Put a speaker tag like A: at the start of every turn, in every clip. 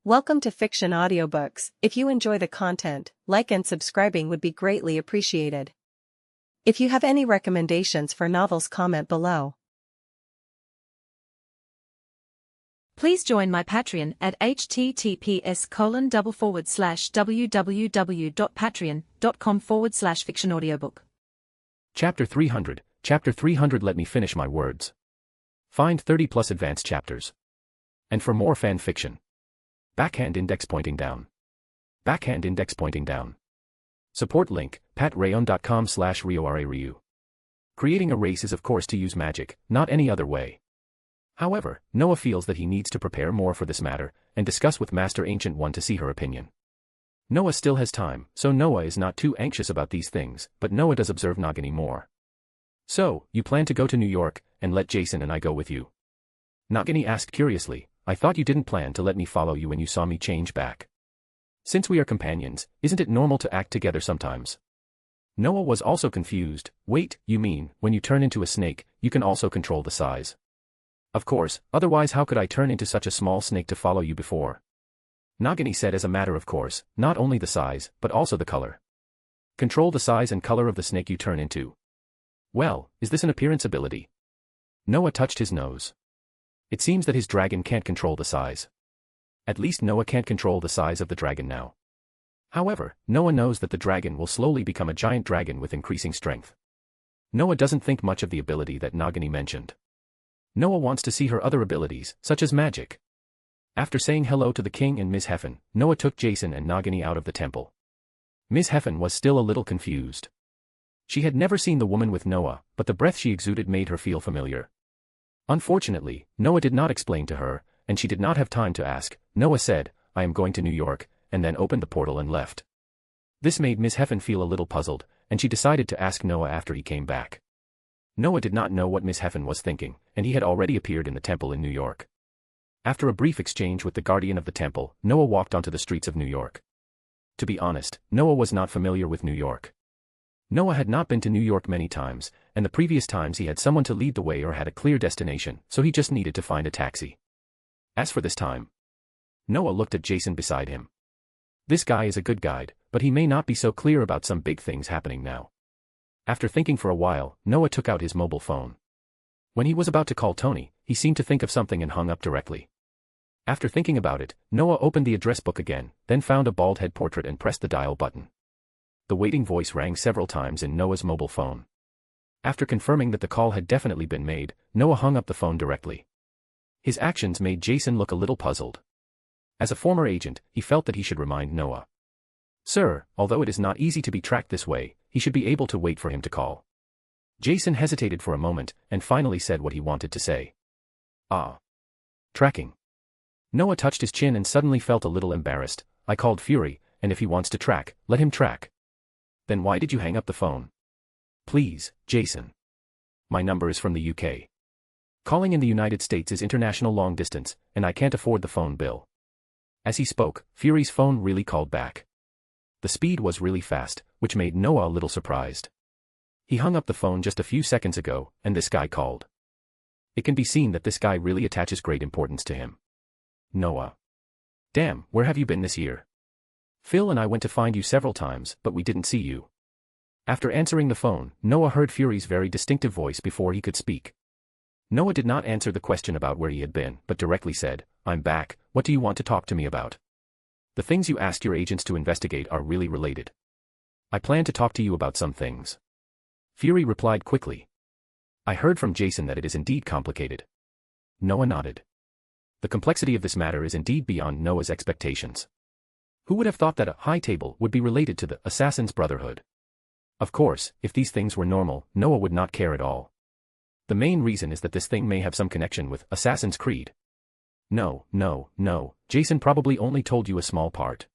A: Welcome to Fiction Audiobooks. If you enjoy the content, like and subscribing would be greatly appreciated. If you have any recommendations for novels, comment below.
B: Please join my Patreon at https://www.patreon.com/fictionaudiobook.
C: Chapter 300. Chapter 300. Let me finish my words. Find 30 plus advanced chapters. And for more fan fiction. Backhand index pointing down. Backhand index pointing down. Support link, patreon.com/RioRaRyu. Creating a race is of course to use magic, not any other way. However, Noah feels that he needs to prepare more for this matter, and discuss with Master Ancient One to see her opinion. Noah still has time, so Noah is not too anxious about these things, but Noah does observe Nagini more. So, you plan to go to New York, and let Jason and I go with you? Nagini asked curiously. I thought you didn't plan to let me follow you when you saw me change back. Since we are companions, isn't it normal to act together sometimes? Noah was also confused. Wait, you mean, when you turn into a snake, you can also control the size? Of course, otherwise how could I turn into such a small snake to follow you before? Nagini said as a matter of course, not only the size, but also the color. Control the size and color of the snake you turn into. Well, is this an appearance ability? Noah touched his nose. It seems that his dragon can't control the size. At least Noah can't control the size of the dragon now. However, Noah knows that the dragon will slowly become a giant dragon with increasing strength. Noah doesn't think much of the ability that Nagini mentioned. Noah wants to see her other abilities, such as magic. After saying hello to the king and Ms. Heffen, Noah took Jason and Nagini out of the temple. Ms. Heffen was still a little confused. She had never seen the woman with Noah, but the breath she exuded made her feel familiar. Unfortunately, Noah did not explain to her, and she did not have time to ask. Noah said, I am going to New York, and then opened the portal and left. This made Ms. Heffen feel a little puzzled, and she decided to ask Noah after he came back. Noah did not know what Ms. Heffen was thinking, and he had already appeared in the temple in New York. After a brief exchange with the guardian of the temple, Noah walked onto the streets of New York. To be honest, Noah was not familiar with New York. Noah had not been to New York many times, and the previous times he had someone to lead the way or had a clear destination, so he just needed to find a taxi. As for this time, Noah looked at Jason beside him. This guy is a good guide, but he may not be so clear about some big things happening now. After thinking for a while, Noah took out his mobile phone. When he was about to call Tony, he seemed to think of something and hung up directly. After thinking about it, Noah opened the address book again, then found a bald head portrait and pressed the dial button. The waiting voice rang several times in Noah's mobile phone. After confirming that the call had definitely been made, Noah hung up the phone directly. His actions made Jason look a little puzzled. As a former agent, he felt that he should remind Noah. Sir, although it is not easy to be tracked this way, he should be able to wait for him to call. Jason hesitated for a moment, and finally said what he wanted to say. Tracking. Noah touched his chin and suddenly felt a little embarrassed. I called Fury, and if he wants to track, let him track. Then why did you hang up the phone? Please, Jason. My number is from the UK. Calling in the United States is international long distance, and I can't afford the phone bill. As he spoke, Fury's phone really called back. The speed was really fast, which made Noah a little surprised. He hung up the phone just a few seconds ago, and this guy called. It can be seen that this guy really attaches great importance to him. Noah. Damn, where have you been this year? Phil and I went to find you several times, but we didn't see you. After answering the phone, Noah heard Fury's very distinctive voice before he could speak. Noah did not answer the question about where he had been, but directly said, I'm back, what do you want to talk to me about? The things you asked your agents to investigate are really related. I plan to talk to you about some things. Fury replied quickly. I heard from Jason that it is indeed complicated. Noah nodded. The complexity of this matter is indeed beyond Noah's expectations. Who would have thought that a high table would be related to the Assassin's Brotherhood? Of course, if these things were normal, Noah would not care at all. The main reason is that this thing may have some connection with Assassin's Creed. No, Jason probably only told you a small part.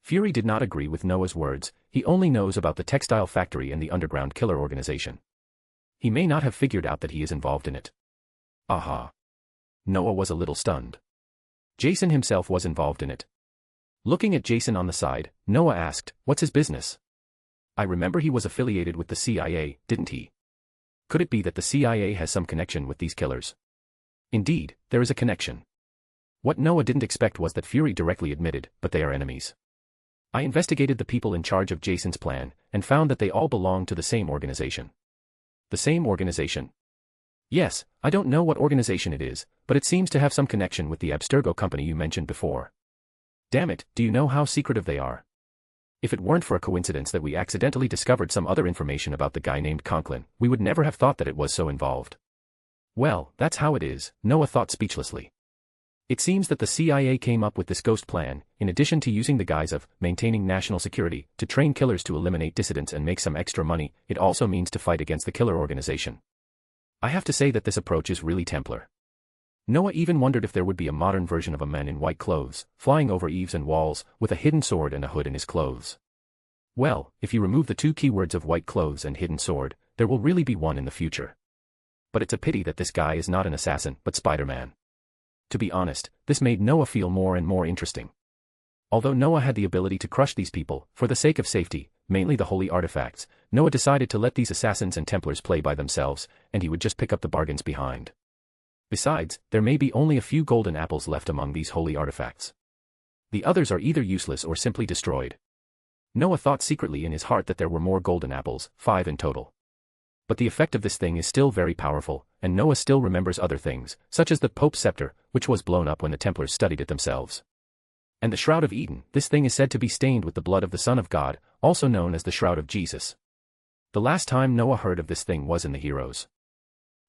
C: Fury did not agree with Noah's words, he only knows about the textile factory and the underground killer organization. He may not have figured out that he is involved in it. Aha. Noah was a little stunned. Jason himself was involved in it. Looking at Jason on the side, Noah asked, what's his business? I remember he was affiliated with the CIA, didn't he? Could it be that the CIA has some connection with these killers? Indeed, there is a connection. What Noah didn't expect was that Fury directly admitted, but they are enemies. I investigated the people in charge of Jason's plan, and found that they all belong to the same organization. The same organization? Yes, I don't know what organization it is, but it seems to have some connection with the Abstergo company you mentioned before. Damn it, do you know how secretive they are? If it weren't for a coincidence that we accidentally discovered some other information about the guy named Conklin, we would never have thought that it was so involved. Well, that's how it is, Noah thought speechlessly. It seems that the CIA came up with this ghost plan, in addition to using the guise of maintaining national security, to train killers to eliminate dissidents and make some extra money. It also means to fight against the killer organization. I have to say that this approach is really Templar. Noah even wondered if there would be a modern version of a man in white clothes, flying over eaves and walls, with a hidden sword and a hood in his clothes. Well, if you remove the two keywords of white clothes and hidden sword, there will really be one in the future. But it's a pity that this guy is not an assassin, but Spider-Man. To be honest, this made Noah feel more and more interesting. Although Noah had the ability to crush these people, for the sake of safety, mainly the holy artifacts, Noah decided to let these assassins and Templars play by themselves, and he would just pick up the bargains behind. Besides, there may be only a few golden apples left among these holy artifacts. The others are either useless or simply destroyed. Noah thought secretly in his heart that there were more golden apples, 5 in total. But the effect of this thing is still very powerful, and Noah still remembers other things, such as the Pope's scepter, which was blown up when the Templars studied it themselves. And the Shroud of Eden, this thing is said to be stained with the blood of the Son of God, also known as the Shroud of Jesus. The last time Noah heard of this thing was in the Heroes.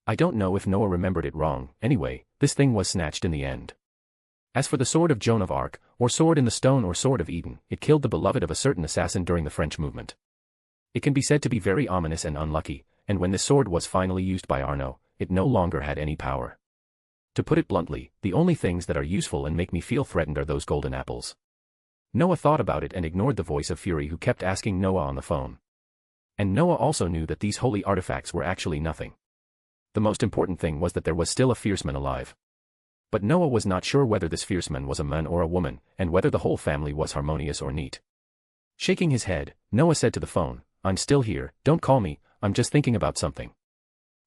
C: I don't know if Noah remembered it wrong, anyway, this thing was snatched in the end. As for the Sword of Joan of Arc, or Sword in the Stone or Sword of Eden, it killed the beloved of a certain assassin during the French movement. It can be said to be very ominous and unlucky, and when this sword was finally used by Arno, it no longer had any power. To put it bluntly, the only things that are useful and make me feel threatened are those golden apples. Noah thought about it and ignored the voice of Fury who kept asking Noah on the phone. And Noah also knew that these holy artifacts were actually nothing. The most important thing was that there was still a fierceman alive. But Noah was not sure whether this fierceman was a man or a woman, and whether the whole family was harmonious or neat. Shaking his head, Noah said to the phone, "I'm still here, don't call me, I'm just thinking about something.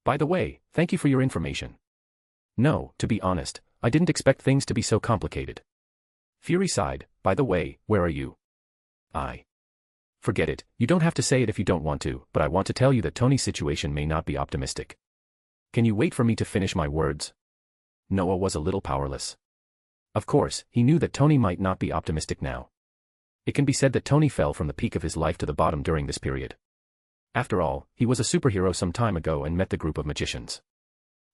C: By the way, thank you for your information." No, to be honest, I didn't expect things to be so complicated. Fury sighed, "By the way, where are you?" Forget it, you don't have to say it if you don't want to, but I want to tell you that Tony's situation may not be optimistic. Can you wait for me to finish my words? Noah was a little powerless. Of course, he knew that Tony might not be optimistic now. It can be said that Tony fell from the peak of his life to the bottom during this period. After all, he was a superhero some time ago and met the group of magicians.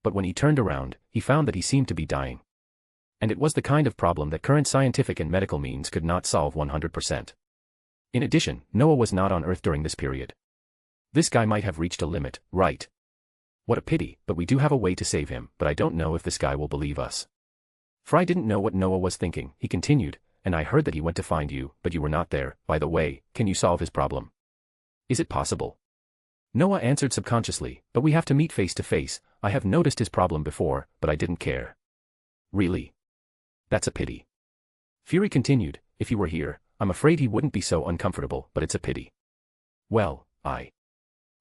C: But when he turned around, he found that he seemed to be dying. And it was the kind of problem that current scientific and medical means could not solve 100%. In addition, Noah was not on Earth during this period. This guy might have reached a limit, right? What a pity, but we do have a way to save him, but I don't know if this guy will believe us. Fry didn't know what Noah was thinking, he continued, "And I heard that he went to find you, but you were not there. By the way, can you solve his problem?" "Is it possible?" Noah answered subconsciously, "But we have to meet face to face. I have noticed his problem before, but I didn't care." "Really? That's a pity." Fury continued, "If he were here, I'm afraid he wouldn't be so uncomfortable, but it's a pity." "Well,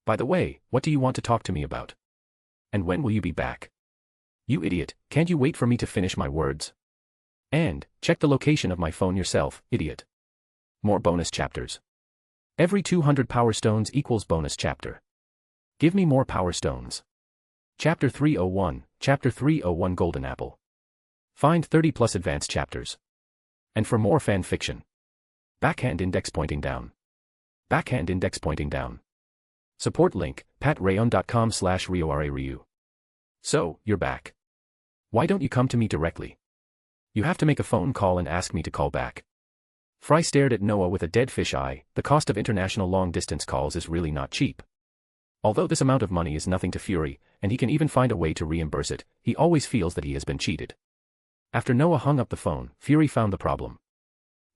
C: By the way, what do you want to talk to me about? And when will you be back?" "You idiot, can't you wait for me to finish my words? And, check the location of my phone yourself, idiot." More bonus chapters. Every 200 power stones equals bonus chapter. Give me more power stones. Chapter 301, Chapter 301 Golden Apple. Find 30 plus advanced chapters. And for more fan fiction. Backhand index pointing down. Backhand index pointing down. Support link, patreon.com/RioRaRyu. So, you're back. Why don't you come to me directly? You have to make a phone call and ask me to call back. Fry stared at Noah with a dead fish eye. The cost of international long-distance calls is really not cheap. Although this amount of money is nothing to Fury, and he can even find a way to reimburse it, he always feels that he has been cheated. After Noah hung up the phone, Fury found the problem.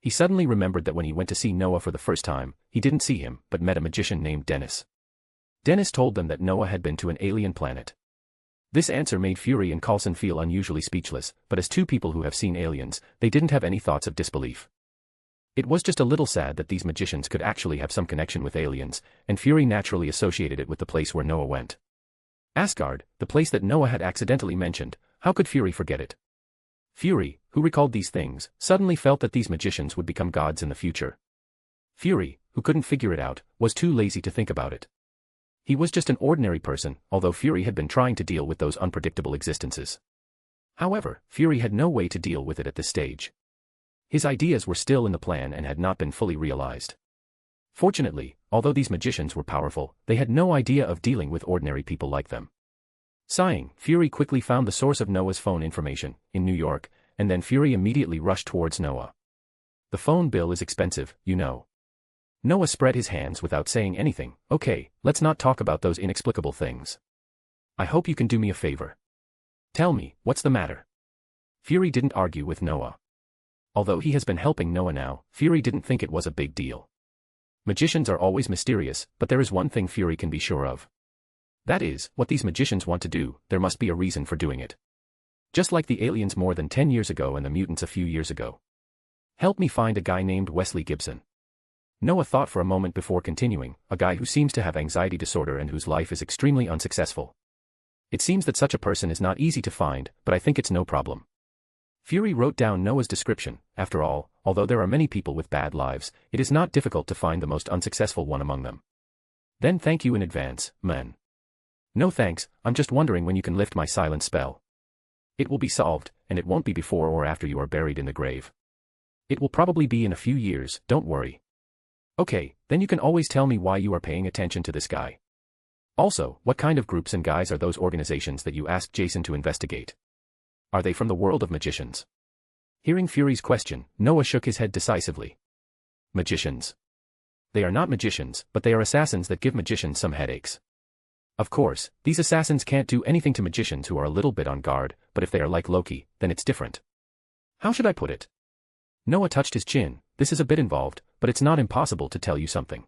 C: He suddenly remembered that when he went to see Noah for the first time, he didn't see him, but met a magician named Dennis. Dennis told them that Noah had been to an alien planet. This answer made Fury and Coulson feel unusually speechless, but as two people who have seen aliens, they didn't have any thoughts of disbelief. It was just a little sad that these magicians could actually have some connection with aliens, and Fury naturally associated it with the place where Noah went. Asgard, the place that Noah had accidentally mentioned, how could Fury forget it? Fury, who recalled these things, suddenly felt that these magicians would become gods in the future. Fury, who couldn't figure it out, was too lazy to think about it. He was just an ordinary person, although Fury had been trying to deal with those unpredictable existences. However, Fury had no way to deal with it at this stage. His ideas were still in the plan and had not been fully realized. Fortunately, although these magicians were powerful, they had no idea of dealing with ordinary people like them. Sighing, Fury quickly found the source of Noah's phone information, in New York, and then Fury immediately rushed towards Noah. The phone bill is expensive, you know. Noah spread his hands without saying anything. Okay, let's not talk about those inexplicable things. I hope you can do me a favor. Tell me, what's the matter? Fury didn't argue with Noah. Although he has been helping Noah now, Fury didn't think it was a big deal. Magicians are always mysterious, but there is one thing Fury can be sure of. That is, what these magicians want to do, there must be a reason for doing it. Just like the aliens more than 10 years ago and the mutants a few years ago. Help me find a guy named Wesley Gibson. Noah thought for a moment before continuing, a guy who seems to have anxiety disorder and whose life is extremely unsuccessful. It seems that such a person is not easy to find, but I think it's no problem. Fury wrote down Noah's description. After all, although there are many people with bad lives, it is not difficult to find the most unsuccessful one among them. Then thank you in advance, man. No thanks, I'm just wondering when you can lift my silence spell. It will be solved, and it won't be before or after you are buried in the grave. It will probably be in a few years, don't worry. Okay, then you can always tell me why you are paying attention to this guy. Also, what kind of groups and guys are those organizations that you asked Jason to investigate? Are they from the world of magicians? Hearing Fury's question, Noah shook his head decisively. Magicians. They are not magicians, but they are assassins that give magicians some headaches. Of course, these assassins can't do anything to magicians who are a little bit on guard, but if they are like Loki, then it's different. How should I put it? Noah touched his chin. This is a bit involved, but it's not impossible to tell you something.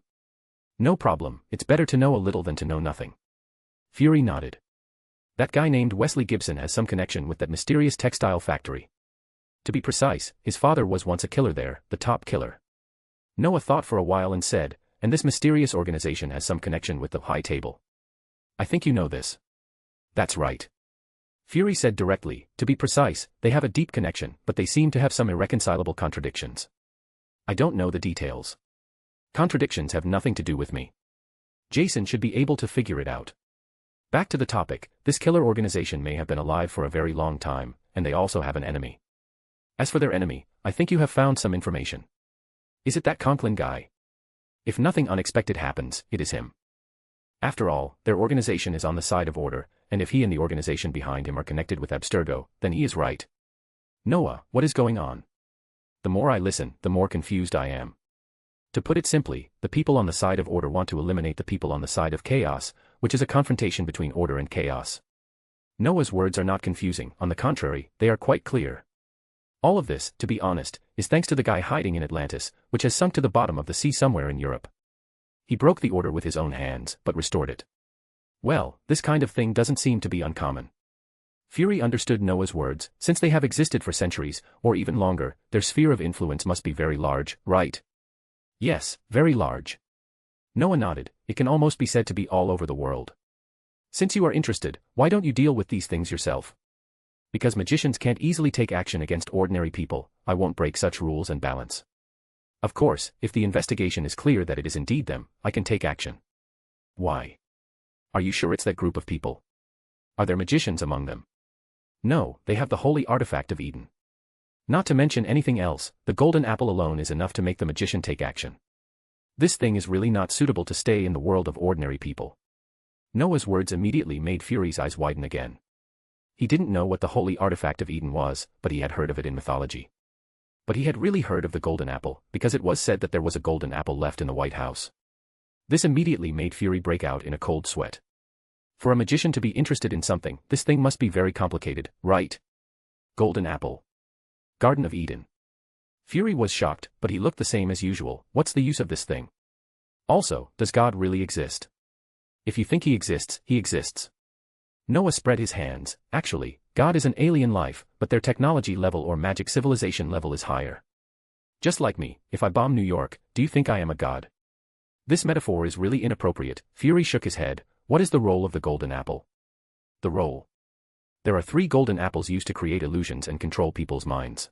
C: No problem, it's better to know a little than to know nothing. Fury nodded. That guy named Wesley Gibson has some connection with that mysterious textile factory. To be precise, his father was once a killer there, the top killer. Noah thought for a while and said, and this mysterious organization has some connection with the High Table. I think you know this. That's right. Fury said directly, to be precise, they have a deep connection, but they seem to have some irreconcilable contradictions. I don't know the details. Contradictions have nothing to do with me. Jason should be able to figure it out. Back to the topic, this killer organization may have been alive for a very long time, and they also have an enemy. As for their enemy, I think you have found some information. Is it that Conklin guy? If nothing unexpected happens, it is him. After all, their organization is on the side of order, and if he and the organization behind him are connected with Abstergo, then he is right. Noah, what is going on? The more I listen, the more confused I am. To put it simply, the people on the side of order want to eliminate the people on the side of chaos, which is a confrontation between order and chaos. Noah's words are not confusing, on the contrary, they are quite clear. All of this, to be honest, is thanks to the guy hiding in Atlantis, which has sunk to the bottom of the sea somewhere in Europe. He broke the order with his own hands, but restored it. Well, this kind of thing doesn't seem to be uncommon. Fury understood Noah's words. Since they have existed for centuries, or even longer, their sphere of influence must be very large, right? Yes, very large. Noah nodded. It can almost be said to be all over the world. Since you are interested, why don't you deal with these things yourself? Because magicians can't easily take action against ordinary people, I won't break such rules and balance. Of course, if the investigation is clear that it is indeed them, I can take action. Why? Are you sure it's that group of people? Are there magicians among them? No, they have the holy artifact of Eden. Not to mention anything else, the golden apple alone is enough to make the magician take action. This thing is really not suitable to stay in the world of ordinary people. Noah's words immediately made Fury's eyes widen again. He didn't know what the holy artifact of Eden was, but he had heard of it in mythology. But he had really heard of the golden apple, because it was said that there was a golden apple left in the White House. This immediately made Fury break out in a cold sweat. For a magician to be interested in something, this thing must be very complicated, right? Golden apple. Garden of Eden. Fury was shocked, but he looked the same as usual. What's the use of this thing? Also, does God really exist? If you think he exists, he exists. Noah spread his hands. Actually, God is an alien life, but their technology level or magic civilization level is higher. Just like me, if I bomb New York, do you think I am a god? This metaphor is really inappropriate. Fury shook his head. What is the role of the golden apple? The role. There are 3 golden apples used to create illusions and control people's minds.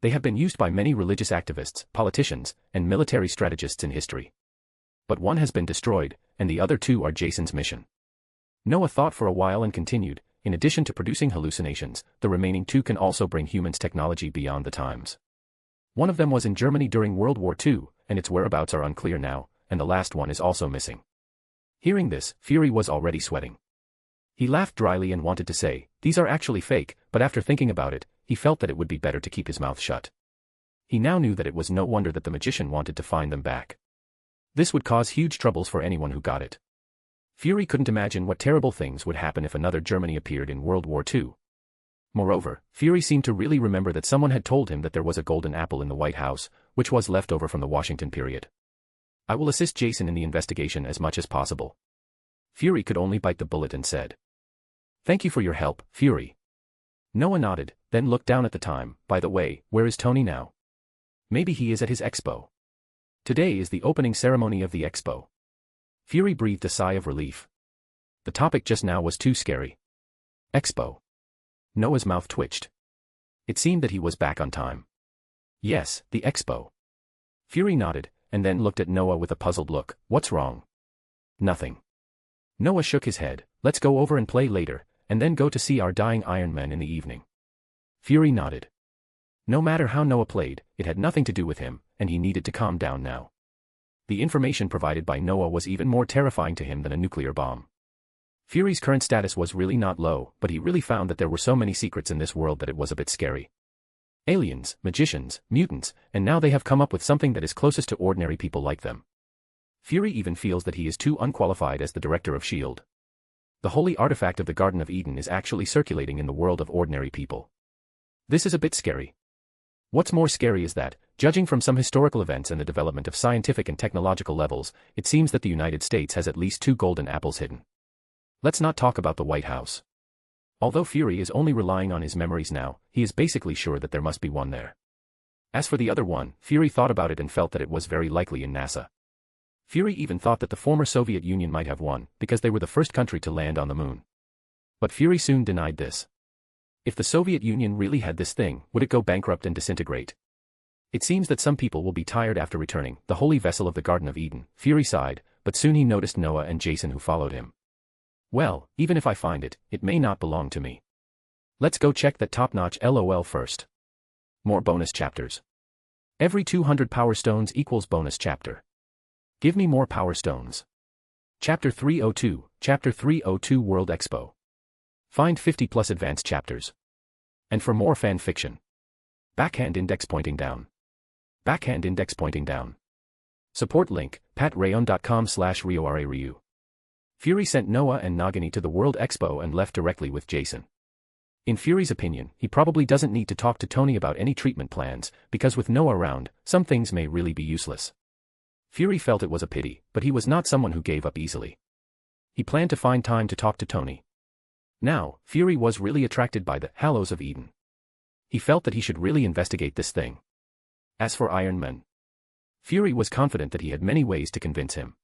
C: They have been used by many religious activists, politicians, and military strategists in history. But one has been destroyed, and the other 2 are Jason's mission. Noah thought for a while and continued, in addition to producing hallucinations, the remaining 2 can also bring humans technology beyond the times. One of them was in Germany during World War II, and its whereabouts are unclear now, and the last one is also missing. Hearing this, Fury was already sweating. He laughed dryly and wanted to say, these are actually fake, but after thinking about it, he felt that it would be better to keep his mouth shut. He now knew that it was no wonder that the magician wanted to find them back. This would cause huge troubles for anyone who got it. Fury couldn't imagine what terrible things would happen if another Germany appeared in World War II. Moreover, Fury seemed to really remember that someone had told him that there was a golden apple in the White House, which was left over from the Washington period. I will assist Jason in the investigation as much as possible. Fury could only bite the bullet and said, thank you for your help, Fury. Noah nodded, then looked down at the time. By the way, where is Tony now? Maybe he is at his expo. Today is the opening ceremony of the expo. Fury breathed a sigh of relief. The topic just now was too scary. Expo. Noah's mouth twitched. It seemed that he was back on time. Yes, the expo. Fury nodded, and then looked at Noah with a puzzled look. What's wrong? Nothing. Noah shook his head. Let's go over and play later, and then go to see our dying Iron Man in the evening. Fury nodded. No matter how Noah played, it had nothing to do with him, and he needed to calm down now. The information provided by Noah was even more terrifying to him than a nuclear bomb. Fury's current status was really not low, but he really found that there were so many secrets in this world that it was a bit scary. Aliens, magicians, mutants, and now they have come up with something that is closest to ordinary people like them. Fury even feels that he is too unqualified as the director of S.H.I.E.L.D. The holy artifact of the Garden of Eden is actually circulating in the world of ordinary people. This is a bit scary. What's more scary is that, judging from some historical events and the development of scientific and technological levels, it seems that the United States has at least 2 golden apples hidden. Let's not talk about the White House. Although Fury is only relying on his memories now, he is basically sure that there must be one there. As for the other one, Fury thought about it and felt that it was very likely in NASA. Fury even thought that the former Soviet Union might have one, because they were the first country to land on the moon. But Fury soon denied this. If the Soviet Union really had this thing, would it go bankrupt and disintegrate? It seems that some people will be tired after returning, the holy vessel of the Garden of Eden. Fury sighed, but soon he noticed Noah and Jason who followed him. Well, even if I find it, it may not belong to me. Let's go check that top-notch LOL first. More bonus chapters. Every 200 power stones equals bonus chapter. Give me more power stones. Chapter 302, Chapter 302 World Expo. Find 50 plus advanced chapters. And for more fan fiction. Backhand index pointing down. Backhand index pointing down. Support link, patreon.com/RioRaRyu. Fury sent Noah and Nagini to the World Expo and left directly with Jason. In Fury's opinion, he probably doesn't need to talk to Tony about any treatment plans, because with Noah around, some things may really be useless. Fury felt it was a pity, but he was not someone who gave up easily. He planned to find time to talk to Tony. Now, Fury was really attracted by the Hallows of Eden. He felt that he should really investigate this thing. As for Iron Man, Fury was confident that he had many ways to convince him.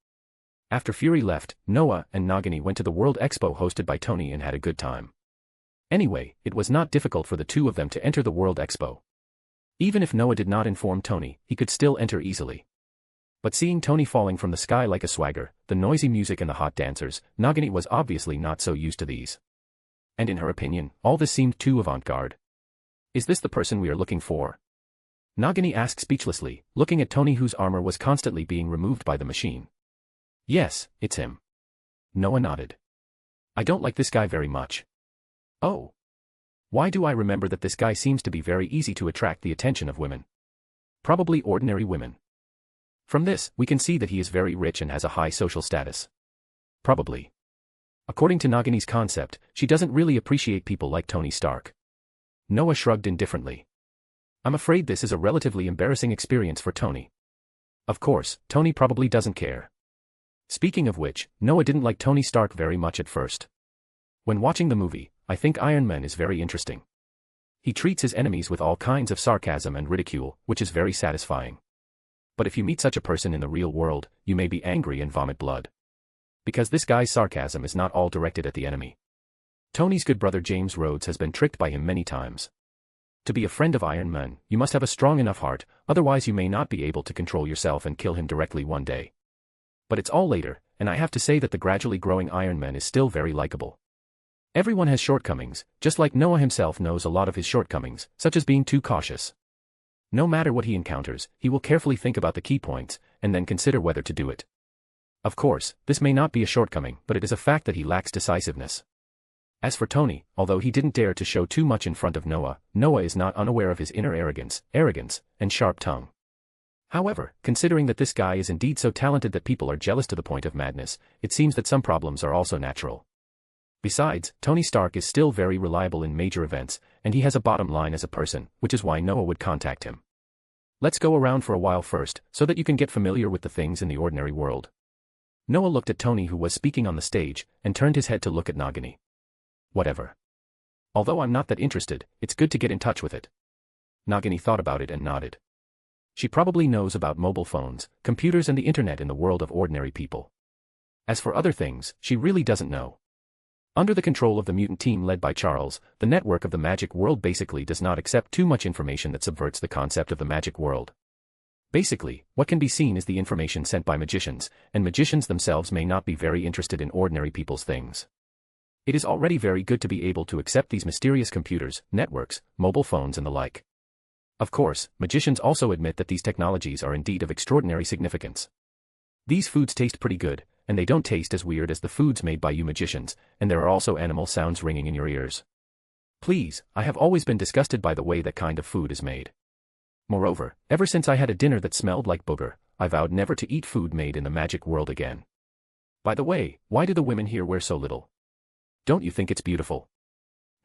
C: After Fury left, Noah and Nagini went to the World Expo hosted by Tony and had a good time. Anyway, it was not difficult for the 2 of them to enter the World Expo. Even if Noah did not inform Tony, he could still enter easily. But seeing Tony falling from the sky like a swagger, the noisy music and the hot dancers, Nagini was obviously not so used to these. And in her opinion, all this seemed too avant-garde. Is this the person we are looking for? Nagini asked speechlessly, looking at Tony whose armor was constantly being removed by the machine. Yes, it's him. Noah nodded. I don't like this guy very much. Oh. Why do I remember that this guy seems to be very easy to attract the attention of women? Probably ordinary women. From this, we can see that he is very rich and has a high social status. Probably. According to Nagini's concept, she doesn't really appreciate people like Tony Stark. Noah shrugged indifferently. I'm afraid this is a relatively embarrassing experience for Tony. Of course, Tony probably doesn't care. Speaking of which, Noah didn't like Tony Stark very much at first. When watching the movie, I think Iron Man is very interesting. He treats his enemies with all kinds of sarcasm and ridicule, which is very satisfying. But if you meet such a person in the real world, you may be angry and vomit blood. Because this guy's sarcasm is not all directed at the enemy. Tony's good brother James Rhodes has been tricked by him many times. To be a friend of Iron Man, you must have a strong enough heart, otherwise you may not be able to control yourself and kill him directly one day. But it's all later, and I have to say that the gradually growing Iron Man is still very likable. Everyone has shortcomings, just like Noah himself knows a lot of his shortcomings, such as being too cautious. No matter what he encounters, he will carefully think about the key points, and then consider whether to do it. Of course, this may not be a shortcoming, but it is a fact that he lacks decisiveness. As for Tony, although he didn't dare to show too much in front of Noah, Noah is not unaware of his inner arrogance, and sharp tongue. However, considering that this guy is indeed so talented that people are jealous to the point of madness, it seems that some problems are also natural. Besides, Tony Stark is still very reliable in major events, and he has a bottom line as a person, which is why Noah would contact him. Let's go around for a while first, so that you can get familiar with the things in the ordinary world. Noah looked at Tony, who was speaking on the stage, and turned his head to look at Nagini. Whatever. Although I'm not that interested, it's good to get in touch with it. Nagini thought about it and nodded. She probably knows about mobile phones, computers and the internet in the world of ordinary people. As for other things, she really doesn't know. Under the control of the mutant team led by Charles, the network of the magic world basically does not accept too much information that subverts the concept of the magic world. Basically, what can be seen is the information sent by magicians, and magicians themselves may not be very interested in ordinary people's things. It is already very good to be able to accept these mysterious computers, networks, mobile phones and the like. Of course, magicians also admit that these technologies are indeed of extraordinary significance. These foods taste pretty good, and they don't taste as weird as the foods made by you magicians, and there are also animal sounds ringing in your ears. Please, I have always been disgusted by the way that kind of food is made. Moreover, ever since I had a dinner that smelled like booger, I vowed never to eat food made in the magic world again. By the way, why do the women here wear so little? Don't you think it's beautiful?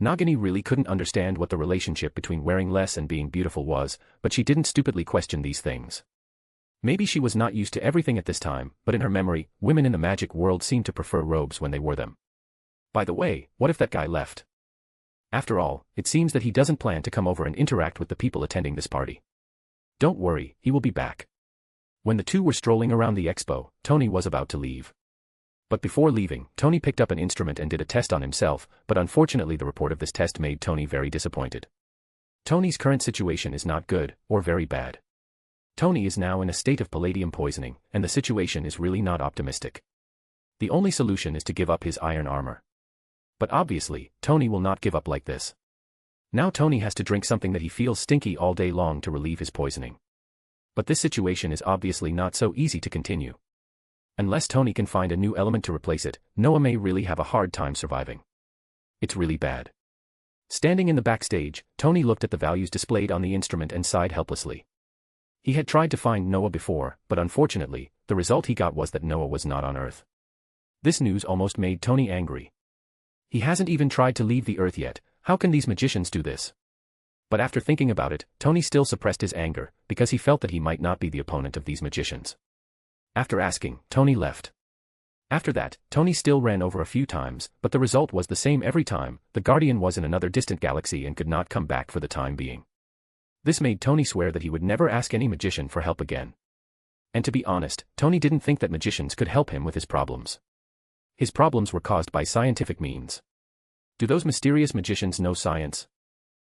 C: Nagini really couldn't understand what the relationship between wearing less and being beautiful was, but she didn't stupidly question these things. Maybe she was not used to everything at this time, but in her memory, women in the magic world seemed to prefer robes when they wore them. By the way, what if that guy left? After all, it seems that he doesn't plan to come over and interact with the people attending this party. Don't worry, he will be back. When the two were strolling around the expo, Tony was about to leave. But before leaving, Tony picked up an instrument and did a test on himself, but unfortunately the report of this test made Tony very disappointed. Tony's current situation is not good, or very bad. Tony is now in a state of palladium poisoning, and the situation is really not optimistic. The only solution is to give up his iron armor. But obviously, Tony will not give up like this. Now Tony has to drink something that he feels stinky all day long to relieve his poisoning. But this situation is obviously not so easy to continue. Unless Tony can find a new element to replace it, Noah may really have a hard time surviving. It's really bad. Standing in the backstage, Tony looked at the values displayed on the instrument and sighed helplessly. He had tried to find Noah before, but unfortunately, the result he got was that Noah was not on Earth. This news almost made Tony angry. He hasn't even tried to leave the Earth yet, how can these magicians do this? But after thinking about it, Tony still suppressed his anger, because he felt that he might not be the opponent of these magicians. After asking, Tony left. After that, Tony still ran over a few times, but the result was the same every time. The Guardian was in another distant galaxy and could not come back for the time being. This made Tony swear that he would never ask any magician for help again. And to be honest, Tony didn't think that magicians could help him with his problems. His problems were caused by scientific means. Do those mysterious magicians know science?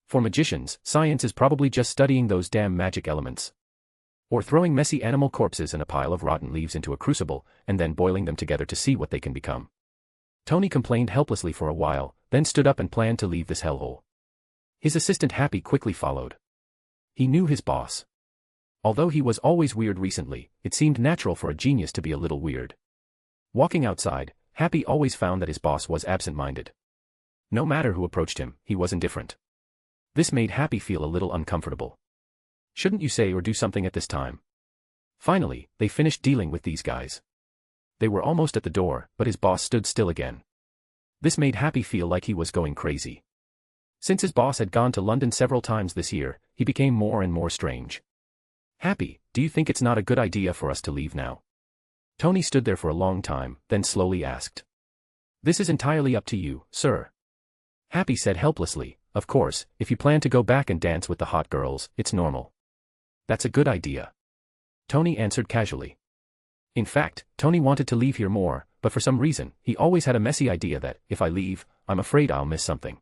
C: For magicians, science is probably just studying those damn magic elements. Or throwing messy animal corpses and a pile of rotten leaves into a crucible, and then boiling them together to see what they can become. Tony complained helplessly for a while, then stood up and planned to leave this hellhole. His assistant Happy quickly followed. He knew his boss. Although he was always weird recently, it seemed natural for a genius to be a little weird. Walking outside, Happy always found that his boss was absent-minded. No matter who approached him, he was indifferent. This made Happy feel a little uncomfortable. Shouldn't you say or do something at this time? Finally, they finished dealing with these guys. They were almost at the door, but his boss stood still again. This made Happy feel like he was going crazy. Since his boss had gone to London several times this year, he became more and more strange. Happy, do you think it's not a good idea for us to leave now? Tony stood there for a long time, then slowly asked. This is entirely up to you, sir. Happy said helplessly, of course, if you plan to go back and dance with the hot girls, it's normal. That's a good idea. Tony answered casually. In fact, Tony wanted to leave here more, but for some reason, he always had a messy idea that, if I leave, I'm afraid I'll miss something.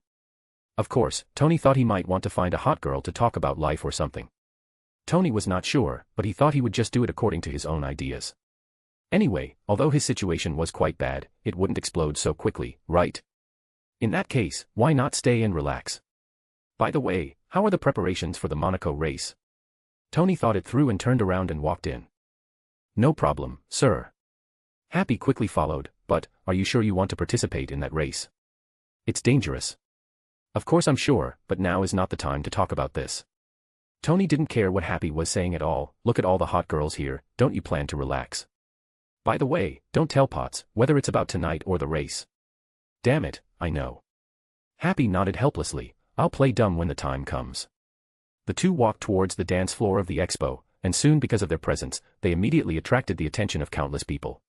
C: Of course, Tony thought he might want to find a hot girl to talk about life or something. Tony was not sure, but he thought he would just do it according to his own ideas. Anyway, although his situation was quite bad, it wouldn't explode so quickly, right? In that case, why not stay and relax? By the way, how are the preparations for the Monaco race? Tony thought it through and turned around and walked in. No problem, sir. Happy quickly followed, but, are you sure you want to participate in that race? It's dangerous. Of course I'm sure, but now is not the time to talk about this. Tony didn't care what Happy was saying at all. Look at all the hot girls here, don't you plan to relax? By the way, don't tell Potts, whether it's about tonight or the race. Damn it, I know. Happy nodded helplessly. I'll play dumb when the time comes. The two walked towards the dance floor of the expo, and soon because of their presence, they immediately attracted the attention of countless people.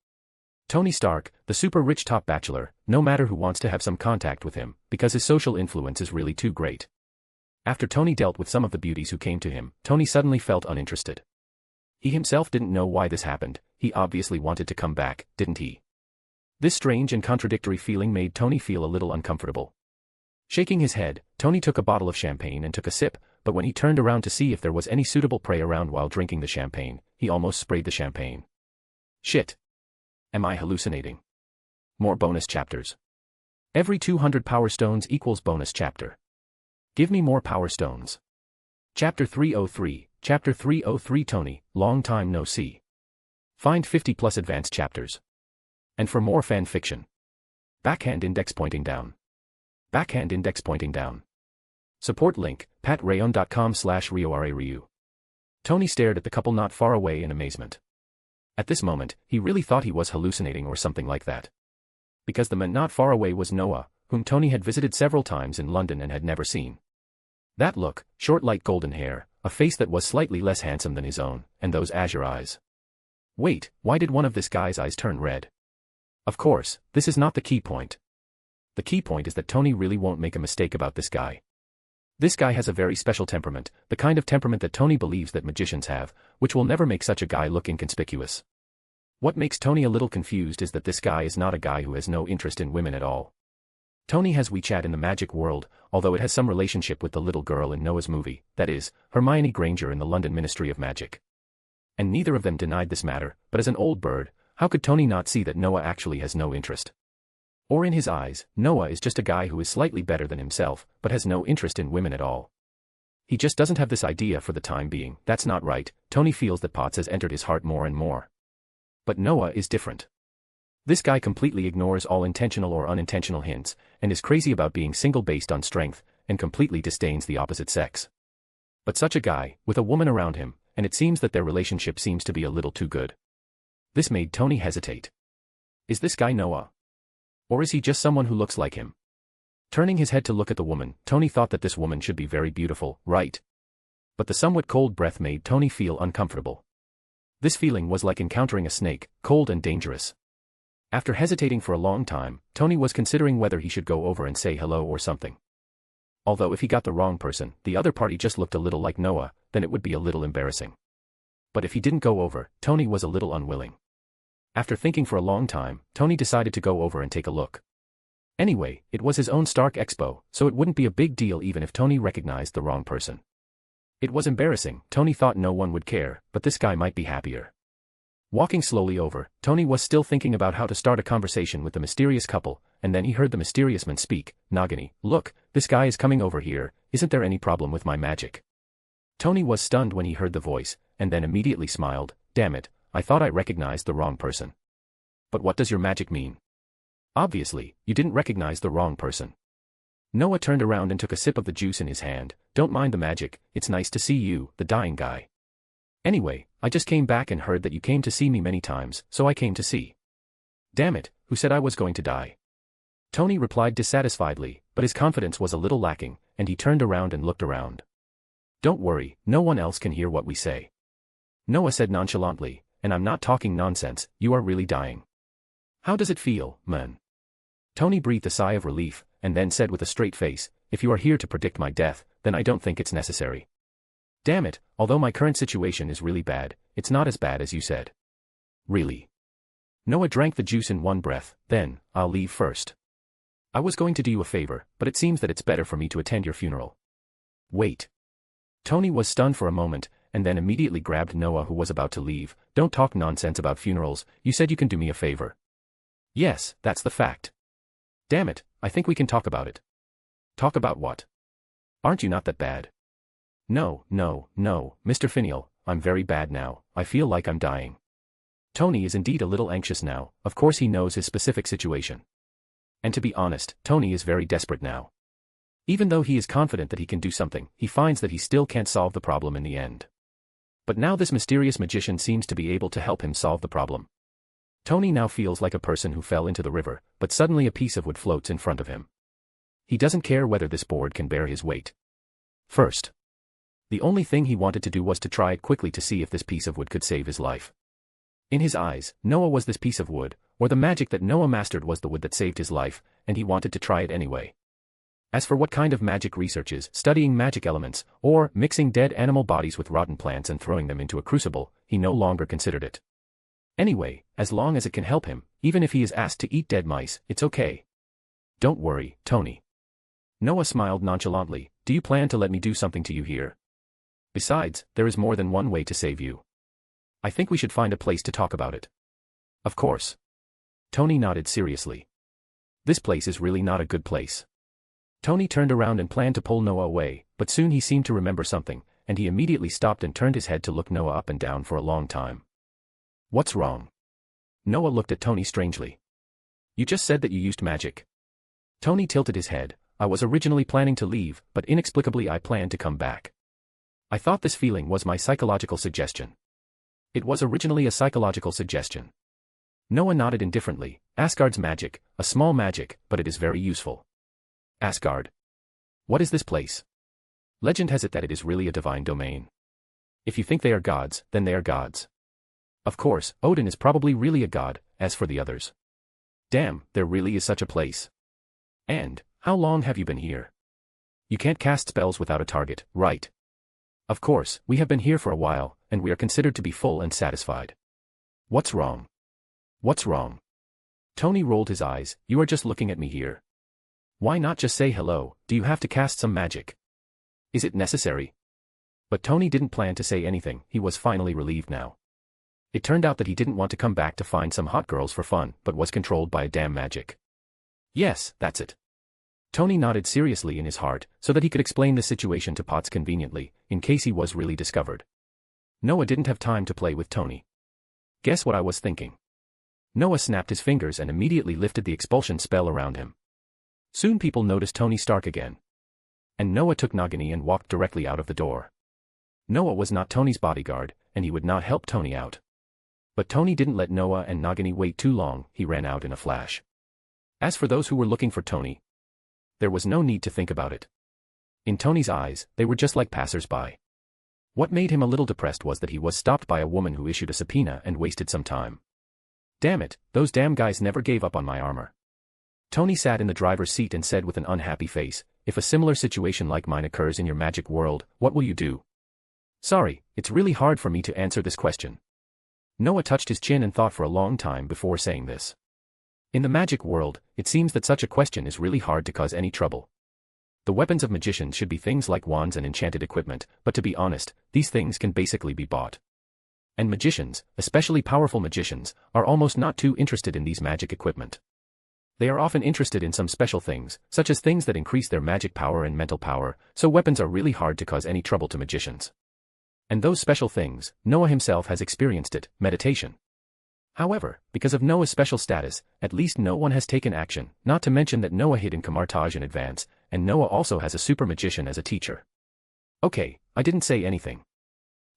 C: Tony Stark, the super-rich top bachelor, no matter who wants to have some contact with him, because his social influence is really too great. After Tony dealt with some of the beauties who came to him, Tony suddenly felt uninterested. He himself didn't know why this happened. He obviously wanted to come back, didn't he? This strange and contradictory feeling made Tony feel a little uncomfortable. Shaking his head, Tony took a bottle of champagne and took a sip, but when he turned around to see if there was any suitable prey around while drinking the champagne, he almost sprayed the champagne. Shit. Am I hallucinating? More bonus chapters. Every 200 power stones equals bonus chapter. Give me more power stones. Chapter 303, Chapter 303 Tony, long time no see. Find 50 plus advanced chapters. And for more fan fiction. Backhand index pointing down. Backhand index pointing down. Support link, patreon.com/RioRaRyu. Tony stared at the couple not far away in amazement. At this moment, he really thought he was hallucinating or something like that. Because the man not far away was Noah, whom Tony had visited several times in London and had never seen. That look, short light golden hair, a face that was slightly less handsome than his own, and those azure eyes. Wait, why did one of this guy's eyes turn red? Of course, this is not the key point. The key point is that Tony really won't make a mistake about this guy. This guy has a very special temperament, the kind of temperament that Tony believes that magicians have, which will never make such a guy look inconspicuous. What makes Tony a little confused is that this guy is not a guy who has no interest in women at all. Tony has WeChat in the magic world, although it has some relationship with the little girl in Noah's movie, that is, Hermione Granger in the London Ministry of Magic. And neither of them denied this matter, but as an old bird, how could Tony not see that Noah actually has no interest? Or in his eyes, Noah is just a guy who is slightly better than himself, but has no interest in women at all. He just doesn't have this idea for the time being. That's not right. Tony feels that Potts has entered his heart more and more. But Noah is different. This guy completely ignores all intentional or unintentional hints, and is crazy about being single based on strength, and completely disdains the opposite sex. But such a guy, with a woman around him, and it seems that their relationship seems to be a little too good. This made Tony hesitate. Is this guy Noah? Or is he just someone who looks like him? Turning his head to look at the woman, Tony thought that this woman should be very beautiful, right? But the somewhat cold breath made Tony feel uncomfortable. This feeling was like encountering a snake, cold and dangerous. After hesitating for a long time, Tony was considering whether he should go over and say hello or something. Although if he got the wrong person, the other party just looked a little like Noah, then it would be a little embarrassing. But if he didn't go over, Tony was a little unwilling. After thinking for a long time, Tony decided to go over and take a look. Anyway, it was his own Stark Expo, so it wouldn't be a big deal even if Tony recognized the wrong person. It was embarrassing. Tony thought no one would care, but this guy might be happier. Walking slowly over, Tony was still thinking about how to start a conversation with the mysterious couple, and then he heard the mysterious man speak. Nagini, look, this guy is coming over here, isn't there any problem with my magic? Tony was stunned when he heard the voice, and then immediately smiled. Damn it, I thought I recognized the wrong person. But what does your magic mean? Obviously, you didn't recognize the wrong person. Noah turned around and took a sip of the juice in his hand. Don't mind the magic, it's nice to see you, the dying guy. Anyway, I just came back and heard that you came to see me many times, so I came to see. Damn it, who said I was going to die? Tony replied dissatisfiedly, but his confidence was a little lacking, and he turned around and looked around. Don't worry, no one else can hear what we say. Noah said nonchalantly, and I'm not talking nonsense, you are really dying. How does it feel, man? Tony breathed a sigh of relief, and then said with a straight face, if you are here to predict my death, then I don't think it's necessary. Damn it, although my current situation is really bad, it's not as bad as you said. Really? Noah drank the juice in one breath, then, I'll leave first. I was going to do you a favor, but it seems that it's better for me to attend your funeral. Wait. Tony was stunned for a moment, and then immediately grabbed Noah, who was about to leave. Don't talk nonsense about funerals, you said you can do me a favor. Yes, that's the fact. Damn it, I think we can talk about it. Talk about what? Aren't you not that bad? No, Mr. Finial, I'm very bad now, I feel like I'm dying. Tony is indeed a little anxious now, of course he knows his specific situation. And to be honest, Tony is very desperate now. Even though he is confident that he can do something, he finds that he still can't solve the problem in the end. But now this mysterious magician seems to be able to help him solve the problem. Tony now feels like a person who fell into the river, but suddenly a piece of wood floats in front of him. He doesn't care whether this board can bear his weight. First, the only thing he wanted to do was to try it quickly to see if this piece of wood could save his life. In his eyes, Noah was this piece of wood, or the magic that Noah mastered was the wood that saved his life, and he wanted to try it anyway. As for what kind of magic research is, studying magic elements, or mixing dead animal bodies with rotten plants and throwing them into a crucible, he no longer considered it. Anyway, as long as it can help him, even if he is asked to eat dead mice, it's okay. Don't worry, Tony. Noah smiled nonchalantly. Do you plan to let me do something to you here? Besides, there is more than one way to save you. I think we should find a place to talk about it. Of course. Tony nodded seriously. This place is really not a good place. Tony turned around and planned to pull Noah away, but soon he seemed to remember something, and he immediately stopped and turned his head to look Noah up and down for a long time. What's wrong? Noah looked at Tony strangely. You just said that you used magic. Tony tilted his head. I was originally planning to leave, but inexplicably I planned to come back. I thought this feeling was my psychological suggestion. It was originally a psychological suggestion. Noah nodded indifferently. Asgard's magic, a small magic, but it is very useful. Asgard. What is this place? Legend has it that it is really a divine domain. If you think they are gods, then they are gods. Of course, Odin is probably really a god, as for the others. Damn, there really is such a place. And, how long have you been here? You can't cast spells without a target, right? Of course, we have been here for a while, and we are considered to be full and satisfied. What's wrong? What's wrong? Tony rolled his eyes. You are just looking at me here. Why not just say hello? Do you have to cast some magic? Is it necessary? But Tony didn't plan to say anything. He was finally relieved now. It turned out that he didn't want to come back to find some hot girls for fun, but was controlled by a damn magic. Yes, that's it. Tony nodded seriously in his heart, so that he could explain the situation to Potts conveniently, in case he was really discovered. Noah didn't have time to play with Tony. Guess what I was thinking? Noah snapped his fingers and immediately lifted the expulsion spell around him. Soon people noticed Tony Stark again. And Noah took Nagini and walked directly out of the door. Noah was not Tony's bodyguard, and he would not help Tony out. But Tony didn't let Noah and Nagini wait too long. He ran out in a flash. As for those who were looking for Tony, there was no need to think about it. In Tony's eyes, they were just like passers-by. What made him a little depressed was that he was stopped by a woman who issued a subpoena and wasted some time. Damn it, those damn guys never gave up on my armor. Tony sat in the driver's seat and said with an unhappy face, if a similar situation like mine occurs in your magic world, what will you do? Sorry, it's really hard for me to answer this question. Noah touched his chin and thought for a long time before saying this. In the magic world, it seems that such a question is really hard to cause any trouble. The weapons of magicians should be things like wands and enchanted equipment, but to be honest, these things can basically be bought. And magicians, especially powerful magicians, are almost not too interested in these magic equipment. They are often interested in some special things, such as things that increase their magic power and mental power, so weapons are really hard to cause any trouble to magicians. And those special things, Noah himself has experienced it, meditation. However, because of Noah's special status, at least no one has taken action, not to mention that Noah hid in Kamartaj in advance, and Noah also has a super magician as a teacher. Okay, I didn't say anything.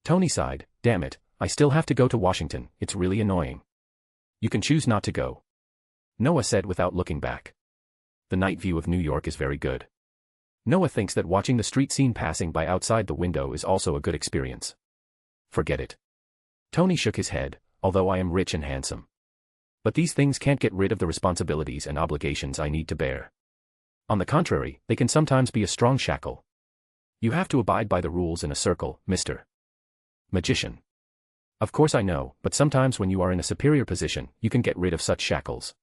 C: Tony sighed, damn it, I still have to go to Washington, it's really annoying. You can choose not to go. Noah said without looking back. The night view of New York is very good. Noah thinks that watching the street scene passing by outside the window is also a good experience. Forget it. Tony shook his head, although I am rich and handsome. But these things can't get rid of the responsibilities and obligations I need to bear. On the contrary, they can sometimes be a strong shackle. You have to abide by the rules in a circle, Mr. Magician. Of course I know, but sometimes when you are in a superior position, you can get rid of such shackles.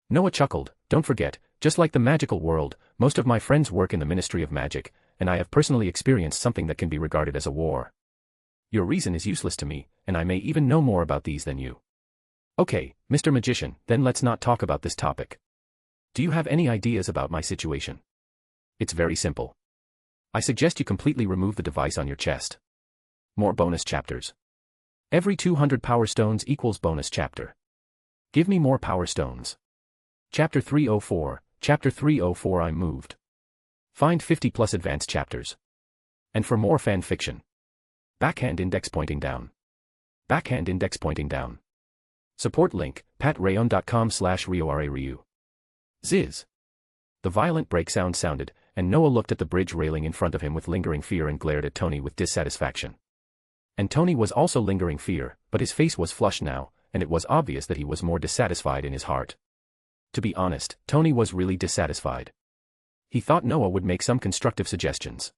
C: Noah chuckled, don't forget, just like the magical world, most of my friends work in the Ministry of Magic, and I have personally experienced something that can be regarded as a war. Your reason is useless to me, and I may even know more about these than you. Okay, Mr. Magician, then let's not talk about this topic. Do you have any ideas about my situation? It's very simple. I suggest you completely remove the device on your chest. More bonus chapters. Every 200 power stones equals bonus chapter. Give me more power stones. Chapter 304, Chapter 304 I'm moved. Find 50 plus advanced chapters. And for more fan fiction. Backhand index pointing down. Backhand index pointing down. Support link, patreon.com/RioRaRyu. Ziz. The violent break sound sounded, and Noah looked at the bridge railing in front of him with lingering fear and glared at Tony with dissatisfaction. And Tony was also lingering fear, but his face was flushed now, and it was obvious that he was more dissatisfied in his heart. To be honest, Tony was really dissatisfied. He thought Noah would make some constructive suggestions.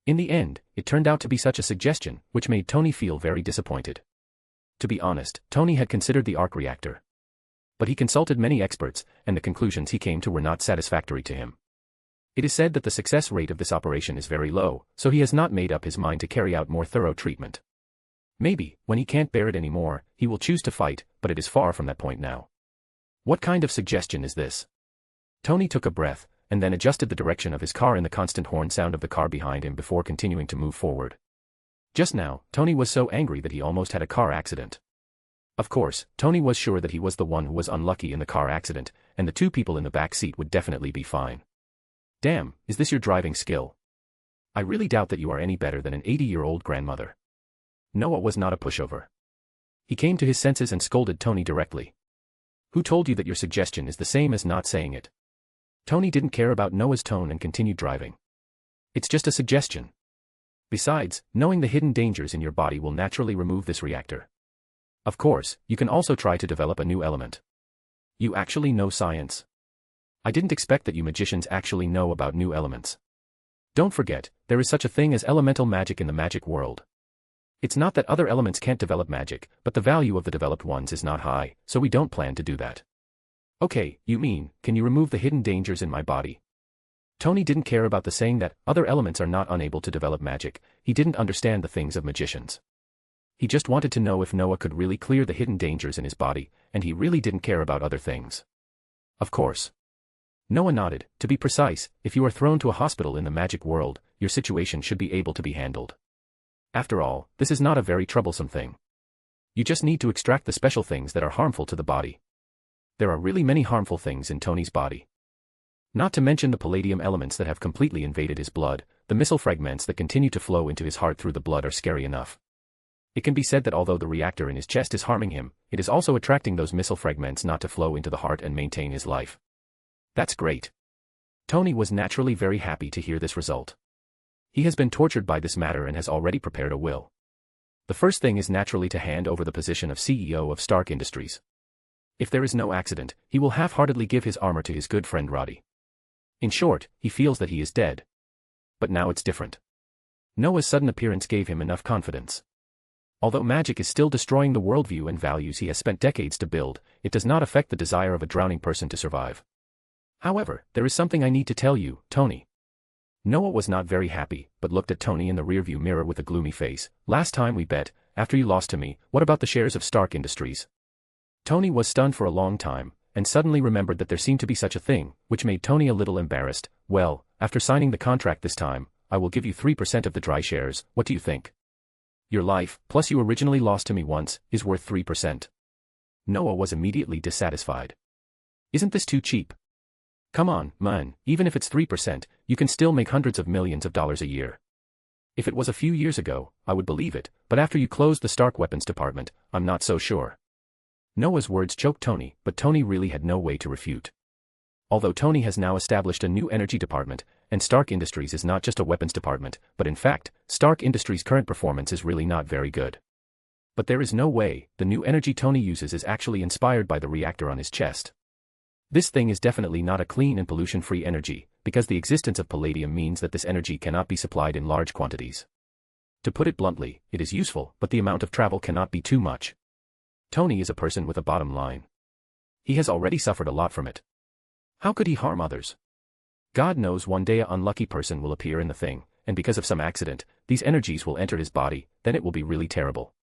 C: In the end, it turned out to be such a suggestion, which made Tony feel very disappointed. To be honest, Tony had considered the arc reactor. But he consulted many experts, and the conclusions he came to were not satisfactory to him. It is said that the success rate of this operation is very low, so he has not made up his mind to carry out more thorough treatment. Maybe, when he can't bear it anymore, he will choose to fight, but it is far from that point now. What kind of suggestion is this? Tony took a breath, and then adjusted the direction of his car in the constant horn sound of the car behind him before continuing to move forward. Just now, Tony was so angry that he almost had a car accident. Of course, Tony was sure that he was the one who was unlucky in the car accident, and the two people in the back seat would definitely be fine. Damn, is this your driving skill? I really doubt that you are any better than an 80-year-old grandmother. Noah was not a pushover. He came to his senses and scolded Tony directly. Who told you that your suggestion is the same as not saying it? Tony didn't care about Noah's tone and continued driving. It's just a suggestion. Besides, knowing the hidden dangers in your body will naturally remove this reactor. Of course, you can also try to develop a new element. You actually know science. I didn't expect that you magicians actually know about new elements. Don't forget, there is such a thing as elemental magic in the magic world. It's not that other elements can't develop magic, but the value of the developed ones is not high, so we don't plan to do that. Okay, you mean, can you remove the hidden dangers in my body? Tony didn't care about the saying that other elements are not unable to develop magic. He didn't understand the things of magicians. He just wanted to know if Noah could really clear the hidden dangers in his body, and he really didn't care about other things. Of course. Noah nodded. To be precise, if you are thrown to a hospital in the magic world, your situation should be able to be handled. After all, this is not a very troublesome thing. You just need to extract the special things that are harmful to the body. There are really many harmful things in Tony's body. Not to mention the palladium elements that have completely invaded his blood. The missile fragments that continue to flow into his heart through the blood are scary enough. It can be said that although the reactor in his chest is harming him, it is also attracting those missile fragments not to flow into the heart and maintain his life. That's great. Tony was naturally very happy to hear this result. He has been tortured by this matter and has already prepared a will. The first thing is naturally to hand over the position of CEO of Stark Industries. If there is no accident, he will half-heartedly give his armor to his good friend Roddy. In short, he feels that he is dead. But now it's different. Noah's sudden appearance gave him enough confidence. Although magic is still destroying the worldview and values he has spent decades to build, it does not affect the desire of a drowning person to survive. However, there is something I need to tell you, Tony. Noah was not very happy, but looked at Tony in the rearview mirror with a gloomy face. Last time we bet, after you lost to me, what about the shares of Stark Industries? Tony was stunned for a long time, and suddenly remembered that there seemed to be such a thing, which made Tony a little embarrassed. Well, after signing the contract this time, I will give you 3% of the dry shares. What do you think? Your life, plus you originally lost to me once, is worth 3%. Noah was immediately dissatisfied. Isn't this too cheap? Come on, man, even if it's 3%, you can still make hundreds of millions of dollars a year. If it was a few years ago, I would believe it, but after you closed the Stark Weapons department, I'm not so sure. Noah's words choked Tony, but Tony really had no way to refute. Although Tony has now established a new energy department, and Stark Industries is not just a weapons department, but in fact, Stark Industries' current performance is really not very good. But there is no way the new energy Tony uses is actually inspired by the reactor on his chest. This thing is definitely not a clean and pollution-free energy, because the existence of palladium means that this energy cannot be supplied in large quantities. To put it bluntly, it is useful, but the amount of travel cannot be too much. Tony is a person with a bottom line. He has already suffered a lot from it. How could he harm others? God knows one day an unlucky person will appear in the thing, and because of some accident, these energies will enter his body, then it will be really terrible.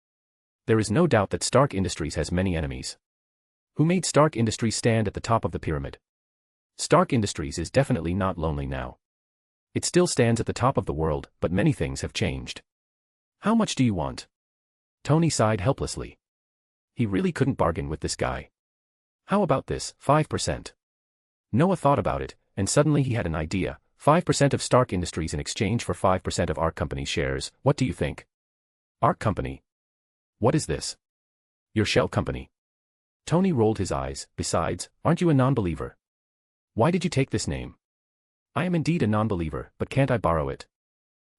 C: There is no doubt that Stark Industries has many enemies. Who made Stark Industries stand at the top of the pyramid? Stark Industries is definitely not lonely now. It still stands at the top of the world, but many things have changed. How much do you want? Tony sighed helplessly. He really couldn't bargain with this guy. How about this, 5%? Noah thought about it, and suddenly he had an idea. 5% of Stark Industries in exchange for 5% of Ark Company shares. What do you think? Ark Company? What is this? Your shell company. Tony rolled his eyes. Besides, aren't you a non-believer? Why did you take this name? I am indeed a non-believer, but can't I borrow it?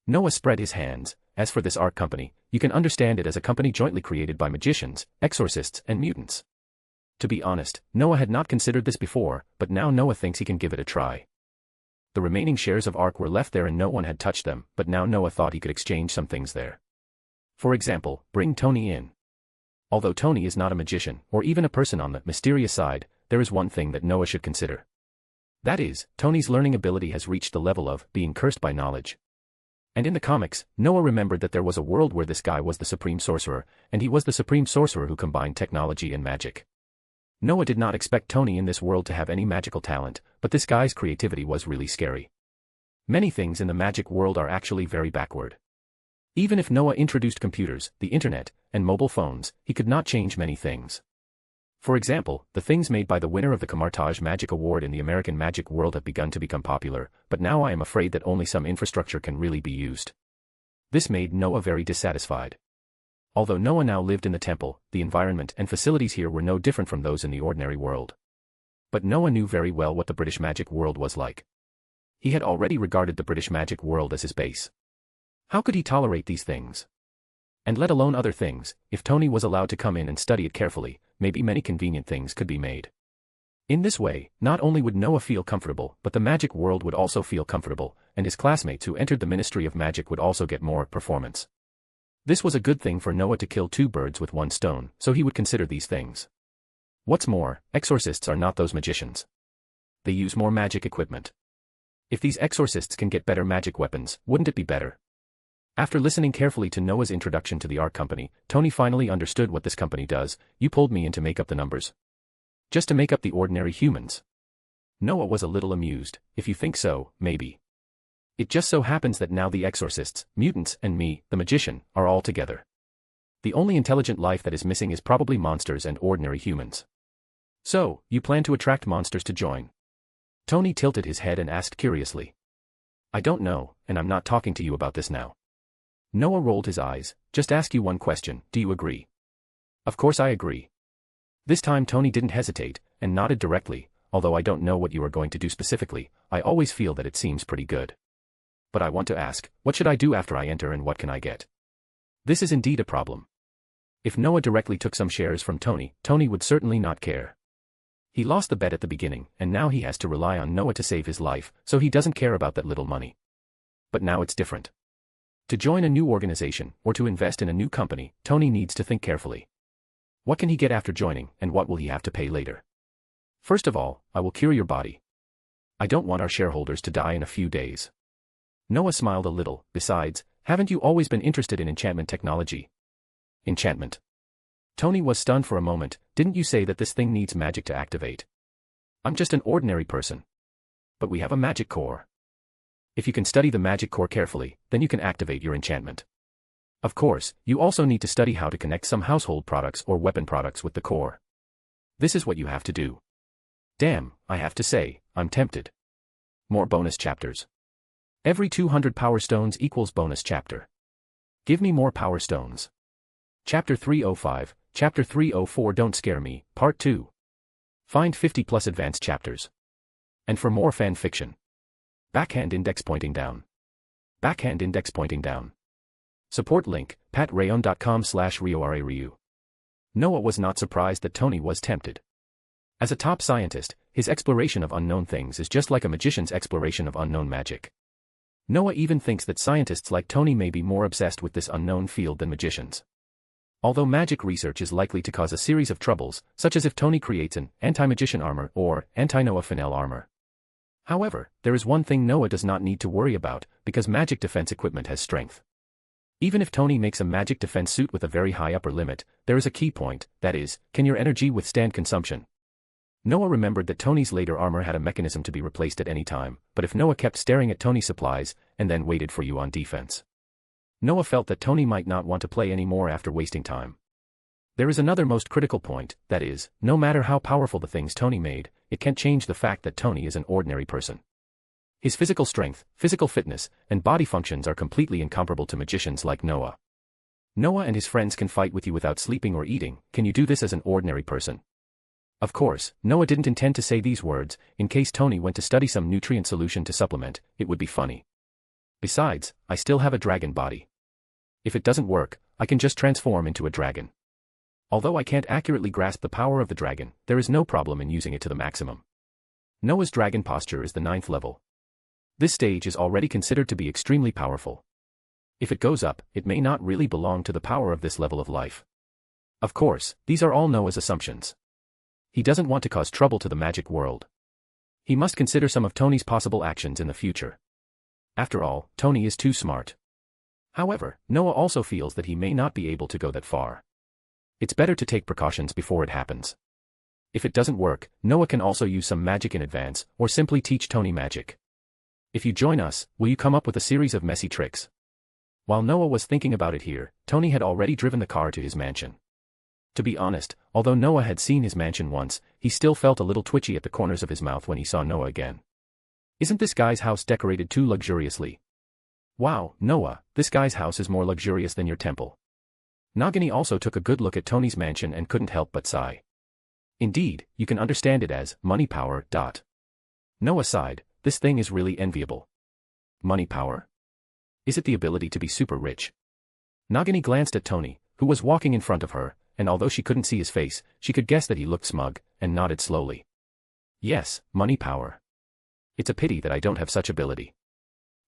C: Noah spread his hands. As for this Ark Company, you can understand it as a company jointly created by magicians, exorcists, and mutants. To be honest, Noah had not considered this before, but now Noah thinks he can give it a try. The remaining shares of Ark were left there and no one had touched them, but now Noah thought he could exchange some things there. For example, bring Tony in. Although Tony is not a magician, or even a person on the mysterious side, there is one thing that Noah should consider. That is, Tony's learning ability has reached the level of being cursed by knowledge. And in the comics, Noah remembered that there was a world where this guy was the supreme sorcerer, and he was the supreme sorcerer who combined technology and magic. Noah did not expect Tony in this world to have any magical talent, but this guy's creativity was really scary. Many things in the magic world are actually very backward. Even if Noah introduced computers, the internet, and mobile phones, he could not change many things. For example, the things made by the winner of the Camartage Magic Award in the American magic world have begun to become popular, but now I am afraid that only some infrastructure can really be used. This made Noah very dissatisfied. Although Noah now lived in the temple, the environment and facilities here were no different from those in the ordinary world. But Noah knew very well what the British magic world was like. He had already regarded the British magic world as his base. How could he tolerate these things? And let alone other things, if Tony was allowed to come in and study it carefully, maybe many convenient things could be made. In this way, not only would Noah feel comfortable, but the magic world would also feel comfortable, and his classmates who entered the Ministry of Magic would also get more performance. This was a good thing for Noah to kill two birds with one stone, so he would consider these things. What's more, exorcists are not those magicians. They use more magic equipment. If these exorcists can get better magic weapons, wouldn't it be better? After listening carefully to Noah's introduction to the Ark Company, Tony finally understood what this company does. You pulled me in to make up the numbers. Just to make up the ordinary humans. Noah was a little amused. If you think so, maybe. It just so happens that now the exorcists, mutants, and me, the magician, are all together. The only intelligent life that is missing is probably monsters and ordinary humans. So, you plan to attract monsters to join? Tony tilted his head and asked curiously. I don't know, and I'm not talking to you about this now. Noah rolled his eyes. Just ask you one question, do you agree? Of course I agree. This time Tony didn't hesitate, and nodded directly. Although I don't know what you are going to do specifically, I always feel that it seems pretty good. But I want to ask, what should I do after I enter and what can I get? This is indeed a problem. If Noah directly took some shares from Tony, Tony would certainly not care. He lost the bet at the beginning, and now he has to rely on Noah to save his life, so he doesn't care about that little money. But now it's different. To join a new organization, or to invest in a new company, Tony needs to think carefully. What can he get after joining, and what will he have to pay later? First of all, I will cure your body. I don't want our shareholders to die in a few days. Noah smiled a little. Besides, haven't you always been interested in enchantment technology? Enchantment. Tony was stunned for a moment. Didn't you say that this thing needs magic to activate? I'm just an ordinary person. But we have a magic core. If you can study the magic core carefully, then you can activate your enchantment. Of course, you also need to study how to connect some household products or weapon products with the core. This is what you have to do. Damn, I have to say, I'm tempted. More bonus chapters. Every 200 power stones equals bonus chapter. Give me more power stones. Chapter 305, Chapter 304 Don't Scare Me, Part 2. Find 50 plus advanced chapters. And for more fan fiction. Backhand index pointing down. Backhand index pointing down. Support link, patreon.com/RioRaRyu. Noah was not surprised that Tony was tempted. As a top scientist, his exploration of unknown things is just like a magician's exploration of unknown magic. Noah even thinks that scientists like Tony may be more obsessed with this unknown field than magicians. Although magic research is likely to cause a series of troubles, such as if Tony creates an anti-magician armor or anti-Noah Fennel armor. However, there is one thing Noah does not need to worry about, because magic defense equipment has strength. Even if Tony makes a magic defense suit with a very high upper limit, there is a key point, that is, can your energy withstand consumption? Noah remembered that Tony's later armor had a mechanism to be replaced at any time, but if Noah kept staring at Tony's supplies, and then waited for you on defense, Noah felt that Tony might not want to play anymore after wasting time. There is another most critical point, that is, no matter how powerful the things Tony made, it can't change the fact that Tony is an ordinary person. His physical strength, physical fitness, and body functions are completely incomparable to magicians like Noah. Noah and his friends can fight with you without sleeping or eating. Can you do this as an ordinary person? Of course, Noah didn't intend to say these words. In case Tony went to study some nutrient solution to supplement, it would be funny. Besides, I still have a dragon body. If it doesn't work, I can just transform into a dragon. Although I can't accurately grasp the power of the dragon, there is no problem in using it to the maximum. Noah's dragon posture is the 9th level. This stage is already considered to be extremely powerful. If it goes up, it may not really belong to the power of this level of life. Of course, these are all Noah's assumptions. He doesn't want to cause trouble to the magic world. He must consider some of Tony's possible actions in the future. After all, Tony is too smart. However, Noah also feels that he may not be able to go that far. It's better to take precautions before it happens. If it doesn't work, Noah can also use some magic in advance, or simply teach Tony magic. If you join us, will you come up with a series of messy tricks? While Noah was thinking about it here, Tony had already driven the car to his mansion. To be honest, although Noah had seen his mansion once, he still felt a little twitchy at the corners of his mouth when he saw Noah again. Isn't this guy's house decorated too luxuriously? Wow, Noah, this guy's house is more luxurious than your temple. Nagini also took a good look at Tony's mansion and couldn't help but sigh. Indeed, you can understand it as money power. Noah sighed, this thing is really enviable. Money power? Is it the ability to be super rich? Nagini glanced at Tony, who was walking in front of her, and although she couldn't see his face, she could guess that he looked smug, and nodded slowly. Yes, money power. It's a pity that I don't have such ability.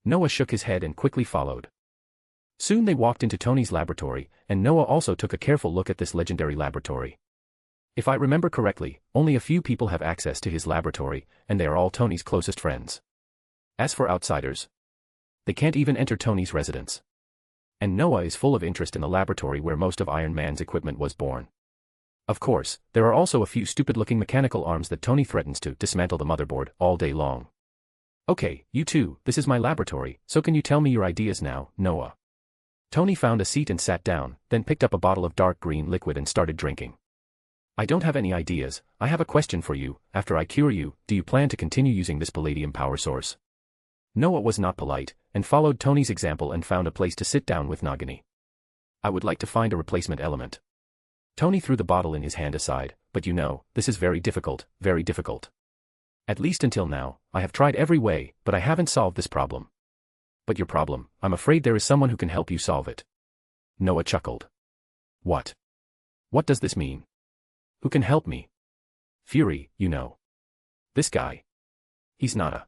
C: Noah shook his head and quickly followed. Soon they walked into Tony's laboratory, and Noah also took a careful look at this legendary laboratory. If I remember correctly, only a few people have access to his laboratory, and they are all Tony's closest friends. As for outsiders, they can't even enter Tony's residence. And Noah is full of interest in the laboratory where most of Iron Man's equipment was born. Of course, there are also a few stupid-looking mechanical arms that Tony threatens to dismantle the motherboard all day long. Okay, you two, this is my laboratory, so can you tell me your ideas now, Noah? Tony found a seat and sat down, then picked up a bottle of dark green liquid and started drinking. I don't have any ideas. I have a question for you. After I cure you, do you plan to continue using this palladium power source? Noah was not polite, and followed Tony's example and found a place to sit down with Nagini. I would like to find a replacement element. Tony threw the bottle in his hand aside, but you know, this is very difficult, very difficult. At least until now, I have tried every way, but I haven't solved this problem. But your problem, I'm afraid there is someone who can help you solve it. Noah chuckled. What? What does this mean? Who can help me? Fury, you know. This guy. He's not a...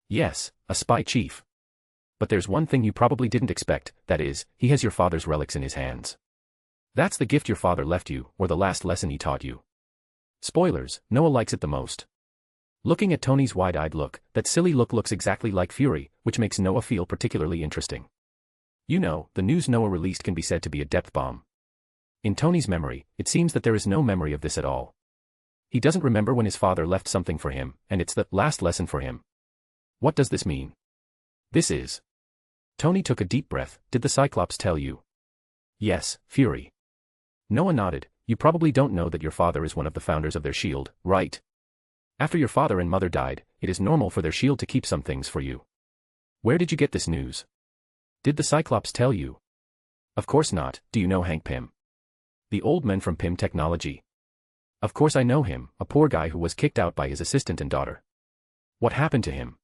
C: Yes, a spy chief. But there's one thing you probably didn't expect, that is, he has your father's relics in his hands. That's the gift your father left you, or the last lesson he taught you. Spoilers, Noah likes it the most. Looking at Tony's wide-eyed look, that silly look looks exactly like Fury, which makes Noah feel particularly interesting. You know, the news Noah released can be said to be a depth bomb. In Tony's memory, it seems that there is no memory of this at all. He doesn't remember when his father left something for him, and it's the last lesson for him. What does this mean? This is... Tony took a deep breath. Did the Cyclops tell you? Yes, Fury. Noah nodded. You probably don't know that your father is one of the founders of their shield, right? After your father and mother died, it is normal for their shield to keep some things for you. Where did you get this news? Did the Cyclops tell you? Of course not. Do you know Hank Pym? The old man from Pym Technology. Of course I know him, a poor guy who was kicked out by his assistant and daughter. What happened to him?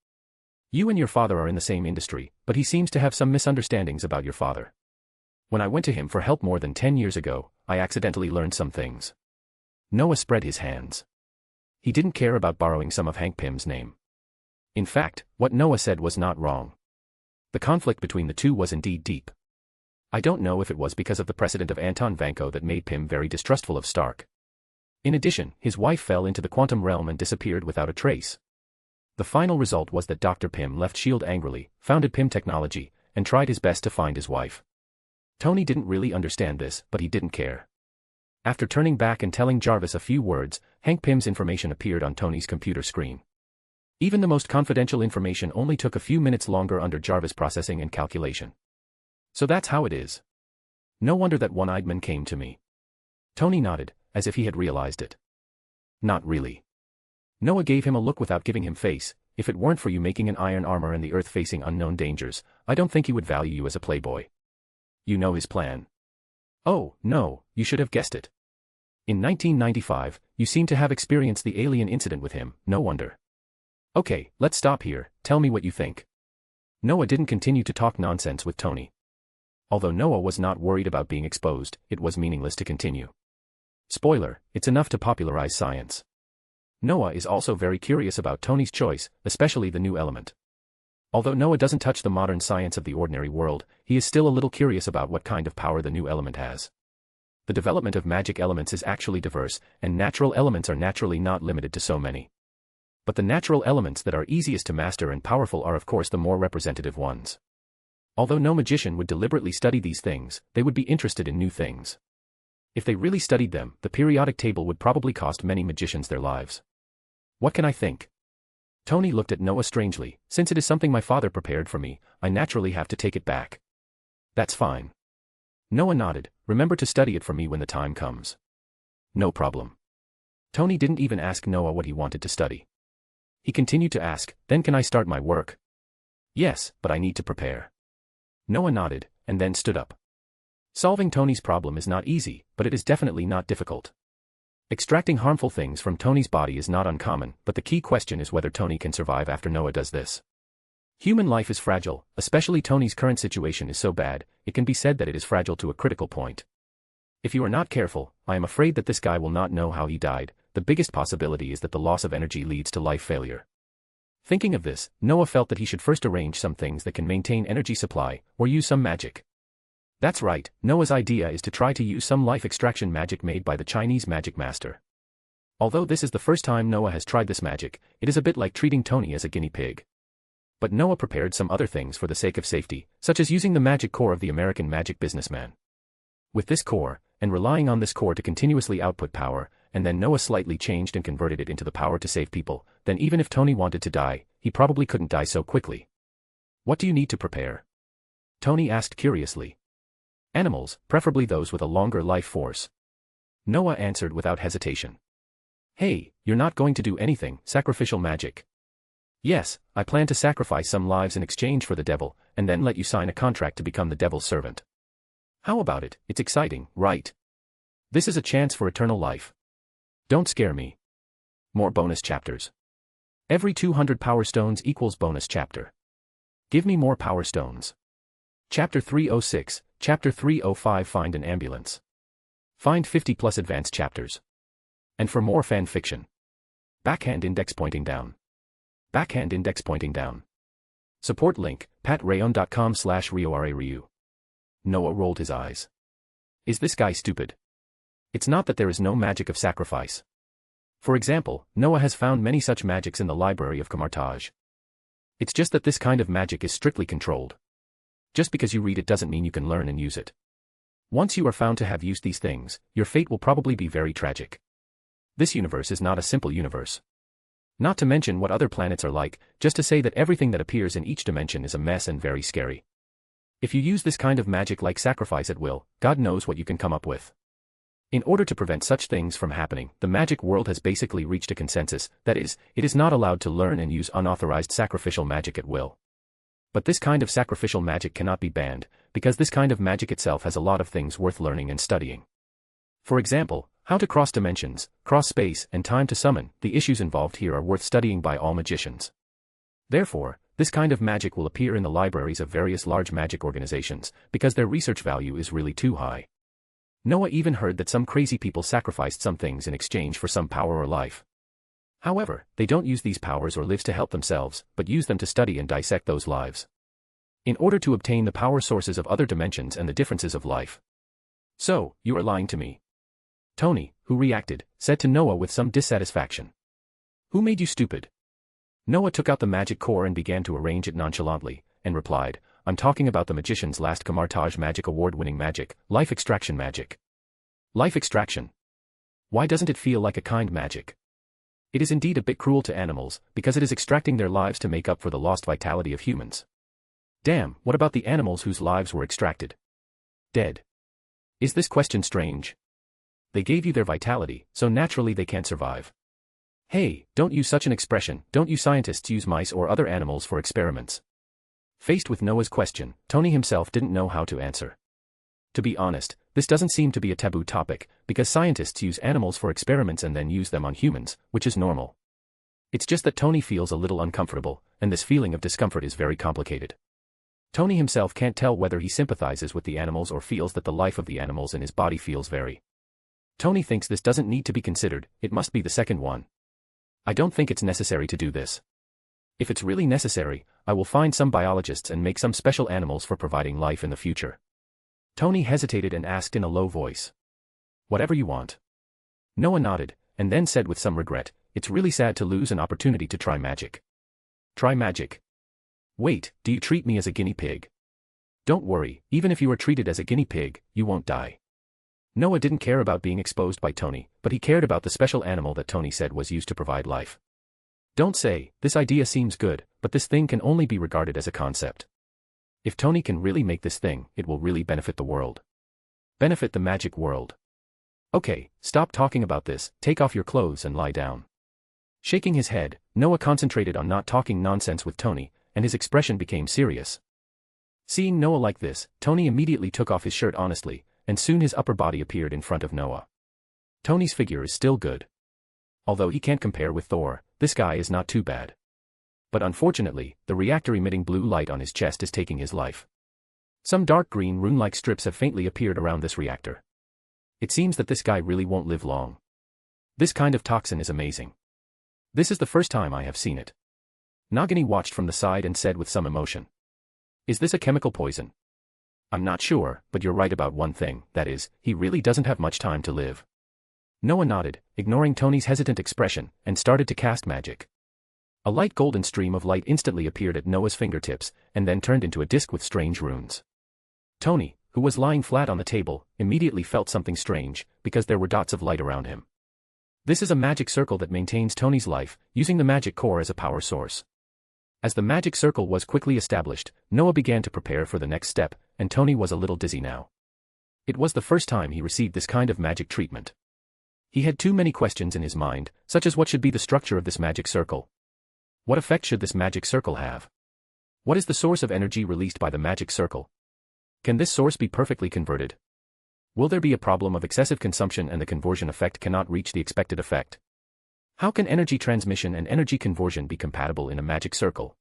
C: You and your father are in the same industry, but he seems to have some misunderstandings about your father. When I went to him for help more than 10 years ago, I accidentally learned some things. Noah spread his hands. He didn't care about borrowing some of Hank Pym's name. In fact, what Noah said was not wrong. The conflict between the two was indeed deep. I don't know if it was because of the precedent of Anton Vanko that made Pym very distrustful of Stark. In addition, his wife fell into the quantum realm and disappeared without a trace. The final result was that Dr. Pym left S.H.I.E.L.D. angrily, founded Pym Technology, and tried his best to find his wife. Tony didn't really understand this, but he didn't care. After turning back and telling Jarvis a few words, Hank Pym's information appeared on Tony's computer screen. Even the most confidential information only took a few minutes longer under Jarvis' processing and calculation. So that's how it is. No wonder that one-eyed man came to me. Tony nodded, as if he had realized it. Not really. Noah gave him a look without giving him face. If it weren't for you making an iron armor and the Earth facing unknown dangers, I don't think he would value you as a playboy. You know his plan. Oh, no, you should have guessed it. In 1995, you seem to have experienced the alien incident with him, no wonder. Okay, let's stop here, tell me what you think. Noah didn't continue to talk nonsense with Tony. Although Noah was not worried about being exposed, it was meaningless to continue. Spoiler, it's enough to popularize science. Noah is also very curious about Tony's choice, especially the new element. Although Noah doesn't touch the modern science of the ordinary world, he is still a little curious about what kind of power the new element has. The development of magic elements is actually diverse, and natural elements are naturally not limited to so many. But the natural elements that are easiest to master and powerful are of course the more representative ones. Although no magician would deliberately study these things, they would be interested in new things. If they really studied them, the periodic table would probably cost many magicians their lives. What can I think? Tony looked at Noah strangely. Since it is something my father prepared for me, I naturally have to take it back. That's fine. Noah nodded. Remember to study it for me when the time comes. No problem. Tony didn't even ask Noah what he wanted to study. He continued to ask, then can I start my work? Yes, but I need to prepare. Noah nodded, and then stood up. Solving Tony's problem is not easy, but it is definitely not difficult. Extracting harmful things from Tony's body is not uncommon, but the key question is whether Tony can survive after Noah does this. Human life is fragile, especially Tony's current situation is so bad, it can be said that it is fragile to a critical point. If you are not careful, I am afraid that this guy will not know how he died. The biggest possibility is that the loss of energy leads to life failure. Thinking of this, Noah felt that he should first arrange some things that can maintain energy supply, or use some magic. That's right, Noah's idea is to try to use some life extraction magic made by the Chinese magic master. Although this is the first time Noah has tried this magic, it is a bit like treating Tony as a guinea pig. But Noah prepared some other things for the sake of safety, such as using the magic core of the American magic businessman. With this core, and relying on this core to continuously output power, and then Noah slightly changed and converted it into the power to save people, then even if Tony wanted to die, he probably couldn't die so quickly. What do you need to prepare? Tony asked curiously. Animals, preferably those with a longer life force. Noah answered without hesitation. Hey, you're not going to do anything, sacrificial magic. Yes, I plan to sacrifice some lives in exchange for the devil, and then let you sign a contract to become the devil's servant. How about it? It's exciting, right? This is a chance for eternal life. Don't scare me. More bonus chapters. Every 200 power stones equals bonus chapter. Give me more power stones. Chapter 306, Chapter 305 Find an ambulance. Find 50 plus advanced chapters. And for more fan fiction. Backhand index pointing down. Backhand index pointing down. Support link, patreon.com/RioRaRyu. Noah rolled his eyes. Is this guy stupid? It's not that there is no magic of sacrifice. For example, Noah has found many such magics in the library of Kamartaj. It's just that this kind of magic is strictly controlled. Just because you read it doesn't mean you can learn and use it. Once you are found to have used these things, your fate will probably be very tragic. This universe is not a simple universe. Not to mention what other planets are like, just to say that everything that appears in each dimension is a mess and very scary. If you use this kind of magic like sacrifice at will, God knows what you can come up with. In order to prevent such things from happening, the magic world has basically reached a consensus, that is, it is not allowed to learn and use unauthorized sacrificial magic at will. But this kind of sacrificial magic cannot be banned, because this kind of magic itself has a lot of things worth learning and studying. For example, how to cross dimensions, cross space, and time to summon. The issues involved here are worth studying by all magicians. Therefore, this kind of magic will appear in the libraries of various large magic organizations, because their research value is really too high. Noah even heard that some crazy people sacrificed some things in exchange for some power or life. However, they don't use these powers or lives to help themselves, but use them to study and dissect those lives. In order to obtain the power sources of other dimensions and the differences of life. So, you are lying to me. Tony, who reacted, said to Noah with some dissatisfaction. Who made you stupid? Noah took out the magic core and began to arrange it nonchalantly, and replied, I'm talking about the magician's last Kamartaj magic award-winning magic, life extraction magic. Life extraction. Why doesn't it feel like a kind magic? It is indeed a bit cruel to animals, because it is extracting their lives to make up for the lost vitality of humans. Damn, what about the animals whose lives were extracted? Dead. Is this question strange? They gave you their vitality, so naturally they can't survive. Hey, don't use such an expression, don't you scientists use mice or other animals for experiments? Faced with Noah's question, Tony himself didn't know how to answer. To be honest, this doesn't seem to be a taboo topic, because scientists use animals for experiments and then use them on humans, which is normal. It's just that Tony feels a little uncomfortable, and this feeling of discomfort is very complicated. Tony himself can't tell whether he sympathizes with the animals or feels that the life of the animals in his body feels very. Tony thinks this doesn't need to be considered, it must be the second one. I don't think it's necessary to do this. If it's really necessary, I will find some biologists and make some special animals for providing life in the future. Tony hesitated and asked in a low voice. Whatever you want. Noah nodded, and then said with some regret, it's really sad to lose an opportunity to try magic. Try magic? Wait, do you treat me as a guinea pig? Don't worry, even if you are treated as a guinea pig, you won't die. Noah didn't care about being exposed by Tony, but he cared about the special animal that Tony said was used to provide life. Don't say, this idea seems good, but this thing can only be regarded as a concept. If Tony can really make this thing, it will really benefit the world. Benefit the magic world. Okay, stop talking about this, take off your clothes and lie down. Shaking his head, Noah concentrated on not talking nonsense with Tony, and his expression became serious. Seeing Noah like this, Tony immediately took off his shirt honestly, and soon his upper body appeared in front of Noah. Tony's figure is still good. Although he can't compare with Thor, this guy is not too bad. But unfortunately, the reactor emitting blue light on his chest is taking his life. Some dark green rune-like strips have faintly appeared around this reactor. It seems that this guy really won't live long. This kind of toxin is amazing. This is the first time I have seen it. Nagini watched from the side and said with some emotion. Is this a chemical poison? I'm not sure, but you're right about one thing, that is, he really doesn't have much time to live. Noah nodded, ignoring Tony's hesitant expression, and started to cast magic. A light golden stream of light instantly appeared at Noah's fingertips, and then turned into a disc with strange runes. Tony, who was lying flat on the table, immediately felt something strange, because there were dots of light around him. This is a magic circle that maintains Tony's life, using the magic core as a power source. As the magic circle was quickly established, Noah began to prepare for the next step, and Tony was a little dizzy now. It was the first time he received this kind of magic treatment. He had too many questions in his mind, such as what should be the structure of this magic circle? What effect should this magic circle have? What is the source of energy released by the magic circle? Can this source be perfectly converted? Will there be a problem of excessive consumption and the conversion effect cannot reach the expected effect? How can energy transmission and energy conversion be compatible in a magic circle?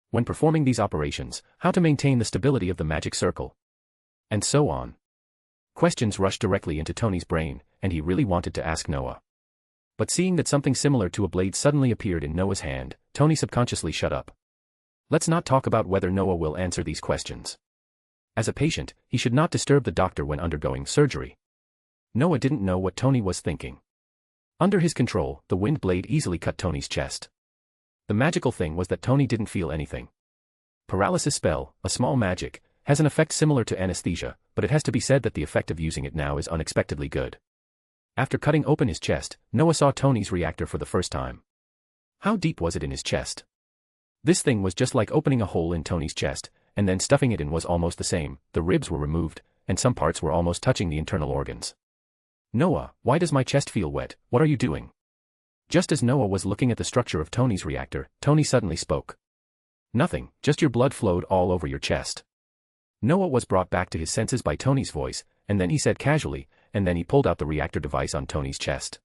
C: When performing these operations, how to maintain the stability of the magic circle? And so on. Questions rushed directly into Tony's brain, and he really wanted to ask Noah. But seeing that something similar to a blade suddenly appeared in Noah's hand, Tony subconsciously shut up. Let's not talk about whether Noah will answer these questions. As a patient, he should not disturb the doctor when undergoing surgery. Noah didn't know what Tony was thinking. Under his control, the wind blade easily cut Tony's chest. The magical thing was that Tony didn't feel anything. Paralysis spell, a small magic, has an effect similar to anesthesia, but it has to be said that the effect of using it now is unexpectedly good. After cutting open his chest, Noah saw Tony's reactor for the first time. How deep was it in his chest? This thing was just like opening a hole in Tony's chest, and then stuffing it in was almost the same. The ribs were removed, and some parts were almost touching the internal organs. Noah, why does my chest feel wet? What are you doing? Just as Noah was looking at the structure of Tony's reactor, Tony suddenly spoke. Nothing, just your blood flowed all over your chest. Noah was brought back to his senses by Tony's voice, and then he said casually, and then he pulled out the reactor device on Tony's chest.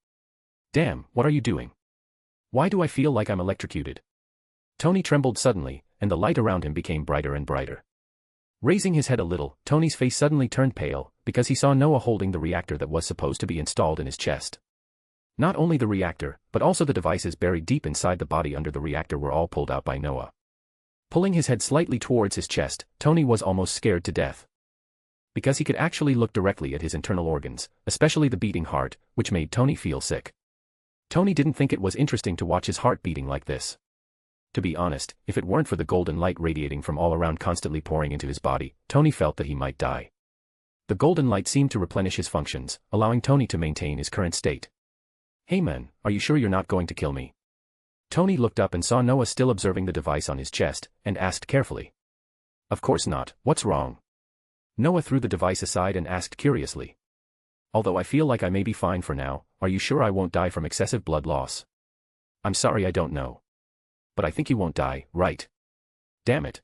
C: Damn, what are you doing? Why do I feel like I'm electrocuted? Tony trembled suddenly, and the light around him became brighter and brighter. Raising his head a little, Tony's face suddenly turned pale, because he saw Noah holding the reactor that was supposed to be installed in his chest. Not only the reactor, but also the devices buried deep inside the body under the reactor were all pulled out by Noah. Pulling his head slightly towards his chest, Tony was almost scared to death. Because he could actually look directly at his internal organs, especially the beating heart, which made Tony feel sick. Tony didn't think it was interesting to watch his heart beating like this. To be honest, if it weren't for the golden light radiating from all around constantly pouring into his body, Tony felt that he might die. The golden light seemed to replenish his functions, allowing Tony to maintain his current state. "Hey man, are you sure you're not going to kill me?" Tony looked up and saw Noah still observing the device on his chest, and asked carefully. "Of course not, what's wrong?" Noah threw the device aside and asked curiously. "Although I feel like I may be fine for now, are you sure I won't die from excessive blood loss?" "I'm sorry, I don't know. But I think you won't die, right?" "Damn it.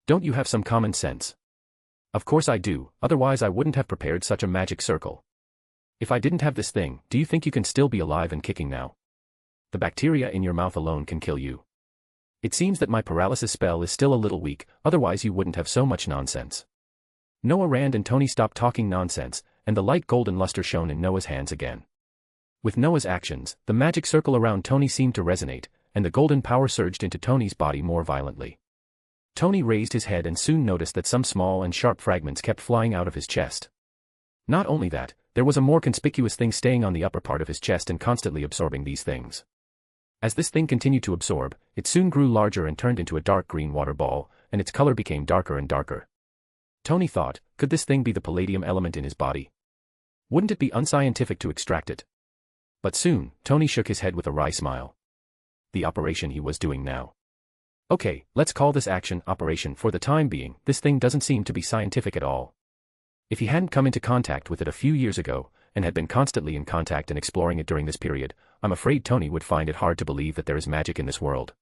C: Don't you have some common sense?" "Of course I do, otherwise I wouldn't have prepared such a magic circle. If I didn't have this thing, do you think you can still be alive and kicking now? The bacteria in your mouth alone can kill you. It seems that my paralysis spell is still a little weak, otherwise you wouldn't have so much nonsense." Noah ran and Tony stopped talking nonsense, and the light golden luster shone in Noah's hands again. With Noah's actions, the magic circle around Tony seemed to resonate, and the golden power surged into Tony's body more violently. Tony raised his head and soon noticed that some small and sharp fragments kept flying out of his chest. Not only that, there was a more conspicuous thing staying on the upper part of his chest and constantly absorbing these things. As this thing continued to absorb, it soon grew larger and turned into a dark green water ball, and its color became darker and darker. Tony thought, could this thing be the palladium element in his body? Wouldn't it be unscientific to extract it? But soon, Tony shook his head with a wry smile. The operation he was doing now. Okay, let's call this action Operation for the time being. This thing doesn't seem to be scientific at all. If he hadn't come into contact with it a few years ago, and had been constantly in contact and exploring it during this period, I'm afraid Tony would find it hard to believe that there is magic in this world.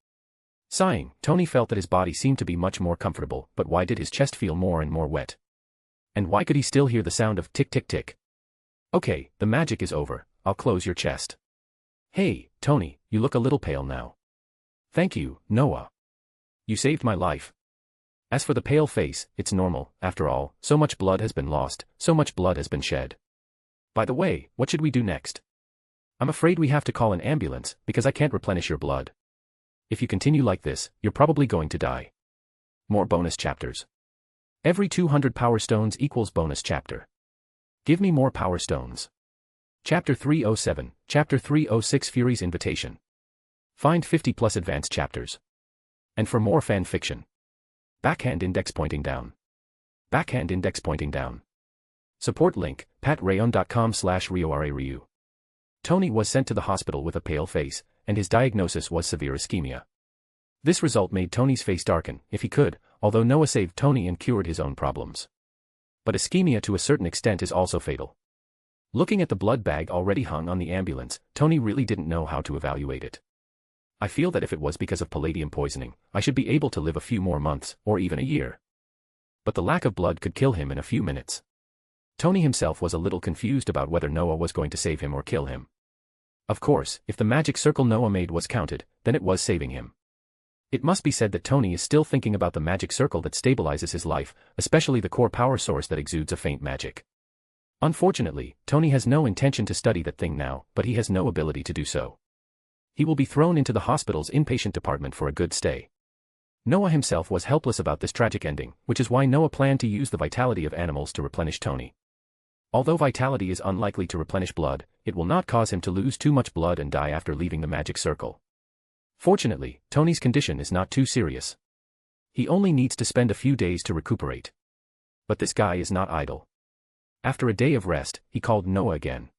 C: Sighing, Tony felt that his body seemed to be much more comfortable, but why did his chest feel more and more wet? And why could he still hear the sound of tick tick tick? Okay, the magic is over, I'll close your chest. Hey, Tony, you look a little pale now. Thank you, Noah. You saved my life. As for the pale face, it's normal, after all, so much blood has been lost, so much blood has been shed. By the way, what should we do next? I'm afraid we have to call an ambulance, because I can't replenish your blood. If you continue like this, you're probably going to die. More bonus chapters. Every 200 power stones equals bonus chapter. Give me more power stones. Chapter 307, Chapter 306 Fury's Invitation. Find 50 plus advanced chapters. And for more fan fiction. Backhand index pointing down. Backhand index pointing down. Support link, patreon.com/RioRaRyu. Tony was sent to the hospital with a pale face, and his diagnosis was severe ischemia. This result made Tony's face darken, if he could, although Noah saved Tony and cured his own problems. But ischemia to a certain extent is also fatal. Looking at the blood bag already hung on the ambulance, Tony really didn't know how to evaluate it. I feel that if it was because of palladium poisoning, I should be able to live a few more months, or even a year. But the lack of blood could kill him in a few minutes. Tony himself was a little confused about whether Noah was going to save him or kill him. Of course, if the magic circle Noah made was counted, then it was saving him. It must be said that Tony is still thinking about the magic circle that stabilizes his life, especially the core power source that exudes a faint magic. Unfortunately, Tony has no intention to study that thing now, but he has no ability to do so. He will be thrown into the hospital's inpatient department for a good stay. Noah himself was helpless about this tragic ending, which is why Noah planned to use the vitality of animals to replenish Tony. Although vitality is unlikely to replenish blood, it will not cause him to lose too much blood and die after leaving the magic circle. Fortunately, Tony's condition is not too serious. He only needs to spend a few days to recuperate. But this guy is not idle. After a day of rest, he called Noah again.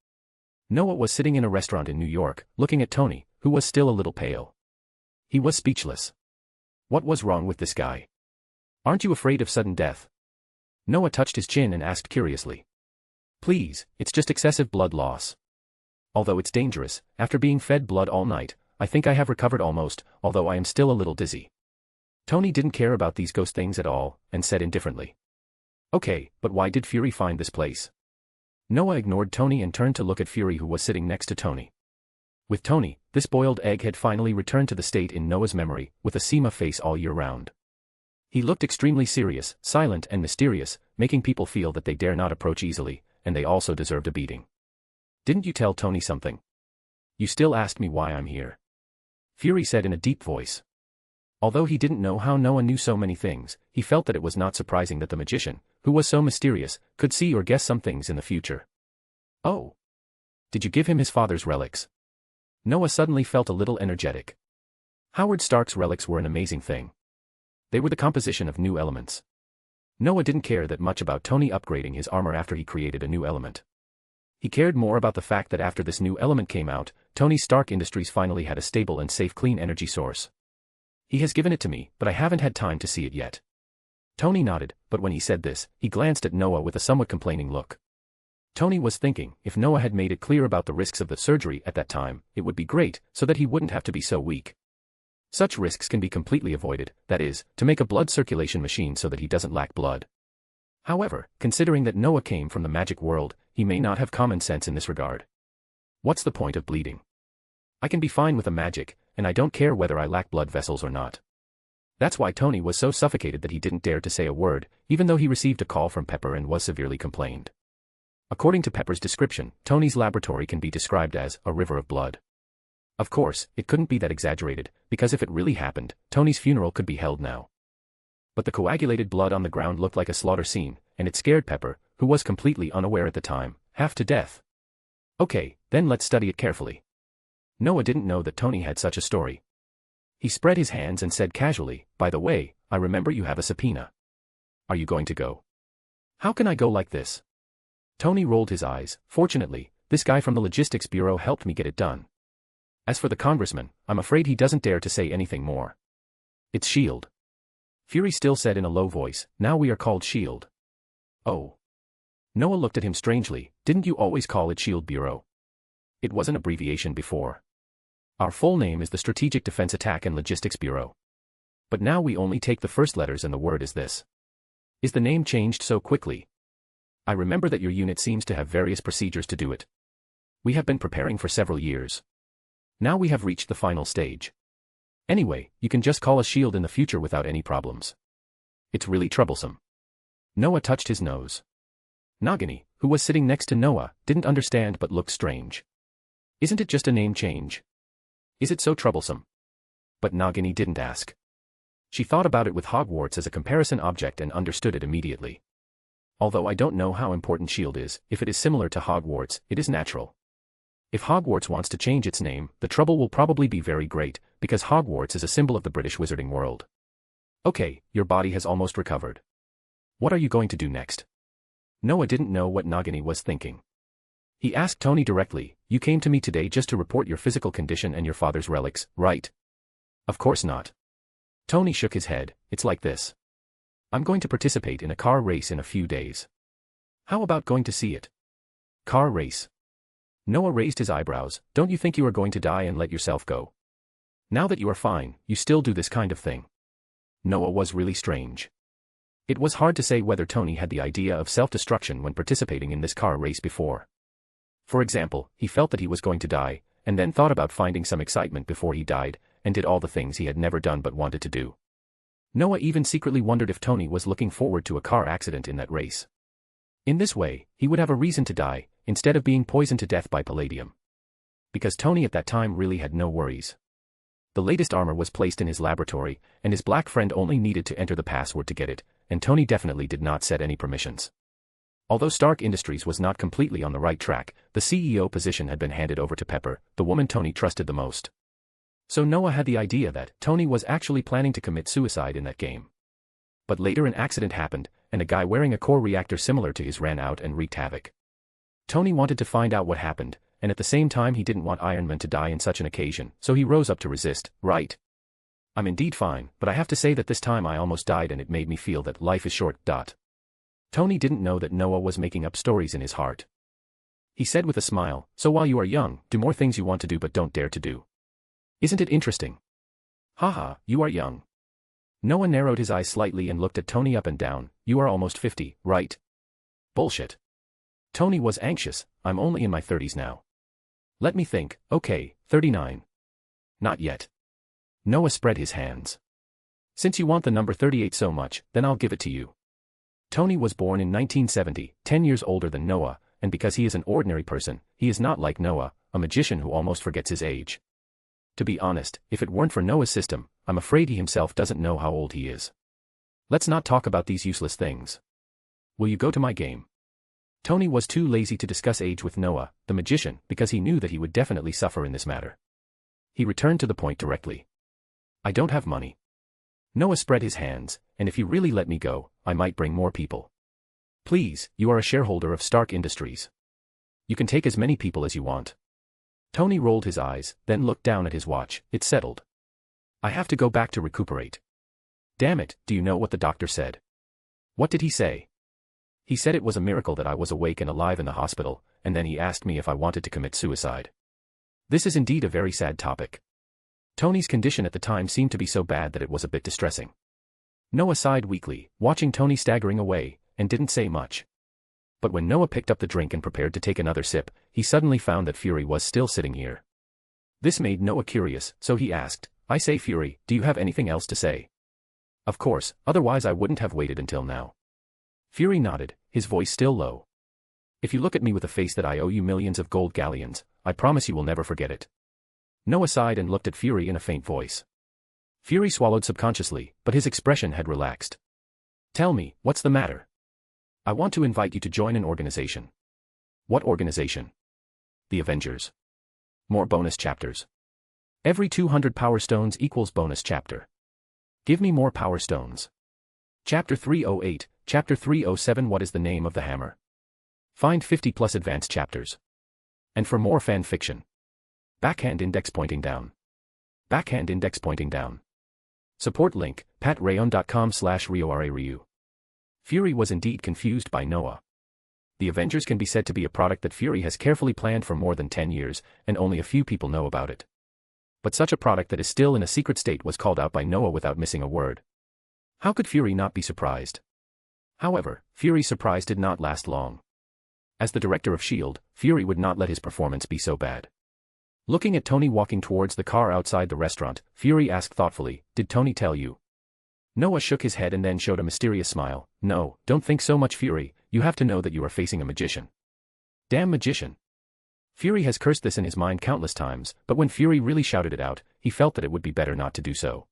C: Noah was sitting in a restaurant in New York, looking at Tony, who was still a little pale. He was speechless. What was wrong with this guy? Aren't you afraid of sudden death? Noah touched his chin and asked curiously. Please, it's just excessive blood loss. Although it's dangerous, after being fed blood all night, I think I have recovered almost, although I am still a little dizzy. Tony didn't care about these ghost things at all, and said indifferently. Okay, but why did Fury find this place? Noah ignored Tony and turned to look at Fury, who was sitting next to Tony. With Tony, this boiled egg had finally returned to the state in Noah's memory, with a Seema face all year round. He looked extremely serious, silent and mysterious, making people feel that they dare not approach easily, and they also deserved a beating. Didn't you tell Tony something? You still asked me why I'm here. Fury said in a deep voice. Although he didn't know how Noah knew so many things, he felt that it was not surprising that the magician, who was so mysterious, could see or guess some things in the future. Oh. Did you give him his father's relics? Noah suddenly felt a little energetic. Howard Stark's relics were an amazing thing. They were the composition of new elements. Noah didn't care that much about Tony upgrading his armor after he created a new element. He cared more about the fact that after this new element came out, Tony Stark Industries finally had a stable and safe clean energy source. He has given it to me, but I haven't had time to see it yet. Tony nodded, but when he said this, he glanced at Noah with a somewhat complaining look. Tony was thinking, if Noah had made it clear about the risks of the surgery at that time, it would be great, so that he wouldn't have to be so weak. Such risks can be completely avoided, that is, to make a blood circulation machine so that he doesn't lack blood. However, considering that Noah came from the magic world, he may not have common sense in this regard. What's the point of bleeding? I can be fine with a magic, and I don't care whether I lack blood vessels or not. That's why Tony was so suffocated that he didn't dare to say a word, even though he received a call from Pepper and was severely complained. According to Pepper's description, Tony's laboratory can be described as a river of blood. Of course, it couldn't be that exaggerated, because if it really happened, Tony's funeral could be held now. But the coagulated blood on the ground looked like a slaughter scene, and it scared Pepper, who was completely unaware at the time, half to death. Okay, then let's study it carefully. Noah didn't know that Tony had such a story. He spread his hands and said casually, by the way, I remember you have a subpoena. Are you going to go? How can I go like this? Tony rolled his eyes. Fortunately, this guy from the Logistics Bureau helped me get it done. As for the congressman, I'm afraid he doesn't dare to say anything more. It's S.H.I.E.L.D. Fury still said in a low voice, now we are called S.H.I.E.L.D. Oh. Noah looked at him strangely, didn't you always call it S.H.I.E.L.D. Bureau? It was an abbreviation before. Our full name is the Strategic Defense Attack and Logistics Bureau. But now we only take the first letters and the word is this. Is the name changed so quickly? I remember that your unit seems to have various procedures to do it. We have been preparing for several years. Now we have reached the final stage. Anyway, you can just call us S.H.I.E.L.D. in the future without any problems. It's really troublesome. Noah touched his nose. Nagini, who was sitting next to Noah, didn't understand but looked strange. Isn't it just a name change? Is it so troublesome? But Nagini didn't ask. She thought about it with Hogwarts as a comparison object and understood it immediately. Although I don't know how important S.H.I.E.L.D. is, if it is similar to Hogwarts, it is natural. If Hogwarts wants to change its name, the trouble will probably be very great, because Hogwarts is a symbol of the British wizarding world. Okay, your body has almost recovered. What are you going to do next? Noah didn't know what Nagini was thinking. He asked Tony directly, you came to me today just to report your physical condition and your father's relics, right? Of course not. Tony shook his head, it's like this. I'm going to participate in a car race in a few days. How about going to see it? Car race. Noah raised his eyebrows, don't you think you are going to die and let yourself go? Now that you are fine, you still do this kind of thing. Noah was really strange. It was hard to say whether Tony had the idea of self-destruction when participating in this car race before. For example, he felt that he was going to die, and then thought about finding some excitement before he died, and did all the things he had never done but wanted to do. Noah even secretly wondered if Tony was looking forward to a car accident in that race. In this way, he would have a reason to die, instead of being poisoned to death by palladium. Because Tony at that time really had no worries. The latest armor was placed in his laboratory, and his black friend only needed to enter the password to get it, and Tony definitely did not set any permissions. Although Stark Industries was not completely on the right track, the CEO position had been handed over to Pepper, the woman Tony trusted the most. So Noah had the idea that Tony was actually planning to commit suicide in that game. But later an accident happened, and a guy wearing a core reactor similar to his ran out and wreaked havoc. Tony wanted to find out what happened, and at the same time he didn't want Iron Man to die in such an occasion, so he rose up to resist, right? I'm indeed fine, but I have to say that this time I almost died and it made me feel that life is short. Tony didn't know that Noah was making up stories in his heart. He said with a smile, so while you are young, do more things you want to do but don't dare to do. Isn't it interesting? Haha, you are young. Noah narrowed his eyes slightly and looked at Tony up and down, you are almost 50, right? Bullshit. Tony was anxious, I'm only in my 30s now. Let me think, okay, 39. Not yet. Noah spread his hands. Since you want the number 38 so much, then I'll give it to you. Tony was born in 1970, 10 years older than Noah, and because he is an ordinary person, he is not like Noah, a magician who almost forgets his age. To be honest, if it weren't for Noah's system, I'm afraid he himself doesn't know how old he is. Let's not talk about these useless things. Will you go to my game? Tony was too lazy to discuss age with Noah, the magician, because he knew that he would definitely suffer in this matter. He returned to the point directly. I don't have money. Noah spread his hands, and if you really let me go, I might bring more people. Please, you are a shareholder of Stark Industries. You can take as many people as you want. Tony rolled his eyes, then looked down at his watch. It's settled. I have to go back to recuperate. Damn it, do you know what the doctor said? What did he say? He said it was a miracle that I was awake and alive in the hospital, and then he asked me if I wanted to commit suicide. This is indeed a very sad topic. Tony's condition at the time seemed to be so bad that it was a bit distressing. Noah sighed weakly, watching Tony staggering away, and didn't say much. But when Noah picked up the drink and prepared to take another sip, he suddenly found that Fury was still sitting here. This made Noah curious, so he asked, I say Fury, do you have anything else to say? Of course, otherwise I wouldn't have waited until now. Fury nodded, his voice still low. If you look at me with a face that I owe you millions of gold galleons, I promise you will never forget it. Noah sighed and looked at Fury in a faint voice. Fury swallowed subconsciously, but his expression had relaxed. Tell me, what's the matter? I want to invite you to join an organization. What organization? The Avengers. More bonus chapters. Every 200 power stones equals bonus chapter. Give me more power stones. Chapter 308, Chapter 307. What is the name of the hammer? Find 50 plus advanced chapters. And for more fan fiction. Backhand index pointing down. Backhand index pointing down. Support link, patreon.com/RioRaRyu. Fury was indeed confused by Noah. The Avengers can be said to be a product that Fury has carefully planned for more than 10 years, and only a few people know about it. But such a product that is still in a secret state was called out by Noah without missing a word. How could Fury not be surprised? However, Fury's surprise did not last long. As the director of S.H.I.E.L.D., Fury would not let his performance be so bad. Looking at Tony walking towards the car outside the restaurant, Fury asked thoughtfully, Did Tony tell you? Noah shook his head and then showed a mysterious smile. No, don't think so much, Fury, you have to know that you are facing a magician. Damn magician. Fury has cursed this in his mind countless times, but when Fury really shouted it out, he felt that it would be better not to do so.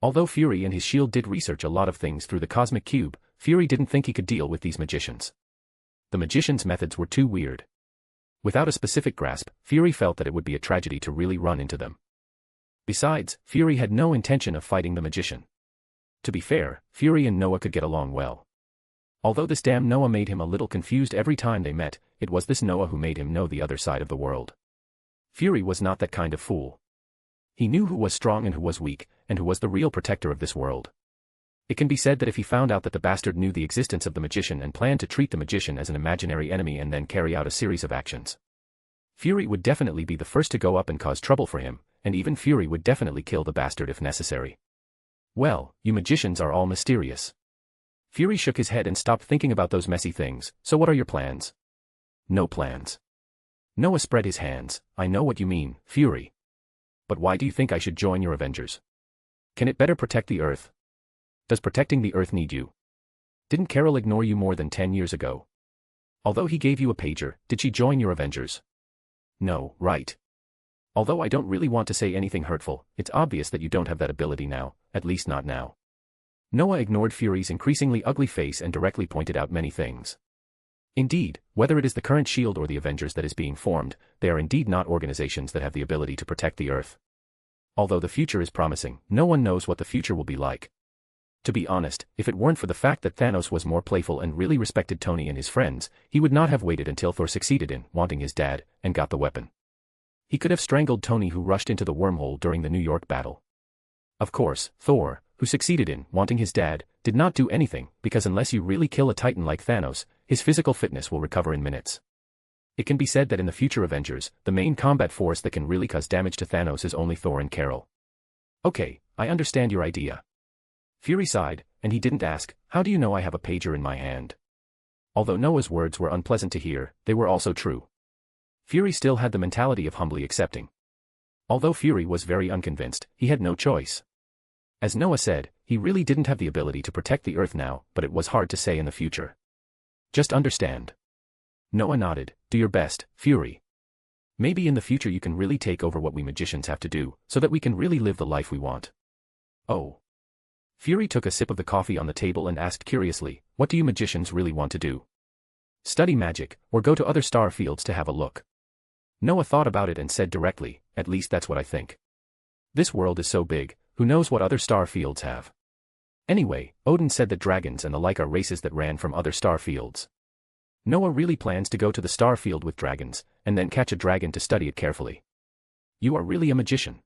C: Although Fury and his S.H.I.E.L.D. did research a lot of things through the Cosmic Cube, Fury didn't think he could deal with these magicians. The magician's methods were too weird. Without a specific grasp, Fury felt that it would be a tragedy to really run into them. Besides, Fury had no intention of fighting the magician. To be fair, Fury and Noah could get along well. Although this damn Noah made him a little confused every time they met, it was this Noah who made him know the other side of the world. Fury was not that kind of fool. He knew who was strong and who was weak, and who was the real protector of this world. It can be said that if he found out that the bastard knew the existence of the magician and planned to treat the magician as an imaginary enemy and then carry out a series of actions, Fury would definitely be the first to go up and cause trouble for him, and even Fury would definitely kill the bastard if necessary. Well, you magicians are all mysterious. Fury shook his head and stopped thinking about those messy things. So what are your plans? No plans. Noah spread his hands. I know what you mean, Fury. But why do you think I should join your Avengers? Can it better protect the Earth? Does protecting the Earth need you? Didn't Carol ignore you more than 10 years ago? Although he gave you a pager, did she join your Avengers? No, right. Although I don't really want to say anything hurtful, it's obvious that you don't have that ability now, at least not now. Noah ignored Fury's increasingly ugly face and directly pointed out many things. Indeed, whether it is the current S.H.I.E.L.D. or the Avengers that is being formed, they are indeed not organizations that have the ability to protect the Earth. Although the future is promising, no one knows what the future will be like. To be honest, if it weren't for the fact that Thanos was more playful and really respected Tony and his friends, he would not have waited until Thor succeeded in wanting his dad and got the weapon. He could have strangled Tony, who rushed into the wormhole during the New York battle. Of course, Thor, who succeeded in wanting his dad, did not do anything, because unless you really kill a Titan like Thanos, his physical fitness will recover in minutes. It can be said that in the future Avengers, the main combat force that can really cause damage to Thanos is only Thor and Carol. Okay, I understand your idea. Fury sighed, and he didn't ask, how do you know I have a pager in my hand? Although Noah's words were unpleasant to hear, they were also true. Fury still had the mentality of humbly accepting. Although Fury was very unconvinced, he had no choice. As Noah said, he really didn't have the ability to protect the Earth now, but it was hard to say in the future. Just understand. Noah nodded, do your best, Fury. Maybe in the future you can really take over what we magicians have to do, so that we can really live the life we want. Oh. Fury took a sip of the coffee on the table and asked curiously, what do you magicians really want to do? Study magic, or go to other star fields to have a look? Noah thought about it and said directly, at least that's what I think. This world is so big, who knows what other star fields have. Anyway, Odin said that dragons and the like are races that ran from other star fields. Noah really plans to go to the star field with dragons, and then catch a dragon to study it carefully. You are really a magician.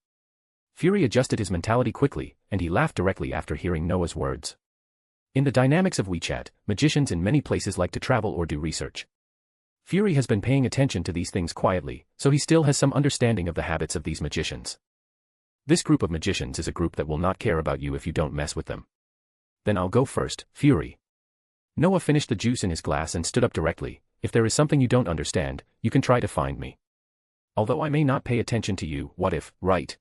C: Fury adjusted his mentality quickly, and he laughed directly after hearing Noah's words. In the dynamics of WeChat, magicians in many places like to travel or do research. Fury has been paying attention to these things quietly, so he still has some understanding of the habits of these magicians. This group of magicians is a group that will not care about you if you don't mess with them. Then I'll go first, Fury. Noah finished the juice in his glass and stood up directly. If there is something you don't understand, you can try to find me. Although I may not pay attention to you, what if, right?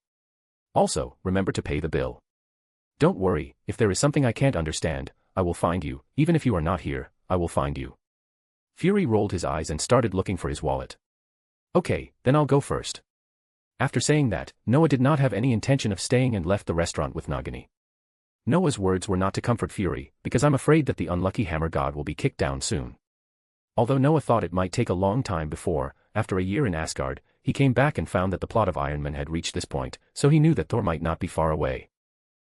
C: Also, remember to pay the bill. Don't worry, if there is something I can't understand, I will find you, even if you are not here, I will find you. Fury rolled his eyes and started looking for his wallet. Okay, then I'll go first. After saying that, Noah did not have any intention of staying and left the restaurant with Nagini. Noah's words were not to comfort Fury, because I'm afraid that the unlucky hammer god will be kicked down soon. Although Noah thought it might take a long time before, after a year in Asgard, he came back and found that the plot of Iron Man had reached this point, so he knew that Thor might not be far away.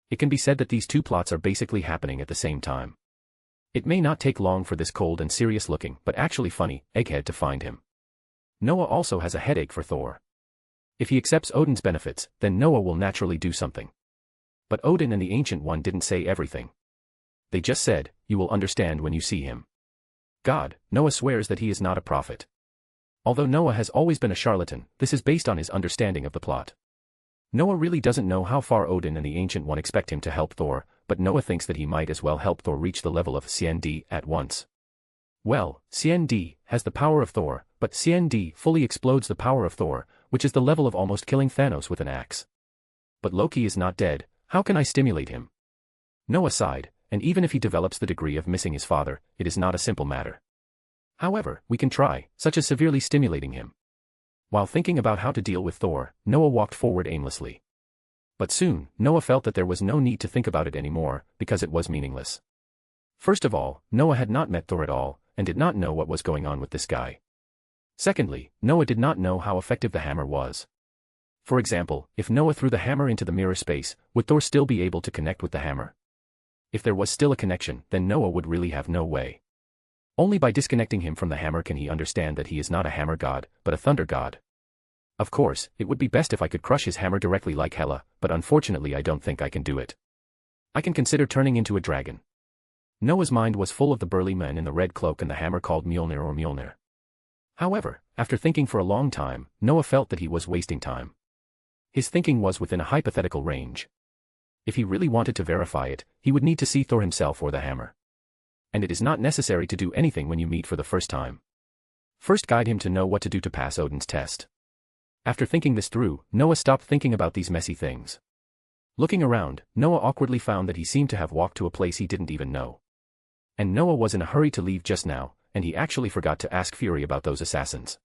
C: It can be said that these two plots are basically happening at the same time. It may not take long for this cold and serious-looking, but actually funny, egghead to find him. Noah also has a headache for Thor. If he accepts Odin's benefits, then Noah will naturally do something. But Odin and the Ancient One didn't say everything. They just said, you will understand when you see him. God, Noah swears that he is not a prophet. Although Noah has always been a charlatan, this is based on his understanding of the plot. Noah really doesn't know how far Odin and the Ancient One expect him to help Thor, but Noah thinks that he might as well help Thor reach the level of CND at once. Well, CND has the power of Thor, but CND fully explodes the power of Thor, which is the level of almost killing Thanos with an axe. But Loki is not dead, how can I stimulate him? Noah sighed, and even if he develops the degree of missing his father, it is not a simple matter. However, we can try, such as severely stimulating him. While thinking about how to deal with Thor, Noah walked forward aimlessly. But soon, Noah felt that there was no need to think about it anymore, because it was meaningless. First of all, Noah had not met Thor at all, and did not know what was going on with this guy. Secondly, Noah did not know how effective the hammer was. For example, if Noah threw the hammer into the mirror space, would Thor still be able to connect with the hammer? If there was still a connection, then Noah would really have no way. Only by disconnecting him from the hammer can he understand that he is not a hammer god, but a thunder god. Of course, it would be best if I could crush his hammer directly like Hela, but unfortunately I don't think I can do it. I can consider turning into a dragon. Noah's mind was full of the burly man in the red cloak and the hammer called Mjolnir. However, after thinking for a long time, Noah felt that he was wasting time. His thinking was within a hypothetical range. If he really wanted to verify it, he would need to see Thor himself or the hammer. And it is not necessary to do anything when you meet for the first time. First guide him to know what to do to pass Odin's test. After thinking this through, Noah stopped thinking about these messy things. Looking around, Noah awkwardly found that he seemed to have walked to a place he didn't even know. And Noah was in a hurry to leave just now, and he actually forgot to ask Fury about those assassins.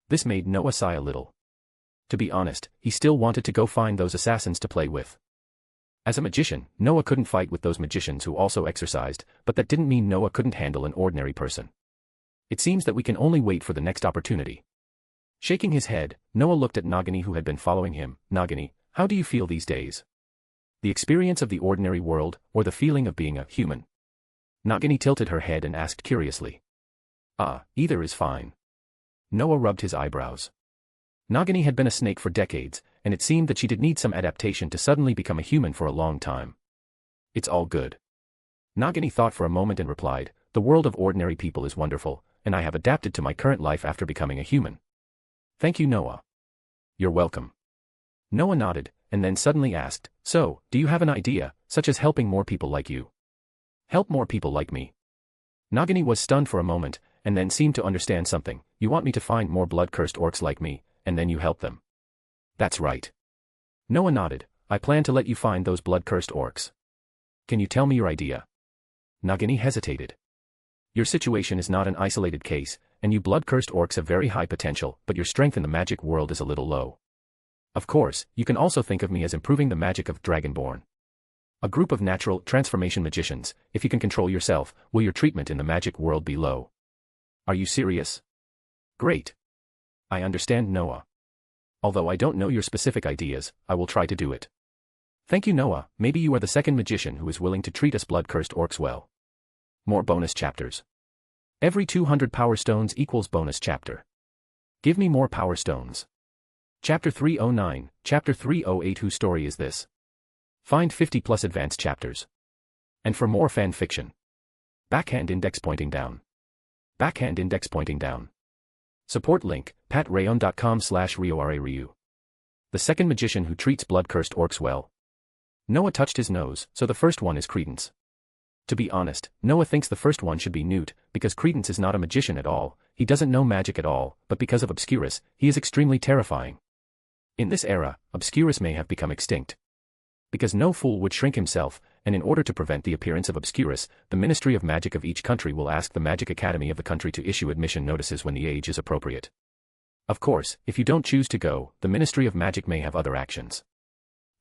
C: This made Noah sigh a little. To be honest, he still wanted to go find those assassins to play with. As a magician, Noah couldn't fight with those magicians who also exercised, but that didn't mean Noah couldn't handle an ordinary person. It seems that we can only wait for the next opportunity. Shaking his head, Noah looked at Nagini who had been following him. Nagini, how do you feel these days? The experience of the ordinary world, or the feeling of being a human? Nagini tilted her head and asked curiously. Either is fine. Noah rubbed his eyebrows. Nagini had been a snake for decades, and it seemed that she did need some adaptation to suddenly become a human for a long time. It's all good. Nagini thought for a moment and replied, the world of ordinary people is wonderful, and I have adapted to my current life after becoming a human. Thank you, Noah. You're welcome. Noah nodded, and then suddenly asked, so, do you have an idea, such as helping more people like you? Help more people like me? Nagini was stunned for a moment, and then seemed to understand something. You want me to find more blood-cursed orcs like me, and then you help them? That's right. Noah nodded. I plan to let you find those blood-cursed orcs. Can you tell me your idea? Nagini hesitated. Your situation is not an isolated case, and you blood-cursed orcs have very high potential, but your strength in the magic world is a little low. Of course, you can also think of me as improving the magic of Dragonborn. A group of natural transformation magicians. If you can control yourself, will your treatment in the magic world be low? Are you serious? Great. I understand, Noah. Although I don't know your specific ideas, I will try to do it. Thank you, Noah. Maybe you are the second magician who is willing to treat us blood-cursed orcs well. More bonus chapters. Every 200 power stones equals bonus chapter. Give me more power stones. Chapter 309, Chapter 308. Whose story is this? Find 50 plus advanced chapters. And for more fan fiction. Backhand index pointing down. Backhand index pointing down. Support link, patreon.com/RioRaRyu. The second magician who treats blood-cursed orcs well. Noah touched his nose, so the first one is Credence. To be honest, Noah thinks the first one should be Newt, because Credence is not a magician at all, he doesn't know magic at all, but because of Obscurus, he is extremely terrifying. In this era, Obscurus may have become extinct. Because no fool would shrink himself, and in order to prevent the appearance of Obscurus, the Ministry of Magic of each country will ask the Magic Academy of the country to issue admission notices when the age is appropriate. Of course, if you don't choose to go, the Ministry of Magic may have other actions.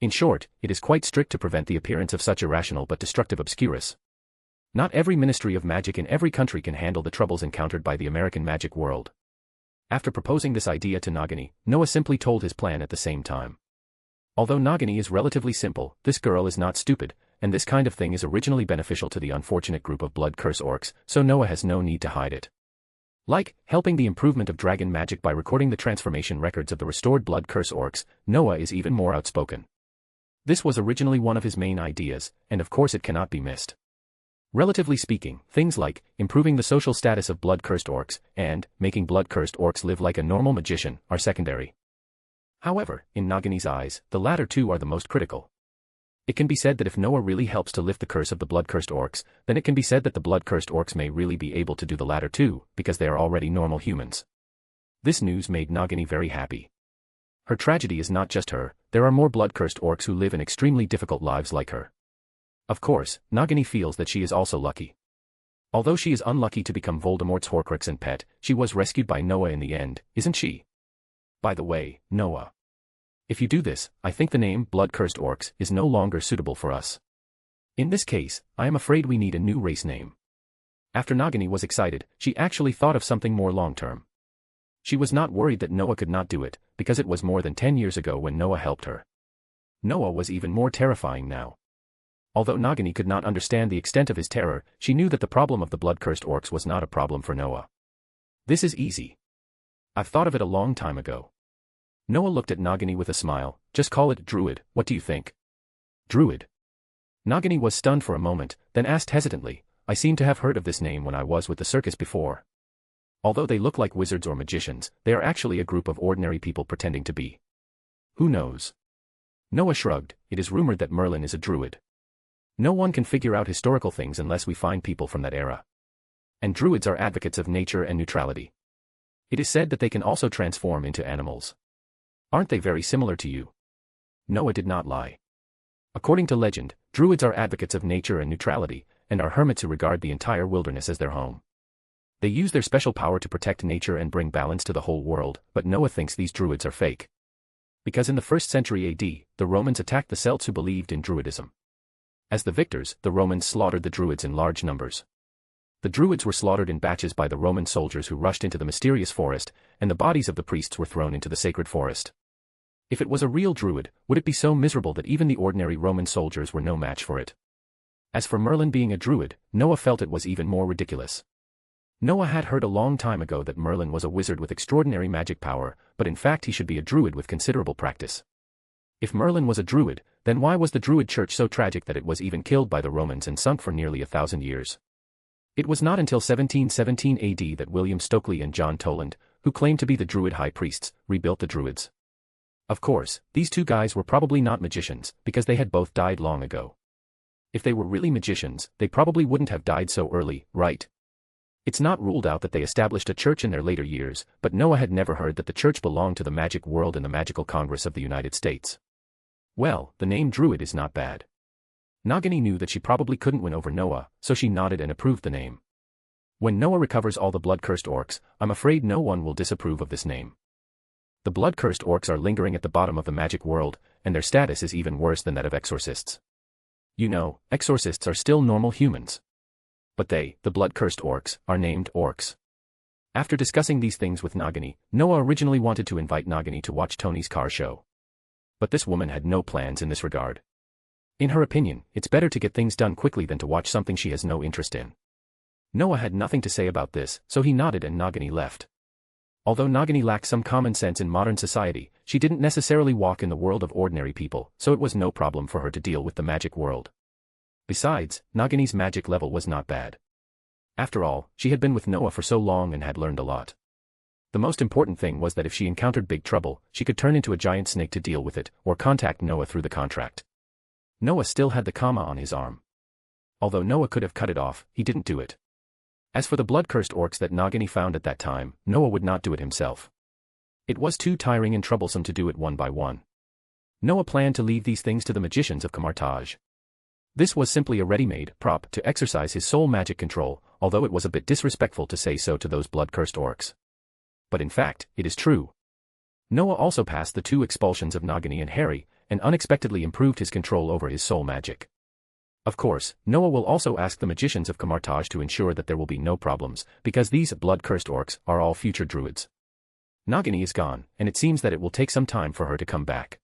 C: In short, it is quite strict to prevent the appearance of such irrational but destructive Obscurus. Not every Ministry of Magic in every country can handle the troubles encountered by the American magic world. After proposing this idea to Nagini, Noah simply told his plan at the same time. Although Nagini is relatively simple, this girl is not stupid, and this kind of thing is originally beneficial to the unfortunate group of blood curse orcs, so Noah has no need to hide it. Like helping the improvement of dragon magic by recording the transformation records of the restored blood curse orcs, Noah is even more outspoken. This was originally one of his main ideas, and of course it cannot be missed. Relatively speaking, things like improving the social status of blood-cursed orcs and making blood-cursed orcs live like a normal magician are secondary. However, in Nagini's eyes, the latter two are the most critical. It can be said that if Noah really helps to lift the curse of the blood-cursed orcs, then it can be said that the blood-cursed orcs may really be able to do the latter two, because they are already normal humans. This news made Nagini very happy. Her tragedy is not just her, there are more blood-cursed orcs who live in extremely difficult lives like her. Of course, Nagini feels that she is also lucky. Although she is unlucky to become Voldemort's Horcrux and pet, she was rescued by Noah in the end, isn't she? By the way, Noah. If you do this, I think the name Blood-Cursed Orcs is no longer suitable for us. In this case, I am afraid we need a new race name. After Nagini was excited, she actually thought of something more long-term. She was not worried that Noah could not do it, because it was more than 10 years ago when Noah helped her. Noah was even more terrifying now. Although Nagini could not understand the extent of his terror, she knew that the problem of the blood-cursed orcs was not a problem for Noah. This is easy. I've thought of it a long time ago. Noah looked at Nagini with a smile. Just call it Druid, what do you think? Druid. Nagini was stunned for a moment, then asked hesitantly, I seem to have heard of this name when I was with the circus before. Although they look like wizards or magicians, they are actually a group of ordinary people pretending to be. Who knows? Noah shrugged. It is rumored that Merlin is a druid. No one can figure out historical things unless we find people from that era. And druids are advocates of nature and neutrality. It is said that they can also transform into animals. Aren't they very similar to you? Noah did not lie. According to legend, druids are advocates of nature and neutrality, and are hermits who regard the entire wilderness as their home. They use their special power to protect nature and bring balance to the whole world, but Noah thinks these druids are fake. Because in the 1st century AD, the Romans attacked the Celts who believed in druidism. As the victors, the Romans slaughtered the druids in large numbers. The druids were slaughtered in batches by the Roman soldiers who rushed into the mysterious forest, and the bodies of the priests were thrown into the sacred forest. If it was a real druid, would it be so miserable that even the ordinary Roman soldiers were no match for it? As for Merlin being a druid, Noah felt it was even more ridiculous. Noah had heard a long time ago that Merlin was a wizard with extraordinary magic power, but in fact he should be a druid with considerable practice. If Merlin was a druid, then why was the druid church so tragic that it was even killed by the Romans and sunk for nearly 1,000 years? It was not until 1717 AD that William Stokely and John Toland, who claimed to be the druid high priests, rebuilt the druids. Of course, these two guys were probably not magicians, because they had both died long ago. If they were really magicians, they probably wouldn't have died so early, right? It's not ruled out that they established a church in their later years, but Noah had never heard that the church belonged to the magic world and the Magical Congress of the United States. Well, the name Druid is not bad. Nagini knew that she probably couldn't win over Noah, so she nodded and approved the name. When Noah recovers all the blood-cursed orcs, I'm afraid no one will disapprove of this name. The blood-cursed orcs are lingering at the bottom of the magic world, and their status is even worse than that of exorcists. You know, exorcists are still normal humans. But they, the blood-cursed orcs, are named orcs. After discussing these things with Nagini, Noah originally wanted to invite Nagini to watch Tony's car show. But this woman had no plans in this regard. In her opinion, it's better to get things done quickly than to watch something she has no interest in. Noah had nothing to say about this, so he nodded and Nagini left. Although Nagini lacked some common sense in modern society, she didn't necessarily walk in the world of ordinary people, so it was no problem for her to deal with the magic world. Besides, Nagini's magic level was not bad. After all, she had been with Noah for so long and had learned a lot. The most important thing was that if she encountered big trouble, she could turn into a giant snake to deal with it, or contact Noah through the contract. Noah still had the comma on his arm. Although Noah could have cut it off, he didn't do it. As for the blood-cursed orcs that Nagini found at that time, Noah would not do it himself. It was too tiring and troublesome to do it one by one. Noah planned to leave these things to the magicians of Camartage. This was simply a ready-made prop to exercise his soul magic control, although it was a bit disrespectful to say so to those blood-cursed orcs. But in fact, it is true. Noah also passed the 2 expulsions of Nagini and Harry, and unexpectedly improved his control over his soul magic. Of course, Noah will also ask the magicians of Camartage to ensure that there will be no problems, because these blood-cursed orcs are all future druids. Nagini is gone, and it seems that it will take some time for her to come back.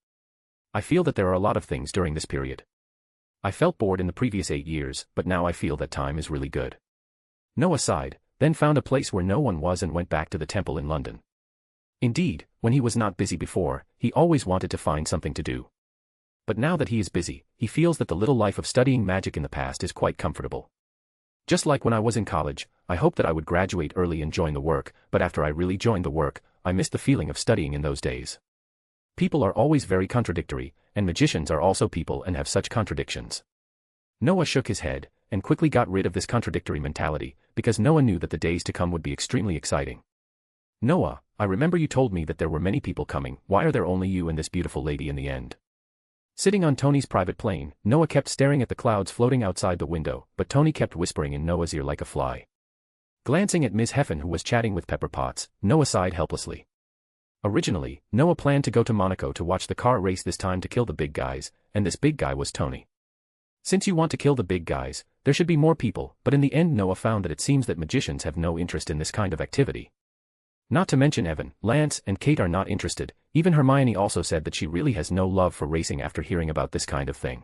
C: I feel that there are a lot of things during this period. I felt bored in the previous 8 years, but now I feel that time is really good. Noah sighed, then found a place where no one was and went back to the temple in London. Indeed, when he was not busy before, he always wanted to find something to do. But now that he is busy, he feels that the little life of studying magic in the past is quite comfortable. Just like when I was in college, I hoped that I would graduate early and join the work, but after I really joined the work, I missed the feeling of studying in those days. People are always very contradictory, and magicians are also people and have such contradictions. Noah shook his head, and quickly got rid of this contradictory mentality, because Noah knew that the days to come would be extremely exciting. Noah, I remember you told me that there were many people coming. Why are there only you and this beautiful lady in the end? Sitting on Tony's private plane, Noah kept staring at the clouds floating outside the window, but Tony kept whispering in Noah's ear like a fly. Glancing at Ms. Heffen who was chatting with Pepper Potts, Noah sighed helplessly. Originally, Noah planned to go to Monaco to watch the car race, this time to kill the big guys, and this big guy was Tony. Since you want to kill the big guys, there should be more people, but in the end Noah found that it seems that magicians have no interest in this kind of activity. Not to mention Evan, Lance, and Kate are not interested. Even Hermione also said that she really has no love for racing after hearing about this kind of thing.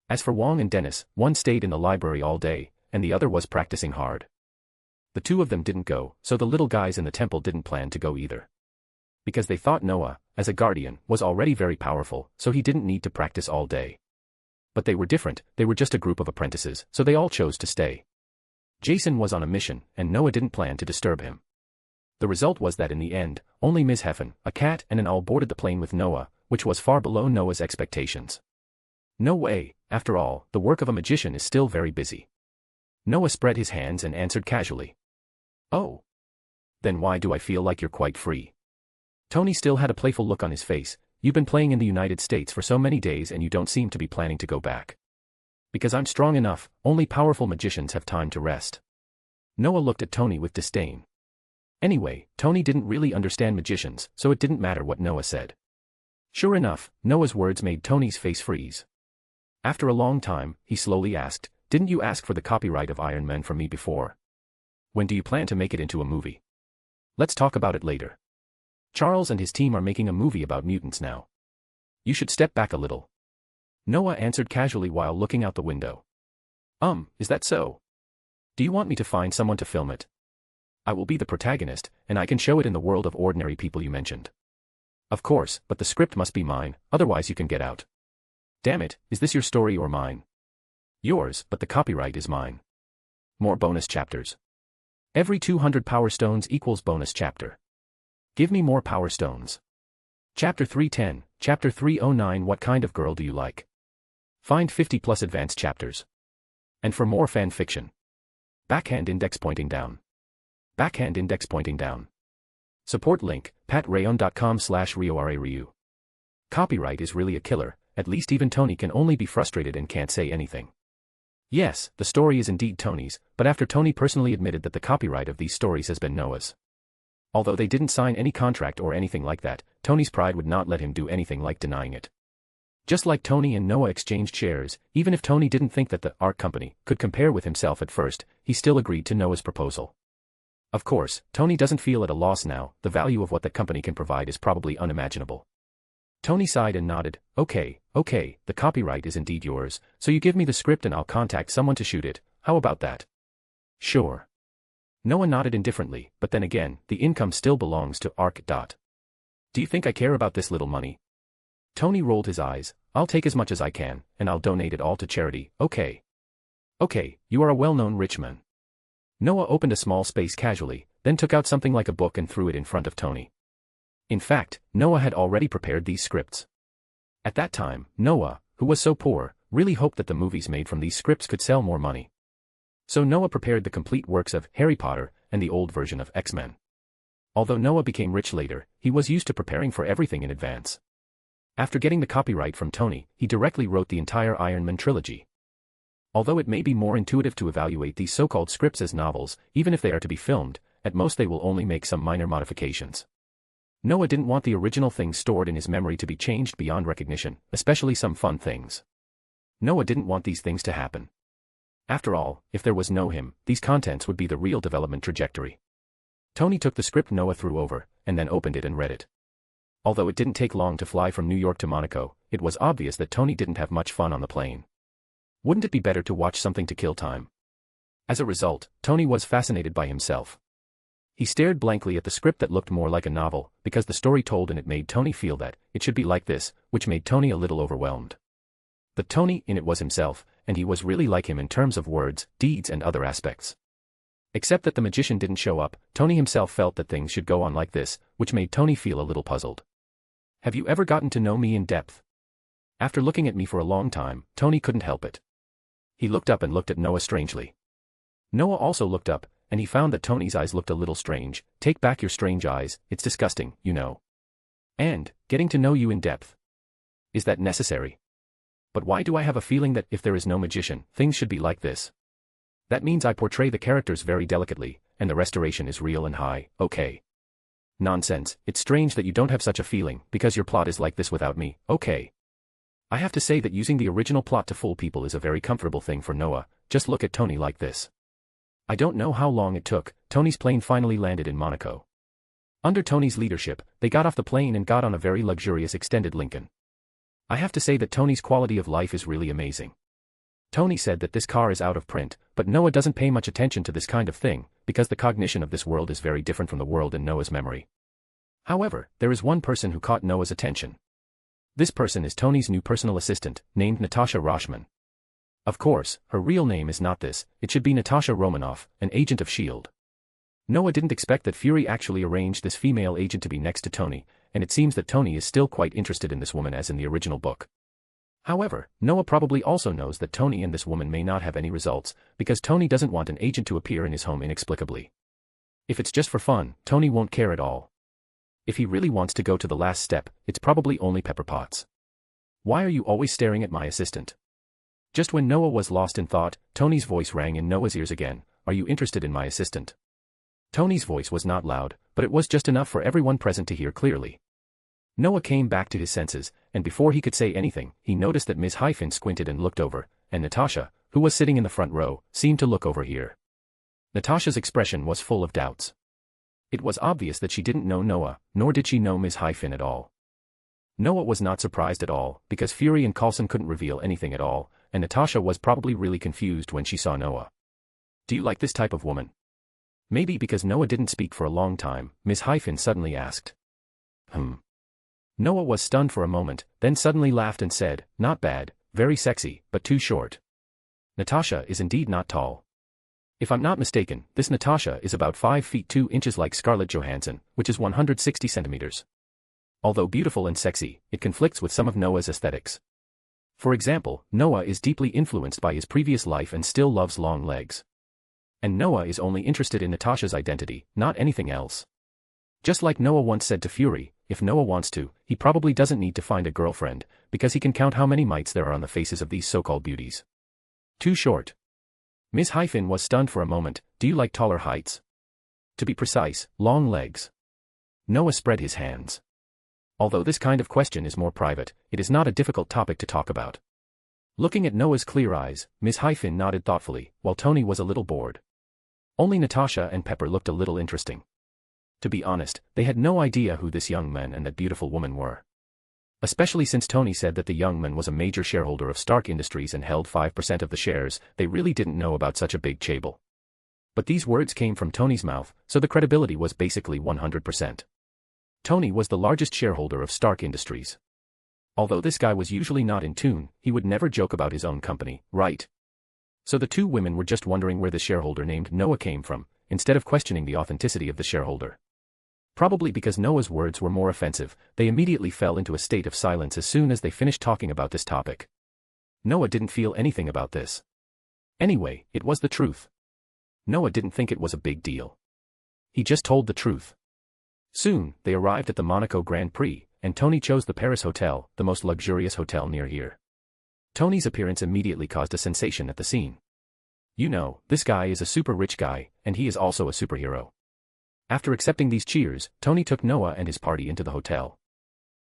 C: As for Wong and Dennis, one stayed in the library all day, and the other was practicing hard. The 2 of them didn't go, so the little guys in the temple didn't plan to go either. Because they thought Noah, as a guardian, was already very powerful, so he didn't need to practice all day. But they were different, they were just a group of apprentices, so they all chose to stay. Jason was on a mission, and Noah didn't plan to disturb him. The result was that in the end, only Ms. Heffen, a cat and an owl boarded the plane with Noah, which was far below Noah's expectations. No way, after all, the work of a magician is still very busy. Noah spread his hands and answered casually. Oh. Then why do I feel like you're quite free? Tony still had a playful look on his face. You've been playing in the United States for so many days and you don't seem to be planning to go back. Because I'm strong enough, only powerful magicians have time to rest. Noah looked at Tony with disdain. Anyway, Tony didn't really understand magicians, so it didn't matter what Noah said. Sure enough, Noah's words made Tony's face freeze. After a long time, he slowly asked, didn't you ask for the copyright of Iron Man from me before? When do you plan to make it into a movie? Let's talk about it later. Charles and his team are making a movie about mutants now. You should step back a little. Noah answered casually while looking out the window. Is that so? Do you want me to find someone to film it? I will be the protagonist, and I can show it in the world of ordinary people you mentioned. Of course, but the script must be mine, otherwise you can get out. Damn it, is this your story or mine? Yours, but the copyright is mine. More bonus chapters. Every 200 power stones equals bonus chapter. Give me more power stones. Chapter 310, Chapter 309. What kind of girl do you like? Find 50 plus advanced chapters. And for more fan fiction. Backhand index pointing down. Backhand index pointing down. Support link, patreon.com/RioRaRyu. Copyright is really a killer, at least even Tony can only be frustrated and can't say anything. Yes, the story is indeed Tony's, but after Tony personally admitted that the copyright of these stories has been Noah's. Although they didn't sign any contract or anything like that, Tony's pride would not let him do anything like denying it. Just like Tony and Noah exchanged shares, even if Tony didn't think that the art company could compare with himself at first, he still agreed to Noah's proposal. Of course, Tony doesn't feel at a loss now, the value of what that company can provide is probably unimaginable. Tony sighed and nodded, okay, Okay, the copyright is indeed yours, so you give me the script and I'll contact someone to shoot it, how about that? Sure. Noah nodded indifferently, but then again, the income still belongs to Arc. Do you think I care about this little money? Tony rolled his eyes. I'll take as much as I can, and I'll donate it all to charity, okay? Okay, you are a well-known rich man. Noah opened a small space casually, then took out something like a book and threw it in front of Tony. In fact, Noah had already prepared these scripts. At that time, Noah, who was so poor, really hoped that the movies made from these scripts could sell more money. So Noah prepared the complete works of Harry Potter and the old version of X-Men. Although Noah became rich later, he was used to preparing for everything in advance. After getting the copyright from Tony, he directly wrote the entire Iron Man trilogy. Although it may be more intuitive to evaluate these so-called scripts as novels, even if they are to be filmed, at most they will only make some minor modifications. Noah didn't want the original things stored in his memory to be changed beyond recognition, especially some fun things. Noah didn't want these things to happen. After all, if there was no him, these contents would be the real development trajectory. Tony took the script Noah threw over, and then opened it and read it. Although it didn't take long to fly from New York to Monaco, it was obvious that Tony didn't have much fun on the plane. Wouldn't it be better to watch something to kill time? As a result, Tony was fascinated by himself. He stared blankly at the script that looked more like a novel, because the story told in it made Tony feel that it should be like this, which made Tony a little overwhelmed. But Tony in it was himself, and he was really like him in terms of words, deeds and other aspects. Except that the magician didn't show up, Tony himself felt that things should go on like this, which made Tony feel a little puzzled. Have you ever gotten to know me in depth? After looking at me for a long time, Tony couldn't help it. He looked up and looked at Noah strangely. Noah also looked up, and he found that Tony's eyes looked a little strange. Take back your strange eyes, it's disgusting, you know. And, getting to know you in depth. Is that necessary? But why do I have a feeling that if there is no magician, things should be like this? That means I portray the characters very delicately, and the restoration is real and high, okay. Nonsense, it's strange that you don't have such a feeling, because your plot is like this without me, okay. I have to say that using the original plot to fool people is a very comfortable thing for Noah. Just look at Tony like this. I don't know how long it took, Tony's plane finally landed in Monaco. Under Tony's leadership, they got off the plane and got on a very luxurious extended Lincoln. I have to say that Tony's quality of life is really amazing. Tony said that this car is out of print, but Noah doesn't pay much attention to this kind of thing, because the cognition of this world is very different from the world in Noah's memory. However, there is one person who caught Noah's attention. This person is Tony's new personal assistant, named Natasha Roshman. Of course, her real name is not this, it should be Natasha Romanoff, an agent of S.H.I.E.L.D. Noah didn't expect that Fury actually arranged this female agent to be next to Tony, and it seems that Tony is still quite interested in this woman as in the original book. However, Noah probably also knows that Tony and this woman may not have any results, because Tony doesn't want an agent to appear in his home inexplicably. If it's just for fun, Tony won't care at all. If he really wants to go to the last step, it's probably only Pepper Potts. Why are you always staring at my assistant? Just when Noah was lost in thought, Tony's voice rang in Noah's ears again. Are you interested in my assistant? Tony's voice was not loud, but it was just enough for everyone present to hear clearly. Noah came back to his senses, and before he could say anything, he noticed that Ms. Hyphen squinted and looked over, and Natasha, who was sitting in the front row, seemed to look over here. Natasha's expression was full of doubts. It was obvious that she didn't know Noah, nor did she know Ms. Hyphen at all. Noah was not surprised at all, because Fury and Coulson couldn't reveal anything at all, and Natasha was probably really confused when she saw Noah. Do you like this type of woman? Maybe because Noah didn't speak for a long time, Ms. Hyphen suddenly asked. Noah was stunned for a moment, then suddenly laughed and said, not bad, very sexy, but too short. Natasha is indeed not tall. If I'm not mistaken, this Natasha is about 5 feet 2 inches like Scarlett Johansson, which is 160 centimeters. Although beautiful and sexy, it conflicts with some of Noah's aesthetics. For example, Noah is deeply influenced by his previous life and still loves long legs. And Noah is only interested in Natasha's identity, not anything else. Just like Noah once said to Fury, if Noah wants to, he probably doesn't need to find a girlfriend, because he can count how many mites there are on the faces of these so-called beauties. Too short. Ms. Hyphen was stunned for a moment. Do you like taller heights? To be precise, long legs. Noah spread his hands. Although this kind of question is more private, it is not a difficult topic to talk about. Looking at Noah's clear eyes, Ms. Hyphen nodded thoughtfully, while Tony was a little bored. Only Natasha and Pepper looked a little interesting. To be honest, they had no idea who this young man and that beautiful woman were. Especially since Tony said that the young man was a major shareholder of Stark Industries and held 5% of the shares, they really didn't know about such a big chable. But these words came from Tony's mouth, so the credibility was basically 100%. Tony was the largest shareholder of Stark Industries. Although this guy was usually not in tune, he would never joke about his own company, right? So the two women were just wondering where the shareholder named Noah came from, instead of questioning the authenticity of the shareholder. Probably because Noah's words were more offensive, they immediately fell into a state of silence as soon as they finished talking about this topic. Noah didn't feel anything about this. Anyway, it was the truth. Noah didn't think it was a big deal. He just told the truth. Soon, they arrived at the Monaco Grand Prix, and Tony chose the Paris Hotel, the most luxurious hotel near here. Tony's appearance immediately caused a sensation at the scene. You know, this guy is a super rich guy, and he is also a superhero. After accepting these cheers, Tony took Noah and his party into the hotel.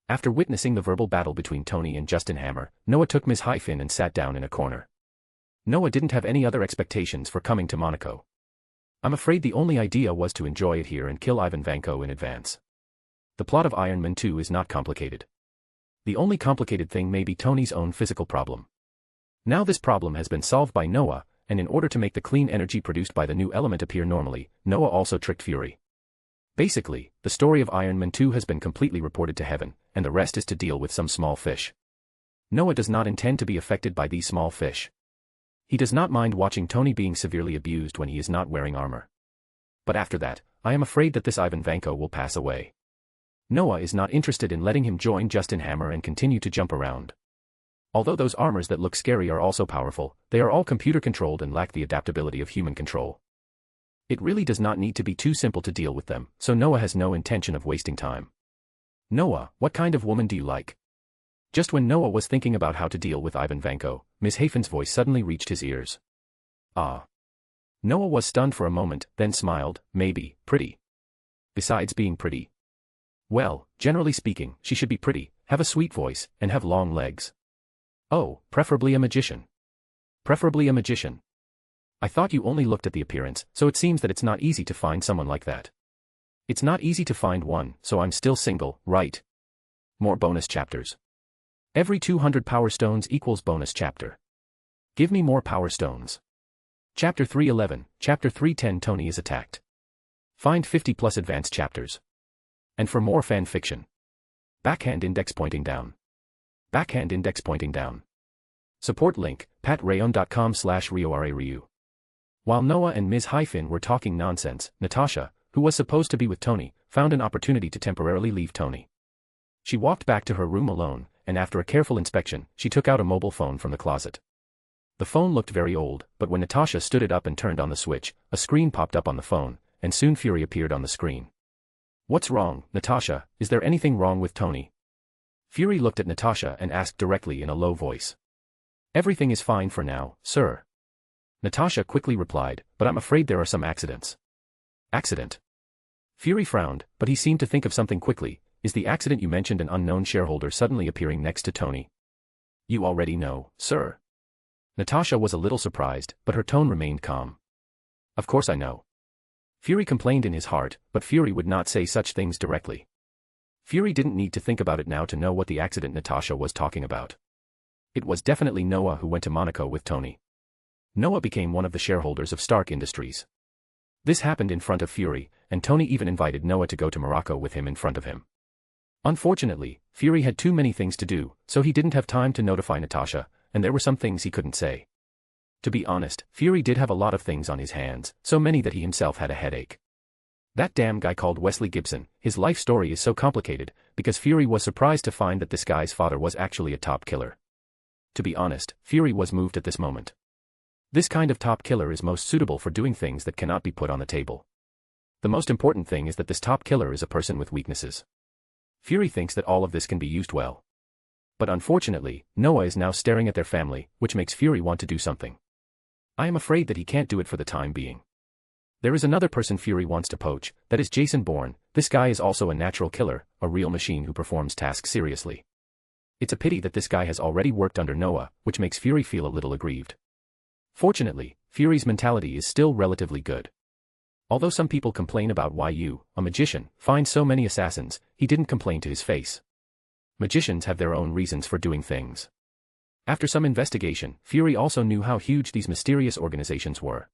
C: After witnessing the verbal battle between Tony and Justin Hammer, Noah took Ms. Hyphen and sat down in a corner. Noah didn't have any other expectations for coming to Monaco. I'm afraid the only idea was to enjoy it here and kill Ivan Vanko in advance. The plot of Iron Man 2 is not complicated. The only complicated thing may be Tony's own physical problem. Now this problem has been solved by Noah, and in order to make the clean energy produced by the new element appear normally, Noah also tricked Fury. Basically, the story of Iron Man 2 has been completely reported to heaven, and the rest is to deal with some small fish. Noah does not intend to be affected by these small fish. He does not mind watching Tony being severely abused when he is not wearing armor. But after that, I am afraid that this Ivan Vanko will pass away. Noah is not interested in letting him join Justin Hammer and continue to jump around. Although those armors that look scary are also powerful, they are all computer-controlled and lack the adaptability of human control. It really does not need to be too simple to deal with them, so Noah has no intention of wasting time. Noah, what kind of woman do you like? Just when Noah was thinking about how to deal with Ivan Vanko, Ms. Hafen's voice suddenly reached his ears. Ah. Noah was stunned for a moment, then smiled, maybe, pretty. Besides being pretty. Well, generally speaking, she should be pretty, have a sweet voice, and have long legs. Oh, preferably a magician. Preferably a magician. I thought you only looked at the appearance, so it seems that it's not easy to find someone like that. It's not easy to find one, so I'm still single, right? More bonus chapters. Every 200 power stones equals bonus chapter. Give me more power stones. Chapter 311, Chapter 310 Tony is attacked. Find 50 plus advanced chapters. And for more fan fiction. Backhand index pointing down. Backhand index pointing down. Support link, patreon.com/RioRaRyu. While Noah and Ms. Hyphen were talking nonsense, Natasha, who was supposed to be with Tony, found an opportunity to temporarily leave Tony. She walked back to her room alone, and after a careful inspection, she took out a mobile phone from the closet. The phone looked very old, but when Natasha stood it up and turned on the switch, a screen popped up on the phone, and soon Fury appeared on the screen. What's wrong, Natasha? Is there anything wrong with Tony? Fury looked at Natasha and asked directly in a low voice. Everything is fine for now, sir. Natasha quickly replied, but I'm afraid there are some accidents. Accident? Fury frowned, but he seemed to think of something quickly. Is the accident you mentioned an unknown shareholder suddenly appearing next to Tony? You already know, sir. Natasha was a little surprised, but her tone remained calm. Of course I know. Fury complained in his heart, but Fury would not say such things directly. Fury didn't need to think about it now to know what the accident Natasha was talking about. It was definitely Noah who went to Monaco with Tony. Noah became one of the shareholders of Stark Industries. This happened in front of Fury, and Tony even invited Noah to go to Morocco with him in front of him. Unfortunately, Fury had too many things to do, so he didn't have time to notify Natasha, and there were some things he couldn't say. To be honest, Fury did have a lot of things on his hands, so many that he himself had a headache. That damn guy called Wesley Gibson, his life story is so complicated, because Fury was surprised to find that this guy's father was actually a top killer. To be honest, Fury was moved at this moment. This kind of top killer is most suitable for doing things that cannot be put on the table. The most important thing is that this top killer is a person with weaknesses. Fury thinks that all of this can be used well. But unfortunately, Noah is now staring at their family, which makes Fury want to do something. I am afraid that he can't do it for the time being. There is another person Fury wants to poach, that is Jason Bourne. This guy is also a natural killer, a real machine who performs tasks seriously. It's a pity that this guy has already worked under Noah, which makes Fury feel a little aggrieved. Fortunately, Fury's mentality is still relatively good. Although some people complain about why you, a magician, find so many assassins, he didn't complain to his face. Magicians have their own reasons for doing things. After some investigation, Fury also knew how huge these mysterious organizations were.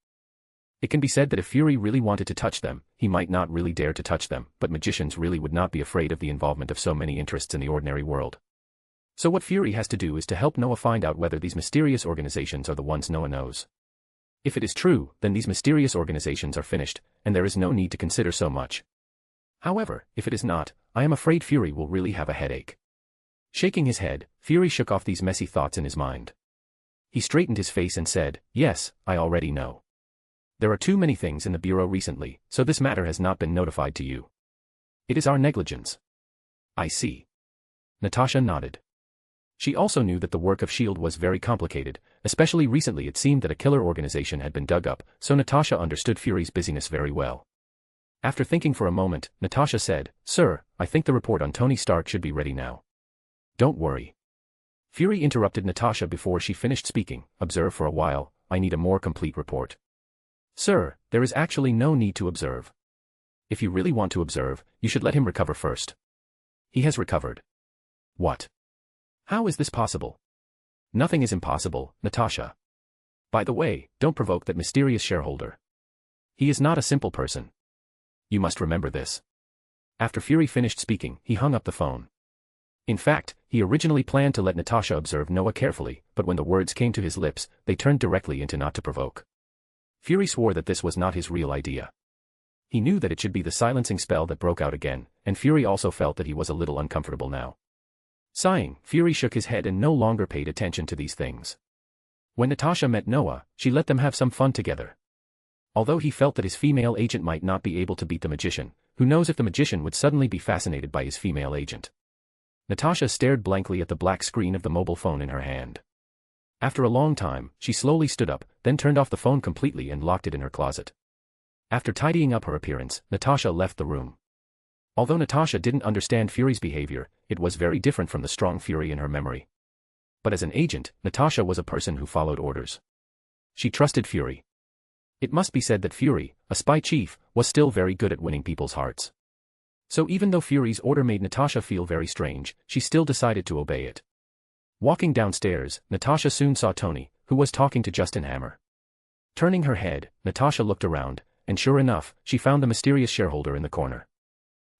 C: It can be said that if Fury really wanted to touch them, he might not really dare to touch them, but magicians really would not be afraid of the involvement of so many interests in the ordinary world. So what Fury has to do is to help Noah find out whether these mysterious organizations are the ones Noah knows. If it is true, then these mysterious organizations are finished, and there is no need to consider so much. However, if it is not, I am afraid Fury will really have a headache. Shaking his head, Fury shook off these messy thoughts in his mind. He straightened his face and said, "Yes, I already know. There are too many things in the Bureau recently, so this matter has not been notified to you. It is our negligence." "I see." Natasha nodded. She also knew that the work of S.H.I.E.L.D. was very complicated, especially recently it seemed that a killer organization had been dug up, so Natasha understood Fury's busyness very well. After thinking for a moment, Natasha said, "Sir, I think the report on Tony Stark should be ready now." "Don't worry." Fury interrupted Natasha before she finished speaking. "Observe for a while, I need a more complete report." "Sir, there is actually no need to observe. If you really want to observe, you should let him recover first." "He has recovered." "What? How is this possible?" "Nothing is impossible, Natasha. By the way, don't provoke that mysterious shareholder. He is not a simple person. You must remember this." After Fury finished speaking, he hung up the phone. In fact, he originally planned to let Natasha observe Noah carefully, but when the words came to his lips, they turned directly into not to provoke. Fury swore that this was not his real idea. He knew that it should be the silencing spell that broke out again, and Fury also felt that he was a little uncomfortable now. Sighing, Fury shook his head and no longer paid attention to these things. When Natasha met Noah, she let them have some fun together. Although he felt that his female agent might not be able to beat the magician, who knows if the magician would suddenly be fascinated by his female agent. Natasha stared blankly at the black screen of the mobile phone in her hand. After a long time, she slowly stood up, then turned off the phone completely and locked it in her closet. After tidying up her appearance, Natasha left the room. Although Natasha didn't understand Fury's behavior, it was very different from the strong Fury in her memory. But as an agent, Natasha was a person who followed orders. She trusted Fury. It must be said that Fury, a spy chief, was still very good at winning people's hearts. So even though Fury's order made Natasha feel very strange, she still decided to obey it. Walking downstairs, Natasha soon saw Tony, who was talking to Justin Hammer. Turning her head, Natasha looked around, and sure enough, she found the mysterious shareholder in the corner.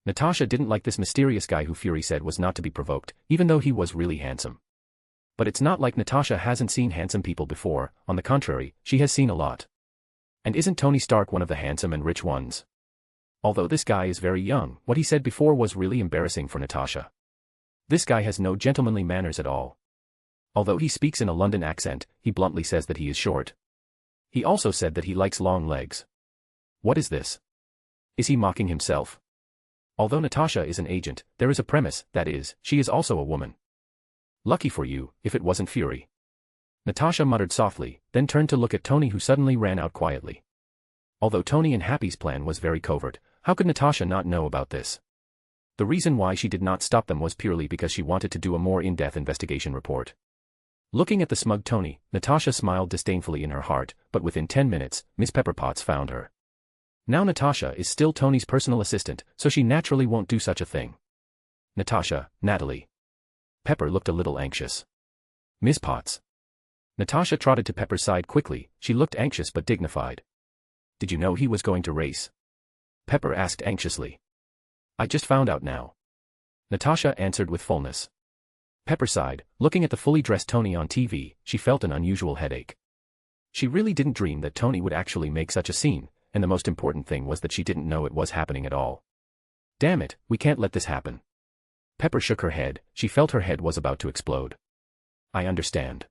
C: Natasha didn't like this mysterious guy who Fury said was not to be provoked, even though he was really handsome. But it's not like Natasha hasn't seen handsome people before, on the contrary, she has seen a lot. And isn't Tony Stark one of the handsome and rich ones? Although this guy is very young, what he said before was really embarrassing for Natasha. This guy has no gentlemanly manners at all. Although he speaks in a London accent, he bluntly says that he is short. He also said that he likes long legs. What is this? Is he mocking himself? Although Natasha is an agent, there is a premise, that is, she is also a woman. Lucky for you, if it wasn't Fury. Natasha muttered softly, then turned to look at Tony who suddenly ran out quietly. Although Tony and Happy's plan was very covert, how could Natasha not know about this? The reason why she did not stop them was purely because she wanted to do a more in-depth investigation report. Looking at the smug Tony, Natasha smiled disdainfully in her heart, but within 10 minutes, Miss Pepperpotts found her. Now Natasha is still Tony's personal assistant, so she naturally won't do such a thing. Natasha, Natalie. Pepper looked a little anxious. Miss Potts. Natasha trotted to Pepper's side quickly, she looked anxious but dignified. Did you know he was going to race? Pepper asked anxiously. I just found out now. Natasha answered with fullness. Pepper sighed, looking at the fully dressed Tony on TV, she felt an unusual headache. She really didn't dream that Tony would actually make such a scene, and the most important thing was that she didn't know it was happening at all. Damn it, we can't let this happen. Pepper shook her head, she felt her head was about to explode. I understand.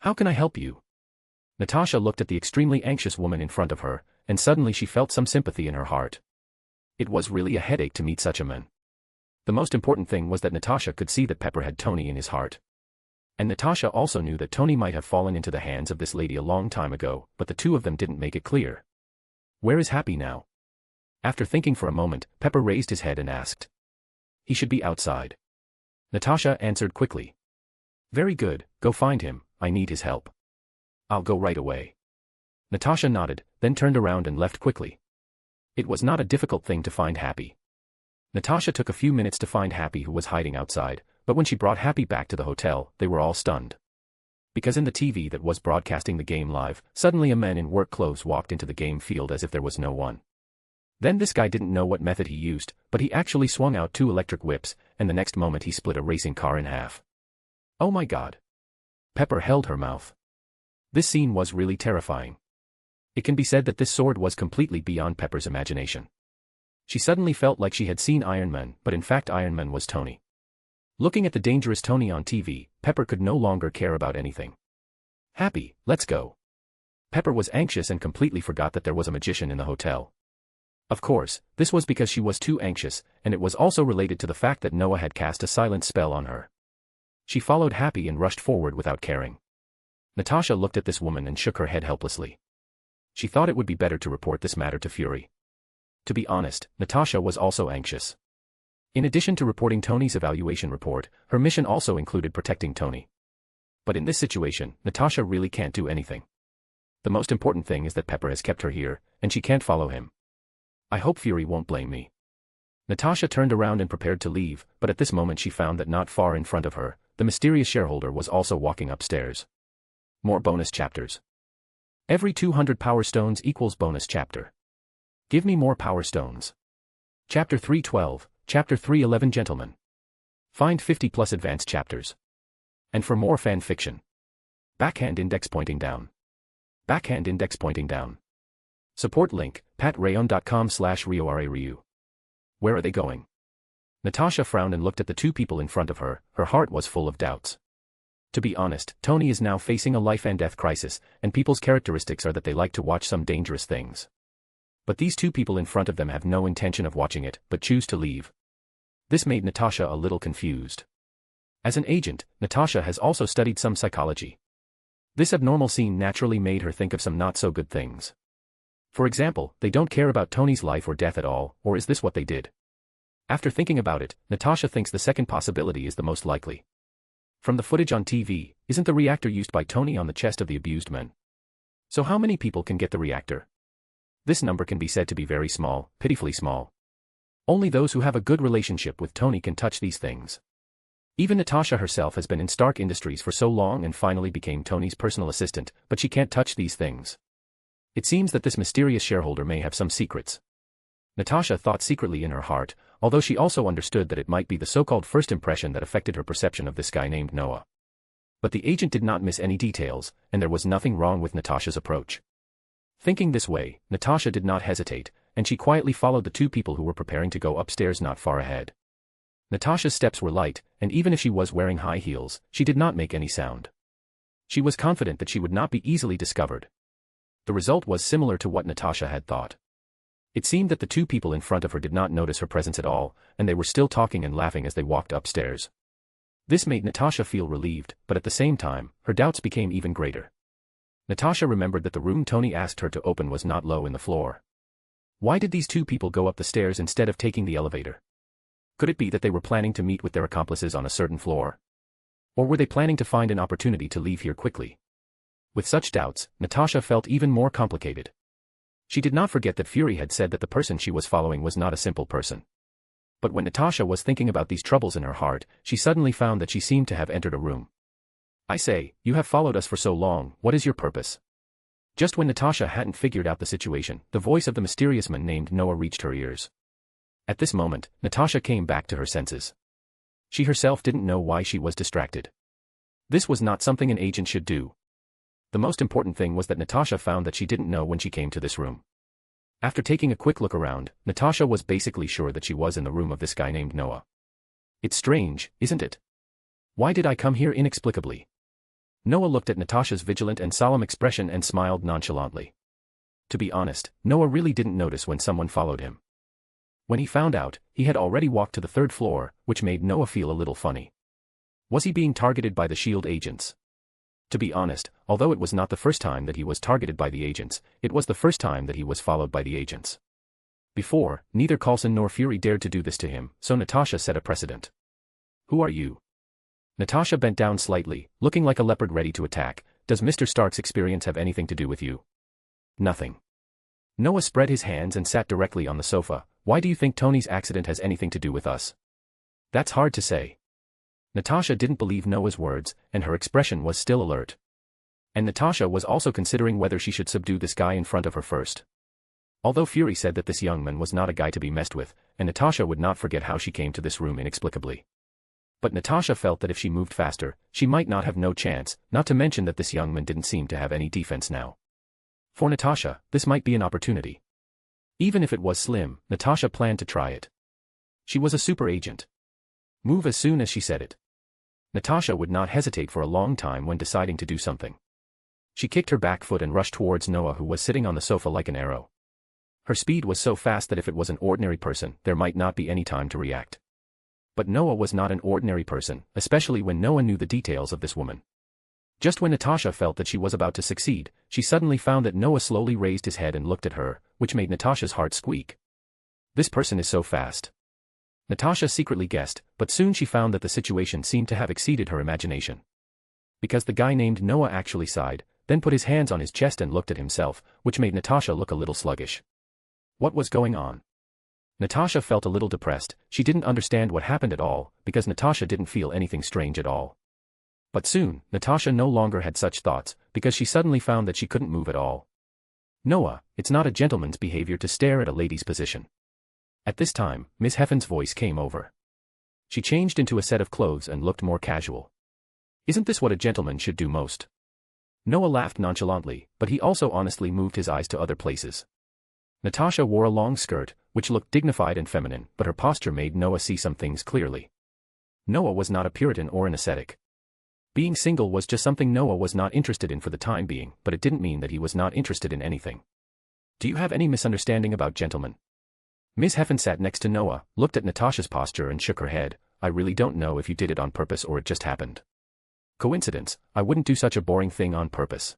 C: How can I help you? Natasha looked at the extremely anxious woman in front of her, and suddenly she felt some sympathy in her heart. It was really a headache to meet such a man. The most important thing was that Natasha could see that Pepper had Tony in his heart. And Natasha also knew that Tony might have fallen into the hands of this lady a long time ago, but the two of them didn't make it clear. Where is Happy now? After thinking for a moment, Pepper raised his head and asked. He should be outside. Natasha answered quickly. Very good, go find him, I need his help. I'll go right away. Natasha nodded, then turned around and left quickly. It was not a difficult thing to find Happy. Natasha took a few minutes to find Happy who was hiding outside, But when she brought Happy back to the hotel, they were all stunned. Because in the TV that was broadcasting the game live, suddenly a man in work clothes walked into the game field as if there was no one. Then this guy didn't know what method he used, but he actually swung out 2 electric whips, and the next moment he split a racing car in half. Oh my God. Pepper held her mouth. This scene was really terrifying. It can be said that this sword was completely beyond Pepper's imagination. She suddenly felt like she had seen Iron Man, but in fact Iron Man was Tony. Looking at the dangerous Tony on TV, Pepper could no longer care about anything. Happy, let's go. Pepper was anxious and completely forgot that there was a magician in the hotel. Of course, this was because she was too anxious, and it was also related to the fact that Noah had cast a silent spell on her. She followed Happy and rushed forward without caring. Natasha looked at this woman and shook her head helplessly. She thought it would be better to report this matter to Fury. To be honest, Natasha was also anxious. In addition to reporting Tony's evaluation report, her mission also included protecting Tony. But in this situation, Natasha really can't do anything. The most important thing is that Pepper has kept her here, and she can't follow him. I hope Fury won't blame me. Natasha turned around and prepared to leave, but at this moment she found that not far in front of her, the mysterious shareholder was also walking upstairs. More bonus chapters. Every 200 power stones equals bonus chapter. Give me more power stones. Chapter 312, Chapter 311 Gentlemen. Find 50 plus advanced chapters. And for more fan fiction. Backhand index pointing down. Backhand index pointing down. Support link, patreon.com/RioRaRyu. Where are they going? Natasha frowned and looked at the 2 people in front of her, her heart was full of doubts. To be honest, Tony is now facing a life and death crisis, and people's characteristics are that they like to watch some dangerous things. But these 2 people in front of them have no intention of watching it, but choose to leave. This made Natasha a little confused. As an agent, Natasha has also studied some psychology. This abnormal scene naturally made her think of some not-so-good things. For example, they don't care about Tony's life or death at all, or is this what they did? After thinking about it, Natasha thinks the second possibility is the most likely. From the footage on TV, isn't the reactor used by Tony on the chest of the abused men? So how many people can get the reactor? This number can be said to be very small, pitifully small. Only those who have a good relationship with Tony can touch these things. Even Natasha herself has been in Stark Industries for so long and finally became Tony's personal assistant, but she can't touch these things. It seems that this mysterious shareholder may have some secrets. Natasha thought secretly in her heart, although she also understood that it might be the so-called first impression that affected her perception of this guy named Noah. But the agent did not miss any details, and there was nothing wrong with Natasha's approach. Thinking this way, Natasha did not hesitate, and she quietly followed the 2 people who were preparing to go upstairs not far ahead. Natasha's steps were light, and even if she was wearing high heels, she did not make any sound. She was confident that she would not be easily discovered. The result was similar to what Natasha had thought. It seemed that the 2 people in front of her did not notice her presence at all, and they were still talking and laughing as they walked upstairs. This made Natasha feel relieved, but at the same time, her doubts became even greater. Natasha remembered that the room Tony asked her to open was not low in the floor. Why did these 2 people go up the stairs instead of taking the elevator? Could it be that they were planning to meet with their accomplices on a certain floor? Or were they planning to find an opportunity to leave here quickly? With such doubts, Natasha felt even more complicated. She did not forget that Fury had said that the person she was following was not a simple person. But when Natasha was thinking about these troubles in her heart, she suddenly found that she seemed to have entered a room. I say, you have followed us for so long, what is your purpose? Just when Natasha hadn't figured out the situation, the voice of the mysterious man named Noah reached her ears. At this moment, Natasha came back to her senses. She herself didn't know why she was distracted. This was not something an agent should do. The most important thing was that Natasha found that she didn't know when she came to this room. After taking a quick look around, Natasha was basically sure that she was in the room of this guy named Noah. It's strange, isn't it? Why did I come here inexplicably? Noah looked at Natasha's vigilant and solemn expression and smiled nonchalantly. To be honest, Noah really didn't notice when someone followed him. When he found out, he had already walked to the 3rd floor, which made Noah feel a little funny. Was he being targeted by the SHIELD agents? To be honest, although it was not the first time that he was targeted by the agents, it was the first time that he was followed by the agents. Before, neither Coulson nor Fury dared to do this to him, so Natasha set a precedent. Who are you? Natasha bent down slightly, looking like a leopard ready to attack. Does Mr. Stark's experience have anything to do with you? Nothing. Noah spread his hands and sat directly on the sofa. Why do you think Tony's accident has anything to do with us? That's hard to say. Natasha didn't believe Noah's words, and her expression was still alert. And Natasha was also considering whether she should subdue this guy in front of her first. Although Fury said that this young man was not a guy to be messed with, and Natasha would not forget how she came to this room inexplicably. But Natasha felt that if she moved faster, she might not have no chance, not to mention that this young man didn't seem to have any defense now. For Natasha, this might be an opportunity. Even if it was slim, Natasha planned to try it. She was a super agent. Move as soon as she said it. Natasha would not hesitate for a long time when deciding to do something. She kicked her back foot and rushed towards Noah, who was sitting on the sofa like an arrow. Her speed was so fast that if it was an ordinary person, there might not be any time to react. But Noah was not an ordinary person, especially when Noah knew the details of this woman. Just when Natasha felt that she was about to succeed, she suddenly found that Noah slowly raised his head and looked at her, which made Natasha's heart squeak. This person is so fast. Natasha secretly guessed, but soon she found that the situation seemed to have exceeded her imagination. Because the guy named Noah actually sighed, then put his hands on his chest and looked at himself, which made Natasha look a little sluggish. What was going on? Natasha felt a little depressed. She didn't understand what happened at all, because Natasha didn't feel anything strange at all. But soon, Natasha no longer had such thoughts, because she suddenly found that she couldn't move at all. Noah, it's not a gentleman's behavior to stare at a lady's position. At this time, Miss Heffen's voice came over. She changed into a set of clothes and looked more casual. Isn't this what a gentleman should do most? Noah laughed nonchalantly, but he also honestly moved his eyes to other places. Natasha wore a long skirt, which looked dignified and feminine, but her posture made Noah see some things clearly. Noah was not a Puritan or an ascetic. Being single was just something Noah was not interested in for the time being, but it didn't mean that he was not interested in anything. Do you have any misunderstanding about gentlemen? Miss Heffen sat next to Noah, looked at Natasha's posture and shook her head. I really don't know if you did it on purpose or it just happened. Coincidence, I wouldn't do such a boring thing on purpose.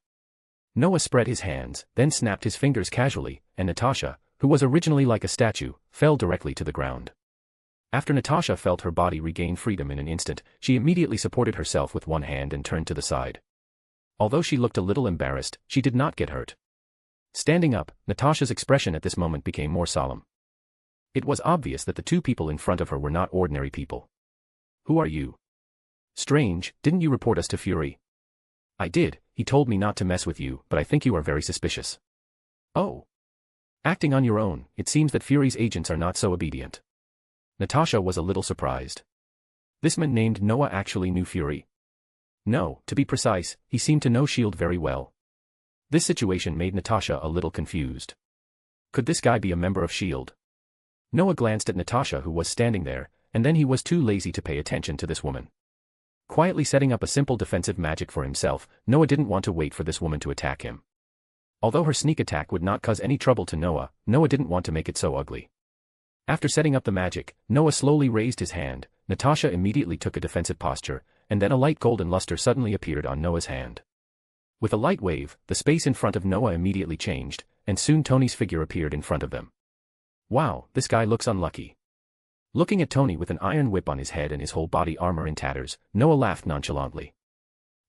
C: Noah spread his hands, then snapped his fingers casually, and Natasha, who was originally like a statue, fell directly to the ground. After Natasha felt her body regain freedom in an instant, she immediately supported herself with one hand and turned to the side. Although she looked a little embarrassed, she did not get hurt. Standing up, Natasha's expression at this moment became more solemn. It was obvious that the two people in front of her were not ordinary people. Who are you? Strange, didn't you report us to Fury? I did, he told me not to mess with you, but I think you are very suspicious. Oh. Acting on your own, it seems that Fury's agents are not so obedient. Natasha was a little surprised. This man named Noah actually knew Fury? No, to be precise, he seemed to know S.H.I.E.L.D. very well. This situation made Natasha a little confused. Could this guy be a member of S.H.I.E.L.D.? Noah glanced at Natasha, who was standing there, and then he was too lazy to pay attention to this woman. Quietly setting up a simple defensive magic for himself, Noah didn't want to wait for this woman to attack him. Although her sneak attack would not cause any trouble to Noah, Noah didn't want to make it so ugly. After setting up the magic, Noah slowly raised his hand. Natasha immediately took a defensive posture, and then a light golden luster suddenly appeared on Noah's hand. With a light wave, the space in front of Noah immediately changed, and soon Tony's figure appeared in front of them. Wow, this guy looks unlucky. Looking at Tony with an iron whip on his head and his whole body armor in tatters, Noah laughed nonchalantly.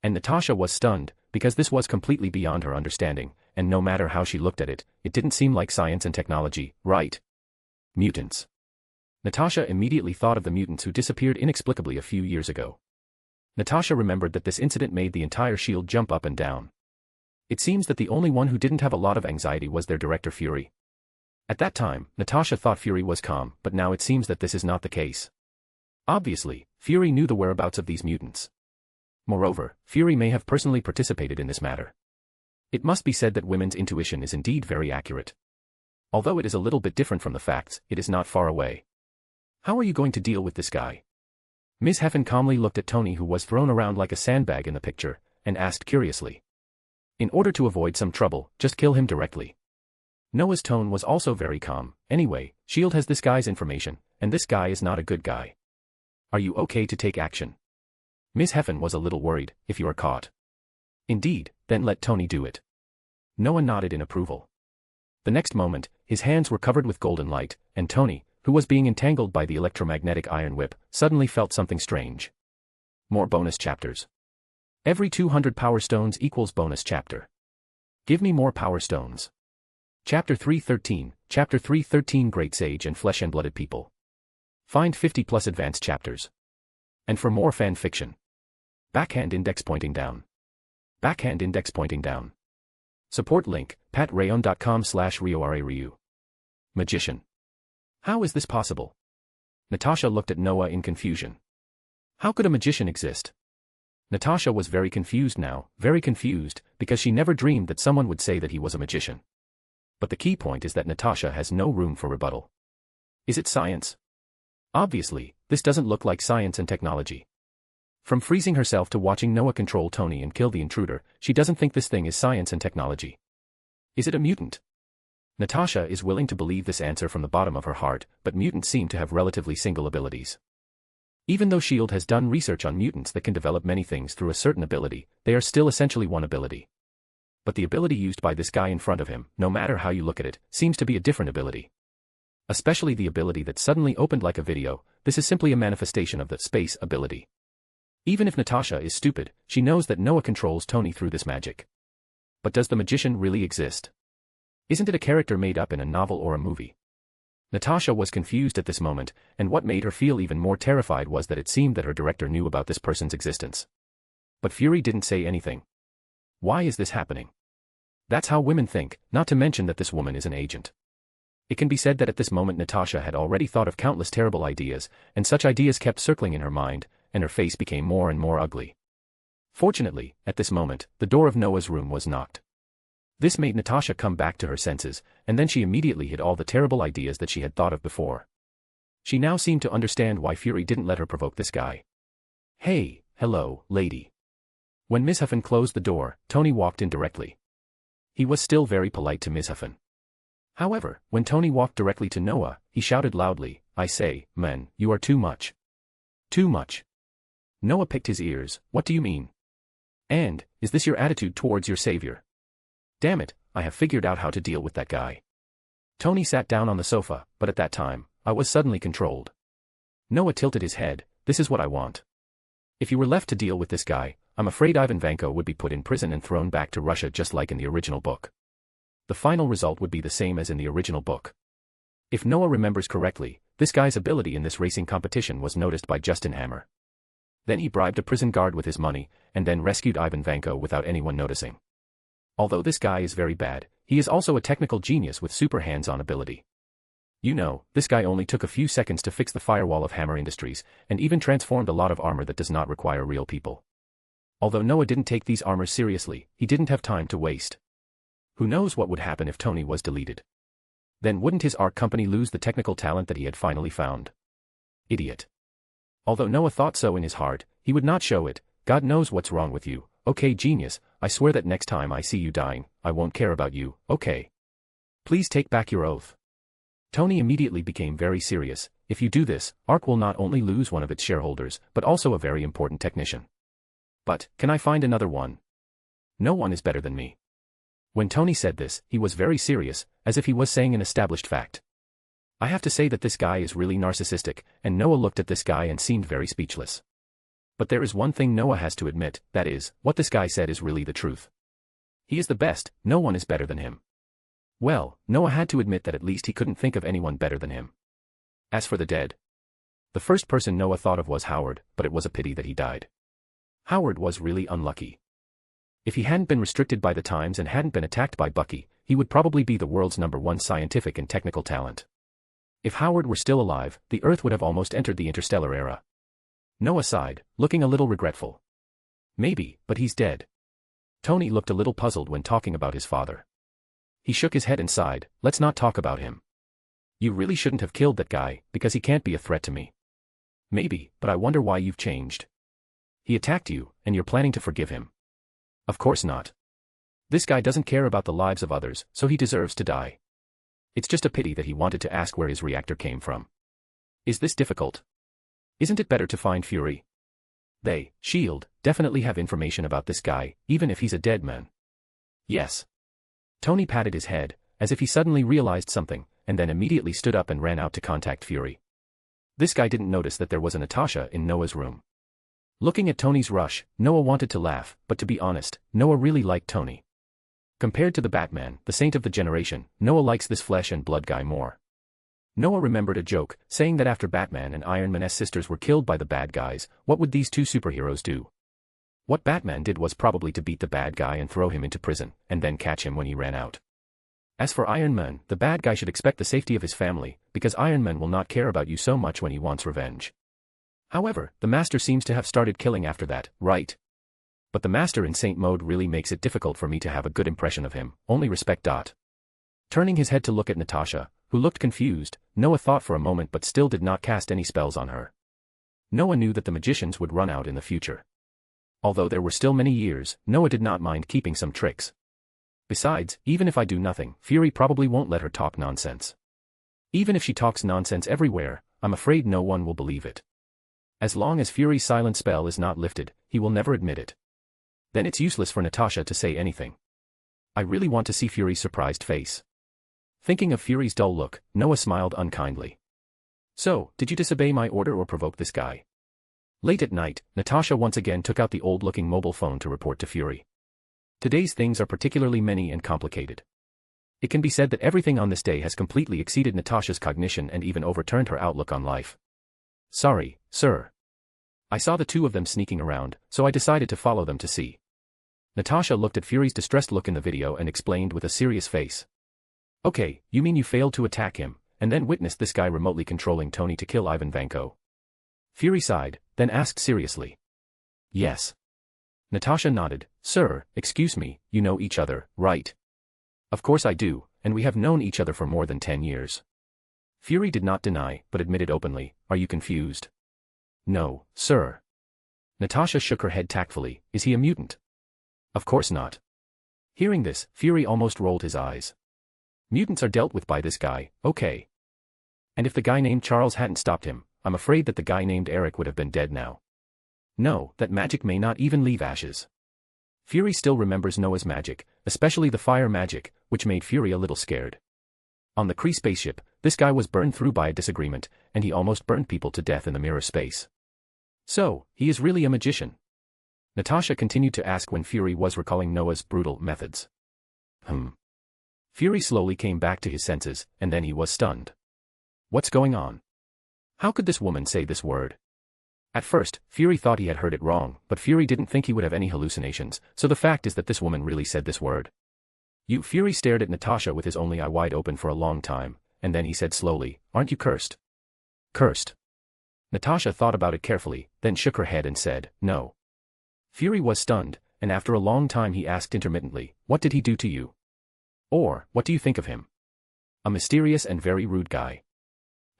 C: And Natasha was stunned, because this was completely beyond her understanding, and no matter how she looked at it, it didn't seem like science and technology, right? Mutants. Natasha immediately thought of the mutants who disappeared inexplicably a few years ago. Natasha remembered that this incident made the entire S.H.I.E.L.D. jump up and down. It seems that the only one who didn't have a lot of anxiety was their director Fury. At that time, Natasha thought Fury was calm, but now it seems that this is not the case. Obviously, Fury knew the whereabouts of these mutants. Moreover, Fury may have personally participated in this matter. It must be said that women's intuition is indeed very accurate. Although it is a little bit different from the facts, it is not far away. How are you going to deal with this guy? Ms. Heffen calmly looked at Tony, who was thrown around like a sandbag in the picture, and asked curiously. In order to avoid some trouble, just kill him directly. Noah's tone was also very calm. Anyway, S.H.I.E.L.D. has this guy's information, and this guy is not a good guy. Are you okay to take action? Ms. Heffen was a little worried. If you are caught. Indeed, then let Tony do it. Noah nodded in approval. The next moment, his hands were covered with golden light, and Tony, who was being entangled by the electromagnetic iron whip, suddenly felt something strange. More bonus chapters. Every 200 power stones equals bonus chapter. Give me more power stones. Chapter 313, Chapter 313 Great Sage and Flesh and Blooded People. Find 50 plus advanced chapters. And for more fan fiction. Backhand index pointing down. Backhand index pointing down. Support link, patreon.com/RioRaRyu. Magician. How is this possible? Natasha looked at Noah in confusion. How could a magician exist? Natasha was very confused now, very confused, because she never dreamed that someone would say that he was a magician. But the key point is that Natasha has no room for rebuttal. Is it science? Obviously, this doesn't look like science and technology. From freezing herself to watching Noah control Tony and kill the intruder, she doesn't think this thing is science and technology. Is it a mutant? Natasha is willing to believe this answer from the bottom of her heart, but mutants seem to have relatively single abilities. Even though S.H.I.E.L.D. has done research on mutants that can develop many things through a certain ability, they are still essentially one ability. But the ability used by this guy in front of him, no matter how you look at it, seems to be a different ability. Especially the ability that suddenly opened like a video, this is simply a manifestation of the space ability. Even if Natasha is stupid, she knows that Noah controls Tony through this magic. But does the magician really exist? Isn't it a character made up in a novel or a movie? Natasha was confused at this moment, and what made her feel even more terrified was that it seemed that her director knew about this person's existence. But Fury didn't say anything. Why is this happening? That's how women think, not to mention that this woman is an agent. It can be said that at this moment Natasha had already thought of countless terrible ideas, and such ideas kept circling in her mind, and her face became more and more ugly. Fortunately, at this moment, the door of Noah's room was knocked. This made Natasha come back to her senses, and then she immediately hid all the terrible ideas that she had thought of before. She now seemed to understand why Fury didn't let her provoke this guy. Hey, hello, lady. When Ms. Huffin closed the door, Tony walked in directly. He was still very polite to Ms. Huffin. However, when Tony walked directly to Noah, he shouted loudly, I say, man, you are too much. Too much. Noah picked his ears, what do you mean? And, is this your attitude towards your savior? Damn it, I have figured out how to deal with that guy. Tony sat down on the sofa, but at that time, I was suddenly controlled. Noah tilted his head, this is what I want. If you were left to deal with this guy, I'm afraid Ivan Vanko would be put in prison and thrown back to Russia just like in the original book. The final result would be the same as in the original book. If Noah remembers correctly, this guy's ability in this racing competition was noticed by Justin Hammer. Then he bribed a prison guard with his money, and then rescued Ivan Vanko without anyone noticing. Although this guy is very bad, he is also a technical genius with super hands-on ability. You know, this guy only took a few seconds to fix the firewall of Hammer Industries, and even transformed a lot of armor that does not require real people. Although Noah didn't take these armors seriously, he didn't have time to waste. Who knows what would happen if Tony was deleted? Then wouldn't his art company lose the technical talent that he had finally found? Idiot. Although Noah thought so in his heart, he would not show it. God knows what's wrong with you. Okay, genius, I swear that next time I see you dying, I won't care about you, okay? Please take back your oath. Tony immediately became very serious. If you do this, ARC will not only lose one of its shareholders, but also a very important technician. But, can I find another one? No one is better than me. When Tony said this, he was very serious, as if he was saying an established fact. I have to say that this guy is really narcissistic, and Noah looked at this guy and seemed very speechless. But there is one thing Noah has to admit, that is, what this guy said is really the truth. He is the best, no one is better than him. Well, Noah had to admit that at least he couldn't think of anyone better than him. As for the dead, the first person Noah thought of was Howard, but it was a pity that he died. Howard was really unlucky. If he hadn't been restricted by the times and hadn't been attacked by Bucky, he would probably be the world's #1 scientific and technical talent. If Howard were still alive, the Earth would have almost entered the interstellar era. Noah sighed, looking a little regretful. Maybe, but he's dead. Tony looked a little puzzled when talking about his father. He shook his head and sighed, let's not talk about him. You really shouldn't have killed that guy, because he can't be a threat to me. Maybe, but I wonder why you've changed. He attacked you, and you're planning to forgive him. Of course not. This guy doesn't care about the lives of others, so he deserves to die. It's just a pity that he wanted to ask where his reactor came from. Is this difficult? Isn't it better to find Fury? They, S.H.I.E.L.D., definitely have information about this guy, even if he's a dead man. Yes. Tony patted his head, as if he suddenly realized something, and then immediately stood up and ran out to contact Fury. This guy didn't notice that there was a Natasha in Noah's room. Looking at Tony's rush, Noah wanted to laugh, but to be honest, Noah really liked Tony. Compared to the Batman, the saint of the generation, Noah likes this flesh and blood guy more. Noah remembered a joke, saying that after Batman and Iron Man's sisters were killed by the bad guys, what would these two superheroes do? What Batman did was probably to beat the bad guy and throw him into prison, and then catch him when he ran out. As for Iron Man, the bad guy should expect the safety of his family, because Iron Man will not care about you so much when he wants revenge. However, the Master seems to have started killing after that, right? But the Master in Saint mode really makes it difficult for me to have a good impression of him, only respect. Turning his head to look at Natasha, who looked confused, Noah thought for a moment but still did not cast any spells on her. Noah knew that the magicians would run out in the future. Although there were still many years, Noah did not mind keeping some tricks. Besides, even if I do nothing, Fury probably won't let her talk nonsense. Even if she talks nonsense everywhere, I'm afraid no one will believe it. As long as Fury's silent spell is not lifted, he will never admit it. Then it's useless for Natasha to say anything. I really want to see Fury's surprised face. Thinking of Fury's dull look, Noah smiled unkindly. So, did you disobey my order or provoke this guy? Late at night, Natasha once again took out the old-looking mobile phone to report to Fury. Today's things are particularly many and complicated. It can be said that everything on this day has completely exceeded Natasha's cognition and even overturned her outlook on life. Sorry, sir. I saw the two of them sneaking around, so I decided to follow them to see. Natasha looked at Fury's distressed look in the video and explained with a serious face. Okay, you mean you failed to attack him, and then witnessed this guy remotely controlling Tony to kill Ivan Vanko? Fury sighed, then asked seriously. Yes. Natasha nodded. Sir, excuse me, you know each other, right? Of course I do, and we have known each other for more than 10 years. Fury did not deny, but admitted openly, are you confused? No, sir. Natasha shook her head tactfully, is he a mutant? Of course not. Hearing this, Fury almost rolled his eyes. Mutants are dealt with by this guy, okay. And if the guy named Charles hadn't stopped him, I'm afraid that the guy named Eric would have been dead now. No, that magic may not even leave ashes. Fury still remembers Noah's magic, especially the fire magic, which made Fury a little scared. On the Kree spaceship, this guy was burned through by a disagreement, and he almost burned people to death in the mirror space. So, he is really a magician. Natasha continued to ask when Fury was recalling Noah's brutal methods. Fury slowly came back to his senses, and then he was stunned. What's going on? How could this woman say this word? At first, Fury thought he had heard it wrong, but Fury didn't think he would have any hallucinations, so the fact is that this woman really said this word. Fury stared at Natasha with his only eye wide open for a long time, and then he said slowly, aren't you cursed? Cursed. Natasha thought about it carefully, then shook her head and said, no. Fury was stunned, and after a long time he asked intermittently, what did he do to you? Or, what do you think of him? A mysterious and very rude guy.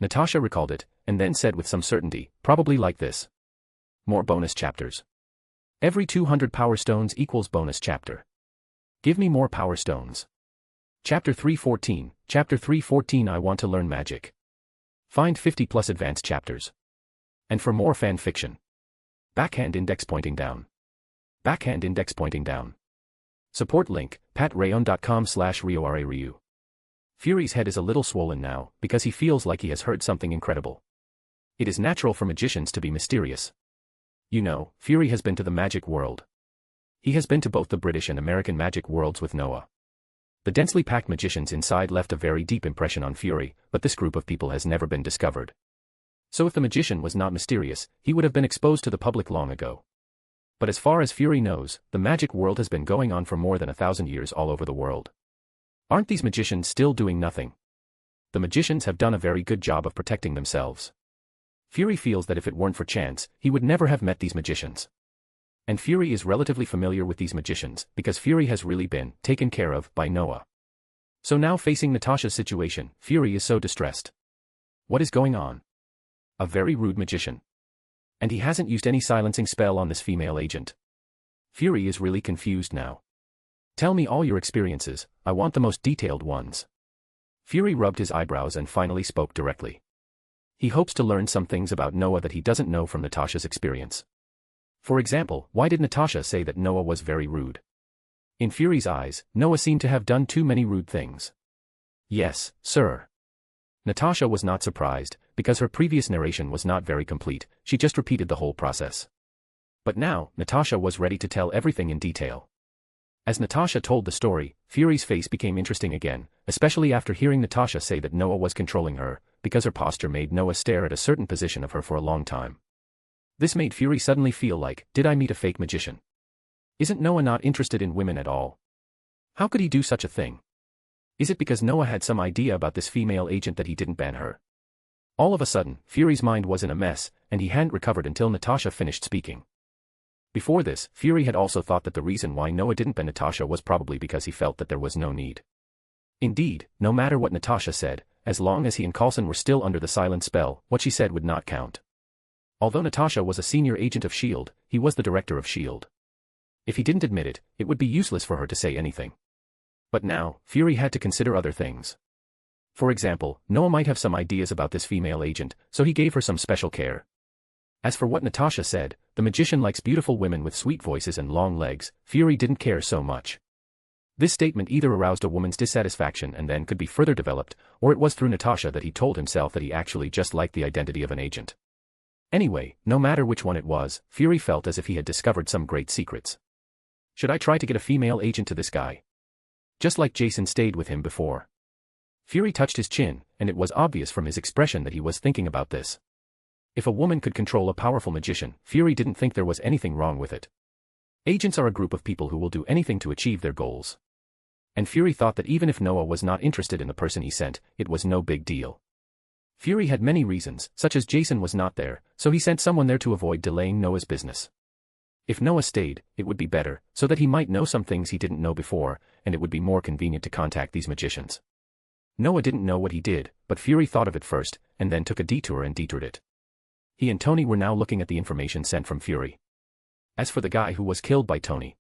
C: Natasha recalled it, and then said with some certainty, probably like this. More bonus chapters. Every 200 power stones equals bonus chapter. Give me more power stones. Chapter 314, Chapter 314 I want to learn magic. Find 50 plus advanced chapters. And for more fan fiction. Backhand index pointing down. Backhand index pointing down. Support link, patreon.com/RioRaRyu. Fury's head is a little swollen now, because he feels like he has heard something incredible. It is natural for magicians to be mysterious. You know, Fury has been to the magic world. He has been to both the British and American magic worlds with Noah. The densely packed magicians inside left a very deep impression on Fury, but this group of people has never been discovered. So if the magician was not mysterious, he would have been exposed to the public long ago. But as far as Fury knows, the magic world has been going on for more than 1,000 years all over the world. Aren't these magicians still doing nothing? The magicians have done a very good job of protecting themselves. Fury feels that if it weren't for chance, he would never have met these magicians. And Fury is relatively familiar with these magicians, because Fury has really been taken care of by Noah. So now facing Natasha's situation, Fury is so distressed. What is going on? A very rude magician. And he hasn't used any silencing spell on this female agent. Fury is really confused now. Tell me all your experiences, I want the most detailed ones. Fury rubbed his eyebrows and finally spoke directly. He hopes to learn some things about Noah that he doesn't know from Natasha's experience. For example, why did Natasha say that Noah was very rude? In Fury's eyes, Noah seemed to have done too many rude things. Yes, sir. Natasha was not surprised, because her previous narration was not very complete, she just repeated the whole process. But now, Natasha was ready to tell everything in detail. As Natasha told the story, Fury's face became interesting again, especially after hearing Natasha say that Noah was controlling her, because her posture made Noah stare at a certain position of her for a long time. This made Fury suddenly feel like, did I meet a fake magician? Isn't Noah not interested in women at all? How could he do such a thing? Is it because Noah had some idea about this female agent that he didn't ban her? All of a sudden, Fury's mind was in a mess, and he hadn't recovered until Natasha finished speaking. Before this, Fury had also thought that the reason why Noah didn't ban Natasha was probably because he felt that there was no need. Indeed, no matter what Natasha said, as long as he and Coulson were still under the silent spell, what she said would not count. Although Natasha was a senior agent of S.H.I.E.L.D., he was the director of S.H.I.E.L.D. If he didn't admit it, it would be useless for her to say anything. But now, Fury had to consider other things. For example, Noah might have some ideas about this female agent, so he gave her some special care. As for what Natasha said, the magician likes beautiful women with sweet voices and long legs, Fury didn't care so much. This statement either aroused a woman's dissatisfaction and then could be further developed, or it was through Natasha that he told himself that he actually just liked the identity of an agent. Anyway, no matter which one it was, Fury felt as if he had discovered some great secrets. Should I try to get a female agent to this guy? Just like Jason stayed with him before. Fury touched his chin, and it was obvious from his expression that he was thinking about this. If a woman could control a powerful magician, Fury didn't think there was anything wrong with it. Agents are a group of people who will do anything to achieve their goals. And Fury thought that even if Noah was not interested in the person he sent, it was no big deal. Fury had many reasons, such as Jason was not there, so he sent someone there to avoid delaying Noah's business. If Noah stayed, it would be better, so that he might know some things he didn't know before, and it would be more convenient to contact these magicians. Noah didn't know what he did, but Fury thought of it first, and then took a detour and detoured it. He and Tony were now looking at the information sent from Fury. As for the guy who was killed by Tony,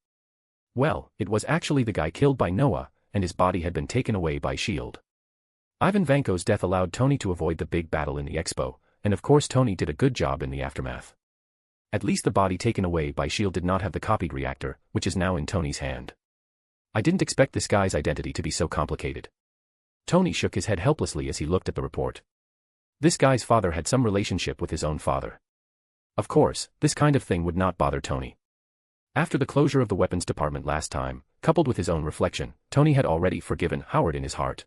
C: well, it was actually the guy killed by Noah, and his body had been taken away by S.H.I.E.L.D. Ivan Vanko's death allowed Tony to avoid the big battle in the expo, and of course Tony did a good job in the aftermath. At least the body taken away by S.H.I.E.L.D. did not have the copied reactor, which is now in Tony's hand. I didn't expect this guy's identity to be so complicated. Tony shook his head helplessly as he looked at the report. This guy's father had some relationship with his own father. Of course, this kind of thing would not bother Tony. After the closure of the weapons department last time, coupled with his own reflection, Tony had already forgiven Howard in his heart.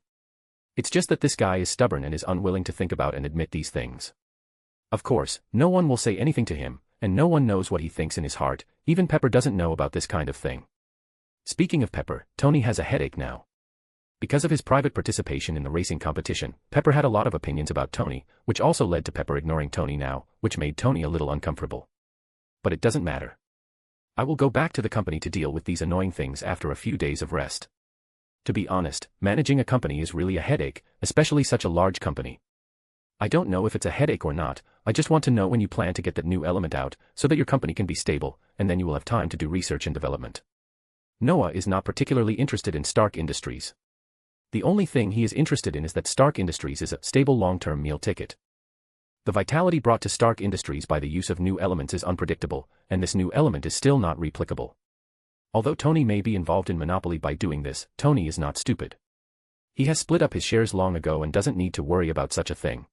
C: It's just that this guy is stubborn and is unwilling to think about and admit these things. Of course, no one will say anything to him, and no one knows what he thinks in his heart, even Pepper doesn't know about this kind of thing. Speaking of Pepper, Tony has a headache now. Because of his private participation in the racing competition, Pepper had a lot of opinions about Tony, which also led to Pepper ignoring Tony now, which made Tony a little uncomfortable. But it doesn't matter. I will go back to the company to deal with these annoying things after a few days of rest. To be honest, managing a company is really a headache, especially such a large company. I don't know if it's a headache or not, I just want to know when you plan to get that new element out, so that your company can be stable, and then you will have time to do research and development. Noah is not particularly interested in Stark Industries. The only thing he is interested in is that Stark Industries is a stable long-term meal ticket. The vitality brought to Stark Industries by the use of new elements is unpredictable, and this new element is still not replicable. Although Tony may be involved in Monopoly by doing this, Tony is not stupid. He has split up his shares long ago and doesn't need to worry about such a thing.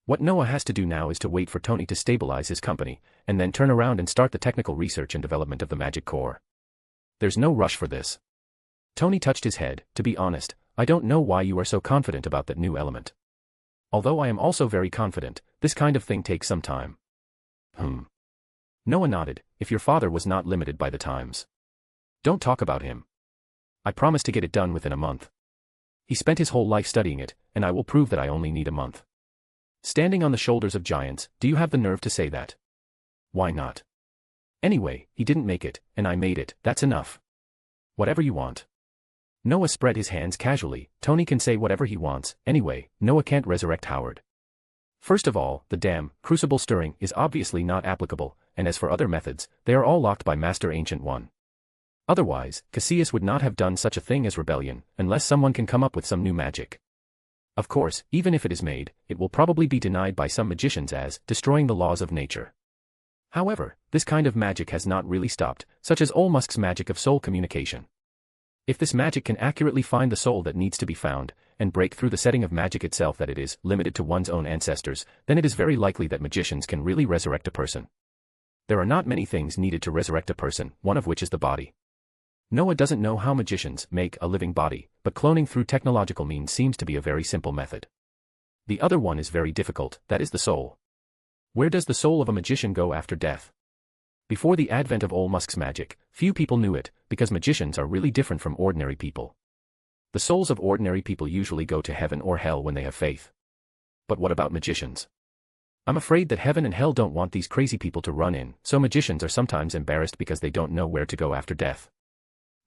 C: What Noah has to do now is to wait for Tony to stabilize his company, and then turn around and start the technical research and development of the magic core. There's no rush for this. Tony touched his head. To be honest, I don't know why you are so confident about that new element. Although I am also very confident, this kind of thing takes some time. Noah nodded. If your father was not limited by the times. Don't talk about him. I promise to get it done within a month. He spent his whole life studying it, and I will prove that I only need a month. Standing on the shoulders of giants, do you have the nerve to say that? Why not? Anyway, he didn't make it, and I made it, that's enough. Whatever you want. Noah spread his hands casually. Tony can say whatever he wants, anyway, Noah can't resurrect Howard. First of all, the damn crucible stirring is obviously not applicable, and as for other methods, they are all locked by Master Ancient One. Otherwise, Cassius would not have done such a thing as rebellion, unless someone can come up with some new magic. Of course, even if it is made, it will probably be denied by some magicians as destroying the laws of nature. However, this kind of magic has not really stopped, such as Olmusk's magic of soul communication. If this magic can accurately find the soul that needs to be found, and break through the setting of magic itself that it is limited to one's own ancestors, then it is very likely that magicians can really resurrect a person. There are not many things needed to resurrect a person, one of which is the body. Noah doesn't know how magicians make a living body, but cloning through technological means seems to be a very simple method. The other one is very difficult, that is the soul. Where does the soul of a magician go after death? Before the advent of Ole Musk's magic, few people knew it, because magicians are really different from ordinary people. The souls of ordinary people usually go to heaven or hell when they have faith. But what about magicians? I'm afraid that heaven and hell don't want these crazy people to run in, so magicians are sometimes embarrassed because they don't know where to go after death.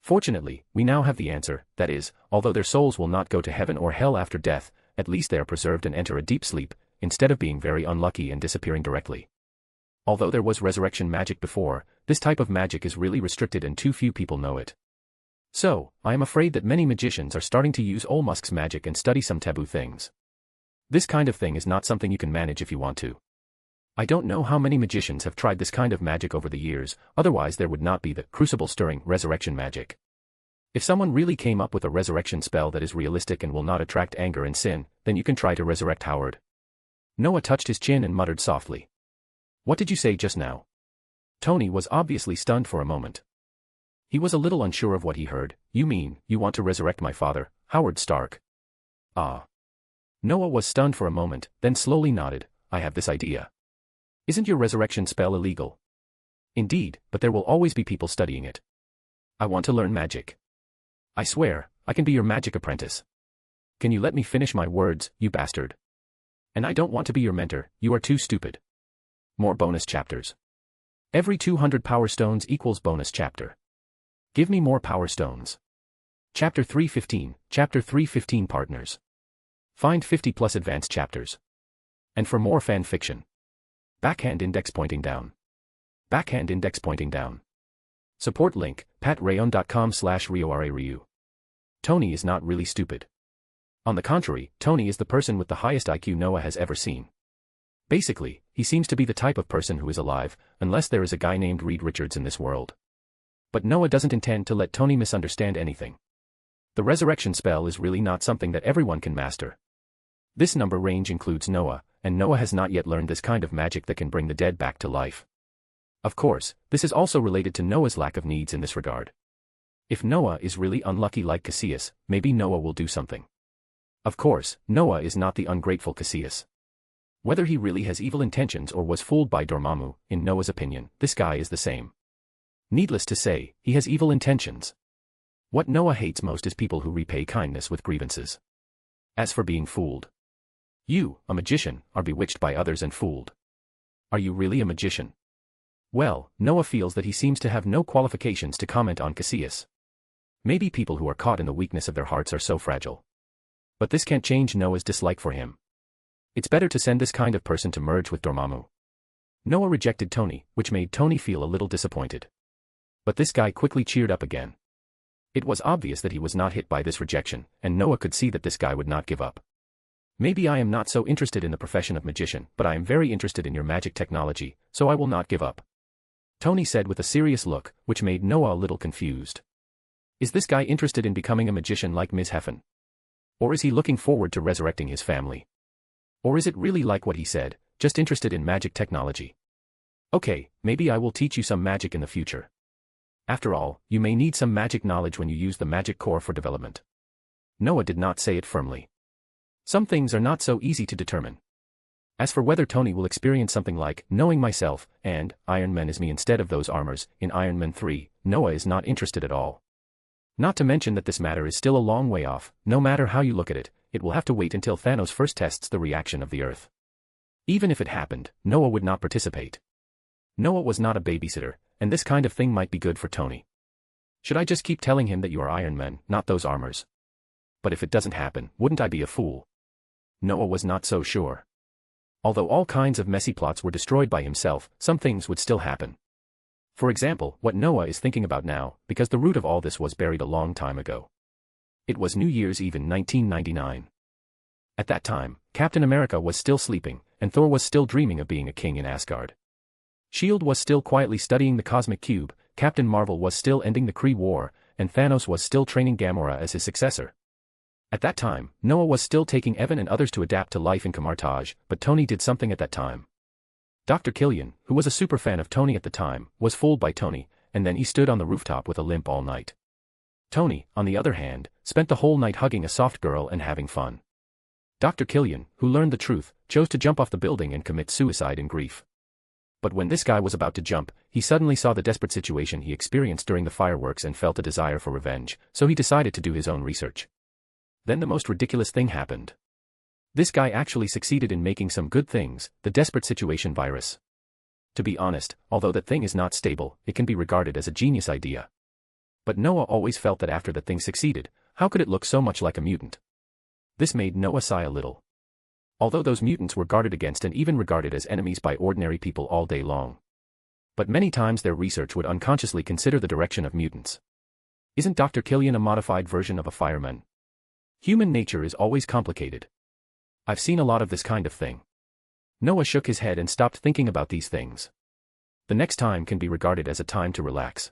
C: Fortunately, we now have the answer, that is, although their souls will not go to heaven or hell after death, at least they are preserved and enter a deep sleep, instead of being very unlucky and disappearing directly. Although there was resurrection magic before, this type of magic is really restricted and too few people know it. So, I am afraid that many magicians are starting to use Ole Musk's magic and study some taboo things. This kind of thing is not something you can manage if you want to. I don't know how many magicians have tried this kind of magic over the years, otherwise there would not be the crucible-stirring resurrection magic. If someone really came up with a resurrection spell that is realistic and will not attract anger and sin, then you can try to resurrect Howard. Noah touched his chin and muttered softly. What did you say just now? Tony was obviously stunned for a moment. He was a little unsure of what he heard. You mean, you want to resurrect my father, Howard Stark? Ah. Noah was stunned for a moment, then slowly nodded. I have this idea. Isn't your resurrection spell illegal? Indeed, but there will always be people studying it. I want to learn magic. I swear, I can be your magic apprentice. Can you let me finish my words, you bastard? And I don't want to be your mentor, you are too stupid. More bonus chapters. Every 200 power stones equals bonus chapter. Give me more power stones. Chapter 315, Chapter 315 Partners. Find 50 plus advanced chapters. And for more fan fiction. Backhand index pointing down. Backhand index pointing down. Support link, patreon.com/RioRaRyu. Tony is not really stupid. On the contrary, Tony is the person with the highest IQ Noah has ever seen. Basically, he seems to be the type of person who is alive, unless there is a guy named Reed Richards in this world. But Noah doesn't intend to let Tony misunderstand anything. The resurrection spell is really not something that everyone can master. This number range includes Noah, and Noah has not yet learned this kind of magic that can bring the dead back to life. Of course, this is also related to Noah's lack of needs in this regard. If Noah is really unlucky like Cassius, maybe Noah will do something. Of course, Noah is not the ungrateful Cassius. Whether he really has evil intentions or was fooled by Dormammu, in Noah's opinion, this guy is the same. Needless to say, he has evil intentions. What Noah hates most is people who repay kindness with grievances. As for being fooled. You, a magician, are bewitched by others and fooled. Are you really a magician? Well, Noah feels that he seems to have no qualifications to comment on Cassius. Maybe people who are caught in the weakness of their hearts are so fragile. But this can't change Noah's dislike for him. It's better to send this kind of person to merge with Dormammu. Noah rejected Tony, which made Tony feel a little disappointed. But this guy quickly cheered up again. It was obvious that he was not hit by this rejection, and Noah could see that this guy would not give up. Maybe I am not so interested in the profession of magician, but I am very interested in your magic technology, so I will not give up. Tony said with a serious look, which made Noah a little confused. Is this guy interested in becoming a magician like Ms. Heffen? Or is he looking forward to resurrecting his family? Or is it really like what he said, just interested in magic technology? Okay, maybe I will teach you some magic in the future. After all, you may need some magic knowledge when you use the magic core for development. Noah did not say it firmly. Some things are not so easy to determine. As for whether Tony will experience something like knowing myself and Iron Man is me instead of those armors in Iron Man 3, Noah is not interested at all. Not to mention that this matter is still a long way off. No matter how you look at it, it will have to wait until Thanos first tests the reaction of the Earth. Even if it happened, Noah would not participate. Noah was not a babysitter, and this kind of thing might be good for Tony. Should I just keep telling him that you are Iron Man, not those armors? But if it doesn't happen, wouldn't I be a fool? Noah was not so sure. Although all kinds of messy plots were destroyed by himself, some things would still happen. For example, what Noah is thinking about now, because the root of all this was buried a long time ago. It was New Year's Eve in 1999. At that time, Captain America was still sleeping, and Thor was still dreaming of being a king in Asgard. S.H.I.E.L.D. was still quietly studying the Cosmic Cube, Captain Marvel was still ending the Kree War, and Thanos was still training Gamora as his successor. At that time, Noah was still taking Evan and others to adapt to life in Camartage, but Tony did something at that time. Dr. Killian, who was a super fan of Tony at the time, was fooled by Tony, and then he stood on the rooftop with a limp all night. Tony, on the other hand, spent the whole night hugging a soft girl and having fun. Dr. Killian, who learned the truth, chose to jump off the building and commit suicide in grief. But when this guy was about to jump, he suddenly saw the desperate situation he experienced during the fireworks and felt a desire for revenge, so he decided to do his own research. Then the most ridiculous thing happened. This guy actually succeeded in making some good things, the desperate situation virus. To be honest, although that thing is not stable, it can be regarded as a genius idea. But Noah always felt that after that thing succeeded, how could it look so much like a mutant? This made Noah sigh a little. Although those mutants were guarded against and even regarded as enemies by ordinary people all day long. But many times their research would unconsciously consider the direction of mutants. Isn't Dr. Killian a modified version of a fireman? Human nature is always complicated. I've seen a lot of this kind of thing. Noah shook his head and stopped thinking about these things. The next time can be regarded as a time to relax.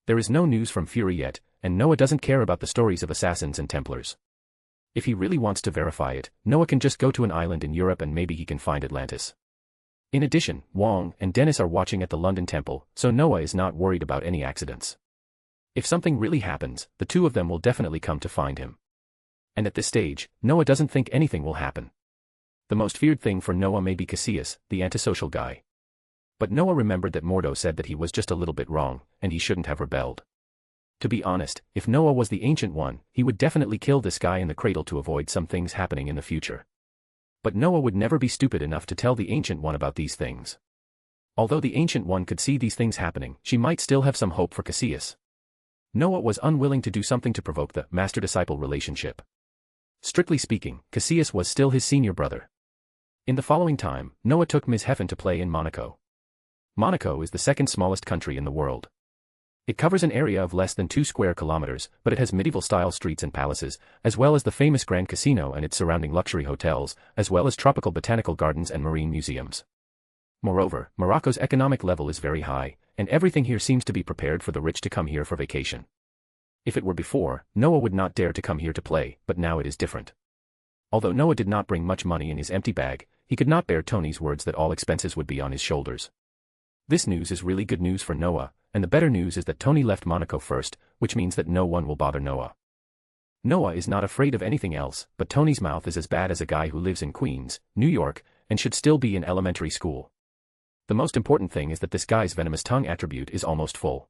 C: There is no news from Fury yet, and Noah doesn't care about the stories of assassins and Templars. If he really wants to verify it, Noah can just go to an island in Europe and maybe he can find Atlantis. In addition, Wong and Dennis are watching at the London Temple, so Noah is not worried about any accidents. If something really happens, the two of them will definitely come to find him. And at this stage, Noah doesn't think anything will happen. The most feared thing for Noah may be Cassius, the antisocial guy. But Noah remembered that Mordo said that he was just a little bit wrong, and he shouldn't have rebelled. To be honest, if Noah was the Ancient One, he would definitely kill this guy in the cradle to avoid some things happening in the future. But Noah would never be stupid enough to tell the Ancient One about these things. Although the Ancient One could see these things happening, she might still have some hope for Cassius. Noah was unwilling to do something to provoke the master-disciple relationship. Strictly speaking, Cassius was still his senior brother. In the following time, Noah took Ms. Heffen to play in Monaco. Monaco is the second smallest country in the world. It covers an area of less than 2 square kilometers, but it has medieval-style streets and palaces, as well as the famous Grand Casino and its surrounding luxury hotels, as well as tropical botanical gardens and marine museums. Moreover, Morocco's economic level is very high, and everything here seems to be prepared for the rich to come here for vacation. If it were before, Noah would not dare to come here to play, but now it is different. Although Noah did not bring much money in his empty bag, he could not bear Tony's words that all expenses would be on his shoulders. This news is really good news for Noah, and the better news is that Tony left Monaco first, which means that no one will bother Noah. Noah is not afraid of anything else, but Tony's mouth is as bad as a guy who lives in Queens, New York, and should still be in elementary school. The most important thing is that this guy's venomous tongue attribute is almost full.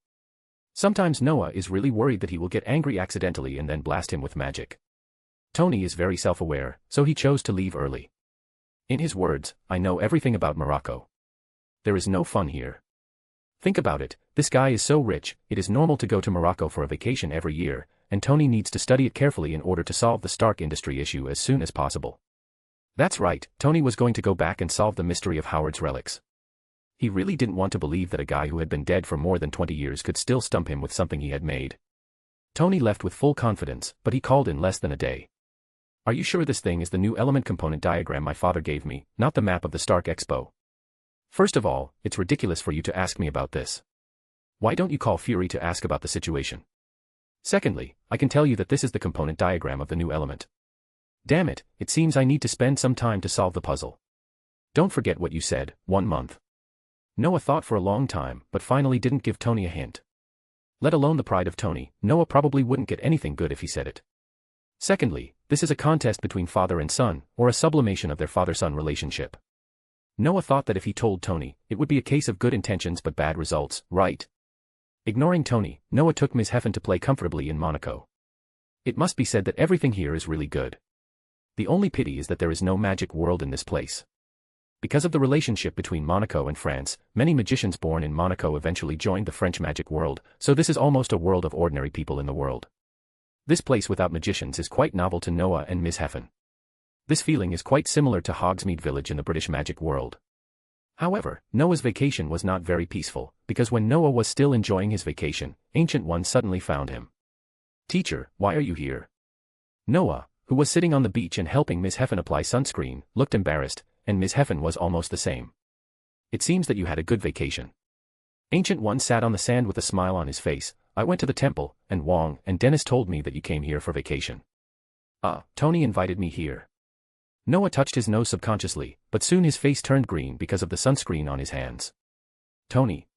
C: Sometimes Noah is really worried that he will get angry accidentally and then blast him with magic. Tony is very self-aware, so he chose to leave early. In his words, "I know everything about Morocco. There is no fun here. Think about it, this guy is so rich, it is normal to go to Morocco for a vacation every year, and Tony needs to study it carefully in order to solve the Stark industry issue as soon as possible." That's right, Tony was going to go back and solve the mystery of Howard's relics. He really didn't want to believe that a guy who had been dead for more than 20 years could still stump him with something he had made. Tony left with full confidence, but he called in less than a day. "Are you sure this thing is the new element component diagram my father gave me, not the map of the Stark Expo? First of all, it's ridiculous for you to ask me about this. Why don't you call Fury to ask about the situation? Secondly, I can tell you that this is the component diagram of the new element. Damn it, it seems I need to spend some time to solve the puzzle. Don't forget what you said, 1 month. Noah thought for a long time, but finally didn't give Tony a hint. Let alone the pride of Tony, Noah probably wouldn't get anything good if he said it. Secondly, this is a contest between father and son, or a sublimation of their father-son relationship. Noah thought that if he told Tony, it would be a case of good intentions but bad results, right? Ignoring Tony, Noah took Ms. Heffen to play comfortably in Monaco. It must be said that everything here is really good. The only pity is that there is no magic world in this place. Because of the relationship between Monaco and France, many magicians born in Monaco eventually joined the French magic world, so this is almost a world of ordinary people in the world. This place without magicians is quite novel to Noah and Ms. Heffen. This feeling is quite similar to Hogsmeade Village in the British magic world. However, Noah's vacation was not very peaceful, because when Noah was still enjoying his vacation, Ancient One suddenly found him. "Teacher, why are you here?" Noah, who was sitting on the beach and helping Ms. Heffen apply sunscreen, looked embarrassed, and Ms. Heffen was almost the same. "It seems that you had a good vacation." Ancient One sat on the sand with a smile on his face. "I went to the temple, and Wong and Dennis told me that you came here for vacation." Tony invited me here." Noah touched his nose subconsciously, but soon his face turned green because of the sunscreen on his hands. "Tony?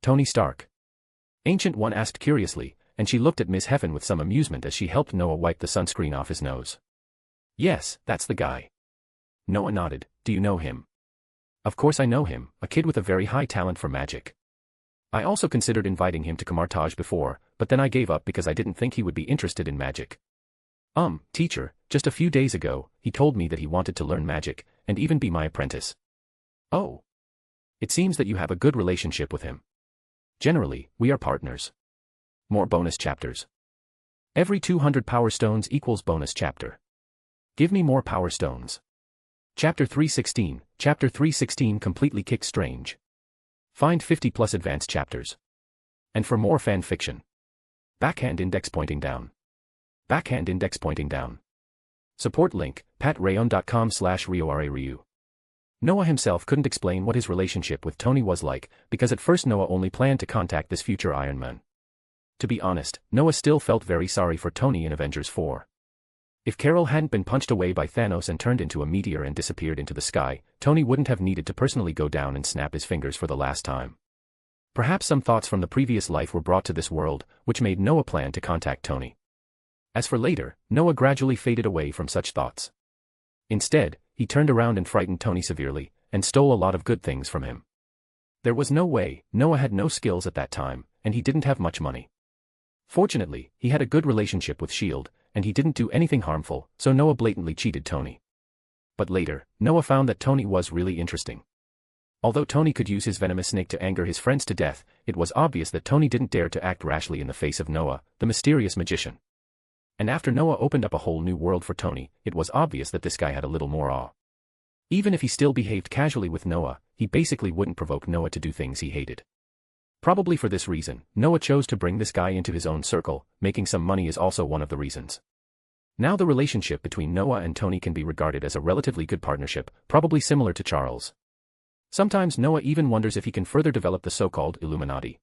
C: Tony Stark?" Ancient One asked curiously, and she looked at Ms. Heffen with some amusement as she helped Noah wipe the sunscreen off his nose. Yes, that's the guy. Noah nodded. Do you know him? Of course I know him, a kid with a very high talent for magic. I also considered inviting him to Kamartaj before, but then I gave up because I didn't think he would be interested in magic. Teacher, just a few days ago, he told me that he wanted to learn magic, and even be my apprentice. Oh. It seems that you have a good relationship with him. Generally, we are partners. More bonus chapters. Every 200 power stones equals bonus chapter. Give me more power stones. Chapter 316, Chapter 316 completely kicked Strange. Find 50 plus advanced chapters. And for more fan fiction. Backhand index pointing down. Backhand index pointing down. Support link, patreon.com/RioRaRyu. Noah himself couldn't explain what his relationship with Tony was like, because at first Noah only planned to contact this future Iron Man. To be honest, Noah still felt very sorry for Tony in Avengers 4. If Carol hadn't been punched away by Thanos and turned into a meteor and disappeared into the sky, Tony wouldn't have needed to personally go down and snap his fingers for the last time. Perhaps some thoughts from the previous life were brought to this world, which made Noah plan to contact Tony. As for later, Noah gradually faded away from such thoughts. Instead, he turned around and frightened Tony severely, and stole a lot of good things from him. There was no way. Noah had no skills at that time, and he didn't have much money. Fortunately, he had a good relationship with S.H.I.E.L.D., and he didn't do anything harmful, so Noah blatantly cheated Tony. But later, Noah found that Tony was really interesting. Although Tony could use his venomous snake to anger his friends to death, it was obvious that Tony didn't dare to act rashly in the face of Noah, the mysterious magician. And after Noah opened up a whole new world for Tony, it was obvious that this guy had a little more awe. Even if he still behaved casually with Noah, he basically wouldn't provoke Noah to do things he hated. Probably for this reason, Noah chose to bring this guy into his own circle. Making some money is also one of the reasons. Now the relationship between Noah and Tony can be regarded as a relatively good partnership, probably similar to Charles. Sometimes Noah even wonders if he can further develop the so-called Illuminati.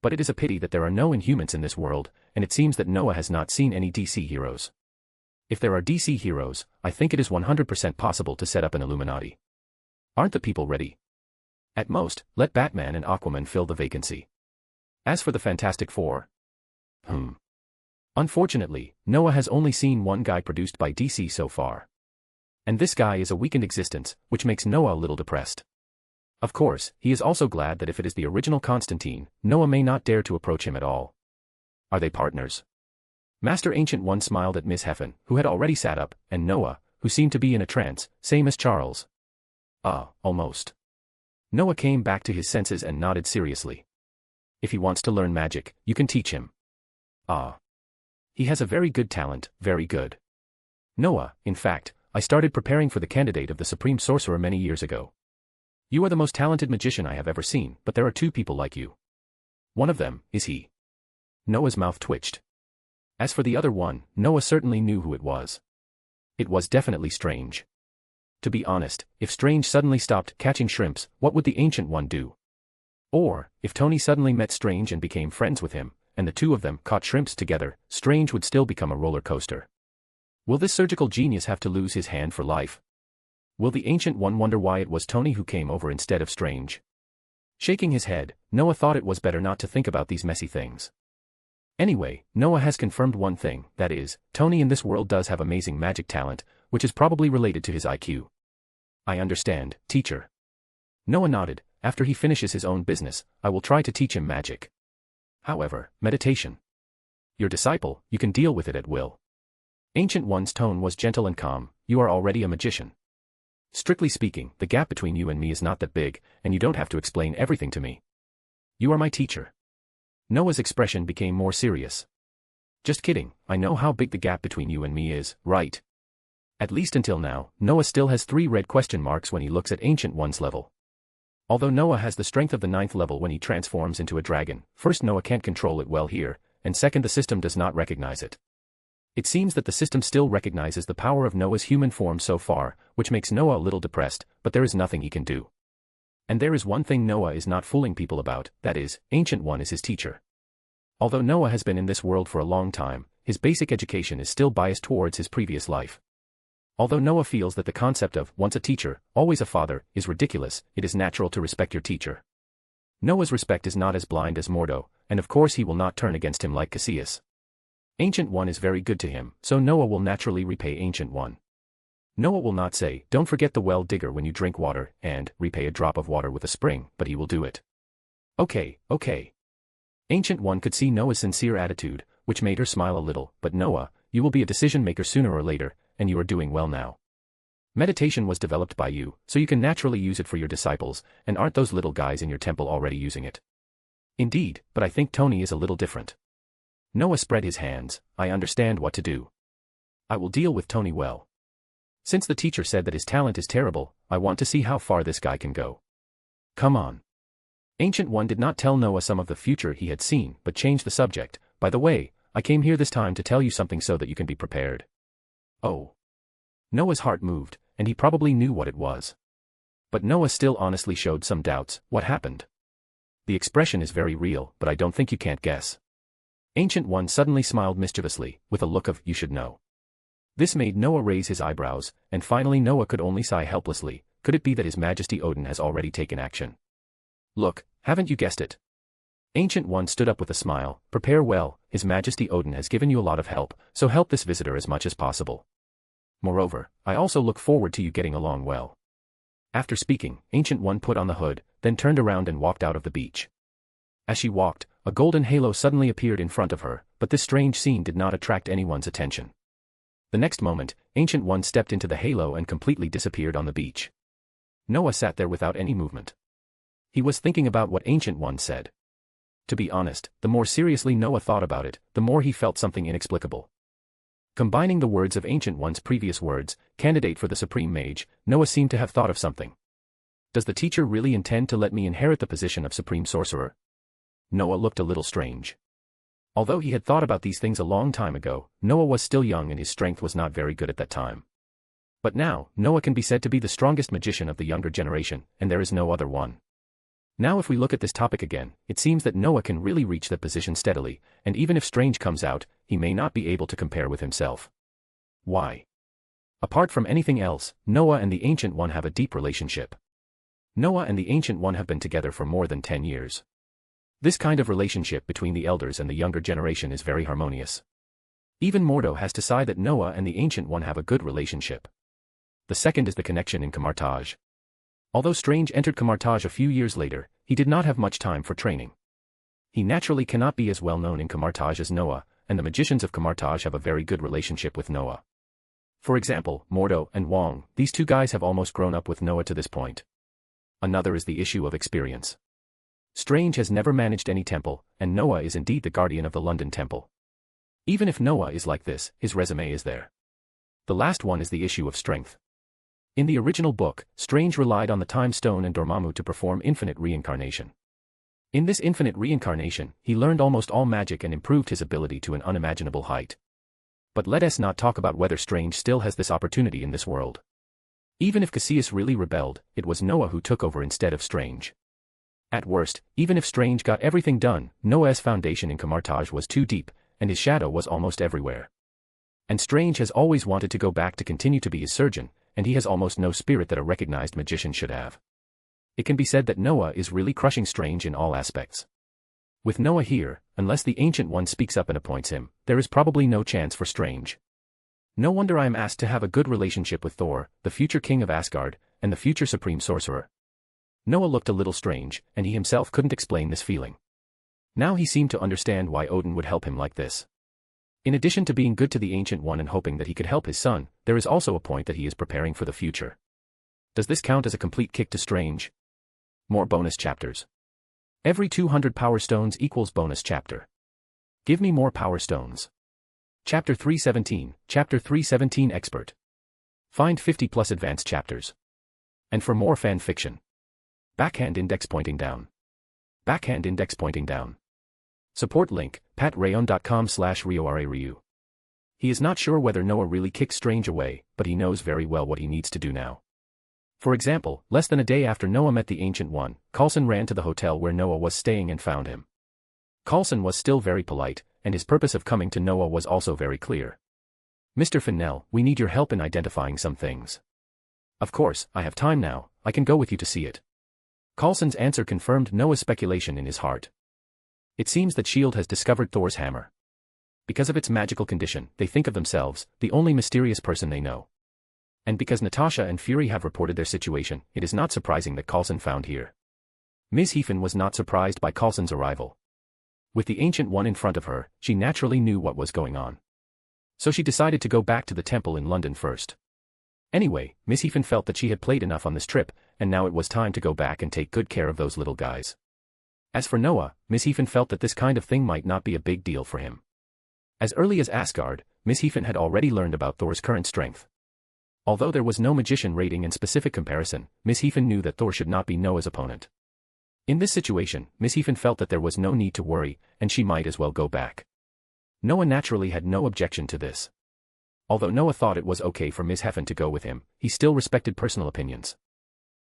C: But it is a pity that there are no Inhumans in this world, and it seems that Noah has not seen any DC heroes. If there are DC heroes, I think it is 100% possible to set up an Illuminati. Aren't the people ready? At most, let Batman and Aquaman fill the vacancy. As for the Fantastic Four, unfortunately, Noah has only seen one guy produced by DC so far. And this guy is a weakened existence, which makes Noah a little depressed. Of course, he is also glad that if it is the original Constantine, Noah may not dare to approach him at all. Are they partners? Master Ancient One smiled at Miss Heffen, who had already sat up, and Noah, who seemed to be in a trance, same as Charles. Almost. Noah came back to his senses and nodded seriously. If he wants to learn magic, you can teach him. He has a very good talent, very good. Noah, in fact, I started preparing for the candidate of the Supreme Sorcerer many years ago. You are the most talented magician I have ever seen, but there are two people like you. One of them is he. Noah's mouth twitched. As for the other one, Noah certainly knew who it was. It was definitely Strange. To be honest, if Strange suddenly stopped catching shrimps, what would the Ancient One do? Or, if Tony suddenly met Strange and became friends with him, and the two of them caught shrimps together, Strange would still become a roller coaster. Will this surgical genius have to lose his hand for life? Will the Ancient One wonder why it was Tony who came over instead of Strange? Shaking his head, Noah thought it was better not to think about these messy things. Anyway, Noah has confirmed one thing, that is, Tony in this world does have amazing magic talent, which is probably related to his IQ. I understand, teacher. Noah nodded. After he finishes his own business, I will try to teach him magic. However, meditation. Your disciple, you can deal with it at will. Ancient One's tone was gentle and calm. You are already a magician. Strictly speaking, the gap between you and me is not that big, and you don't have to explain everything to me. You are my teacher. Noah's expression became more serious. Just kidding, I know how big the gap between you and me is, right? At least until now, Noah still has 3 red question marks when he looks at Ancient One's level. Although Noah has the strength of the 9th level when he transforms into a dragon, first Noah can't control it well here, and second the system does not recognize it. It seems that the system still recognizes the power of Noah's human form so far, which makes Noah a little depressed, but there is nothing he can do. And there is one thing Noah is not fooling people about, that is, Ancient One is his teacher. Although Noah has been in this world for a long time, his basic education is still biased towards his previous life. Although Noah feels that the concept of, once a teacher, always a father, is ridiculous, it is natural to respect your teacher. Noah's respect is not as blind as Mordo, and of course he will not turn against him like Cassius. Ancient One is very good to him, so Noah will naturally repay Ancient One. Noah will not say, "Don't forget the well digger when you drink water," and repay a drop of water with a spring, but he will do it. Okay. Ancient One could see Noah's sincere attitude, which made her smile a little, but Noah, you will be a decision maker sooner or later, and you are doing well now. Meditation was developed by you, so you can naturally use it for your disciples, and aren't those little guys in your temple already using it? Indeed, but I think Tony is a little different. Noah spread his hands. I understand what to do. I will deal with Tony well. Since the teacher said that his talent is terrible, I want to see how far this guy can go. Come on. Ancient One did not tell Noah some of the future he had seen, but changed the subject. By the way, I came here this time to tell you something so that you can be prepared. Oh. Noah's heart moved, and he probably knew what it was. But Noah still honestly showed some doubts. What happened? The expression is very real, but I don't think you can't guess. Ancient One suddenly smiled mischievously, with a look of, you should know. This made Noah raise his eyebrows, and finally Noah could only sigh helplessly. Could it be that His Majesty Odin has already taken action? Look, haven't you guessed it? Ancient One stood up with a smile. Prepare well, His Majesty Odin has given you a lot of help, so help this visitor as much as possible. Moreover, I also look forward to you getting along well. After speaking, Ancient One put on the hood, then turned around and walked out of the beach. As she walked, a golden halo suddenly appeared in front of her, but this strange scene did not attract anyone's attention. The next moment, Ancient One stepped into the halo and completely disappeared on the beach. Noah sat there without any movement. He was thinking about what Ancient One said. To be honest, the more seriously Noah thought about it, the more he felt something inexplicable. Combining the words of Ancient One's previous words, candidate for the Supreme Mage, Noah seemed to have thought of something. Does the teacher really intend to let me inherit the position of Supreme Sorcerer? Noah looked a little strange. Although he had thought about these things a long time ago, Noah was still young and his strength was not very good at that time. But now, Noah can be said to be the strongest magician of the younger generation, and there is no other one. Now if we look at this topic again, it seems that Noah can really reach that position steadily, and even if Strange comes out, he may not be able to compare with himself. Why? Apart from anything else, Noah and the Ancient One have a deep relationship. Noah and the Ancient One have been together for more than 10 years. This kind of relationship between the elders and the younger generation is very harmonious. Even Mordo has to sigh that Noah and the Ancient One have a good relationship. The second is the connection in Camartage. Although Strange entered Camartage a few years later, he did not have much time for training. He naturally cannot be as well known in Camartage as Noah, and the magicians of Camartage have a very good relationship with Noah. For example, Mordo and Wong, these two guys have almost grown up with Noah to this point. Another is the issue of experience. Strange has never managed any temple, and Noah is indeed the guardian of the London temple. Even if Noah is like this, his resume is there. The last one is the issue of strength. In the original book, Strange relied on the Time Stone and Dormammu to perform infinite reincarnation. In this infinite reincarnation, he learned almost all magic and improved his ability to an unimaginable height. But let us not talk about whether Strange still has this opportunity in this world. Even if Cassius really rebelled, it was Noah who took over instead of Strange. At worst, even if Strange got everything done, Noah's foundation in Camartage was too deep, and his shadow was almost everywhere. And Strange has always wanted to go back to continue to be his surgeon, and he has almost no spirit that a recognized magician should have. It can be said that Noah is really crushing Strange in all aspects. With Noah here, unless the Ancient One speaks up and appoints him, there is probably no chance for Strange. No wonder I am asked to have a good relationship with Thor, the future king of Asgard, and the future supreme sorcerer. Noah looked a little strange, and he himself couldn't explain this feeling. Now he seemed to understand why Odin would help him like this. In addition to being good to the Ancient One and hoping that he could help his son, there is also a point that he is preparing for the future. Does this count as a complete kick to Strange? More bonus chapters. Every 200 power stones equals bonus chapter. Give me more power stones. Chapter 317, Chapter 317 Expert. Find 50 plus advanced chapters. And for more fan fiction. Backhand index pointing down. Backhand index pointing down. Support link, patreon.com/RioRaRyu. He is not sure whether Noah really kicked Strange away, but he knows very well what he needs to do now. For example, less than a day after Noah met the Ancient One, Coulson ran to the hotel where Noah was staying and found him. Coulson was still very polite, and his purpose of coming to Noah was also very clear. Mr. Fennell, we need your help in identifying some things. Of course, I have time now, I can go with you to see it. Coulson's answer confirmed Noah's speculation in his heart. It seems that S.H.I.E.L.D. has discovered Thor's hammer. Because of its magical condition, they think of themselves, the only mysterious person they know. And because Natasha and Fury have reported their situation, it is not surprising that Coulson found here. Ms. Heaphen was not surprised by Coulson's arrival. With the Ancient One in front of her, she naturally knew what was going on. So she decided to go back to the temple in London first. Anyway, Ms. Heaphen felt that she had played enough on this trip, and now it was time to go back and take good care of those little guys. As for Noah, Ms. Heaphen felt that this kind of thing might not be a big deal for him. As early as Asgard, Ms. Heaphen had already learned about Thor's current strength. Although there was no magician rating and specific comparison, Ms. Heaphen knew that Thor should not be Noah's opponent. In this situation, Ms. Heaphen felt that there was no need to worry, and she might as well go back. Noah naturally had no objection to this. Although Noah thought it was okay for Ms. Heaphen to go with him, he still respected personal opinions.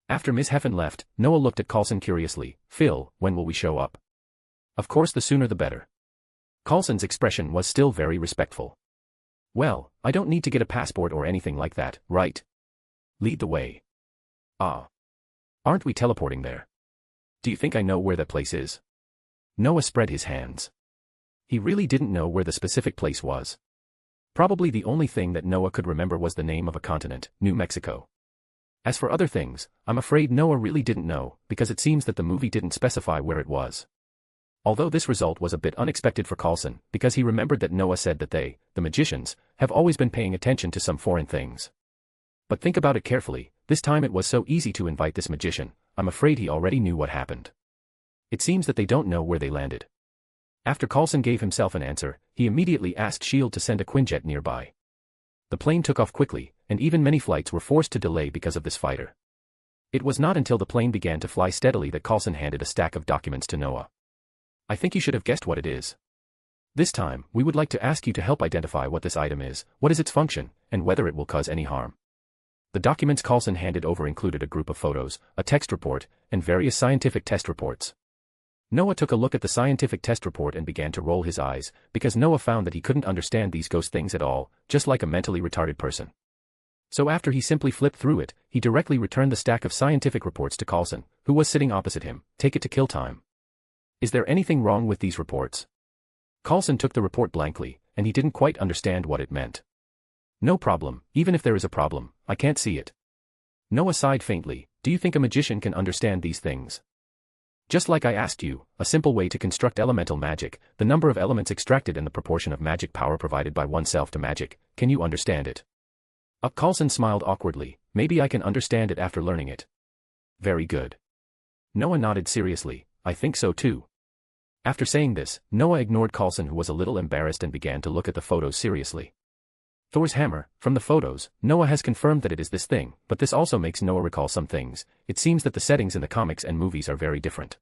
C: After Ms. Heaphen left, Noah looked at Coulson curiously. "Phil, when will we show up?" "Of course, the sooner the better." Coulson's expression was still very respectful. "Well, I don't need to get a passport or anything like that, right? Lead the way." "Ah. Aren't we teleporting there? Do you think I know where that place is?" Noah spread his hands. He really didn't know where the specific place was. Probably the only thing that Noah could remember was the name of a continent, New Mexico. As for other things, I'm afraid Noah really didn't know, because it seems that the movie didn't specify where it was. Although this result was a bit unexpected for Coulson, because he remembered that Noah said that they, the magicians, have always been paying attention to some foreign things. But think about it carefully, this time it was so easy to invite this magician, I'm afraid he already knew what happened. It seems that they don't know where they landed. After Coulson gave himself an answer, he immediately asked S.H.I.E.L.D. to send a Quinjet nearby. The plane took off quickly, and even many flights were forced to delay because of this fighter. It was not until the plane began to fly steadily that Coulson handed a stack of documents to Noah. "I think you should have guessed what it is. This time, we would like to ask you to help identify what this item is, what is its function, and whether it will cause any harm." The documents Coulson handed over included a group of photos, a text report, and various scientific test reports. Noah took a look at the scientific test report and began to roll his eyes, because Noah found that he couldn't understand these ghost things at all, just like a mentally retarded person. So after he simply flipped through it, he directly returned the stack of scientific reports to Coulson, who was sitting opposite him. "Take it to kill time." "Is there anything wrong with these reports?" Coulson took the report blankly, and he didn't quite understand what it meant. "No problem, even if there is a problem, I can't see it." Noah sighed faintly. "Do you think a magician can understand these things?" "Just like I asked you, a simple way to construct elemental magic, the number of elements extracted and the proportion of magic power provided by oneself to magic, can you understand it?" Coulson smiled awkwardly. "Maybe I can understand it after learning it." "Very good." Noah nodded seriously. "I think so too." After saying this, Noah ignored Coulson, who was a little embarrassed, and began to look at the photos seriously. Thor's hammer. From the photos, Noah has confirmed that it is this thing, but this also makes Noah recall some things. It seems that the settings in the comics and movies are very different.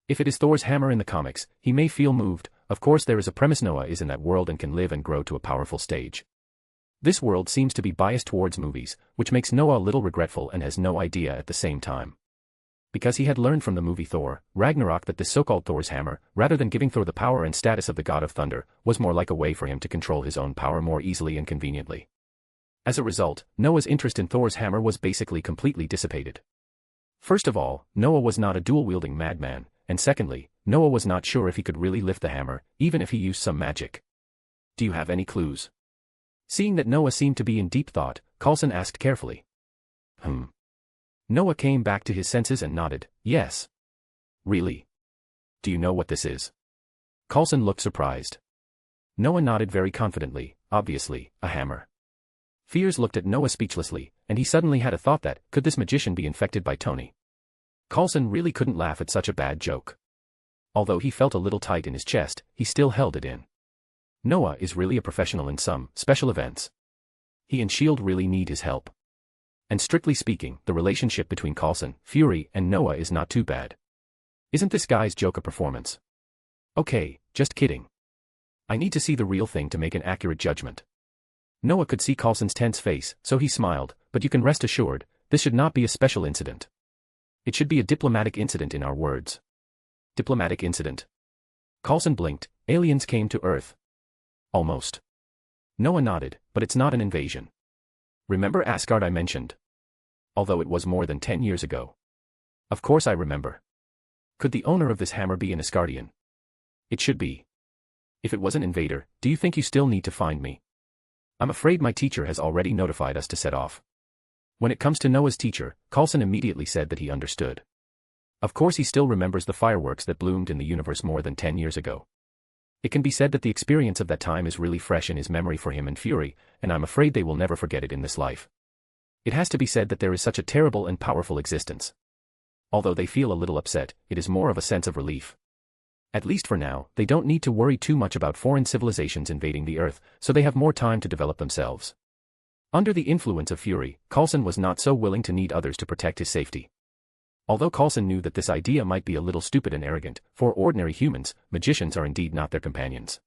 C: If it is Thor's hammer in the comics, he may feel moved. Of course, there is a premise: Noah is in that world and can live and grow to a powerful stage. This world seems to be biased towards movies, which makes Noah a little regretful and has no idea at the same time. Because he had learned from the movie Thor, Ragnarok, that this so-called Thor's hammer, rather than giving Thor the power and status of the god of thunder, was more like a way for him to control his own power more easily and conveniently. As a result, Noah's interest in Thor's hammer was basically completely dissipated. First of all, Noah was not a dual-wielding madman, and secondly, Noah was not sure if he could really lift the hammer, even if he used some magic. "Do you have any clues?" Seeing that Noah seemed to be in deep thought, Coulson asked carefully. Noah came back to his senses and nodded. "Yes." "Really? Do you know what this is?" Coulson looked surprised. Noah nodded very confidently. "Obviously, a hammer." Fears looked at Noah speechlessly, and he suddenly had a thought that, could this magician be infected by Tony? Coulson really couldn't laugh at such a bad joke. Although he felt a little tight in his chest, he still held it in. Noah is really a professional in some special events. He and S.H.I.E.L.D. really need his help. And strictly speaking, the relationship between Coulson, Fury, and Noah is not too bad. Isn't this guy's joke a performance? Okay, just kidding. I need to see the real thing to make an accurate judgment. Noah could see Coulson's tense face, so he smiled, but you can rest assured, this should not be a special incident. It should be a diplomatic incident in our words. Diplomatic incident? Coulson blinked. Aliens came to Earth. Almost. Noah nodded, but it's not an invasion. Remember Asgard I mentioned? Although it was more than 10 years ago. Of course I remember. Could the owner of this hammer be an Asgardian? It should be. If it was an invader, do you think you still need to find me? I'm afraid my teacher has already notified us to set off. When it comes to Noah's teacher, Carlson immediately said that he understood. Of course he still remembers the fireworks that bloomed in the universe more than 10 years ago. It can be said that the experience of that time is really fresh in his memory for him and Fury, and I'm afraid they will never forget it in this life. It has to be said that there is such a terrible and powerful existence. Although they feel a little upset, it is more of a sense of relief. At least for now, they don't need to worry too much about foreign civilizations invading the Earth, so they have more time to develop themselves. Under the influence of Fury, Carlson was not so willing to need others to protect his safety. Although Carlson knew that this idea might be a little stupid and arrogant, for ordinary humans, magicians are indeed not their companions.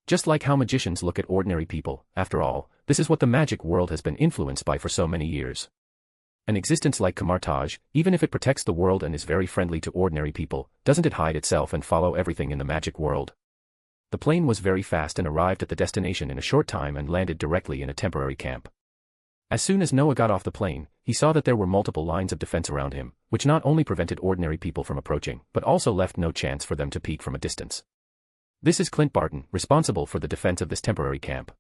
C: Just like how magicians look at ordinary people, after all, this is what the magic world has been influenced by for so many years. An existence like Camartage, even if it protects the world and is very friendly to ordinary people, doesn't it hide itself and follow everything in the magic world? The plane was very fast and arrived at the destination in a short time and landed directly in a temporary camp. As soon as Noah got off the plane, he saw that there were multiple lines of defense around him, which not only prevented ordinary people from approaching, but also left no chance for them to peek from a distance. This is Clint Barton, responsible for the defense of this temporary camp.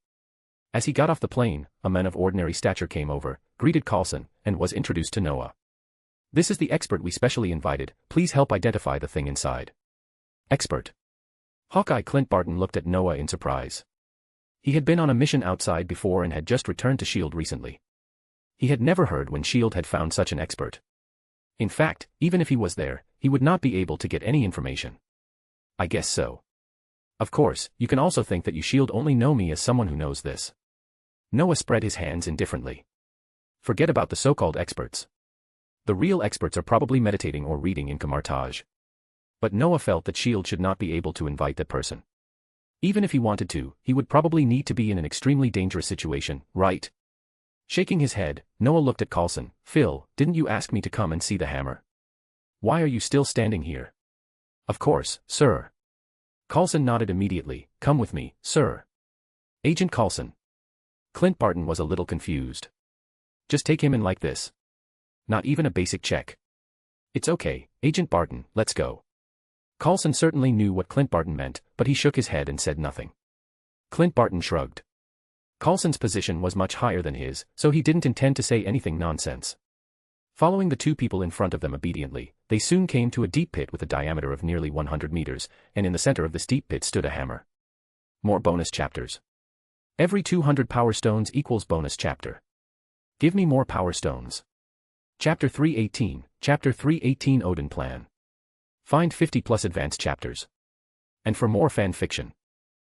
C: As he got off the plane, a man of ordinary stature came over, greeted Carlson, and was introduced to Noah. This is the expert we specially invited, please help identify the thing inside. Expert. Hawkeye Clint Barton looked at Noah in surprise. He had been on a mission outside before and had just returned to S.H.I.E.L.D. recently. He had never heard when S.H.I.E.L.D. had found such an expert. In fact, even if he was there, he would not be able to get any information. I guess so. Of course, you can also think that you S.H.I.E.L.D. only know me as someone who knows this. Noah spread his hands indifferently. Forget about the so-called experts. The real experts are probably meditating or reading in Camartage. But Noah felt that S.H.I.E.L.D. should not be able to invite that person. Even if he wanted to, he would probably need to be in an extremely dangerous situation, right? Shaking his head, Noah looked at Carlson. Phil, didn't you ask me to come and see the hammer? Why are you still standing here? Of course, sir. Carlson nodded immediately. Come with me, sir. Agent Carlson. Clint Barton was a little confused. Just take him in like this. Not even a basic check. It's okay, Agent Barton, let's go. Carlson certainly knew what Clint Barton meant, but he shook his head and said nothing. Clint Barton shrugged. Carlson's position was much higher than his, so he didn't intend to say anything nonsense. Following the two people in front of them obediently, they soon came to a deep pit with a diameter of nearly 100 meters, and in the center of this deep pit stood a hammer. More bonus chapters. Every 200 power stones equals bonus chapter. Give me more power stones. Chapter 318, Chapter 318 Odin Plan. Find 50 plus advanced chapters. And for more fan fiction.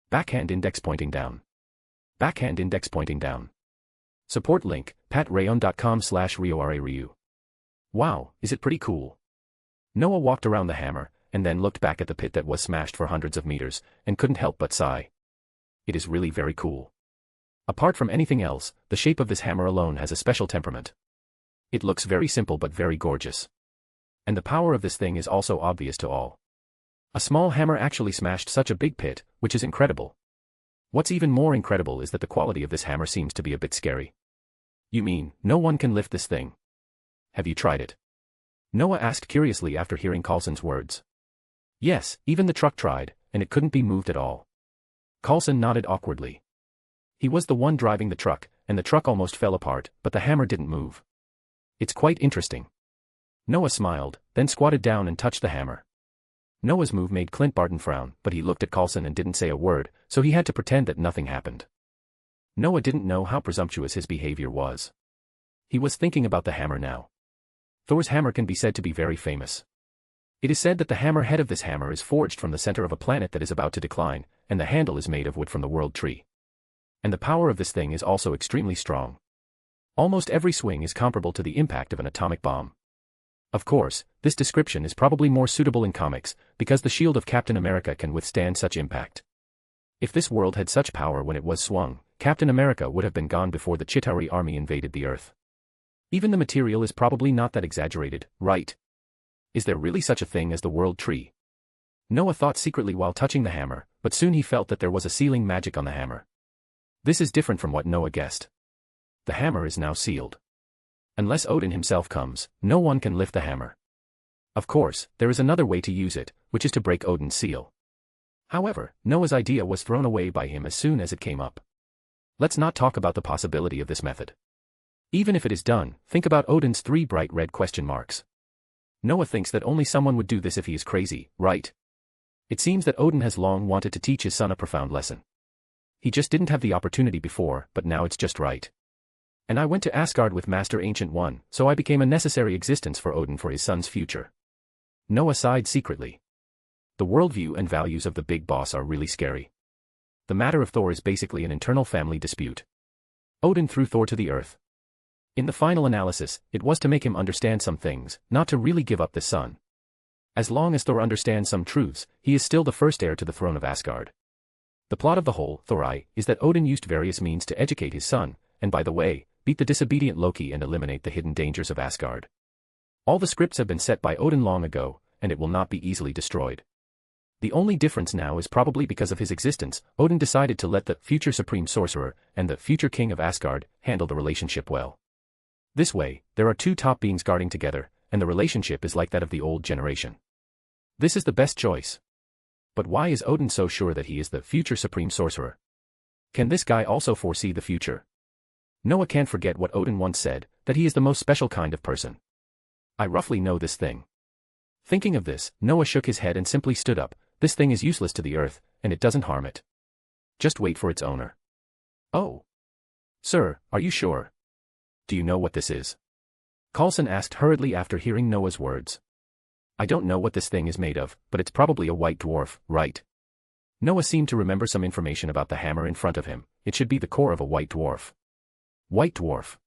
C: Backhand index pointing down. Backhand index pointing down. Support link, patreon.com/RioRaRyu. Wow, is it pretty cool? Noah walked around the hammer, and then looked back at the pit that was smashed for hundreds of meters, and couldn't help but sigh. It is really very cool. Apart from anything else, the shape of this hammer alone has a special temperament. It looks very simple but very gorgeous. And the power of this thing is also obvious to all. A small hammer actually smashed such a big pit, which is incredible. What's even more incredible is that the quality of this hammer seems to be a bit scary. You mean, no one can lift this thing? Have you tried it? Noah asked curiously after hearing Carlson's words. Yes, even the truck tried, and it couldn't be moved at all. Carlson nodded awkwardly. He was the one driving the truck, and the truck almost fell apart, but the hammer didn't move. It's quite interesting. Noah smiled, then squatted down and touched the hammer. Noah's move made Clint Barton frown, but he looked at Carlson and didn't say a word, so he had to pretend that nothing happened. Noah didn't know how presumptuous his behavior was. He was thinking about the hammer now. Thor's hammer can be said to be very famous. It is said that the hammer head of this hammer is forged from the center of a planet that is about to decline, and the handle is made of wood from the world tree. And the power of this thing is also extremely strong. Almost every swing is comparable to the impact of an atomic bomb. Of course, this description is probably more suitable in comics, because the shield of Captain America can withstand such impact. If this world had such power when it was swung, Captain America would have been gone before the Chitauri army invaded the Earth. Even the material is probably not that exaggerated, right? Is there really such a thing as the world tree? Noah thought secretly while touching the hammer, but soon he felt that there was a sealing magic on the hammer. This is different from what Noah guessed. The hammer is now sealed. Unless Odin himself comes, no one can lift the hammer. Of course, there is another way to use it, which is to break Odin's seal. However, Noah's idea was thrown away by him as soon as it came up. Let's not talk about the possibility of this method. Even if it is done, think about Odin's 3 bright red question marks. Noah thinks that only someone would do this if he is crazy, right? It seems that Odin has long wanted to teach his son a profound lesson. He just didn't have the opportunity before, but now it's just right. And I went to Asgard with Master Ancient One, so I became a necessary existence for Odin for his son's future. Noah sighed secretly. The worldview and values of the big boss are really scary. The matter of Thor is basically an internal family dispute. Odin threw Thor to the earth. In the final analysis, it was to make him understand some things, not to really give up the son. As long as Thor understands some truths, he is still the first heir to the throne of Asgard. The plot of the whole Thorai is that Odin used various means to educate his son, and by the way, beat the disobedient Loki and eliminate the hidden dangers of Asgard. All the scripts have been set by Odin long ago, and it will not be easily destroyed. The only difference now is probably because of his existence, Odin decided to let the future supreme sorcerer and the future king of Asgard handle the relationship well. This way, there are 2 top beings guarding together, and the relationship is like that of the old generation. This is the best choice. But why is Odin so sure that he is the future supreme sorcerer? Can this guy also foresee the future? Noah can't forget what Odin once said, that he is the most special kind of person. I roughly know this thing. Thinking of this, Noah shook his head and simply stood up. This thing is useless to the earth, and it doesn't harm it. Just wait for its owner. Oh. Sir, are you sure? Do you know what this is? Coulson asked hurriedly after hearing Noah's words. I don't know what this thing is made of, but it's probably a white dwarf, right? Noah seemed to remember some information about the hammer in front of him. It should be the core of a white dwarf. White dwarf.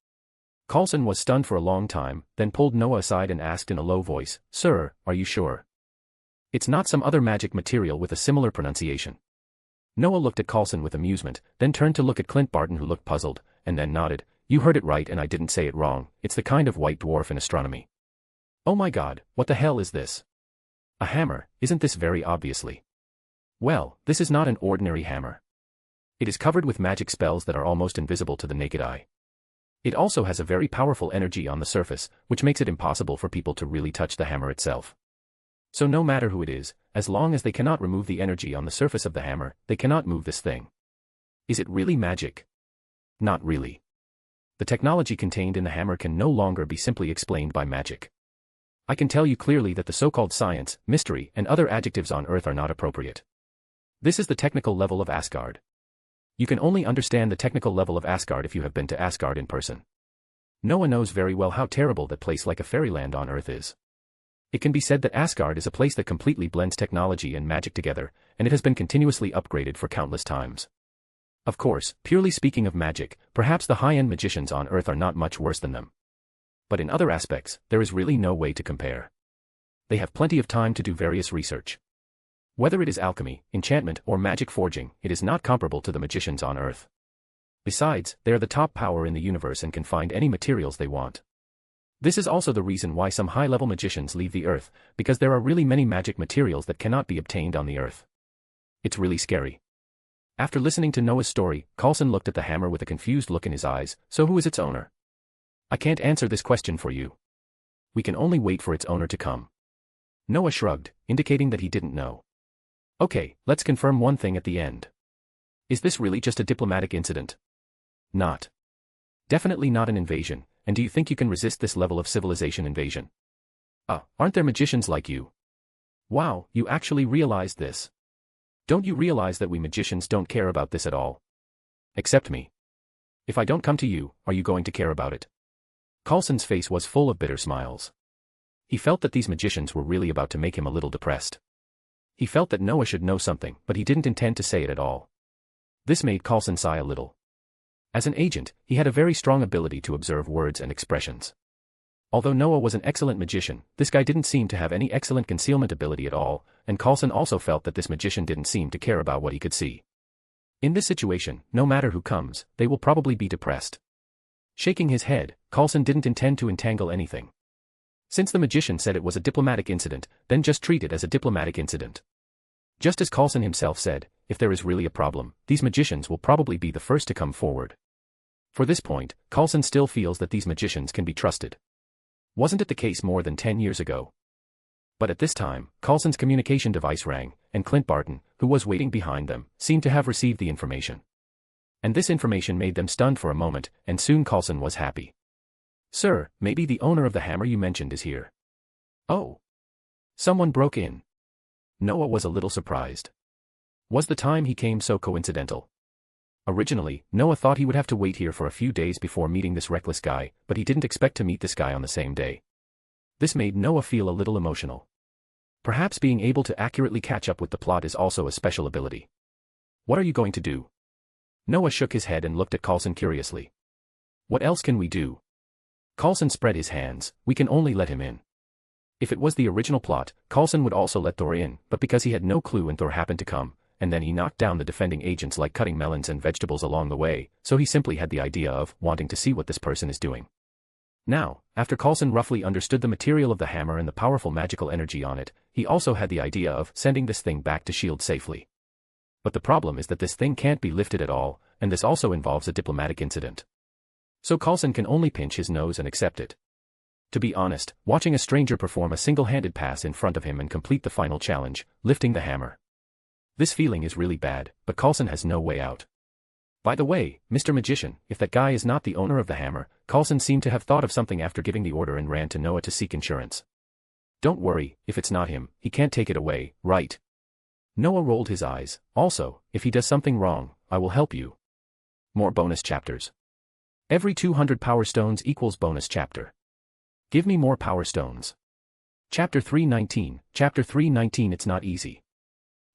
C: Coulson was stunned for a long time, then pulled Noah aside and asked in a low voice, Sir, are you sure? It's not some other magic material with a similar pronunciation. Noah looked at Coulson with amusement, then turned to look at Clint Barton who looked puzzled, and then nodded. You heard it right and I didn't say it wrong, it's the kind of white dwarf in astronomy. Oh my god, what the hell is this? A hammer, isn't this very obviously? Well, this is not an ordinary hammer. It is covered with magic spells that are almost invisible to the naked eye. It also has a very powerful energy on the surface, which makes it impossible for people to really touch the hammer itself. So no matter who it is, as long as they cannot remove the energy on the surface of the hammer, they cannot move this thing. Is it really magic? Not really. The technology contained in the hammer can no longer be simply explained by magic. I can tell you clearly that the so-called science, mystery, and other adjectives on Earth are not appropriate. This is the technical level of Asgard. You can only understand the technical level of Asgard if you have been to Asgard in person. Noah knows very well how terrible that place like a fairyland on Earth is. It can be said that Asgard is a place that completely blends technology and magic together, and it has been continuously upgraded for countless times. Of course, purely speaking of magic, perhaps the high-end magicians on Earth are not much worse than them. But in other aspects, there is really no way to compare. They have plenty of time to do various research. Whether it is alchemy, enchantment, or magic forging, it is not comparable to the magicians on Earth. Besides, they are the top power in the universe and can find any materials they want. This is also the reason why some high-level magicians leave the Earth, because there are really many magic materials that cannot be obtained on the Earth. It's really scary. After listening to Noah's story, Coulson looked at the hammer with a confused look in his eyes. So who is its owner? I can't answer this question for you. We can only wait for its owner to come. Noah shrugged, indicating that he didn't know. Okay, let's confirm one thing at the end. Is this really just a diplomatic incident? Not. Definitely not an invasion, and do you think you can resist this level of civilization invasion? Aren't there magicians like you? Wow, you actually realized this. Don't you realize that we magicians don't care about this at all? Except me. If I don't come to you, are you going to care about it? Coulson's face was full of bitter smiles. He felt that these magicians were really about to make him a little depressed. He felt that Noah should know something, but he didn't intend to say it at all. This made Coulson sigh a little. As an agent, he had a very strong ability to observe words and expressions. Although Noah was an excellent magician, this guy didn't seem to have any excellent concealment ability at all, and Coulson also felt that this magician didn't seem to care about what he could see. In this situation, no matter who comes, they will probably be depressed. Shaking his head, Coulson didn't intend to entangle anything. Since the magician said it was a diplomatic incident, then just treat it as a diplomatic incident. Just as Coulson himself said, if there is really a problem, these magicians will probably be the first to come forward. For this point, Coulson still feels that these magicians can be trusted. Wasn't it the case more than 10 years ago? But at this time, Coulson's communication device rang, and Clint Barton, who was waiting behind them, seemed to have received the information. And this information made them stunned for a moment, and soon Coulson was happy. Sir, maybe the owner of the hammer you mentioned is here. Oh. Someone broke in. Noah was a little surprised. Was the time he came so coincidental? Originally, Noah thought he would have to wait here for a few days before meeting this reckless guy, but he didn't expect to meet this guy on the same day. This made Noah feel a little emotional. Perhaps being able to accurately catch up with the plot is also a special ability. What are you going to do? Noah shook his head and looked at Coulson curiously. What else can we do? Coulson spread his hands. We can only let him in. If it was the original plot, Coulson would also let Thor in, but because he had no clue and Thor happened to come, and then he knocked down the defending agents like cutting melons and vegetables along the way, so he simply had the idea of wanting to see what this person is doing. Now, after Coulson roughly understood the material of the hammer and the powerful magical energy on it, he also had the idea of sending this thing back to S.H.I.E.L.D. safely. But the problem is that this thing can't be lifted at all, and this also involves a diplomatic incident. So Coulson can only pinch his nose and accept it. To be honest, watching a stranger perform a single-handed pass in front of him and complete the final challenge, lifting the hammer. This feeling is really bad, but Coulson has no way out. By the way, Mr. Magician, if that guy is not the owner of the hammer, Coulson seemed to have thought of something after giving the order and ran to Noah to seek insurance. Don't worry, if it's not him, he can't take it away, right? Noah rolled his eyes. Also, if he does something wrong, I will help you. More bonus chapters. Every 200 power stones equals bonus chapter. Give me more power stones. Chapter 319, Chapter 319. It's not easy.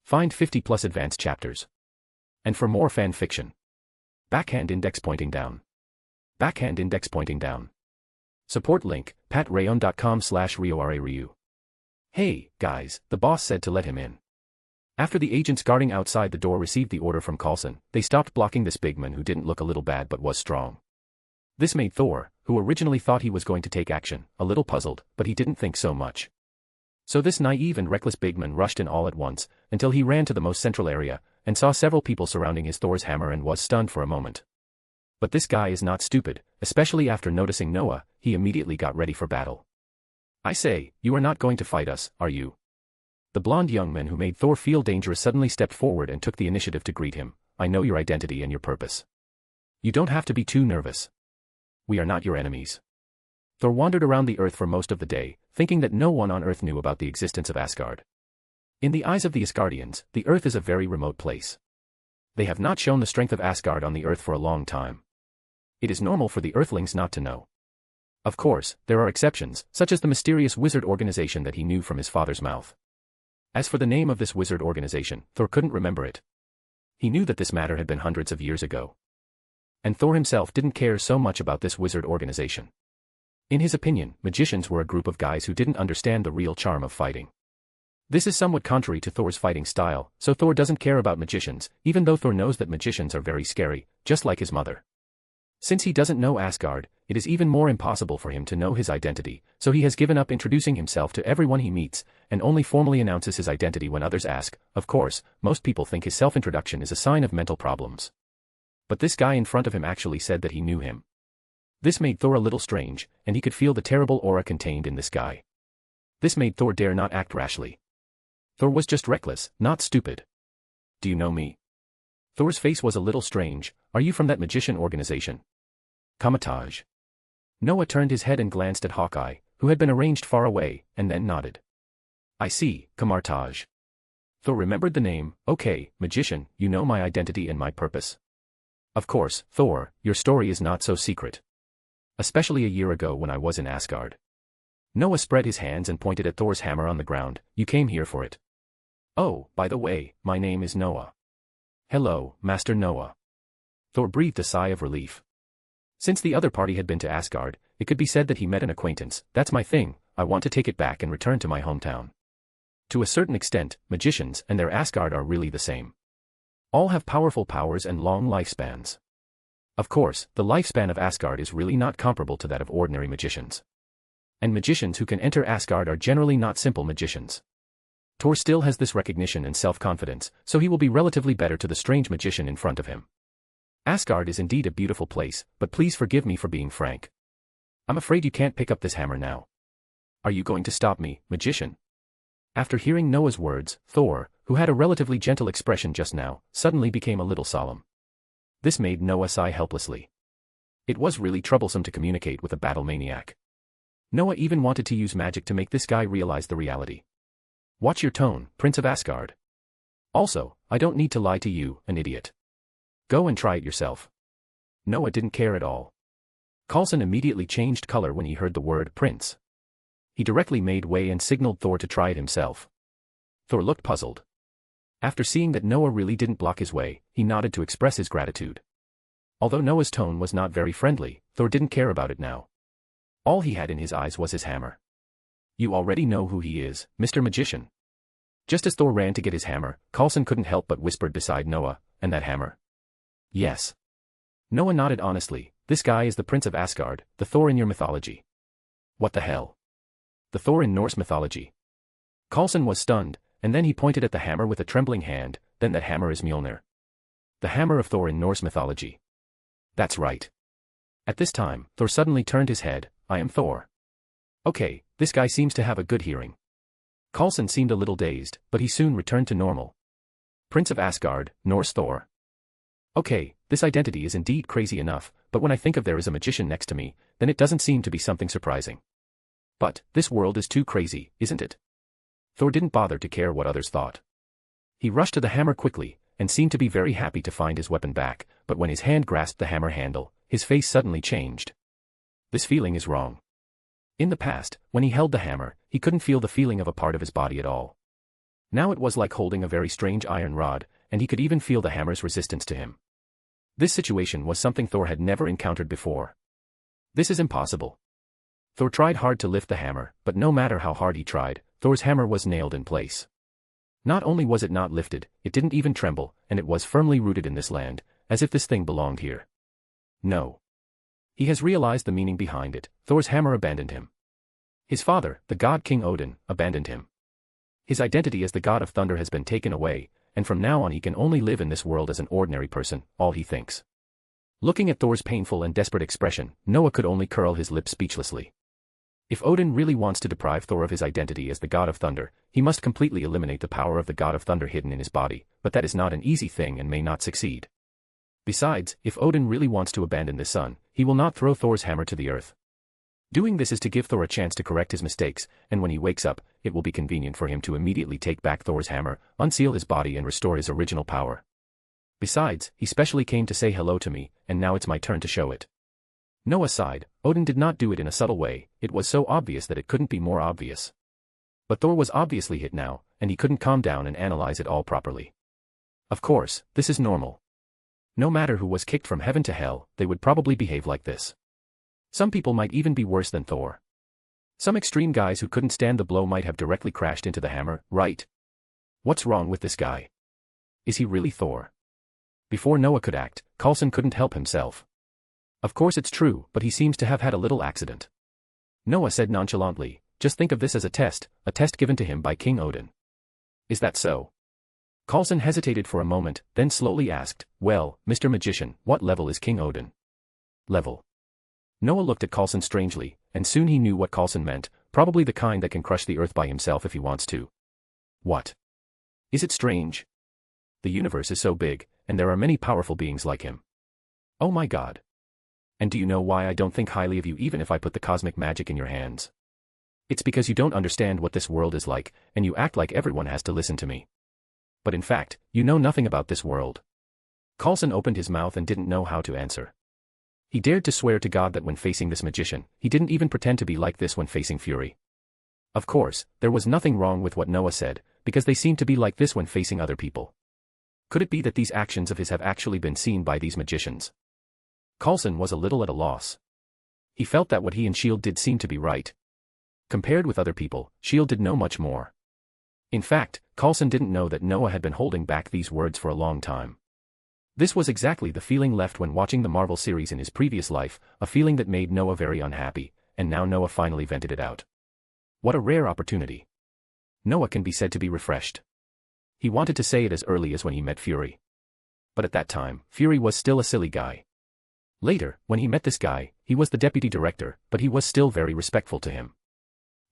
C: Find 50 plus advanced chapters. And for more fan fiction. Backhand index pointing down. Backhand index pointing down. Support link, patreon.com/RioRaRyu. Hey, guys, the boss said to let him in. After the agents guarding outside the door received the order from Coulson, they stopped blocking this big man who didn't look a little bad but was strong. This made Thor, who originally thought he was going to take action, a little puzzled, but he didn't think so much. So this naive and reckless bigman rushed in all at once, until he ran to the most central area, and saw several people surrounding his Thor's hammer and was stunned for a moment. But this guy is not stupid, especially after noticing Noah, he immediately got ready for battle. I say, you are not going to fight us, are you? The blonde young man who made Thor feel dangerous suddenly stepped forward and took the initiative to greet him. I know your identity and your purpose. You don't have to be too nervous. We are not your enemies. Thor wandered around the earth for most of the day, thinking that no one on Earth knew about the existence of Asgard. In the eyes of the Asgardians, the Earth is a very remote place. They have not shown the strength of Asgard on the Earth for a long time. It is normal for the Earthlings not to know. Of course, there are exceptions, such as the mysterious wizard organization that he knew from his father's mouth. As for the name of this wizard organization, Thor couldn't remember it. He knew that this matter had been hundreds of years ago. And Thor himself didn't care so much about this wizard organization. In his opinion, magicians were a group of guys who didn't understand the real charm of fighting. This is somewhat contrary to Thor's fighting style, so Thor doesn't care about magicians, even though Thor knows that magicians are very scary, just like his mother. Since he doesn't know Asgard, it is even more impossible for him to know his identity, so he has given up introducing himself to everyone he meets, and only formally announces his identity when others ask. Of course, most people think his self-introduction is a sign of mental problems. But this guy in front of him actually said that he knew him. This made Thor a little strange, and he could feel the terrible aura contained in this guy. This made Thor dare not act rashly. Thor was just reckless, not stupid. Do you know me? Thor's face was a little strange. Are you from that magician organization? Kamatage. Noah turned his head and glanced at Hawkeye, who had been arranged far away, and then nodded. I see, Kamartage. Thor remembered the name. Okay, magician, you know my identity and my purpose. Of course, Thor, your story is not so secret. Especially a year ago when I was in Asgard. Noah spread his hands and pointed at Thor's hammer on the ground. You came here for it. Oh, by the way, my name is Noah. Hello, Master Noah. Thor breathed a sigh of relief. Since the other party had been to Asgard, it could be said that he met an acquaintance. That's my thing, I want to take it back and return to my hometown. To a certain extent, magicians and their Asgard are really the same. All have powerful powers and long lifespans. Of course, the lifespan of Asgard is really not comparable to that of ordinary magicians. And magicians who can enter Asgard are generally not simple magicians. Thor still has this recognition and self-confidence, so he will be relatively better to the strange magician in front of him. Asgard is indeed a beautiful place, but please forgive me for being frank. I'm afraid you can't pick up this hammer now. Are you going to stop me, magician? After hearing Noah's words, Thor, who had a relatively gentle expression just now, suddenly became a little solemn. This made Noah sigh helplessly. It was really troublesome to communicate with a battle maniac. Noah even wanted to use magic to make this guy realize the reality. Watch your tone, Prince of Asgard. Also, I don't need to lie to you, an idiot. Go and try it yourself. Noah didn't care at all. Coulson immediately changed color when he heard the word prince. He directly made way and signaled Thor to try it himself. Thor looked puzzled. After seeing that Noah really didn't block his way, he nodded to express his gratitude. Although Noah's tone was not very friendly, Thor didn't care about it now. All he had in his eyes was his hammer. You already know who he is, Mr. Magician. Just as Thor ran to get his hammer, Coulson couldn't help but whispered beside Noah, and that hammer? Yes. Noah nodded honestly. This guy is the Prince of Asgard, the Thor in your mythology. What the hell? The Thor in Norse mythology. Coulson was stunned, and then he pointed at the hammer with a trembling hand. Then that hammer is Mjolnir. The hammer of Thor in Norse mythology. That's right. At this time, Thor suddenly turned his head. I am Thor. Okay, this guy seems to have a good hearing. Coulson seemed a little dazed, but he soon returned to normal. Prince of Asgard, Norse Thor. Okay, this identity is indeed crazy enough, but when I think of there is a magician next to me, then it doesn't seem to be something surprising. But, this world is too crazy, isn't it? Thor didn't bother to care what others thought. He rushed to the hammer quickly, and seemed to be very happy to find his weapon back, but when his hand grasped the hammer handle, his face suddenly changed. This feeling is wrong. In the past, when he held the hammer, he couldn't feel the feeling of a part of his body at all. Now it was like holding a very strange iron rod, and he could even feel the hammer's resistance to him. This situation was something Thor had never encountered before. This is impossible. Thor tried hard to lift the hammer, but no matter how hard he tried, Thor's hammer was nailed in place. Not only was it not lifted, it didn't even tremble, and it was firmly rooted in this land, as if this thing belonged here. No. He has realized the meaning behind it. Thor's hammer abandoned him. His father, the god King Odin, abandoned him. His identity as the god of thunder has been taken away, and from now on he can only live in this world as an ordinary person, all he thinks. Looking at Thor's painful and desperate expression, Noah could only curl his lips speechlessly. If Odin really wants to deprive Thor of his identity as the god of thunder, he must completely eliminate the power of the god of thunder hidden in his body, but that is not an easy thing and may not succeed. Besides, if Odin really wants to abandon the sun, he will not throw Thor's hammer to the earth. Doing this is to give Thor a chance to correct his mistakes, and when he wakes up, it will be convenient for him to immediately take back Thor's hammer, unseal his body and restore his original power. Besides, he specially came to say hello to me, and now it's my turn to show it. Noah sighed. Odin did not do it in a subtle way, it was so obvious that it couldn't be more obvious. But Thor was obviously hit now, and he couldn't calm down and analyze it all properly. Of course, this is normal. No matter who was kicked from heaven to hell, they would probably behave like this. Some people might even be worse than Thor. Some extreme guys who couldn't stand the blow might have directly crashed into the hammer, right? What's wrong with this guy? Is he really Thor? Before Noah could act, Coulson couldn't help himself. Of course it's true, but he seems to have had a little accident. Noah said nonchalantly, just think of this as a test given to him by King Odin. Is that so? Coulson hesitated for a moment, then slowly asked, well, Mr. Magician, what level is King Odin? Level. Noah looked at Coulson strangely, and soon he knew what Coulson meant, probably the kind that can crush the earth by himself if he wants to. What? Is it strange? The universe is so big, and there are many powerful beings like him. Oh my god. And do you know why I don't think highly of you even if I put the cosmic magic in your hands? It's because you don't understand what this world is like, and you act like everyone has to listen to me. But in fact, you know nothing about this world. Coulson opened his mouth and didn't know how to answer. He dared to swear to God that when facing this magician, he didn't even pretend to be like this when facing Fury. Of course, there was nothing wrong with what Noah said, because they seemed to be like this when facing other people. Could it be that these actions of his have actually been seen by these magicians? Coulson was a little at a loss. He felt that what he and S.H.I.E.L.D. did seemed to be right. Compared with other people, S.H.I.E.L.D. did know much more. In fact, Coulson didn't know that Noah had been holding back these words for a long time. This was exactly the feeling left when watching the Marvel series in his previous life, a feeling that made Noah very unhappy, and now Noah finally vented it out. What a rare opportunity. Noah can be said to be refreshed. He wanted to say it as early as when he met Fury. But at that time, Fury was still a silly guy. Later, when he met this guy, he was the deputy director, but he was still very respectful to him.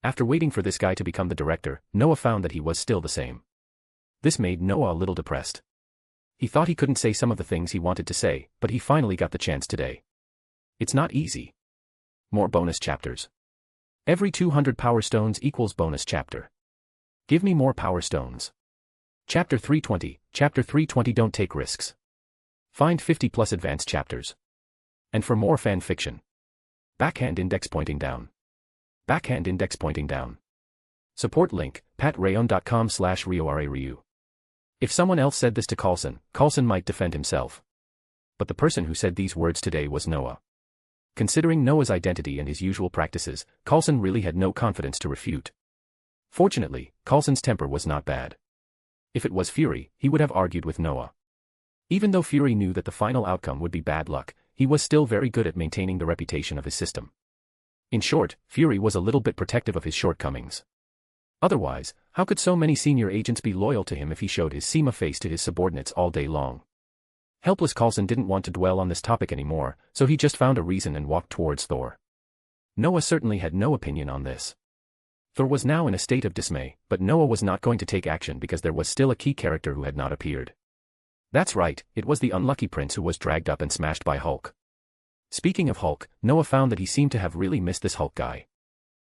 C: After waiting for this guy to become the director, Noah found that he was still the same. This made Noah a little depressed. He thought he couldn't say some of the things he wanted to say, but he finally got the chance today. It's not easy. More bonus chapters. Every 200 power stones equals bonus chapter. Give me more power stones. Chapter 320, Chapter 320 Don't take risks. Find 50 plus advanced chapters. And for more fan fiction. Backhand index pointing down. Backhand index pointing down. Support link, patreon.com/RioRaRyu. If someone else said this to Coulson, Coulson might defend himself. But the person who said these words today was Noah. Considering Noah's identity and his usual practices, Coulson really had no confidence to refute. Fortunately, Coulson's temper was not bad. If it was Fury, he would have argued with Noah. Even though Fury knew that the final outcome would be bad luck, he was still very good at maintaining the reputation of his system. In short, Fury was a little bit protective of his shortcomings. Otherwise, how could so many senior agents be loyal to him if he showed his SEMA face to his subordinates all day long? Helpless Coulson didn't want to dwell on this topic anymore, so he just found a reason and walked towards Thor. Noah certainly had no opinion on this. Thor was now in a state of dismay, but Noah was not going to take action because there was still a key character who had not appeared. That's right, it was the unlucky prince who was dragged up and smashed by Hulk. Speaking of Hulk, Noah found that he seemed to have really missed this Hulk guy.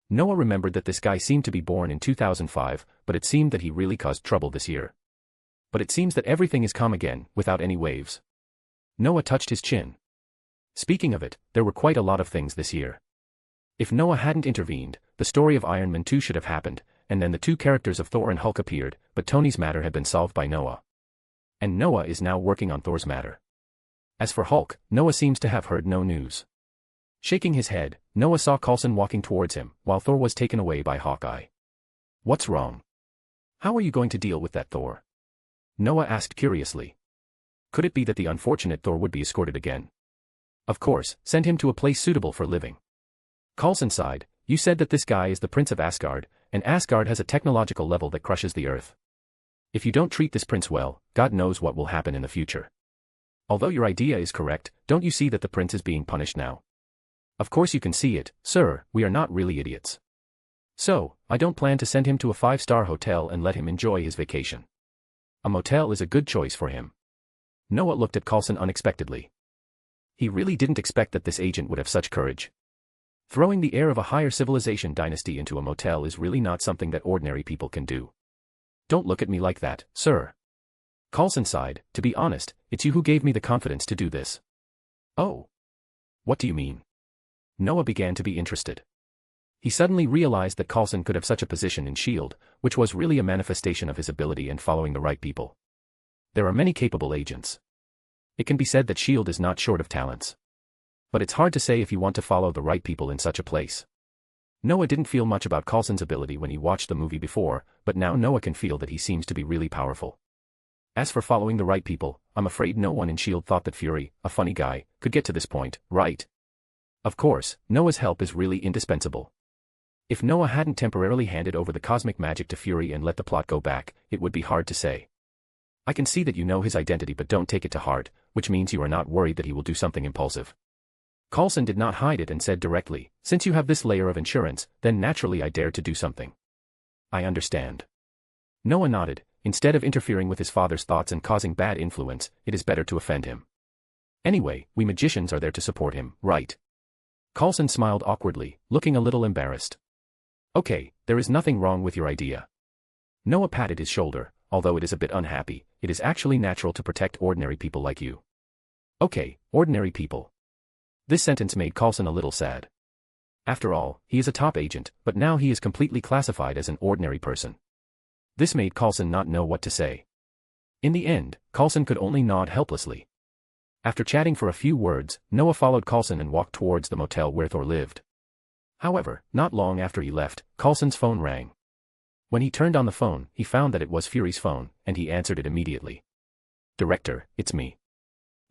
C: Noah remembered that this guy seemed to be born in 2005, but it seemed that he really caused trouble this year. But it seems that everything is calm again, without any waves. Noah touched his chin. Speaking of it, there were quite a lot of things this year. If Noah hadn't intervened, the story of Iron Man 2 should have happened, and then the two characters of Thor and Hulk appeared, but Tony's matter had been solved by Noah. And Noah is now working on Thor's matter. As for Hulk, Noah seems to have heard no news. Shaking his head, Noah saw Coulson walking towards him, while Thor was taken away by Hawkeye. What's wrong? How are you going to deal with that, Thor? Noah asked curiously. Could it be that the unfortunate Thor would be escorted again? Of course, send him to a place suitable for living. Coulson sighed. You said that this guy is the Prince of Asgard, and Asgard has a technological level that crushes the earth. If you don't treat this prince well, God knows what will happen in the future. Although your idea is correct, don't you see that the prince is being punished now? Of course you can see it, sir, we are not really idiots. So, I don't plan to send him to a 5-star hotel and let him enjoy his vacation. A motel is a good choice for him. Noah looked at Coulson unexpectedly. He really didn't expect that this agent would have such courage. Throwing the heir of a higher civilization dynasty into a motel is really not something that ordinary people can do. Don't look at me like that, sir. Coulson sighed. To be honest, it's you who gave me the confidence to do this. Oh. What do you mean? Noah began to be interested. He suddenly realized that Coulson could have such a position in S.H.I.E.L.D., which was really a manifestation of his ability in following the right people. There are many capable agents. It can be said that S.H.I.E.L.D. is not short of talents. But it's hard to say if you want to follow the right people in such a place. Noah didn't feel much about Coulson's ability when he watched the movie before, but now Noah can feel that he seems to be really powerful. As for following the right people, I'm afraid no one in S.H.I.E.L.D. thought that Fury, a funny guy, could get to this point, right? Of course, Noah's help is really indispensable. If Noah hadn't temporarily handed over the cosmic magic to Fury and let the plot go back, it would be hard to say. I can see that you know his identity but don't take it to heart, which means you are not worried that he will do something impulsive. Coulson did not hide it and said directly, since you have this layer of insurance, then naturally I dare to do something. I understand. Noah nodded. Instead of interfering with his father's thoughts and causing bad influence, it is better to offend him. Anyway, we magicians are there to support him, right? Coulson smiled awkwardly, looking a little embarrassed. Okay, there is nothing wrong with your idea. Noah patted his shoulder. Although it is a bit unhappy, it is actually natural to protect ordinary people like you. Okay, ordinary people. This sentence made Coulson a little sad. After all, he is a top agent, but now he is completely classified as an ordinary person. This made Coulson not know what to say. In the end, Coulson could only nod helplessly. After chatting for a few words, Noah followed Coulson and walked towards the motel where Thor lived. However, not long after he left, Coulson's phone rang. When he turned on the phone, he found that it was Fury's phone, and he answered it immediately. Director, it's me.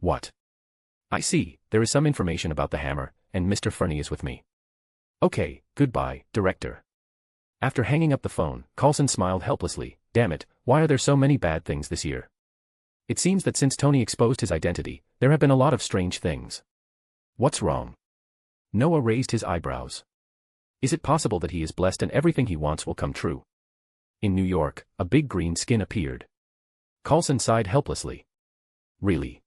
C: What? I see, there is some information about the hammer, and Mr. Fernie is with me. Okay, goodbye, Director. After hanging up the phone, Coulson smiled helplessly. Damn it, why are there so many bad things this year? It seems that since Tony exposed his identity, there have been a lot of strange things. What's wrong? Noah raised his eyebrows. Is it possible that he is blessed and everything he wants will come true? In New York, a big green skin appeared. Coulson sighed helplessly. Really?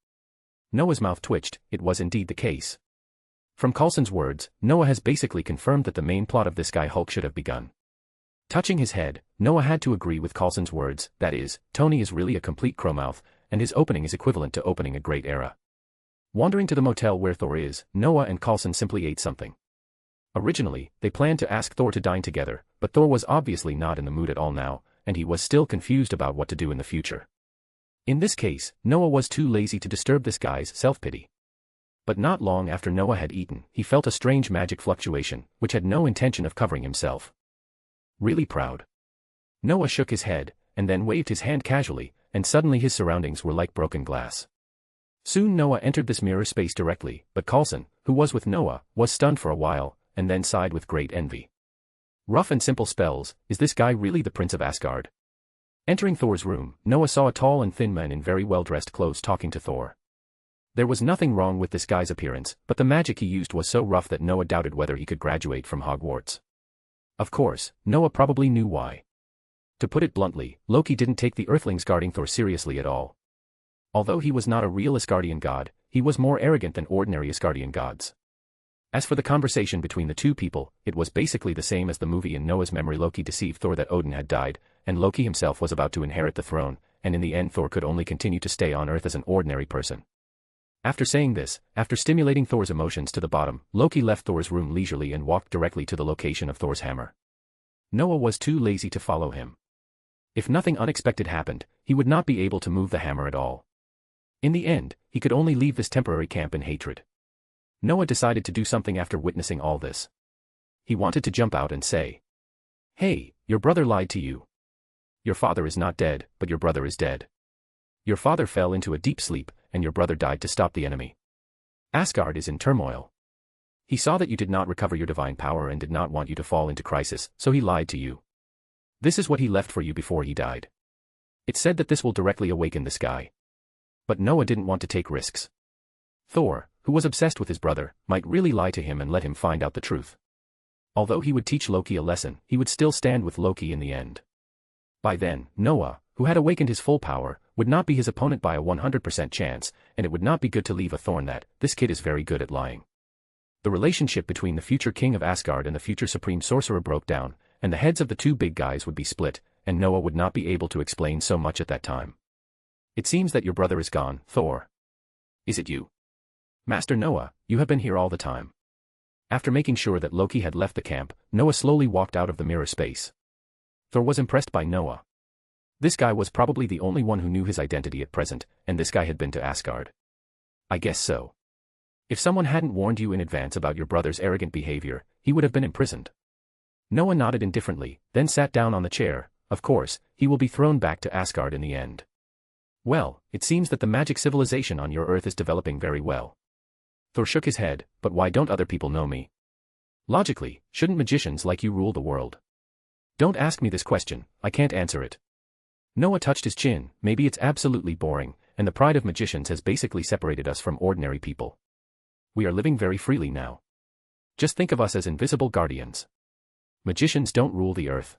C: Noah's mouth twitched. It was indeed the case. From Coulson's words, Noah has basically confirmed that the main plot of this guy Hulk should have begun. Touching his head, Noah had to agree with Coulson's words, that is, Tony is really a complete crowmouth, and his opening is equivalent to opening a great era. Wandering to the motel where Thor is, Noah and Coulson simply ate something. Originally, they planned to ask Thor to dine together, but Thor was obviously not in the mood at all now, and he was still confused about what to do in the future. In this case, Noah was too lazy to disturb this guy's self-pity. But not long after Noah had eaten, he felt a strange magic fluctuation, which had no intention of covering himself. Really proud. Noah shook his head, and then waved his hand casually, and suddenly his surroundings were like broken glass. Soon Noah entered this mirror space directly, but Coulson, who was with Noah, was stunned for a while, and then sighed with great envy. Rough and simple spells, is this guy really the Prince of Asgard? Entering Thor's room, Noah saw a tall and thin man in very well-dressed clothes talking to Thor. There was nothing wrong with this guy's appearance, but the magic he used was so rough that Noah doubted whether he could graduate from Hogwarts. Of course, Noah probably knew why. To put it bluntly, Loki didn't take the Earthlings guarding Thor seriously at all. Although he was not a real Asgardian god, he was more arrogant than ordinary Asgardian gods. As for the conversation between the two people, it was basically the same as the movie. In Noah's memory, Loki deceived Thor that Odin had died, and Loki himself was about to inherit the throne, and in the end Thor could only continue to stay on Earth as an ordinary person. After saying this, after stimulating Thor's emotions to the bottom, Loki left Thor's room leisurely and walked directly to the location of Thor's hammer. Noah was too lazy to follow him. If nothing unexpected happened, he would not be able to move the hammer at all. In the end, he could only leave this temporary camp in hatred. Noah decided to do something after witnessing all this. He wanted to jump out and say, "Hey, your brother lied to you. Your father is not dead, but your brother is dead. Your father fell into a deep sleep, and your brother died to stop the enemy. Asgard is in turmoil. He saw that you did not recover your divine power and did not want you to fall into crisis, so he lied to you. This is what he left for you before he died. It's said that this will directly awaken the sky." But Noah didn't want to take risks. Thor, who was obsessed with his brother, might really lie to him and let him find out the truth. Although he would teach Loki a lesson, he would still stand with Loki in the end. By then, Noah, who had awakened his full power, would not be his opponent by a 100% chance, and it would not be good to leave a thorn that, this kid is very good at lying. The relationship between the future king of Asgard and the future supreme sorcerer broke down, and the heads of the two big guys would be split, and Noah would not be able to explain so much at that time. "It seems that your brother is gone, Thor. Is it you? Master Noah, you have been here all the time." After making sure that Loki had left the camp, Noah slowly walked out of the mirror space. Thor was impressed by Noah. This guy was probably the only one who knew his identity at present, and this guy had been to Asgard. "I guess so. If someone hadn't warned you in advance about your brother's arrogant behavior, he would have been imprisoned." Noah nodded indifferently, then sat down on the chair. Of course, he will be thrown back to Asgard in the end. "Well, it seems that the magic civilization on your Earth is developing very well." Thor shook his head, "But why don't other people know me? Logically, shouldn't magicians like you rule the world?" "Don't ask me this question, I can't answer it." Noah touched his chin. "Maybe it's absolutely boring, and the pride of magicians has basically separated us from ordinary people. We are living very freely now. Just think of us as invisible guardians. Magicians don't rule the Earth.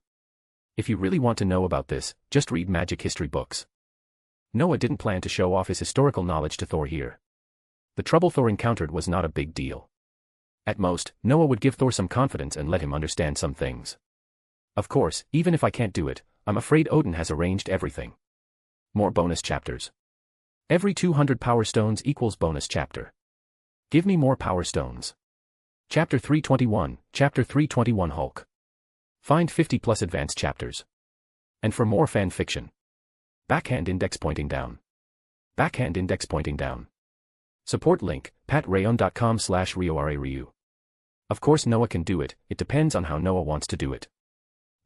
C: If you really want to know about this, just read magic history books." Noah didn't plan to show off his historical knowledge to Thor here. The trouble Thor encountered was not a big deal. At most, Noah would give Thor some confidence and let him understand some things. "Of course, even if I can't do it, I'm afraid Odin has arranged everything." More bonus chapters. Every 200 power stones equals bonus chapter. Give me more power stones. Chapter 321, Chapter 321 Hulk. Find 50 plus advanced chapters. And for more fan fiction. Backhand index pointing down. Backhand index pointing down. Support link, patreon.com/RioRaRyu. Of course Noah can do it, it depends on how Noah wants to do it.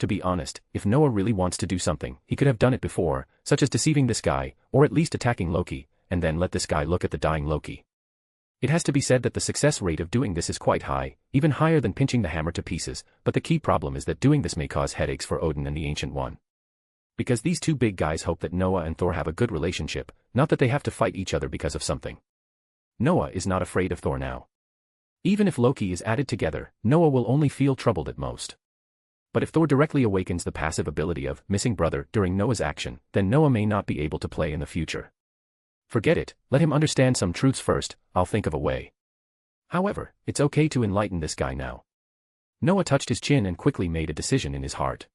C: To be honest, if Noah really wants to do something, he could have done it before, such as deceiving this guy, or at least attacking Loki, and then let this guy look at the dying Loki. It has to be said that the success rate of doing this is quite high, even higher than pinching the hammer to pieces, but the key problem is that doing this may cause headaches for Odin and the Ancient One. Because these two big guys hope that Noah and Thor have a good relationship, not that they have to fight each other because of something. Noah is not afraid of Thor now. Even if Loki is added together, Noah will only feel troubled at most. But if Thor directly awakens the passive ability of missing brother during Noah's action, then Noah may not be able to play in the future. Forget it, let him understand some truths first, I'll think of a way. However, it's okay to enlighten this guy now. Noah touched his chin and quickly made a decision in his heart.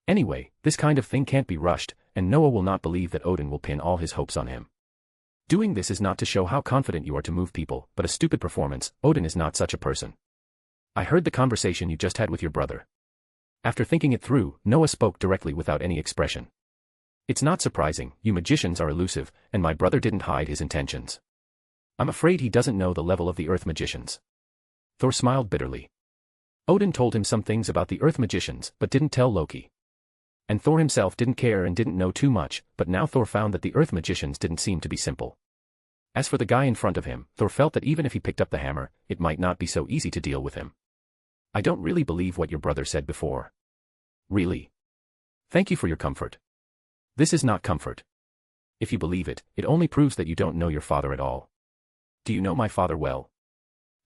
C: Anyway, this kind of thing can't be rushed, and Noah will not believe that Odin will pin all his hopes on him. Doing this is not to show how confident you are to move people, but a stupid performance. Odin is not such a person. I heard the conversation you just had with your brother. After thinking it through, Noah spoke directly without any expression. It's not surprising, you magicians are elusive, and my brother didn't hide his intentions. I'm afraid he doesn't know the level of the earth magicians. Thor smiled bitterly. Odin told him some things about the earth magicians, but didn't tell Loki. And Thor himself didn't care and didn't know too much, but now Thor found that the earth magicians didn't seem to be simple. As for the guy in front of him, Thor felt that even if he picked up the hammer, it might not be so easy to deal with him. I don't really believe what your brother said before. Really? Thank you for your comfort. This is not comfort. If you believe it, it only proves that you don't know your father at all. Do you know my father well?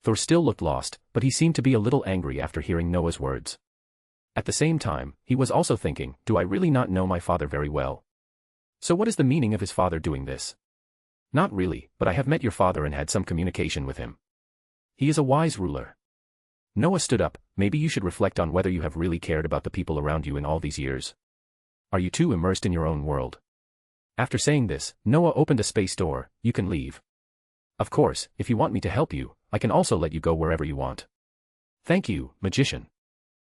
C: Thor still looked lost, but he seemed to be a little angry after hearing Noah's words. At the same time, he was also thinking, do I really not know my father very well? So what is the meaning of his father doing this? Not really, but I have met your father and had some communication with him. He is a wise ruler. Noah stood up. Maybe you should reflect on whether you have really cared about the people around you in all these years. Are you too immersed in your own world? After saying this, Noah opened a space door. You can leave. Of course, if you want me to help you, I can also let you go wherever you want. Thank you, magician.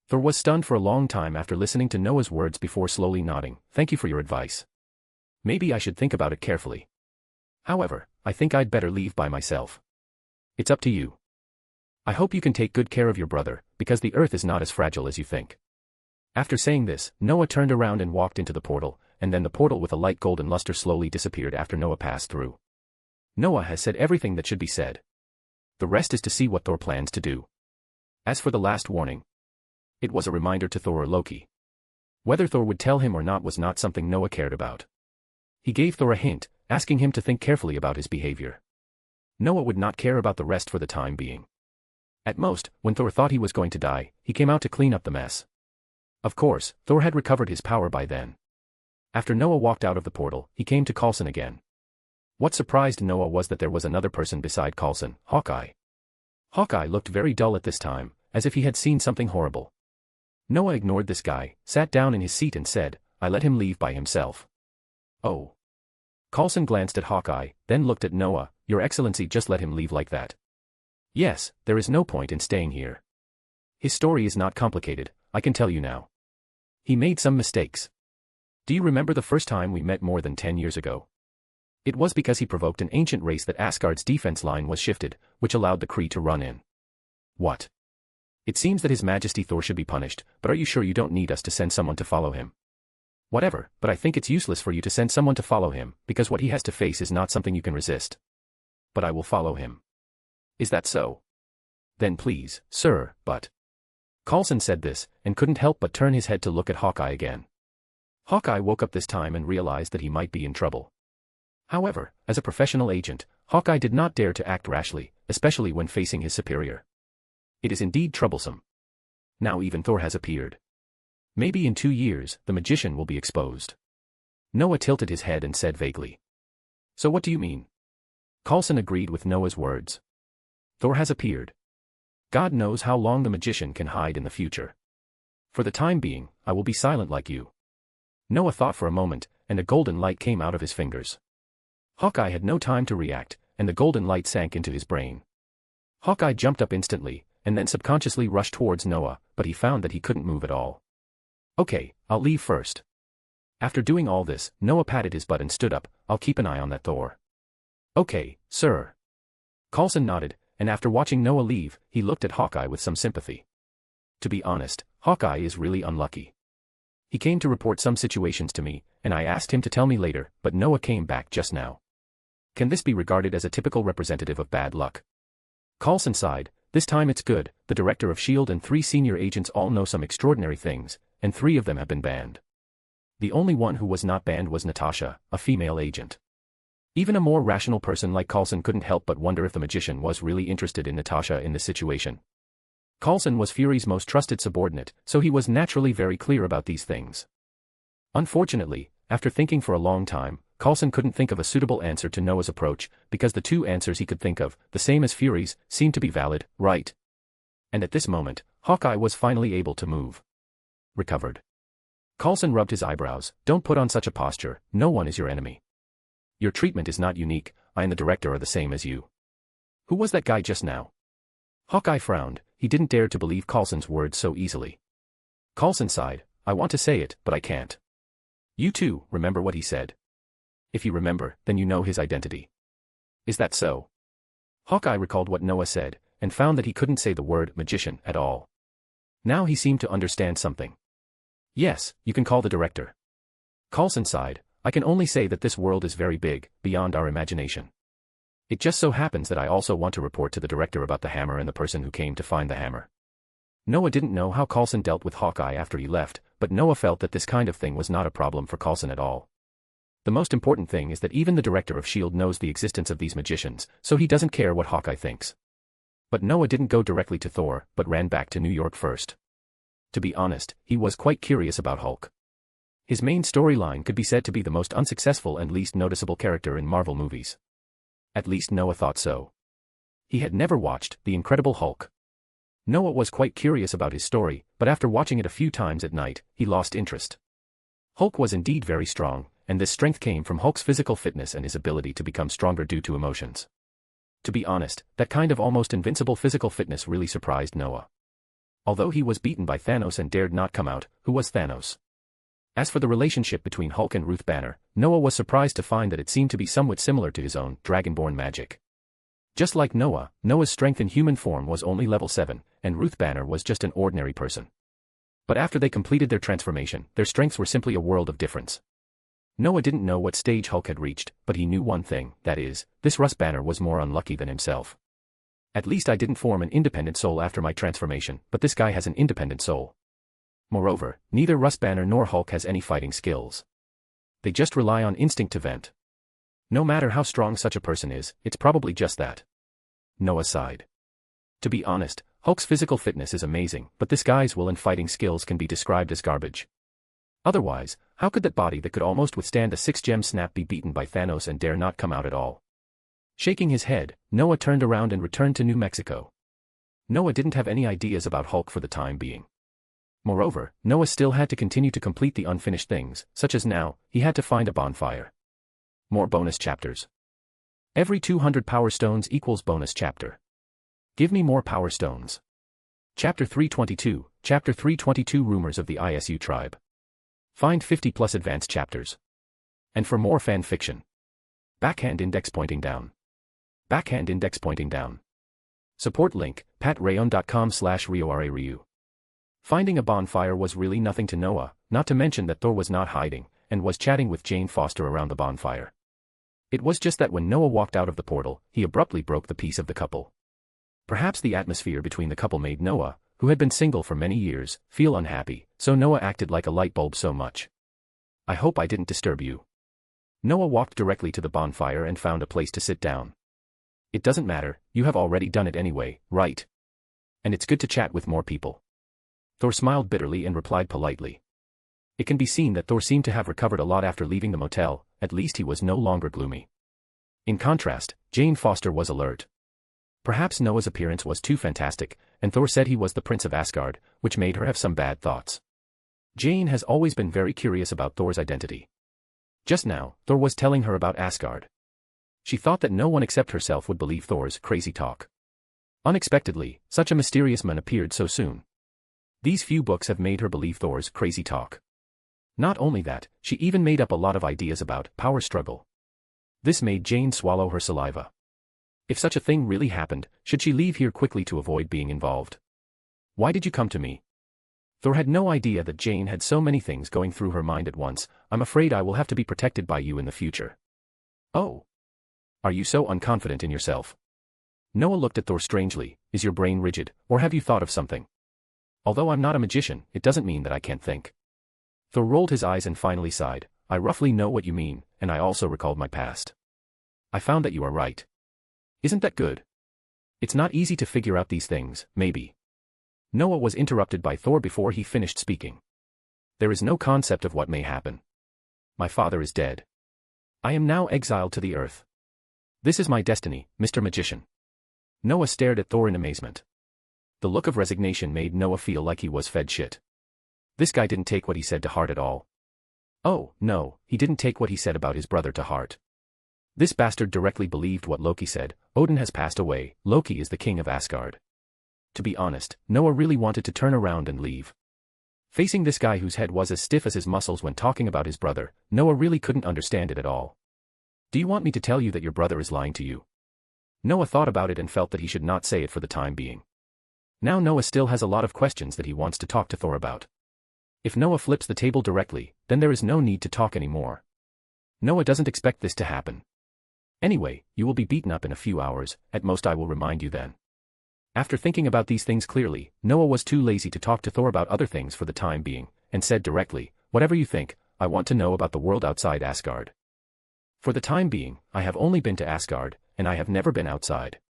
C: Thor was stunned for a long time after listening to Noah's words before slowly nodding. Thank you for your advice. Maybe I should think about it carefully. However, I think I'd better leave by myself. It's up to you. I hope you can take good care of your brother, because the earth is not as fragile as you think. After saying this, Noah turned around and walked into the portal, and then the portal with a light golden luster slowly disappeared after Noah passed through. Noah has said everything that should be said. The rest is to see what Thor plans to do. As for the last warning, it was a reminder to Thor or Loki. Whether Thor would tell him or not was not something Noah cared about. He gave Thor a hint, asking him to think carefully about his behavior. Noah would not care about the rest for the time being. At most, when Thor thought he was going to die, he came out to clean up the mess. Of course, Thor had recovered his power by then. After Noah walked out of the portal, he came to Coulson again. What surprised Noah was that there was another person beside Coulson, Hawkeye. Hawkeye looked very dull at this time, as if he had seen something horrible. Noah ignored this guy, sat down in his seat and said, I let him leave by himself. Oh. Coulson glanced at Hawkeye, then looked at Noah. Your Excellency just let him leave like that. Yes, there is no point in staying here. His story is not complicated, I can tell you now. He made some mistakes. Do you remember the first time we met more than 10 years ago? It was because he provoked an ancient race that Asgard's defense line was shifted, which allowed the Kree to run in. What? It seems that His Majesty Thor should be punished, but are you sure you don't need us to send someone to follow him? Whatever, but I think it's useless for you to send someone to follow him, because what he has to face is not something you can resist. But I will follow him. Is that so? Then please, sir, but... Coulson said this, and couldn't help but turn his head to look at Hawkeye again. Hawkeye woke up this time and realized that he might be in trouble. However, as a professional agent, Hawkeye did not dare to act rashly, especially when facing his superior. It is indeed troublesome. Now even Thor has appeared. Maybe in 2 years, the magician will be exposed. Noah tilted his head and said vaguely. So what do you mean? Coulson agreed with Noah's words. Thor has appeared. God knows how long the magician can hide in the future. For the time being, I will be silent like you. Noah thought for a moment, and a golden light came out of his fingers. Hawkeye had no time to react, and the golden light sank into his brain. Hawkeye jumped up instantly, and then subconsciously rushed towards Noah, but he found that he couldn't move at all. Okay, I'll leave first. After doing all this, Noah patted his butt and stood up. I'll keep an eye on that Thor. Okay, sir. Coulson nodded, and after watching Noah leave, he looked at Hawkeye with some sympathy. To be honest, Hawkeye is really unlucky. He came to report some situations to me, and I asked him to tell me later, but Noah came back just now. Can this be regarded as a typical representative of bad luck? Coulson sighed. This time it's good. The director of S.H.I.E.L.D. and 3 senior agents all know some extraordinary things, and 3 of them have been banned. The only one who was not banned was Natasha, a female agent. Even a more rational person like Coulson couldn't help but wonder if the magician was really interested in Natasha in this situation. Coulson was Fury's most trusted subordinate, so he was naturally very clear about these things. Unfortunately, after thinking for a long time, Coulson couldn't think of a suitable answer to Noah's approach, because the two answers he could think of, the same as Fury's, seemed to be valid, right? And at this moment, Hawkeye was finally able to move. Recovered. Coulson rubbed his eyebrows. Don't put on such a posture, no one is your enemy. Your treatment is not unique, I and the director are the same as you. Who was that guy just now? Hawkeye frowned, he didn't dare to believe Coulson's words so easily. Coulson sighed, I want to say it, but I can't. You too, remember what he said? If you remember, then you know his identity. Is that so? Hawkeye recalled what Noah said, and found that he couldn't say the word magician at all. Now he seemed to understand something. Yes, you can call the director. Coulson sighed, I can only say that this world is very big, beyond our imagination. It just so happens that I also want to report to the director about the hammer and the person who came to find the hammer. Noah didn't know how Coulson dealt with Hawkeye after he left, but Noah felt that this kind of thing was not a problem for Coulson at all. The most important thing is that even the director of S.H.I.E.L.D. knows the existence of these magicians, so he doesn't care what Hawkeye thinks. But Noah didn't go directly to Thor, but ran back to New York first. To be honest, he was quite curious about Hulk. His main storyline could be said to be the most unsuccessful and least noticeable character in Marvel movies. At least Noah thought so. He had never watched The Incredible Hulk. Noah was quite curious about his story, but after watching it a few times at night, he lost interest. Hulk was indeed very strong, and this strength came from Hulk's physical fitness and his ability to become stronger due to emotions. To be honest, that kind of almost invincible physical fitness really surprised Noah. Although he was beaten by Thanos and dared not come out, who was Thanos? As for the relationship between Hulk and Ruth Banner, Noah was surprised to find that it seemed to be somewhat similar to his own dragonborn magic. Just like Noah, Noah's strength in human form was only level 7, and Ruth Banner was just an ordinary person. But after they completed their transformation, their strengths were simply a world of difference. Noah didn't know what stage Hulk had reached, but he knew one thing, that is, this Russ Banner was more unlucky than himself. At least I didn't form an independent soul after my transformation, but this guy has an independent soul. Moreover, neither Russ Banner nor Hulk has any fighting skills. They just rely on instinct to vent. No matter how strong such a person is, it's probably just that. Noah sighed. To be honest, Hulk's physical fitness is amazing, but this guy's will and fighting skills can be described as garbage. Otherwise, how could that body that could almost withstand a 6-gem snap be beaten by Thanos and dare not come out at all? Shaking his head, Noah turned around and returned to New Mexico. Noah didn't have any ideas about Hulk for the time being. Moreover, Noah still had to continue to complete the unfinished things, such as now, he had to find a bonfire. More bonus chapters. Every 200 power stones equals bonus chapter. Give me more power stones. Chapter 322, Chapter 322 Rumors of the ISU Tribe. Find 50 plus advanced chapters. And for more fan fiction. Backhand index pointing down. Backhand index pointing down. Support link, patreon.com/RioRaRyu. Finding a bonfire was really nothing to Noah, not to mention that Thor was not hiding, and was chatting with Jane Foster around the bonfire. It was just that when Noah walked out of the portal, he abruptly broke the peace of the couple. Perhaps the atmosphere between the couple made Noah, who had been single for many years, feel unhappy, so Noah acted like a light bulb so much. I hope I didn't disturb you. Noah walked directly to the bonfire and found a place to sit down. It doesn't matter, you have already done it anyway, right? And it's good to chat with more people. Thor smiled bitterly and replied politely. It can be seen that Thor seemed to have recovered a lot after leaving the motel, at least he was no longer gloomy. In contrast, Jane Foster was alert. Perhaps Noah's appearance was too fantastic, and Thor said he was the Prince of Asgard, which made her have some bad thoughts. Jane has always been very curious about Thor's identity. Just now, Thor was telling her about Asgard. She thought that no one except herself would believe Thor's crazy talk. Unexpectedly, such a mysterious man appeared so soon. These few books have made her believe Thor's crazy talk. Not only that, she even made up a lot of ideas about power struggle. This made Jane swallow her saliva. If such a thing really happened, should she leave here quickly to avoid being involved? Why did you come to me? Thor had no idea that Jane had so many things going through her mind at once. I'm afraid I will have to be protected by you in the future. Oh. Are you so unconfident in yourself? Noah looked at Thor strangely. Is your brain rigid, or have you thought of something? Although I'm not a magician, it doesn't mean that I can't think. Thor rolled his eyes and finally sighed. I roughly know what you mean, and I also recalled my past. I found that you are right. Isn't that good? It's not easy to figure out these things, maybe. Noah was interrupted by Thor before he finished speaking. There is no concept of what may happen. My father is dead. I am now exiled to the earth. This is my destiny, Mr. Magician. Noah stared at Thor in amazement. The look of resignation made Noah feel like he was fed shit. This guy didn't take what he said to heart at all. Oh, no, he didn't take what he said about his brother to heart. This bastard directly believed what Loki said. Odin has passed away, Loki is the king of Asgard. To be honest, Noah really wanted to turn around and leave. Facing this guy whose head was as stiff as his muscles when talking about his brother, Noah really couldn't understand it at all. Do you want me to tell you that your brother is lying to you? Noah thought about it and felt that he should not say it for the time being. Now Noah still has a lot of questions that he wants to talk to Thor about. If Noah flips the table directly, then there is no need to talk anymore. Noah doesn't expect this to happen. Anyway, you will be beaten up in a few hours, at most I will remind you then. After thinking about these things clearly, Noah was too lazy to talk to Thor about other things for the time being, and said directly, whatever you think, I want to know about the world outside Asgard. For the time being, I have only been to Asgard, and I have never been outside.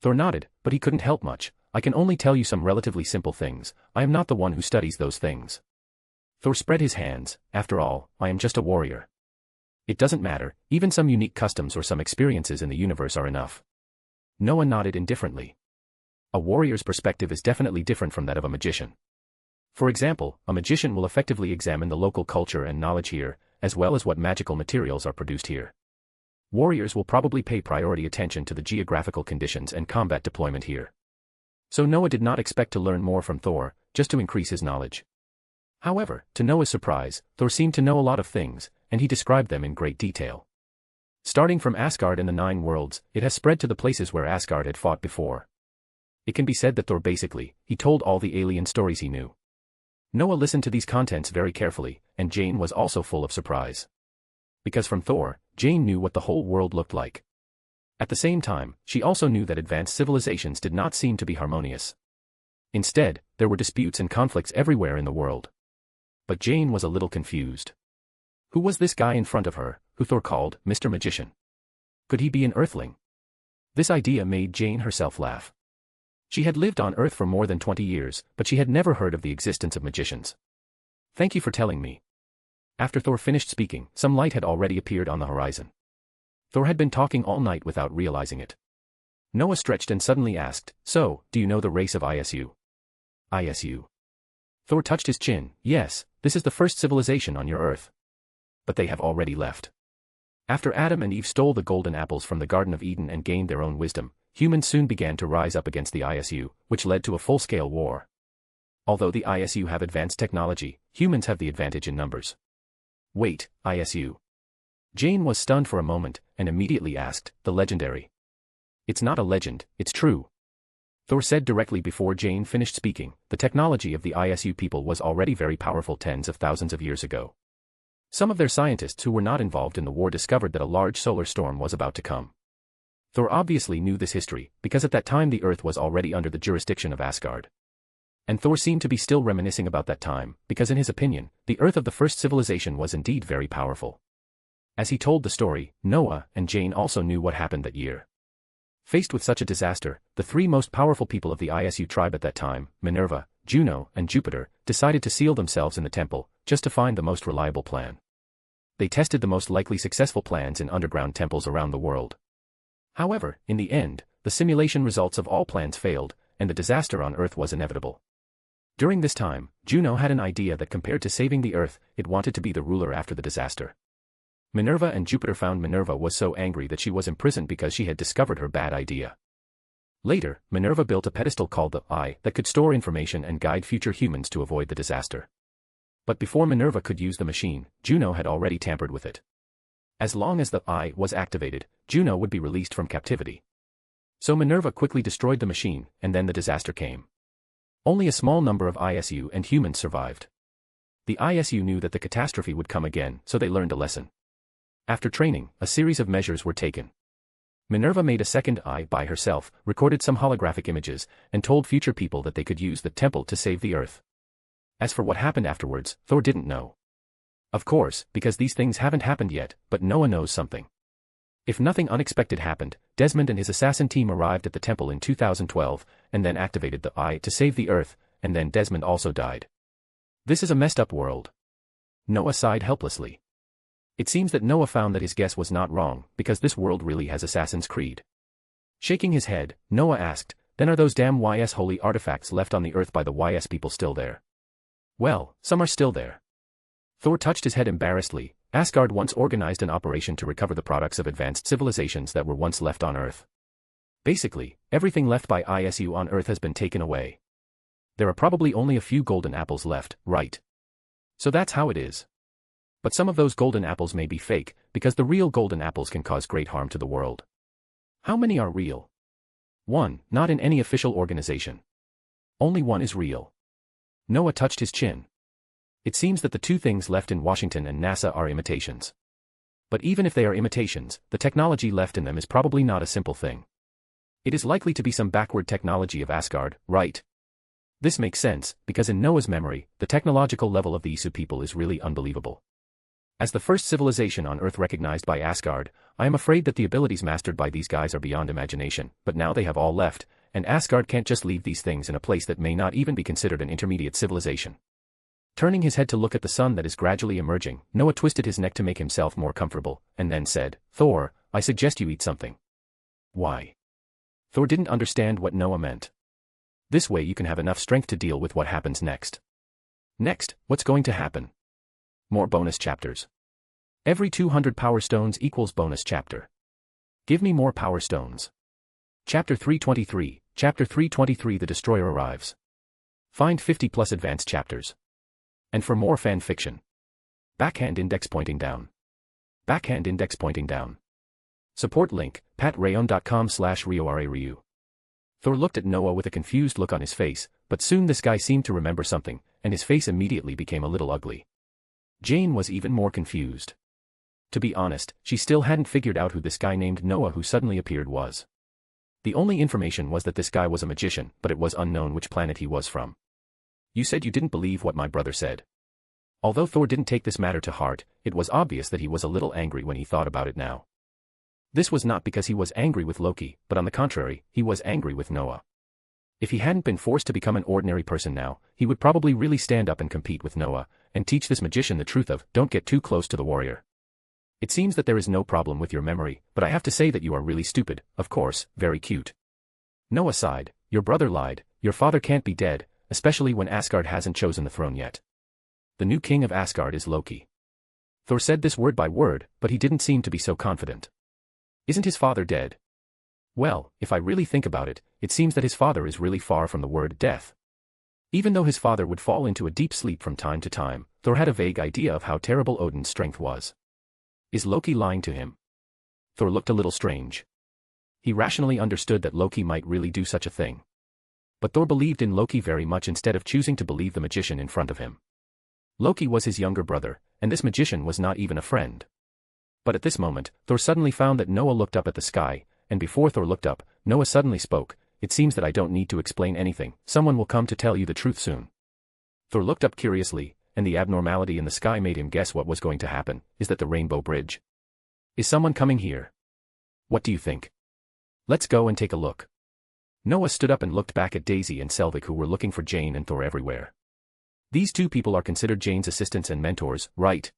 C: Thor nodded, but he couldn't help much. I can only tell you some relatively simple things. I am not the one who studies those things. Thor spread his hands. After all, I am just a warrior. It doesn't matter, even some unique customs or some experiences in the universe are enough. Noah nodded indifferently. A warrior's perspective is definitely different from that of a magician. For example, a magician will effectively examine the local culture and knowledge here, as well as what magical materials are produced here. Warriors will probably pay priority attention to the geographical conditions and combat deployment here. So Noah did not expect to learn more from Thor, just to increase his knowledge. However, to Noah's surprise, Thor seemed to know a lot of things, and he described them in great detail. Starting from Asgard and the 9 worlds, it has spread to the places where Asgard had fought before. It can be said that Thor basically, he told all the alien stories he knew. Noah listened to these contents very carefully, and Jane was also full of surprise. Because from Thor, Jane knew what the whole world looked like. At the same time, she also knew that advanced civilizations did not seem to be harmonious. Instead, there were disputes and conflicts everywhere in the world. But Jane was a little confused. Who was this guy in front of her, who Thor called Mr. Magician? Could he be an Earthling? This idea made Jane herself laugh. She had lived on Earth for more than 20 years, but she had never heard of the existence of magicians. Thank you for telling me. After Thor finished speaking, some light had already appeared on the horizon. Thor had been talking all night without realizing it. Noah stretched and suddenly asked, so, do you know the race of ISU? ISU. Thor touched his chin. Yes, this is the first civilization on your Earth. But they have already left. After Adam and Eve stole the golden apples from the Garden of Eden and gained their own wisdom, humans soon began to rise up against the ISU, which led to a full-scale war. Although the ISU have advanced technology, humans have the advantage in numbers. Wait, ISU. Jane was stunned for a moment, and immediately asked, the legendary. It's not a legend, it's true. Thor said directly before Jane finished speaking, the technology of the ISU people was already very powerful tens of thousands of years ago. Some of their scientists who were not involved in the war discovered that a large solar storm was about to come. Thor obviously knew this history, because at that time the Earth was already under the jurisdiction of Asgard. And Thor seemed to be still reminiscing about that time, because in his opinion, the Earth of the first civilization was indeed very powerful. As he told the story, Noah and Jane also knew what happened that year. Faced with such a disaster, the 3 most powerful people of the ISU tribe at that time, Minerva, Juno, and Jupiter, decided to seal themselves in the temple, just to find the most reliable plan. They tested the most likely successful plans in underground temples around the world. However, in the end, the simulation results of all plans failed, and the disaster on Earth was inevitable. During this time, Juno had an idea that compared to saving the Earth, it wanted to be the ruler after the disaster. Minerva and Jupiter found Minerva was so angry that she was imprisoned because she had discovered her bad idea. Later, Minerva built a pedestal called the Eye that could store information and guide future humans to avoid the disaster. But before Minerva could use the machine, Juno had already tampered with it. As long as the Eye was activated, Juno would be released from captivity. So Minerva quickly destroyed the machine, and then the disaster came. Only a small number of ISU and humans survived. The ISU knew that the catastrophe would come again, so they learned a lesson. After training, a series of measures were taken. Minerva made a second eye by herself, recorded some holographic images, and told future people that they could use the temple to save the Earth. As for what happened afterwards, Thor didn't know. Of course, because these things haven't happened yet, but Noah knows something. If nothing unexpected happened, Desmond and his assassin team arrived at the temple in 2012, and then activated the Eye to save the Earth, and then Desmond also died. This is a messed up world. Noah sighed helplessly. It seems that Noah found that his guess was not wrong, because this world really has Assassin's Creed. Shaking his head, Noah asked, then are those damn YS holy artifacts left on the earth by the YS people still there? Well, some are still there. Thor touched his head embarrassedly. Asgard once organized an operation to recover the products of advanced civilizations that were once left on Earth. Basically, everything left by ISU on Earth has been taken away. There are probably only a few golden apples left, right? So that's how it is. But some of those golden apples may be fake, because the real golden apples can cause great harm to the world. How many are real? 1, not in any official organization. Only 1 is real. Noah touched his chin. It seems that the 2 things left in Washington and NASA are imitations. But even if they are imitations, the technology left in them is probably not a simple thing. It is likely to be some backward technology of Asgard, right? This makes sense, because in Noah's memory, the technological level of the Isu people is really unbelievable. As the first civilization on Earth recognized by Asgard, I am afraid that the abilities mastered by these guys are beyond imagination, but now they have all left, and Asgard can't just leave these things in a place that may not even be considered an intermediate civilization. Turning his head to look at the sun that is gradually emerging, Noah twisted his neck to make himself more comfortable, and then said, Thor, I suggest you eat something. Why? Thor didn't understand what Noah meant. This way you can have enough strength to deal with what happens next. Next, what's going to happen? More bonus chapters. Every 200 power stones equals bonus chapter. Give me more power stones. Chapter 323, Chapter 323 The Destroyer arrives. Find 50 plus advanced chapters. And for more fan fiction. Backhand index pointing down. Backhand index pointing down. Support link, patreon.com/RioRaRyu. Thor looked at Noah with a confused look on his face, but soon this guy seemed to remember something, and his face immediately became a little ugly. Jane was even more confused. To be honest, she still hadn't figured out who this guy named Noah who suddenly appeared was. The only information was that this guy was a magician, but it was unknown which planet he was from. You said you didn't believe what my brother said. Although Thor didn't take this matter to heart, it was obvious that he was a little angry when he thought about it now. This was not because he was angry with Loki, but on the contrary, he was angry with Noah. If he hadn't been forced to become an ordinary person now, he would probably really stand up and compete with Noah, and teach this magician the truth of, don't get too close to the warrior. It seems that there is no problem with your memory, but I have to say that you are really stupid, of course, very cute. Noah sighed, your brother lied, your father can't be dead, especially when Asgard hasn't chosen the throne yet. The new king of Asgard is Loki. Thor said this word by word, but he didn't seem to be so confident. Isn't his father dead? Well, if I really think about it, it seems that his father is really far from the word death. Even though his father would fall into a deep sleep from time to time, Thor had a vague idea of how terrible Odin's strength was. Is Loki lying to him? Thor looked a little strange. He rationally understood that Loki might really do such a thing. But Thor believed in Loki very much instead of choosing to believe the magician in front of him. Loki was his younger brother, and this magician was not even a friend. But at this moment, Thor suddenly found that Noah looked up at the sky, and before Thor looked up, Noah suddenly spoke, it seems that I don't need to explain anything, someone will come to tell you the truth soon. Thor looked up curiously, and the abnormality in the sky made him guess what was going to happen. Is that the Rainbow Bridge? Is someone coming here? What do you think? Let's go and take a look. Noah stood up and looked back at Daisy and Selvig who were looking for Jane and Thor everywhere. These 2 people are considered Jane's assistants and mentors, right?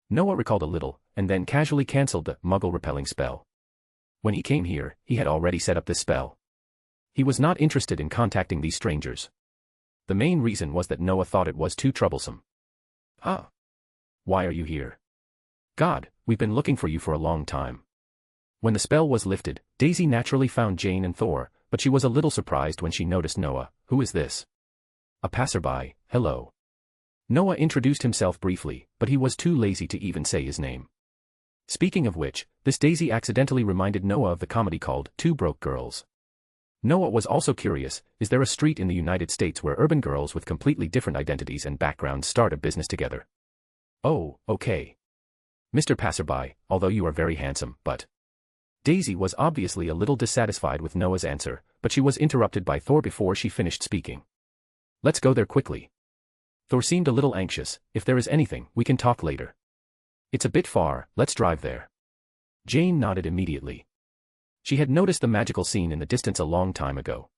C: Noah recalled a little, and then casually cancelled the Muggle-repelling spell. When he came here, he had already set up this spell. He was not interested in contacting these strangers. The main reason was that Noah thought it was too troublesome. Ah. Why are you here? God, we've been looking for you for a long time. When the spell was lifted, Daisy naturally found Jane and Thor, but she was a little surprised when she noticed Noah. Who is this? A passerby, hello. Noah introduced himself briefly, but he was too lazy to even say his name. Speaking of which, this Daisy accidentally reminded Noah of the comedy called Two Broke Girls. Noah was also curious, is there a street in the United States where urban girls with completely different identities and backgrounds start a business together? Oh, okay. Mr. Passerby, although you are very handsome, but... Daisy was obviously a little dissatisfied with Noah's answer, but she was interrupted by Thor before she finished speaking. Let's go there quickly. Thor seemed a little anxious, if there is anything, we can talk later. It's a bit far, let's drive there. Jane nodded immediately. She had noticed the magical scene in the distance a long time ago.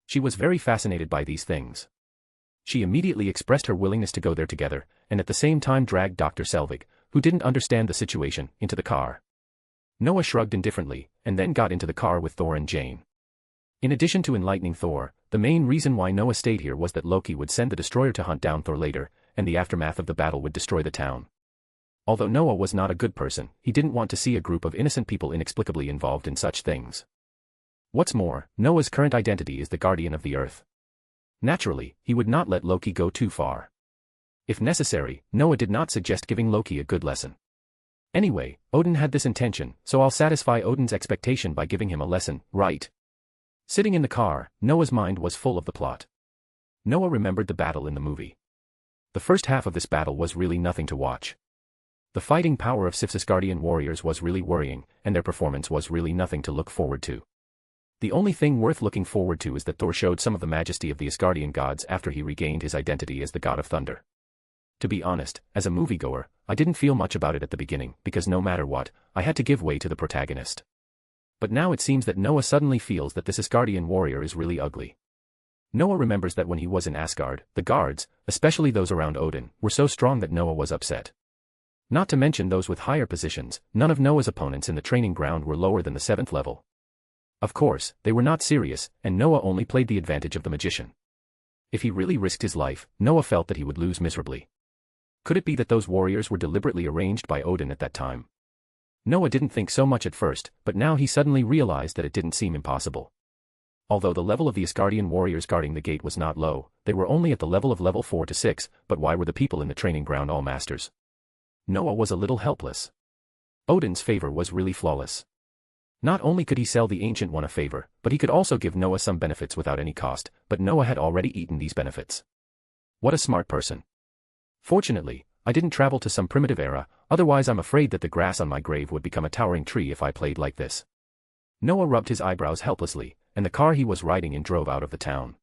C: She was very fascinated by these things. She immediately expressed her willingness to go there together, and at the same time dragged Dr. Selvig, who didn't understand the situation, into the car. Noah shrugged indifferently, and then got into the car with Thor and Jane. In addition to enlightening Thor, the main reason why Noah stayed here was that Loki would send the destroyer to hunt down Thor later, and the aftermath of the battle would destroy the town. Although Noah was not a good person, he didn't want to see a group of innocent people inexplicably involved in such things. What's more, Noah's current identity is the guardian of the earth. Naturally, he would not let Loki go too far. If necessary, Noah did not suggest giving Loki a good lesson. Anyway, Odin had this intention, so I'll satisfy Odin's expectation by giving him a lesson, right? Sitting in the car, Noah's mind was full of the plot. Noah remembered the battle in the movie. The first half of this battle was really nothing to watch. The fighting power of Sif's Asgardian warriors was really worrying, and their performance was really nothing to look forward to. The only thing worth looking forward to is that Thor showed some of the majesty of the Asgardian gods after he regained his identity as the god of thunder. To be honest, as a moviegoer, I didn't feel much about it at the beginning because no matter what, I had to give way to the protagonist. But now it seems that Noah suddenly feels that this Asgardian warrior is really ugly. Noah remembers that when he was in Asgard, the guards, especially those around Odin, were so strong that Noah was upset. Not to mention those with higher positions, none of Noah's opponents in the training ground were lower than the 7th level. Of course, they were not serious, and Noah only played the advantage of the magician. If he really risked his life, Noah felt that he would lose miserably. Could it be that those warriors were deliberately arranged by Odin at that time? Noah didn't think so much at first, but now he suddenly realized that it didn't seem impossible. Although the level of the Asgardian warriors guarding the gate was not low, they were only at the level of level 4 to 6, but why were the people in the training ground all masters? Noah was a little helpless. Odin's favor was really flawless. Not only could he sell the Ancient One a favor, but he could also give Noah some benefits without any cost, but Noah had already eaten these benefits. What a smart person. Fortunately, I didn't travel to some primitive era, otherwise I'm afraid that the grass on my grave would become a towering tree if I played like this. Noah rubbed his eyebrows helplessly, and the car he was riding in drove out of the town.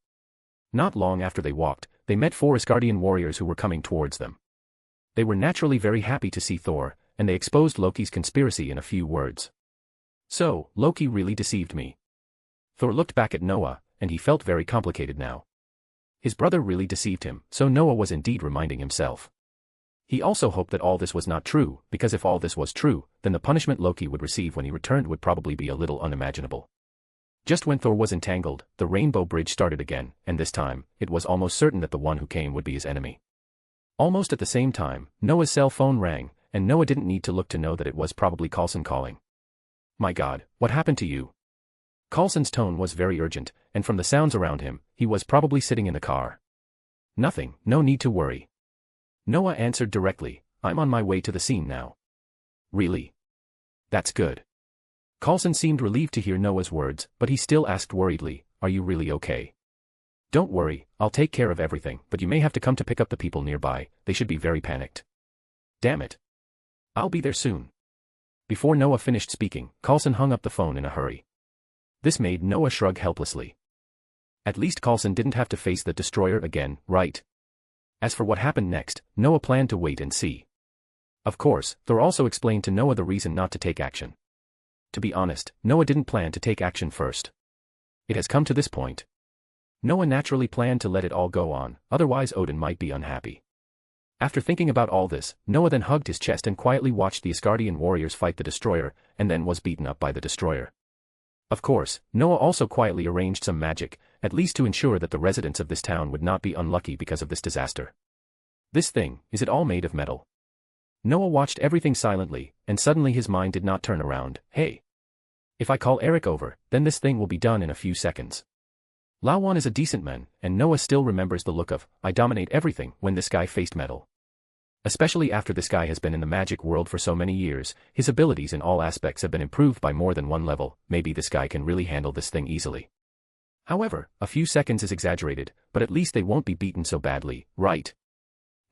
C: Not long after they walked, they met 4 Asgardian warriors who were coming towards them. They were naturally very happy to see Thor, and they exposed Loki's conspiracy in a few words. So, Loki really deceived me. Thor looked back at Noah, and he felt very complicated now. His brother really deceived him, so Noah was indeed reminding himself. He also hoped that all this was not true, because if all this was true, then the punishment Loki would receive when he returned would probably be a little unimaginable. Just when Thor was entangled, the Rainbow Bridge started again, and this time, it was almost certain that the one who came would be his enemy. Almost at the same time, Noah's cell phone rang, and Noah didn't need to look to know that it was probably Coulson calling. My God, what happened to you? Coulson's tone was very urgent, and from the sounds around him, he was probably sitting in the car. Nothing, no need to worry. Noah answered directly, I'm on my way to the scene now. Really? That's good. Coulson seemed relieved to hear Noah's words, but he still asked worriedly, are you really okay? Don't worry, I'll take care of everything, but you may have to come to pick up the people nearby, they should be very panicked. Damn it. I'll be there soon. Before Noah finished speaking, Coulson hung up the phone in a hurry. This made Noah shrug helplessly. At least Coulson didn't have to face the destroyer again, right? As for what happened next, Noah planned to wait and see. Of course, Thor also explained to Noah the reason not to take action. To be honest, Noah didn't plan to take action first. It has come to this point. Noah naturally planned to let it all go on, otherwise Odin might be unhappy. After thinking about all this, Noah then hugged his chest and quietly watched the Asgardian warriors fight the destroyer, and then was beaten up by the destroyer. Of course, Noah also quietly arranged some magic, at least to ensure that the residents of this town would not be unlucky because of this disaster. This thing, is it all made of metal? Noah watched everything silently, and suddenly his mind did not turn around. Hey! If I call Eric over, then this thing will be done in a few seconds. Lawan is a decent man, and Noah still remembers the look of, I dominate everything, when this guy faced metal. Especially after this guy has been in the magic world for so many years, his abilities in all aspects have been improved by more than one level, maybe this guy can really handle this thing easily. However, a few seconds is exaggerated, but at least they won't be beaten so badly, right?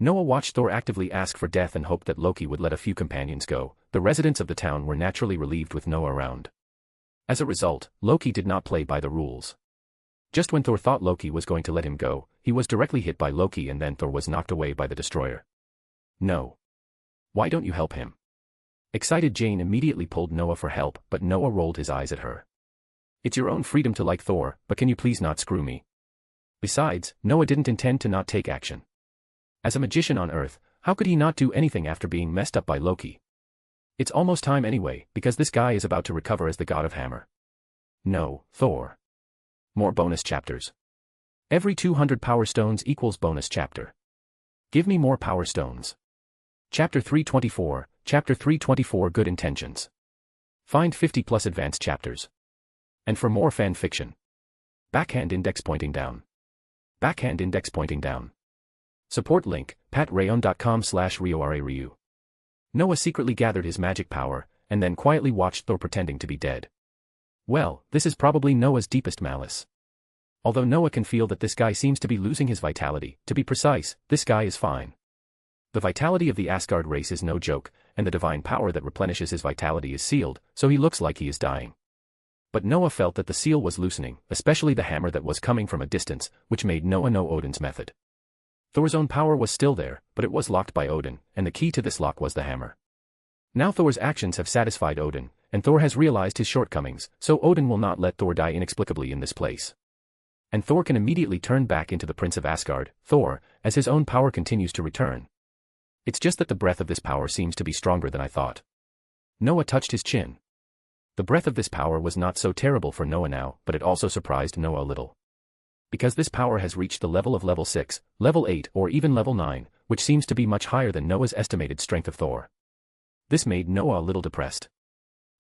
C: Noah watched Thor actively ask for death and hoped that Loki would let a few companions go. The residents of the town were naturally relieved with Noah around. As a result, Loki did not play by the rules. Just when Thor thought Loki was going to let him go, he was directly hit by Loki and then Thor was knocked away by the destroyer. No. Why don't you help him? Excited Jane immediately pulled Noah for help, but Noah rolled his eyes at her. It's your own freedom to like Thor, but can you please not screw me? Besides, Noah didn't intend to not take action. As a magician on Earth, How could he not do anything after being messed up by Loki? It's almost time anyway, because this guy is about to recover as the god of hammer. No, Thor. More bonus chapters. Every 200 power stones equals bonus chapter. Give me more power stones. Chapter 324, Chapter 324 Good Intentions. Find 50 plus advanced chapters. And for more fan fiction. Backhand index pointing down. Backhand index pointing down. Support link, patreon.com/RioRaRyu. Noah secretly gathered his magic power, and then quietly watched Thor pretending to be dead. Well, this is probably Noah's deepest malice. Although Noah can feel that this guy seems to be losing his vitality, to be precise, this guy is fine. The vitality of the Asgard race is no joke, and the divine power that replenishes his vitality is sealed, so he looks like he is dying. But Noah felt that the seal was loosening, especially the hammer that was coming from a distance, which made Noah know Odin's method. Thor's own power was still there, but it was locked by Odin, and the key to this lock was the hammer. Now Thor's actions have satisfied Odin, and Thor has realized his shortcomings, so Odin will not let Thor die inexplicably in this place. And Thor can immediately turn back into the Prince of Asgard, Thor, as his own power continues to return. It's just that the breath of this power seems to be stronger than I thought. Noah touched his chin. The breath of this power was not so terrible for Noah now, but it also surprised Noah a little. Because this power has reached the level of level 6, level 8 or even level 9, which seems to be much higher than Noah's estimated strength of Thor. This made Noah a little depressed.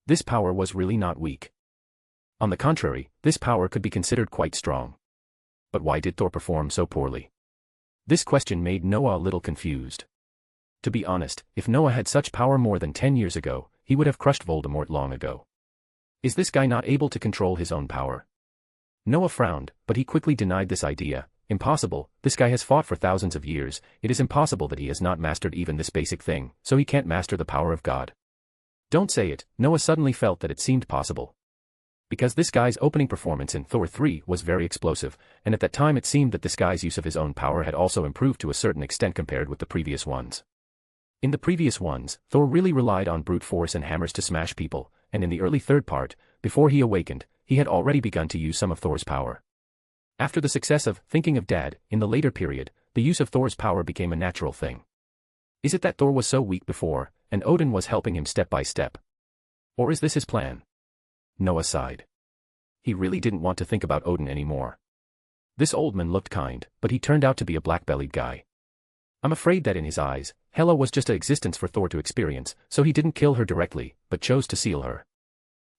C: This power was really not weak. On the contrary, this power could be considered quite strong. But why did Thor perform so poorly? This question made Noah a little confused. To be honest, if Noah had such power more than 10 years ago, he would have crushed Voldemort long ago. Is this guy not able to control his own power? Noah frowned, but he quickly denied this idea. Impossible, this guy has fought for thousands of years, it is impossible that he has not mastered even this basic thing, so he can't master the power of God. Don't say it, Noah suddenly felt that it seemed possible. Because this guy's opening performance in Thor 3 was very explosive, and at that time it seemed that this guy's use of his own power had also improved to a certain extent compared with the previous ones. In the previous ones, Thor really relied on brute force and hammers to smash people, and in the early third part, before he awakened, he had already begun to use some of Thor's power. After the success of Thinking of Dad, in the later period, the use of Thor's power became a natural thing. Is it that Thor was so weak before, and Odin was helping him step by step? Or is this his plan? Noah sighed. He really didn't want to think about Odin anymore. This old man looked kind, but he turned out to be a black-bellied guy. I'm afraid that in his eyes, Hela was just an existence for Thor to experience, so he didn't kill her directly, but chose to seal her.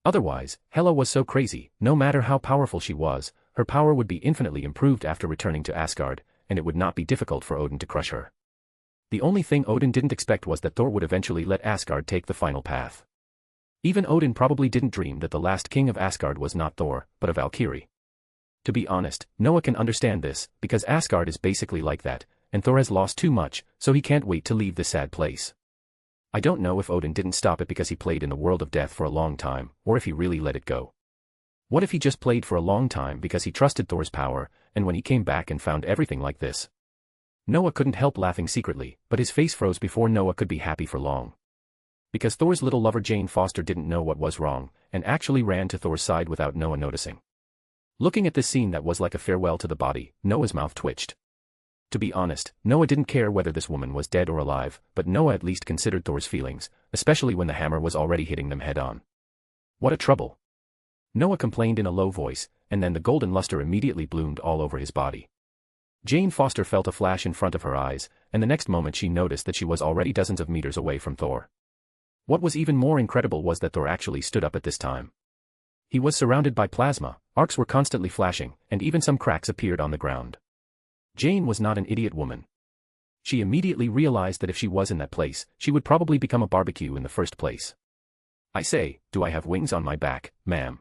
C: Otherwise, Hela was so crazy, no matter how powerful she was, her power would be infinitely improved after returning to Asgard, and it would not be difficult for Odin to crush her. The only thing Odin didn't expect was that Thor would eventually let Asgard take the final path. Even Odin probably didn't dream that the last king of Asgard was not Thor, but a Valkyrie. To be honest, Noah can understand this, because Asgard is basically like that, and Thor has lost too much, so he can't wait to leave this sad place. I don't know if Odin didn't stop it because he played in the world of death for a long time, or if he really let it go. What if he just played for a long time because he trusted Thor's power, and when he came back and found everything like this? Noah couldn't help laughing secretly, but his face froze before Noah could be happy for long. Because Thor's little lover Jane Foster didn't know what was wrong, and actually ran to Thor's side without Noah noticing. Looking at this scene that was like a farewell to the body, Noah's mouth twitched. To be honest, Noah didn't care whether this woman was dead or alive, but Noah at least considered Thor's feelings, especially when the hammer was already hitting them head-on. What a trouble! Noah complained in a low voice, and then the golden luster immediately bloomed all over his body. Jane Foster felt a flash in front of her eyes, and the next moment she noticed that she was already dozens of meters away from Thor. What was even more incredible was that Thor actually stood up at this time. He was surrounded by plasma, arcs were constantly flashing, and even some cracks appeared on the ground. Jane was not an idiot woman. She immediately realized that if she was in that place, she would probably become a barbecue in the first place. I say, do I have wings on my back, ma'am?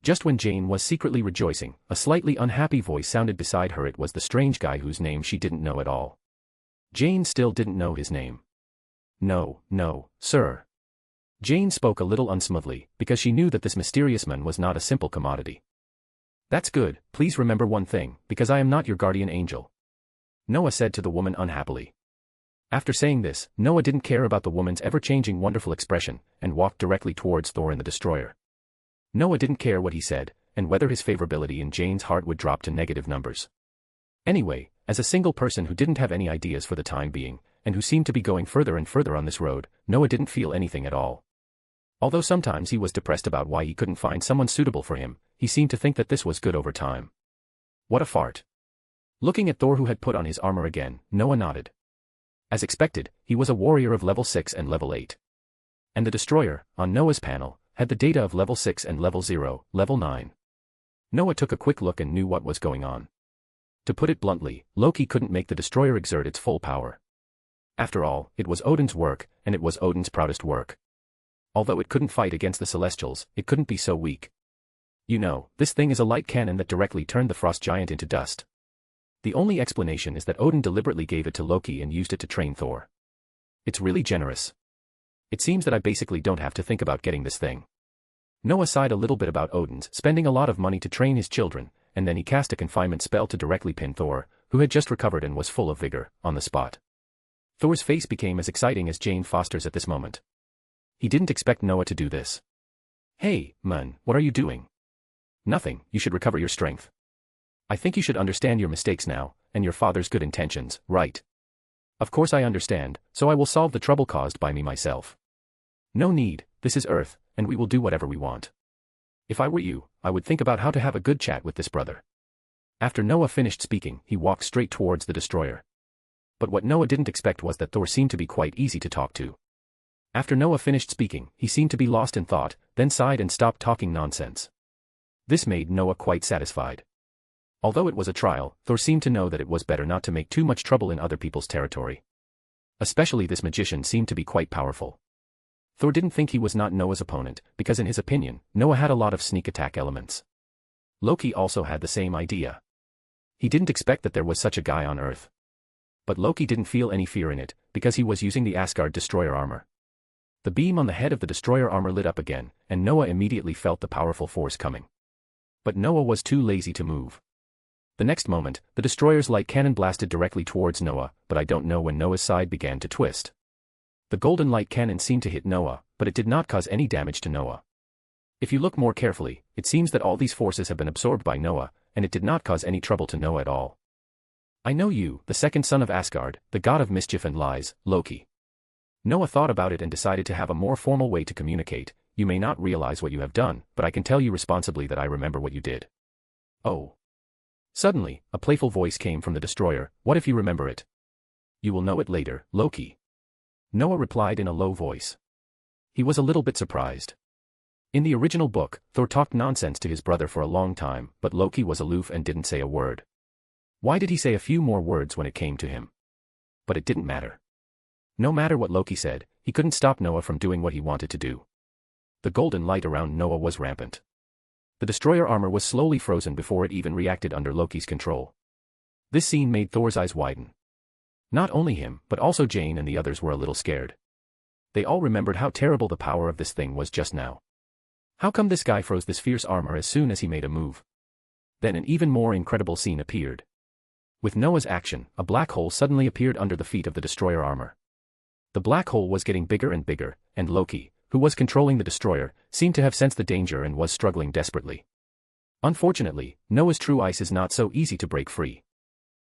C: Just when Jane was secretly rejoicing, a slightly unhappy voice sounded beside her. It was the strange guy whose name she didn't know at all. Jane still didn't know his name. No, sir. Jane spoke a little unsmoothly, because she knew that this mysterious man was not a simple commodity. That's good, please remember one thing, because I am not your guardian angel. Noah said to the woman unhappily. After saying this, Noah didn't care about the woman's ever-changing wonderful expression, and walked directly towards Thor and the Destroyer. Noah didn't care what he said, and whether his favorability in Jane's heart would drop to negative numbers. Anyway, as a single person who didn't have any ideas for the time being, and who seemed to be going further and further on this road, Noah didn't feel anything at all. Although sometimes he was depressed about why he couldn't find someone suitable for him, he seemed to think that this was good over time. What a fart. Looking at Thor, who had put on his armor again, Noah nodded. As expected, he was a warrior of level 6 and level 8. And the destroyer, on Noah's panel, had the data of level 6 and level 0, level 9. Noah took a quick look and knew what was going on. To put it bluntly, Loki couldn't make the destroyer exert its full power. After all, it was Odin's work, and it was Odin's proudest work. Although it couldn't fight against the Celestials, it couldn't be so weak. You know, this thing is a light cannon that directly turned the frost giant into dust. The only explanation is that Odin deliberately gave it to Loki and used it to train Thor. It's really generous. It seems that I basically don't have to think about getting this thing. Noah sighed a little bit about Odin's spending a lot of money to train his children, and then he cast a confinement spell to directly pin Thor, who had just recovered and was full of vigor, on the spot. Thor's face became as exciting as Jane Foster's at this moment. He didn't expect Noah to do this. Hey, man, what are you doing? Nothing, you should recover your strength. I think you should understand your mistakes now, and your father's good intentions, right? Of course I understand, so I will solve the trouble caused by me myself. No need, this is Earth, and we will do whatever we want. If I were you, I would think about how to have a good chat with this brother. After Noah finished speaking, he walked straight towards the destroyer. But what Noah didn't expect was that Thor seemed to be quite easy to talk to. After Noah finished speaking, he seemed to be lost in thought, then sighed and stopped talking nonsense. This made Noah quite satisfied. Although it was a trial, Thor seemed to know that it was better not to make too much trouble in other people's territory. Especially this magician seemed to be quite powerful. Thor didn't think he was not Noah's opponent, because in his opinion, Noah had a lot of sneak attack elements. Loki also had the same idea. He didn't expect that there was such a guy on Earth. But Loki didn't feel any fear in it, because he was using the Asgard destroyer armor. The beam on the head of the destroyer armor lit up again, and Noah immediately felt the powerful force coming. But Noah was too lazy to move. The next moment, the destroyer's light cannon blasted directly towards Noah, but I don't know when Noah's side began to twist. The golden light cannon seemed to hit Noah, but it did not cause any damage to Noah. If you look more carefully, it seems that all these forces have been absorbed by Noah, and it did not cause any trouble to Noah at all. I know you, the second son of Asgard, the god of mischief and lies, Loki. Noah thought about it and decided to have a more formal way to communicate. You may not realize what you have done, but I can tell you responsibly that I remember what you did. Oh. Suddenly, a playful voice came from the destroyer. What if you remember it? You will know it later, Loki. Noah replied in a low voice. He was a little bit surprised. In the original book, Thor talked nonsense to his brother for a long time, but Loki was aloof and didn't say a word. Why did he say a few more words when it came to him? But it didn't matter. No matter what Loki said, he couldn't stop Noah from doing what he wanted to do. The golden light around Noah was rampant. The destroyer armor was slowly frozen before it even reacted under Loki's control. This scene made Thor's eyes widen. Not only him, but also Jane and the others were a little scared. They all remembered how terrible the power of this thing was just now. How come this guy froze this fierce armor as soon as he made a move? Then an even more incredible scene appeared. With Noah's action, a black hole suddenly appeared under the feet of the destroyer armor. The black hole was getting bigger and bigger, and Loki, who was controlling the destroyer, seemed to have sensed the danger and was struggling desperately. Unfortunately, Noah's true ice is not so easy to break free.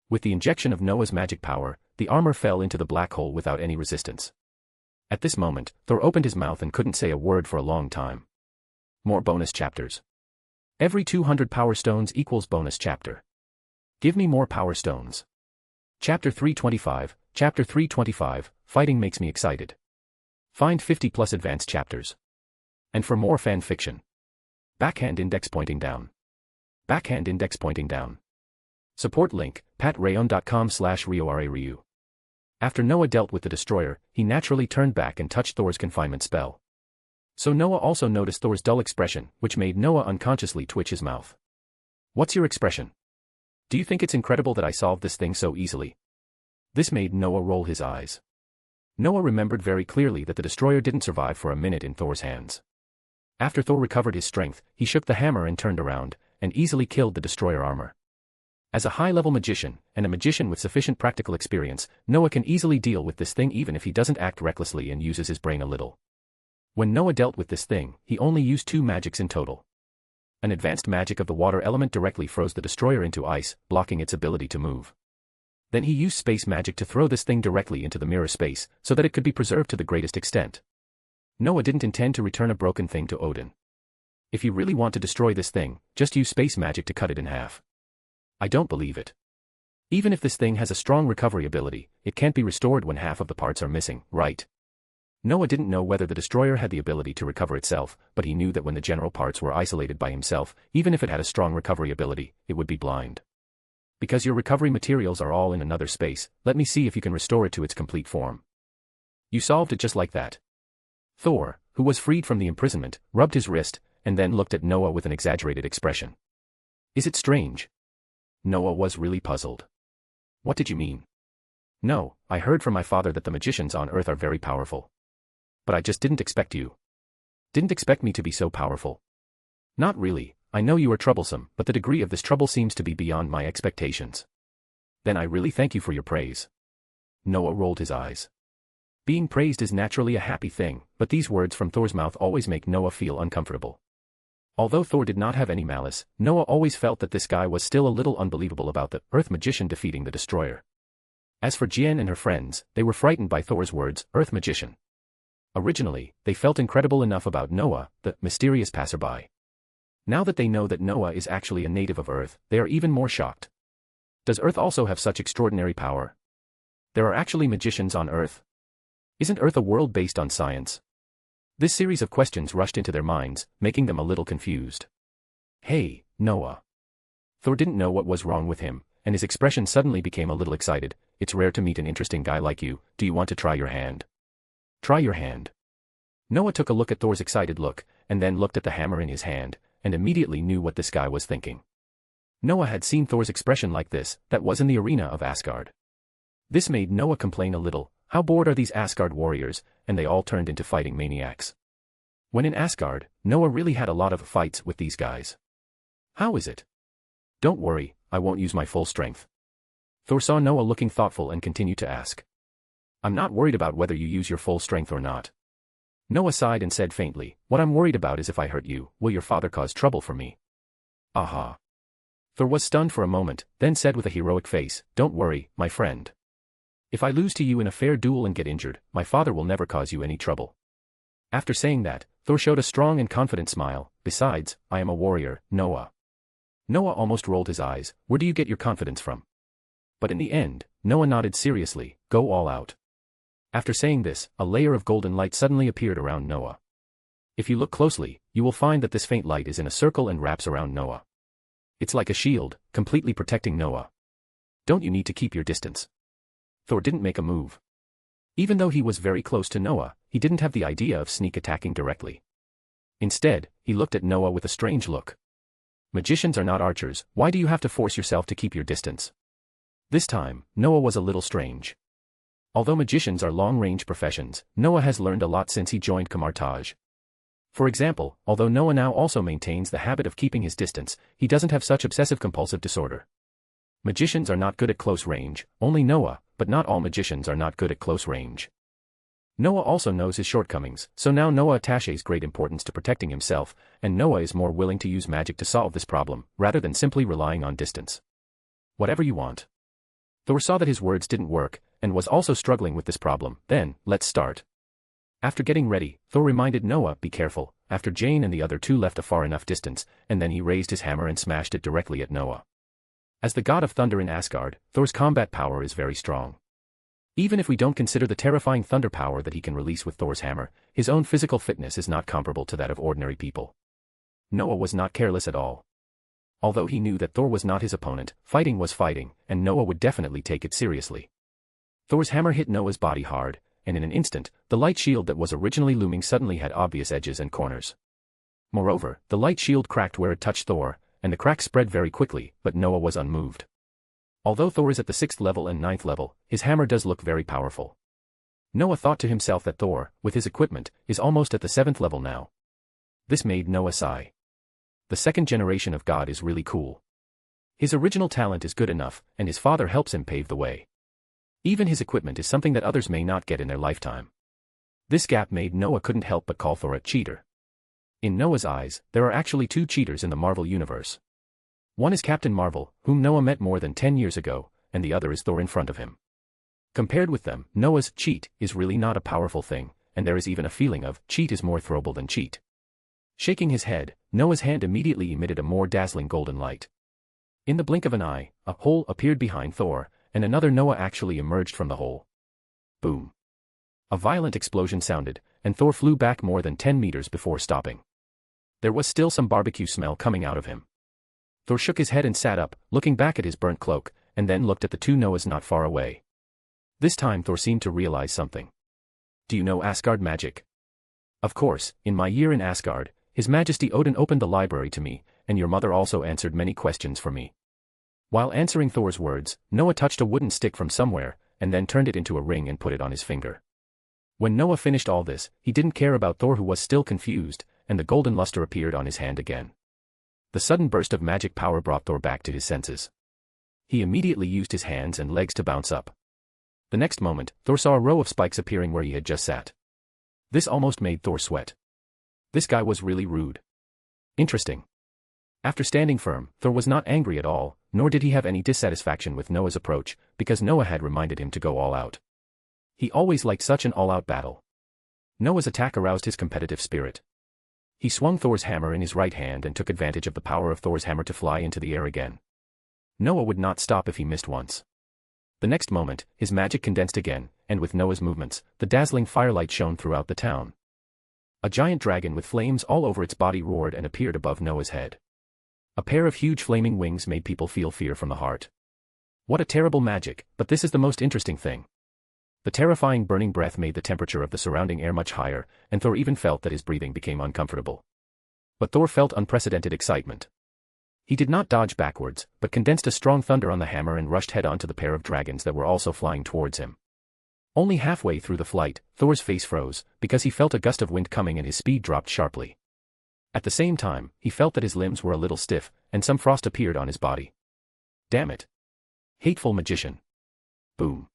C: With the injection of Noah's magic power, the armor fell into the black hole without any resistance. At this moment, Thor opened his mouth and couldn't say a word for a long time. More bonus chapters. Every 200 power stones equals bonus chapter. Give me more power stones. Chapter 325, Chapter 325, Fighting makes me excited. Find 50 plus advanced chapters. And for more fan fiction. Backhand index pointing down. Backhand index pointing down. Support link, patreon.com/RioRaRyu. After Noah dealt with the destroyer, he naturally turned back and touched Thor's confinement spell. So Noah also noticed Thor's dull expression, which made Noah unconsciously twitch his mouth. What's your expression? Do you think it's incredible that I solved this thing so easily? This made Noah roll his eyes. Noah remembered very clearly that the destroyer didn't survive for a minute in Thor's hands. After Thor recovered his strength, he shook the hammer and turned around, and easily killed the destroyer armor. As a high-level magician, and a magician with sufficient practical experience, Noah can easily deal with this thing even if he doesn't act recklessly and uses his brain a little. When Noah dealt with this thing, he only used 2 magics in total. An advanced magic of the water element directly froze the destroyer into ice, blocking its ability to move. Then he used space magic to throw this thing directly into the mirror space, so that it could be preserved to the greatest extent. Noah didn't intend to return a broken thing to Odin. If you really want to destroy this thing, just use space magic to cut it in half. I don't believe it. Even if this thing has a strong recovery ability, it can't be restored when half of the parts are missing, right? Noah didn't know whether the destroyer had the ability to recover itself, but he knew that when the general parts were isolated by himself, even if it had a strong recovery ability, it would be blind. Because your recovery materials are all in another space, let me see if you can restore it to its complete form. You solved it just like that. Thor, who was freed from the imprisonment, rubbed his wrist, and then looked at Noah with an exaggerated expression. Is it strange? Noah was really puzzled. What did you mean? No, I heard from my father that the magicians on Earth are very powerful. But I just didn't expect you. Didn't expect me to be so powerful. Not really, I know you are troublesome, but the degree of this trouble seems to be beyond my expectations. Then I really thank you for your praise. Noah rolled his eyes. Being praised is naturally a happy thing, but these words from Thor's mouth always make Noah feel uncomfortable. Although Thor did not have any malice, Noah always felt that this guy was still a little unbelievable about the Earth magician defeating the destroyer. As for Jen and her friends, they were frightened by Thor's words, Earth magician. Originally, they felt incredible enough about Noah, the mysterious passerby. Now that they know that Noah is actually a native of Earth, they are even more shocked. Does Earth also have such extraordinary power? There are actually magicians on Earth. Isn't Earth a world based on science? This series of questions rushed into their minds, making them a little confused. Hey, Noah. Thor didn't know what was wrong with him, and his expression suddenly became a little excited. It's rare to meet an interesting guy like you. Do you want to try your hand? Try your hand. Noah took a look at Thor's excited look, and then looked at the hammer in his hand, and immediately knew what this guy was thinking. Noah had seen Thor's expression like this, that was in the arena of Asgard. This made Noah complain a little. How bored are these Asgard warriors, and they all turned into fighting maniacs. When in Asgard, Noah really had a lot of fights with these guys. How is it? Don't worry, I won't use my full strength. Thor saw Noah looking thoughtful and continued to ask. I'm not worried about whether you use your full strength or not. Noah sighed and said faintly, what I'm worried about is if I hurt you, will your father cause trouble for me? Aha. Thor was stunned for a moment, then said with a heroic face, don't worry, my friend. If I lose to you in a fair duel and get injured, my father will never cause you any trouble. After saying that, Thor showed a strong and confident smile. Besides, I am a warrior, Noah. Noah almost rolled his eyes. Where do you get your confidence from? But in the end, Noah nodded seriously. Go all out. After saying this, a layer of golden light suddenly appeared around Noah. If you look closely, you will find that this faint light is in a circle and wraps around Noah. It's like a shield, completely protecting Noah. Don't you need to keep your distance? Thor didn't make a move. Even though he was very close to Noah, he didn't have the idea of sneak attacking directly. Instead, he looked at Noah with a strange look. Magicians are not archers, why do you have to force yourself to keep your distance? This time, Noah was a little strange. Although magicians are long-range professions, Noah has learned a lot since he joined Kamartaj. For example, although Noah now also maintains the habit of keeping his distance, he doesn't have such obsessive-compulsive disorder. Magicians are not good at close range, only Noah, but not all magicians are not good at close range. Noah also knows his shortcomings, so now Noah attaches great importance to protecting himself, and Noah is more willing to use magic to solve this problem, rather than simply relying on distance. Whatever you want. Thor saw that his words didn't work, and was also struggling with this problem. Then, let's start. After getting ready, Thor reminded Noah, be careful, after Jane and the other two left a far enough distance, and then he raised his hammer and smashed it directly at Noah. As the god of thunder in Asgard, Thor's combat power is very strong. Even if we don't consider the terrifying thunder power that he can release with Thor's hammer, his own physical fitness is not comparable to that of ordinary people. Noah was not careless at all. Although he knew that Thor was not his opponent, fighting was fighting, and Noah would definitely take it seriously. Thor's hammer hit Noah's body hard, and in an instant, the light shield that was originally looming suddenly had obvious edges and corners. Moreover, the light shield cracked where it touched Thor, and the crack spread very quickly, but Noah was unmoved. Although Thor is at the 6th level and 9th level, his hammer does look very powerful. Noah thought to himself that Thor, with his equipment, is almost at the 7th level now. This made Noah sigh. The second generation of God is really cool. His original talent is good enough, and his father helps him pave the way. Even his equipment is something that others may not get in their lifetime. This gap made Noah couldn't help but call Thor a cheater. In Noah's eyes, there are actually two cheaters in the Marvel universe. One is Captain Marvel, whom Noah met more than 10 years ago, and the other is Thor in front of him. Compared with them, Noah's cheat is really not a powerful thing, and there is even a feeling of cheat is more throwable than cheat. Shaking his head, Noah's hand immediately emitted a more dazzling golden light. In the blink of an eye, a hole appeared behind Thor, and another Noah actually emerged from the hole. Boom. A violent explosion sounded, and Thor flew back more than 10 meters before stopping. There was still some barbecue smell coming out of him. Thor shook his head and sat up, looking back at his burnt cloak, and then looked at the two Noahs not far away. This time Thor seemed to realize something. Do you know Asgard magic? Of course, in my year in Asgard, His Majesty Odin opened the library to me, and your mother also answered many questions for me. While answering Thor's words, Noah touched a wooden stick from somewhere, and then turned it into a ring and put it on his finger. When Noah finished all this, he didn't care about Thor, who was still confused, and the golden luster appeared on his hand again. The sudden burst of magic power brought Thor back to his senses. He immediately used his hands and legs to bounce up. The next moment, Thor saw a row of spikes appearing where he had just sat. This almost made Thor sweat. This guy was really rude. Interesting. After standing firm, Thor was not angry at all, nor did he have any dissatisfaction with Noah's approach, because Noah had reminded him to go all out. He always liked such an all-out battle. Noah's attack aroused his competitive spirit. He swung Thor's hammer in his right hand and took advantage of the power of Thor's hammer to fly into the air again. Noah would not stop if he missed once. The next moment, his magic condensed again, and with Noah's movements, the dazzling firelight shone throughout the town. A giant dragon with flames all over its body roared and appeared above Noah's head. A pair of huge flaming wings made people feel fear from the heart. What a terrible magic, but this is the most interesting thing. The terrifying burning breath made the temperature of the surrounding air much higher, and Thor even felt that his breathing became uncomfortable. But Thor felt unprecedented excitement. He did not dodge backwards, but condensed a strong thunder on the hammer and rushed head-on to the pair of dragons that were also flying towards him. Only halfway through the flight, Thor's face froze, because he felt a gust of wind coming and his speed dropped sharply. At the same time, he felt that his limbs were a little stiff, and some frost appeared on his body. Damn it. Hateful magician. Boom.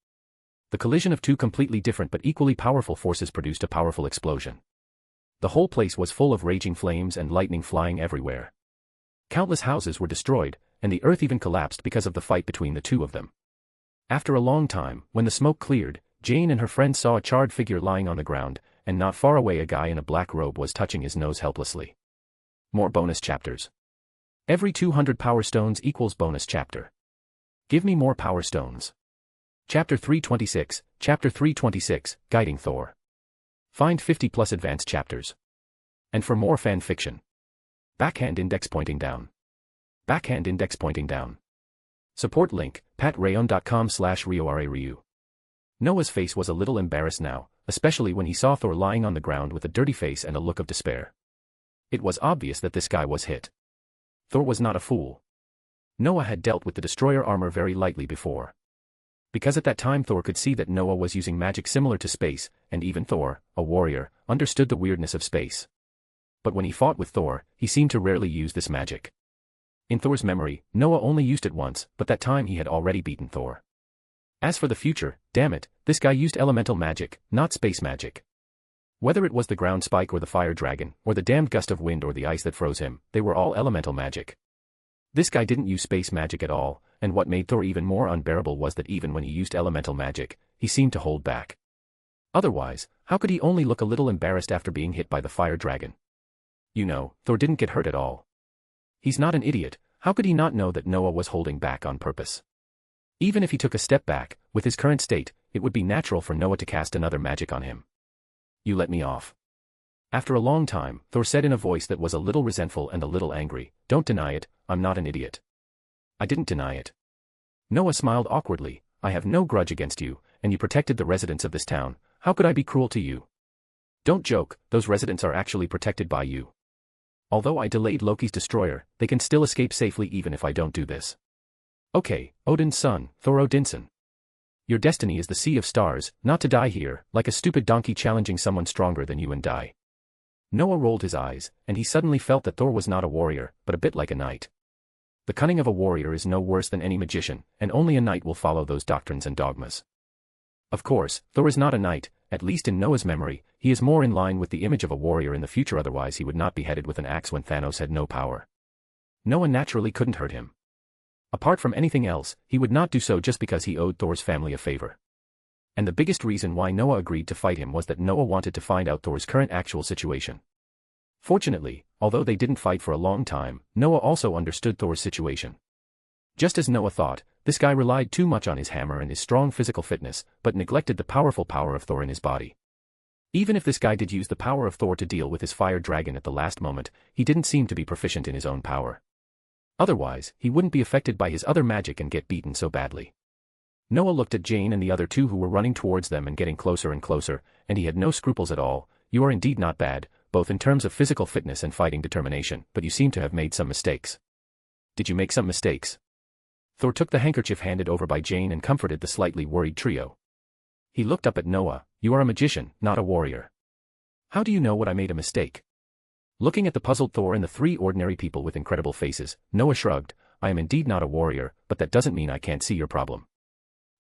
C: The collision of two completely different but equally powerful forces produced a powerful explosion. The whole place was full of raging flames and lightning flying everywhere. Countless houses were destroyed, and the earth even collapsed because of the fight between the two of them. After a long time, when the smoke cleared, Jane and her friends saw a charred figure lying on the ground, and not far away a guy in a black robe was touching his nose helplessly. More bonus chapters. Every 200 power stones equals bonus chapter. Give me more power stones. Chapter 326, Chapter 326, Guiding Thor. Find 50 plus advanced chapters. And for more fan fiction. Backhand index pointing down. Backhand index pointing down. Support link, patreon.com/RioRaRyu. Noah's face was a little embarrassed now, especially when he saw Thor lying on the ground with a dirty face and a look of despair. It was obvious that this guy was hit. Thor was not a fool. Noah had dealt with the destroyer armor very lightly before. Because at that time Thor could see that Noah was using magic similar to space, and even Thor, a warrior, understood the weirdness of space. But when he fought with Thor, he seemed to rarely use this magic. In Thor's memory, Noah only used it once, but that time he had already beaten Thor. As for the future, damn it, this guy used elemental magic, not space magic. Whether it was the ground spike or the fire dragon, or the damned gust of wind or the ice that froze him, they were all elemental magic. This guy didn't use space magic at all, and what made Thor even more unbearable was that even when he used elemental magic, he seemed to hold back. Otherwise, how could he only look a little embarrassed after being hit by the fire dragon? You know, Thor didn't get hurt at all. He's not an idiot, how could he not know that Noah was holding back on purpose? Even if he took a step back, with his current state, it would be natural for Noah to cast another magic on him. You let me off. After a long time, Thor said in a voice that was a little resentful and a little angry, "Don't deny it, I'm not an idiot." I didn't deny it. Noah smiled awkwardly, I have no grudge against you, and you protected the residents of this town, how could I be cruel to you? Don't joke, those residents are actually protected by you. Although I delayed Loki's destroyer, they can still escape safely even if I don't do this. Okay, Odin's son, Thor Odinson. Your destiny is the Sea of Stars, not to die here, like a stupid donkey challenging someone stronger than you and die. Noah rolled his eyes, and he suddenly felt that Thor was not a warrior, but a bit like a knight. The cunning of a warrior is no worse than any magician, and only a knight will follow those doctrines and dogmas. Of course, Thor is not a knight, at least in Noah's memory, he is more in line with the image of a warrior in the future, otherwise he would not be headed with an axe when Thanos had no power. Noah naturally couldn't hurt him. Apart from anything else, he would not do so just because he owed Thor's family a favor. And the biggest reason why Noah agreed to fight him was that Noah wanted to find out Thor's current actual situation. Fortunately, although they didn't fight for a long time, Noah also understood Thor's situation. Just as Noah thought, this guy relied too much on his hammer and his strong physical fitness, but neglected the powerful power of Thor in his body. Even if this guy did use the power of Thor to deal with his fire dragon at the last moment, he didn't seem to be proficient in his own power. Otherwise, he wouldn't be affected by his other magic and get beaten so badly. Noah looked at Jane and the other two who were running towards them and getting closer and closer, and he had no scruples at all. You are indeed not bad, both in terms of physical fitness and fighting determination, but you seem to have made some mistakes. Did you make some mistakes? Thor took the handkerchief handed over by Jane and comforted the slightly worried trio. He looked up at Noah. You are a magician, not a warrior. How do you know what I made a mistake? Looking at the puzzled Thor and the three ordinary people with incredible faces, Noah shrugged. I am indeed not a warrior, but that doesn't mean I can't see your problem.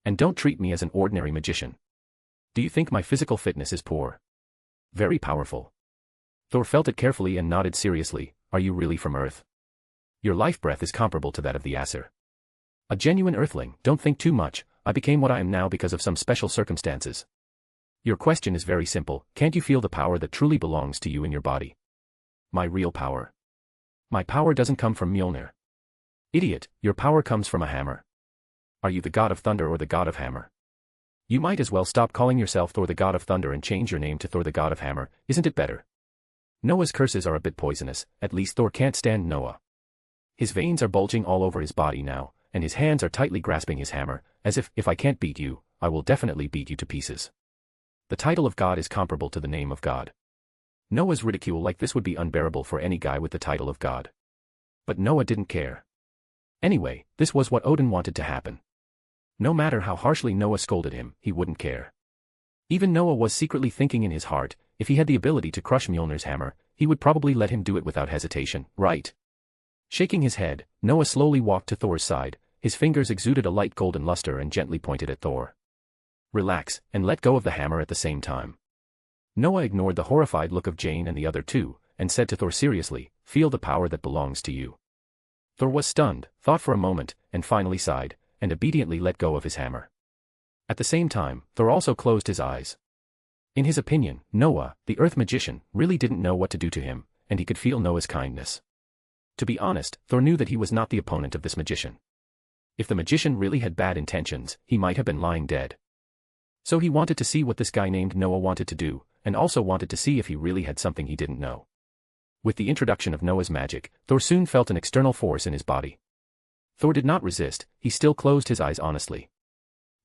C: And don't treat me as an ordinary magician. Do you think my physical fitness is poor? Very powerful. Thor felt it carefully and nodded seriously. Are you really from Earth? Your life breath is comparable to that of the Aesir. A genuine Earthling. Don't think too much. I became what I am now because of some special circumstances. Your question is very simple. Can't you feel the power that truly belongs to you in your body? My real power. My power doesn't come from Mjolnir. Idiot, your power comes from a hammer. Are you the god of thunder or the god of hammer? You might as well stop calling yourself Thor the god of thunder and change your name to Thor the god of hammer, isn't it better? Noah's curses are a bit poisonous, at least Thor can't stand Noah. His veins are bulging all over his body now, and his hands are tightly grasping his hammer, as if I can't beat you, I will definitely beat you to pieces. The title of God is comparable to the name of God. Noah's ridicule like this would be unbearable for any guy with the title of God. But Noah didn't care. Anyway, this was what Odin wanted to happen. No matter how harshly Noah scolded him, he wouldn't care. Even Noah was secretly thinking in his heart, if he had the ability to crush Mjolnir's hammer, he would probably let him do it without hesitation, right? Shaking his head, Noah slowly walked to Thor's side, his fingers exuded a light golden luster and gently pointed at Thor. Relax, and let go of the hammer at the same time. Noah ignored the horrified look of Jane and the other two, and said to Thor seriously, feel the power that belongs to you. Thor was stunned, thought for a moment, and finally sighed, and obediently let go of his hammer. At the same time, Thor also closed his eyes. In his opinion, Noah, the Earth magician, really didn't know what to do to him, and he could feel Noah's kindness. To be honest, Thor knew that he was not the opponent of this magician. If the magician really had bad intentions, he might have been lying dead. So he wanted to see what this guy named Noah wanted to do, and also wanted to see if he really had something he didn't know. With the introduction of Noah's magic, Thor soon felt an external force in his body. Thor did not resist, he still closed his eyes honestly.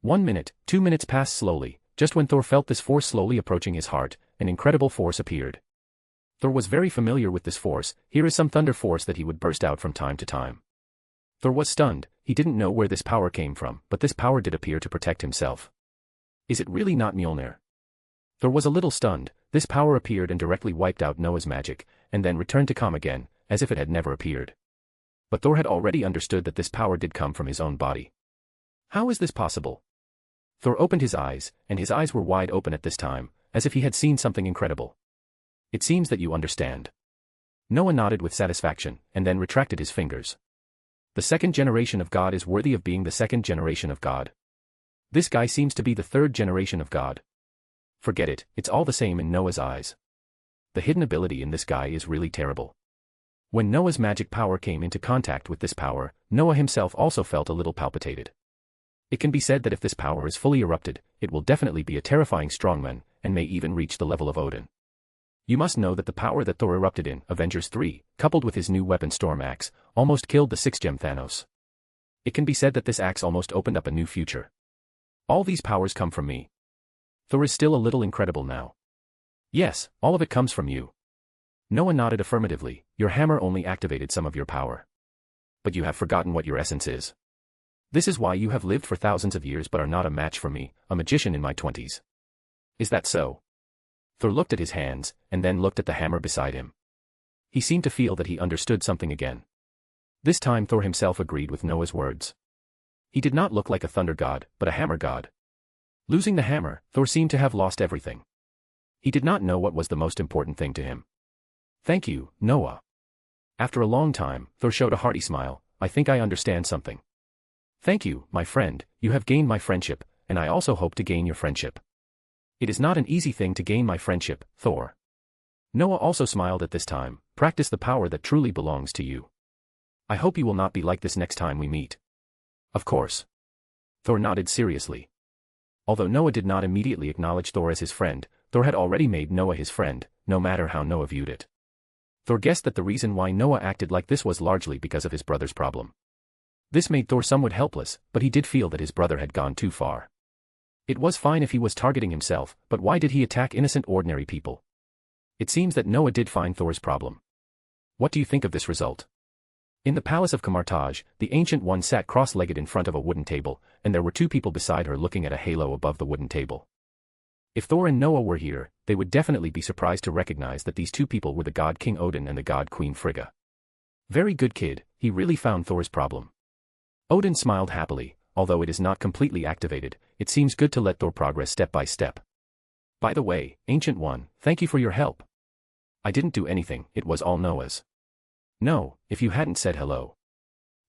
C: 1 minute, 2 minutes passed slowly, just when Thor felt this force slowly approaching his heart, an incredible force appeared. Thor was very familiar with this force, here is some thunder force that he would burst out from time to time. Thor was stunned, he didn't know where this power came from, but this power did appear to protect himself. Is it really not Mjolnir? Thor was a little stunned, this power appeared and directly wiped out Noah's magic, and then returned to calm again, as if it had never appeared. But Thor had already understood that this power did come from his own body. How is this possible? Thor opened his eyes, and his eyes were wide open at this time, as if he had seen something incredible. It seems that you understand. Noah nodded with satisfaction, and then retracted his fingers. The second generation of God is worthy of being the second generation of God. This guy seems to be the third generation of God. Forget it, it's all the same in Noah's eyes. The hidden ability in this guy is really terrible. When Noah's magic power came into contact with this power, Noah himself also felt a little palpitated. It can be said that if this power is fully erupted, it will definitely be a terrifying strongman, and may even reach the level of Odin. You must know that the power that Thor erupted in Avengers 3, coupled with his new weapon Storm Axe, almost killed the 6-gem Thanos. It can be said that this axe almost opened up a new future. All these powers come from me. Thor is still a little incredible now. Yes, all of it comes from you. Noah nodded affirmatively, your hammer only activated some of your power. But you have forgotten what your essence is. This is why you have lived for thousands of years but are not a match for me, a magician in my 20s. Is that so? Thor looked at his hands, and then looked at the hammer beside him. He seemed to feel that he understood something again. This time Thor himself agreed with Noah's words. He did not look like a thunder god, but a hammer god. Losing the hammer, Thor seemed to have lost everything. He did not know what was the most important thing to him. Thank you, Noah. After a long time, Thor showed a hearty smile, I think I understand something. Thank you, my friend, you have gained my friendship, and I also hope to gain your friendship. It is not an easy thing to gain my friendship, Thor. Noah also smiled at this time. Practice the power that truly belongs to you. I hope you will not be like this next time we meet. Of course. Thor nodded seriously. Although Noah did not immediately acknowledge Thor as his friend, Thor had already made Noah his friend, no matter how Noah viewed it. Thor guessed that the reason why Noah acted like this was largely because of his brother's problem. This made Thor somewhat helpless, but he did feel that his brother had gone too far. It was fine if he was targeting himself, but why did he attack innocent ordinary people? It seems that Noah did find Thor's problem. What do you think of this result? In the palace of Kamartaj, the Ancient One sat cross-legged in front of a wooden table, and there were two people beside her looking at a halo above the wooden table. If Thor and Noah were here, they would definitely be surprised to recognize that these two people were the god King Odin and the god Queen Frigga. Very good kid, he really found Thor's problem. Odin smiled happily. Although it is not completely activated, it seems good to let Thor progress step by step. By the way, Ancient One, thank you for your help. I didn't do anything, it was all Noah's. No, if you hadn't said hello.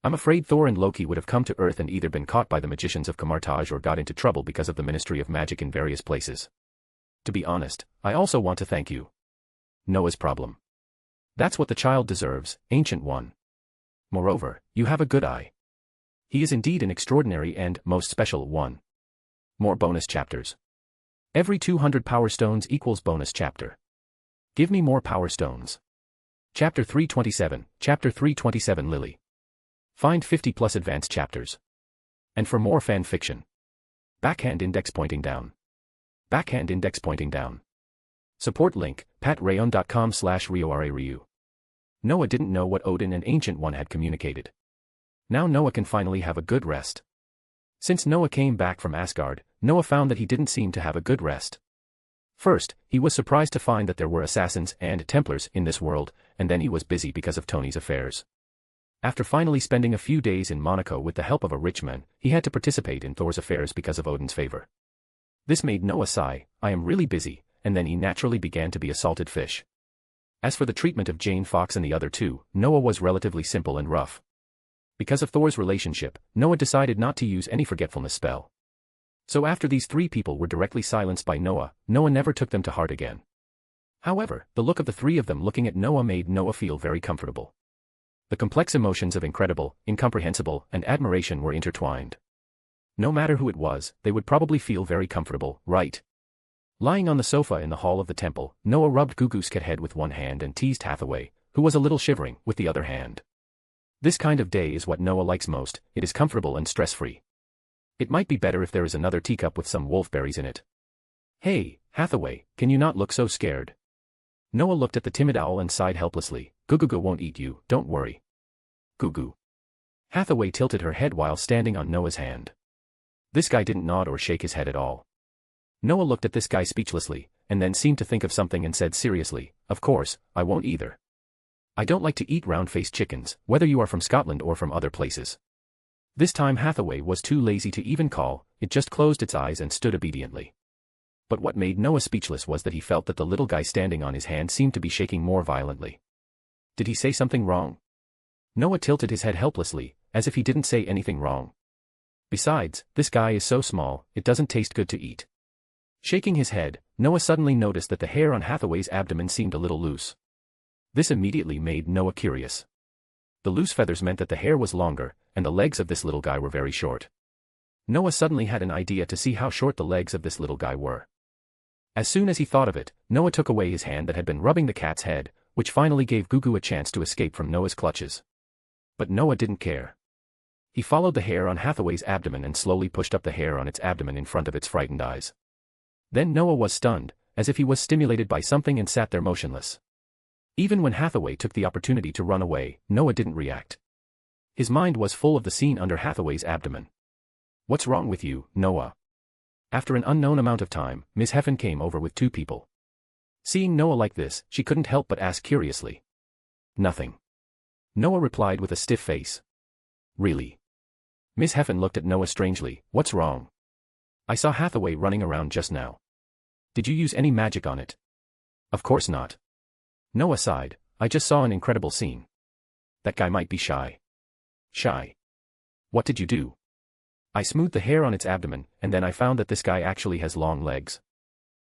C: I'm afraid Thor and Loki would have come to Earth and either been caught by the magicians of Kamartaj or got into trouble because of the Ministry of Magic in various places. To be honest, I also want to thank you. Noah's problem. That's what the child deserves, Ancient One. Moreover, you have a good eye. He is indeed an extraordinary and most special one. More bonus chapters. Every 200 power stones equals bonus chapter. Give me more power stones. Chapter 327, Chapter 327 Lily. Find 50 plus advanced chapters. And for more fan fiction. Backhand index pointing down. Backhand index pointing down. Support link, patreon.com/RioRaRyu. Noah didn't know what Odin and Ancient One had communicated. Now Noah can finally have a good rest. Since Noah came back from Asgard, Noah found that he didn't seem to have a good rest. First, he was surprised to find that there were assassins and Templars in this world, and then he was busy because of Tony's affairs. After finally spending a few days in Monaco with the help of a rich man, he had to participate in Thor's affairs because of Odin's favor. This made Noah sigh, I am really busy, and then he naturally began to be a salted fish. As for the treatment of Jane Fox and the other two, Noah was relatively simple and rough. Because of Thor's relationship, Noah decided not to use any forgetfulness spell. So after these three people were directly silenced by Noah, Noah never took them to heart again. However, the look of the three of them looking at Noah made Noah feel very comfortable. The complex emotions of incredible, incomprehensible, and admiration were intertwined. No matter who it was, they would probably feel very comfortable, right? Lying on the sofa in the hall of the temple, Noah rubbed Gugu's cat head with one hand and teased Hathaway, who was a little shivering, with the other hand. This kind of day is what Noah likes most, it is comfortable and stress-free. It might be better if there is another teacup with some wolfberries in it. Hey, Hathaway, can you not look so scared? Noah looked at the timid owl and sighed helplessly, Gugu won't eat you, don't worry. Gugu. Hathaway tilted her head while standing on Noah's hand. This guy didn't nod or shake his head at all. Noah looked at this guy speechlessly, and then seemed to think of something and said seriously, of course, I won't either. I don't like to eat round-faced chickens, whether you are from Scotland or from other places. This time Hathaway was too lazy to even call, it just closed its eyes and stood obediently. But what made Noah speechless was that he felt that the little guy standing on his hand seemed to be shaking more violently. Did he say something wrong? Noah tilted his head helplessly, as if he didn't say anything wrong. Besides, this guy is so small, it doesn't taste good to eat. Shaking his head, Noah suddenly noticed that the hair on Hathaway's abdomen seemed a little loose. This immediately made Noah curious. The loose feathers meant that the hair was longer, and the legs of this little guy were very short. Noah suddenly had an idea to see how short the legs of this little guy were. As soon as he thought of it, Noah took away his hand that had been rubbing the cat's head, which finally gave Gugu a chance to escape from Noah's clutches. But Noah didn't care. He followed the hair on Hathaway's abdomen and slowly pushed up the hair on its abdomen in front of its frightened eyes. Then Noah was stunned, as if he was stimulated by something and sat there motionless. Even when Hathaway took the opportunity to run away, Noah didn't react. His mind was full of the scene under Hathaway's abdomen. What's wrong with you, Noah? After an unknown amount of time, Miss Heffen came over with two people. Seeing Noah like this, she couldn't help but ask curiously. Nothing. Noah replied with a stiff face. Really? Miss Heffen looked at Noah strangely, what's wrong? I saw Hathaway running around just now. Did you use any magic on it? Of course not. Noah sighed, I just saw an incredible scene. That guy might be shy. Shy? What did you do? I smoothed the hair on its abdomen, and then I found that this guy actually has long legs.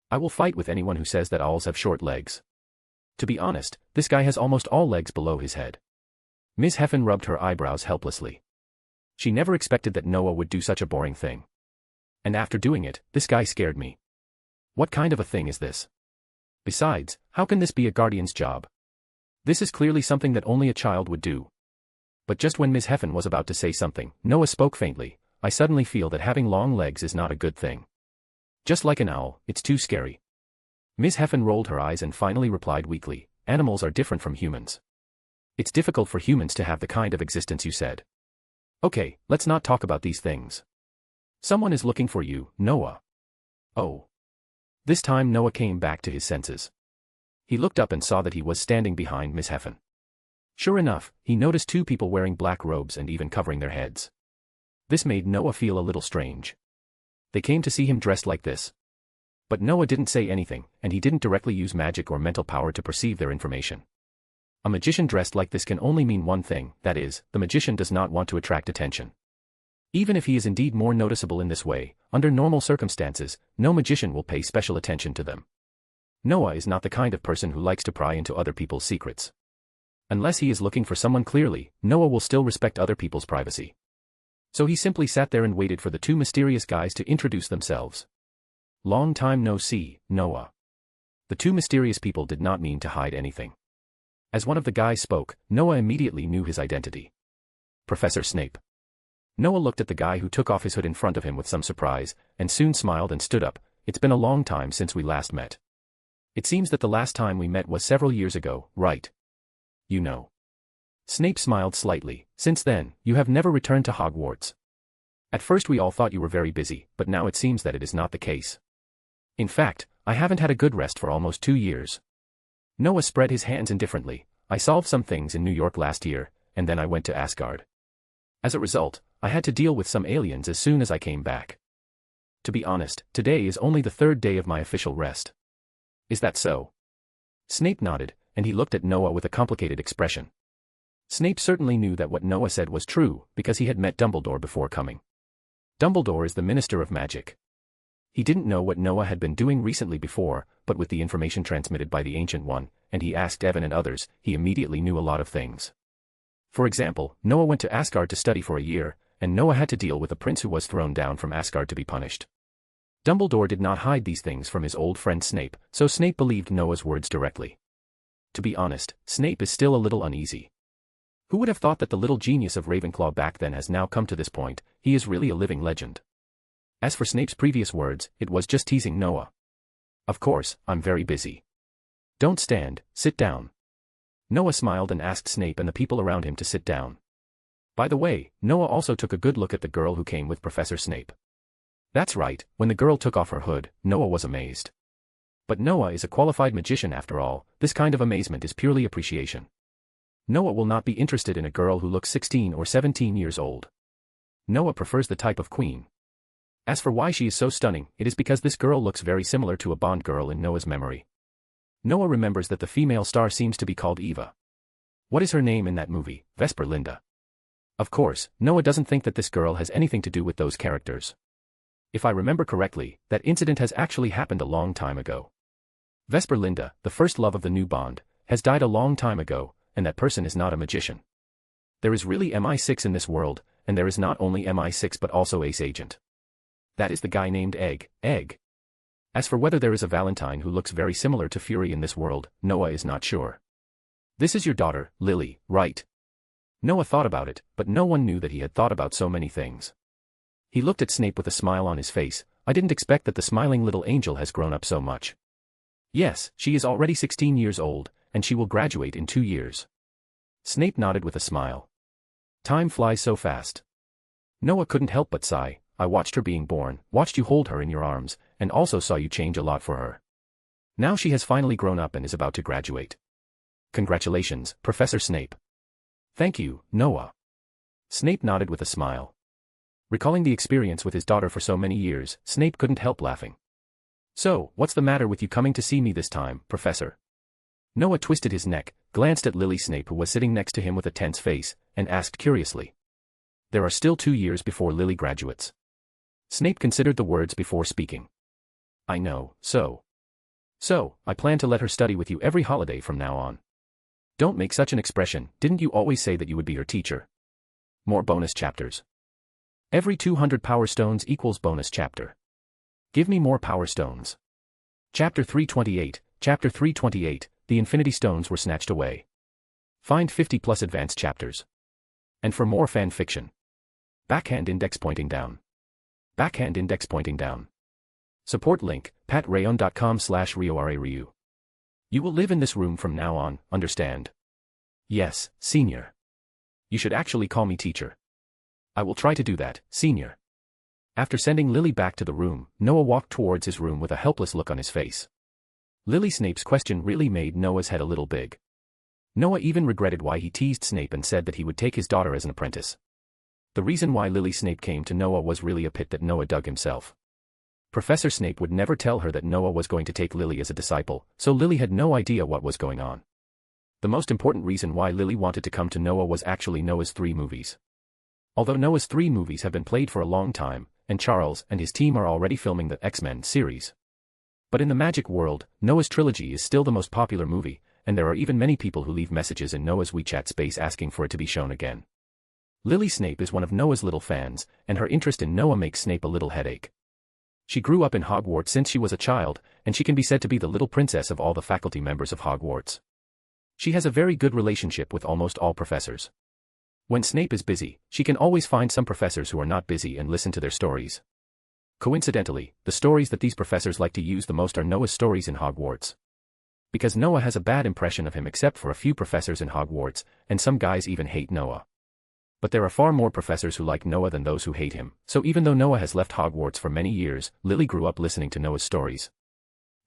C: I will fight with anyone who says that owls have short legs. To be honest, this guy has almost all legs below his head. Ms. Heffen rubbed her eyebrows helplessly. She never expected that Noah would do such a boring thing. And after doing it, this guy scared me. What kind of a thing is this? Besides, how can this be a guardian's job? This is clearly something that only a child would do. But just when Ms. Heffen was about to say something, Noah spoke faintly. I suddenly feel that having long legs is not a good thing. Just like an owl, it's too scary. Ms. Heffen rolled her eyes and finally replied weakly, animals are different from humans. It's difficult for humans to have the kind of existence you said. Okay, let's not talk about these things. Someone is looking for you, Noah. Oh. This time Noah came back to his senses. He looked up and saw that he was standing behind Ms. Heffen. Sure enough, he noticed two people wearing black robes and even covering their heads. This made Noah feel a little strange. They came to see him dressed like this. But Noah didn't say anything, and he didn't directly use magic or mental power to perceive their information. A magician dressed like this can only mean one thing, that is, the magician does not want to attract attention. Even if he is indeed more noticeable in this way, under normal circumstances, no magician will pay special attention to them. Noah is not the kind of person who likes to pry into other people's secrets. Unless he is looking for someone clearly, Noah will still respect other people's privacy. So he simply sat there and waited for the two mysterious guys to introduce themselves. Long time no see, Noah. The two mysterious people did not mean to hide anything. As one of the guys spoke, Noah immediately knew his identity. Professor Snape. Noah looked at the guy who took off his hood in front of him with some surprise, and soon smiled and stood up. It's been a long time since we last met. It seems that the last time we met was several years ago, right? You know. Snape smiled slightly. Since then, you have never returned to Hogwarts. At first we all thought you were very busy, but now it seems that it is not the case. In fact, I haven't had a good rest for almost 2 years. Noah spread his hands indifferently. I solved some things in New York last year, and then I went to Asgard. As a result, I had to deal with some aliens as soon as I came back. To be honest, today is only the 3rd day of my official rest. Is that so? Snape nodded, and he looked at Noah with a complicated expression. Snape certainly knew that what Noah said was true, because he had met Dumbledore before coming. Dumbledore is the Minister of Magic. He didn't know what Noah had been doing recently before, but with the information transmitted by the Ancient One, and he asked Evan and others, he immediately knew a lot of things. For example, Noah went to Asgard to study for a year, and Noah had to deal with a prince who was thrown down from Asgard to be punished. Dumbledore did not hide these things from his old friend Snape, so Snape believed Noah's words directly. To be honest, Snape is still a little uneasy. Who would have thought that the little genius of Ravenclaw back then has now come to this point? He is really a living legend. As for Snape's previous words, it was just teasing Noah. Of course, I'm very busy. Don't stand, sit down. Noah smiled and asked Snape and the people around him to sit down. By the way, Noah also took a good look at the girl who came with Professor Snape. That's right, when the girl took off her hood, Noah was amazed. But Noah is a qualified magician after all. This kind of amazement is purely appreciation. Noah will not be interested in a girl who looks 16 or 17 years old. Noah prefers the type of queen. As for why she is so stunning, it is because this girl looks very similar to a Bond girl in Noah's memory. Noah remembers that the female star seems to be called Eva. What is her name in that movie? Vesper Linda. Of course, Noah doesn't think that this girl has anything to do with those characters. If I remember correctly, that incident has actually happened a long time ago. Vesper Linda, the first love of the new Bond, has died a long time ago, and that person is not a magician. There is really MI6 in this world, and there is not only MI6 but also Ace Agent. That is the guy named Egg. As for whether there is a Valentine who looks very similar to Fury in this world, Noah is not sure. This is your daughter, Lily, right? Noah thought about it, but no one knew that he had thought about so many things. He looked at Snape with a smile on his face. I didn't expect that the smiling little angel has grown up so much. Yes, she is already 16 years old, and she will graduate in 2 years. Snape nodded with a smile. Time flies so fast. Noah couldn't help but sigh. I watched her being born, watched you hold her in your arms, and also saw you change a lot for her. Now she has finally grown up and is about to graduate. Congratulations, Professor Snape. Thank you, Noah. Snape nodded with a smile. Recalling the experience with his daughter for so many years, Snape couldn't help laughing. So, what's the matter with you coming to see me this time, Professor? Noah twisted his neck, glanced at Lily Snape who was sitting next to him with a tense face, and asked curiously. There are still 2 years before Lily graduates. Snape considered the words before speaking. I know, so, I plan to let her study with you every holiday from now on. Don't make such an expression, didn't you always say that you would be her teacher? More bonus chapters. Every 200 power stones equals bonus chapter. Give me more power stones. Chapter 328, Chapter 328, the Infinity Stones were snatched away. Find 50 plus advanced chapters. And for more fan fiction. Backhand index pointing down. Backhand index pointing down. Support link, patrayon.com/RioRaRyu. You will live in this room from now on, understand? Yes, senior. You should actually call me teacher. I will try to do that, senior. After sending Lily back to the room, Noah walked towards his room with a helpless look on his face. Lily Snape's question really made Noah's head a little big. Noah even regretted why he teased Snape and said that he would take his daughter as an apprentice. The reason why Lily Snape came to Noah was really a pit that Noah dug himself. Professor Snape would never tell her that Noah was going to take Lily as a disciple, so Lily had no idea what was going on. The most important reason why Lily wanted to come to Noah was actually Noah's 3 movies. Although Noah's 3 movies have been played for a long time, and Charles and his team are already filming the X-Men series. But in the magic world, Noah's trilogy is still the most popular movie, and there are even many people who leave messages in Noah's WeChat space asking for it to be shown again. Lily Snape is one of Noah's little fans, and her interest in Noah makes Snape a little headache. She grew up in Hogwarts since she was a child, and she can be said to be the little princess of all the faculty members of Hogwarts. She has a very good relationship with almost all professors. When Snape is busy, she can always find some professors who are not busy and listen to their stories. Coincidentally, the stories that these professors like to use the most are Noah's stories in Hogwarts. Because Noah has a bad impression of him except for a few professors in Hogwarts, and some guys even hate Noah. But there are far more professors who like Noah than those who hate him, so even though Noah has left Hogwarts for many years, Lily grew up listening to Noah's stories.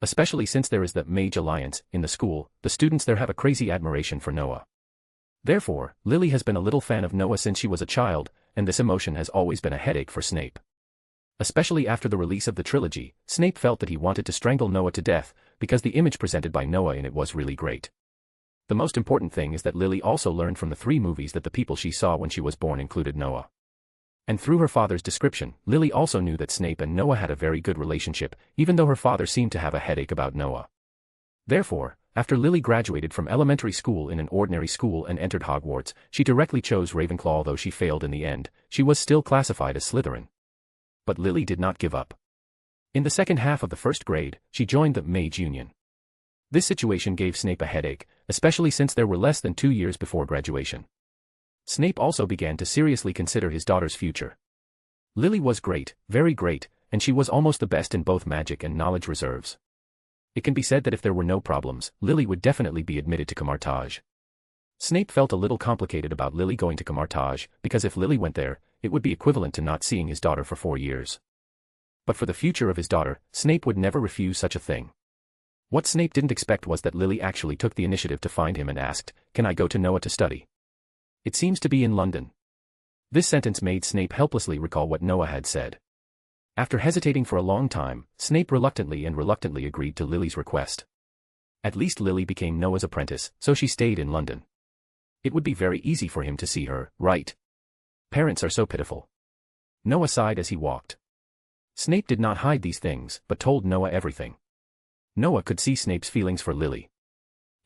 C: Especially since there is the Mage Alliance in the school, the students there have a crazy admiration for Noah. Therefore, Lily has been a little fan of Noah since she was a child, and this emotion has always been a headache for Snape. Especially after the release of the trilogy, Snape felt that he wanted to strangle Noah to death, because the image presented by Noah in it was really great. The most important thing is that Lily also learned from the 3 movies that the people she saw when she was born included Noah. And through her father's description, Lily also knew that Snape and Noah had a very good relationship, even though her father seemed to have a headache about Noah. Therefore, after Lily graduated from elementary school in an ordinary school and entered Hogwarts, she directly chose Ravenclaw. Although she failed in the end, she was still classified as Slytherin. But Lily did not give up. In the second half of the 1st grade, she joined the Mage Union. This situation gave Snape a headache, especially since there were less than 2 years before graduation. Snape also began to seriously consider his daughter's future. Lily was great, very great, and she was almost the best in both magic and knowledge reserves. It can be said that if there were no problems, Lily would definitely be admitted to Camartage. Snape felt a little complicated about Lily going to Camartage, because if Lily went there, it would be equivalent to not seeing his daughter for 4 years. But for the future of his daughter, Snape would never refuse such a thing. What Snape didn't expect was that Lily actually took the initiative to find him and asked, "Can I go to Noah to study? It seems to be in London." This sentence made Snape helplessly recall what Noah had said. After hesitating for a long time, Snape reluctantly agreed to Lily's request. At least Lily became Noah's apprentice, so she stayed in London. It would be very easy for him to see her, right? Parents are so pitiful. Noah sighed as he walked. Snape did not hide these things, but told Noah everything. Noah could see Snape's feelings for Lily.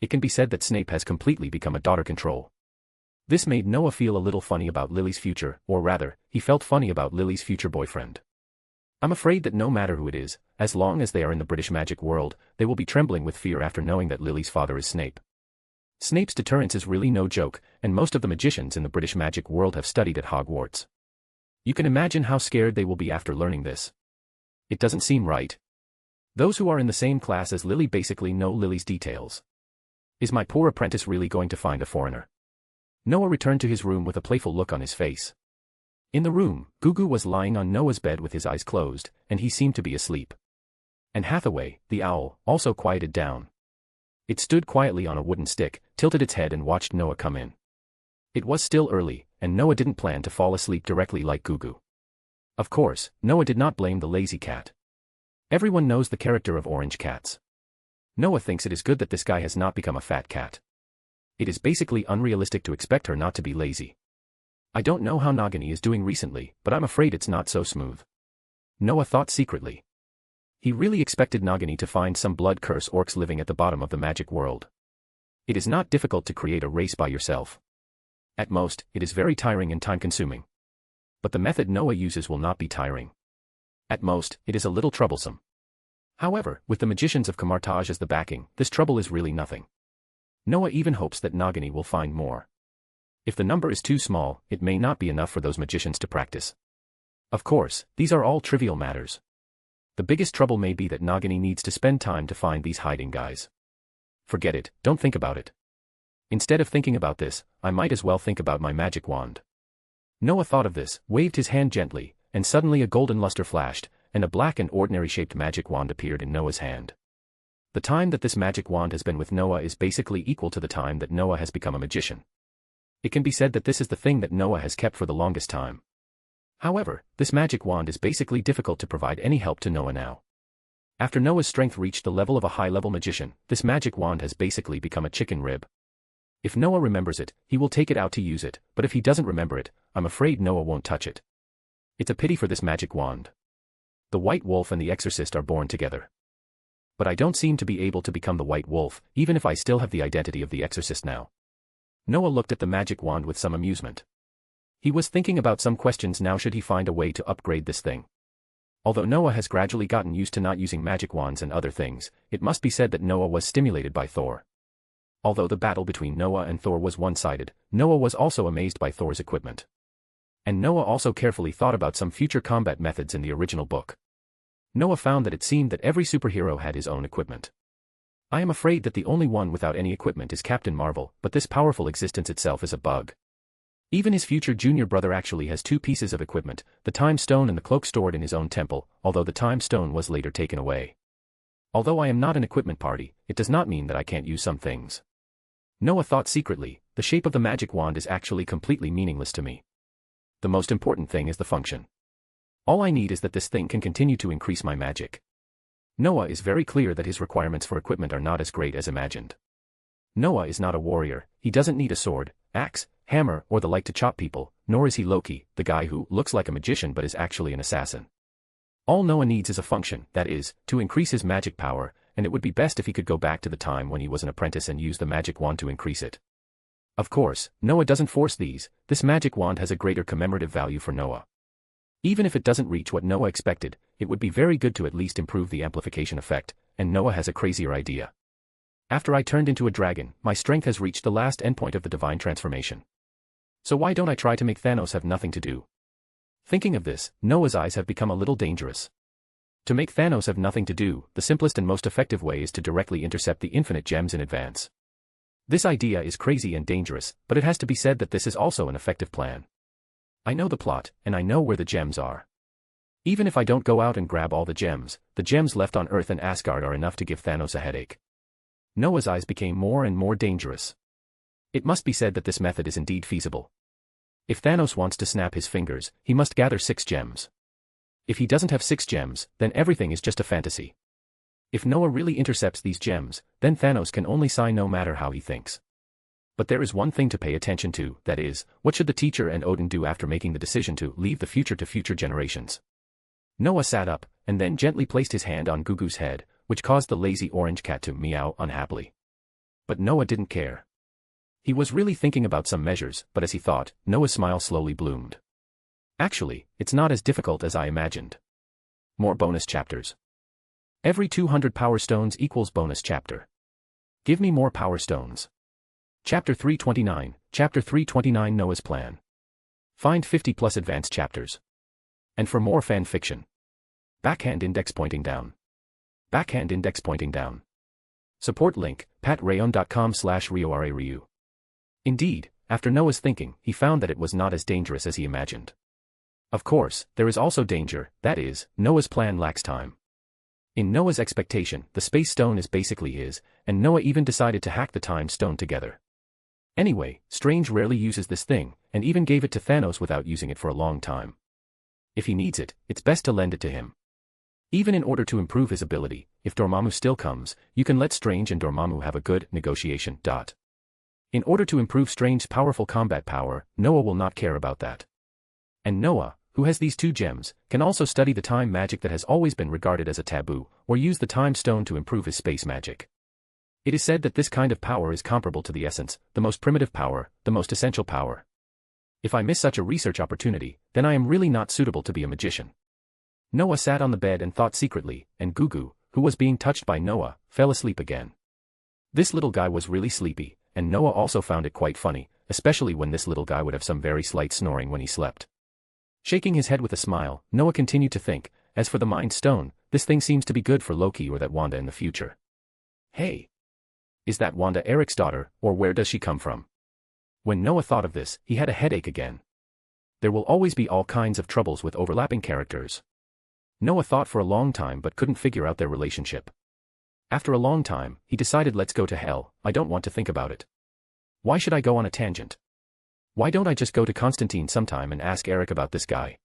C: It can be said that Snape has completely become a daughter control. This made Noah feel a little funny about Lily's future, or rather, he felt funny about Lily's future boyfriend. I'm afraid that no matter who it is, as long as they are in the British magic world, they will be trembling with fear after knowing that Lily's father is Snape. Snape's deterrence is really no joke, and most of the magicians in the British magic world have studied at Hogwarts. You can imagine how scared they will be after learning this. It doesn't seem right. Those who are in the same class as Lily basically know Lily's details. Is my poor apprentice really going to find a foreigner? Noah returned to his room with a playful look on his face. In the room, Gugu was lying on Noah's bed with his eyes closed, and he seemed to be asleep. And Hathaway, the owl, also quieted down. It stood quietly on a wooden stick, tilted its head and watched Noah come in. It was still early, and Noah didn't plan to fall asleep directly like Gugu. Of course, Noah did not blame the lazy cat. Everyone knows the character of orange cats. Noah thinks it is good that this guy has not become a fat cat. It is basically unrealistic to expect her not to be lazy. I don't know how Nagini is doing recently, but I'm afraid it's not so smooth. Noah thought secretly. He really expected Nagini to find some blood curse orcs living at the bottom of the magic world. It is not difficult to create a race by yourself. At most, it is very tiring and time-consuming. But the method Noah uses will not be tiring. At most, it is a little troublesome. However, with the magicians of Kamartaj as the backing, this trouble is really nothing. Noah even hopes that Nagini will find more. If the number is too small, it may not be enough for those magicians to practice. Of course, these are all trivial matters. The biggest trouble may be that Nagini needs to spend time to find these hiding guys. Forget it, don't think about it. Instead of thinking about this, I might as well think about my magic wand. Noah thought of this, waved his hand gently, and suddenly a golden luster flashed, and a black and ordinary-shaped magic wand appeared in Noah's hand. The time that this magic wand has been with Noah is basically equal to the time that Noah has become a magician. It can be said that this is the thing that Noah has kept for the longest time. However, this magic wand is basically difficult to provide any help to Noah now. After Noah's strength reached the level of a high-level magician, this magic wand has basically become a chicken rib. If Noah remembers it, he will take it out to use it, but if he doesn't remember it, I'm afraid Noah won't touch it. It's a pity for this magic wand. The White Wolf and the Exorcist are born together. But I don't seem to be able to become the White Wolf, even if I still have the identity of the Exorcist now. Noah looked at the magic wand with some amusement. He was thinking about some questions now should he find a way to upgrade this thing. Although Noah has gradually gotten used to not using magic wands and other things, it must be said that Noah was stimulated by Thor. Although the battle between Noah and Thor was one-sided, Noah was also amazed by Thor's equipment. And Noah also carefully thought about some future combat methods in the original book. Noah found that it seemed that every superhero had his own equipment. I am afraid that the only one without any equipment is Captain Marvel, but this powerful existence itself is a bug. Even his future junior brother actually has two pieces of equipment, the Time Stone and the cloak stored in his own temple, although the Time Stone was later taken away. Although I am not an equipment party, it does not mean that I can't use some things. Noah thought secretly, the shape of the magic wand is actually completely meaningless to me. The most important thing is the function. All I need is that this thing can continue to increase my magic. Noah is very clear that his requirements for equipment are not as great as imagined. Noah is not a warrior, he doesn't need a sword, axe, hammer, or the like to chop people, nor is he Loki, the guy who looks like a magician but is actually an assassin. All Noah needs is a function, that is, to increase his magic power, and it would be best if he could go back to the time when he was an apprentice and use the magic wand to increase it. Of course, Noah doesn't force these, this magic wand has a greater commemorative value for Noah. Even if it doesn't reach what Noah expected, it would be very good to at least improve the amplification effect, and Noah has a crazier idea. After I turned into a dragon, my strength has reached the last endpoint of the divine transformation. So why don't I try to make Thanos have nothing to do? Thinking of this, Noah's eyes have become a little dangerous. To make Thanos have nothing to do, the simplest and most effective way is to directly intercept the infinite gems in advance. This idea is crazy and dangerous, but it has to be said that this is also an effective plan. I know the plot, and I know where the gems are. Even if I don't go out and grab all the gems left on Earth and Asgard are enough to give Thanos a headache. Noah's eyes became more and more dangerous. It must be said that this method is indeed feasible. If Thanos wants to snap his fingers, he must gather 6 gems. If he doesn't have 6 gems, then everything is just a fantasy. If Noah really intercepts these gems, then Thanos can only sigh no matter how he thinks. But there is one thing to pay attention to, that is, what should the teacher and Odin do after making the decision to leave the future to future generations? Noah sat up, and then gently placed his hand on Gugu's head, which caused the lazy orange cat to meow unhappily. But Noah didn't care. He was really thinking about some measures, but as he thought, Noah's smile slowly bloomed. Actually, it's not as difficult as I imagined. More bonus chapters. Every 200 power stones equals bonus chapter. Give me more power stones. Chapter 329, Chapter 329 Noah's Plan. Find 50 plus advanced chapters. And for more fan fiction. Backhand index pointing down. Backhand index pointing down. Support link, patreon.com/RioRaRyu. Indeed, after Noah's thinking, he found that it was not as dangerous as he imagined. Of course, there is also danger, that is, Noah's plan lacks time. In Noah's expectation, the space stone is basically his, and Noah even decided to hack the time stone together. Anyway, Strange rarely uses this thing, and even gave it to Thanos without using it for a long time. If he needs it, it's best to lend it to him. Even in order to improve his ability, if Dormammu still comes, you can let Strange and Dormammu have a good negotiation. In order to improve Strange's powerful combat power, Noah will not care about that. And Noah, who has these 2 gems, can also study the time magic that has always been regarded as a taboo, or use the time stone to improve his space magic. It is said that this kind of power is comparable to the essence, the most primitive power, the most essential power. If I miss such a research opportunity, then I am really not suitable to be a magician. Noah sat on the bed and thought secretly, and Gugu, who was being touched by Noah, fell asleep again. This little guy was really sleepy, and Noah also found it quite funny, especially when this little guy would have some very slight snoring when he slept. Shaking his head with a smile, Noah continued to think, as for the Mind Stone, this thing seems to be good for Loki or that Wanda in the future. Hey! Is that Wanda Eric's daughter, or where does she come from? When Noah thought of this, he had a headache again. There will always be all kinds of troubles with overlapping characters. Noah thought for a long time but couldn't figure out their relationship. After a long time, he decided, let's go to hell, I don't want to think about it. Why should I go on a tangent? Why don't I just go to Constantine sometime and ask Eric about this guy?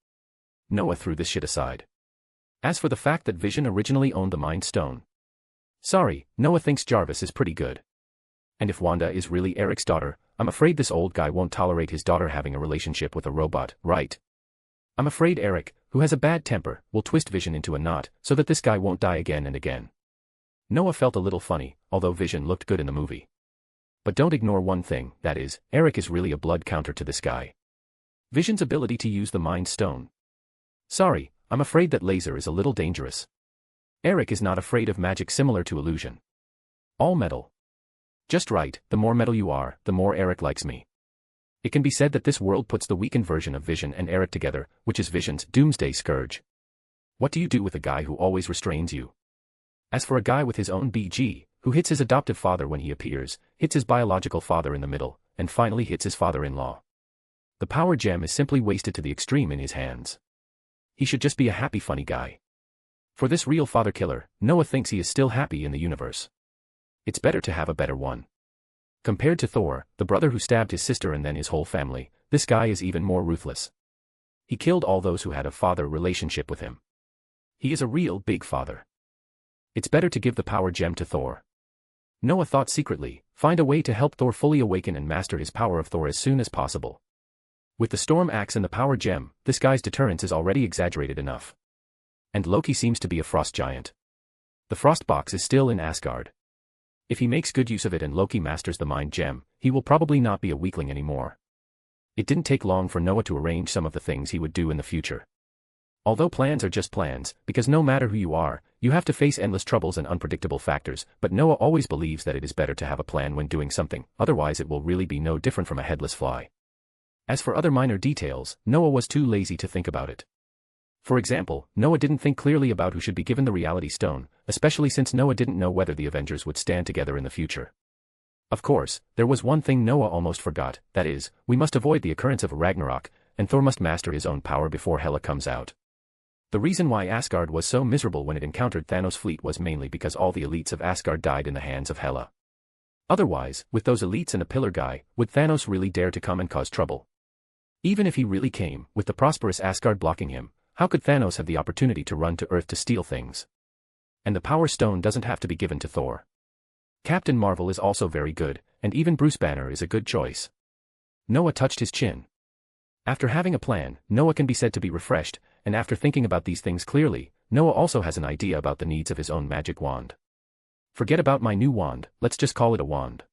C: Noah threw this shit aside. As for the fact that Vision originally owned the Mind Stone. Sorry, Noah thinks Jarvis is pretty good. And if Wanda is really Eric's daughter, I'm afraid this old guy won't tolerate his daughter having a relationship with a robot, right? I'm afraid Eric, who has a bad temper, will twist Vision into a knot so that this guy won't die again and again. Noah felt a little funny, although Vision looked good in the movie. But don't ignore one thing, that is, Eric is really a blood counter to this guy. Vision's ability to use the Mind Stone. Sorry, I'm afraid that laser is a little dangerous. Eric is not afraid of magic similar to illusion. All metal. Just right, the more metal you are, the more Eric likes me. It can be said that this world puts the weakened version of Vision and Eric together, which is Vision's doomsday scourge. What do you do with a guy who always restrains you? As for a guy with his own BG, who hits his adoptive father when he appears, hits his biological father in the middle, and finally hits his father-in-law. The power gem is simply wasted to the extreme in his hands. He should just be a happy funny guy. For this real father killer, Noah thinks he is still happy in the universe. It's better to have a better one. Compared to Thor, the brother who stabbed his sister and then his whole family, this guy is even more ruthless. He killed all those who had a father relationship with him. He is a real big father. It's better to give the power gem to Thor. Noah thought secretly, find a way to help Thor fully awaken and master his power of Thor as soon as possible. With the storm axe and the power gem, this guy's deterrence is already exaggerated enough. And Loki seems to be a frost giant. The frost box is still in Asgard. If he makes good use of it and Loki masters the Mind Gem, he will probably not be a weakling anymore. It didn't take long for Noah to arrange some of the things he would do in the future. Although plans are just plans, because no matter who you are, you have to face endless troubles and unpredictable factors, but Noah always believes that it is better to have a plan when doing something, otherwise it will really be no different from a headless fly. As for other minor details, Noah was too lazy to think about it. For example, Noah didn't think clearly about who should be given the Reality Stone, especially since Noah didn't know whether the Avengers would stand together in the future. Of course, there was one thing Noah almost forgot, that is, we must avoid the occurrence of Ragnarok, and Thor must master his own power before Hela comes out. The reason why Asgard was so miserable when it encountered Thanos' fleet was mainly because all the elites of Asgard died in the hands of Hela. Otherwise, with those elites and a pillar guy, would Thanos really dare to come and cause trouble? Even if he really came, with the prosperous Asgard blocking him, how could Thanos have the opportunity to run to Earth to steal things? And the Power Stone doesn't have to be given to Thor. Captain Marvel is also very good, and even Bruce Banner is a good choice. Noah touched his chin. After having a plan, Noah can be said to be refreshed, and after thinking about these things clearly, Noah also has an idea about the needs of his own magic wand. Forget about my new wand, let's just call it a wand.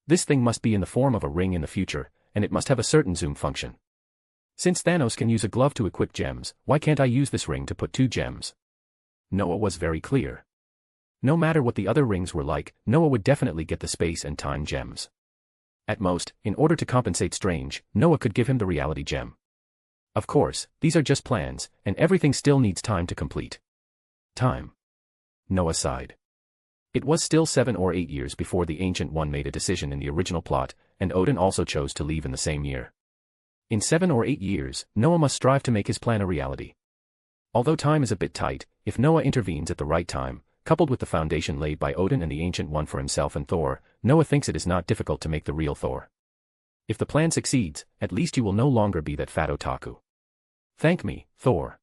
C: This thing must be in the form of a ring in the future, and it must have a certain zoom function. Since Thanos can use a glove to equip gems, why can't I use this ring to put 2 gems? Noah was very clear. No matter what the other rings were like, Noah would definitely get the space and time gems. At most, in order to compensate Strange, Noah could give him the reality gem. Of course, these are just plans, and everything still needs time to complete. Time. Noah sighed. It was still 7 or 8 years before the Ancient One made a decision in the original plot, and Odin also chose to leave in the same year. In 7 or 8 years, Noah must strive to make his plan a reality. Although time is a bit tight, if Noah intervenes at the right time, coupled with the foundation laid by Odin and the Ancient One for himself and Thor, Noah thinks it is not difficult to make the real Thor. If the plan succeeds, at least you will no longer be that fat otaku. Thank me, Thor.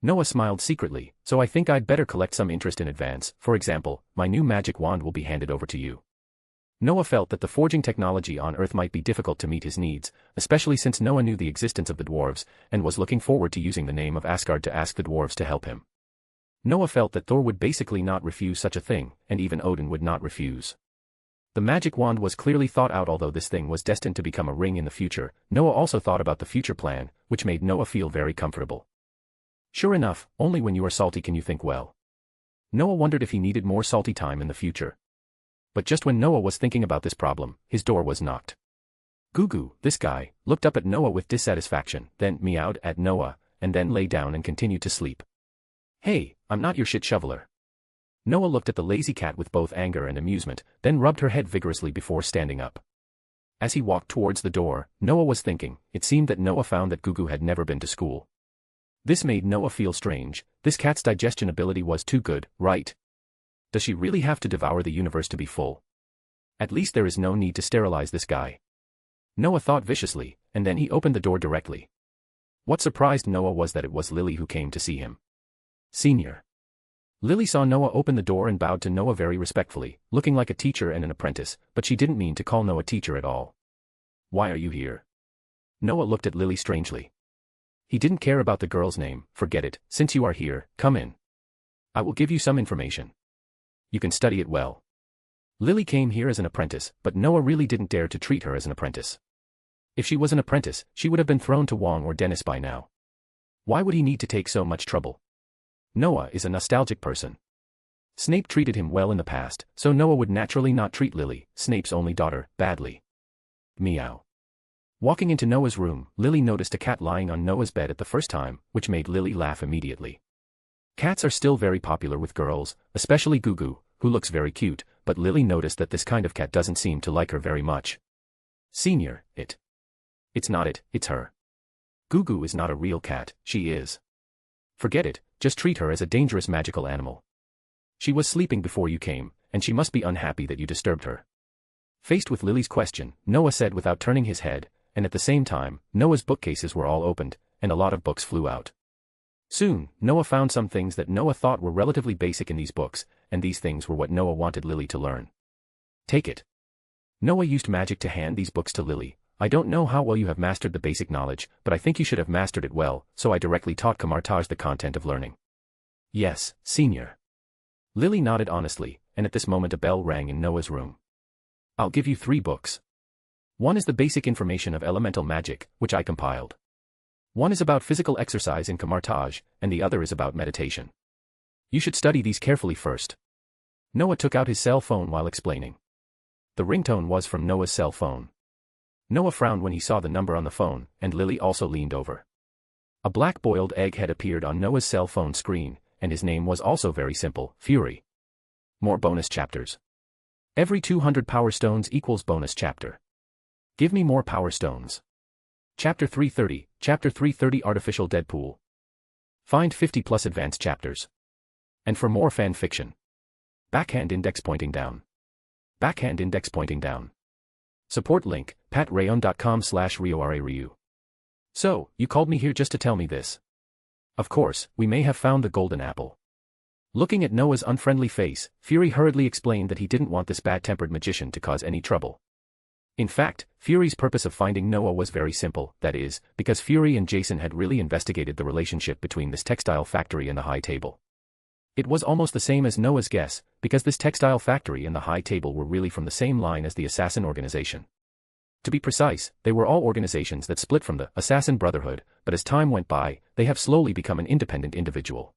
C: Noah smiled secretly, so I think I'd better collect some interest in advance. For example, my new magic wand will be handed over to you. Noah felt that the forging technology on Earth might be difficult to meet his needs, especially since Noah knew the existence of the dwarves, and was looking forward to using the name of Asgard to ask the dwarves to help him. Noah felt that Thor would basically not refuse such a thing, and even Odin would not refuse. The magic wand was clearly thought out. Although this thing was destined to become a ring in the future, Noah also thought about the future plan, which made Noah feel very comfortable. Sure enough, only when you are salty can you think well. Noah wondered if he needed more salty time in the future. But just when Noah was thinking about this problem, his door was knocked. Gugu, this guy, looked up at Noah with dissatisfaction, then meowed at Noah, and then lay down and continued to sleep. Hey, I'm not your shit shoveler. Noah looked at the lazy cat with both anger and amusement, then rubbed her head vigorously before standing up. As he walked towards the door, Noah was thinking. It seemed that Noah found that Gugu had never been to school. This made Noah feel strange. This cat's digestion ability was too good, right? Does she really have to devour the universe to be full? At least there is no need to sterilize this guy. Noah thought viciously, and then he opened the door directly. What surprised Noah was that it was Lily who came to see him. Senior. Lily saw Noah open the door and bowed to Noah very respectfully, looking like a teacher and an apprentice, but she didn't mean to call Noah teacher at all. Why are you here? Noah looked at Lily strangely. He didn't care about the girl's name. Forget it. Since you are here, come in. I will give you some information. You can study it well. Lily came here as an apprentice, but Noah really didn't dare to treat her as an apprentice. If she was an apprentice, she would have been thrown to Wong or Dennis by now. Why would he need to take so much trouble? Noah is a nostalgic person. Snape treated him well in the past, so Noah would naturally not treat Lily, Snape's only daughter, badly. Meow. Walking into Noah's room, Lily noticed a cat lying on Noah's bed at the first time, which made Lily laugh immediately. Cats are still very popular with girls, especially Gugu, who looks very cute, but Lily noticed that this kind of cat doesn't seem to like her very much. Senior, It's not it, it's her. Gugu is not a real cat, she is. Forget it, just treat her as a dangerous magical animal. She was sleeping before you came, and she must be unhappy that you disturbed her. Faced with Lily's question, Noah said without turning his head, and at the same time, Noah's bookcases were all opened, and a lot of books flew out. Soon, Noah found some things that Noah thought were relatively basic in these books, and these things were what Noah wanted Lily to learn. Take it. Noah used magic to hand these books to Lily. I don't know how well you have mastered the basic knowledge, but I think you should have mastered it well, so I directly taught Kamartaj the content of learning. Yes, Senior. Lily nodded honestly, and at this moment a bell rang in Noah's room. I'll give you 3 books. One is the basic information of elemental magic, which I compiled. One is about physical exercise in Kamartaj, and the other is about meditation. You should study these carefully first. Noah took out his cell phone while explaining. The ringtone was from Noah's cell phone. Noah frowned when he saw the number on the phone, and Lily also leaned over. A black boiled egg had appeared on Noah's cell phone screen, and his name was also very simple, Fury. More bonus chapters. Every 200 power stones equals bonus chapter. Give me more power stones. Chapter 330 Artificial Deadpool. Find 50 plus advanced chapters. And for more fan fiction. Backhand index pointing down. Backhand index pointing down. Support link, patreon.com/RioRaRyu. So, you called me here just to tell me this. Of course, we may have found the golden apple. Looking at Noah's unfriendly face, Fury hurriedly explained that he didn't want this bad-tempered magician to cause any trouble. In fact, Fury's purpose of finding Noah was very simple, that is, because Fury and Jason had really investigated the relationship between this textile factory and the High Table. It was almost the same as Noah's guess, because this textile factory and the High Table were really from the same line as the Assassin Organization. To be precise, they were all organizations that split from the Assassin Brotherhood, but as time went by, they have slowly become an independent individual.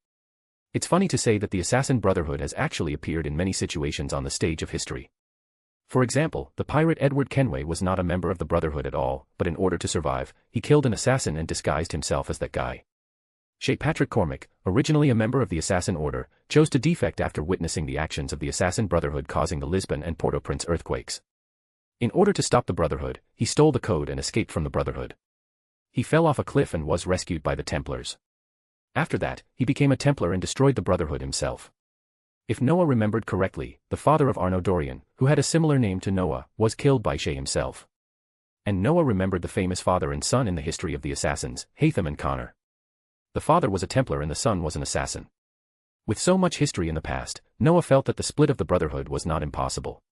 C: It's funny to say that the Assassin Brotherhood has actually appeared in many situations on the stage of history. For example, the pirate Edward Kenway was not a member of the Brotherhood at all, but in order to survive, he killed an assassin and disguised himself as that guy. Shay Patrick Cormac, originally a member of the Assassin Order, chose to defect after witnessing the actions of the Assassin Brotherhood causing the Lisbon and Port-au-Prince earthquakes. In order to stop the Brotherhood, he stole the code and escaped from the Brotherhood. He fell off a cliff and was rescued by the Templars. After that, he became a Templar and destroyed the Brotherhood himself. If Noah remembered correctly, the father of Arno Dorian, who had a similar name to Noah, was killed by Shay himself. And Noah remembered the famous father and son in the history of the Assassins, Hatham and Connor. The father was a Templar and the son was an assassin. With so much history in the past, Noah felt that the split of the Brotherhood was not impossible.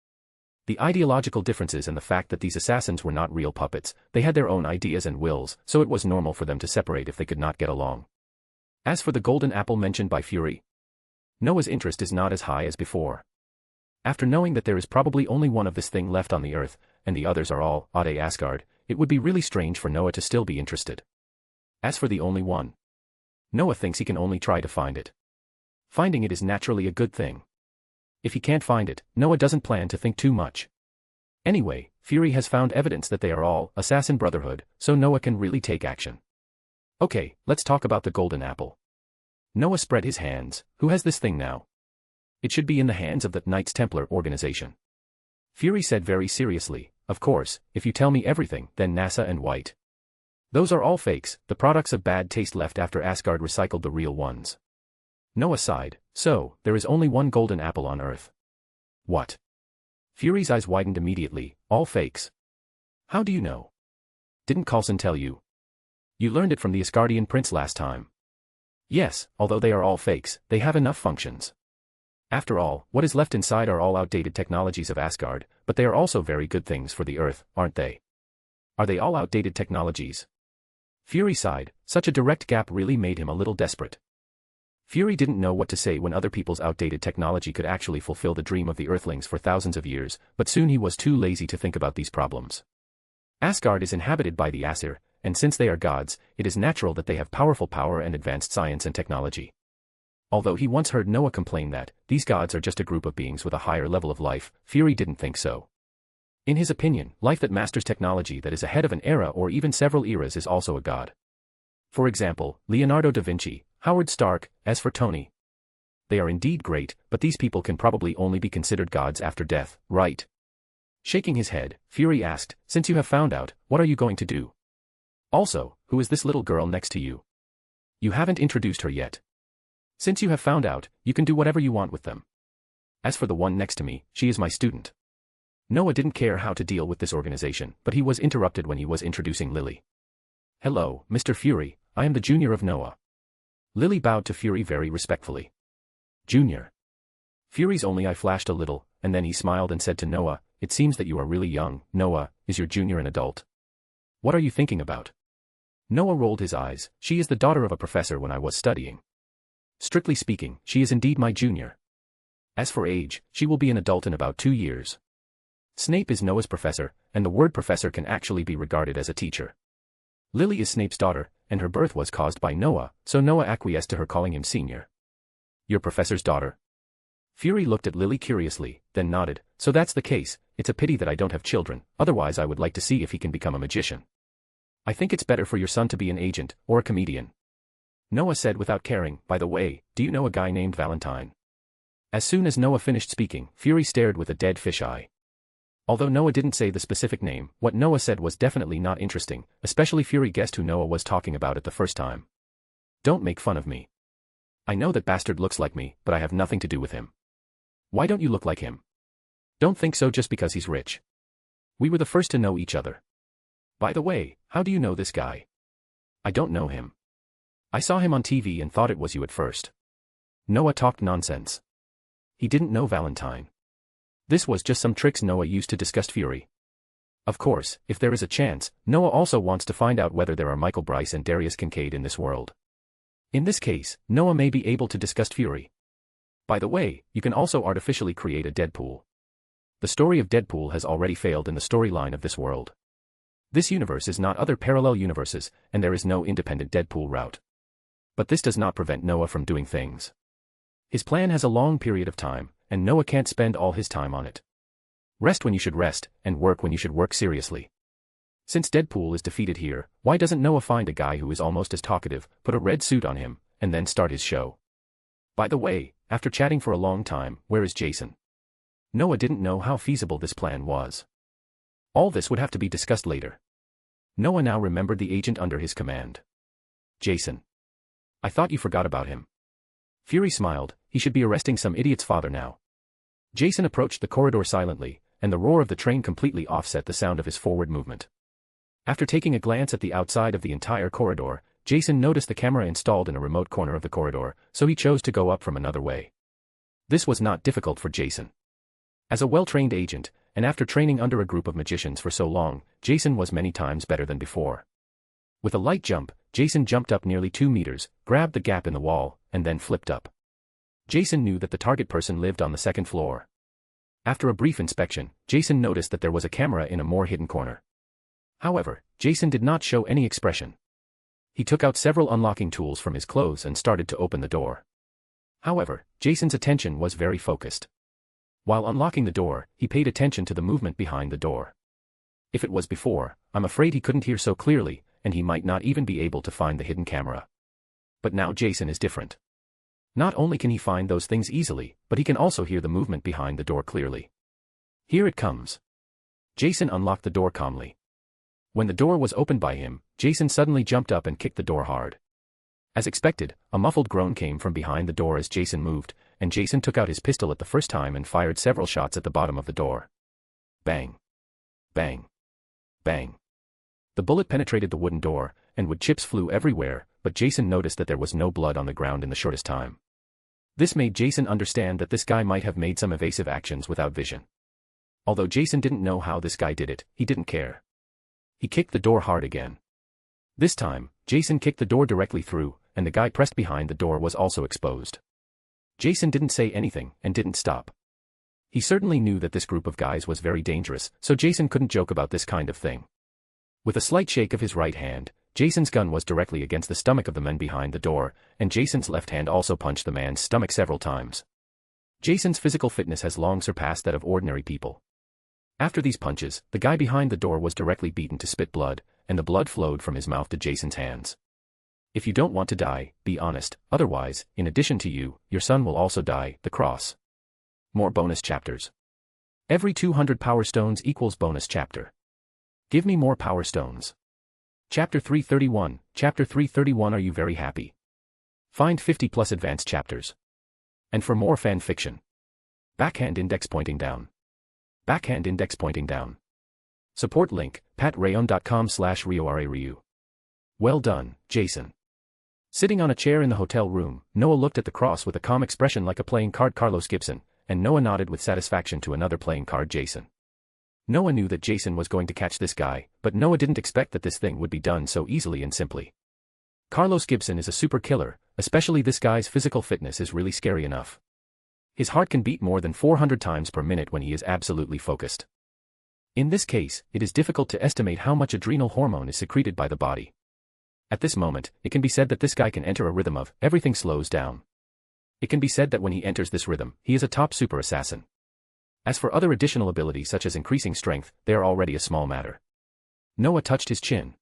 C: The ideological differences and the fact that these assassins were not real puppets, they had their own ideas and wills, so it was normal for them to separate if they could not get along. As for the golden apple mentioned by Fury, Noah's interest is not as high as before. After knowing that there is probably only one of this thing left on the Earth, and the others are all Ade Asgard, it would be really strange for Noah to still be interested. As for the only one, Noah thinks he can only try to find it. Finding it is naturally a good thing. If he can't find it, Noah doesn't plan to think too much. Anyway, Fury has found evidence that they are all Assassin Brotherhood, so Noah can really take action. Okay, let's talk about the golden apple. Noah spread his hands. Who has this thing now? It should be in the hands of the Knights Templar organization. Fury said very seriously, of course, if you tell me everything, then NASA and White. Those are all fakes, the products of bad taste left after Asgard recycled the real ones. Noah sighed, so, there is only one golden apple on Earth. What? Fury's eyes widened immediately, all fakes. How do you know? Didn't Coulson tell you? You learned it from the Asgardian prince last time. Yes, although they are all fakes, they have enough functions. After all, what is left inside are all outdated technologies of Asgard, but they are also very good things for the Earth, aren't they? Are they all outdated technologies? Fury sighed, such a direct gap really made him a little desperate. Fury didn't know what to say when other people's outdated technology could actually fulfill the dream of the Earthlings for thousands of years, but soon he was too lazy to think about these problems. Asgard is inhabited by the Aesir, and since they are gods, it is natural that they have powerful power and advanced science and technology. Although he once heard Noah complain that these gods are just a group of beings with a higher level of life, Fury didn't think so. In his opinion, life that masters technology that is ahead of an era or even several eras is also a god. For example, Leonardo da Vinci, Howard Stark, as for Tony. They are indeed great, but these people can probably only be considered gods after death, right? Shaking his head, Fury asked, since you have found out, what are you going to do? Also, who is this little girl next to you? You haven't introduced her yet. Since you have found out, you can do whatever you want with them. As for the one next to me, she is my student. Noah didn't care how to deal with this organization, but he was interrupted when he was introducing Lily. Hello, Mr. Fury, I am the junior of Noah. Lily bowed to Fury very respectfully. Junior. Fury's only eye flashed a little, and then he smiled and said to Noah, it seems that you are really young. Noah, is your junior an adult? What are you thinking about? Noah rolled his eyes. She is the daughter of a professor when I was studying. Strictly speaking, she is indeed my junior. As for age, she will be an adult in about 2 years. Snape is Noah's professor, and the word professor can actually be regarded as a teacher. Lily is Snape's daughter, and her birth was caused by Noah, so Noah acquiesced to her calling him senior. Your professor's daughter? Fury looked at Lily curiously, then nodded, so that's the case. It's a pity that I don't have children, otherwise I would like to see if he can become a magician. I think it's better for your son to be an agent, or a comedian. Noah said without caring, by the way, do you know a guy named Valentine? As soon as Noah finished speaking, Fury stared with a dead fish eye. Although Noah didn't say the specific name, what Noah said was definitely not interesting, especially Fury guessed who Noah was talking about it the first time. Don't make fun of me. I know that bastard looks like me, but I have nothing to do with him. Why don't you look like him? Don't think so just because he's rich. We were the first to know each other. By the way, how do you know this guy? I don't know him. I saw him on TV and thought it was you at first. Noah talked nonsense. He didn't know Valentine. This was just some tricks Noah used to disgust Fury. Of course, if there is a chance, Noah also wants to find out whether there are Michael Bryce and Darius Kincaid in this world. In this case, Noah may be able to disgust Fury. By the way, you can also artificially create a Deadpool. The story of Deadpool has already failed in the storyline of this world. This universe is not other parallel universes, and there is no independent Deadpool route. But this does not prevent Noah from doing things. His plan has a long period of time, and Noah can't spend all his time on it. Rest when you should rest, and work when you should work seriously. Since Deadpool is defeated here, why doesn't Noah find a guy who is almost as talkative, put a red suit on him, and then start his show? By the way, after chatting for a long time, where is Jason? Noah didn't know how feasible this plan was. All this would have to be discussed later. Noah now remembered the agent under his command. Jason. I thought you forgot about him. Fury smiled, he should be arresting some idiot's father now. Jason approached the corridor silently, and the roar of the train completely offset the sound of his forward movement. After taking a glance at the outside of the entire corridor, Jason noticed the camera installed in a remote corner of the corridor, so he chose to go up from another way. This was not difficult for Jason. As a well-trained agent, and after training under a group of magicians for so long, Jason was many times better than before. With a light jump, Jason jumped up nearly 2 meters, grabbed the gap in the wall, and then flipped up. Jason knew that the target person lived on the second floor. After a brief inspection, Jason noticed that there was a camera in a more hidden corner. However, Jason did not show any expression. He took out several unlocking tools from his clothes and started to open the door. However, Jason's attention was very focused. While unlocking the door, he paid attention to the movement behind the door. If it was before, I'm afraid he couldn't hear so clearly, and he might not even be able to find the hidden camera. But now Jason is different. Not only can he find those things easily, but he can also hear the movement behind the door clearly. Here it comes. Jason unlocked the door calmly. When the door was opened by him, Jason suddenly jumped up and kicked the door hard. As expected, a muffled groan came from behind the door as Jason moved, and Jason took out his pistol at the first time and fired several shots at the bottom of the door. Bang. Bang. Bang. The bullet penetrated the wooden door, and wood chips flew everywhere, but Jason noticed that there was no blood on the ground in the shortest time. This made Jason understand that this guy might have made some evasive actions without vision. Although Jason didn't know how this guy did it, he didn't care. He kicked the door hard again. This time, Jason kicked the door directly through, and the guy pressed behind the door was also exposed. Jason didn't say anything and didn't stop. He certainly knew that this group of guys was very dangerous, so Jason couldn't joke about this kind of thing. With a slight shake of his right hand, Jason's gun was directly against the stomach of the man behind the door, and Jason's left hand also punched the man's stomach several times. Jason's physical fitness has long surpassed that of ordinary people. After these punches, the guy behind the door was directly beaten to spit blood, and the blood flowed from his mouth to Jason's hands. If you don't want to die, be honest, otherwise, in addition to you, your son will also die. The cross. More bonus chapters. Every 200 power stones equals bonus chapter. Give me more power stones. Chapter 331, Chapter 331. Are you very happy? Find 50 plus advanced chapters. And for more fan fiction. Backhand index pointing down. Backhand index pointing down. Support link, patreon.com/RioRaRyu. Well done, Jason. Sitting on a chair in the hotel room, Noah looked at the cross with a calm expression like a playing card Carlos Gibson, and Noah nodded with satisfaction to another playing card Jason. Noah knew that Jason was going to catch this guy, but Noah didn't expect that this thing would be done so easily and simply. Carlos Gibson is a super killer, especially this guy's physical fitness is really scary enough. His heart can beat more than 400 times per minute when he is absolutely focused. In this case, it is difficult to estimate how much adrenal hormone is secreted by the body. At this moment, it can be said that this guy can enter a rhythm of everything slows down. It can be said that when he enters this rhythm, he is a top super assassin. As for other additional abilities such as increasing strength, they are already a small matter. Noah touched his chin.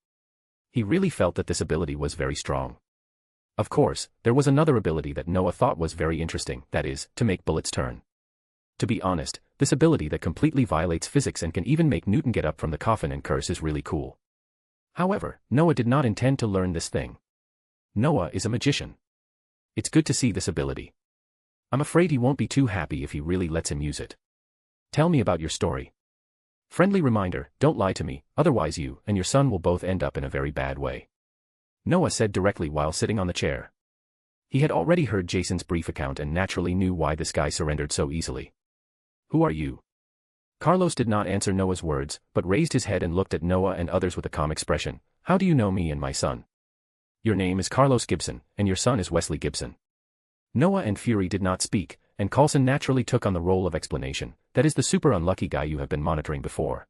C: He really felt that this ability was very strong. Of course, there was another ability that Noah thought was very interesting, that is, to make bullets turn. To be honest, this ability that completely violates physics and can even make Newton get up from the coffin and curse is really cool. However, Noah did not intend to learn this thing. Noah is a magician. It's good to see this ability. I'm afraid he won't be too happy if he really lets him use it. Tell me about your story. Friendly reminder, don't lie to me, otherwise you and your son will both end up in a very bad way. Noah said directly while sitting on the chair. He had already heard Jason's brief account and naturally knew why this guy surrendered so easily. Who are you? Carlos did not answer Noah's words, but raised his head and looked at Noah and others with a calm expression. How do you know me and my son? Your name is Carlos Gibson, and your son is Wesley Gibson. Noah and Fury did not speak, and Coulson naturally took on the role of explanation. That is the super unlucky guy you have been monitoring before.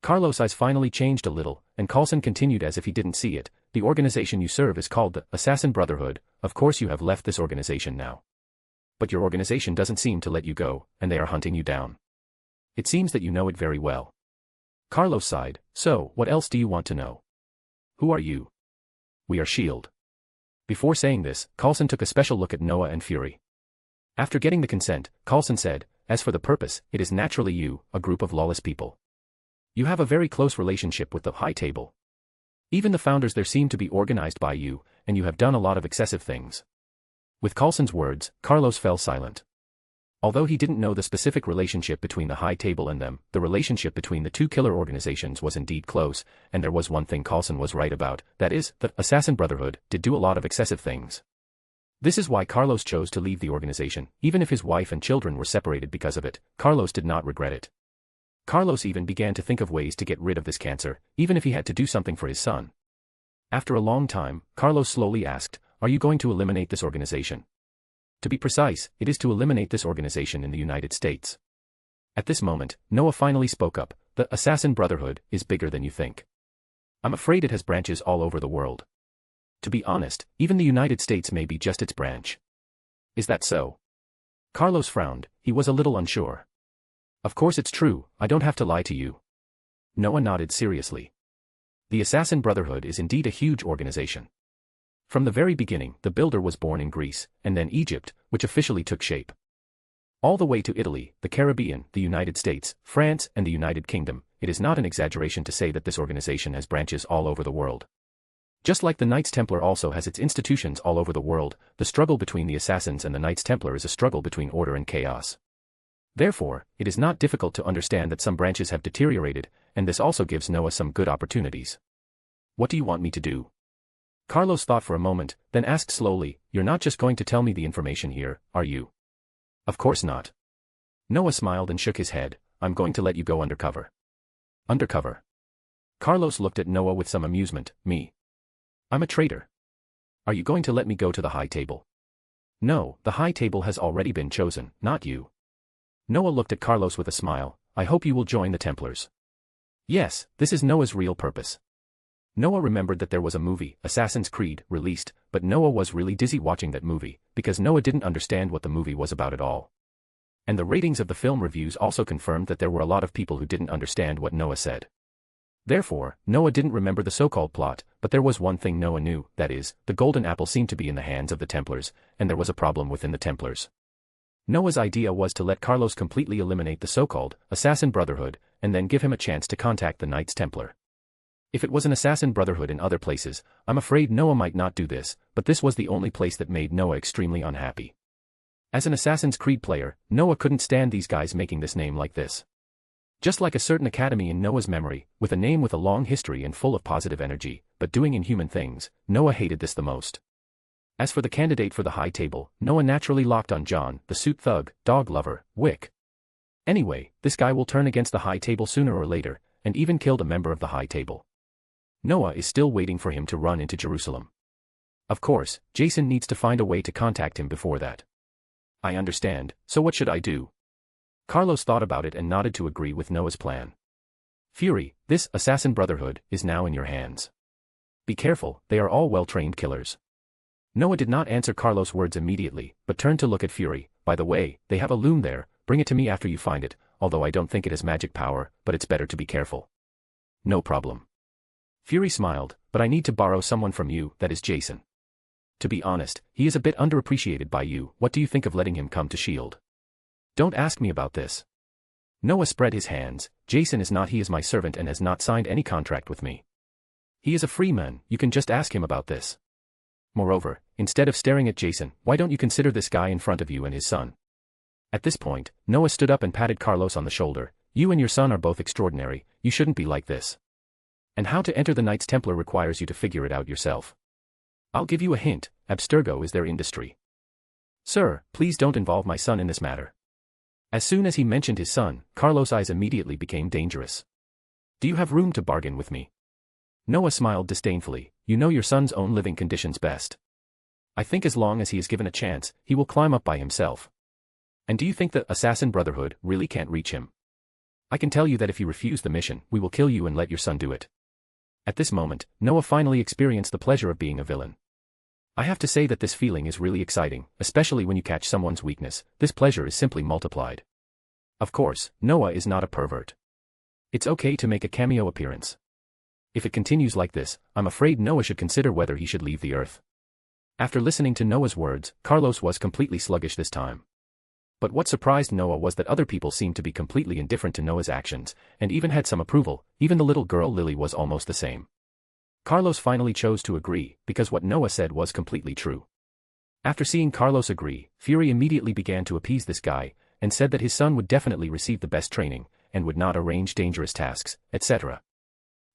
C: Carlos' eyes finally changed a little, and Coulson continued as if he didn't see it. The organization you serve is called the Assassin Brotherhood. Of course you have left this organization now. But your organization doesn't seem to let you go, and they are hunting you down. It seems that you know it very well. Carlos sighed. So, what else do you want to know? Who are you? We are S.H.I.E.L.D. Before saying this, Coulson took a special look at Noah and Fury. After getting the consent, Coulson said, as for the purpose, it is naturally you, a group of lawless people. You have a very close relationship with the High Table. Even the founders there seem to be organized by you, and you have done a lot of excessive things. With Coulson's words, Carlos fell silent. Although he didn't know the specific relationship between the High Table and them, the relationship between the two killer organizations was indeed close, and there was one thing Coulson was right about, that is, the Assassin Brotherhood did do a lot of excessive things. This is why Carlos chose to leave the organization. Even if his wife and children were separated because of it, Carlos did not regret it. Carlos even began to think of ways to get rid of this cancer, even if he had to do something for his son. After a long time, Carlos slowly asked, "Are you going to eliminate this organization?" To be precise, it is to eliminate this organization in the United States. At this moment, Noah finally spoke up. "The Assassin Brotherhood is bigger than you think. I'm afraid it has branches all over the world. To be honest, even the United States may be just its branch." "Is that so?" Carlos frowned. He was a little unsure. "Of course it's true, I don't have to lie to you." Noah nodded seriously. The Assassin Brotherhood is indeed a huge organization. From the very beginning, the builder was born in Greece, and then Egypt, which officially took shape. All the way to Italy, the Caribbean, the United States, France, and the United Kingdom. It is not an exaggeration to say that this organization has branches all over the world. Just like the Knights Templar also has its institutions all over the world, the struggle between the Assassins and the Knights Templar is a struggle between order and chaos. Therefore, it is not difficult to understand that some branches have deteriorated, and this also gives Noah some good opportunities. "What do you want me to do?" Carlos thought for a moment, then asked slowly, "You're not just going to tell me the information here, are you?" "Of course not." Noah smiled and shook his head. "I'm going to let you go undercover." "Undercover?" Carlos looked at Noah with some amusement. "Me? I'm a traitor. Are you going to let me go to the high table?" "No, the high table has already been chosen, not you." Noah looked at Carlos with a smile. "I hope you will join the Templars." Yes, this is Noah's real purpose. Noah remembered that there was a movie, Assassin's Creed, released, but Noah was really dizzy watching that movie, because Noah didn't understand what the movie was about at all. And the ratings of the film reviews also confirmed that there were a lot of people who didn't understand what Noah said. Therefore, Noah didn't remember the so-called plot, but there was one thing Noah knew, that is, the golden apple seemed to be in the hands of the Templars, and there was a problem within the Templars. Noah's idea was to let Carlos completely eliminate the so-called Assassin Brotherhood, and then give him a chance to contact the Knights Templar. If it was an Assassin Brotherhood in other places, I'm afraid Noah might not do this, but this was the only place that made Noah extremely unhappy. As an Assassin's Creed player, Noah couldn't stand these guys making this name like this. Just like a certain academy in Noah's memory, with a name with a long history and full of positive energy, but doing inhuman things, Noah hated this the most. As for the candidate for the high table, Noah naturally locked on John, the suit thug, dog lover, Wick. Anyway, this guy will turn against the high table sooner or later, and even killed a member of the high table. Noah is still waiting for him to run into Jerusalem. Of course, Jason needs to find a way to contact him before that. I understand, so what should I do? Carlos thought about it and nodded to agree with Noah's plan. Fury, this Assassin Brotherhood, is now in your hands. Be careful, they are all well-trained killers. Noah did not answer Carlos' words immediately, but turned to look at Fury. By the way, they have a loom there, bring it to me after you find it, although I don't think it has magic power, but it's better to be careful. No problem. Fury smiled, but I need to borrow someone from you, that is Jason. To be honest, he is a bit underappreciated by you. What do you think of letting him come to S.H.I.E.L.D.? Don't ask me about this. Noah spread his hands. Jason is not, he is my servant and has not signed any contract with me. He is a free man, you can just ask him about this. Moreover, instead of staring at Jason, why don't you consider this guy in front of you and his son? At this point, Noah stood up and patted Carlos on the shoulder. You and your son are both extraordinary, you shouldn't be like this. And how to enter the Knights Templar requires you to figure it out yourself. I'll give you a hint, abstergo is their industry. Sir, please don't involve my son in this matter. As soon as he mentioned his son, Carlos' eyes immediately became dangerous. Do you have room to bargain with me? Noah smiled disdainfully. You know your son's own living conditions best. I think as long as he is given a chance, he will climb up by himself. And do you think the Assassin Brotherhood really can't reach him? I can tell you that if you refuse the mission, we will kill you and let your son do it. At this moment, Noah finally experienced the pleasure of being a villain. I have to say that this feeling is really exciting, especially when you catch someone's weakness. This pleasure is simply multiplied. Of course, Noah is not a pervert. It's okay to make a cameo appearance. If it continues like this, I'm afraid Noah should consider whether he should leave the earth. After listening to Noah's words, Carlos was completely sluggish this time. But what surprised Noah was that other people seemed to be completely indifferent to Noah's actions, and even had some approval. Even the little girl Lily was almost the same. Carlos finally chose to agree, because what Noah said was completely true. After seeing Carlos agree, Fury immediately began to appease this guy, and said that his son would definitely receive the best training, and would not arrange dangerous tasks, etc.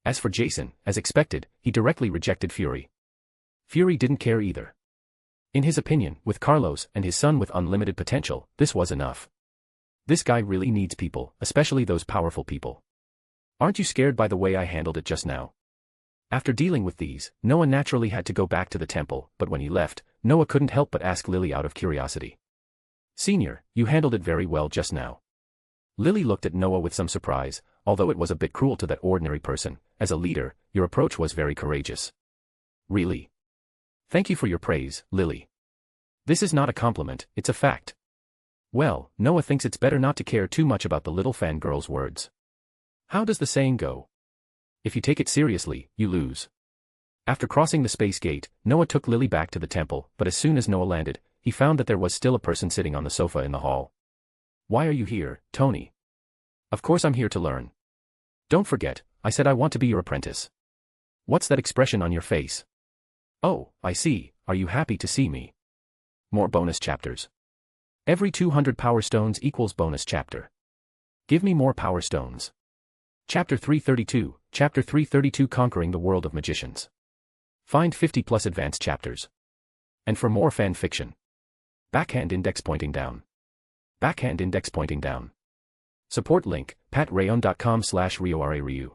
C: As for Jason, as expected, he directly rejected Fury. Fury didn't care either. In his opinion, with Carlos and his son with unlimited potential, this was enough. This guy really needs people, especially those powerful people. Aren't you scared by the way I handled it just now? After dealing with these, Noah naturally had to go back to the temple, but when he left, Noah couldn't help but ask Lily out of curiosity. Senior, you handled it very well just now. Lily looked at Noah with some surprise, although it was a bit cruel to that ordinary person. As a leader, your approach was very courageous. Really? Thank you for your praise, Lily. This is not a compliment, it's a fact. Well, Noah thinks it's better not to care too much about the little fangirl's words. How does the saying go? If you take it seriously, you lose. After crossing the space gate, Noah took Lily back to the temple, but as soon as Noah landed, he found that there was still a person sitting on the sofa in the hall. Why are you here, Tony? Of course I'm here to learn. Don't forget, I said I want to be your apprentice. What's that expression on your face? Oh, I see, are you happy to see me? More bonus chapters. Every 200 power stones equals bonus chapter. Give me more power stones. Chapter 332, Chapter 332 Conquering the World of Magicians. Find 50 plus advanced chapters. And for more fan fiction. Backhand index pointing down. Backhand index pointing down. Support link, patreon.com/RioRaRyu.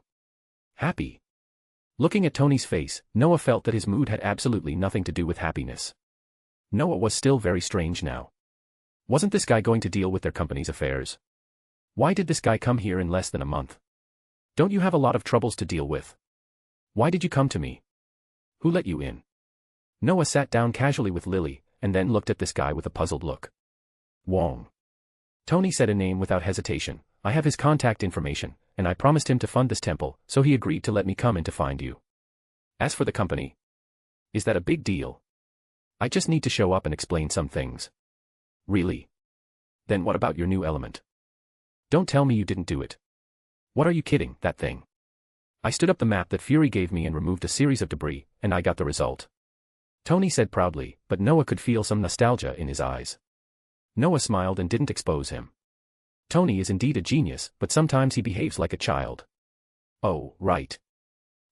C: Happy. Looking at Tony's face, Noah felt that his mood had absolutely nothing to do with happiness. Noah was still very strange now. Wasn't this guy going to deal with their company's affairs? Why did this guy come here in less than a month? Don't you have a lot of troubles to deal with? Why did you come to me? Who let you in? Noah sat down casually with Lily, and then looked at this guy with a puzzled look. Wong. Tony said a name without hesitation. I have his contact information, and I promised him to fund this temple, so he agreed to let me come in to find you. As for the company, is that a big deal? I just need to show up and explain some things. Really? Then what about your new element? Don't tell me you didn't do it. What are you kidding, that thing? I stood up the map that Fury gave me and removed a series of debris, and I got the result. Tony said proudly, but Noah could feel some nostalgia in his eyes. Noah smiled and didn't expose him. Tony is indeed a genius, but sometimes he behaves like a child. Oh, right.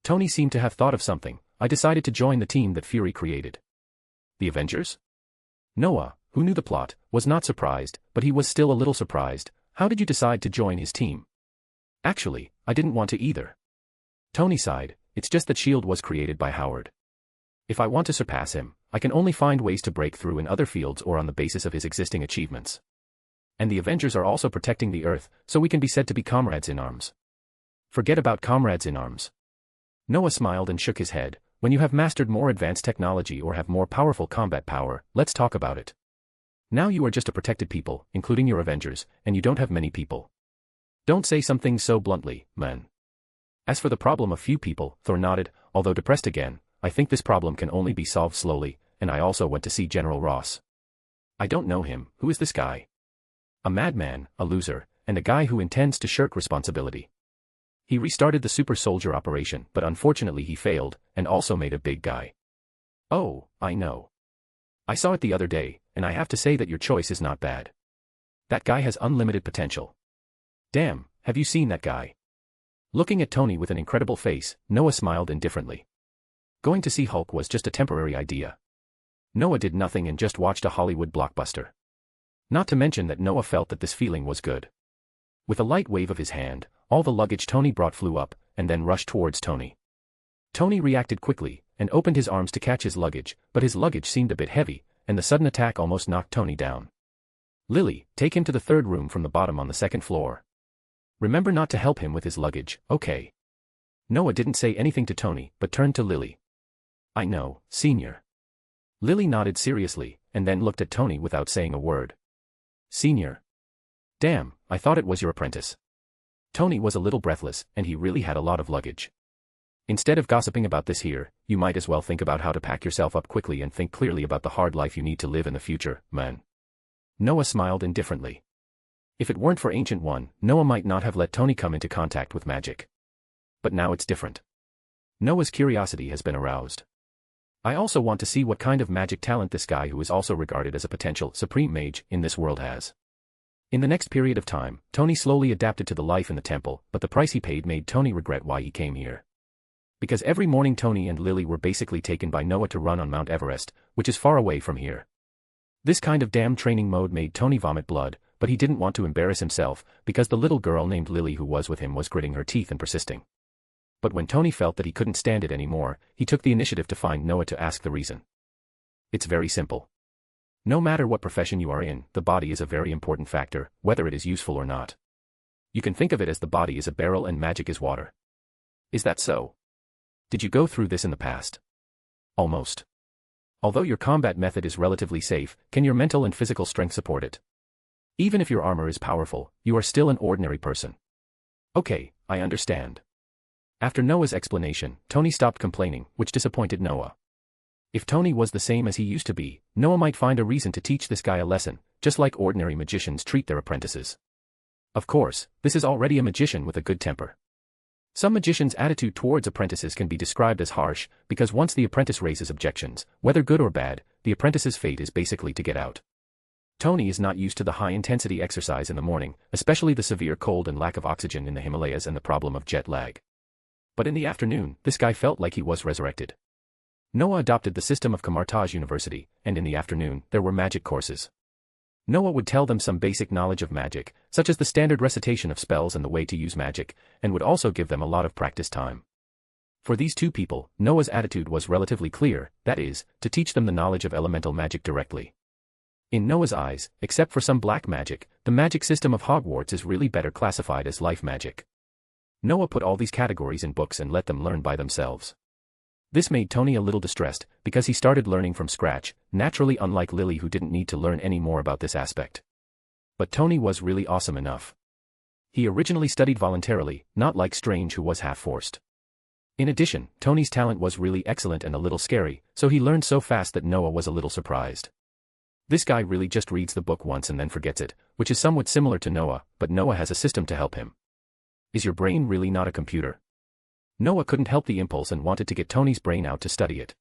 C: Tony seemed to have thought of something. I decided to join the team that Fury created. The Avengers? Noah, who knew the plot, was not surprised, but he was still a little surprised. How did you decide to join his team? Actually, I didn't want to either. Tony sighed. It's just that S.H.I.E.L.D. was created by Howard. If I want to surpass him, I can only find ways to break through in other fields or on the basis of his existing achievements. And the Avengers are also protecting the Earth, so we can be said to be comrades in arms. Forget about comrades in arms. Noah smiled and shook his head. When you have mastered more advanced technology or have more powerful combat power, let's talk about it. Now you are just a protected people, including your Avengers, and you don't have many people. Don't say some things so bluntly, man. As for the problem of few people, Thor nodded, although depressed again. I think this problem can only be solved slowly, and I also went to see General Ross. I don't know him. Who is this guy? A madman, a loser, and a guy who intends to shirk responsibility. He restarted the super soldier operation, but unfortunately he failed, and also made a big guy. Oh, I know. I saw it the other day, and I have to say that your choice is not bad. That guy has unlimited potential. Damn, have you seen that guy? Looking at Tony with an incredible face, Noah smiled indifferently. Going to see Hulk was just a temporary idea. Noah did nothing and just watched a Hollywood blockbuster. Not to mention that Noah felt that this feeling was good. With a light wave of his hand, all the luggage Tony brought flew up, and then rushed towards Tony. Tony reacted quickly, and opened his arms to catch his luggage, but his luggage seemed a bit heavy, and the sudden attack almost knocked Tony down. Lily, take him to the third room from the bottom on the second floor. Remember not to help him with his luggage, okay? Noah didn't say anything to Tony, but turned to Lily. I know, Senior. Lily nodded seriously, and then looked at Tony without saying a word. Senior. Damn, I thought it was your apprentice. Tony was a little breathless, and he really had a lot of luggage. Instead of gossiping about this here, you might as well think about how to pack yourself up quickly and think clearly about the hard life you need to live in the future, man. Noah smiled indifferently. If it weren't for Ancient One, Noah might not have let Tony come into contact with magic. But now it's different. Noah's curiosity has been aroused. I also want to see what kind of magic talent this guy who is also regarded as a potential supreme mage in this world has. In the next period of time, Tony slowly adapted to the life in the temple, but the price he paid made Tony regret why he came here. Because every morning Tony and Lily were basically taken by Noah to run on Mount Everest, which is far away from here. This kind of damn training mode made Tony vomit blood, but he didn't want to embarrass himself, because the little girl named Lily who was with him was gritting her teeth and persisting. But when Tony felt that he couldn't stand it anymore, he took the initiative to find Noah to ask the reason. It's very simple. No matter what profession you are in, the body is a very important factor, whether it is useful or not. You can think of it as the body is a barrel and magic is water. Is that so? Did you go through this in the past? Almost. Although your combat method is relatively safe, can your mental and physical strength support it? Even if your armor is powerful, you are still an ordinary person. Okay, I understand. After Noah's explanation, Tony stopped complaining, which disappointed Noah. If Tony was the same as he used to be, Noah might find a reason to teach this guy a lesson, just like ordinary magicians treat their apprentices. Of course, this is already a magician with a good temper. Some magicians' attitude towards apprentices can be described as harsh, because once the apprentice raises objections, whether good or bad, the apprentice's fate is basically to get out. Tony is not used to the high-intensity exercise in the morning, especially the severe cold and lack of oxygen in the Himalayas and the problem of jet lag. But in the afternoon, this guy felt like he was resurrected. Noah adopted the system of Kamartaj University, and in the afternoon, there were magic courses. Noah would tell them some basic knowledge of magic, such as the standard recitation of spells and the way to use magic, and would also give them a lot of practice time. For these two people, Noah's attitude was relatively clear, that is, to teach them the knowledge of elemental magic directly. In Noah's eyes, except for some black magic, the magic system of Hogwarts is really better classified as life magic. Noah put all these categories in books and let them learn by themselves. This made Tony a little distressed, because he started learning from scratch, naturally unlike Lily who didn't need to learn any more about this aspect. But Tony was really awesome enough. He originally studied voluntarily, not like Strange who was half-forced. In addition, Tony's talent was really excellent and a little scary, so he learned so fast that Noah was a little surprised. This guy really just reads the book once and then forgets it, which is somewhat similar to Noah, but Noah has a system to help him. Is your brain really not a computer? Noah couldn't help the impulse and wanted to get Tony's brain out to study it.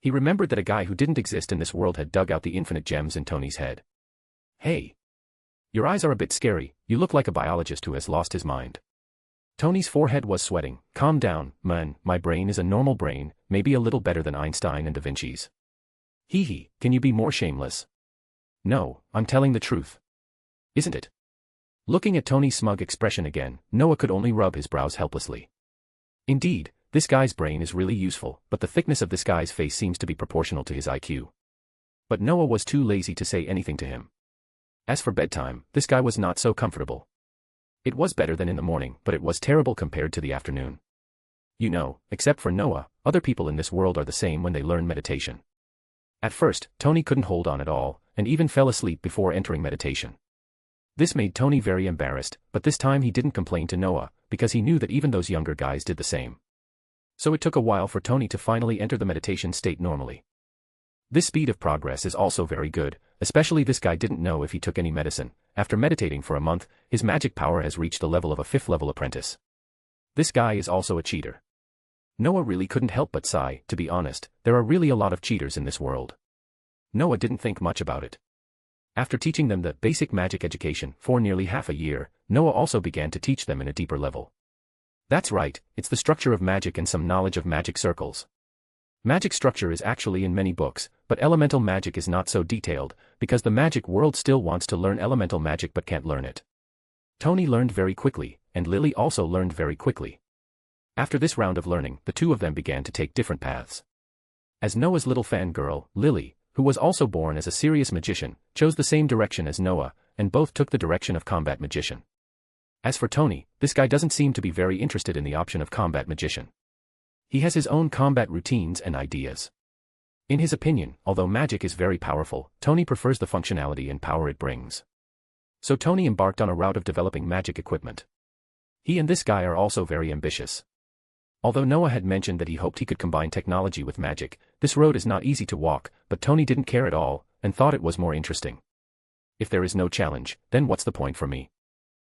C: He remembered that a guy who didn't exist in this world had dug out the infinite gems in Tony's head. Hey! Your eyes are a bit scary, you look like a biologist who has lost his mind. Tony's forehead was sweating. Calm down, man, my brain is a normal brain, maybe a little better than Einstein and Da Vinci's. Hee hee, can you be more shameless? No, I'm telling the truth. Isn't it? Looking at Tony's smug expression again, Noah could only rub his brows helplessly. Indeed, this guy's brain is really useful, but the thickness of this guy's face seems to be proportional to his IQ. But Noah was too lazy to say anything to him. As for bedtime, this guy was not so comfortable. It was better than in the morning, but it was terrible compared to the afternoon. You know, except for Noah, other people in this world are the same when they learn meditation. At first, Tony couldn't hold on at all, and even fell asleep before entering meditation. This made Tony very embarrassed, but this time he didn't complain to Noah, because he knew that even those younger guys did the same. So it took a while for Tony to finally enter the meditation state normally. This speed of progress is also very good, especially this guy didn't know if he took any medicine. After meditating for a month, his magic power has reached the level of a 5th-level apprentice. This guy is also a cheater. Noah really couldn't help but sigh. To be honest, there are really a lot of cheaters in this world. Noah didn't think much about it. After teaching them the basic magic education for nearly half a year, Noah also began to teach them in a deeper level. That's right, it's the structure of magic and some knowledge of magic circles. Magic structure is actually in many books, but elemental magic is not so detailed, because the magic world still wants to learn elemental magic but can't learn it. Tony learned very quickly, and Lily also learned very quickly. After this round of learning, the two of them began to take different paths. As Noah's little fangirl, Lily, who was also born as a serious magician, chose the same direction as Noah, and both took the direction of combat magician. As for Tony, this guy doesn't seem to be very interested in the option of combat magician. He has his own combat routines and ideas. In his opinion, although magic is very powerful, Tony prefers the functionality and power it brings. So Tony embarked on a route of developing magic equipment. He and this guy are also very ambitious. Although Noah had mentioned that he hoped he could combine technology with magic, this road is not easy to walk, but Tony didn't care at all, and thought it was more interesting. If there is no challenge, then what's the point for me?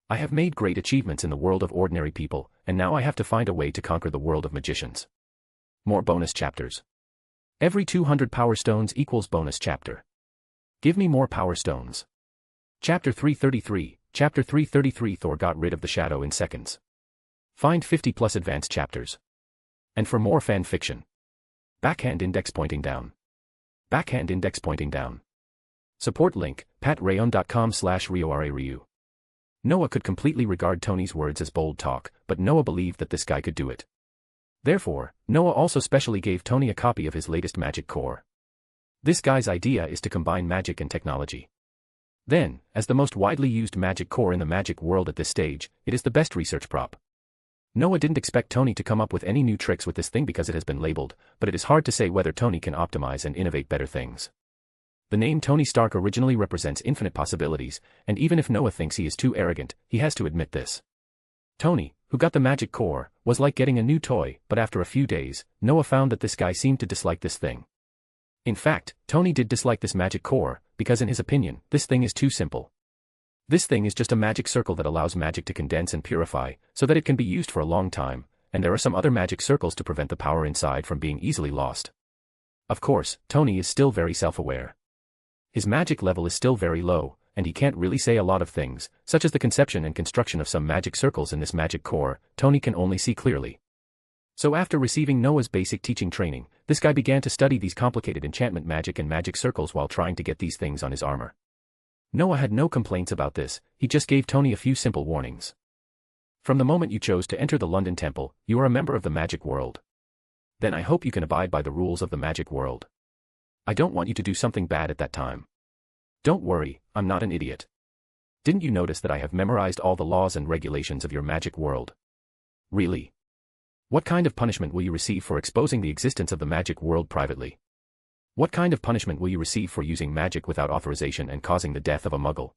C: I have made great achievements in the world of ordinary people, and now I have to find a way to conquer the world of magicians. More bonus chapters. Every 200 power stones equals bonus chapter. Give me more power stones. Chapter 333, Chapter 333 Thor got rid of the shadow in seconds. Find 50 plus advanced chapters. And for more fan fiction. Backhand index pointing down. Backhand index pointing down. Support link, patreon.com/RioRaRyu. Noah could completely regard Tony's words as bold talk, but Noah believed that this guy could do it. Therefore, Noah also specially gave Tony a copy of his latest magic core. This guy's idea is to combine magic and technology. Then, as the most widely used magic core in the magic world at this stage, it is the best research prop. Noah didn't expect Tony to come up with any new tricks with this thing because it has been labeled, but it is hard to say whether Tony can optimize and innovate better things. The name Tony Stark originally represents infinite possibilities, and even if Noah thinks he is too arrogant, he has to admit this. Tony, who got the magic core, was like getting a new toy, but after a few days, Noah found that this guy seemed to dislike this thing. In fact, Tony did dislike this magic core, because in his opinion, this thing is too simple. This thing is just a magic circle that allows magic to condense and purify, so that it can be used for a long time, and there are some other magic circles to prevent the power inside from being easily lost. Of course, Tony is still very self-aware. His magic level is still very low, and he can't really say a lot of things, such as the conception and construction of some magic circles in this magic core. Tony can only see clearly. So after receiving Noah's basic teaching training, this guy began to study these complicated enchantment magic and magic circles while trying to get these things on his armor. Noah had no complaints about this, he just gave Tony a few simple warnings. From the moment you chose to enter the London Temple, you are a member of the magic world. Then I hope you can abide by the rules of the magic world. I don't want you to do something bad at that time. Don't worry, I'm not an idiot. Didn't you notice that I have memorized all the laws and regulations of your magic world? Really? What kind of punishment will you receive for exposing the existence of the magic world privately? What kind of punishment will you receive for using magic without authorization and causing the death of a muggle?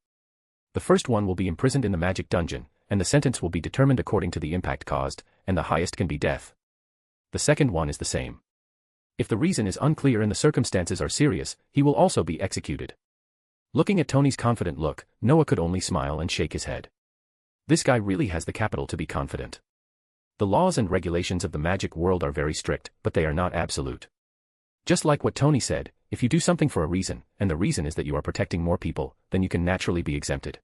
C: The first one will be imprisoned in the magic dungeon, and the sentence will be determined according to the impact caused, and the highest can be death. The second one is the same. If the reason is unclear and the circumstances are serious, he will also be executed. Looking at Tony's confident look, Noah could only smile and shake his head. This guy really has the capital to be confident. The laws and regulations of the magic world are very strict, but they are not absolute. Just like what Tony said, if you do something for a reason, and the reason is that you are protecting more people, then you can naturally be exempted.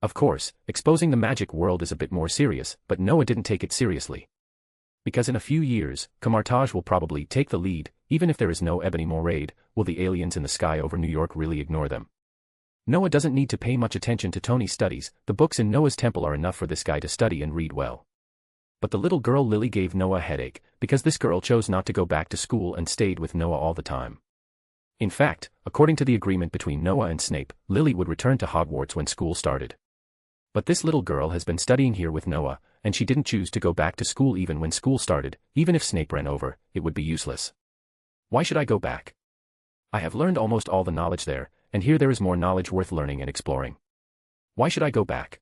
C: Of course, exposing the magic world is a bit more serious, but Noah didn't take it seriously. Because in a few years, Camartage will probably take the lead, even if there is no Ebony Moraid. Will the aliens in the sky over New York really ignore them? Noah doesn't need to pay much attention to Tony's studies, the books in Noah's temple are enough for this guy to study and read well. But the little girl Lily gave Noah a headache, because this girl chose not to go back to school and stayed with Noah all the time. In fact, according to the agreement between Noah and Snape, Lily would return to Hogwarts when school started. But this little girl has been studying here with Noah, and she didn't choose to go back to school even when school started. Even if Snape ran over, it would be useless. Why should I go back? I have learned almost all the knowledge there, and here there is more knowledge worth learning and exploring. Why should I go back?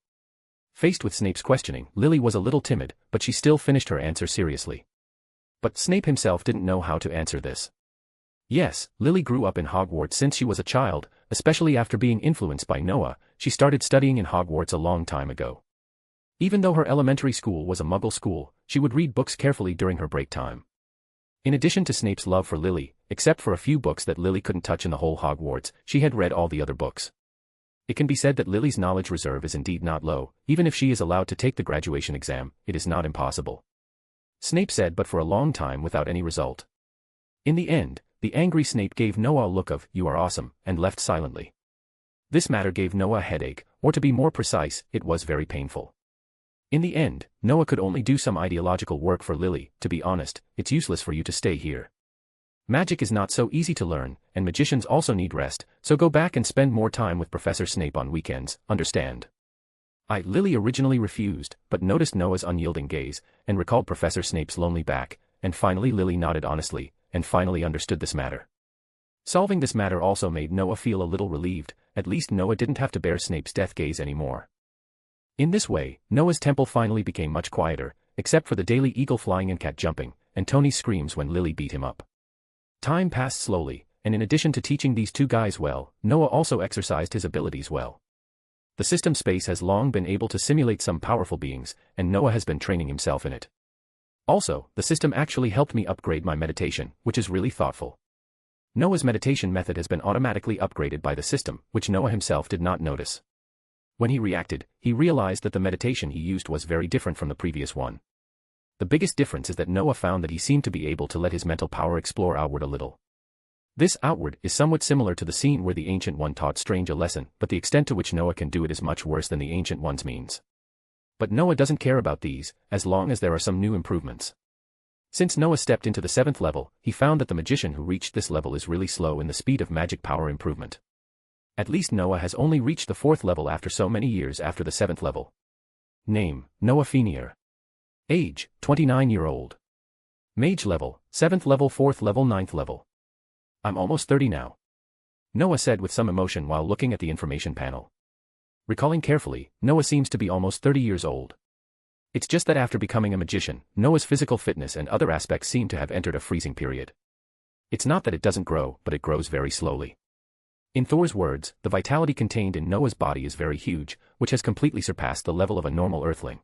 C: Faced with Snape's questioning, Lily was a little timid, but she still finished her answer seriously. But Snape himself didn't know how to answer this. Yes, Lily grew up in Hogwarts since she was a child, especially after being influenced by Noah. She started studying in Hogwarts a long time ago. Even though her elementary school was a Muggle school, she would read books carefully during her break time. In addition to Snape's love for Lily, except for a few books that Lily couldn't touch in the whole Hogwarts, she had read all the other books. It can be said that Lily's knowledge reserve is indeed not low. Even if she is allowed to take the graduation exam, it is not impossible. Snape said but for a long time without any result. In the end, the angry Snape gave Noah a look of, "You are awesome," and left silently. This matter gave Noah a headache, or to be more precise, it was very painful. In the end, Noah could only do some ideological work for Lily. To be honest, it's useless for you to stay here. Magic is not so easy to learn, and magicians also need rest, so go back and spend more time with Professor Snape on weekends, understand? Lily originally refused, but noticed Noah's unyielding gaze, and recalled Professor Snape's lonely back, and finally Lily nodded honestly, and finally understood this matter. Solving this matter also made Noah feel a little relieved. At least Noah didn't have to bear Snape's death gaze anymore. In this way, Noah's temple finally became much quieter, except for the daily eagle flying and cat jumping, and Tony's screams when Lily beat him up. Time passed slowly, and in addition to teaching these two guys well, Noah also exercised his abilities well. The system space has long been able to simulate some powerful beings, and Noah has been training himself in it. Also, the system actually helped me upgrade my meditation, which is really thoughtful. Noah's meditation method has been automatically upgraded by the system, which Noah himself did not notice. When he reacted, he realized that the meditation he used was very different from the previous one. The biggest difference is that Noah found that he seemed to be able to let his mental power explore outward a little. This outward is somewhat similar to the scene where the Ancient One taught Strange a lesson, but the extent to which Noah can do it is much worse than the Ancient One's means. But Noah doesn't care about these, as long as there are some new improvements. Since Noah stepped into the 7th level, he found that the magician who reached this level is really slow in the speed of magic power improvement. At least Noah has only reached the 4th level after so many years after the 7th level. Name, Noah Fenier. Age, 29-year-old. Mage level, 7th level, 4th level, 9th level. I'm almost 30 now. Noah said with some emotion while looking at the information panel. Recalling carefully, Noah seems to be almost 30 years old. It's just that after becoming a magician, Noah's physical fitness and other aspects seem to have entered a freezing period. It's not that it doesn't grow, but it grows very slowly. In Thor's words, the vitality contained in Noah's body is very huge, which has completely surpassed the level of a normal earthling.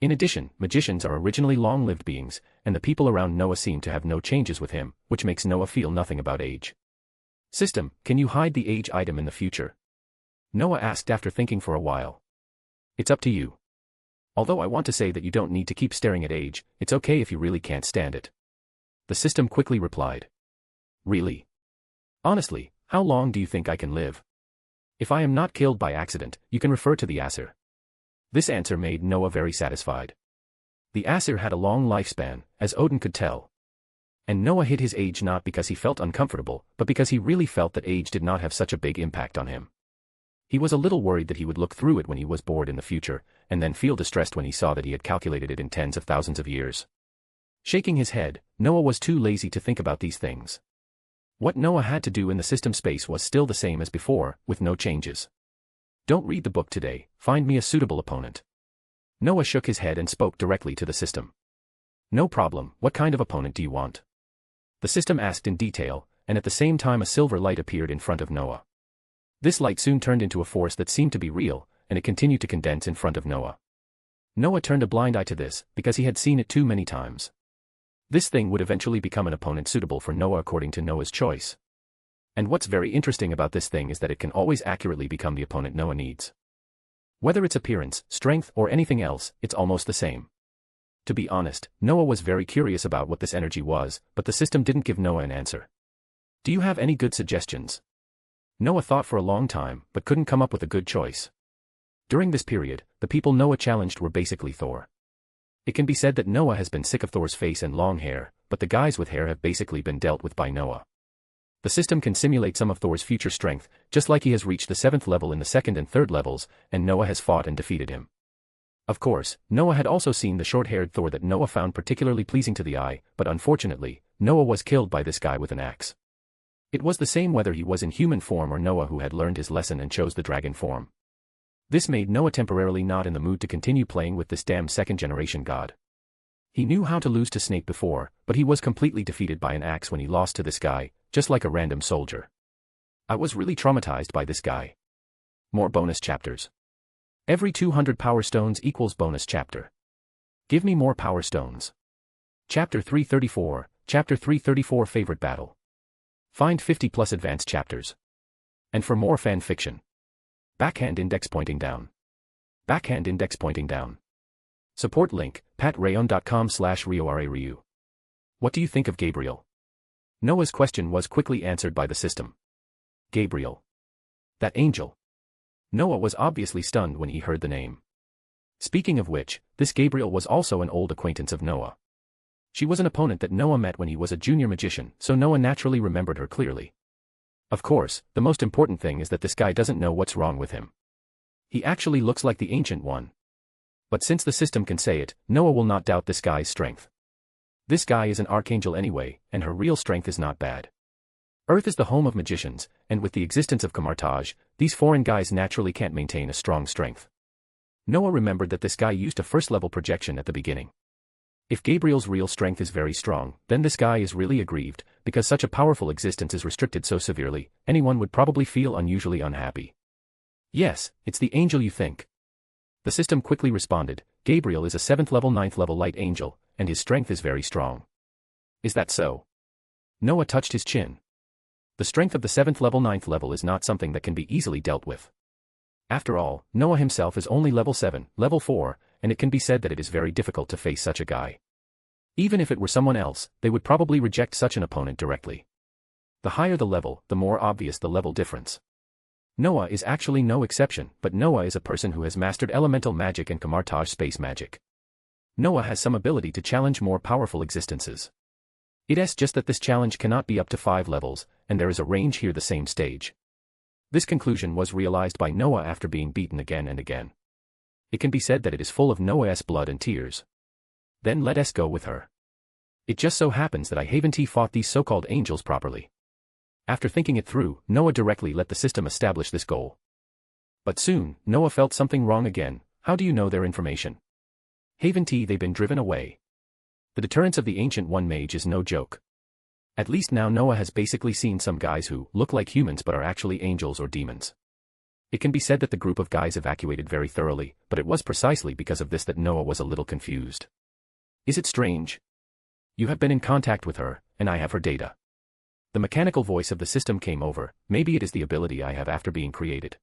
C: In addition, magicians are originally long-lived beings, and the people around Noah seem to have no changes with him, which makes Noah feel nothing about age. System, can you hide the age item in the future? Noah asked after thinking for a while. It's up to you. Although I want to say that you don't need to keep staring at age, it's okay if you really can't stand it. The system quickly replied. Really? Honestly, how long do you think I can live? If I am not killed by accident, you can refer to the Aesir. This answer made Noah very satisfied. The Aesir had a long lifespan, as Odin could tell. And Noah hid his age not because he felt uncomfortable, but because he really felt that age did not have such a big impact on him. He was a little worried that he would look through it when he was bored in the future, and then feel distressed when he saw that he had calculated it in tens of thousands of years. Shaking his head, Noah was too lazy to think about these things. What Noah had to do in the system space was still the same as before, with no changes. Don't read the book today, find me a suitable opponent. Noah shook his head and spoke directly to the system. No problem, what kind of opponent do you want? The system asked in detail, and at the same time a silver light appeared in front of Noah. This light soon turned into a force that seemed to be real, and it continued to condense in front of Noah. Noah turned a blind eye to this, because he had seen it too many times. This thing would eventually become an opponent suitable for Noah according to Noah's choice. And what's very interesting about this thing is that it can always accurately become the opponent Noah needs. Whether its appearance, strength, or anything else, it's almost the same. To be honest, Noah was very curious about what this energy was, but the system didn't give Noah an answer. Do you have any good suggestions? Noah thought for a long time, but couldn't come up with a good choice. During this period, the people Noah challenged were basically Thor. It can be said that Noah has been sick of Thor's face and long hair, but the guys with hair have basically been dealt with by Noah. The system can simulate some of Thor's future strength, just like he has reached the 7th level in the 2nd and 3rd levels, and Noah has fought and defeated him. Of course, Noah had also seen the short-haired Thor that Noah found particularly pleasing to the eye, but unfortunately, Noah was killed by this guy with an axe. It was the same whether he was in human form or Noah who had learned his lesson and chose the dragon form. This made Noah temporarily not in the mood to continue playing with this damn 2nd-generation god. He knew how to lose to Snake before, but he was completely defeated by an axe when he lost to this guy, just like a random soldier. I was really traumatized by this guy. More bonus chapters. Every 200 power stones equals bonus chapter. Give me more power stones. Chapter 334, Chapter 334 Favorite Battle. Find 50 plus advanced chapters. And for more fan fiction. Backhand index pointing down. Backhand index pointing down. Support link, patrayon.com/RioRaRyu. What do you think of Gabriel? Noah's question was quickly answered by the system. Gabriel. That angel. Noah was obviously stunned when he heard the name. Speaking of which, this Gabriel was also an old acquaintance of Noah. She was an opponent that Noah met when he was a junior magician, so Noah naturally remembered her clearly. Of course, the most important thing is that this guy doesn't know what's wrong with him. He actually looks like the Ancient One. But since the system can say it, Noah will not doubt this guy's strength. This guy is an archangel anyway, and her real strength is not bad. Earth is the home of magicians, and with the existence of Camartage, these foreign guys naturally can't maintain a strong strength. Noah remembered that this guy used a first-level projection at the beginning. If Gabriel's real strength is very strong, then this guy is really aggrieved, because such a powerful existence is restricted so severely, anyone would probably feel unusually unhappy. Yes, it's the angel you think. The system quickly responded, Gabriel is a 7th level 9th level light angel, and his strength is very strong. Is that so? Noah touched his chin. The strength of the 7th level 9th level is not something that can be easily dealt with. After all, Noah himself is only level 7, level 4, and it can be said that it is very difficult to face such a guy. Even if it were someone else, they would probably reject such an opponent directly. The higher the level, the more obvious the level difference. Noah is actually no exception, but Noah is a person who has mastered elemental magic and Camartage space magic. Noah has some ability to challenge more powerful existences. It's just that this challenge cannot be up to 5 levels, and there is a range here the same stage. This conclusion was realized by Noah after being beaten again and again. It can be said that it is full of Noah's blood and tears. Then let us go with her. It just so happens that I haven't fought these so-called angels properly. After thinking it through, Noah directly let the system establish this goal. But soon, Noah felt something wrong again. How do you know their information? Haven't they been driven away? The deterrence of the Ancient One mage is no joke. At least now Noah has basically seen some guys who look like humans but are actually angels or demons. It can be said that the group of guys evacuated very thoroughly, but it was precisely because of this that Noah was a little confused. Is it strange? You have been in contact with her, and I have her data. The mechanical voice of the system came over. Maybe it is the ability I have after being created.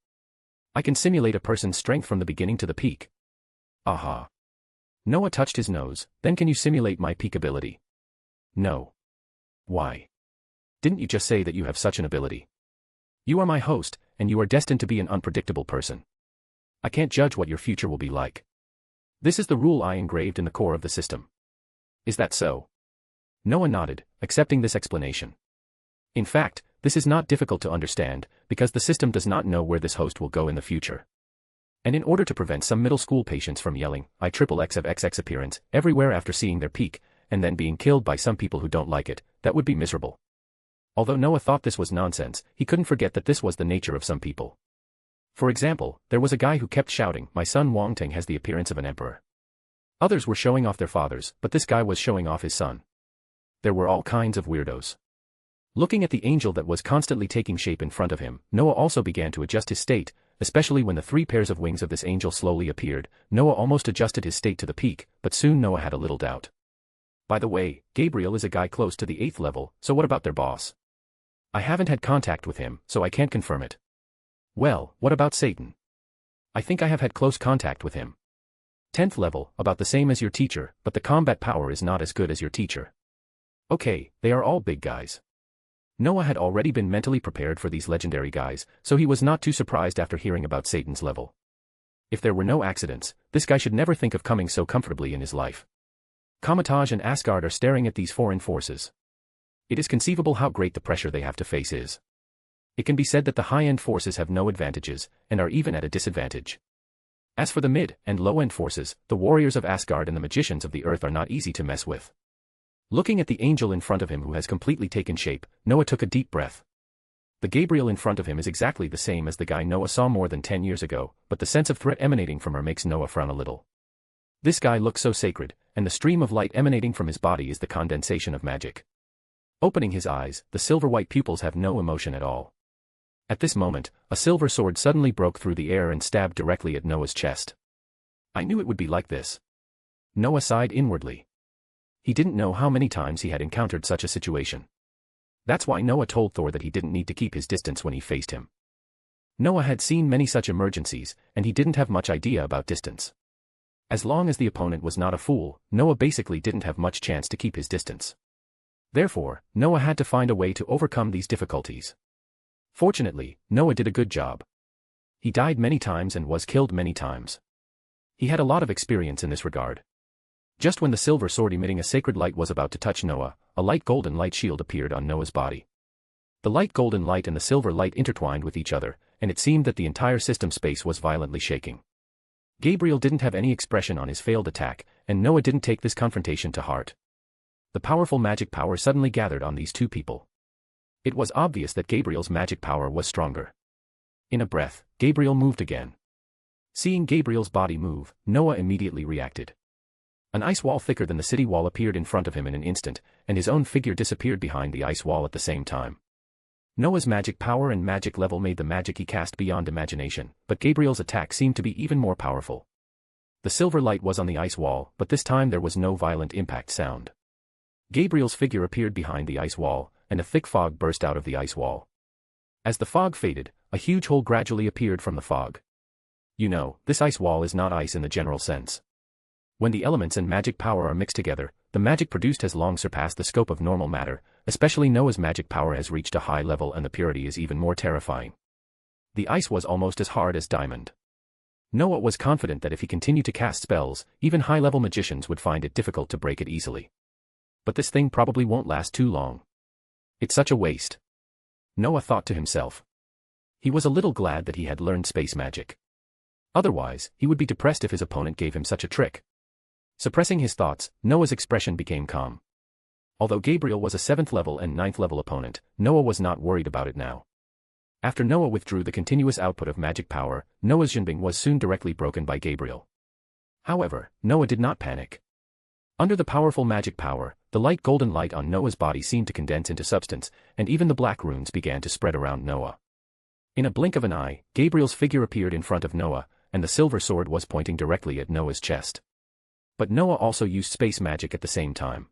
C: I can simulate a person's strength from the beginning to the peak. Aha. Noah touched his nose. Then can you simulate my peak ability? No. Why? Didn't you just say that you have such an ability? You are my host, and you are destined to be an unpredictable person. I can't judge what your future will be like. This is the rule I engraved in the core of the system. Is that so? Noah nodded, accepting this explanation. In fact, this is not difficult to understand, because the system does not know where this host will go in the future. And in order to prevent some middle school patients from yelling, IXXX of XX appearance, everywhere after seeing their peak, and then being killed by some people who don't like it, that would be miserable. Although Noah thought this was nonsense, he couldn't forget that this was the nature of some people. For example, there was a guy who kept shouting, my son Wong Ting has the appearance of an emperor. Others were showing off their fathers, but this guy was showing off his son. There were all kinds of weirdos. Looking at the angel that was constantly taking shape in front of him, Noah also began to adjust his state, especially when the 3 pairs of wings of this angel slowly appeared. Noah almost adjusted his state to the peak, but soon Noah had a little doubt. By the way, Gabriel is a guy close to the 8th level, so what about their boss? I haven't had contact with him, so I can't confirm it. Well, what about Satan? I think I have had close contact with him. 10th level, about the same as your teacher, but the combat power is not as good as your teacher. Okay, they are all big guys. Noah had already been mentally prepared for these legendary guys, so he was not too surprised after hearing about Satan's level. If there were no accidents, this guy should never think of coming so comfortably in his life. Comitage and Asgard are staring at these foreign forces. It is conceivable how great the pressure they have to face is. It can be said that the high-end forces have no advantages, and are even at a disadvantage. As for the mid- and low-end forces, the warriors of Asgard and the magicians of the earth are not easy to mess with. Looking at the angel in front of him who has completely taken shape, Noah took a deep breath. The Gabriel in front of him is exactly the same as the guy Noah saw more than 10 years ago, but the sense of threat emanating from her makes Noah frown a little. This guy looks so sacred, and the stream of light emanating from his body is the condensation of magic. Opening his eyes, the silver-white pupils have no emotion at all. At this moment, a silver sword suddenly broke through the air and stabbed directly at Noah's chest. I knew it would be like this. Noah sighed inwardly. He didn't know how many times he had encountered such a situation. That's why Noah told Thor that he didn't need to keep his distance when he faced him. Noah had seen many such emergencies, and he didn't have much idea about distance. As long as the opponent was not a fool, Noah basically didn't have much chance to keep his distance. Therefore, Noah had to find a way to overcome these difficulties. Fortunately, Noah did a good job. He died many times and was killed many times. He had a lot of experience in this regard. Just when the silver sword emitting a sacred light was about to touch Noah, a light golden light shield appeared on Noah's body. The light golden light and the silver light intertwined with each other, and it seemed that the entire system space was violently shaking. Gabriel didn't have any expression on his failed attack, and Noah didn't take this confrontation to heart. The powerful magic power suddenly gathered on these two people. It was obvious that Gabriel's magic power was stronger. In a breath, Gabriel moved again. Seeing Gabriel's body move, Noah immediately reacted. An ice wall thicker than the city wall appeared in front of him in an instant, and his own figure disappeared behind the ice wall at the same time. Noah's magic power and magic level made the magic he cast beyond imagination, but Gabriel's attack seemed to be even more powerful. The silver light was on the ice wall, but this time there was no violent impact sound. Gabriel's figure appeared behind the ice wall, and a thick fog burst out of the ice wall. As the fog faded, a huge hole gradually appeared from the fog. You know, this ice wall is not ice in the general sense. When the elements and magic power are mixed together, the magic produced has long surpassed the scope of normal matter, especially Noah's magic power has reached a high level and the purity is even more terrifying. The ice was almost as hard as diamond. Noah was confident that if he continued to cast spells, even high-level magicians would find it difficult to break it easily. But this thing probably won't last too long. It's such a waste, Noah thought to himself. He was a little glad that he had learned space magic. Otherwise, he would be depressed if his opponent gave him such a trick. Suppressing his thoughts, Noah's expression became calm. Although Gabriel was a 7th level and 9th level opponent, Noah was not worried about it now. After Noah withdrew the continuous output of magic power, Noah's Jinbing was soon directly broken by Gabriel. However, Noah did not panic. Under the powerful magic power, the light golden light on Noah's body seemed to condense into substance, and even the black runes began to spread around Noah. In a blink of an eye, Gabriel's figure appeared in front of Noah, and the silver sword was pointing directly at Noah's chest. But Noah also used space magic at the same time.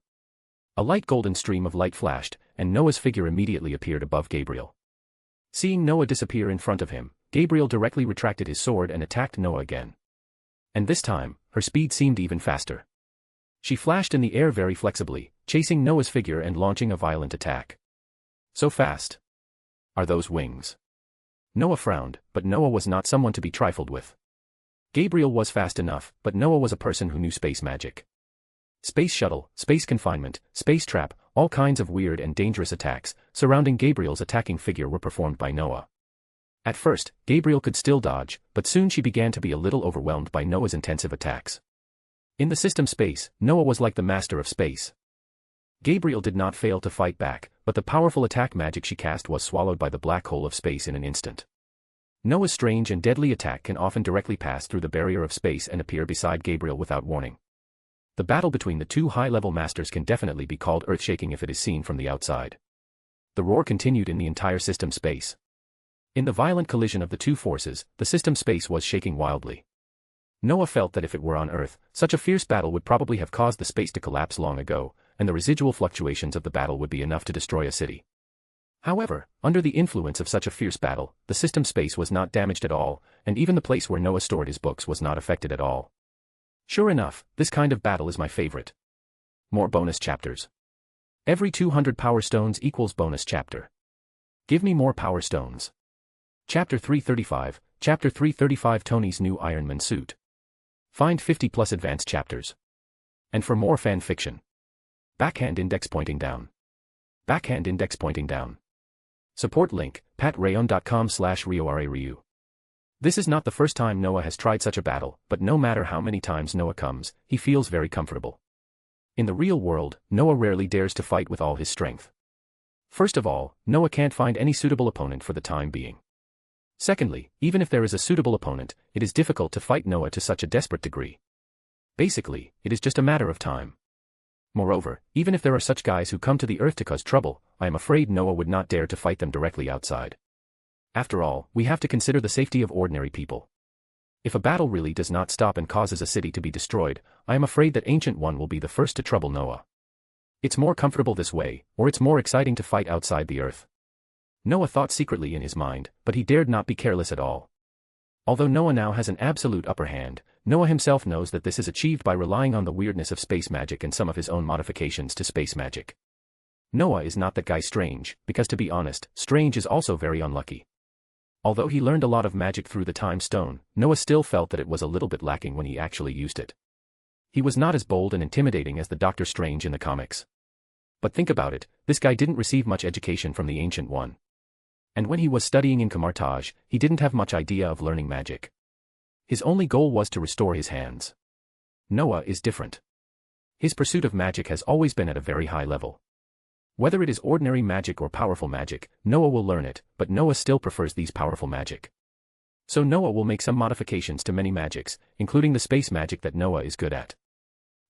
C: A light golden stream of light flashed, and Noah's figure immediately appeared above Gabriel. Seeing Noah disappear in front of him, Gabriel directly retracted his sword and attacked Noah again. And this time, her speed seemed even faster. She flashed in the air very flexibly, chasing Noah's figure and launching a violent attack. So fast. Are those wings? Noah frowned, but Noah was not someone to be trifled with. Gabriel was fast enough, but Noah was a person who knew space magic. Space shuttle, space confinement, space trap, all kinds of weird and dangerous attacks surrounding Gabriel's attacking figure were performed by Noah. At first, Gabriel could still dodge, but soon she began to be a little overwhelmed by Noah's intensive attacks. In the system space, Noah was like the master of space. Gabriel did not fail to fight back, but the powerful attack magic she cast was swallowed by the black hole of space in an instant. Noah's strange and deadly attack can often directly pass through the barrier of space and appear beside Gabriel without warning. The battle between the two high-level masters can definitely be called earth-shaking if it is seen from the outside. The roar continued in the entire system space. In the violent collision of the two forces, the system space was shaking wildly. Noah felt that if it were on Earth, such a fierce battle would probably have caused the space to collapse long ago, and the residual fluctuations of the battle would be enough to destroy a city. However, under the influence of such a fierce battle, the system space was not damaged at all, and even the place where Noah stored his books was not affected at all. Sure enough, this kind of battle is my favorite. More bonus chapters. Every 200 power stones equals bonus chapter. Give me more power stones. Chapter 335, Chapter 335 Tony's new Iron Man suit. Find 50 plus advanced chapters. And for more fan fiction. Backhand index pointing down. Backhand index pointing down. Support link, patreon.com/RioRaRyu. This is not the first time Noah has tried such a battle, but no matter how many times Noah comes, he feels very comfortable. In the real world, Noah rarely dares to fight with all his strength. First of all, Noah can't find any suitable opponent for the time being. Secondly, even if there is a suitable opponent, it is difficult to fight Noah to such a desperate degree. Basically, it is just a matter of time. Moreover, even if there are such guys who come to the Earth to cause trouble, I am afraid Noah would not dare to fight them directly outside. After all, we have to consider the safety of ordinary people. If a battle really does not stop and causes a city to be destroyed, I am afraid that Ancient One will be the first to trouble Noah. It's more comfortable this way, or it's more exciting to fight outside the Earth. Noah thought secretly in his mind, but he dared not be careless at all. Although Noah now has an absolute upper hand, Noah himself knows that this is achieved by relying on the weirdness of space magic and some of his own modifications to space magic. Noah is not that guy Strange, because to be honest, Strange is also very unlucky. Although he learned a lot of magic through the Time Stone, Noah still felt that it was a little bit lacking when he actually used it. He was not as bold and intimidating as the Doctor Strange in the comics. But think about it, this guy didn't receive much education from the Ancient One. And when he was studying in Camartage, he didn't have much idea of learning magic. His only goal was to restore his hands. Noah is different. His pursuit of magic has always been at a very high level. Whether it is ordinary magic or powerful magic, Noah will learn it, but Noah still prefers these powerful magic. So Noah will make some modifications to many magics, including the space magic that Noah is good at.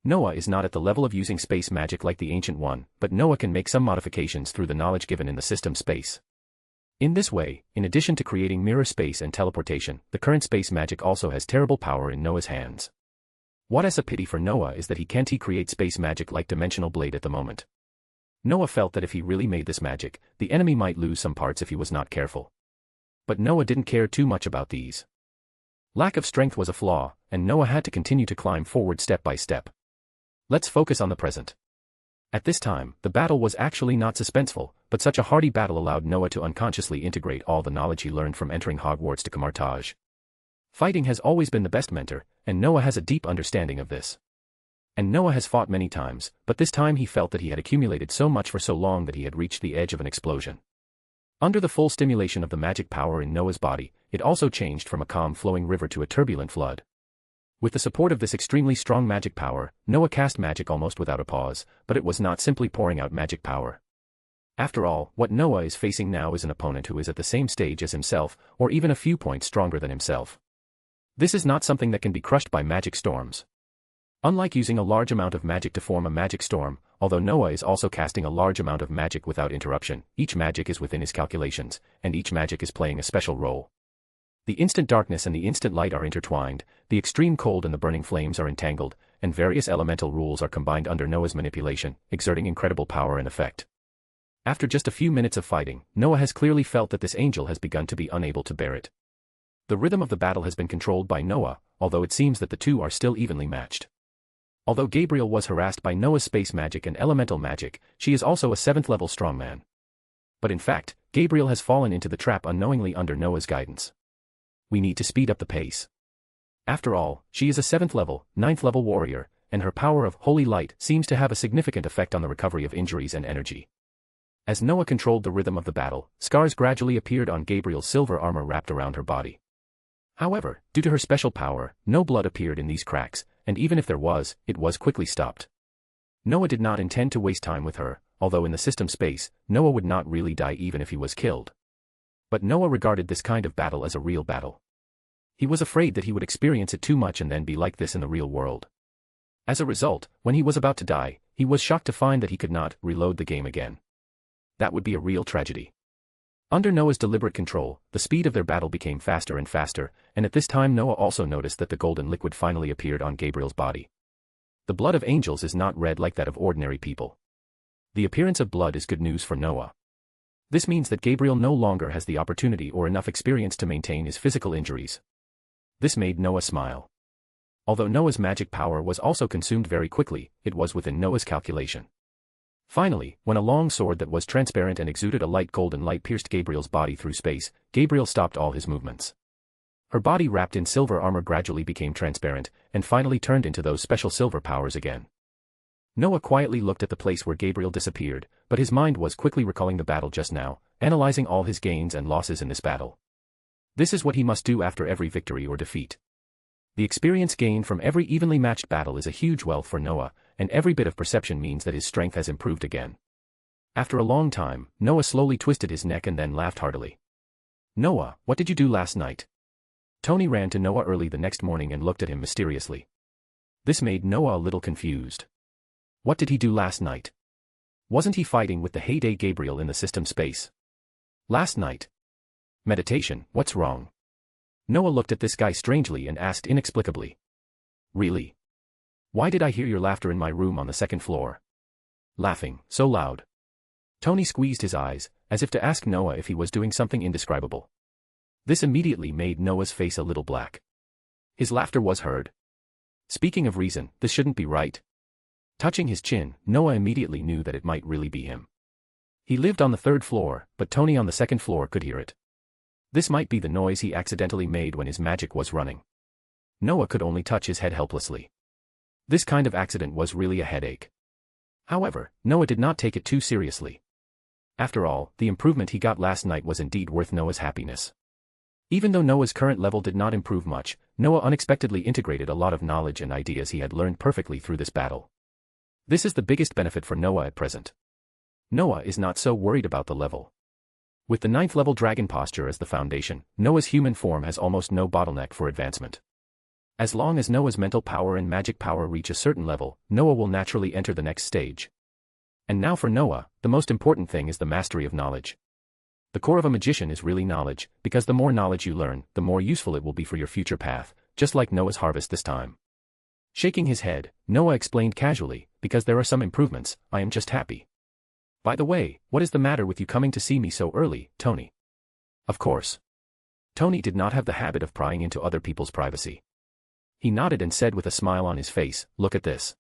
C: Noah is not at the level of using space magic like the Ancient One, but Noah can make some modifications through the knowledge given in the system space. In this way, in addition to creating mirror space and teleportation, the current space magic also has terrible power in Noah's hands. What is a pity for Noah is that he can't create space magic like Dimensional Blade at the moment. Noah felt that if he really made this magic, the enemy might lose some parts if he was not careful. But Noah didn't care too much about these. Lack of strength was a flaw, and Noah had to continue to climb forward step by step. Let's focus on the present. At this time, the battle was actually not suspenseful, but such a hearty battle allowed Noah to unconsciously integrate all the knowledge he learned from entering Hogwarts to Camartage. Fighting has always been the best mentor, and Noah has a deep understanding of this. And Noah has fought many times, but this time he felt that he had accumulated so much for so long that he had reached the edge of an explosion. Under the full stimulation of the magic power in Noah's body, it also changed from a calm flowing river to a turbulent flood. With the support of this extremely strong magic power, Noah cast magic almost without a pause, but it was not simply pouring out magic power. After all, what Noah is facing now is an opponent who is at the same stage as himself, or even a few points stronger than himself. This is not something that can be crushed by magic storms. Unlike using a large amount of magic to form a magic storm, although Noah is also casting a large amount of magic without interruption, each magic is within his calculations, and each magic is playing a special role. The instant darkness and the instant light are intertwined, the extreme cold and the burning flames are entangled, and various elemental rules are combined under Noah's manipulation, exerting incredible power and effect. After just a few minutes of fighting, Noah has clearly felt that this angel has begun to be unable to bear it. The rhythm of the battle has been controlled by Noah, although it seems that the two are still evenly matched. Although Gabriel was harassed by Noah's space magic and elemental magic, she is also a 7th-level strongman. But in fact, Gabriel has fallen into the trap unknowingly under Noah's guidance. We need to speed up the pace. After all, she is a 7th-level, 9th-level warrior, and her power of holy light seems to have a significant effect on the recovery of injuries and energy. As Noah controlled the rhythm of the battle, scars gradually appeared on Gabriel's silver armor wrapped around her body. However, due to her special power, no blood appeared in these cracks, and even if there was, it was quickly stopped. Noah did not intend to waste time with her, although in the system space, Noah would not really die even if he was killed. But Noah regarded this kind of battle as a real battle. He was afraid that he would experience it too much and then be like this in the real world. As a result, when he was about to die, he was shocked to find that he could not reload the game again. That would be a real tragedy. Under Noah's deliberate control, the speed of their battle became faster and faster, and at this time Noah also noticed that the golden liquid finally appeared on Gabriel's body. The blood of angels is not red like that of ordinary people. The appearance of blood is good news for Noah. This means that Gabriel no longer has the opportunity or enough experience to maintain his physical injuries. This made Noah smile. Although Noah's magic power was also consumed very quickly, it was within Noah's calculation. Finally, when a long sword that was transparent and exuded a light golden light pierced Gabriel's body through space, Gabriel stopped all his movements. Her body wrapped in silver armor gradually became transparent, and finally turned into those special silver powers again. Noah quietly looked at the place where Gabriel disappeared, but his mind was quickly recalling the battle just now, analyzing all his gains and losses in this battle. This is what he must do after every victory or defeat. The experience gained from every evenly matched battle is a huge wealth for Noah, and every bit of perception means that his strength has improved again. After a long time, Noah slowly twisted his neck and then laughed heartily. "Noah, what did you do last night?" Tony ran to Noah early the next morning and looked at him mysteriously. This made Noah a little confused. What did he do last night? Wasn't he fighting with the Heyday Gabriel in the system space? Last night? Meditation, what's wrong? Noah looked at this guy strangely and asked inexplicably. Really? Why did I hear your laughter in my room on the 2nd floor? Laughing, so loud. Tony squeezed his eyes, as if to ask Noah if he was doing something indescribable. This immediately made Noah's face a little black. His laughter was heard. Speaking of reason, this shouldn't be right. Touching his chin, Noah immediately knew that it might really be him. He lived on the 3rd floor, but Tony on the 2nd floor could hear it. This might be the noise he accidentally made when his magic was running. Noah could only touch his head helplessly. This kind of accident was really a headache. However, Noah did not take it too seriously. After all, the improvement he got last night was indeed worth Noah's happiness. Even though Noah's current level did not improve much, Noah unexpectedly integrated a lot of knowledge and ideas he had learned perfectly through this battle. This is the biggest benefit for Noah at present. Noah is not so worried about the level. With the 9th level dragon posture as the foundation, Noah's human form has almost no bottleneck for advancement. As long as Noah's mental power and magic power reach a certain level, Noah will naturally enter the next stage. And now for Noah, the most important thing is the mastery of knowledge. The core of a magician is really knowledge, because the more knowledge you learn, the more useful it will be for your future path, just like Noah's harvest this time. Shaking his head, Noah explained casually, because there are some improvements, I am just happy. By the way, what is the matter with you coming to see me so early, Tony? Of course. Tony did not have the habit of prying into other people's privacy. He nodded and said with a smile on his face, look at this.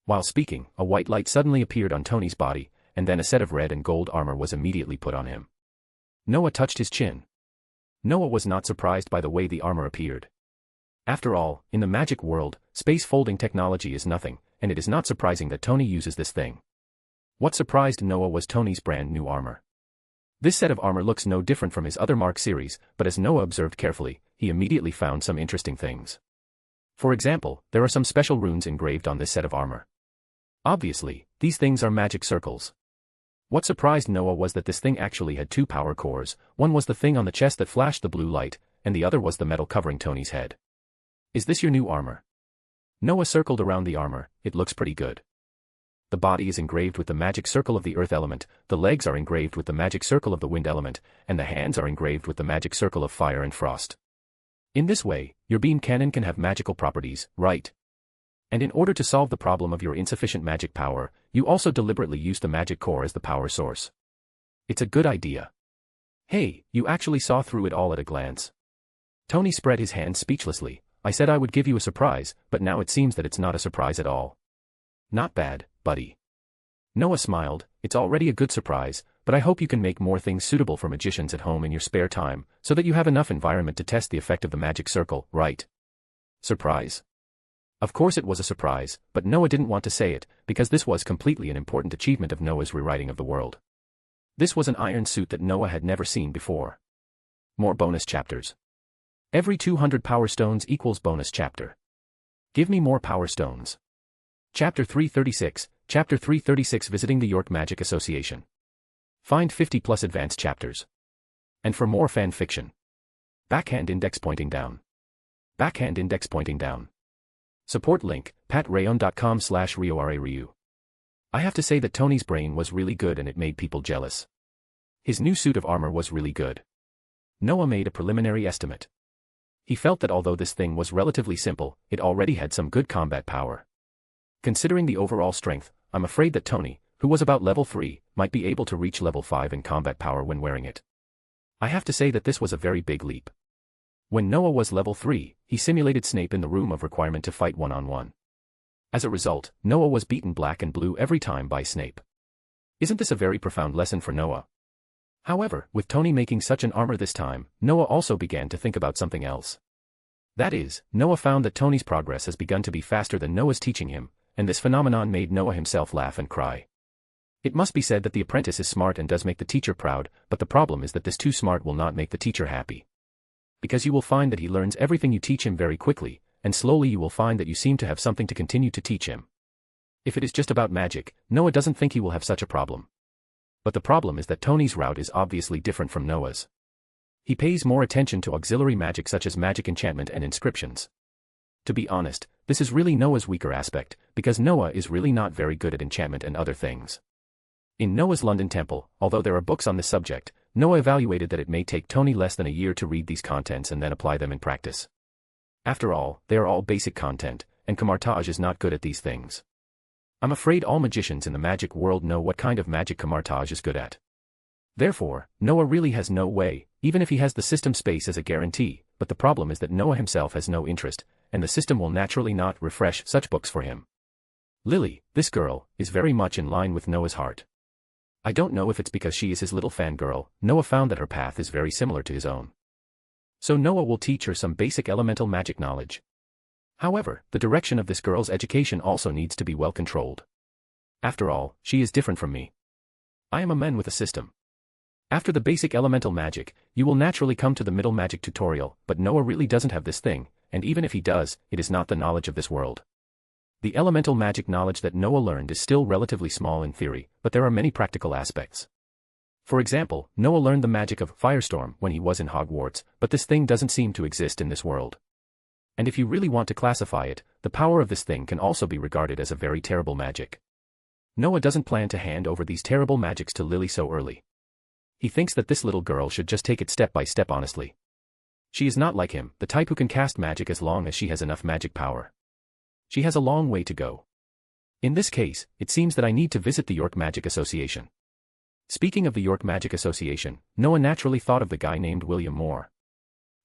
C: While speaking, a white light suddenly appeared on Tony's body, and then a set of red and gold armor was immediately put on him. Noah touched his chin. Noah was not surprised by the way the armor appeared. After all, in the magic world, space-folding technology is nothing, and it is not surprising that Tony uses this thing. What surprised Noah was Tony's brand new armor. This set of armor looks no different from his other Mark series, but as Noah observed carefully, he immediately found some interesting things. For example, there are some special runes engraved on this set of armor. Obviously, these things are magic circles. What surprised Noah was that this thing actually had two power cores. One was the thing on the chest that flashed the blue light, and the other was the metal covering Tony's head. Is this your new armor? Noah circled around the armor. It looks pretty good. The body is engraved with the magic circle of the earth element, the legs are engraved with the magic circle of the wind element, and the hands are engraved with the magic circle of fire and frost. In this way, your beam cannon can have magical properties, right? And in order to solve the problem of your insufficient magic power, you also deliberately use the magic core as the power source. It's a good idea. Hey, you actually saw through it all at a glance. Tony spread his hands speechlessly. I said I would give you a surprise, but now it seems that it's not a surprise at all. Not bad, buddy. Noah smiled. It's already a good surprise, but I hope you can make more things suitable for magicians at home in your spare time, so that you have enough environment to test the effect of the magic circle, right? Surprise. Of course it was a surprise, but Noah didn't want to say it, because this was completely an important achievement of Noah's rewriting of the world. This was an iron suit that Noah had never seen before. More bonus chapters. Every 200 power stones equals bonus chapter. Give me more power stones. Chapter 336, Chapter 336 Visiting the York Magic Association. Find 50 plus advanced chapters. And for more fan fiction. Backhand index pointing down. Backhand index pointing down. Support link, patreon.com/RioRaRyu. I have to say that Tony's brain was really good and it made people jealous. His new suit of armor was really good. Noah made a preliminary estimate. He felt that although this thing was relatively simple, it already had some good combat power. Considering the overall strength, I'm afraid that Tony, who was about level 3, might be able to reach level 5 in combat power when wearing it. I have to say that this was a very big leap. When Noah was level 3, he simulated Snape in the room of requirement to fight one-on-one. As a result, Noah was beaten black and blue every time by Snape. Isn't this a very profound lesson for Noah? However, with Tony making such an armor this time, Noah also began to think about something else. That is, Noah found that Tony's progress has begun to be faster than Noah's teaching him, and this phenomenon made Noah himself laugh and cry. It must be said that the apprentice is smart and does make the teacher proud, but the problem is that this too smart will not make the teacher happy. Because you will find that he learns everything you teach him very quickly, and slowly you will find that you seem to have something to continue to teach him. If it is just about magic, Noah doesn't think he will have such a problem. But the problem is that Tony's route is obviously different from Noah's. He pays more attention to auxiliary magic such as magic enchantment and inscriptions. To be honest, this is really Noah's weaker aspect, because Noah is really not very good at enchantment and other things. In Noah's London Temple, although there are books on this subject, Noah evaluated that it may take Tony less than a year to read these contents and then apply them in practice. After all, they are all basic content, and Camartage is not good at these things. I'm afraid all magicians in the magic world know what kind of magic Camartage is good at. Therefore, Noah really has no way, even if he has the system space as a guarantee, but the problem is that Noah himself has no interest, and the system will naturally not refresh such books for him. Lily, this girl, is very much in line with Noah's heart. I don't know if it's because she is his little fangirl. Noah found that her path is very similar to his own. So Noah will teach her some basic elemental magic knowledge. However, the direction of this girl's education also needs to be well controlled. After all, she is different from me. I am a man with a system. After the basic elemental magic, you will naturally come to the middle magic tutorial, but Noah really doesn't have this thing, and even if he does, it is not the knowledge of this world. The elemental magic knowledge that Noah learned is still relatively small in theory, but there are many practical aspects. For example, Noah learned the magic of Firestorm when he was in Hogwarts, but this thing doesn't seem to exist in this world. And if you really want to classify it, the power of this thing can also be regarded as a very terrible magic. Noah doesn't plan to hand over these terrible magics to Lily so early. He thinks that this little girl should just take it step by step honestly. She is not like him, the type who can cast magic as long as she has enough magic power. She has a long way to go. In this case, it seems that I need to visit the York Magic Association. Speaking of the York Magic Association, Noah naturally thought of the guy named William Moore.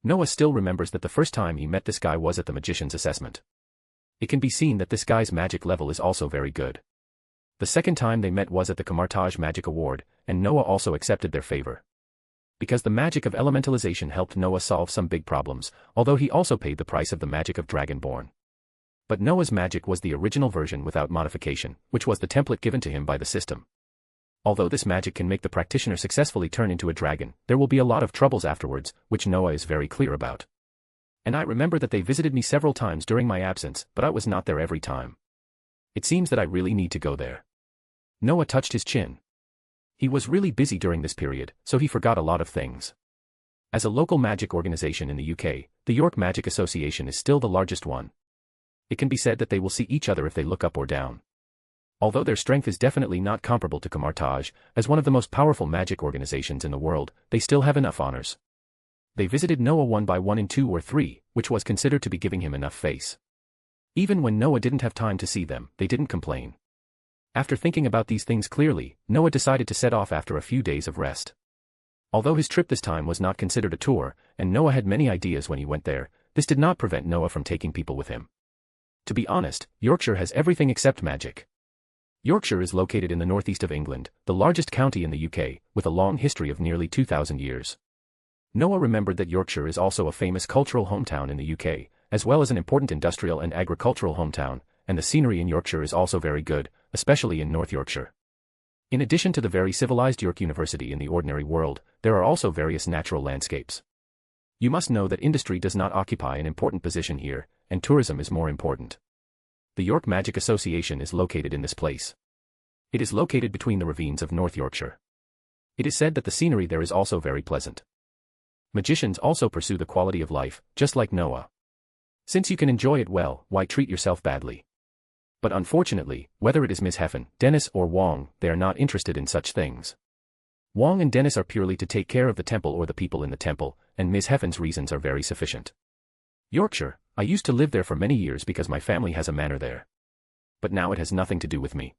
C: Noah still remembers that the first time he met this guy was at the magician's assessment. It can be seen that this guy's magic level is also very good. The second time they met was at the Camartage Magic Award, and Noah also accepted their favor. Because the magic of elementalization helped Noah solve some big problems, although he also paid the price of the magic of Dragonborn. But Noah's magic was the original version without modification, which was the template given to him by the system. Although this magic can make the practitioner successfully turn into a dragon, there will be a lot of troubles afterwards, which Noah is very clear about. And I remember that they visited me several times during my absence, but I was not there every time. It seems that I really need to go there. Noah touched his chin. He was really busy during this period, so he forgot a lot of things. As a local magic organization in the UK, the York Magic Association is still the largest one. It can be said that they will see each other if they look up or down. Although their strength is definitely not comparable to Camartage, as one of the most powerful magic organizations in the world, they still have enough honors. They visited Noah one by one in 2 or 3, which was considered to be giving him enough face. Even when Noah didn't have time to see them, they didn't complain. After thinking about these things clearly, Noah decided to set off after a few days of rest. Although his trip this time was not considered a tour, and Noah had many ideas when he went there, this did not prevent Noah from taking people with him. To be honest, Yorkshire has everything except magic. Yorkshire is located in the northeast of England, the largest county in the UK, with a long history of nearly 2,000 years. Noah remembered that Yorkshire is also a famous cultural hometown in the UK, as well as an important industrial and agricultural hometown, and the scenery in Yorkshire is also very good, especially in North Yorkshire. In addition to the very civilized York University in the ordinary world, there are also various natural landscapes. You must know that industry does not occupy an important position here, and tourism is more important. The York Magic Association is located in this place. It is located between the ravines of North Yorkshire. It is said that the scenery there is also very pleasant. Magicians also pursue the quality of life, just like Noah. Since you can enjoy it well, why treat yourself badly? But unfortunately, whether it is Ms. Heffen, Dennis or Wong, they are not interested in such things. Wong and Dennis are purely to take care of the temple or the people in the temple, and Ms. Heffen's reasons are very sufficient. Yorkshire, I used to live there for many years because my family has a manor there. But now it has nothing to do with me.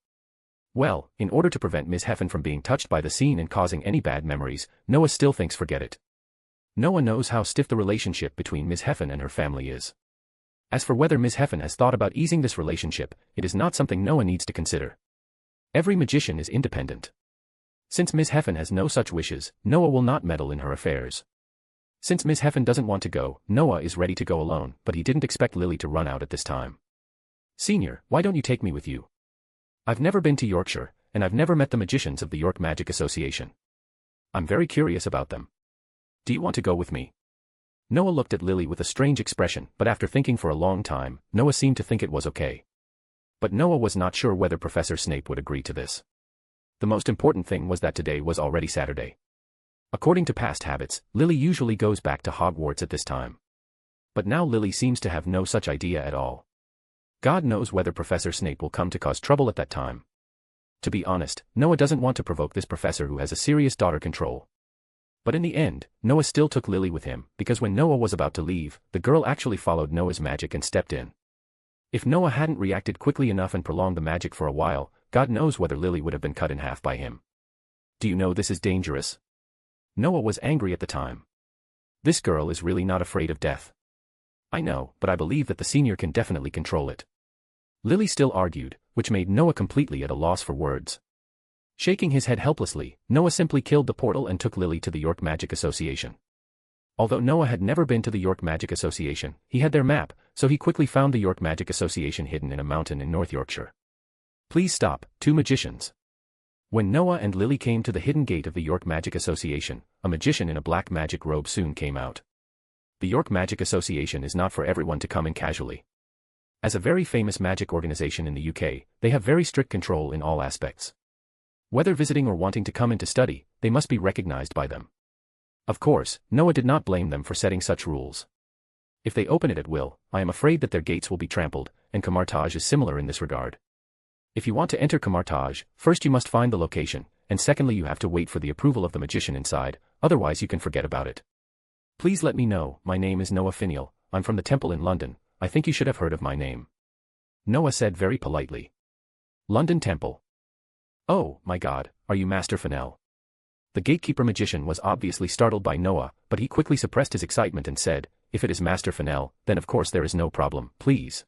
C: Well, in order to prevent Ms. Heffen from being touched by the scene and causing any bad memories, Noah still thinks forget it. Noah knows how stiff the relationship between Ms. Heffen and her family is. As for whether Ms. Heffen has thought about easing this relationship, it is not something Noah needs to consider. Every magician is independent. Since Ms. Heffen has no such wishes, Noah will not meddle in her affairs. Since Ms. Heffen doesn't want to go, Noah is ready to go alone, but he didn't expect Lily to run out at this time. Senior, why don't you take me with you? I've never been to Yorkshire, and I've never met the magicians of the York Magic Association. I'm very curious about them. Do you want to go with me? Noah looked at Lily with a strange expression, but after thinking for a long time, Noah seemed to think it was okay. But Noah was not sure whether Professor Snape would agree to this. The most important thing was that today was already Saturday. According to past habits, Lily usually goes back to Hogwarts at this time. But now Lily seems to have no such idea at all. God knows whether Professor Snape will come to cause trouble at that time. To be honest, Noah doesn't want to provoke this professor who has a serious daughter control. But in the end, Noah still took Lily with him, because when Noah was about to leave, the girl actually followed Noah's magic and stepped in. If Noah hadn't reacted quickly enough and prolonged the magic for a while, God knows whether Lily would have been cut in half by him. Do you know this is dangerous? Noah was angry at the time. This girl is really not afraid of death. I know, but I believe that the senior can definitely control it. Lily still argued, which made Noah completely at a loss for words. Shaking his head helplessly, Noah simply killed the portal and took Lily to the York Magic Association. Although Noah had never been to the York Magic Association, he had their map, so he quickly found the York Magic Association hidden in a mountain in North Yorkshire. Please stop, 2 magicians. When Noah and Lily came to the hidden gate of the York Magic Association, a magician in a black magic robe soon came out. The York Magic Association is not for everyone to come in casually. As a very famous magic organization in the UK, they have very strict control in all aspects. Whether visiting or wanting to come in to study, they must be recognized by them. Of course, Noah did not blame them for setting such rules. If they open it at will, I am afraid that their gates will be trampled, and Camartage is similar in this regard. If you want to enter Camartage, first you must find the location, and secondly you have to wait for the approval of the magician inside, otherwise you can forget about it. Please let me know, my name is Noah Finial, I'm from the temple in London, I think you should have heard of my name. Noah said very politely. London Temple. Oh, my God, are you Master Fennell? The gatekeeper magician was obviously startled by Noah, but he quickly suppressed his excitement and said, if it is Master Fennell, then of course there is no problem, please.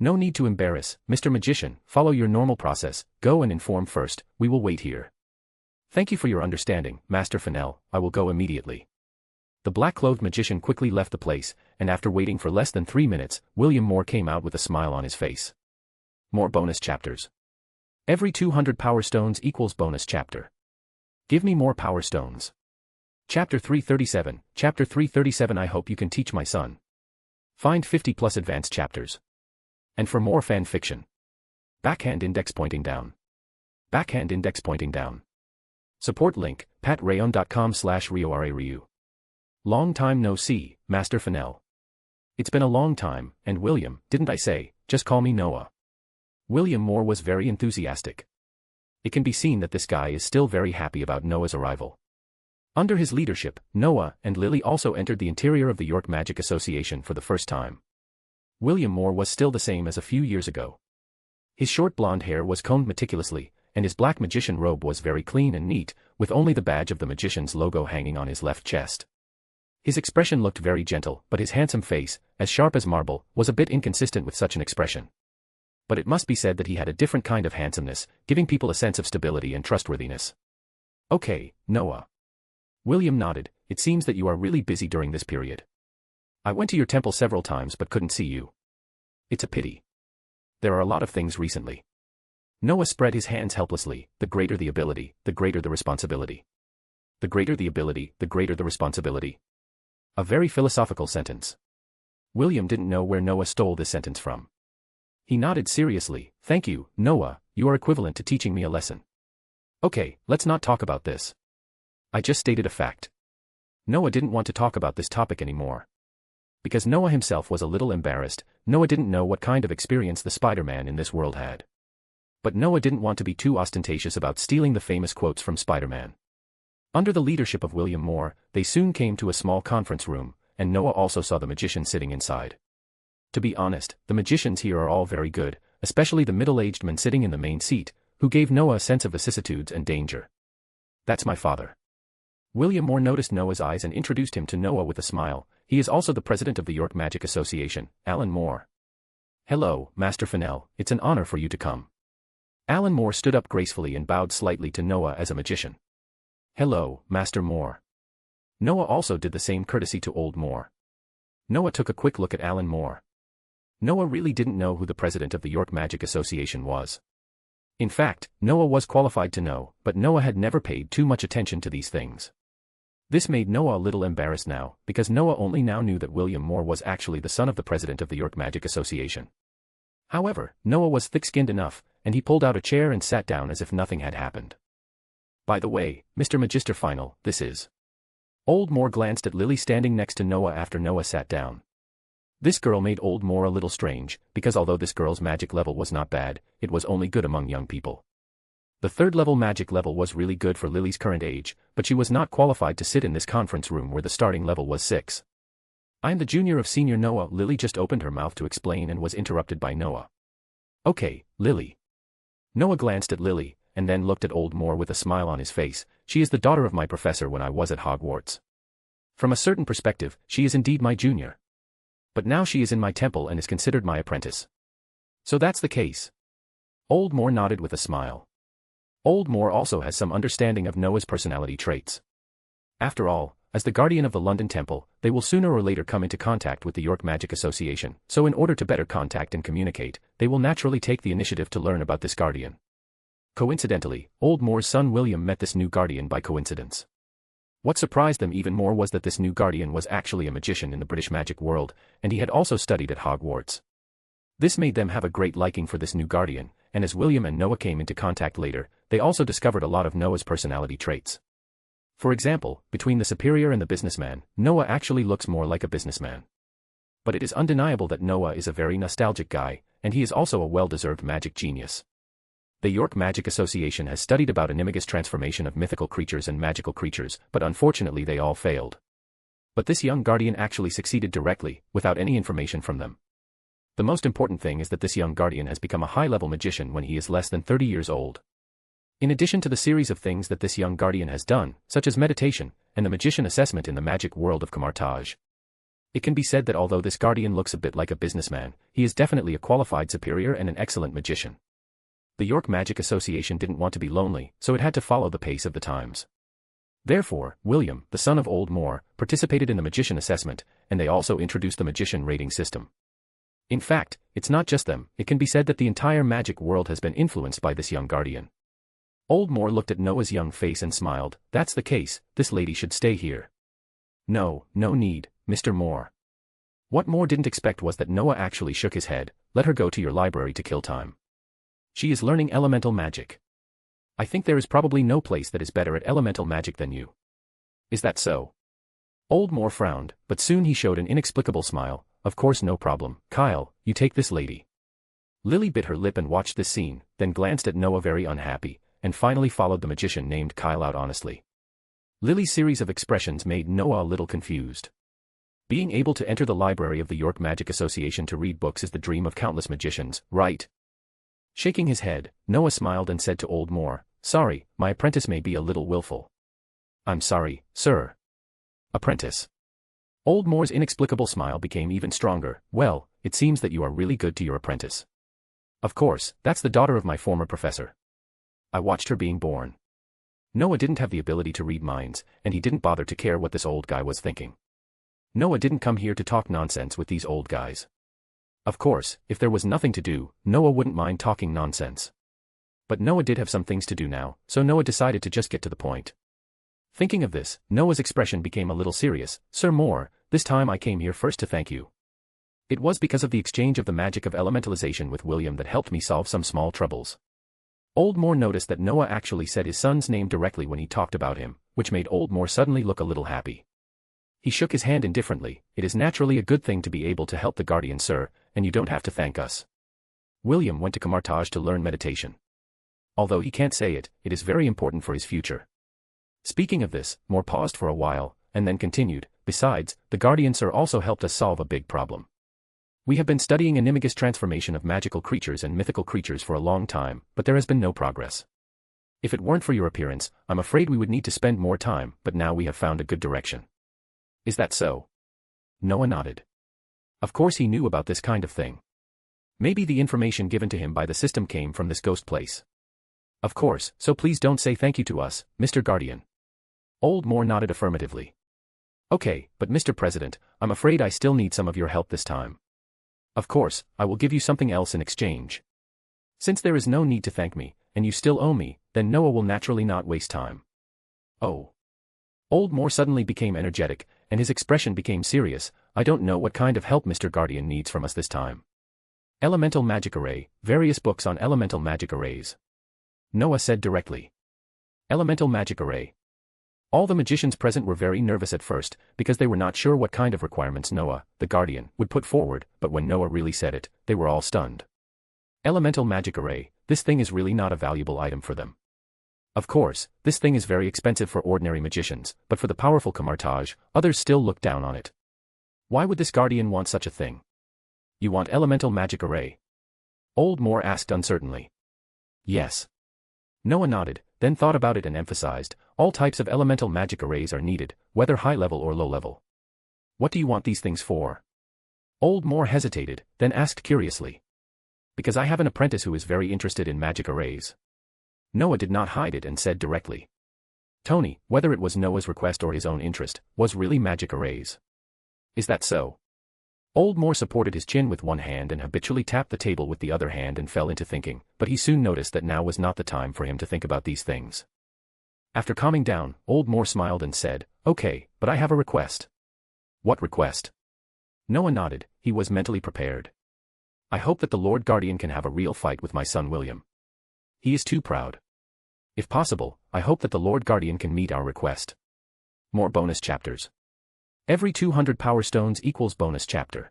C: No need to embarrass, Mr. Magician, follow your normal process, go and inform first, we will wait here. Thank you for your understanding, Master Fennell, I will go immediately. The black-clothed magician quickly left the place, and after waiting for less than 3 minutes, William Moore came out with a smile on his face. More bonus chapters. Every 200 power stones equals bonus chapter. Give me more power stones. Chapter 337, Chapter 337 I hope you can teach my son. Find 50 plus advanced chapters. And for more fan fiction. Backhand index pointing down. Backhand index pointing down. Support link, patreon.com/RioRaRyu. Long time no see, Master Fennell. It's been a long time, and William, didn't I say, just call me Noah. William Moore was very enthusiastic. It can be seen that this guy is still very happy about Noah's arrival. Under his leadership, Noah and Lily also entered the interior of the York Magic Association for the first time. William Moore was still the same as a few years ago. His short blonde hair was combed meticulously, and his black magician robe was very clean and neat, with only the badge of the magician's logo hanging on his left chest. His expression looked very gentle, but his handsome face, as sharp as marble, was a bit inconsistent with such an expression. But it must be said that he had a different kind of handsomeness, giving people a sense of stability and trustworthiness. Okay, Noah. William nodded, it seems that you are really busy during this period. I went to your temple several times but couldn't see you. It's a pity. There are a lot of things recently. Noah spread his hands helplessly, the greater the ability, the greater the responsibility. The greater the ability, the greater the responsibility. A very philosophical sentence. William didn't know where Noah stole this sentence from. He nodded seriously, thank you, Noah, you are equivalent to teaching me a lesson. Okay, let's not talk about this. I just stated a fact. Noah didn't want to talk about this topic anymore. Because Noah himself was a little embarrassed, Noah didn't know what kind of experience the Spider-Man in this world had. But Noah didn't want to be too ostentatious about stealing the famous quotes from Spider-Man. Under the leadership of William Moore, they soon came to a small conference room, and Noah also saw the magician sitting inside. To be honest, the magicians here are all very good, especially the middle-aged man sitting in the main seat, who gave Noah a sense of vicissitudes and danger. That's my father. William Moore noticed Noah's eyes and introduced him to Noah with a smile. He is also the president of the York Magic Association, Alan Moore. Hello, Master Fennell, it's an honor for you to come. Alan Moore stood up gracefully and bowed slightly to Noah as a magician. Hello, Master Moore. Noah also did the same courtesy to Old Moore. Noah took a quick look at Alan Moore. Noah really didn't know who the president of the York Magic Association was. In fact, Noah was qualified to know, but Noah had never paid too much attention to these things. This made Noah a little embarrassed now, because Noah only now knew that William Moore was actually the son of the president of the York Magic Association. However, Noah was thick-skinned enough, and he pulled out a chair and sat down as if nothing had happened. By the way, Mr. Magister Final, this is. Old Moore glanced at Lily standing next to Noah after Noah sat down. This girl made Old Moore a little strange, because although this girl's magic level was not bad, it was only good among young people. The third-level magic level was really good for Lily's current age, but she was not qualified to sit in this conference room where the starting level was 6. I'm the junior of senior Noah. Lily just opened her mouth to explain and was interrupted by Noah. Okay, Lily. Noah glanced at Lily, and then looked at Old Moore with a smile on his face. She is the daughter of my professor when I was at Hogwarts. From a certain perspective, she is indeed my junior. But now she is in my temple and is considered my apprentice. So that's the case. Old Moore nodded with a smile. Old Moore also has some understanding of Noah's personality traits. After all, as the guardian of the London Temple, they will sooner or later come into contact with the York Magic Association, so in order to better contact and communicate, they will naturally take the initiative to learn about this guardian. Coincidentally, Old Moore's son William met this new guardian by coincidence. What surprised them even more was that this new guardian was actually a magician in the British magic world, and he had also studied at Hogwarts. This made them have a great liking for this new guardian, and as William and Noah came into contact later, they also discovered a lot of Noah's personality traits. For example, between the superior and the businessman, Noah actually looks more like a businessman. But it is undeniable that Noah is a very nostalgic guy, and he is also a well-deserved magic genius. The York Magic Association has studied about Animagus transformation of mythical creatures and magical creatures, but unfortunately they all failed. But this young guardian actually succeeded directly, without any information from them. The most important thing is that this young guardian has become a high-level magician when he is less than 30 years old. In addition to the series of things that this young guardian has done, such as meditation, and the magician assessment in the magic world of Camartage. It can be said that although this guardian looks a bit like a businessman, he is definitely a qualified superior and an excellent magician. The York Magic Association didn't want to be lonely, so it had to follow the pace of the times. Therefore, William, the son of Old Moore, participated in the magician assessment, and they also introduced the magician rating system. In fact, it's not just them, it can be said that the entire magic world has been influenced by this young guardian. Old Moore looked at Noah's young face and smiled. That's the case, this lady should stay here. No need, Mr. Moore. What Moore didn't expect was that Noah actually shook his head. Let her go to your library to kill time. She is learning elemental magic. I think there is probably no place that is better at elemental magic than you. Is that so? Old Moore frowned, but soon he showed an inexplicable smile. Of course, no problem, Kyle, you take this lady. Lily bit her lip and watched this scene, then glanced at Noah very unhappy, and finally followed the magician named Kyle out honestly. Lily's series of expressions made Noah a little confused. Being able to enter the library of the York Magic Association to read books is the dream of countless magicians, right? Shaking his head, Noah smiled and said to Old Moore, sorry, my apprentice may be a little willful. I'm sorry, sir. Apprentice. Old Moore's inexplicable smile became even stronger. Well, it seems that you are really good to your apprentice. Of course, that's the daughter of my former professor. I watched her being born. Noah didn't have the ability to read minds, and he didn't bother to care what this old guy was thinking. Noah didn't come here to talk nonsense with these old guys. Of course, if there was nothing to do, Noah wouldn't mind talking nonsense. But Noah did have some things to do now, so Noah decided to just get to the point. Thinking of this, Noah's expression became a little serious. Sir Moore, this time I came here first to thank you. It was because of the exchange of the magic of elementalization with William that helped me solve some small troubles. Old Moore noticed that Noah actually said his son's name directly when he talked about him, which made Old Moore suddenly look a little happy. He shook his hand indifferently. It is naturally a good thing to be able to help the guardian, sir, and you don't have to thank us. William went to Camartage to learn meditation. Although he can't say it, it is very important for his future. Speaking of this, Moore paused for a while, and then continued, besides, the guardian sir also helped us solve a big problem. We have been studying animagus transformation of magical creatures and mythical creatures for a long time, but there has been no progress. If it weren't for your appearance, I'm afraid we would need to spend more time, but now we have found a good direction. Is that so? Noah nodded. Of course he knew about this kind of thing. Maybe the information given to him by the system came from this ghost place. Of course, so please don't say thank you to us, Mr. Guardian. Old Moore nodded affirmatively. Okay, but Mr. President, I'm afraid I still need some of your help this time. Of course, I will give you something else in exchange. Since there is no need to thank me, and you still owe me, then Noah will naturally not waste time. Oh. Old Moore suddenly became energetic, and his expression became serious. I don't know what kind of help Mr. Guardian needs from us this time. Elemental Magic Array, various books on elemental magic arrays. Noah said directly. Elemental Magic Array. All the magicians present were very nervous at first, because they were not sure what kind of requirements Noah, the Guardian, would put forward, but when Noah really said it, they were all stunned. Elemental Magic Array, this thing is really not a valuable item for them. Of course, this thing is very expensive for ordinary magicians, but for the powerful Camartage, others still look down on it. Why would this Guardian want such a thing? You want Elemental Magic Array? Old Moore asked uncertainly. Yes. Noah nodded, then thought about it and emphasized, all types of elemental magic arrays are needed, whether high level or low level. What do you want these things for? Old Moore hesitated, then asked curiously. Because I have an apprentice who is very interested in magic arrays. Noah did not hide it and said directly. Tony, whether it was Noah's request or his own interest, was really magic arrays. Is that so? Old Moore supported his chin with one hand and habitually tapped the table with the other hand and fell into thinking, but he soon noticed that now was not the time for him to think about these things. After calming down, Old Moore smiled and said, okay, but I have a request. What request? Noah nodded, he was mentally prepared. I hope that the Lord Guardian can have a real fight with my son William. He is too proud. If possible, I hope that the Lord Guardian can meet our request. More bonus chapters. Every 200 power stones equals bonus chapter.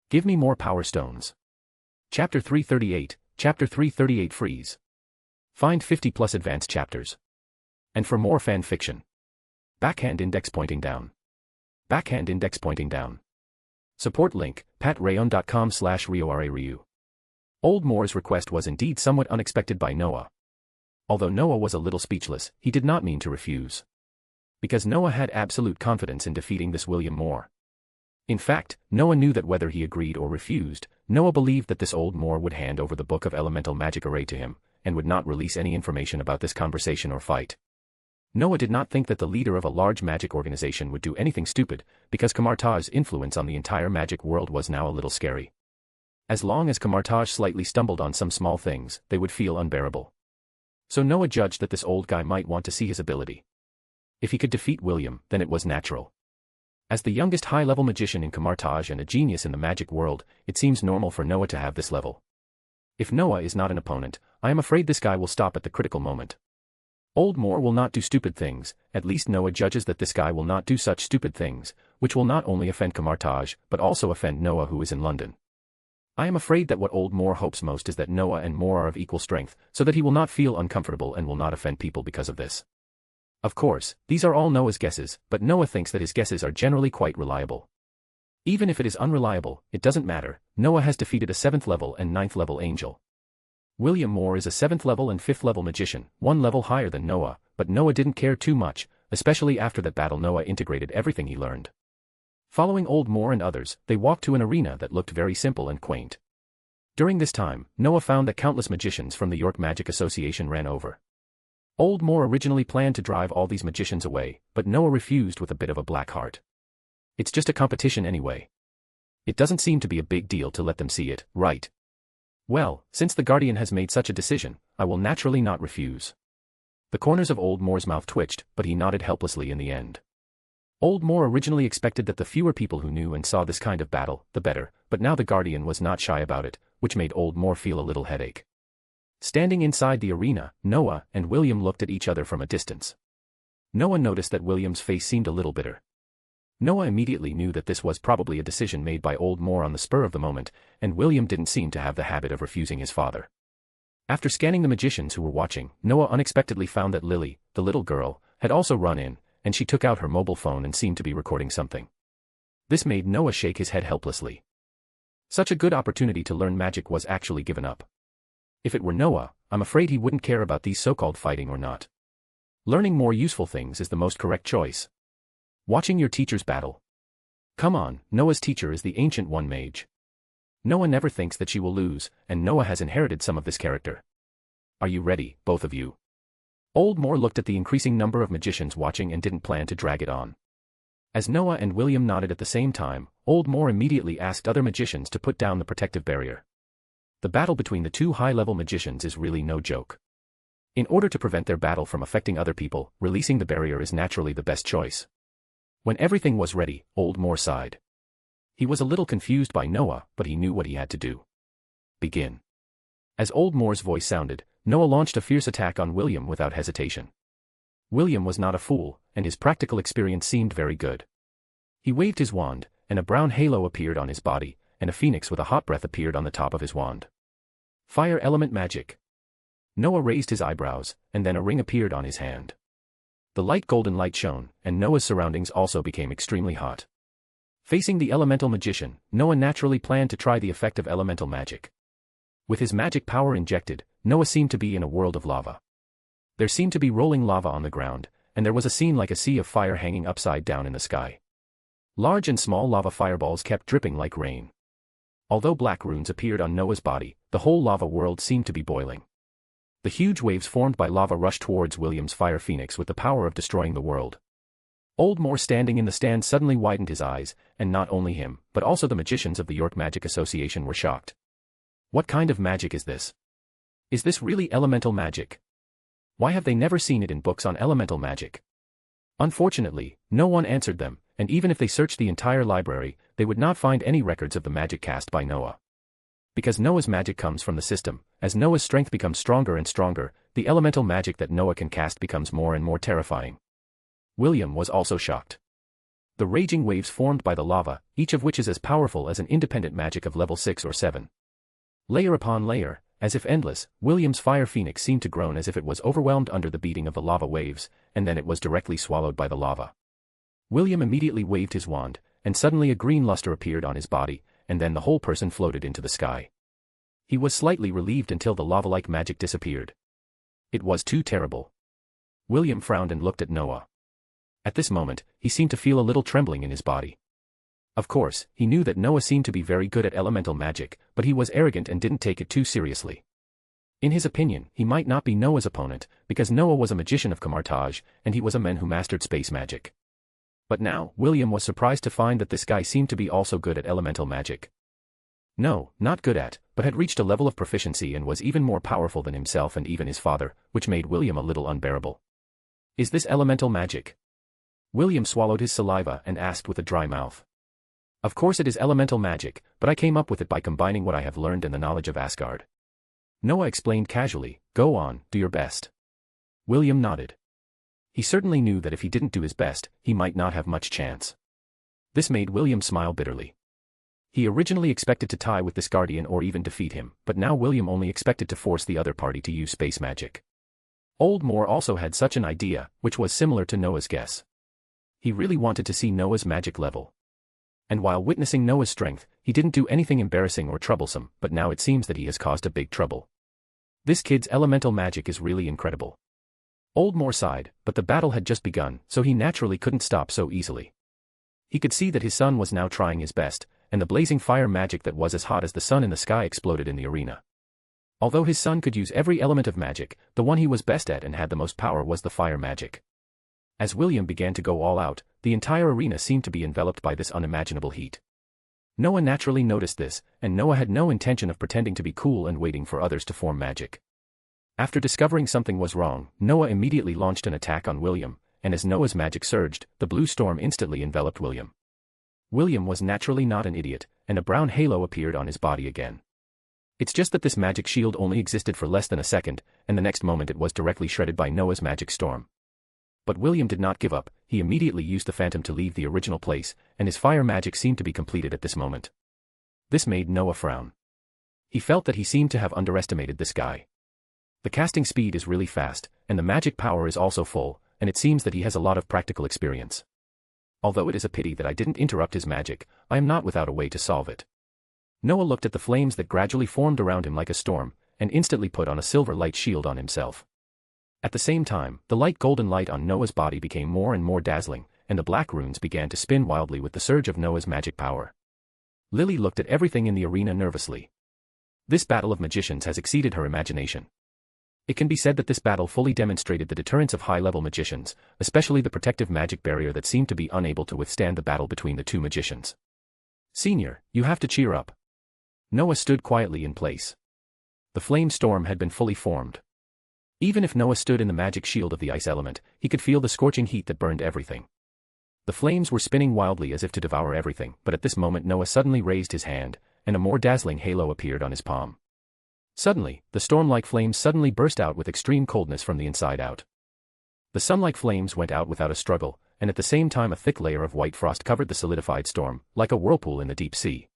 C: Give me more power stones. Chapter 338, Chapter 338 freeze. Find 50 plus advanced chapters. And for more fan fiction. Backhand index pointing down. Backhand index pointing down. Support link, patreon.com/RioRaRyu. Old Moore's request was indeed somewhat unexpected by Noah. Although Noah was a little speechless, he did not mean to refuse. Because Noah had absolute confidence in defeating this William Moore. In fact, Noah knew that whether he agreed or refused, Noah believed that this old Moor would hand over the book of elemental magic array to him, and would not release any information about this conversation or fight. Noah did not think that the leader of a large magic organization would do anything stupid, because Kamartaj's influence on the entire magic world was now a little scary. As long as Kamartaj slightly stumbled on some small things, they would feel unbearable. So Noah judged that this old guy might want to see his ability. If he could defeat William, then it was natural. As the youngest high-level magician in Kamartaj and a genius in the magic world, it seems normal for Noah to have this level. If Noah is not an opponent, I am afraid this guy will stop at the critical moment. Old Moor will not do stupid things, at least Noah judges that this guy will not do such stupid things, which will not only offend Kamartaj, but also offend Noah who is in London. I am afraid that what Old Moor hopes most is that Noah and Moor are of equal strength, so that he will not feel uncomfortable and will not offend people because of this. Of course, these are all Noah's guesses, but Noah thinks that his guesses are generally quite reliable. Even if it is unreliable, it doesn't matter. Noah has defeated a 7th level and 9th level angel. William Moor is a 7th level and 5th level magician, one level higher than Noah, but Noah didn't care too much, especially after that battle. Noah integrated everything he learned. Following Old Moor and others, they walked to an arena that looked very simple and quaint. During this time, Noah found that countless magicians from the York Magic Association ran over. Old Moor originally planned to drive all these magicians away, but Noah refused with a bit of a black heart. It's just a competition anyway. It doesn't seem to be a big deal to let them see it, right? Well, since the Guardian has made such a decision, I will naturally not refuse. The corners of Old Moor's mouth twitched, but he nodded helplessly in the end. Old Moor originally expected that the fewer people who knew and saw this kind of battle, the better, but now the Guardian was not shy about it, which made Old Moor feel a little headache. Standing inside the arena, Noah and William looked at each other from a distance. Noah noticed that William's face seemed a little bitter. Noah immediately knew that this was probably a decision made by Old Moor on the spur of the moment, and William didn't seem to have the habit of refusing his father. After scanning the magicians who were watching, Noah unexpectedly found that Lily, the little girl, had also run in, and she took out her mobile phone and seemed to be recording something. This made Noah shake his head helplessly. Such a good opportunity to learn magic was actually given up. If it were Noah, I'm afraid he wouldn't care about these so-called fighting or not. Learning more useful things is the most correct choice. Watching your teacher's battle. Come on, Noah's teacher is the Ancient One mage. Noah never thinks that she will lose, and Noah has inherited some of this character. Are you ready, both of you? Old Moor looked at the increasing number of magicians watching and didn't plan to drag it on. As Noah and William nodded at the same time, Old Moor immediately asked other magicians to put down the protective barrier. The battle between the two high-level magicians is really no joke. In order to prevent their battle from affecting other people, releasing the barrier is naturally the best choice. When everything was ready, Old Moor sighed. He was a little confused by Noah, but he knew what he had to do. Begin. As Old Moor's voice sounded, Noah launched a fierce attack on William without hesitation. William was not a fool, and his practical experience seemed very good. He waved his wand, and a brown halo appeared on his body, and a phoenix with a hot breath appeared on the top of his wand. Fire element magic. Noah raised his eyebrows, and then a ring appeared on his hand. The light golden light shone, and Noah's surroundings also became extremely hot. Facing the elemental magician, Noah naturally planned to try the effect of elemental magic. With his magic power injected, Noah seemed to be in a world of lava. There seemed to be rolling lava on the ground, and there was a scene like a sea of fire hanging upside down in the sky. Large and small lava fireballs kept dripping like rain. Although black runes appeared on Noah's body, the whole lava world seemed to be boiling. The huge waves formed by lava rushed towards William's fire phoenix with the power of destroying the world. Old Moor standing in the stand suddenly widened his eyes, and not only him, but also the magicians of the York Magic Association were shocked. What kind of magic is this? Is this really elemental magic? Why have they never seen it in books on elemental magic? Unfortunately, no one answered them, and even if they searched the entire library, they would not find any records of the magic cast by Noah. Because Noah's magic comes from the system, as Noah's strength becomes stronger and stronger, the elemental magic that Noah can cast becomes more and more terrifying. William was also shocked. The raging waves formed by the lava, each of which is as powerful as an independent magic of level 6 or 7. Layer upon layer, as if endless, William's fire phoenix seemed to groan as if it was overwhelmed under the beating of the lava waves, and then it was directly swallowed by the lava. William immediately waved his wand, and suddenly a green luster appeared on his body, and then the whole person floated into the sky. He was slightly relieved until the lava-like magic disappeared. It was too terrible. William frowned and looked at Noah. At this moment, he seemed to feel a little trembling in his body. Of course, he knew that Noah seemed to be very good at elemental magic, but he was arrogant and didn't take it too seriously. In his opinion, he might not be Noah's opponent, because Noah was a magician of Camartage, and he was a man who mastered space magic. But now, William was surprised to find that this guy seemed to be also good at elemental magic. No, not good at, but had reached a level of proficiency and was even more powerful than himself and even his father, which made William a little unbearable. Is this elemental magic? William swallowed his saliva and asked with a dry mouth. Of course it is elemental magic, but I came up with it by combining what I have learned and the knowledge of Asgard. Noah explained casually, go on, do your best. William nodded. He certainly knew that if he didn't do his best, he might not have much chance. This made William smile bitterly. He originally expected to tie with this guardian or even defeat him, but now William only expected to force the other party to use space magic. Old Moore also had such an idea, which was similar to Noah's guess. He really wanted to see Noah's magic level. And while witnessing Noah's strength, he didn't do anything embarrassing or troublesome, but now it seems that he has caused a big trouble. This kid's elemental magic is really incredible. Old Moore sighed, but the battle had just begun, so he naturally couldn't stop so easily. He could see that his son was now trying his best, and the blazing fire magic that was as hot as the sun in the sky exploded in the arena. Although his son could use every element of magic, the one he was best at and had the most power was the fire magic. As William began to go all out, the entire arena seemed to be enveloped by this unimaginable heat. Noah naturally noticed this, and Noah had no intention of pretending to be cool and waiting for others to form magic. After discovering something was wrong, Noah immediately launched an attack on William, and as Noah's magic surged, the blue storm instantly enveloped William. William was naturally not an idiot, and a brown halo appeared on his body again. It's just that this magic shield only existed for less than a second, and the next moment it was directly shredded by Noah's magic storm. But William did not give up, he immediately used the phantom to leave the original place, and his fire magic seemed to be completed at this moment. This made Noah frown. He felt that he seemed to have underestimated this guy. The casting speed is really fast, and the magic power is also full, and it seems that he has a lot of practical experience. Although it is a pity that I didn't interrupt his magic, I am not without a way to solve it. Noah looked at the flames that gradually formed around him like a storm, and instantly put on a silver light shield on himself. At the same time, the light golden light on Noah's body became more and more dazzling, and the black runes began to spin wildly with the surge of Noah's magic power. Lily looked at everything in the arena nervously. This battle of magicians has exceeded her imagination. It can be said that this battle fully demonstrated the deterrence of high-level magicians, especially the protective magic barrier that seemed to be unable to withstand the battle between the two magicians. Senior, you have to cheer up. Noah stood quietly in place. The flame storm had been fully formed. Even if Noah stood in the magic shield of the ice element, he could feel the scorching heat that burned everything. The flames were spinning wildly as if to devour everything, but at this moment Noah suddenly raised his hand, and a more dazzling halo appeared on his palm. Suddenly, the storm-like flames suddenly burst out with extreme coldness from the inside out. The sun-like flames went out without a struggle, and at the same time a thick layer of white frost covered the solidified storm, like a whirlpool in the deep sea.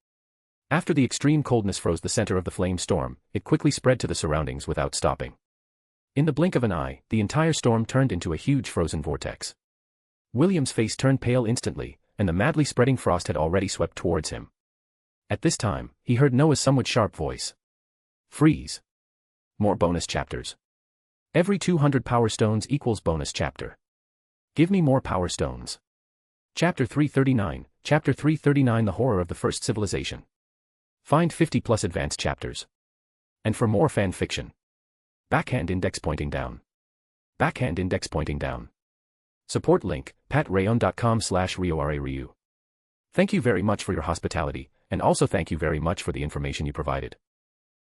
C: After the extreme coldness froze the center of the flame storm, it quickly spread to the surroundings without stopping. In the blink of an eye, the entire storm turned into a huge frozen vortex. William's face turned pale instantly, and the madly spreading frost had already swept towards him. At this time, he heard Noah's somewhat sharp voice. Freeze. More bonus chapters. Every 200 power stones equals bonus chapter. Give me more power stones. Chapter 339, Chapter 339 The Horror of the First Civilization. Find 50 plus advanced chapters. And for more fan fiction. Backhand index pointing down. Backhand index pointing down. Support link, patreon.com/RioRaRyu. Thank you very much for your hospitality, and also thank you very much for the information you provided.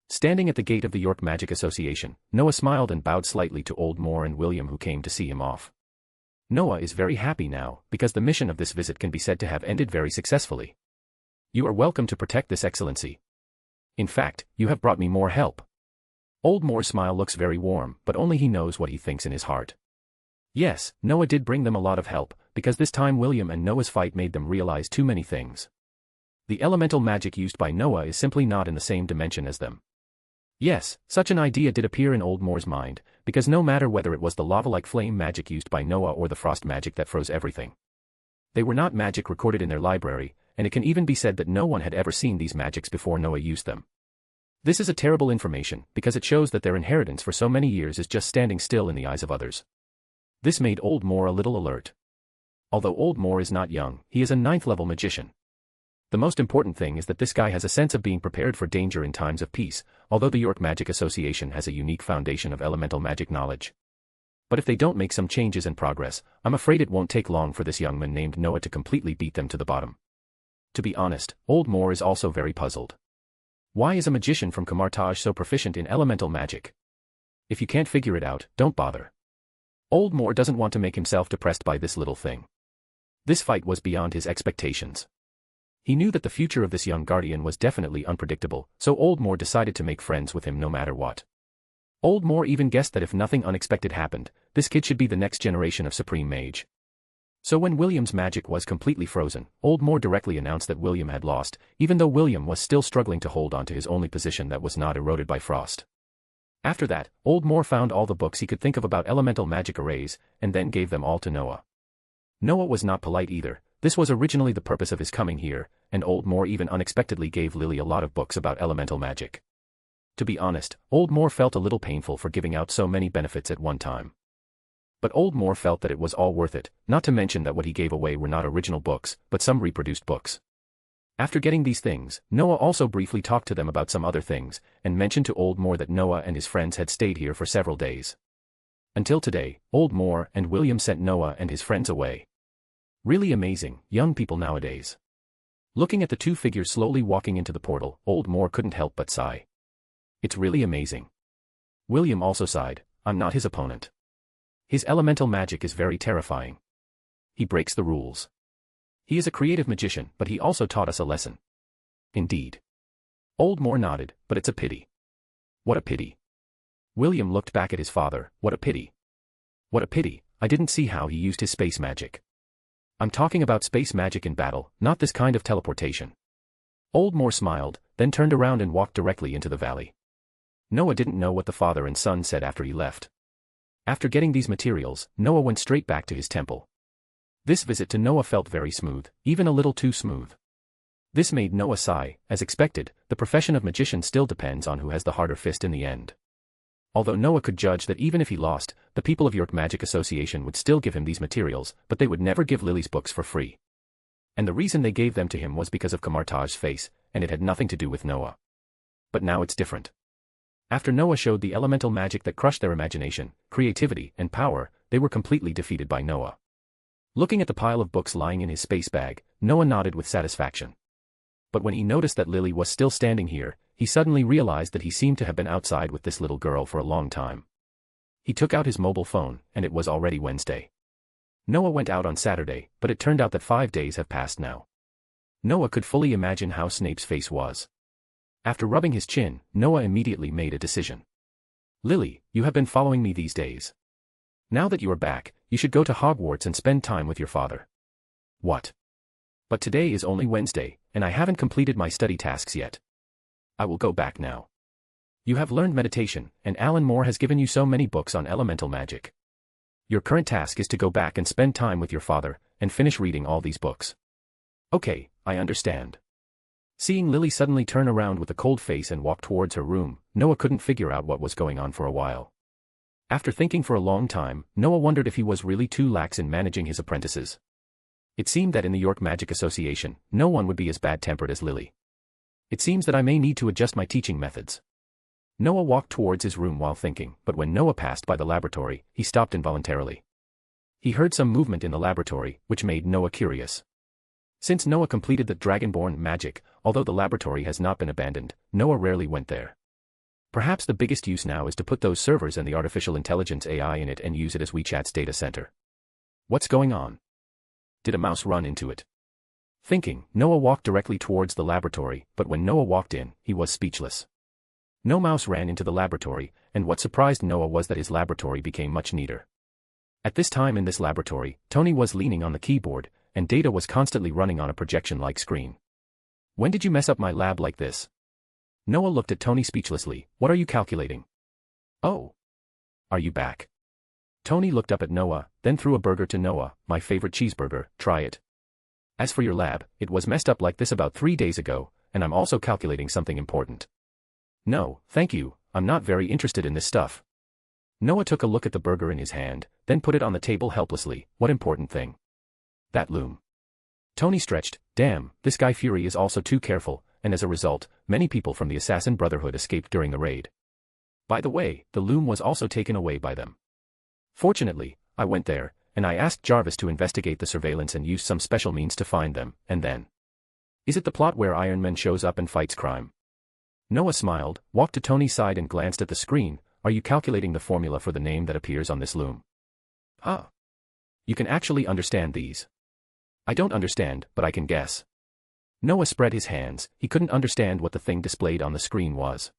C: Standing at the gate of the York Magic Association, Noah smiled and bowed slightly to Old Moore and William who came to see him off. Noah is very happy now, because the mission of this visit can be said to have ended very successfully. You are welcome to protect this excellency. In fact, you have brought me more help. Old Moore's smile looks very warm, but only he knows what he thinks in his heart. Yes, Noah did bring them a lot of help, because this time William and Noah's fight made them realize too many things. The elemental magic used by Noah is simply not in the same dimension as them. Yes, such an idea did appear in Old Moore's mind, because no matter whether it was the lava-like flame magic used by Noah or the frost magic that froze everything, they were not magic recorded in their library, and it can even be said that no one had ever seen these magics before Noah used them. This is a terrible information, because it shows that their inheritance for so many years is just standing still in the eyes of others. This made Old Moore a little alert. Although Old Moore is not young, he is a 9th-level magician. The most important thing is that this guy has a sense of being prepared for danger in times of peace, although the York Magic Association has a unique foundation of elemental magic knowledge. But if they don't make some changes and progress, I'm afraid it won't take long for this young man named Noah to completely beat them to the bottom. To be honest, Old Moore is also very puzzled. Why is a magician from Camartage so proficient in elemental magic? If you can't figure it out, don't bother. Old Moore doesn't want to make himself depressed by this little thing. This fight was beyond his expectations. He knew that the future of this young guardian was definitely unpredictable, so Old Moore decided to make friends with him no matter what. Old Moore even guessed that if nothing unexpected happened, this kid should be the next generation of Supreme Mage. So when William's magic was completely frozen, Old Moore directly announced that William had lost, even though William was still struggling to hold on to his only position that was not eroded by frost. After that, Old Moore found all the books he could think of about elemental magic arrays, and then gave them all to Noah. Noah was not polite either. This was originally the purpose of his coming here, and Old Moore even unexpectedly gave Lily a lot of books about elemental magic. To be honest, Old Moore felt a little painful for giving out so many benefits at one time. But Old Moore felt that it was all worth it, not to mention that what he gave away were not original books, but some reproduced books. After getting these things, Noah also briefly talked to them about some other things, and mentioned to Old Moore that Noah and his friends had stayed here for several days. Until today, Old Moore and William sent Noah and his friends away. Really amazing, young people nowadays. Looking at the two figures slowly walking into the portal, Old Moore couldn't help but sigh. It's really amazing. William also sighed. I'm not his opponent. His elemental magic is very terrifying. He breaks the rules. He is a creative magician, but he also taught us a lesson. Indeed. Old Moore nodded, but it's a pity. What a pity. William looked back at his father. What a pity. What a pity, I didn't see how he used his space magic. I'm talking about space magic in battle, not this kind of teleportation. Old Moore smiled, then turned around and walked directly into the valley. Noah didn't know what the father and son said after he left. After getting these materials, Noah went straight back to his temple. This visit to Noah felt very smooth, even a little too smooth. This made Noah sigh. As expected, the profession of magician still depends on who has the harder fist in the end. Although Noah could judge that even if he lost, the people of York Magic Association would still give him these materials, but they would never give Lily's books for free. And the reason they gave them to him was because of Camartage's face, and it had nothing to do with Noah. But now it's different. After Noah showed the elemental magic that crushed their imagination, creativity, and power, they were completely defeated by Noah. Looking at the pile of books lying in his space bag, Noah nodded with satisfaction. But when he noticed that Lily was still standing here, he suddenly realized that he seemed to have been outside with this little girl for a long time. He took out his mobile phone, and it was already Wednesday. Noah went out on Saturday, but it turned out that 5 days have passed now. Noah could fully imagine how Snape's face was. After rubbing his chin, Noah immediately made a decision. Lily, you have been following me these days. Now that you are back, you should go to Hogwarts and spend time with your father. What? But today is only Wednesday, and I haven't completed my study tasks yet. I will go back now. You have learned meditation, and Alan Moore has given you so many books on elemental magic. Your current task is to go back and spend time with your father, and finish reading all these books. Okay, I understand. Seeing Lily suddenly turn around with a cold face and walk towards her room, Noah couldn't figure out what was going on for a while. After thinking for a long time, Noah wondered if he was really too lax in managing his apprentices. It seemed that in the York Magic Association, no one would be as bad-tempered as Lily. It seems that I may need to adjust my teaching methods. Noah walked towards his room while thinking, but when Noah passed by the laboratory, he stopped involuntarily. He heard some movement in the laboratory, which made Noah curious. Since Noah completed the Dragonborn magic, although the laboratory has not been abandoned, Noah rarely went there. Perhaps the biggest use now is to put those servers and the artificial intelligence AI in it and use it as WeChat's data center. What's going on? Did a mouse run into it? Thinking, Noah walked directly towards the laboratory, but when Noah walked in, he was speechless. No mouse ran into the laboratory, and what surprised Noah was that his laboratory became much neater. At this time in this laboratory, Tony was leaning on the keyboard, and data was constantly running on a projection-like screen. When did you mess up my lab like this? Noah looked at Tony speechlessly. What are you calculating? Oh. Are you back? Tony looked up at Noah, then threw a burger to Noah. My favorite cheeseburger, try it. As for your lab, it was messed up like this about 3 days ago, and I'm also calculating something important. No, thank you, I'm not very interested in this stuff. Noah took a look at the burger in his hand, then put it on the table helplessly. What important thing? That loom. Tony stretched. Damn, this guy Fury is also too careful, and as a result, many people from the Assassin Brotherhood escaped during the raid. By the way, the loom was also taken away by them. Fortunately, I went there, and I asked Jarvis to investigate the surveillance and use some special means to find them, and then... Is it the plot where Iron Man shows up and fights crime? Noah smiled, walked to Tony's side and glanced at the screen. Are you calculating the formula for the name that appears on this loom? Ah. You can actually understand these. I don't understand, but I can guess. Noah spread his hands. He couldn't understand what the thing displayed on the screen was.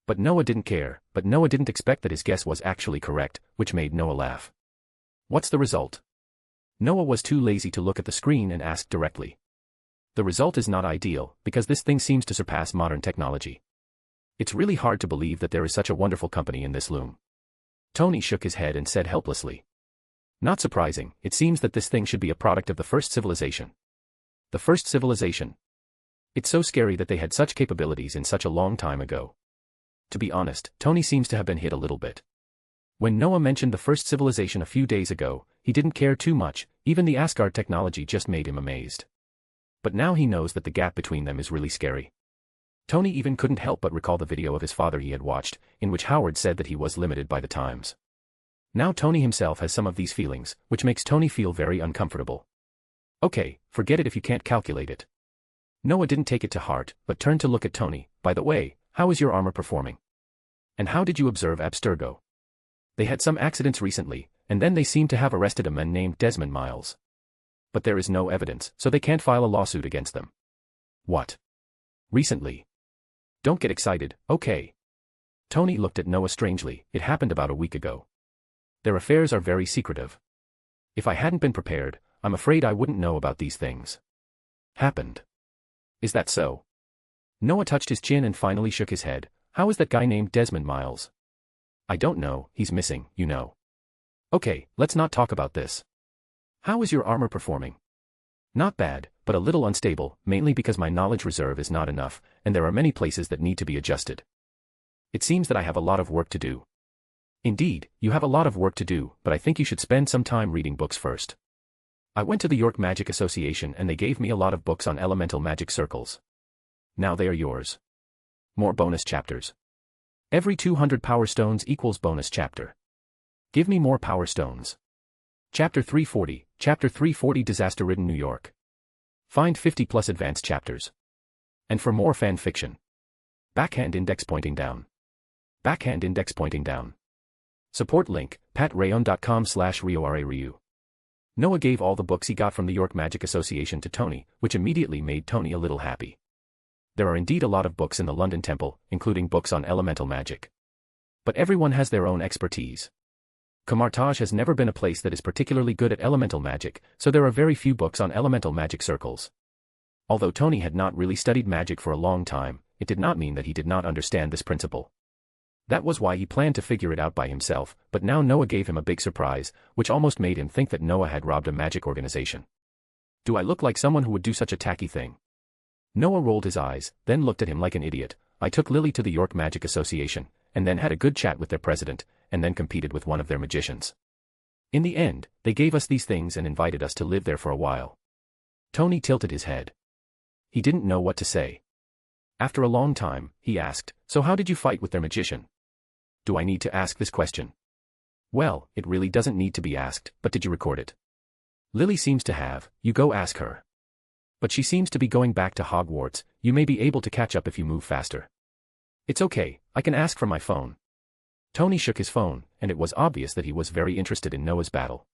C: But Noah didn't care, but Noah didn't expect that his guess was actually correct, which made Noah laugh. What's the result? Noah was too lazy to look at the screen and asked directly. The result is not ideal, because this thing seems to surpass modern technology. It's really hard to believe that there is such a wonderful company in this loom. Tony shook his head and said helplessly. Not surprising, it seems that this thing should be a product of the first civilization. The first civilization. It's so scary that they had such capabilities in such a long time ago. To be honest, Tony seems to have been hit a little bit. When Noah mentioned the first civilization a few days ago, he didn't care too much, even the Asgard technology just made him amazed. But now he knows that the gap between them is really scary. Tony even couldn't help but recall the video of his father he had watched, in which Howard said that he was limited by the times. Now Tony himself has some of these feelings, which makes Tony feel very uncomfortable. Okay, forget it if you can't calculate it. Noah didn't take it to heart, but turned to look at Tony. By the way, how is your armor performing? And how did you observe Abstergo? They had some accidents recently, and then they seem to have arrested a man named Desmond Miles. But there is no evidence, so they can't file a lawsuit against them. What? Recently? Don't get excited, okay? Tony looked at Noah strangely. It happened about a week ago. Their affairs are very secretive. If I hadn't been prepared, I'm afraid I wouldn't know about these things. Happened. Is that so? Noah touched his chin and finally shook his head. How is that guy named Desmond Miles? I don't know, he's missing, you know. Okay, let's not talk about this. How is your armor performing? Not bad, but a little unstable, mainly because my knowledge reserve is not enough, and there are many places that need to be adjusted. It seems that I have a lot of work to do. Indeed, you have a lot of work to do, but I think you should spend some time reading books first. I went to the York Magic Association and they gave me a lot of books on elemental magic circles. Now they are yours. More bonus chapters. Every 200 power stones equals bonus chapter. Give me more power stones. Chapter 340, Chapter 340 Disaster-Ridden New York. Find 50 plus advanced chapters. And for more fan fiction. Backhand index pointing down. Backhand index pointing down. Support link, patreon.com/RioRaRyu. Noah gave all the books he got from the York Magic Association to Tony, which immediately made Tony a little happy. There are indeed a lot of books in the London Temple, including books on elemental magic. But everyone has their own expertise. Camartage has never been a place that is particularly good at elemental magic, so there are very few books on elemental magic circles. Although Tony had not really studied magic for a long time, it did not mean that he did not understand this principle. That was why he planned to figure it out by himself, but now Noah gave him a big surprise, which almost made him think that Noah had robbed a magic organization. Do I look like someone who would do such a tacky thing? Noah rolled his eyes, then looked at him like an idiot. I took Lily to the York Magic Association, and then had a good chat with their president, and then competed with one of their magicians. In the end, they gave us these things and invited us to live there for a while. Tony tilted his head. He didn't know what to say. After a long time, he asked, so how did you fight with their magician? Do I need to ask this question? Well, it really doesn't need to be asked, but did you record it? Lily seems to have, you go ask her. But she seems to be going back to Hogwarts, you may be able to catch up if you move faster. It's okay, I can ask from my phone. Tony shook his phone, and it was obvious that he was very interested in Noah's battle.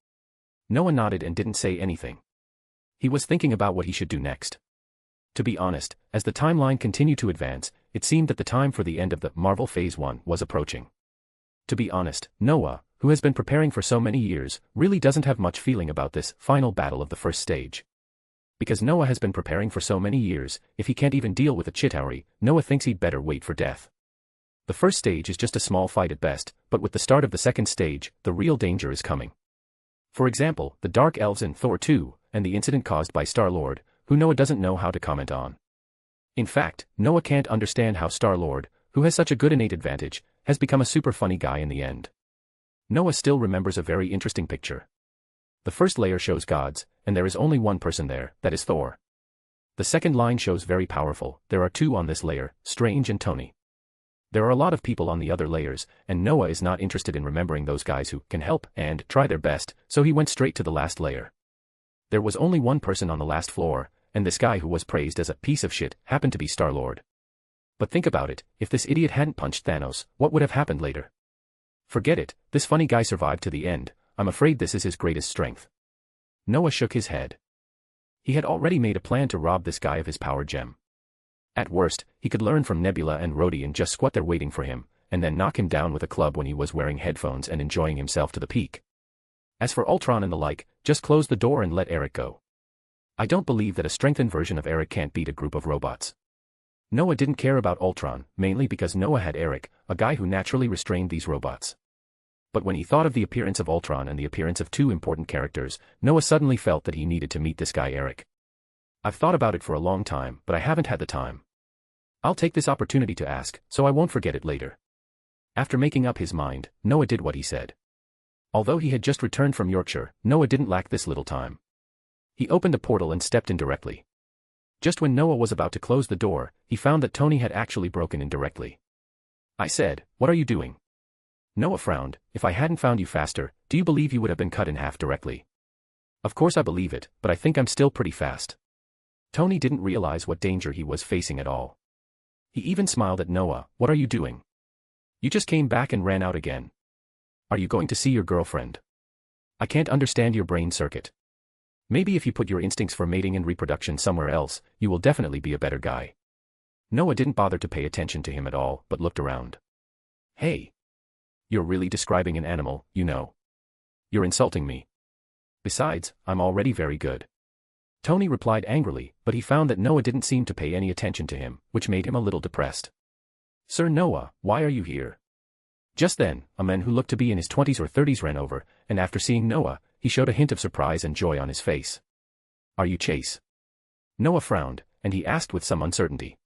C: Noah nodded and didn't say anything. He was thinking about what he should do next. To be honest, as the timeline continued to advance, it seemed that the time for the end of the Marvel Phase 1 was approaching. To be honest, Noah, who has been preparing for so many years, really doesn't have much feeling about this final battle of the first stage. Because Noah has been preparing for so many years, if he can't even deal with a Chitauri, Noah thinks he'd better wait for death. The first stage is just a small fight at best, but with the start of the second stage, the real danger is coming. For example, the Dark Elves in Thor 2, and the incident caused by Star-Lord, who Noah doesn't know how to comment on. In fact, Noah can't understand how Star-Lord, who has such a good innate advantage, has become a super funny guy in the end. Noah still remembers a very interesting picture. The first layer shows gods, and there is only one person there, that is Thor. The second line shows very powerful, there are two on this layer, Strange and Tony. There are a lot of people on the other layers, and Noah is not interested in remembering those guys who can help and try their best, so he went straight to the last layer. There was only one person on the last floor, and this guy who was praised as a piece of shit happened to be Star-Lord. But think about it, if this idiot hadn't punched Thanos, what would have happened later? Forget it, this funny guy survived to the end, I'm afraid this is his greatest strength. Noah shook his head. He had already made a plan to rob this guy of his power gem. At worst, he could learn from Nebula and Rhodey and just squat there waiting for him, and then knock him down with a club when he was wearing headphones and enjoying himself to the peak. As for Ultron and the like, just close the door and let Eric go. I don't believe that a strengthened version of Eric can't beat a group of robots. Noah didn't care about Ultron, mainly because Noah had Eric, a guy who naturally restrained these robots. But when he thought of the appearance of Ultron and the appearance of two important characters, Noah suddenly felt that he needed to meet this guy Eric. I've thought about it for a long time, but I haven't had the time. I'll take this opportunity to ask, so I won't forget it later. After making up his mind, Noah did what he said. Although he had just returned from Yorkshire, Noah didn't lack this little time. He opened a portal and stepped in directly. Just when Noah was about to close the door, he found that Tony had actually broken in directly. I said, "What are you doing?" Noah frowned. "If I hadn't found you faster, do you believe you would have been cut in half directly?" "Of course I believe it, but I think I'm still pretty fast." Tony didn't realize what danger he was facing at all. He even smiled at Noah. "What are you doing? You just came back and ran out again. Are you going to see your girlfriend? I can't understand your brain circuit. Maybe if you put your instincts for mating and reproduction somewhere else, you will definitely be a better guy." Noah didn't bother to pay attention to him at all, but looked around. "Hey. You're really describing an animal, you know. You're insulting me. Besides, I'm already very good." Tony replied angrily, but he found that Noah didn't seem to pay any attention to him, which made him a little depressed. "Sir Noah, why are you here?" Just then, a man who looked to be in his 20s or 30s ran over, and after seeing Noah, he showed a hint of surprise and joy on his face. "Are you Chase?" Noah frowned, and he asked with some uncertainty.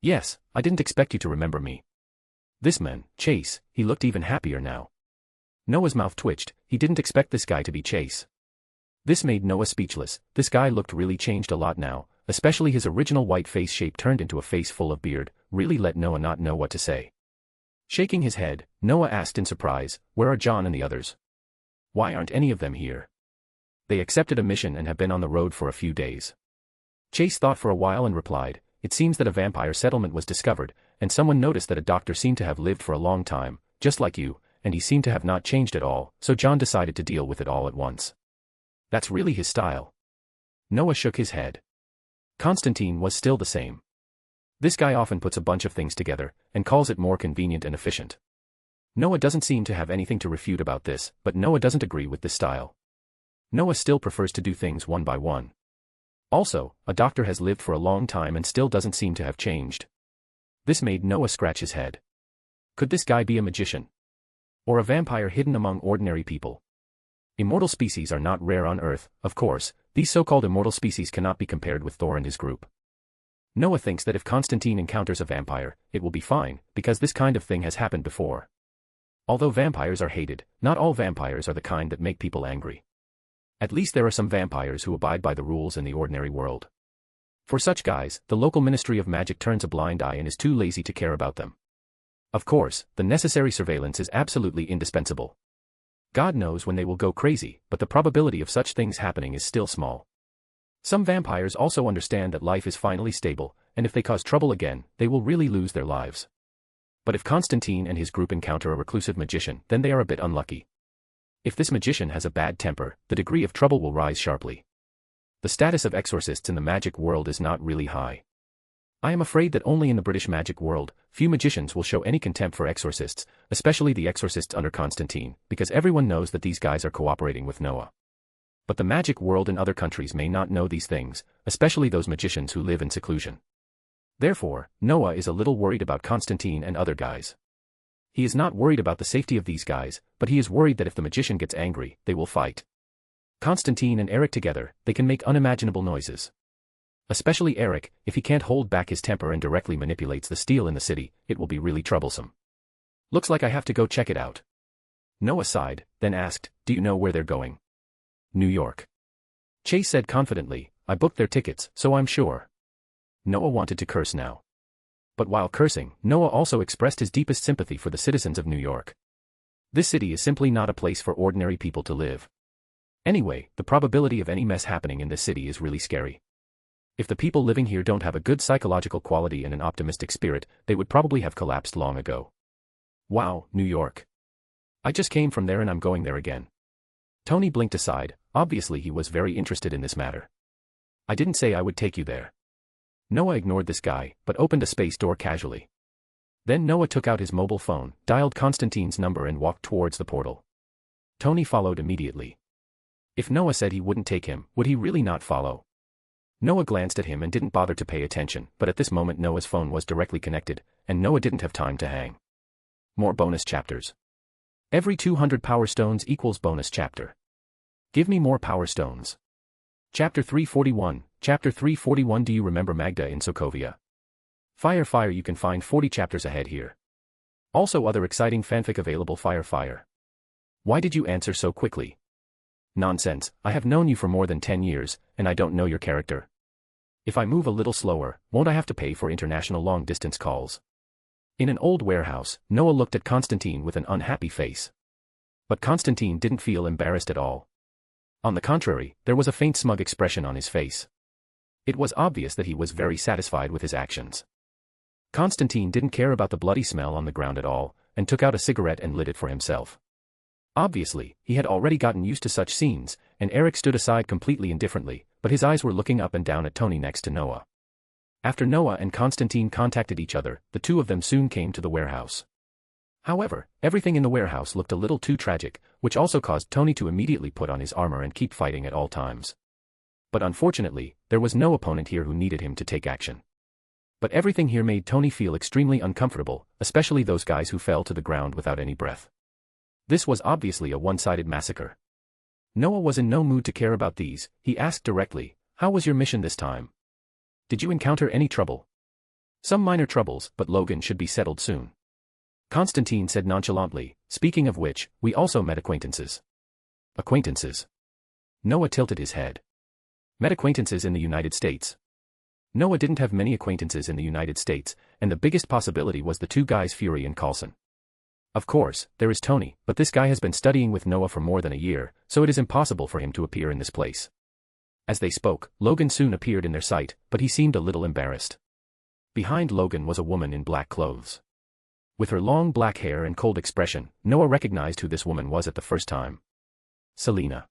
C: "Yes, I didn't expect you to remember me." This man, Chase, he looked even happier now. Noah's mouth twitched, he didn't expect this guy to be Chase. This made Noah speechless, this guy looked really changed a lot now, especially his original white face shape turned into a face full of beard, really let Noah not know what to say. Shaking his head, Noah asked in surprise, "Where are John and the others? Why aren't any of them here?" "They accepted a mission and have been on the road for a few days." Chase thought for a while and replied, "It seems that a vampire settlement was discovered, and someone noticed that a doctor seemed to have lived for a long time, just like you, and he seemed to have not changed at all, so John decided to deal with it all at once." "That's really his style." Noah shook his head. Constantine was still the same. This guy often puts a bunch of things together, and calls it more convenient and efficient. Noah doesn't seem to have anything to refute about this, but Noah doesn't agree with this style. Noah still prefers to do things one by one. Also, a doctor has lived for a long time and still doesn't seem to have changed. This made Noah scratch his head. Could this guy be a magician? Or a vampire hidden among ordinary people? Immortal species are not rare on Earth, of course, these so-called immortal species cannot be compared with Thor and his group. Noah thinks that if Constantine encounters a vampire, it will be fine, because this kind of thing has happened before. Although vampires are hated, not all vampires are the kind that make people angry. At least there are some vampires who abide by the rules in the ordinary world. For such guys, the local Ministry of Magic turns a blind eye and is too lazy to care about them. Of course, the necessary surveillance is absolutely indispensable. God knows when they will go crazy, but the probability of such things happening is still small. Some vampires also understand that life is finally stable, and if they cause trouble again, they will really lose their lives. But if Constantine and his group encounter a reclusive magician, then they are a bit unlucky. If this magician has a bad temper, the degree of trouble will rise sharply. The status of exorcists in the magic world is not really high. I am afraid that only in the British magic world, few magicians will show any contempt for exorcists, especially the exorcists under Constantine, because everyone knows that these guys are cooperating with Noah. But the magic world in other countries may not know these things, especially those magicians who live in seclusion. Therefore, Noah is a little worried about Constantine and other guys. He is not worried about the safety of these guys, but he is worried that if the magician gets angry, they will fight. Constantine and Eric together, they can make unimaginable noises. Especially Eric, if he can't hold back his temper and directly manipulates the steel in the city, it will be really troublesome. Looks like I have to go check it out. Noah sighed, then asked, "Do you know where they're going?" New York. Chase said confidently, I booked their tickets, so I'm sure. Noah wanted to curse now. But while cursing, Noah also expressed his deepest sympathy for the citizens of New York. This city is simply not a place for ordinary people to live. Anyway, the probability of any mess happening in this city is really scary. If the people living here don't have a good psychological quality and an optimistic spirit, they would probably have collapsed long ago. Wow, New York. I just came from there and I'm going there again. Tony blinked aside, obviously he was very interested in this matter. I didn't say I would take you there. Noah ignored this guy, but opened a space door casually. Then Noah took out his mobile phone, dialed Constantine's number and walked towards the portal. Tony followed immediately. If Noah said he wouldn't take him, would he really not follow? Noah glanced at him and didn't bother to pay attention, but at this moment Noah's phone was directly connected, and Noah didn't have time to hang. More bonus chapters. Every 200 power stones equals bonus chapter. Give me more power stones. Chapter 341, Chapter 341. Do you remember Magda in Sokovia? Fire, you can find 40 chapters ahead here. Also other exciting fanfic available. Fire. Why did you answer so quickly? Nonsense, I have known you for more than 10 years, and I don't know your character. If I move a little slower, won't I have to pay for international long-distance calls? In an old warehouse, Noah looked at Constantine with an unhappy face. But Constantine didn't feel embarrassed at all. On the contrary, there was a faint smug expression on his face. It was obvious that he was very satisfied with his actions. Constantine didn't care about the bloody smell on the ground at all, and took out a cigarette and lit it for himself. Obviously, he had already gotten used to such scenes, and Eric stood aside completely indifferently, but his eyes were looking up and down at Tony next to Noah. After Noah and Constantine contacted each other, the two of them soon came to the warehouse. However, everything in the warehouse looked a little too tragic, which also caused Tony to immediately put on his armor and keep fighting at all times. But unfortunately, there was no opponent here who needed him to take action. But everything here made Tony feel extremely uncomfortable, especially those guys who fell to the ground without any breath. This was obviously a one-sided massacre. Noah was in no mood to care about these. He asked directly, "How was your mission this time? Did you encounter any trouble?" "Some minor troubles, but Logan should be settled soon." Constantine said nonchalantly, "Speaking of which, we also met acquaintances." "Acquaintances?" Noah tilted his head. "Met acquaintances in the United States." Noah didn't have many acquaintances in the United States, and the biggest possibility was the two guys Fury and Coulson. Of course, there is Tony, but this guy has been studying with Noah for more than a year, so it is impossible for him to appear in this place. As they spoke, Logan soon appeared in their sight, but he seemed a little embarrassed. Behind Logan was a woman in black clothes. With her long black hair and cold expression, Noah recognized who this woman was at the first time. Selena.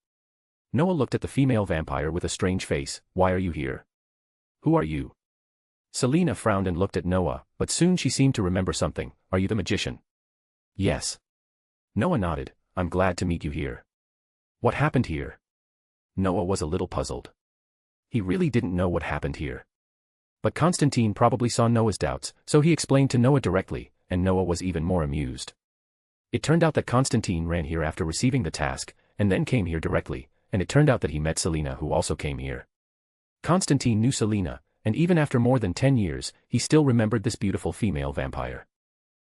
C: Noah looked at the female vampire with a strange face. "Why are you here? Who are you?" Selena frowned and looked at Noah, but soon she seemed to remember something. "Are you the magician?" "Yes." Noah nodded. "I'm glad to meet you here." "What happened here?" Noah was a little puzzled. He really didn't know what happened here. But Constantine probably saw Noah's doubts, so he explained to Noah directly, and Noah was even more amused. It turned out that Constantine ran here after receiving the task, and then came here directly, and it turned out that he met Selena, who also came here. Constantine knew Selena, and even after more than 10 years, he still remembered this beautiful female vampire.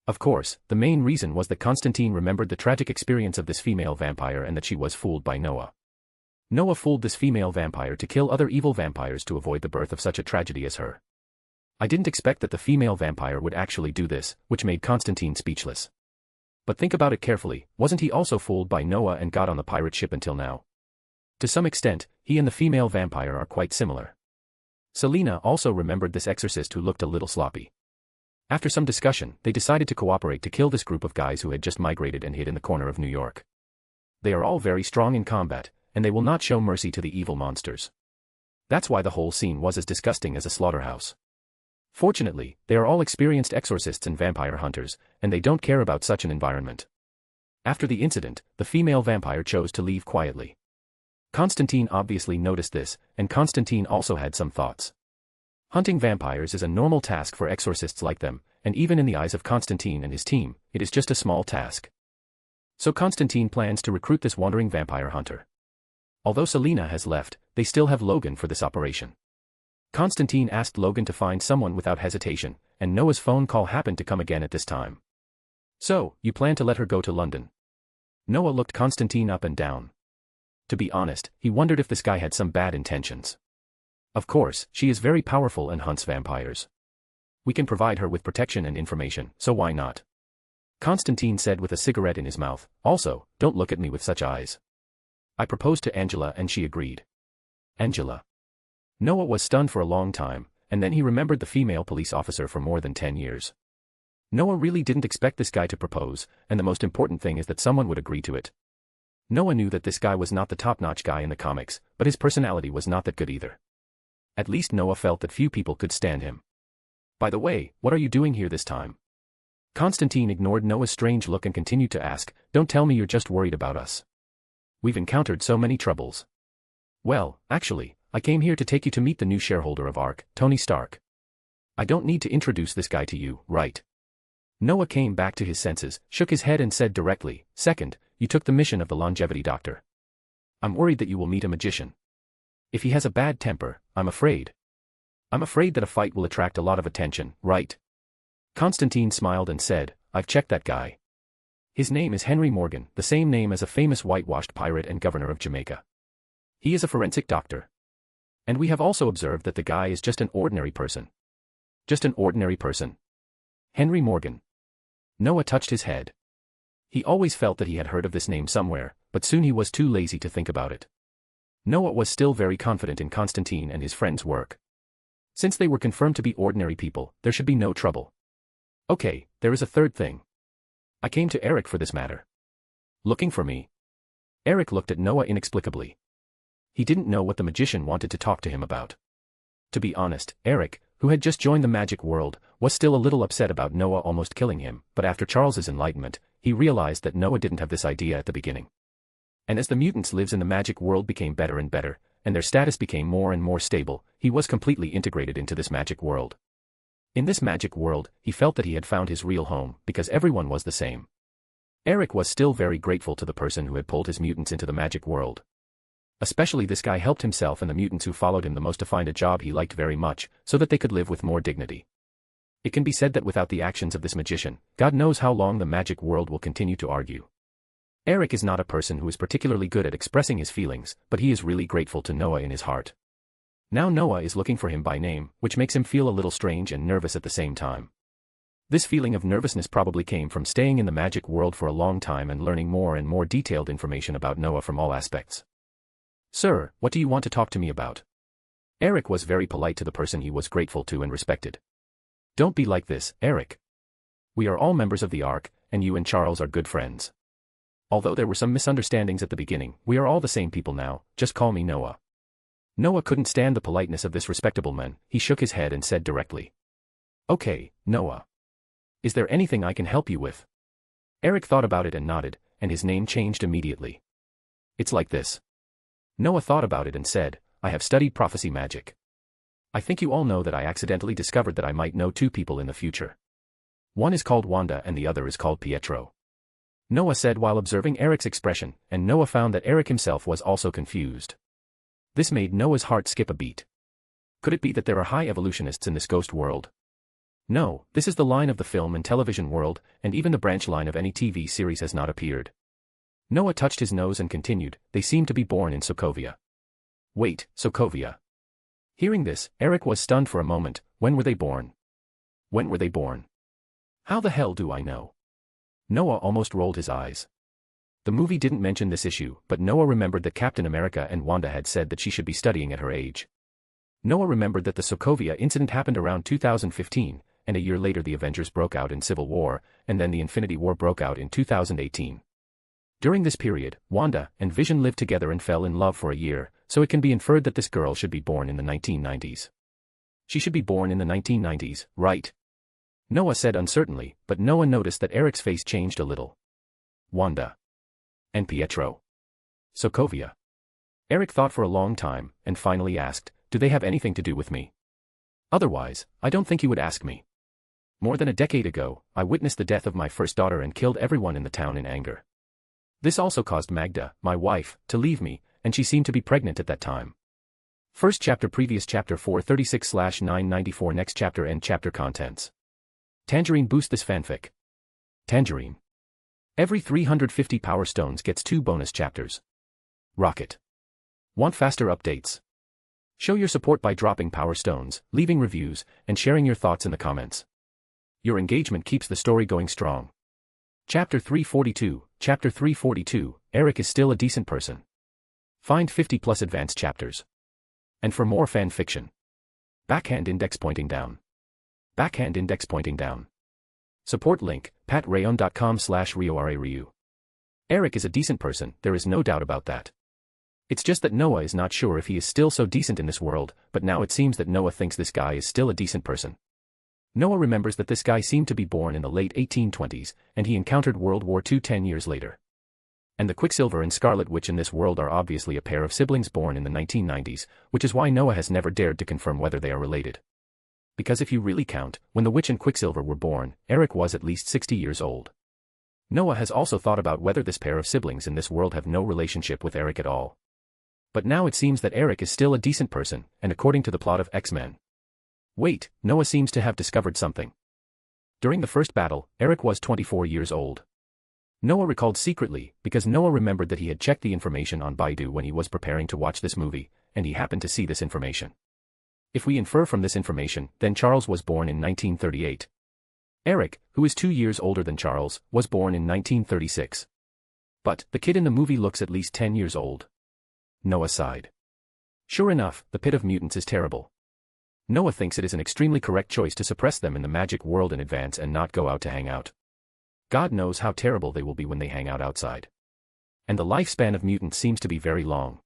C: Of course, the main reason was that Constantine remembered the tragic experience of this female vampire and that she was fooled by Noah. Noah fooled this female vampire to kill other evil vampires to avoid the birth of such a tragedy as her. I didn't expect that the female vampire would actually do this, which made Constantine speechless. But think about it carefully, wasn't he also fooled by Noah and got on the pirate ship until now? To some extent, he and the female vampire are quite similar. Selena also remembered this exorcist who looked a little sloppy. After some discussion, they decided to cooperate to kill this group of guys who had just migrated and hid in the corner of New York. They are all very strong in combat, and they will not show mercy to the evil monsters. That's why the whole scene was as disgusting as a slaughterhouse. Fortunately, they are all experienced exorcists and vampire hunters, and they don't care about such an environment. After the incident, the female vampire chose to leave quietly. Constantine obviously noticed this, and Constantine also had some thoughts. Hunting vampires is a normal task for exorcists like them, and even in the eyes of Constantine and his team, it is just a small task. So Constantine plans to recruit this wandering vampire hunter. Although Selena has left, they still have Logan for this operation. Constantine asked Logan to find someone without hesitation, and Noah's phone call happened to come again at this time. "So, you plan to let her go to London?" Noah looked Constantine up and down. To be honest, he wondered if this guy had some bad intentions. Of course, she is very powerful and hunts vampires. We can provide her with protection and information, so why not? Constantine said with a cigarette in his mouth. Also, don't look at me with such eyes. I proposed to Angela and she agreed. Angela. Noah was stunned for a long time, and then he remembered the female police officer for more than 10 years. Noah really didn't expect this guy to propose, and the most important thing is that someone would agree to it. Noah knew that this guy was not the top-notch guy in the comics, but his personality was not that good either. At least Noah felt that few people could stand him. By the way, what are you doing here this time? Constantine ignored Noah's strange look and continued to ask, don't tell me you're just worried about us. We've encountered so many troubles. Well, actually, I came here to take you to meet the new shareholder of ARK, Tony Stark. I don't need to introduce this guy to you, right? Noah came back to his senses, shook his head and said directly, second, you took the mission of the longevity doctor. I'm worried that you will meet a magician. If he has a bad temper, I'm afraid that a fight will attract a lot of attention, right? Constantine smiled and said, I've checked that guy. His name is Henry Morgan, the same name as a famous whitewashed pirate and governor of Jamaica. He is a forensic doctor. And we have also observed that the guy is just an ordinary person. Just an ordinary person. Henry Morgan. Noah touched his head. He always felt that he had heard of this name somewhere, but soon he was too lazy to think about it. Noah was still very confident in Constantine and his friend's work. Since they were confirmed to be ordinary people, there should be no trouble. Okay, there is a third thing. I came to Eric for this matter. Looking for me? Eric looked at Noah inexplicably. He didn't know what the magician wanted to talk to him about. To be honest, Eric, who had just joined the magic world, was still a little upset about Noah almost killing him, but after Charles's enlightenment, he realized that Noah didn't have this idea at the beginning. And as the mutants' lives in the magic world became better and better, and their status became more and more stable, he was completely integrated into this magic world. In this magic world, he felt that he had found his real home, because everyone was the same. Eric was still very grateful to the person who had pulled his mutants into the magic world. Especially this guy helped himself and the mutants who followed him the most to find a job he liked very much, so that they could live with more dignity. It can be said that without the actions of this magician, God knows how long the magic world will continue to argue. Eric is not a person who is particularly good at expressing his feelings, but he is really grateful to Noah in his heart. Now Noah is looking for him by name, which makes him feel a little strange and nervous at the same time. This feeling of nervousness probably came from staying in the magic world for a long time and learning more and more detailed information about Noah from all aspects. Sir, what do you want to talk to me about? Eric was very polite to the person he was grateful to and respected. Don't be like this, Eric. We are all members of the ARK, and you and Charles are good friends. Although there were some misunderstandings at the beginning, we are all the same people now, just call me Noah. Noah couldn't stand the politeness of this respectable man, he shook his head and said directly. Okay, Noah. Is there anything I can help you with? Eric thought about it and nodded, and his name changed immediately. It's like this. Noah thought about it and said, I have studied prophecy magic. I think you all know that I accidentally discovered that I might know two people in the future. One is called Wanda and the other is called Pietro. Noah said while observing Eric's expression, and Noah found that Eric himself was also confused. This made Noah's heart skip a beat. Could it be that there are high evolutionists in this ghost world? No, this is the line of the film and television world, and even the branch line of any TV series has not appeared. Noah touched his nose and continued, they seem to be born in Sokovia. Wait, Sokovia. Hearing this, Eric was stunned for a moment. When were they born? When were they born? How the hell do I know? Noah almost rolled his eyes. The movie didn't mention this issue, but Noah remembered that Captain America and Wanda had said that she should be studying at her age. Noah remembered that the Sokovia incident happened around 2015, and a year later the Avengers broke out in Civil War, and then the Infinity War broke out in 2018. During this period, Wanda and Vision lived together and fell in love for a year, so it can be inferred that this girl should be born in the 1990s. She should be born in the 1990s, right? Noah said uncertainly, but Noah noticed that Eric's face changed a little. Wanda. And Pietro. Sokovia. Eric thought for a long time, and finally asked, do they have anything to do with me? Otherwise, I don't think you would ask me. More than a decade ago, I witnessed the death of my first daughter and killed everyone in the town in anger. This also caused Magda, my wife, to leave me, and she seemed to be pregnant at that time. First chapter previous chapter 436/994 next chapter end chapter contents. Tangerine boost this fanfic. Tangerine. Every 350 power stones gets 2 bonus chapters. Rocket. Want faster updates? Show your support by dropping power stones, leaving reviews, and sharing your thoughts in the comments. Your engagement keeps the story going strong. Chapter 342. Chapter 342, Eric is still a decent person. Find 50 plus advanced chapters. And for more fan fiction. Backhand index pointing down. Backhand index pointing down. Support link, patreon.com/RioRaRyu. Eric is a decent person, there is no doubt about that. It's just that Noah is not sure if he is still so decent in this world, but now it seems that Noah thinks this guy is still a decent person. Noah remembers that this guy seemed to be born in the late 1820s, and he encountered World War II 10 years later. And the Quicksilver and Scarlet Witch in this world are obviously a pair of siblings born in the 1990s, which is why Noah has never dared to confirm whether they are related. Because if you really count, when the Witch and Quicksilver were born, Eric was at least 60 years old. Noah has also thought about whether this pair of siblings in this world have no relationship with Eric at all. But now it seems that Eric is still a decent person, and according to the plot of X-Men. Wait, Noah seems to have discovered something. During the first battle, Eric was 24 years old. Noah recalled secretly, because Noah remembered that he had checked the information on Baidu when he was preparing to watch this movie, and he happened to see this information. If we infer from this information, then Charles was born in 1938. Eric, who is 2 years older than Charles, was born in 1936. But, the kid in the movie looks at least 10 years old. Noah sighed. Sure enough, the pit of mutants is terrible. Noah thinks it is an extremely correct choice to suppress them in the magic world in advance and not go out to hang out. God knows how terrible they will be when they hang out outside. And the lifespan of mutants seems to be very long.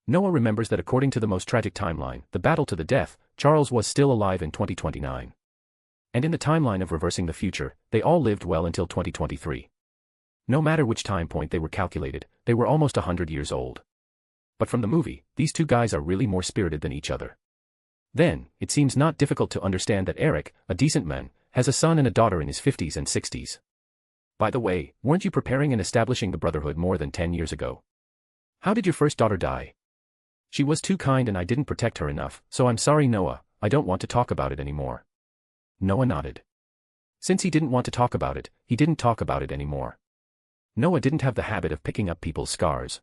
C: Noah remembers that according to the most tragic timeline, the battle to the death, Charles was still alive in 2029. And in the timeline of reversing the future, they all lived well until 2023. No matter which time point they were calculated, they were almost 100 years old. But from the movie, these two guys are really more spirited than each other. Then, it seems not difficult to understand that Eric, a decent man, has a son and a daughter in his 50s and 60s. By the way, weren't you preparing and establishing the Brotherhood more than 10 years ago? How did your first daughter die? She was too kind and I didn't protect her enough, so I'm sorry Noah, I don't want to talk about it anymore. Noah nodded. Since he didn't want to talk about it, he didn't talk about it anymore. Noah didn't have the habit of picking up people's scars.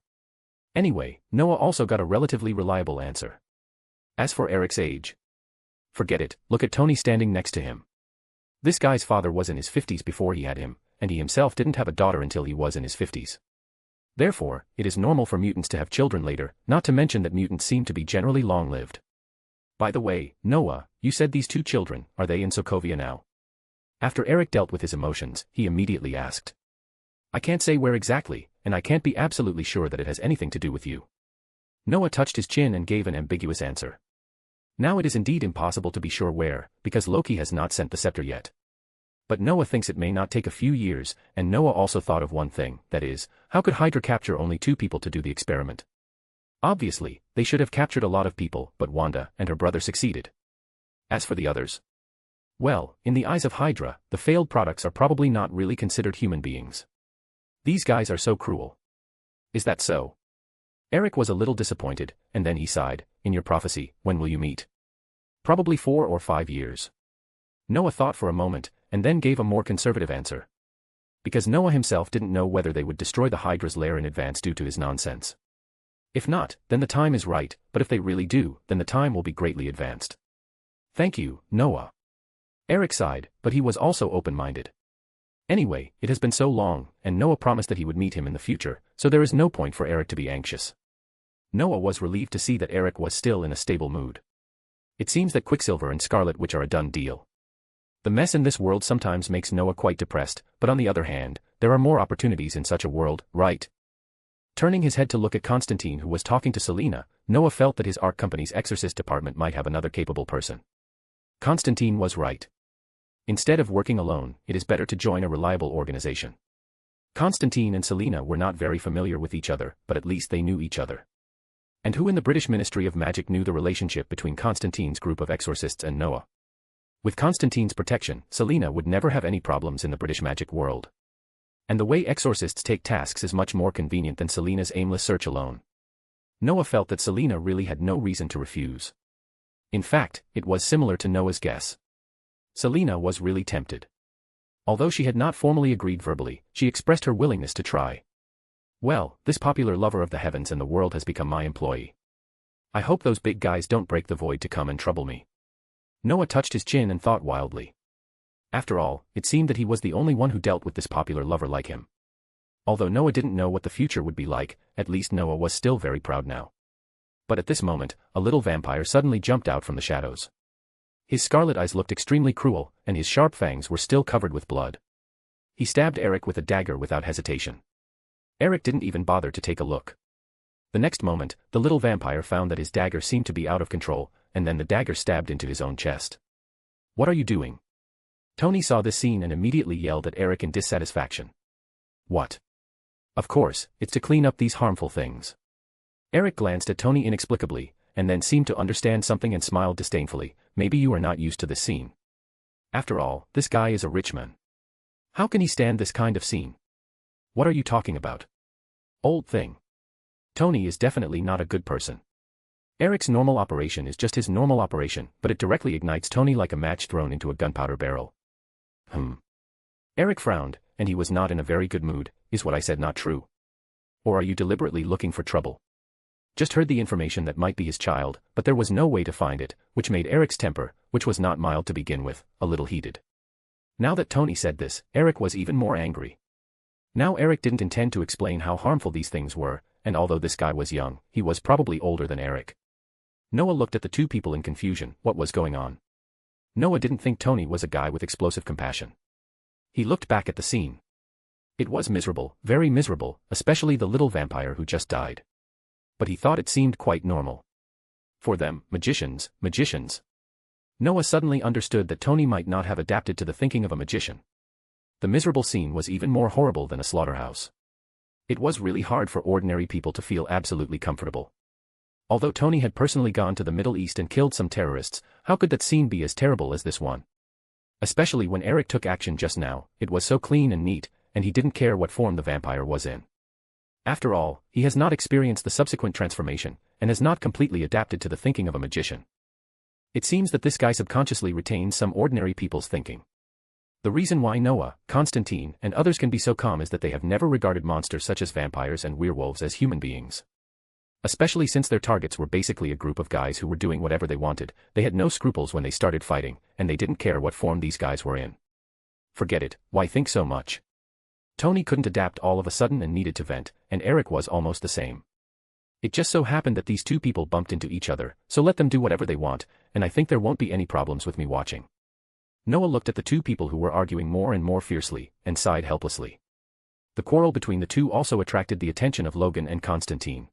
C: Anyway, Noah also got a relatively reliable answer. As for Eric's age, forget it, look at Tony standing next to him. This guy's father was in his 50s before he had him, and he himself didn't have a daughter until he was in his 50s. Therefore, it is normal for mutants to have children later, not to mention that mutants seem to be generally long-lived. By the way, Noah, you said these two children, are they in Sokovia now? After Eric dealt with his emotions, he immediately asked. I can't say where exactly, and I can't be absolutely sure that it has anything to do with you. Noah touched his chin and gave an ambiguous answer. Now it is indeed impossible to be sure where, because Loki has not sent the scepter yet. But Noah thinks it may not take a few years, and Noah also thought of one thing, that is, how could Hydra capture only 2 people to do the experiment? Obviously, they should have captured a lot of people, but Wanda and her brother succeeded. As for the others, well, in the eyes of Hydra, the failed products are probably not really considered human beings. These guys are so cruel. Is that so? Eric was a little disappointed, and then he sighed, in your prophecy, when will you meet? Probably 4 or 5 years. Noah thought for a moment, and then gave a more conservative answer. Because Noah himself didn't know whether they would destroy the Hydra's lair in advance due to his nonsense. If not, then the time is right, but if they really do, then the time will be greatly advanced. Thank you, Noah. Eric sighed, but he was also open-minded. Anyway, it has been so long, and Noah promised that he would meet him in the future, so there is no point for Eric to be anxious. Noah was relieved to see that Eric was still in a stable mood. It seems that Quicksilver and Scarlet Witch are a done deal. The mess in this world sometimes makes Noah quite depressed, but on the other hand, there are more opportunities in such a world, right? Turning his head to look at Constantine who was talking to Selena, Noah felt that his art company's exorcist department might have another capable person. Constantine was right. Instead of working alone, it is better to join a reliable organization. Constantine and Selena were not very familiar with each other, but at least they knew each other. And who in the British Ministry of Magic knew the relationship between Constantine's group of exorcists and Noah? With Constantine's protection, Selena would never have any problems in the British magic world. And the way exorcists take tasks is much more convenient than Selena's aimless search alone. Noah felt that Selena really had no reason to refuse. In fact, it was similar to Noah's guess. Selena was really tempted. Although she had not formally agreed verbally, she expressed her willingness to try. Well, this popular lover of the heavens and the world has become my employee. I hope those big guys don't break the void to come and trouble me. Noah touched his chin and thought wildly. After all, it seemed that he was the only one who dealt with this popular lover like him. Although Noah didn't know what the future would be like, at least Noah was still very proud now. But at this moment, a little vampire suddenly jumped out from the shadows. His scarlet eyes looked extremely cruel, and his sharp fangs were still covered with blood. He stabbed Eric with a dagger without hesitation. Eric didn't even bother to take a look. The next moment, the little vampire found that his dagger seemed to be out of control, and then the dagger stabbed into his own chest. "What are you doing?" Tony saw this scene and immediately yelled at Eric in dissatisfaction. "What?" "Of course, it's to clean up these harmful things." Eric glanced at Tony inexplicably, and then seemed to understand something and smiled disdainfully. "Maybe you are not used to this scene. After all, this guy is a rich man. How can he stand this kind of scene?" "What are you talking about?" "Old thing. Tony is definitely not a good person. Eric's normal operation is just his normal operation, but it directly ignites Tony like a match thrown into a gunpowder barrel." Eric frowned, and he was not in a very good mood. "Is what I said not true? Or are you deliberately looking for trouble?" Just heard the information that might be his child, but there was no way to find it, which made Eric's temper, which was not mild to begin with, a little heated. Now that Tony said this, Eric was even more angry. Now Eric didn't intend to explain how harmful these things were, and although this guy was young, he was probably older than Eric. Noah looked at the two people in confusion. What was going on? Noah didn't think Tony was a guy with explosive compassion. He looked back at the scene. It was miserable, very miserable, especially the little vampire who just died. But he thought it seemed quite normal. For them, magicians. Noah suddenly understood that Tony might not have adapted to the thinking of a magician. The miserable scene was even more horrible than a slaughterhouse. It was really hard for ordinary people to feel absolutely comfortable. Although Tony had personally gone to the Middle East and killed some terrorists, how could that scene be as terrible as this one? Especially when Eric took action just now, it was so clean and neat, and he didn't care what form the vampire was in. After all, he has not experienced the subsequent transformation, and has not completely adapted to the thinking of a magician. It seems that this guy subconsciously retains some ordinary people's thinking. The reason why Noah, Constantine, and others can be so calm is that they have never regarded monsters such as vampires and werewolves as human beings. Especially since their targets were basically a group of guys who were doing whatever they wanted, they had no scruples when they started fighting, and they didn't care what form these guys were in. Forget it, why think so much? Tony couldn't adapt all of a sudden and needed to vent, and Eric was almost the same. It just so happened that these two people bumped into each other, so let them do whatever they want, and I think there won't be any problems with me watching. Noah looked at the two people who were arguing more and more fiercely, and sighed helplessly. The quarrel between the two also attracted the attention of Logan and Constantine.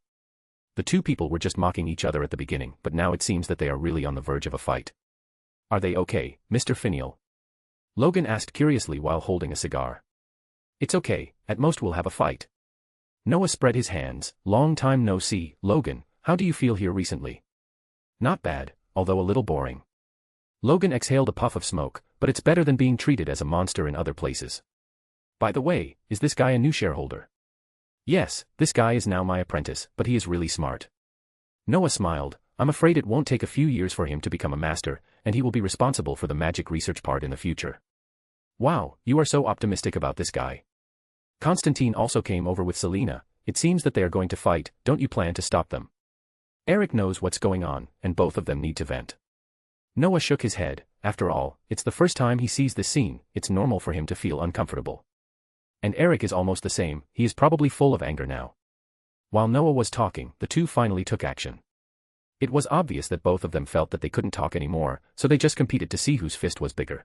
C: The two people were just mocking each other at the beginning, but now it seems that they are really on the verge of a fight. "Are they okay, Mr. Finial?" Logan asked curiously while holding a cigar. "It's okay, at most we'll have a fight." Noah spread his hands. "Long time no see, Logan, how do you feel here recently?" "Not bad, although a little boring." Logan exhaled a puff of smoke, "but it's better than being treated as a monster in other places. By the way, is this guy a new shareholder?" "Yes, this guy is now my apprentice, but he is really smart." Noah smiled. "I'm afraid it won't take a few years for him to become a master, and he will be responsible for the magic research part in the future." "Wow, you are so optimistic about this guy." Constantine also came over with Selena. "It seems that they are going to fight, don't you plan to stop them?" Eric knows what's going on, and both of them need to vent. Noah shook his head. After all, it's the first time he sees this scene, it's normal for him to feel uncomfortable. And Eric is almost the same, he is probably full of anger now. While Noah was talking, the two finally took action. It was obvious that both of them felt that they couldn't talk anymore, so they just competed to see whose fist was bigger.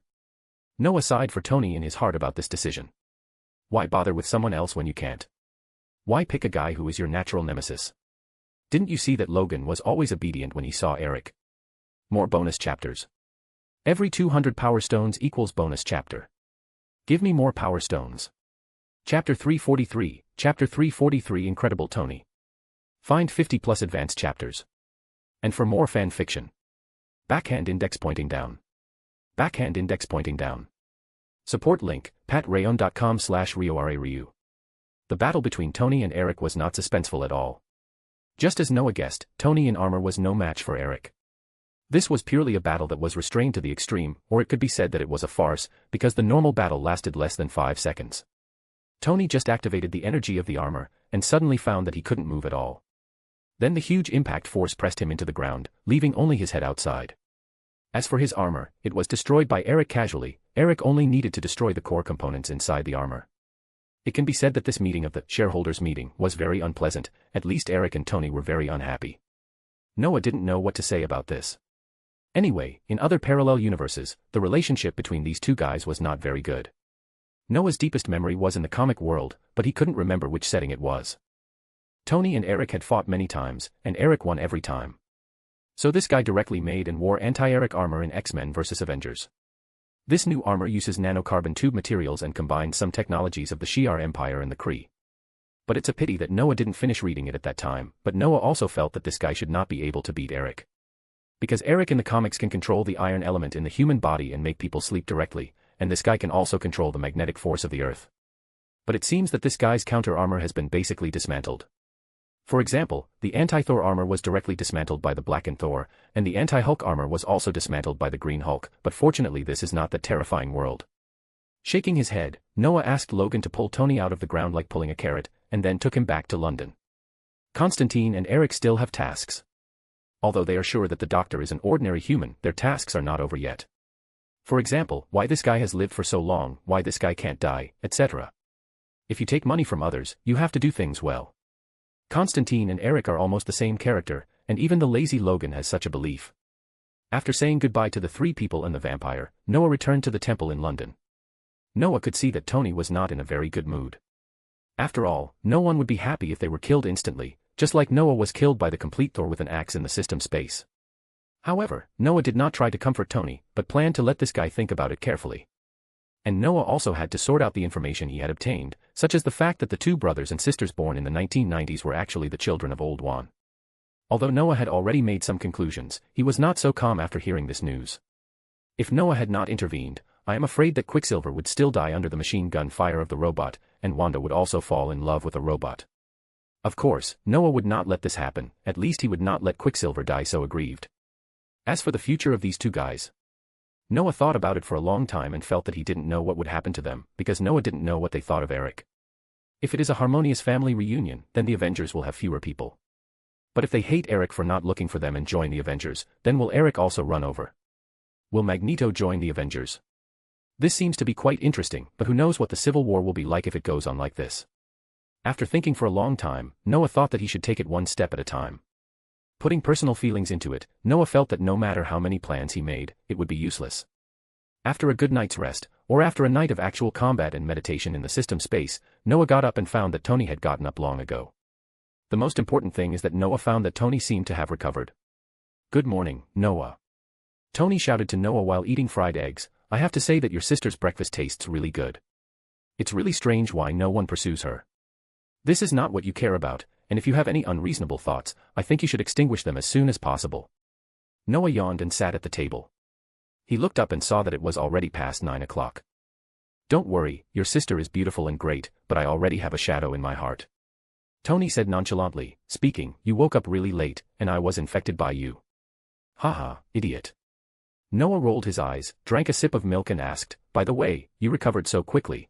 C: Noah sighed for Tony in his heart about this decision. Why bother with someone else when you can't? Why pick a guy who is your natural nemesis? Didn't you see that Logan was always obedient when he saw Eric? More bonus chapters. Every 200 power stones equals bonus chapter. Give me more power stones. Chapter 343, Chapter 343 Incredible Tony. Find 50 plus advanced chapters. And for more fan fiction. Backhand index pointing down. Backhand index pointing down. Support link, patrayon.com/RioRaRyu. The battle between Tony and Eric was not suspenseful at all. Just as Noah guessed, Tony in armor was no match for Eric. This was purely a battle that was restrained to the extreme, or it could be said that it was a farce, because the normal battle lasted less than 5 seconds. Tony just activated the energy of the armor, and suddenly found that he couldn't move at all. Then the huge impact force pressed him into the ground, leaving only his head outside. As for his armor, it was destroyed by Eric casually. Eric only needed to destroy the core components inside the armor. It can be said that this meeting of the shareholders meeting was very unpleasant. At least Eric and Tony were very unhappy. Noah didn't know what to say about this. Anyway, in other parallel universes, the relationship between these two guys was not very good. Noah's deepest memory was in the comic world, but he couldn't remember which setting it was. Tony and Eric had fought many times, and Eric won every time. So this guy directly made and wore anti-Eric armor in X-Men vs. Avengers. This new armor uses nanocarbon tube materials and combines some technologies of the Shi'ar Empire and the Kree. But it's a pity that Noah didn't finish reading it at that time, but Noah also felt that this guy should not be able to beat Eric. Because Eric in the comics can control the iron element in the human body and make people sleep directly, and this guy can also control the magnetic force of the Earth. But it seems that this guy's counter-armor has been basically dismantled. For example, the anti-Thor armor was directly dismantled by the blackened Thor, and the anti-Hulk armor was also dismantled by the Green Hulk, but fortunately this is not that terrifying world. Shaking his head, Noah asked Logan to pull Tony out of the ground like pulling a carrot, and then took him back to London. Constantine and Eric still have tasks. Although they are sure that the Doctor is an ordinary human, their tasks are not over yet. For example, why this guy has lived for so long, why this guy can't die, etc. If you take money from others, you have to do things well. Constantine and Eric are almost the same character, and even the lazy Logan has such a belief. After saying goodbye to the three people and the vampire, Noah returned to the temple in London. Noah could see that Tony was not in a very good mood. After all, no one would be happy if they were killed instantly, just like Noah was killed by the complete Thor with an axe in the system space. However, Noah did not try to comfort Tony, but planned to let this guy think about it carefully. And Noah also had to sort out the information he had obtained, such as the fact that the two brothers and sisters born in the 1990s were actually the children of Old Juan. Although Noah had already made some conclusions, he was not so calm after hearing this news. If Noah had not intervened, I am afraid that Quicksilver would still die under the machine gun fire of the robot, and Wanda would also fall in love with a robot. Of course, Noah would not let this happen, at least he would not let Quicksilver die so aggrieved. As for the future of these two guys, Noah thought about it for a long time and felt that he didn't know what would happen to them, because Noah didn't know what they thought of Eric. If it is a harmonious family reunion, then the Avengers will have fewer people. But if they hate Eric for not looking for them and join the Avengers, then will Eric also run over? Will Magneto join the Avengers? This seems to be quite interesting, but who knows what the Civil War will be like if it goes on like this. After thinking for a long time, Noah thought that he should take it one step at a time. Putting personal feelings into it, Noah felt that no matter how many plans he made, it would be useless. After a good night's rest, or after a night of actual combat and meditation in the system space, Noah got up and found that Tony had gotten up long ago. The most important thing is that Noah found that Tony seemed to have recovered. "Good morning, Noah." Tony shouted to Noah while eating fried eggs, "I have to say that your sister's breakfast tastes really good. It's really strange why no one pursues her. This is not what you care about, and if you have any unreasonable thoughts, I think you should extinguish them as soon as possible." Noah yawned and sat at the table. He looked up and saw that it was already past 9 o'clock. "Don't worry, your sister is beautiful and great, but I already have a shadow in my heart." Tony said nonchalantly, speaking, "You woke up really late, and I was infected by you." "Haha, idiot." Noah rolled his eyes, drank a sip of milk and asked, "By the way, you recovered so quickly.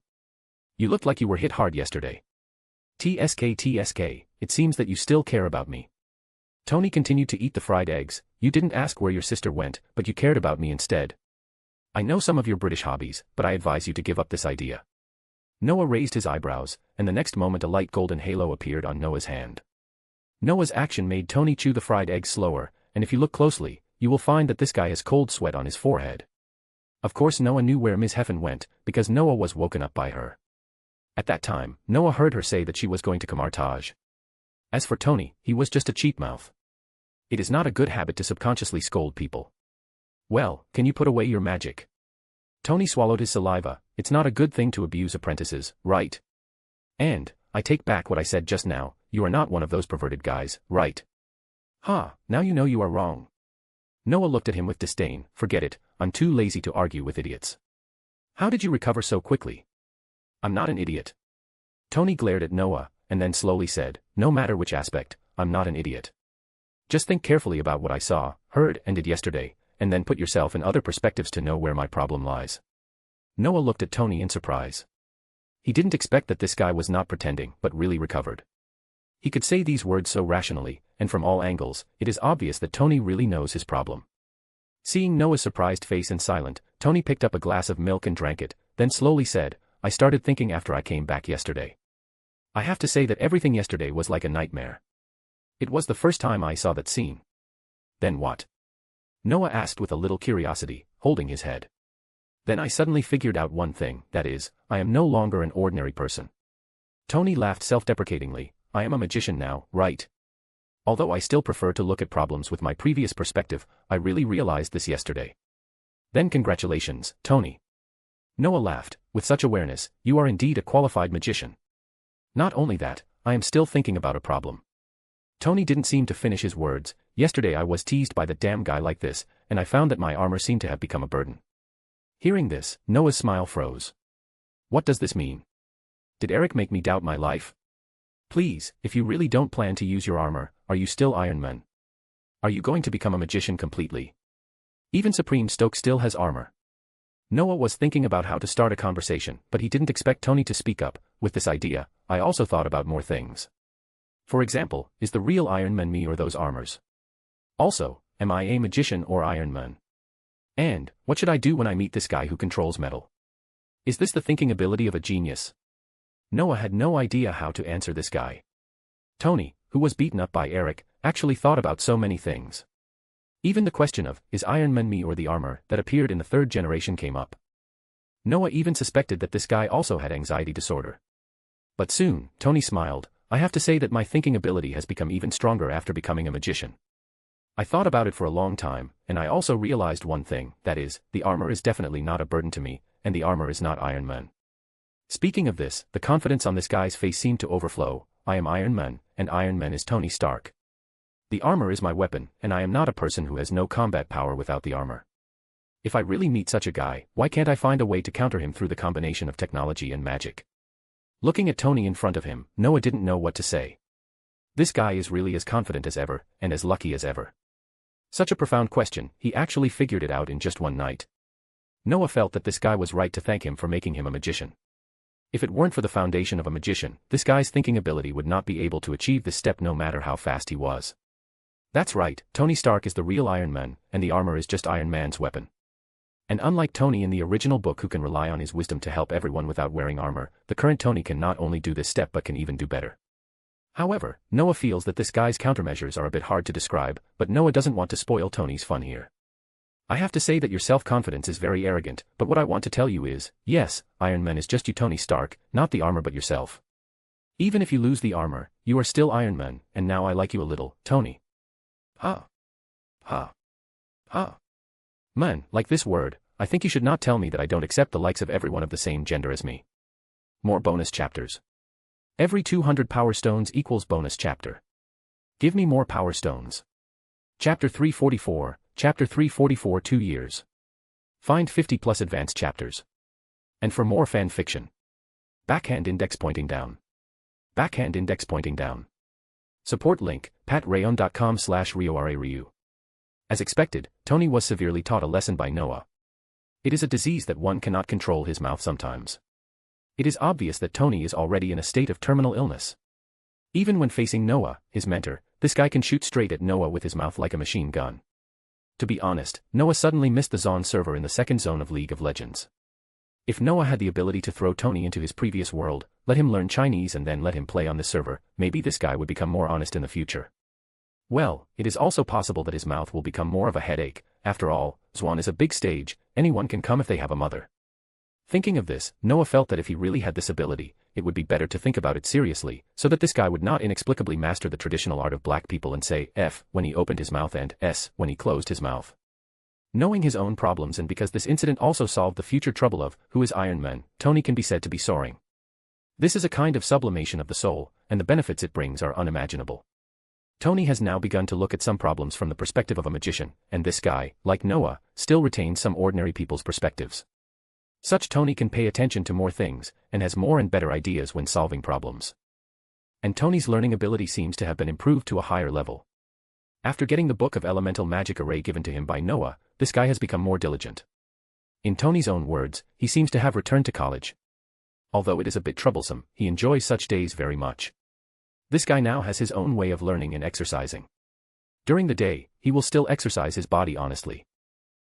C: You looked like you were hit hard yesterday." TSK, it seems that you still care about me." Tony continued to eat the fried eggs. "You didn't ask where your sister went, but you cared about me instead. I know some of your British hobbies, but I advise you to give up this idea." Noah raised his eyebrows, and the next moment a light golden halo appeared on Noah's hand. Noah's action made Tony chew the fried eggs slower, and if you look closely, you will find that this guy has cold sweat on his forehead. Of course Noah knew where Miss Heffen went, because Noah was woken up by her. At that time, Noah heard her say that she was going to Camartage. As for Tony, he was just a cheap mouth. It is not a good habit to subconsciously scold people. "Well, can you put away your magic?" Tony swallowed his saliva. "It's not a good thing to abuse apprentices, right? And, I take back what I said just now, you are not one of those perverted guys, right?" "Ha, now you know you are wrong." Noah looked at him with disdain. "Forget it, I'm too lazy to argue with idiots." "How did you recover so quickly?" "I'm not an idiot." Tony glared at Noah, and then slowly said, "No matter which aspect, I'm not an idiot. Just think carefully about what I saw, heard, and did yesterday, and then put yourself in other perspectives to know where my problem lies." Noah looked at Tony in surprise. He didn't expect that this guy was not pretending, but really recovered. He could say these words so rationally, and from all angles, it is obvious that Tony really knows his problem. Seeing Noah's surprised face and silent, Tony picked up a glass of milk and drank it, then slowly said, I started thinking after I came back yesterday. I have to say that everything yesterday was like a nightmare. It was the first time I saw that scene. Then what? Noah asked with a little curiosity, holding his head. Then I suddenly figured out one thing, that is, I am no longer an ordinary person. Tony laughed self-deprecatingly, I am a magician now, right? Although I still prefer to look at problems with my previous perspective, I really realized this yesterday. Then congratulations, Tony. Noah laughed, with such awareness, you are indeed a qualified magician. Not only that, I am still thinking about a problem. Tony didn't seem to finish his words, yesterday I was teased by the damn guy like this, and I found that my armor seemed to have become a burden. Hearing this, Noah's smile froze. What does this mean? Did Eric make me doubt my life? Please, if you really don't plan to use your armor, are you still Iron Man? Are you going to become a magician completely? Even Supreme Stoke still has armor. Noah was thinking about how to start a conversation, but he didn't expect Tony to speak up. With this idea, I also thought about more things. For example, is the real Iron Man me or those armors? Also, am I a magician or Iron Man? And, what should I do when I meet this guy who controls metal? Is this the thinking ability of a genius? Noah had no idea how to answer this guy. Tony, who was beaten up by Eric, actually thought about so many things. Even the question of, is Iron Man me or the armor, that appeared in the third generation came up. Noah even suspected that this guy also had anxiety disorder. But soon, Tony smiled, I have to say that my thinking ability has become even stronger after becoming a magician. I thought about it for a long time, and I also realized one thing, that is, the armor is definitely not a burden to me, and the armor is not Iron Man. Speaking of this, the confidence on this guy's face seemed to overflow, I am Iron Man, and Iron Man is Tony Stark. The armor is my weapon, and I am not a person who has no combat power without the armor. If I really meet such a guy, why can't I find a way to counter him through the combination of technology and magic? Looking at Tony in front of him, Noah didn't know what to say. This guy is really as confident as ever, and as lucky as ever. Such a profound question, he actually figured it out in just one night. Noah felt that this guy was right to thank him for making him a magician. If it weren't for the foundation of a magician, this guy's thinking ability would not be able to achieve this step no matter how fast he was. That's right, Tony Stark is the real Iron Man, and the armor is just Iron Man's weapon. And unlike Tony in the original book who can rely on his wisdom to help everyone without wearing armor, the current Tony can not only do this step but can even do better. However, Noah feels that this guy's countermeasures are a bit hard to describe, but Noah doesn't want to spoil Tony's fun here. I have to say that your self-confidence is very arrogant, but what I want to tell you is, yes, Iron Man is just you Tony Stark, not the armor but yourself. Even if you lose the armor, you are still Iron Man, and now I like you a little, Tony. Ha. Ha. Ha. Man, like this word, I think you should not tell me that I don't accept the likes of everyone of the same gender as me. More bonus chapters. Every 200 power stones equals bonus chapter. Give me more power stones. Chapter 344, Chapter 344 2 years. Find 50 plus advanced chapters. And for more fan fiction. Backhand index pointing down. Backhand index pointing down. Support link, patreon.com/RioRaRyu. As expected, Tony was severely taught a lesson by Noah. It is a disease that one cannot control his mouth sometimes. It is obvious that Tony is already in a state of terminal illness. Even when facing Noah, his mentor, this guy can shoot straight at Noah with his mouth like a machine gun. To be honest, Noah suddenly missed the zone server in the second zone of League of Legends. If Noah had the ability to throw Tony into his previous world, let him learn Chinese and then let him play on this server, maybe this guy would become more honest in the future. Well, it is also possible that his mouth will become more of a headache. After all, Zwan is a big stage, anyone can come if they have a mother. Thinking of this, Noah felt that if he really had this ability, it would be better to think about it seriously, so that this guy would not inexplicably master the traditional art of black people and say F when he opened his mouth and S when he closed his mouth. Knowing his own problems and because this incident also solved the future trouble of, who is Iron Man, Tony can be said to be soaring. This is a kind of sublimation of the soul, and the benefits it brings are unimaginable. Tony has now begun to look at some problems from the perspective of a magician, and this guy, like Noah, still retains some ordinary people's perspectives. Such Tony can pay attention to more things, and has more and better ideas when solving problems. And Tony's learning ability seems to have been improved to a higher level. After getting the book of elemental magic array given to him by Noah, this guy has become more diligent. In Tony's own words, he seems to have returned to college. Although it is a bit troublesome, he enjoys such days very much. This guy now has his own way of learning and exercising. During the day, he will still exercise his body honestly.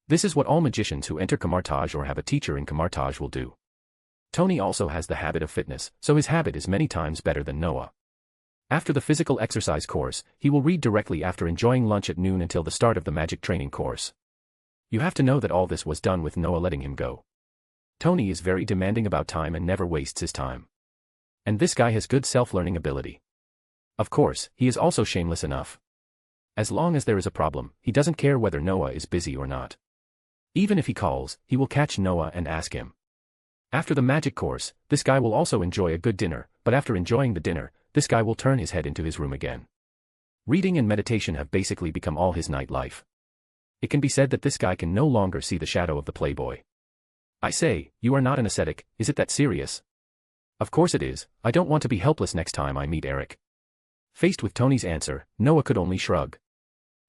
C: This is what all magicians who enter Camartage or have a teacher in Camartage will do. Tony also has the habit of fitness, so his habit is many times better than Noah. After the physical exercise course, he will read directly after enjoying lunch at noon until the start of the magic training course. You have to know that all this was done with Noah letting him go. Tony is very demanding about time and never wastes his time. And this guy has good self-learning ability. Of course, he is also shameless enough. As long as there is a problem, he doesn't care whether Noah is busy or not. Even if he calls, he will catch Noah and ask him. After the magic course, this guy will also enjoy a good dinner, but after enjoying the dinner, this guy will turn his head into his room again. Reading and meditation have basically become all his night life. It can be said that this guy can no longer see the shadow of the playboy. I say, you are not an ascetic, is it that serious? Of course it is, I don't want to be helpless next time I meet Eric. Faced with Tony's answer, Noah could only shrug.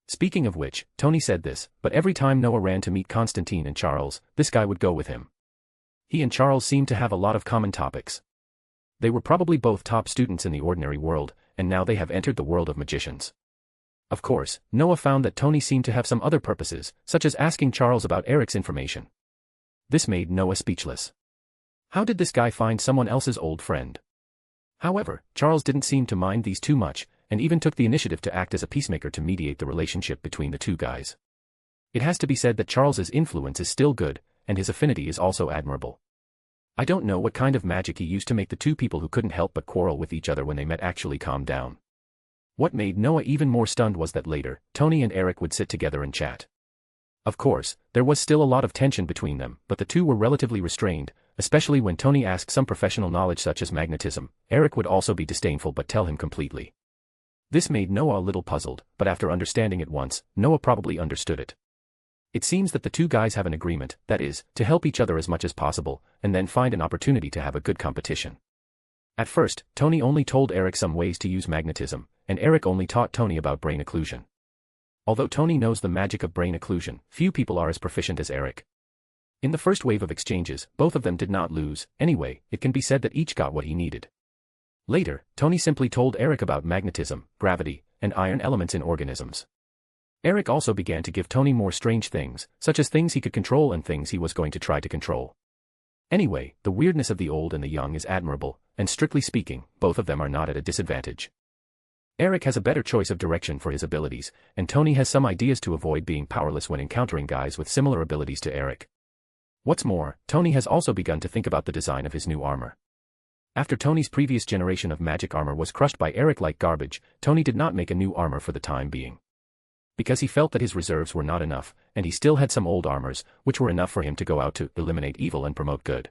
C: Speaking of which, Tony said this, but every time Noah ran to meet Constantine and Charles, this guy would go with him. He and Charles seemed to have a lot of common topics. They were probably both top students in the ordinary world, and now they have entered the world of magicians. Of course, Noah found that Tony seemed to have some other purposes, such as asking Charles about Eric's information. This made Noah speechless. How did this guy find someone else's old friend? However, Charles didn't seem to mind these too much, and even took the initiative to act as a peacemaker to mediate the relationship between the two guys. It has to be said that Charles's influence is still good, and his affinity is also admirable. I don't know what kind of magic he used to make the two people who couldn't help but quarrel with each other when they met actually calm down. What made Noah even more stunned was that later, Tony and Eric would sit together and chat. Of course, there was still a lot of tension between them, but the two were relatively restrained, especially when Tony asked some professional knowledge such as magnetism. Eric would also be disdainful but tell him completely. This made Noah a little puzzled, but after understanding it once, Noah probably understood it. It seems that the two guys have an agreement, that is, to help each other as much as possible, and then find an opportunity to have a good competition. At first, Tony only told Eric some ways to use magnetism, and Eric only taught Tony about brain occlusion. Although Tony knows the magic of brain occlusion, few people are as proficient as Eric. In the first wave of exchanges, both of them did not lose. Anyway, it can be said that each got what he needed. Later, Tony simply told Eric about magnetism, gravity, and iron elements in organisms. Eric also began to give Tony more strange things, such as things he could control and things he was going to try to control. Anyway, the weirdness of the old and the young is admirable, and strictly speaking, both of them are not at a disadvantage. Eric has a better choice of direction for his abilities, and Tony has some ideas to avoid being powerless when encountering guys with similar abilities to Eric. What's more, Tony has also begun to think about the design of his new armor. After Tony's previous generation of magic armor was crushed by Eric like garbage, Tony did not make a new armor for the time being. Because he felt that his reserves were not enough, and he still had some old armors, which were enough for him to go out to eliminate evil and promote good.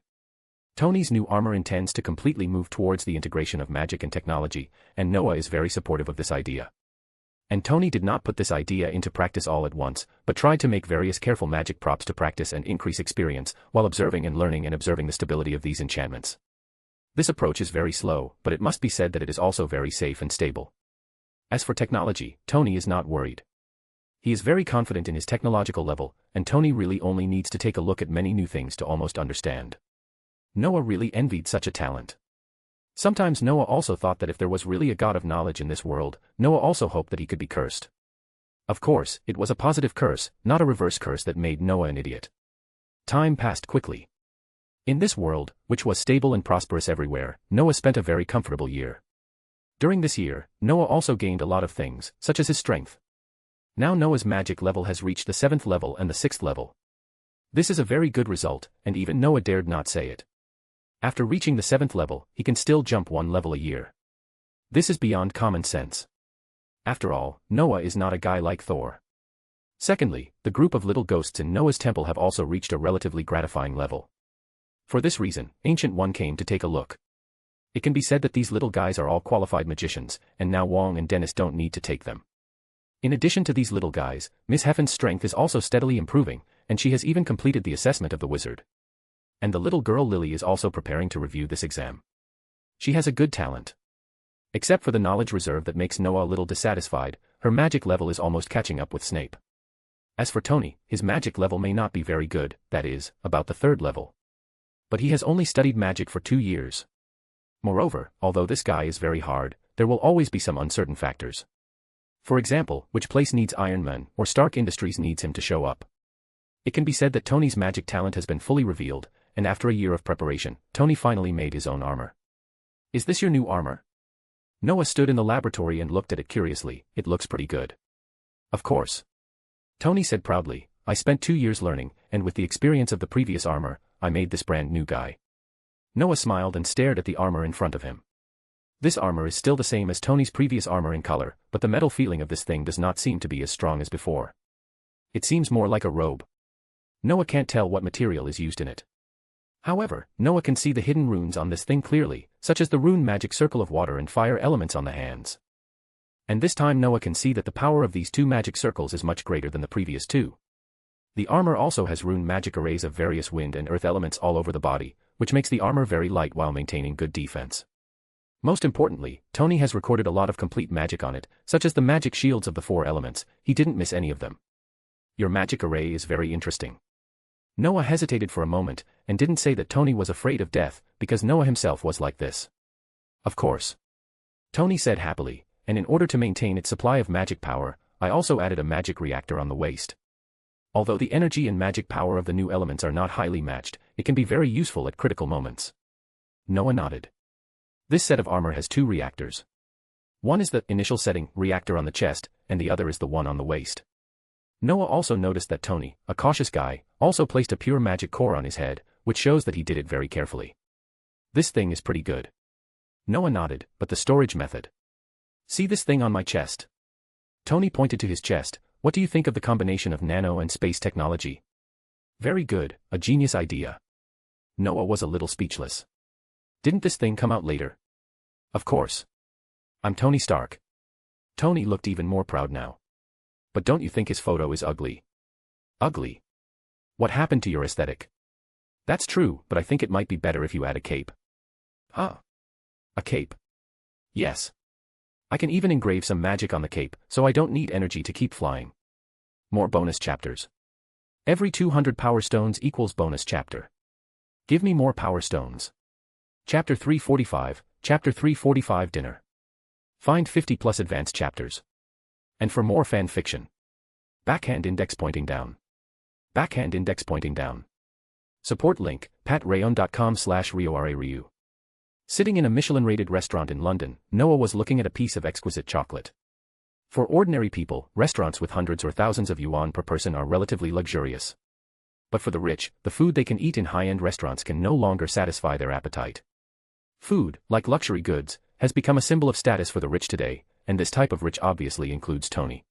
C: Tony's new armor intends to completely move towards the integration of magic and technology, and Noah is very supportive of this idea. And Tony did not put this idea into practice all at once, but tried to make various careful magic props to practice and increase experience, while observing and learning and observing the stability of these enchantments. This approach is very slow, but it must be said that it is also very safe and stable. As for technology, Tony is not worried. He is very confident in his technological level, and Tony really only needs to take a look at many new things to almost understand. Noah really envied such a talent. Sometimes Noah also thought that if there was really a god of knowledge in this world, Noah also hoped that he could be cursed. Of course, it was a positive curse, not a reverse curse that made Noah an idiot. Time passed quickly. In this world, which was stable and prosperous everywhere, Noah spent a very comfortable year. During this year, Noah also gained a lot of things, such as his strength. Now Noah's magic level has reached the 7th level and the 6th level. This is a very good result, and even Noah dared not say it. After reaching the 7th level, he can still jump 1 level a year. This is beyond common sense. After all, Noah is not a guy like Thor. Secondly, the group of little ghosts in Noah's temple have also reached a relatively gratifying level. For this reason, Ancient One came to take a look. It can be said that these little guys are all qualified magicians, and now Wong and Dennis don't need to take them. In addition to these little guys, Miss Heffen's strength is also steadily improving, and she has even completed the assessment of the wizard. And the little girl Lily is also preparing to review this exam. She has a good talent. Except for the knowledge reserve that makes Noah a little dissatisfied, her magic level is almost catching up with Snape. As for Tony, his magic level may not be very good, that is, about the 3rd level. But he has only studied magic for 2 years. Moreover, although this guy is very hard, there will always be some uncertain factors. For example, which place needs Iron Man, or Stark Industries needs him to show up. It can be said that Tony's magic talent has been fully revealed, and after a year of preparation, Tony finally made his own armor. Is this your new armor? Noah stood in the laboratory and looked at it curiously. It looks pretty good. Of course. Tony said proudly, I spent 2 years learning, and with the experience of the previous armor, I made this brand new guy. Noah smiled and stared at the armor in front of him. This armor is still the same as Tony's previous armor in color, but the metal feeling of this thing does not seem to be as strong as before. It seems more like a robe. Noah can't tell what material is used in it. However, Noah can see the hidden runes on this thing clearly, such as the rune magic circle of water and fire elements on the hands. And this time Noah can see that the power of these 2 magic circles is much greater than the previous 2. The armor also has rune magic arrays of various wind and earth elements all over the body, which makes the armor very light while maintaining good defense. Most importantly, Tony has recorded a lot of complete magic on it, such as the magic shields of the 4 elements. He didn't miss any of them. Your magic array is very interesting. Noah hesitated for a moment, and didn't say that Tony was afraid of death, because Noah himself was like this. Of course. Tony said happily, and in order to maintain its supply of magic power, I also added a magic reactor on the waist. Although the energy and magic power of the new elements are not highly matched, it can be very useful at critical moments. Noah nodded. This set of armor has 2 reactors. One is the initial setting reactor on the chest, and the other is the one on the waist. Noah also noticed that Tony, a cautious guy, also placed a pure magic core on his head, which shows that he did it very carefully. This thing is pretty good. Noah nodded, but the storage method. See this thing on my chest? Tony pointed to his chest. What do you think of the combination of nano and space technology? Very good, a genius idea. Noah was a little speechless. Didn't this thing come out later? Of course. I'm Tony Stark. Tony looked even more proud now. But don't you think his photo is ugly? Ugly? What happened to your aesthetic? That's true, but I think it might be better if you add a cape. Huh? A cape? Yes. I can even engrave some magic on the cape, so I don't need energy to keep flying. More bonus chapters. Every 200 power stones equals bonus chapter. Give me more power stones. Chapter 345, Chapter 345 Dinner. Find 50 plus advanced chapters. And for more fan fiction. Backhand index pointing down. Backhand index pointing down. Support link, patreon.com/RioRaRyu. Sitting in a Michelin-rated restaurant in London, Noah was looking at a piece of exquisite chocolate. For ordinary people, restaurants with hundreds or thousands of yuan per person are relatively luxurious. But for the rich, the food they can eat in high-end restaurants can no longer satisfy their appetite. Food, like luxury goods, has become a symbol of status for the rich today, and this type of rich obviously includes Tony.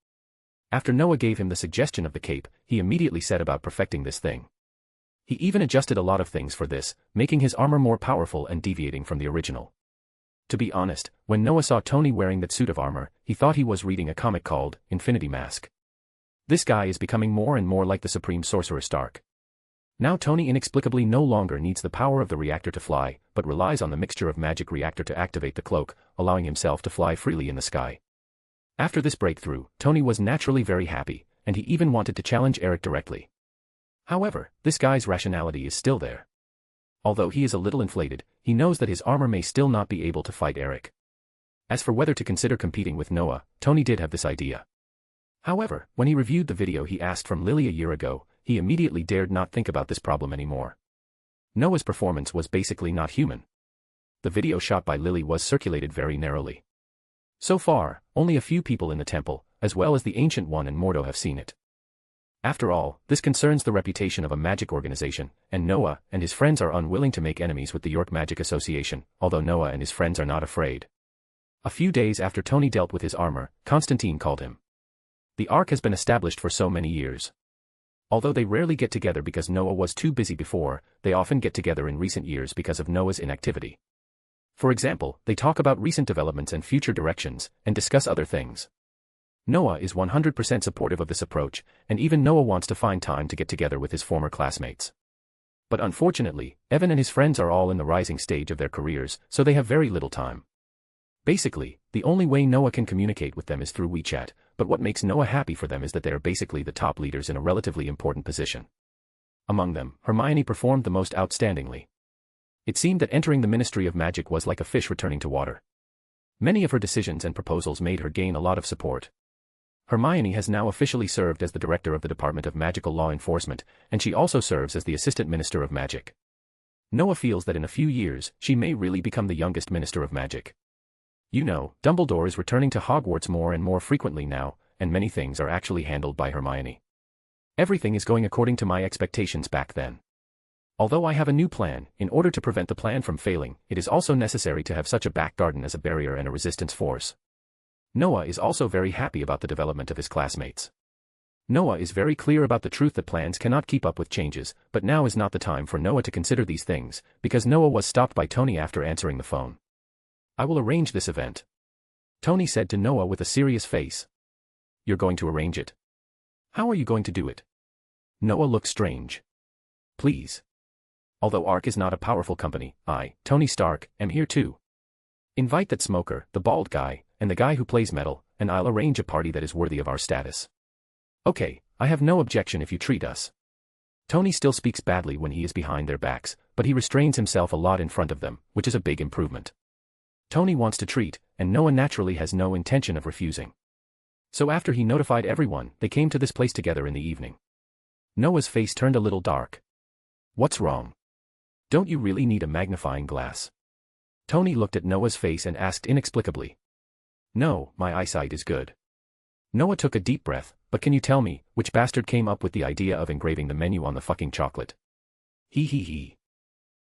C: After Noah gave him the suggestion of the cape, he immediately set about perfecting this thing. He even adjusted a lot of things for this, making his armor more powerful and deviating from the original. To be honest, when Noah saw Tony wearing that suit of armor, he thought he was reading a comic called Infinity Mask. This guy is becoming more and more like the Supreme Sorcerer Stark. Now Tony inexplicably no longer needs the power of the reactor to fly, but relies on the mixture of magic reactor to activate the cloak, allowing himself to fly freely in the sky. After this breakthrough, Tony was naturally very happy, and he even wanted to challenge Eric directly. However, this guy's rationality is still there. Although he is a little inflated, he knows that his armor may still not be able to fight Eric. As for whether to consider competing with Noah, Tony did have this idea. However, when he reviewed the video he asked from Lily a year ago, he immediately dared not think about this problem anymore. Noah's performance was basically not human. The video shot by Lily was circulated very narrowly. So far, only a few people in the temple, as well as the Ancient One and Mordo have seen it. After all, this concerns the reputation of a magic organization, and Noah and his friends are unwilling to make enemies with the York Magic Association, although Noah and his friends are not afraid. A few days after Tony dealt with his armor, Constantine called him. The Ark has been established for so many years. Although they rarely get together because Noah was too busy before, they often get together in recent years because of Noah's inactivity. For example, they talk about recent developments and future directions, and discuss other things. Noah is 100% supportive of this approach, and even Noah wants to find time to get together with his former classmates. But unfortunately, Evan and his friends are all in the rising stage of their careers, so they have very little time. Basically, the only way Noah can communicate with them is through WeChat, but what makes Noah happy for them is that they are basically the top leaders in a relatively important position. Among them, Hermione performed the most outstandingly. It seemed that entering the Ministry of Magic was like a fish returning to water. Many of her decisions and proposals made her gain a lot of support. Hermione has now officially served as the director of the Department of Magical Law Enforcement, and she also serves as the Assistant Minister of Magic. Noah feels that in a few years, she may really become the youngest Minister of Magic. You know, Dumbledore is returning to Hogwarts more and more frequently now, and many things are actually handled by Hermione. Everything is going according to my expectations back then. Although I have a new plan, in order to prevent the plan from failing, it is also necessary to have such a back garden as a barrier and a resistance force. Noah is also very happy about the development of his classmates. Noah is very clear about the truth that plans cannot keep up with changes, but now is not the time for Noah to consider these things, because Noah was stopped by Tony after answering the phone. I will arrange this event. Tony said to Noah with a serious face. You're going to arrange it? How are you going to do it? Noah looked strange. Please. Although ARC is not a powerful company, I, Tony Stark, am here too. Invite that smoker, the bald guy, and the guy who plays metal, and I'll arrange a party that is worthy of our status. Okay, I have no objection if you treat us. Tony still speaks badly when he is behind their backs, but he restrains himself a lot in front of them, which is a big improvement. Tony wants to treat, and Noah naturally has no intention of refusing. So after he notified everyone, they came to this place together in the evening. Noah's face turned a little dark. What's wrong? Don't you really need a magnifying glass? Tony looked at Noah's face and asked inexplicably. No, my eyesight is good. Noah took a deep breath, but can you tell me, which bastard came up with the idea of engraving the menu on the fucking chocolate? He.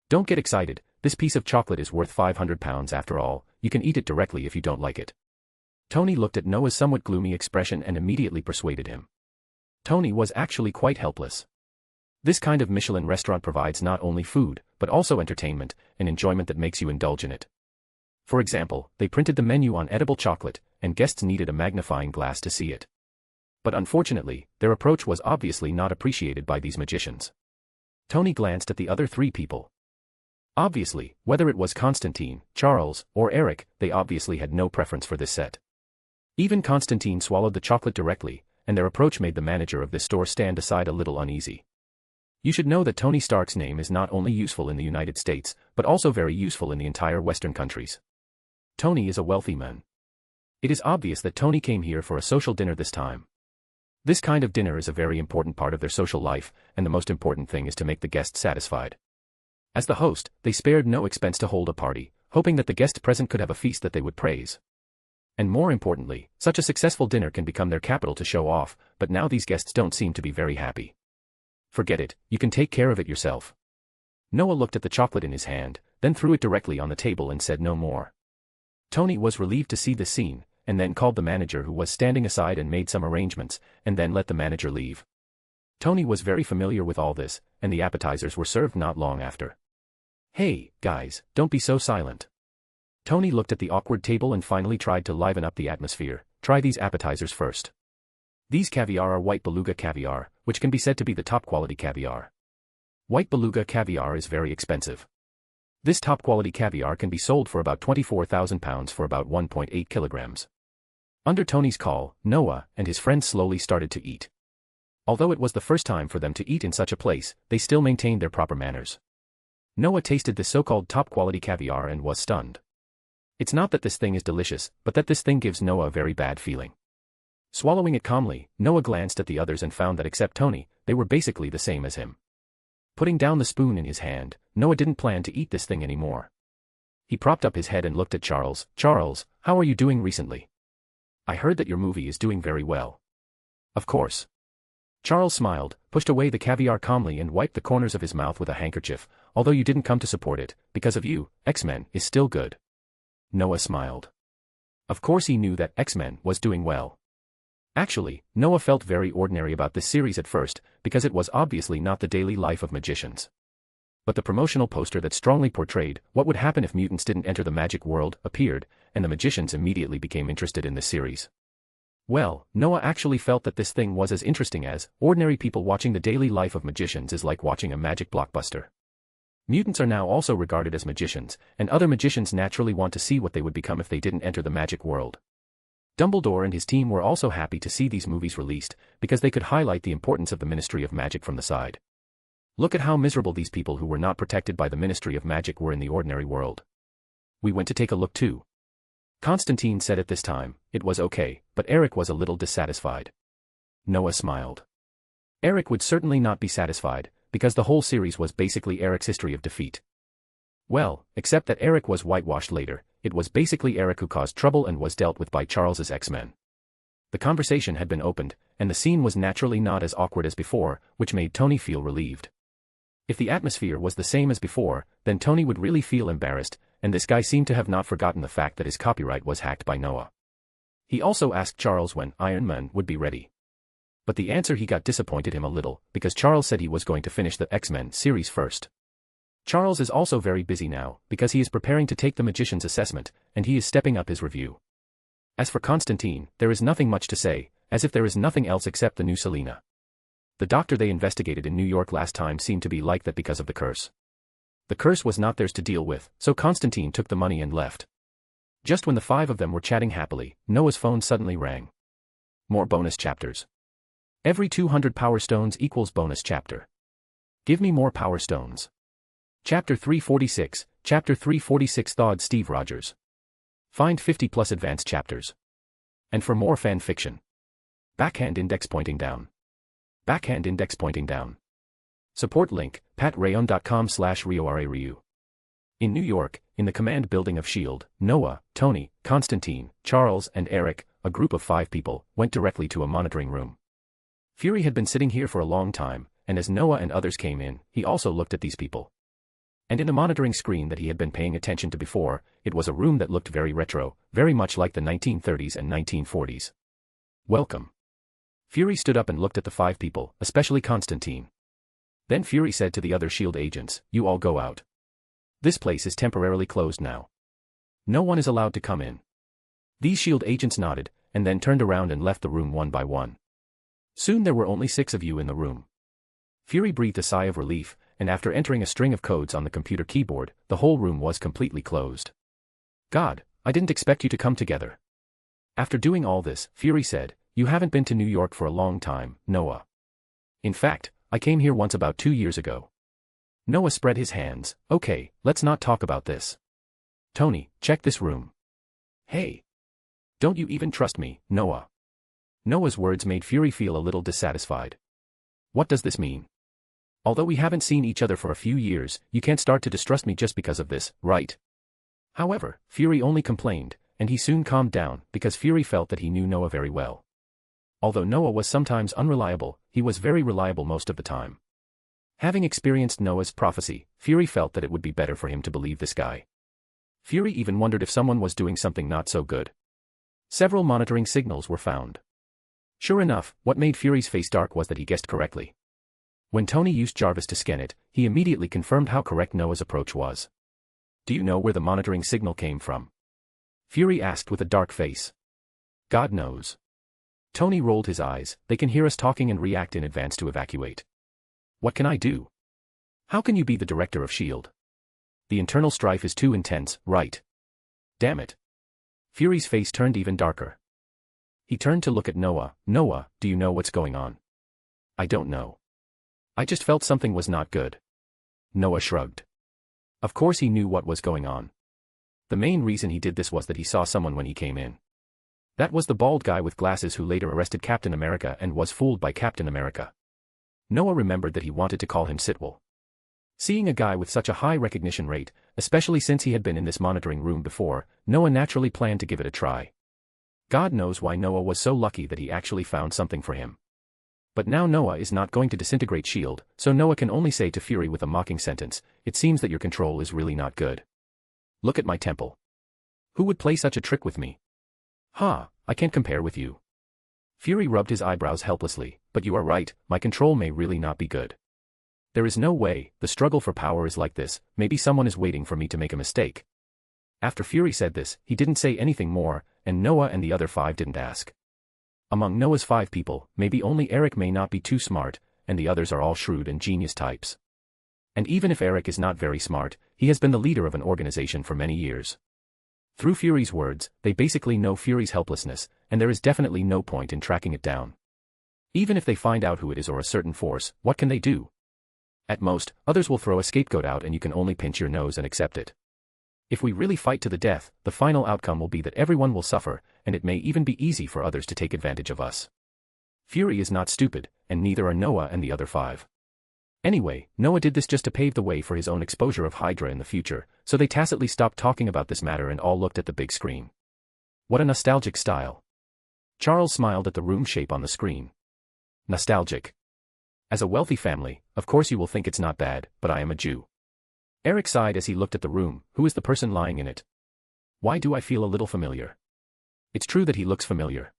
C: Don't get excited, this piece of chocolate is worth £500 after all, you can eat it directly if you don't like it. Tony looked at Noah's somewhat gloomy expression and immediately persuaded him. Tony was actually quite helpless. This kind of Michelin restaurant provides not only food, but also entertainment, and enjoyment that makes you indulge in it. For example, they printed the menu on edible chocolate, and guests needed a magnifying glass to see it. But unfortunately, their approach was obviously not appreciated by these magicians. Tony glanced at the other three people. Obviously, whether it was Constantine, Charles, or Eric, they obviously had no preference for this set. Even Constantine swallowed the chocolate directly, and their approach made the manager of this store stand aside a little uneasy. You should know that Tony Stark's name is not only useful in the United States, but also very useful in the entire Western countries. Tony is a wealthy man. It is obvious that Tony came here for a social dinner this time. This kind of dinner is a very important part of their social life, and the most important thing is to make the guests satisfied. As the host, they spared no expense to hold a party, hoping that the guests present could have a feast that they would praise. And more importantly, such a successful dinner can become their capital to show off, but now these guests don't seem to be very happy. Forget it, you can take care of it yourself. Noah looked at the chocolate in his hand, then threw it directly on the table and said no more. Tony was relieved to see this scene, and then called the manager who was standing aside and made some arrangements, and then let the manager leave. Tony was very familiar with all this, and the appetizers were served not long after. Hey, guys, don't be so silent. Tony looked at the awkward table and finally tried to liven up the atmosphere. Try these appetizers first. These caviar are white beluga caviar, which can be said to be the top quality caviar. White beluga caviar is very expensive. This top quality caviar can be sold for about £24,000 for about 1.8 kilograms. Under Tony's call, Noah and his friends slowly started to eat. Although it was the first time for them to eat in such a place, they still maintained their proper manners. Noah tasted this so-called top quality caviar and was stunned. It's not that this thing is delicious, but that this thing gives Noah a very bad feeling. Swallowing it calmly, Noah glanced at the others and found that except Tony, they were basically the same as him. Putting down the spoon in his hand, Noah didn't plan to eat this thing anymore. He propped up his head and looked at Charles. Charles, how are you doing recently? I heard that your movie is doing very well. Of course. Charles smiled, pushed away the caviar calmly and wiped the corners of his mouth with a handkerchief. Although you didn't come to support it, because of you, X-Men is still good. Noah smiled. Of course he knew that X-Men was doing well. Actually, Noah felt very ordinary about this series at first, because it was obviously not the daily life of magicians. But the promotional poster that strongly portrayed what would happen if mutants didn't enter the magic world appeared, and the magicians immediately became interested in this series. Well, Noah actually felt that this thing was as interesting as ordinary people watching the daily life of magicians is like watching a magic blockbuster. Mutants are now also regarded as magicians, and other magicians naturally want to see what they would become if they didn't enter the magic world. Dumbledore and his team were also happy to see these movies released, because they could highlight the importance of the Ministry of Magic from the side. Look at how miserable these people who were not protected by the Ministry of Magic were in the ordinary world. We went to take a look too. Constantine said at this time, it was okay, but Eric was a little dissatisfied. Noah smiled. Eric would certainly not be satisfied, because the whole series was basically Eric's history of defeat. Well, except that Eric was whitewashed later, it was basically Eric who caused trouble and was dealt with by Charles's X-Men. The conversation had been opened, and the scene was naturally not as awkward as before, which made Tony feel relieved. If the atmosphere was the same as before, then Tony would really feel embarrassed, and this guy seemed to have not forgotten the fact that his copyright was hacked by Noah. He also asked Charles when Iron Man would be ready. But the answer he got disappointed him a little, because Charles said he was going to finish the X-Men series first. Charles is also very busy now, because he is preparing to take the magician's assessment, and he is stepping up his review. As for Constantine, there is nothing much to say, as if there is nothing else except the new Selena. The doctor they investigated in New York last time seemed to be like that because of the curse. The curse was not theirs to deal with, so Constantine took the money and left. Just when the five of them were chatting happily, Noah's phone suddenly rang. More bonus chapters. Every 200 power stones equals bonus chapter. Give me more power stones. Chapter 346, Chapter 346 Thawed Steve Rogers. Find 50 plus advanced chapters. And for more fan fiction. Backhand index pointing down. Backhand index pointing down. Support link, patreon.com/RioRaRyu. In New York, in the command building of S.H.I.E.L.D., Noah, Tony, Constantine, Charles and Eric, a group of 5 people, went directly to a monitoring room. Fury had been sitting here for a long time, and as Noah and others came in, he also looked at these people. And in the monitoring screen that he had been paying attention to before, it was a room that looked very retro, very much like the 1930s and 1940s. Welcome. Fury stood up and looked at the 5 people, especially Constantine. Then Fury said to the other S.H.I.E.L.D. agents, you all go out. This place is temporarily closed now. No one is allowed to come in. These S.H.I.E.L.D. agents nodded, and then turned around and left the room one by one. Soon there were only 6 of you in the room. Fury breathed a sigh of relief, and after entering a string of codes on the computer keyboard, the whole room was completely closed. God, I didn't expect you to come together. After doing all this, Fury said, you haven't been to New York for a long time, Noah. In fact, I came here once about 2 years ago. Noah spread his hands, okay, let's not talk about this. Tony, check this room. Hey. Don't you even trust me, Noah? Noah's words made Fury feel a little dissatisfied. What does this mean? Although we haven't seen each other for a few years, you can't start to distrust me just because of this, right? However, Fury only complained, and he soon calmed down because Fury felt that he knew Noah very well. Although Noah was sometimes unreliable, he was very reliable most of the time. Having experienced Noah's prophecy, Fury felt that it would be better for him to believe this guy. Fury even wondered if someone was doing something not so good. Several monitoring signals were found. Sure enough, what made Fury's face dark was that he guessed correctly. When Tony used Jarvis to scan it, he immediately confirmed how correct Noah's approach was. Do you know where the monitoring signal came from? Fury asked with a dark face. God knows. Tony rolled his eyes, they can hear us talking and react in advance to evacuate. What can I do? How can you be the director of S.H.I.E.L.D.? The internal strife is too intense, right? Damn it. Fury's face turned even darker. He turned to look at Noah. Noah, do you know what's going on? I don't know. I just felt something was not good. Noah shrugged. Of course he knew what was going on. The main reason he did this was that he saw someone when he came in. That was the bald guy with glasses who later arrested Captain America and was fooled by Captain America. Noah remembered that he wanted to call him Sitwell. Seeing a guy with such a high recognition rate, especially since he had been in this monitoring room before, Noah naturally planned to give it a try. God knows why Noah was so lucky that he actually found something for him. But now Noah is not going to disintegrate S.H.I.E.L.D., so Noah can only say to Fury with a mocking sentence, it seems that your control is really not good. Look at my temple. Who would play such a trick with me? Ha, I can't compare with you. Fury rubbed his eyebrows helplessly, but you are right, my control may really not be good. There is no way, the struggle for power is like this, maybe someone is waiting for me to make a mistake. After Fury said this, he didn't say anything more, and Noah and the other 5 didn't ask. Among Noah's 5 people, maybe only Eric may not be too smart, and the others are all shrewd and genius types. And even if Eric is not very smart, he has been the leader of an organization for many years. Through Fury's words, they basically know Fury's helplessness, and there is definitely no point in tracking it down. Even if they find out who it is or a certain force, what can they do? At most, others will throw a scapegoat out and you can only pinch your nose and accept it. If we really fight to the death, the final outcome will be that everyone will suffer, and it may even be easy for others to take advantage of us. Fury is not stupid, and neither are Noah and the other 5. Anyway, Noah did this just to pave the way for his own exposure of Hydra in the future, so they tacitly stopped talking about this matter and all looked at the big screen. What a nostalgic style. Charles smiled at the room shape on the screen. Nostalgic. As a wealthy family, of course you will think it's not bad, but I am a Jew. Eric sighed as he looked at the room. Who is the person lying in it? Why do I feel a little familiar? It's true that he looks familiar.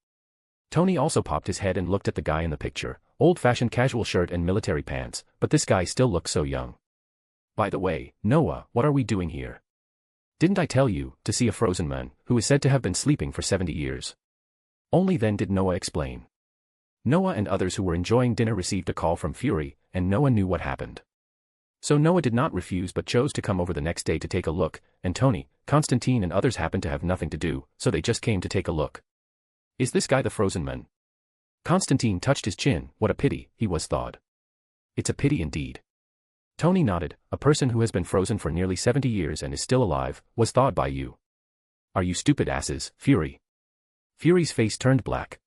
C: Tony also popped his head and looked at the guy in the picture, old-fashioned casual shirt and military pants, but this guy still looks so young. By the way, Noah, what are we doing here? Didn't I tell you, to see a frozen man, who is said to have been sleeping for 70 years? Only then did Noah explain. Noah and others who were enjoying dinner received a call from Fury, and Noah knew what happened. So Noah did not refuse but chose to come over the next day to take a look, and Tony, Constantine and others happened to have nothing to do, so they just came to take a look. Is this guy the frozen man? Constantine touched his chin. What a pity, he was thawed. It's a pity indeed. Tony nodded. A person who has been frozen for nearly 70 years and is still alive, was thawed by you. Are you stupid asses, Fury? Fury's face turned black.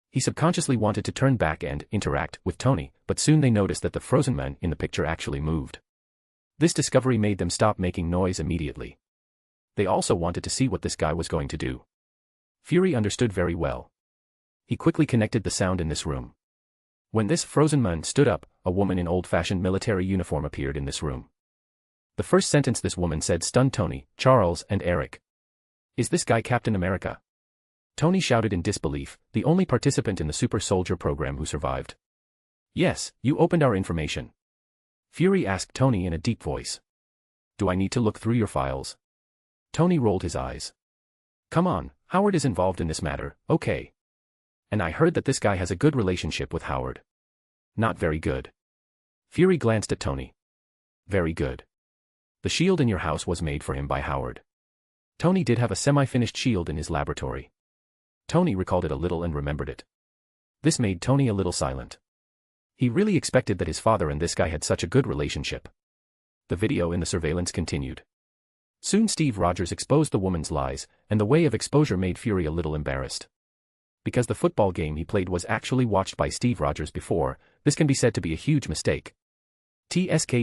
C: He subconsciously wanted to turn back and interact with Tony, but soon they noticed that the frozen man in the picture actually moved. This discovery made them stop making noise immediately. They also wanted to see what this guy was going to do. Fury understood very well. He quickly connected the sound in this room. When this frozen man stood up, a woman in old-fashioned military uniform appeared in this room. The first sentence this woman said stunned Tony, Charles, and Eric. Is this guy Captain America? Tony shouted in disbelief, the only participant in the super soldier program who survived. Yes, you opened our information. Fury asked Tony in a deep voice. Do I need to look through your files? Tony rolled his eyes. Come on, Howard is involved in this matter, okay. And I heard that this guy has a good relationship with Howard. Not very good. Fury glanced at Tony. Very good. The shield in your house was made for him by Howard. Tony did have a semi-finished shield in his laboratory. Tony recalled it a little and remembered it. This made Tony a little silent. He really expected that his father and this guy had such a good relationship. The video in the surveillance continued. Soon Steve Rogers exposed the woman's lies, and the way of exposure made Fury a little embarrassed. Because the football game he played was actually watched by Steve Rogers before, this can be said to be a huge mistake. TSK,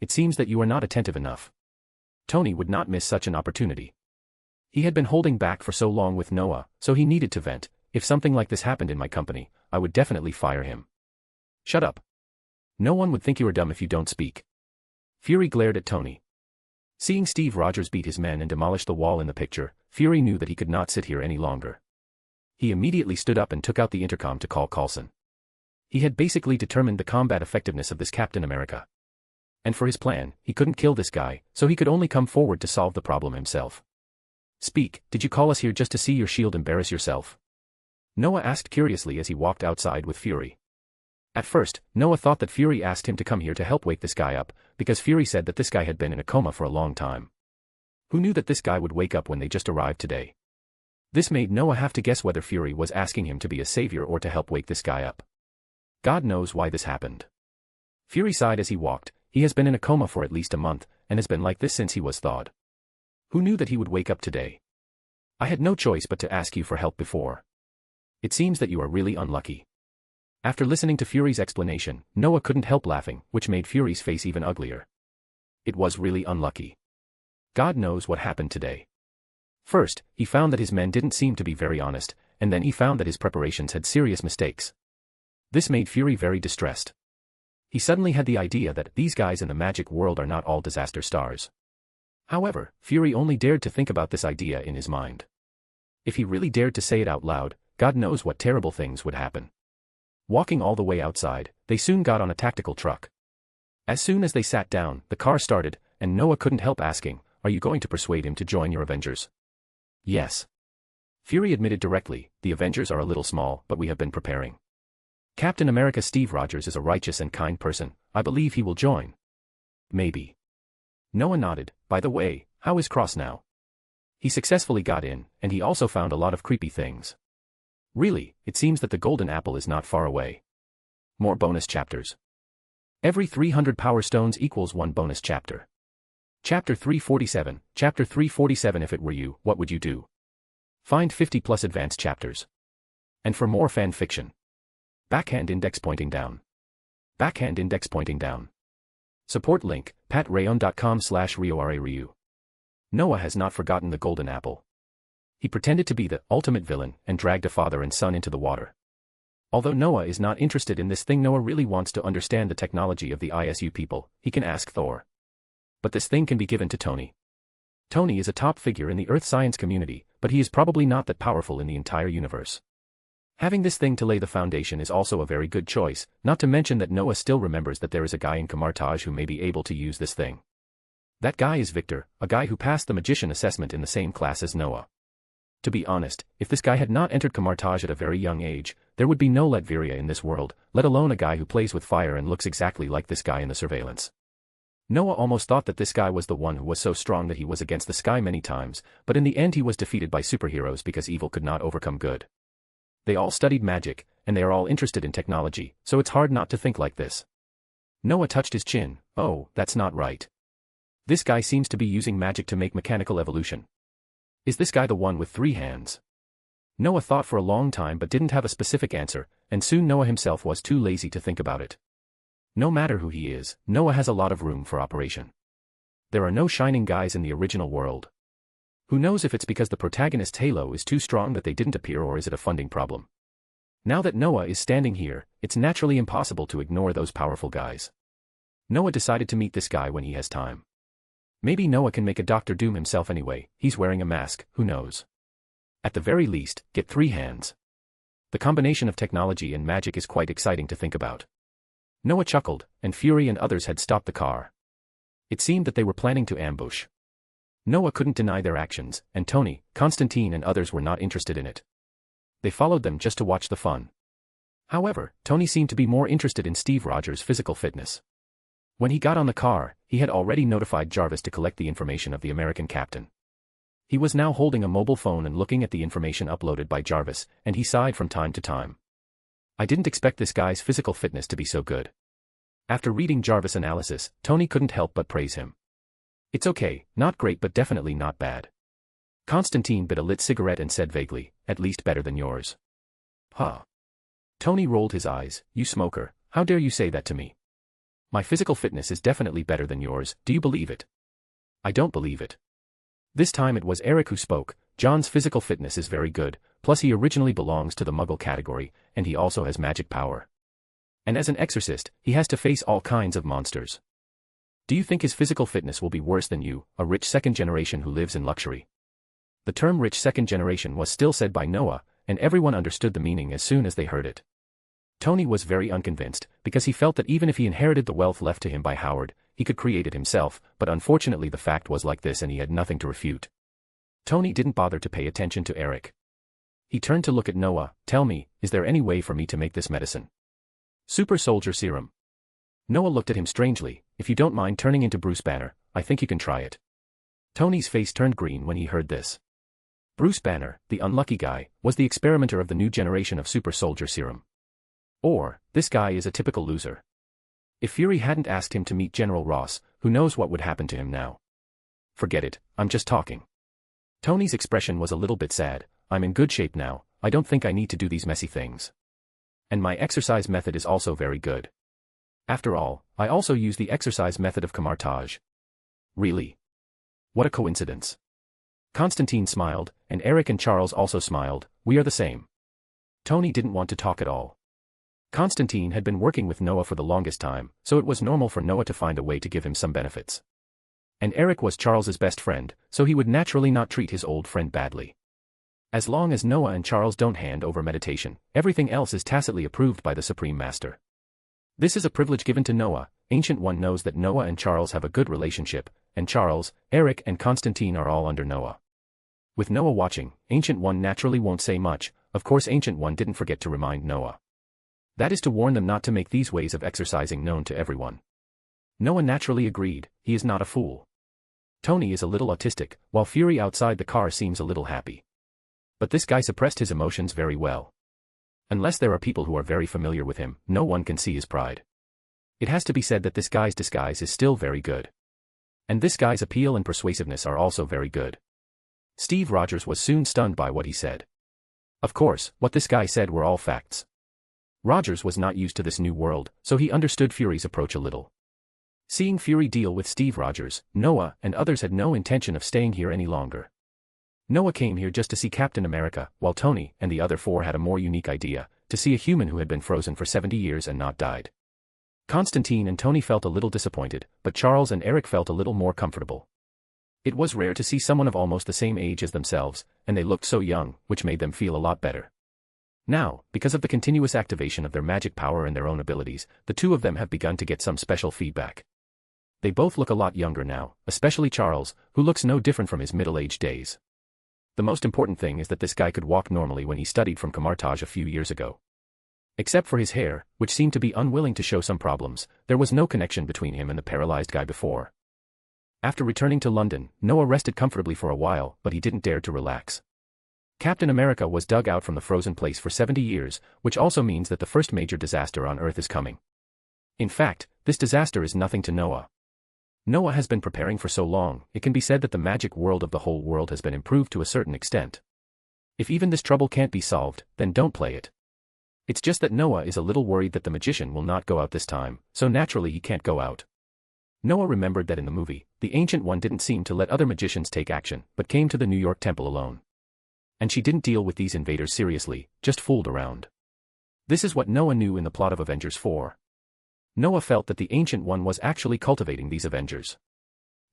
C: it seems that you are not attentive enough. Tony would not miss such an opportunity. He had been holding back for so long with Noah, so he needed to vent. If something like this happened in my company, I would definitely fire him. Shut up. No one would think you are dumb if you don't speak. Fury glared at Tony. Seeing Steve Rogers beat his men and demolish the wall in the picture, Fury knew that he could not sit here any longer. He immediately stood up and took out the intercom to call Coulson. He had basically determined the combat effectiveness of this Captain America. And for his plan, he couldn't kill this guy, so he could only come forward to solve the problem himself. Speak, did you call us here just to see your shield embarrass yourself? Noah asked curiously as he walked outside with Fury. At first, Noah thought that Fury asked him to come here to help wake this guy up, because Fury said that this guy had been in a coma for a long time. Who knew that this guy would wake up when they just arrived today? This made Noah have to guess whether Fury was asking him to be a savior or to help wake this guy up. God knows why this happened. Fury sighed as he walked. He has been in a coma for at least a month, and has been like this since he was thawed. Who knew that he would wake up today? I had no choice but to ask you for help before. It seems that you are really unlucky. After listening to Fury's explanation, Noah couldn't help laughing, which made Fury's face even uglier. It was really unlucky. God knows what happened today. First, he found that his men didn't seem to be very honest, and then he found that his preparations had serious mistakes. This made Fury very distressed. He suddenly had the idea that these guys in the magic world are not all disaster stars. However, Fury only dared to think about this idea in his mind. If he really dared to say it out loud, God knows what terrible things would happen. Walking all the way outside, they soon got on a tactical truck. As soon as they sat down, the car started, and Noah couldn't help asking, are you going to persuade him to join your Avengers? Yes. Fury admitted directly, the Avengers are a little small, but we have been preparing. Captain America Steve Rogers is a righteous and kind person, I believe he will join. Maybe. Noah nodded. By the way, how is Cross now? He successfully got in, and he also found a lot of creepy things. Really, it seems that the golden apple is not far away. More bonus chapters. Every 300 power stones equals 1 bonus chapter. Chapter 347. Chapter 347. If it were you, what would you do? Find 50 plus advanced chapters. And for more fan fiction. Backhand index pointing down. Backhand index pointing down. Support link, patreon.com/RioRaRyu. Noah has not forgotten the golden apple. He pretended to be the ultimate villain and dragged a father and son into the water. Although Noah is not interested in this thing, Noah really wants to understand the technology of the ISU people. He can ask Thor. But this thing can be given to Tony. Tony is a top figure in the Earth science community, but he is probably not that powerful in the entire universe. Having this thing to lay the foundation is also a very good choice, not to mention that Noah still remembers that there is a guy in Kamartaj who may be able to use this thing. That guy is Victor, a guy who passed the magician assessment in the same class as Noah. To be honest, if this guy had not entered Kamartaj at a very young age, there would be no Latveria in this world, let alone a guy who plays with fire and looks exactly like this guy in the surveillance. Noah almost thought that this guy was the one who was so strong that he was against the sky many times, but in the end he was defeated by superheroes because evil could not overcome good. They all studied magic, and they are all interested in technology, so it's hard not to think like this. Noah touched his chin. Oh, that's not right. This guy seems to be using magic to make mechanical evolution. Is this guy the one with 3 hands? Noah thought for a long time but didn't have a specific answer, and soon Noah himself was too lazy to think about it. No matter who he is, Noah has a lot of room for operation. There are no shining guys in the original world. Who knows if it's because the protagonist's halo is too strong that they didn't appear, or is it a funding problem? Now that Noah is standing here, it's naturally impossible to ignore those powerful guys. Noah decided to meet this guy when he has time. Maybe Noah can make a Dr. Doom himself anyway, he's wearing a mask, who knows? At the very least, get 3 hands. The combination of technology and magic is quite exciting to think about. Noah chuckled, and Fury and others had stopped the car. It seemed that they were planning to ambush. Noah couldn't deny their actions, and Tony, Constantine and others were not interested in it. They followed them just to watch the fun. However, Tony seemed to be more interested in Steve Rogers' physical fitness. When he got on the car, he had already notified Jarvis to collect the information of the American captain. He was now holding a mobile phone and looking at the information uploaded by Jarvis, and he sighed from time to time. I didn't expect this guy's physical fitness to be so good. After reading Jarvis' analysis, Tony couldn't help but praise him. It's okay, not great but definitely not bad. Constantine bit a lit cigarette and said vaguely, at least better than yours. Huh. Tony rolled his eyes. You smoker, how dare you say that to me? My physical fitness is definitely better than yours, do you believe it? I don't believe it. This time it was Eric who spoke. John's physical fitness is very good, plus he originally belongs to the Muggle category, and he also has magic power. And as an exorcist, he has to face all kinds of monsters. Do you think his physical fitness will be worse than you, a rich second generation who lives in luxury? The term rich second generation was still said by Noah, and everyone understood the meaning as soon as they heard it. Tony was very unconvinced, because he felt that even if he inherited the wealth left to him by Howard, he could create it himself, but unfortunately the fact was like this and he had nothing to refute. Tony didn't bother to pay attention to Eric. He turned to look at Noah. Tell me, is there any way for me to make this medicine? Super soldier serum. Noah looked at him strangely. If you don't mind turning into Bruce Banner, I think you can try it. Tony's face turned green when he heard this. Bruce Banner, the unlucky guy, was the experimenter of the new generation of super soldier serum. Or, this guy is a typical loser. If Fury hadn't asked him to meet General Ross, who knows what would happen to him now? Forget it, I'm just talking. Tony's expression was a little bit sad. I'm in good shape now, I don't think I need to do these messy things. And my exercise method is also very good. After all, I also use the exercise method of Kamartaj. Really? What a coincidence. Constantine smiled, and Eric and Charles also smiled. We are the same. Tony didn't want to talk at all. Constantine had been working with Noah for the longest time, so it was normal for Noah to find a way to give him some benefits. And Eric was Charles's best friend, so he would naturally not treat his old friend badly. As long as Noah and Charles don't hand over meditation, everything else is tacitly approved by the Supreme Master. This is a privilege given to Noah. Ancient One knows that Noah and Charles have a good relationship, and Charles, Eric and Constantine are all under Noah. With Noah watching, Ancient One naturally won't say much. Of course Ancient One didn't forget to remind Noah. That is to warn them not to make these ways of exercising known to everyone. Noah naturally agreed. He is not a fool. Tony is a little autistic, while Fury outside the car seems a little happy. But this guy suppressed his emotions very well. Unless there are people who are very familiar with him, no one can see his pride. It has to be said that this guy's disguise is still very good. And this guy's appeal and persuasiveness are also very good. Steve Rogers was soon stunned by what he said. Of course, what this guy said were all facts. Rogers was not used to this new world, so he understood Fury's approach a little. Seeing Fury deal with Steve Rogers, Noah and others had no intention of staying here any longer. Noah came here just to see Captain America, while Tony and the other four had a more unique idea, to see a human who had been frozen for 70 years and not died. Constantine and Tony felt a little disappointed, but Charles and Eric felt a little more comfortable. It was rare to see someone of almost the same age as themselves, and they looked so young, which made them feel a lot better. Now, because of the continuous activation of their magic power and their own abilities, the two of them have begun to get some special feedback. They both look a lot younger now, especially Charles, who looks no different from his middle-aged days. The most important thing is that this guy could walk normally when he studied from Camartage a few years ago. Except for his hair, which seemed to be unwilling to show some problems, there was no connection between him and the paralyzed guy before. After returning to London, Noah rested comfortably for a while, but he didn't dare to relax. Captain America was dug out from the frozen place for 70 years, which also means that the first major disaster on Earth is coming. In fact, this disaster is nothing to Noah. Noah has been preparing for so long, it can be said that the magic world of the whole world has been improved to a certain extent. If even this trouble can't be solved, then don't play it. It's just that Noah is a little worried that the magician will not go out this time, so naturally he can't go out. Noah remembered that in the movie, the Ancient One didn't seem to let other magicians take action, but came to the New York Temple alone. And she didn't deal with these invaders seriously, just fooled around. This is what Noah knew in the plot of Avengers 4. Noah felt that the Ancient One was actually cultivating these Avengers.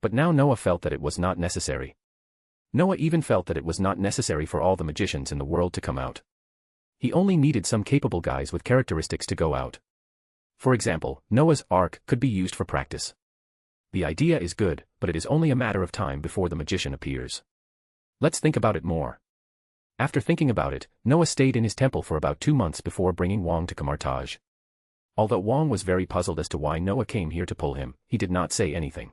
C: But now Noah felt that it was not necessary. Noah even felt that it was not necessary for all the magicians in the world to come out. He only needed some capable guys with characteristics to go out. For example, Noah's Ark could be used for practice. The idea is good, but it is only a matter of time before the magician appears. Let's think about it more. After thinking about it, Noah stayed in his temple for about 2 months before bringing Wong to Camartage. Although Wong was very puzzled as to why Noah came here to pull him, he did not say anything.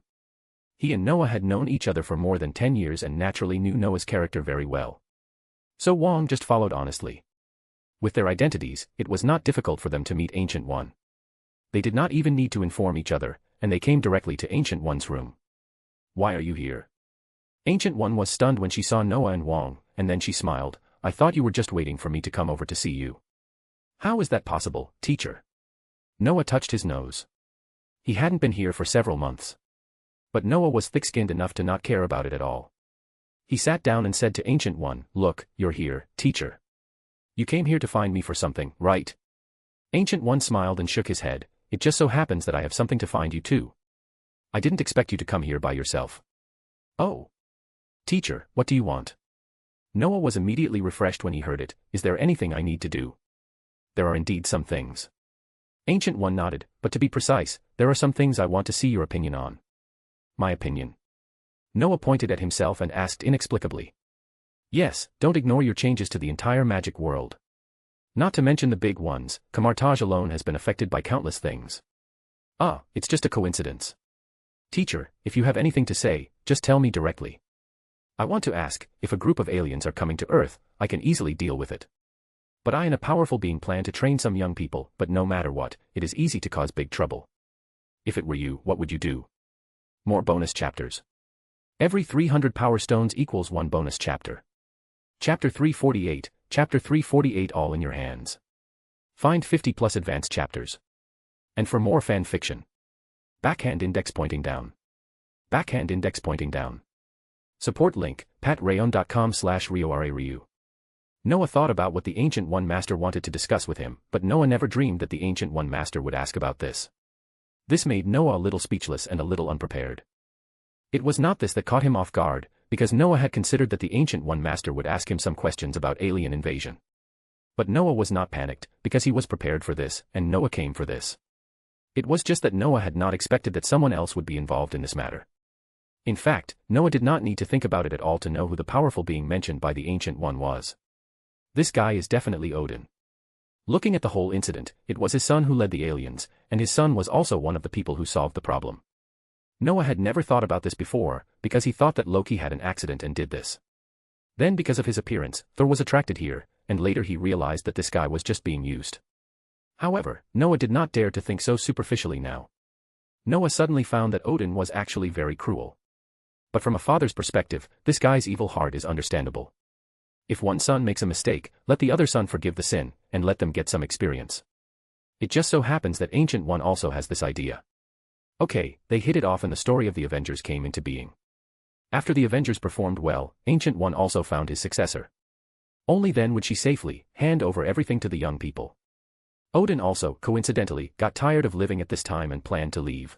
C: He and Noah had known each other for more than 10 years and naturally knew Noah's character very well. So Wong just followed honestly. With their identities, it was not difficult for them to meet Ancient One. They did not even need to inform each other, and they came directly to Ancient One's room. "Why are you here?" Ancient One was stunned when she saw Noah and Wong, and then she smiled. "I thought you were just waiting for me to come over to see you." "How is that possible, teacher?" Noah touched his nose. He hadn't been here for several months. But Noah was thick-skinned enough to not care about it at all. He sat down and said to Ancient One, "Look, you're here, teacher. You came here to find me for something, right?" Ancient One smiled and shook his head. "It just so happens that I have something to find you too. I didn't expect you to come here by yourself." "Oh. Teacher, what do you want?" Noah was immediately refreshed when he heard it. "Is there anything I need to do?" "There are indeed some things." Ancient One nodded, "But to be precise, there are some things I want to see your opinion on." "My opinion?" Noah pointed at himself and asked inexplicably. "Yes, don't ignore your changes to the entire magic world. Not to mention the big ones, Camartage alone has been affected by countless things." "Ah, it's just a coincidence." "Teacher, if you have anything to say, just tell me directly. I want to ask, if a group of aliens are coming to Earth, I can easily deal with it. But I and a powerful being plan to train some young people, but no matter what, it is easy to cause big trouble. If it were you, what would you do?" More bonus chapters. Every 300 power stones equals 1 bonus chapter. Chapter 348, Chapter 348 all in your hands. Find 50 plus advanced chapters. And for more fan fiction. Backhand index pointing down. Backhand index pointing down. Support link, patreon.com/RioRaRyu. Noah thought about what the Ancient One Master wanted to discuss with him, but Noah never dreamed that the Ancient One Master would ask about this. This made Noah a little speechless and a little unprepared. It was not this that caught him off guard, because Noah had considered that the Ancient One Master would ask him some questions about alien invasion. But Noah was not panicked, because he was prepared for this, and Noah came for this. It was just that Noah had not expected that someone else would be involved in this matter. In fact, Noah did not need to think about it at all to know who the powerful being mentioned by the Ancient One was. This guy is definitely Odin. Looking at the whole incident, it was his son who led the aliens, and his son was also one of the people who solved the problem. Noah had never thought about this before, because he thought that Loki had an accident and did this. Then because of his appearance, Thor was attracted here, and later he realized that this guy was just being used. However, Noah did not dare to think so superficially now. Noah suddenly found that Odin was actually very cruel. But from a father's perspective, this guy's evil heart is understandable. If one son makes a mistake, let the other son forgive the sin, and let them get some experience. It just so happens that Ancient One also has this idea. Okay, they hit it off and the story of the Avengers came into being. After the Avengers performed well, Ancient One also found his successor. Only then would she safely hand over everything to the young people. Odin also, coincidentally, got tired of living at this time and planned to leave.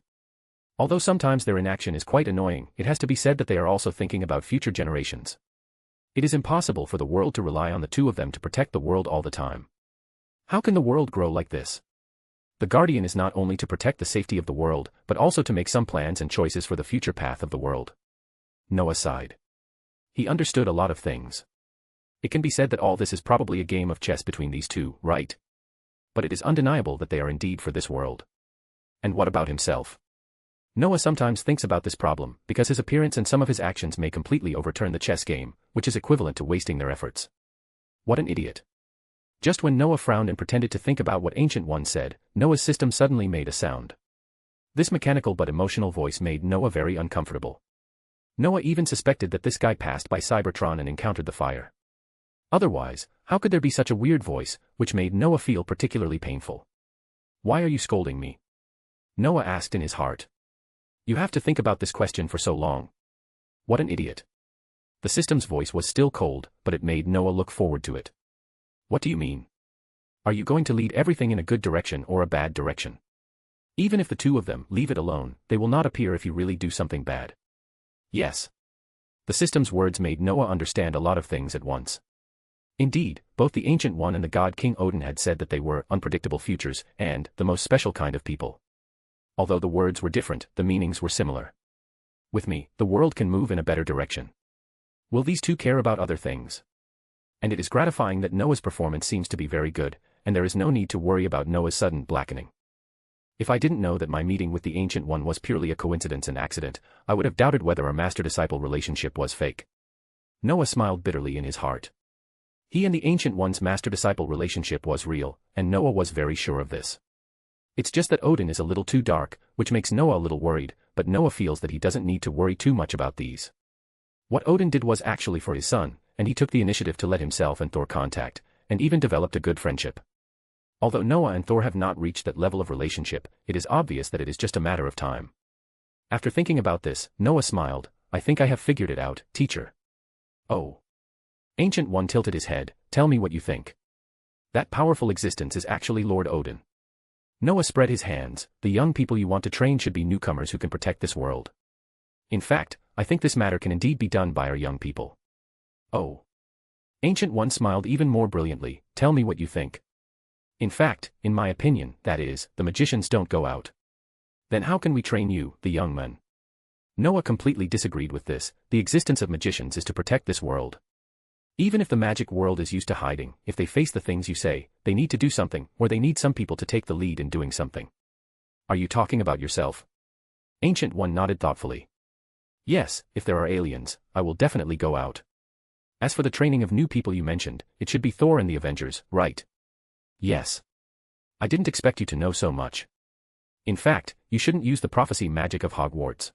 C: Although sometimes their inaction is quite annoying, it has to be said that they are also thinking about future generations. It is impossible for the world to rely on the two of them to protect the world all the time. How can the world grow like this? The Guardian is not only to protect the safety of the world, but also to make some plans and choices for the future path of the world. Noah sighed. He understood a lot of things. It can be said that all this is probably a game of chess between these two, right? But it is undeniable that they are indeed for this world. And what about himself? Noah sometimes thinks about this problem, because his appearance and some of his actions may completely overturn the chess game, which is equivalent to wasting their efforts. What an idiot. Just when Noah frowned and pretended to think about what Ancient One said, Noah's system suddenly made a sound. This mechanical but emotional voice made Noah very uncomfortable. Noah even suspected that this guy passed by Cybertron and encountered the fire. Otherwise, how could there be such a weird voice, which made Noah feel particularly painful? Why are you scolding me? Noah asked in his heart. You have to think about this question for so long. What an idiot. The system's voice was still cold, but it made Noah look forward to it. What do you mean? Are you going to lead everything in a good direction or a bad direction? Even if the two of them leave it alone, they will not appear if you really do something bad. Yes. The system's words made Noah understand a lot of things at once. Indeed, both the Ancient One and the God King Odin had said that they were unpredictable futures and the most special kind of people. Although the words were different, the meanings were similar. With me, the world can move in a better direction. Will these two care about other things? And it is gratifying that Noah's performance seems to be very good, and there is no need to worry about Noah's sudden blackening. If I didn't know that my meeting with the Ancient One was purely a coincidence and accident, I would have doubted whether our master-disciple relationship was fake. Noah smiled bitterly in his heart. He and the Ancient One's master-disciple relationship was real, and Noah was very sure of this. It's just that Odin is a little too dark, which makes Noah a little worried, but Noah feels that he doesn't need to worry too much about these. What Odin did was actually for his son, and he took the initiative to let himself and Thor contact, and even developed a good friendship. Although Noah and Thor have not reached that level of relationship, it is obvious that it is just a matter of time. After thinking about this, Noah smiled. I think I have figured it out, teacher. Oh. Ancient One tilted his head. Tell me what you think. That powerful existence is actually Lord Odin. Noah spread his hands. The young people you want to train should be newcomers who can protect this world. In fact, I think this matter can indeed be done by our young people. Oh. Ancient One smiled even more brilliantly. Tell me what you think. In fact, in my opinion, that is, the magicians don't go out. Then how can we train you, the young men? Noah completely disagreed with this. The existence of magicians is to protect this world. Even if the magic world is used to hiding, if they face the things you say, they need to do something, or they need some people to take the lead in doing something. Are you talking about yourself? Ancient One nodded thoughtfully. Yes, if there are aliens, I will definitely go out. As for the training of new people you mentioned, it should be Thor and the Avengers, right? Yes. I didn't expect you to know so much. In fact, you shouldn't use the prophecy magic of Hogwarts.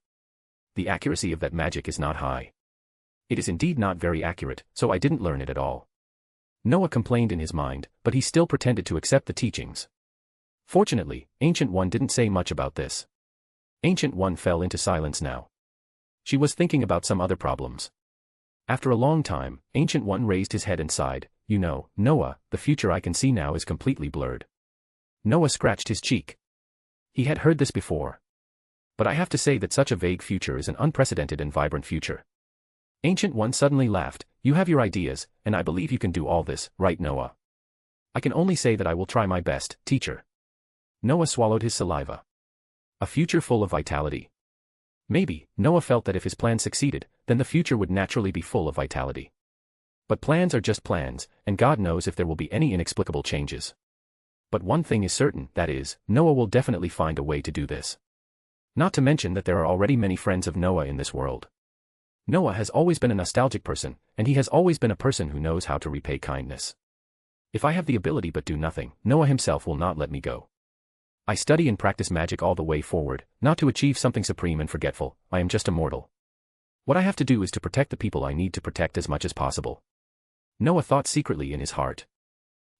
C: The accuracy of that magic is not high. It is indeed not very accurate, so I didn't learn it at all. Noah complained in his mind, but he still pretended to accept the teachings. Fortunately, Ancient One didn't say much about this. Ancient One fell into silence now. She was thinking about some other problems. After a long time, Ancient One raised his head and sighed. You know, Noah, the future I can see now is completely blurred. Noah scratched his cheek. He had heard this before. But I have to say that such a vague future is an unprecedented and vibrant future. Ancient One suddenly laughed. You have your ideas, and I believe you can do all this, right, Noah? I can only say that I will try my best, teacher. Noah swallowed his saliva. A future full of vitality. Maybe, Noah felt that if his plan succeeded, then the future would naturally be full of vitality. But plans are just plans, and God knows if there will be any inexplicable changes. But one thing is certain, that is, Noah will definitely find a way to do this. Not to mention that there are already many friends of Noah in this world. Noah has always been a nostalgic person, and he has always been a person who knows how to repay kindness. If I have the ability but do nothing, Noah himself will not let me go. I study and practice magic all the way forward, not to achieve something supreme and forgetful. I am just a mortal. What I have to do is to protect the people I need to protect as much as possible. Noah thought secretly in his heart.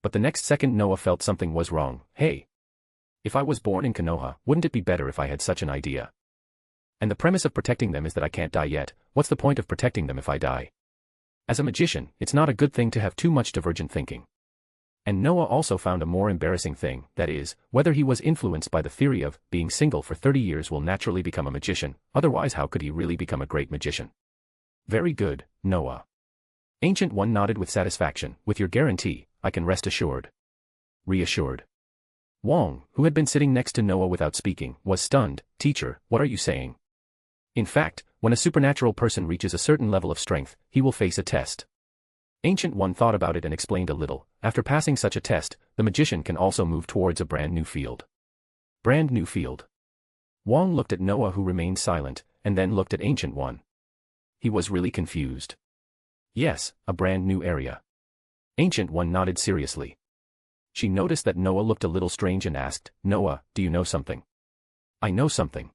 C: But the next second Noah felt something was wrong. Hey! If I was born in Konoha, wouldn't it be better if I had such an idea? And the premise of protecting them is that I can't die yet. What's the point of protecting them if I die? As a magician, it's not a good thing to have too much divergent thinking. And Noah also found a more embarrassing thing, that is, whether he was influenced by the theory of being single for 30 years will naturally become a magician, otherwise how could he really become a great magician? Very good, Noah. Ancient One nodded with satisfaction. With your guarantee, I can rest assured. Reassured. Wong, who had been sitting next to Noah without speaking, was stunned. Teacher, what are you saying? In fact, when a supernatural person reaches a certain level of strength, he will face a test. Ancient One thought about it and explained a little. After passing such a test, the magician can also move towards a brand new field. Brand new field. Wong looked at Noah, who remained silent, and then looked at Ancient One. He was really confused. Yes, a brand new area. Ancient One nodded seriously. She noticed that Noah looked a little strange and asked, Noah, do you know something? I know something.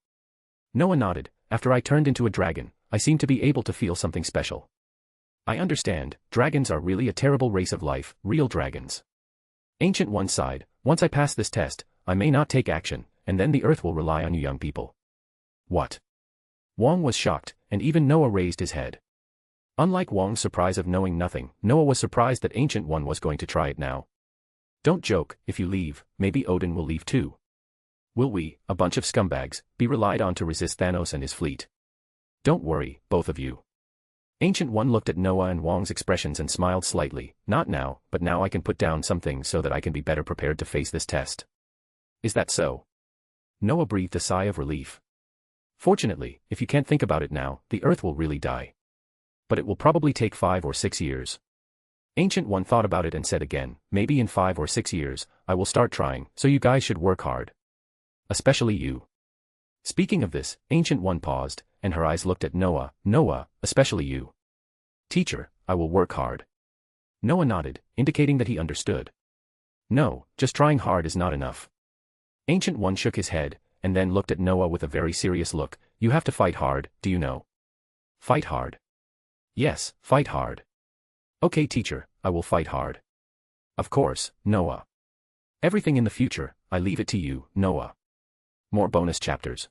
C: Noah nodded. After I turned into a dragon, I seem to be able to feel something special. I understand, dragons are really a terrible race of life, real dragons. Ancient One sighed. Once I pass this test, I may not take action, and then the earth will rely on you young people. What? Wong was shocked, and even Noah raised his head. Unlike Wong's surprise of knowing nothing, Noah was surprised that Ancient One was going to try it now. Don't joke, if you leave, maybe Odin will leave too. Will we, a bunch of scumbags, be relied on to resist Thanos and his fleet? Don't worry, both of you. Ancient One looked at Noah and Wong's expressions and smiled slightly. Not now, but now I can put down some things so that I can be better prepared to face this test. Is that so? Noah breathed a sigh of relief. Fortunately, if you can't think about it now, the Earth will really die. But it will probably take 5 or 6 years. Ancient One thought about it and said again, maybe in 5 or 6 years, I will start trying, so you guys should work hard. Especially you. Speaking of this, Ancient One paused, and her eyes looked at Noah. Noah, especially you. Teacher, I will work hard. Noah nodded, indicating that he understood. No, just trying hard is not enough. Ancient One shook his head, and then looked at Noah with a very serious look. You have to fight hard, do you know? Fight hard. Yes, fight hard. Okay teacher, I will fight hard. Of course, Noah. Everything in the future, I leave it to you, Noah. More bonus chapters.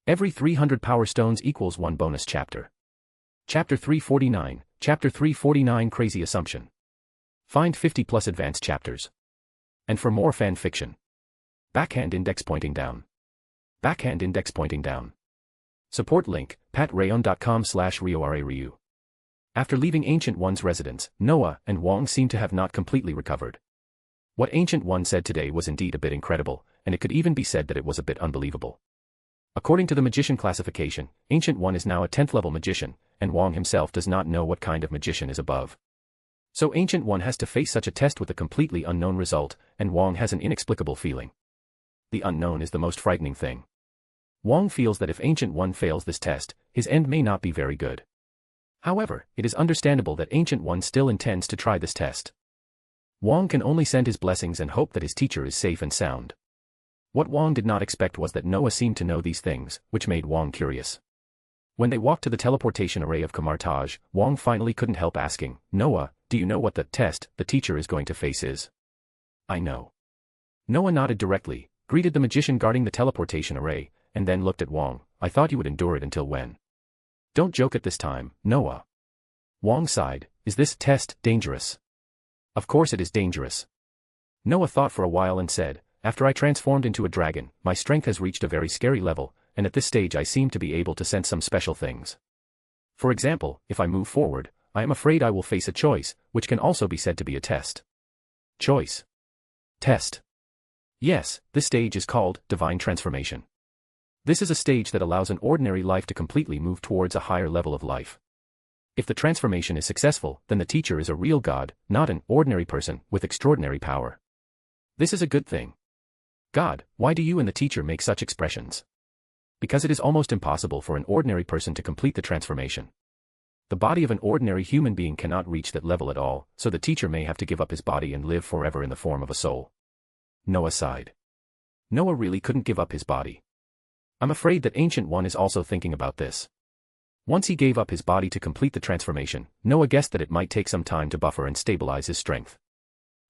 C: Every 300 power stones equals 1 bonus chapter. Chapter 349, Chapter 349 Crazy Assumption. Find 50 plus advanced chapters. And for more fan fiction. Backhand index pointing down. Backhand index pointing down. Support link, patreon.com/RioRaRyu. After leaving Ancient One's residence, Noah and Wong seemed to have not completely recovered. What Ancient One said today was indeed a bit incredible, and it could even be said that it was a bit unbelievable. According to the magician classification, Ancient One is now a 10th level magician, and Wong himself does not know what kind of magician is above. So Ancient One has to face such a test with a completely unknown result, and Wong has an inexplicable feeling. The unknown is the most frightening thing. Wong feels that if Ancient One fails this test, his end may not be very good. However, it is understandable that Ancient One still intends to try this test. Wong can only send his blessings and hope that his teacher is safe and sound. What Wong did not expect was that Noah seemed to know these things, which made Wong curious. When they walked to the teleportation array of Kamartaj, Wong finally couldn't help asking, Noah, do you know what the test the teacher is going to face is? I know. Noah nodded directly, greeted the magician guarding the teleportation array, and then looked at Wong. I thought you would endure it until when? Don't joke at this time, Noah. Wong sighed. Is this test dangerous? Of course it is dangerous. Noah thought for a while and said, after I transformed into a dragon, my strength has reached a very scary level, and at this stage I seem to be able to sense some special things. For example, if I move forward, I am afraid I will face a choice, which can also be said to be a test. Choice. Test. Yes, this stage is called Divine Transformation. This is a stage that allows an ordinary life to completely move towards a higher level of life. If the transformation is successful, then the teacher is a real god, not an ordinary person with extraordinary power. This is a good thing. God, why do you and the teacher make such expressions? Because it is almost impossible for an ordinary person to complete the transformation. The body of an ordinary human being cannot reach that level at all, so the teacher may have to give up his body and live forever in the form of a soul. Noah sighed. Noah really couldn't give up his body. I'm afraid that Ancient One is also thinking about this. Once he gave up his body to complete the transformation, Noah guessed that it might take some time to buffer and stabilize his strength.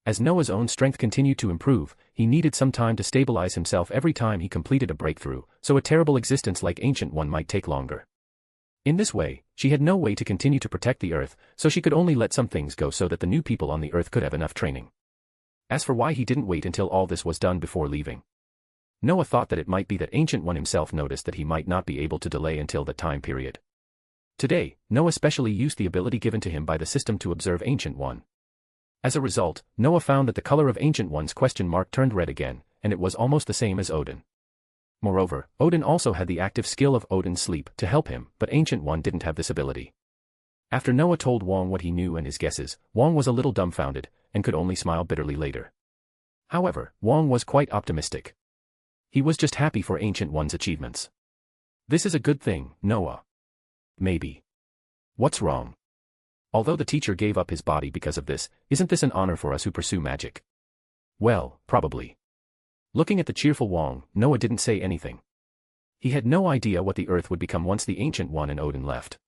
C: As Noah's own strength continued to improve, he needed some time to stabilize himself every time he completed a breakthrough, so a terrible existence like Ancient One might take longer. In this way, she had no way to continue to protect the Earth, so she could only let some things go so that the new people on the Earth could have enough training. As for why he didn't wait until all this was done before leaving, Noah thought that it might be that Ancient One himself noticed that he might not be able to delay until that time period. Today, Noah specially used the ability given to him by the system to observe Ancient One. As a result, Noah found that the color of Ancient One's question mark turned red again, and it was almost the same as Odin. Moreover, Odin also had the active skill of Odin's sleep to help him, but Ancient One didn't have this ability. After Noah told Wong what he knew and his guesses, Wong was a little dumbfounded, and could only smile bitterly later. However, Wong was quite optimistic. He was just happy for Ancient One's achievements. This is a good thing, Noah. Maybe. What's wrong? Although the teacher gave up his body because of this, isn't this an honor for us who pursue magic? Well, probably. Looking at the cheerful Wong, Noah didn't say anything. He had no idea what the Earth would become once the Ancient One and Odin left.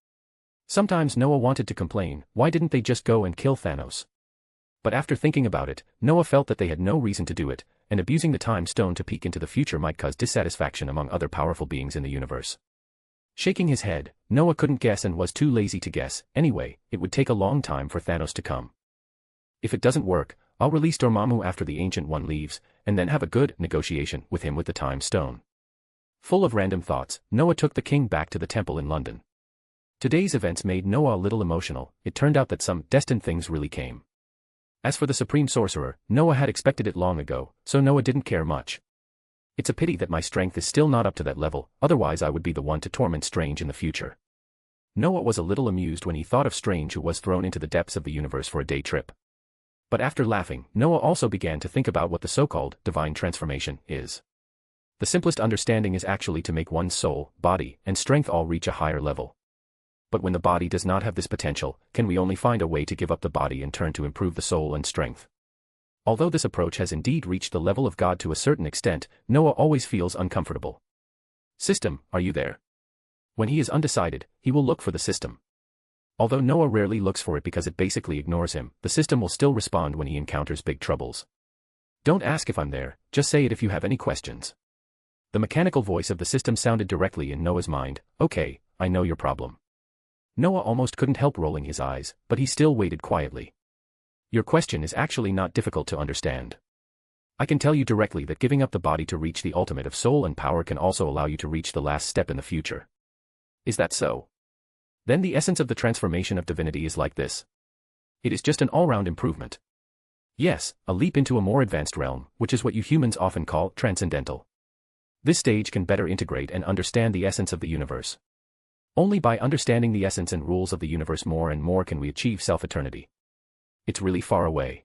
C: Sometimes Noah wanted to complain, why didn't they just go and kill Thanos? But after thinking about it, Noah felt that they had no reason to do it, and abusing the time stone to peek into the future might cause dissatisfaction among other powerful beings in the universe. Shaking his head, Noah couldn't guess and was too lazy to guess. Anyway, it would take a long time for Thanos to come. If it doesn't work, I'll release Dormammu after the Ancient One leaves, and then have a good negotiation with him with the time stone. Full of random thoughts, Noah took the king back to the temple in London. Today's events made Noah a little emotional. It turned out that some destined things really came. As for the Supreme Sorcerer, Noah had expected it long ago, so Noah didn't care much. It's a pity that my strength is still not up to that level, otherwise I would be the one to torment Strange in the future. Noah was a little amused when he thought of Strange, who was thrown into the depths of the universe for a day trip. But after laughing, Noah also began to think about what the so-called divine transformation is. The simplest understanding is actually to make one's soul, body, and strength all reach a higher level. But when the body does not have this potential, can we only find a way to give up the body and turn to improve the soul and strength? Although this approach has indeed reached the level of God to a certain extent, Noah always feels uncomfortable. System, are you there? When he is undecided, he will look for the system. Although Noah rarely looks for it because it basically ignores him, the system will still respond when he encounters big troubles. Don't ask if I'm there, just say it if you have any questions. The mechanical voice of the system sounded directly in Noah's mind. Okay, I know your problem. Noah almost couldn't help rolling his eyes, but he still waited quietly. Your question is actually not difficult to understand. I can tell you directly that giving up the body to reach the ultimate of soul and power can also allow you to reach the last step in the future. Is that so? Then the essence of the transformation of divinity is like this. It is just an all-round improvement. Yes, a leap into a more advanced realm, which is what you humans often call transcendental. This stage can better integrate and understand the essence of the universe. Only by understanding the essence and rules of the universe more and more can we achieve self-eternity. It's really far away.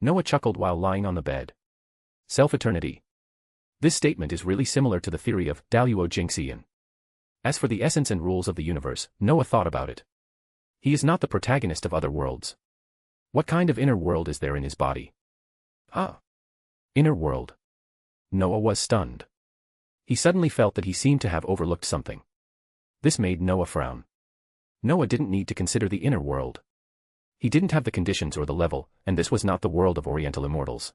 C: Noah chuckled while lying on the bed. Self-eternity. This statement is really similar to the theory of Daluo Jingxian. As for the essence and rules of the universe, Noah thought about it. He is not the protagonist of other worlds. What kind of inner world is there in his body? Inner world. Noah was stunned. He suddenly felt that he seemed to have overlooked something. This made Noah frown. Noah didn't need to consider the inner world. He didn't have the conditions or the level, and this was not the world of Oriental immortals.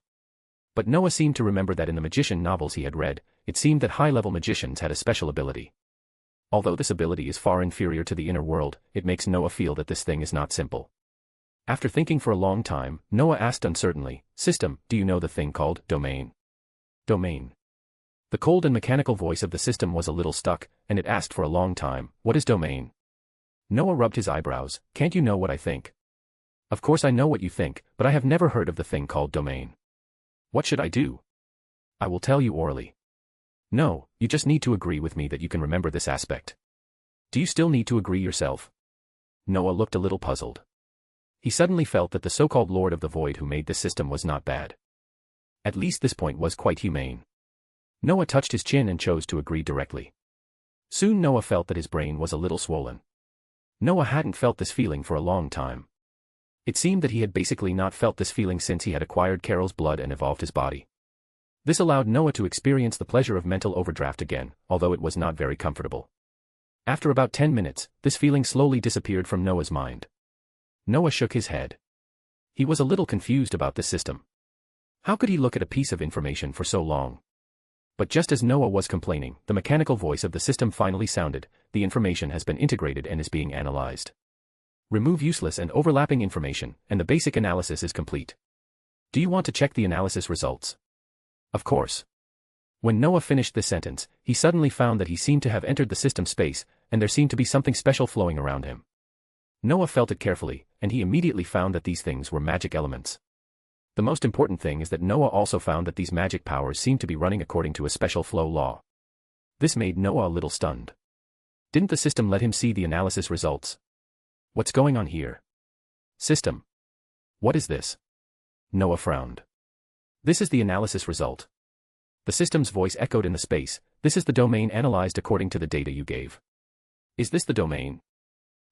C: But Noah seemed to remember that in the magician novels he had read, it seemed that high-level magicians had a special ability. Although this ability is far inferior to the inner world, it makes Noah feel that this thing is not simple. After thinking for a long time, Noah asked uncertainly, System, do you know the thing called domain? Domain. The cold and mechanical voice of the system was a little stuck, and it asked for a long time, what is domain? Noah rubbed his eyebrows. Can't you know what I think? Of course I know what you think, but I have never heard of the thing called domain. What should I do? I will tell you orally. No, you just need to agree with me that you can remember this aspect. Do you still need to agree yourself? Noah looked a little puzzled. He suddenly felt that the so-called Lord of the Void who made this system was not bad. At least this point was quite humane. Noah touched his chin and chose to agree directly. Soon Noah felt that his brain was a little swollen. Noah hadn't felt this feeling for a long time. It seemed that he had basically not felt this feeling since he had acquired Carol's blood and evolved his body. This allowed Noah to experience the pleasure of mental overdraft again, although it was not very comfortable. After about 10 minutes, this feeling slowly disappeared from Noah's mind. Noah shook his head. He was a little confused about this system. How could he look at a piece of information for so long? But just as Noah was complaining, the mechanical voice of the system finally sounded, "The information has been integrated and is being analyzed. Remove useless and overlapping information, and the basic analysis is complete. Do you want to check the analysis results?" Of course. When Noah finished this sentence, he suddenly found that he seemed to have entered the system space, and there seemed to be something special flowing around him. Noah felt it carefully, and he immediately found that these things were magic elements. The most important thing is that Noah also found that these magic powers seemed to be running according to a special flow law. This made Noah a little stunned. Didn't the system let him see the analysis results? What's going on here? System. What is this? Noah frowned. This is the analysis result. The system's voice echoed in the space. This is the domain analyzed according to the data you gave. Is this the domain?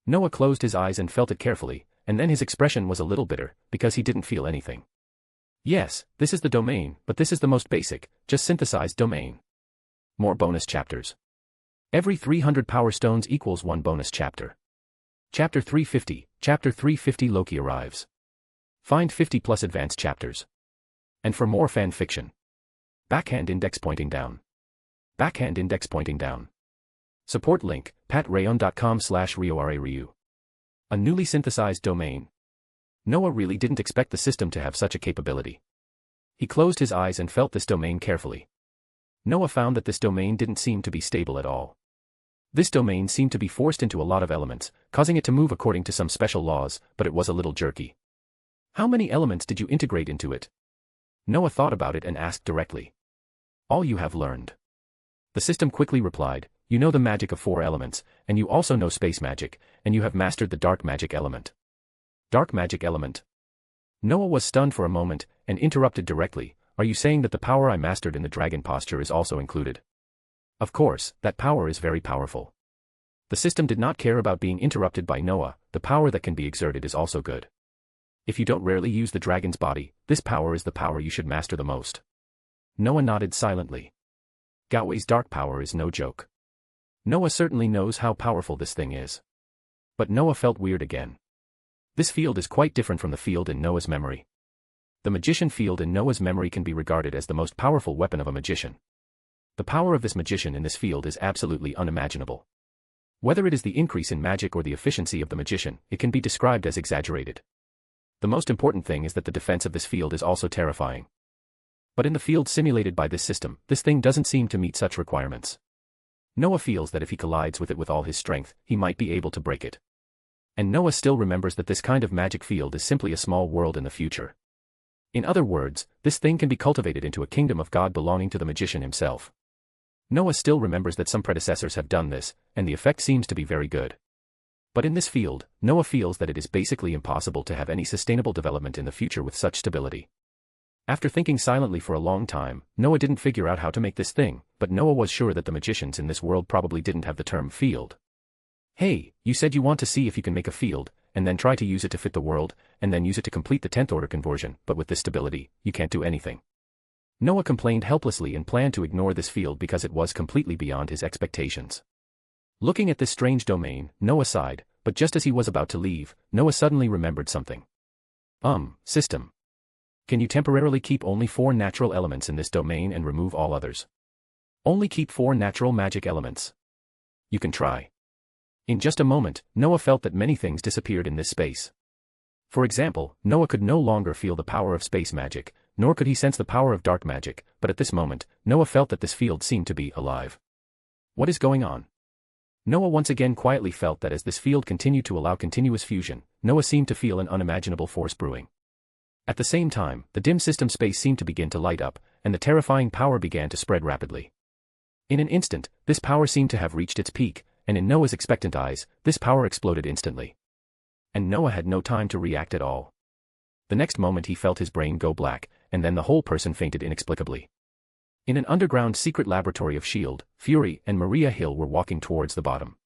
C: Noah closed his eyes and felt it carefully, and then his expression was a little bitter, because he didn't feel anything. Yes, this is the domain, but this is the most basic, just synthesized domain. More bonus chapters. Every 300 power stones equals 1 bonus chapter. Chapter 350, Chapter 350 Loki arrives. Find 50 plus advanced chapters. And for more fan fiction. Backhand index pointing down. Backhand index pointing down. Support link, patreon.com/RioRaRyu. A newly synthesized domain. Noah really didn't expect the system to have such a capability. He closed his eyes and felt this domain carefully. Noah found that this domain didn't seem to be stable at all. This domain seemed to be forced into a lot of elements, causing it to move according to some special laws, but it was a little jerky. How many elements did you integrate into it? Noah thought about it and asked directly. All you have learned. The system quickly replied, you know the magic of 4 elements, and you also know space magic, and you have mastered the dark magic element. Dark magic element. Noah was stunned for a moment, and interrupted directly, are you saying that the power I mastered in the dragon posture is also included? Of course, that power is very powerful. The system did not care about being interrupted by Noah, the power that can be exerted is also good. If you don't rarely use the dragon's body, this power is the power you should master the most. Noah nodded silently. Galway's dark power is no joke. Noah certainly knows how powerful this thing is. But Noah felt weird again. This field is quite different from the field in Noah's memory. The magician field in Noah's memory can be regarded as the most powerful weapon of a magician. The power of this magician in this field is absolutely unimaginable. Whether it is the increase in magic or the efficiency of the magician, it can be described as exaggerated. The most important thing is that the defense of this field is also terrifying. But in the field simulated by this system, this thing doesn't seem to meet such requirements. Noah feels that if he collides with it with all his strength, he might be able to break it. And Noah still remembers that this kind of magic field is simply a small world in the future. In other words, this thing can be cultivated into a kingdom of God belonging to the magician himself. Noah still remembers that some predecessors have done this, and the effect seems to be very good. But in this field, Noah feels that it is basically impossible to have any sustainable development in the future with such stability. After thinking silently for a long time, Noah didn't figure out how to make this thing, but Noah was sure that the magicians in this world probably didn't have the term field. Hey, you said you want to see if you can make a field, and then try to use it to fit the world, and then use it to complete the 10th order conversion, but with this stability, you can't do anything. Noah complained helplessly and planned to ignore this field because it was completely beyond his expectations. Looking at this strange domain, Noah sighed, but just as he was about to leave, Noah suddenly remembered something. System. Can you temporarily keep only 4 natural elements in this domain and remove all others? Only keep 4 natural magic elements. You can try. In just a moment, Noah felt that many things disappeared in this space. For example, Noah could no longer feel the power of space magic, nor could he sense the power of dark magic, but at this moment, Noah felt that this field seemed to be alive. What is going on? Noah once again quietly felt that as this field continued to allow continuous fusion, Noah seemed to feel an unimaginable force brewing. At the same time, the dim system space seemed to begin to light up, and the terrifying power began to spread rapidly. In an instant, this power seemed to have reached its peak, and in Noah's expectant eyes, this power exploded instantly. And Noah had no time to react at all. The next moment he felt his brain go black, and then the whole person fainted inexplicably. In an underground secret laboratory of S.H.I.E.L.D., Fury and Maria Hill were walking towards the bottom.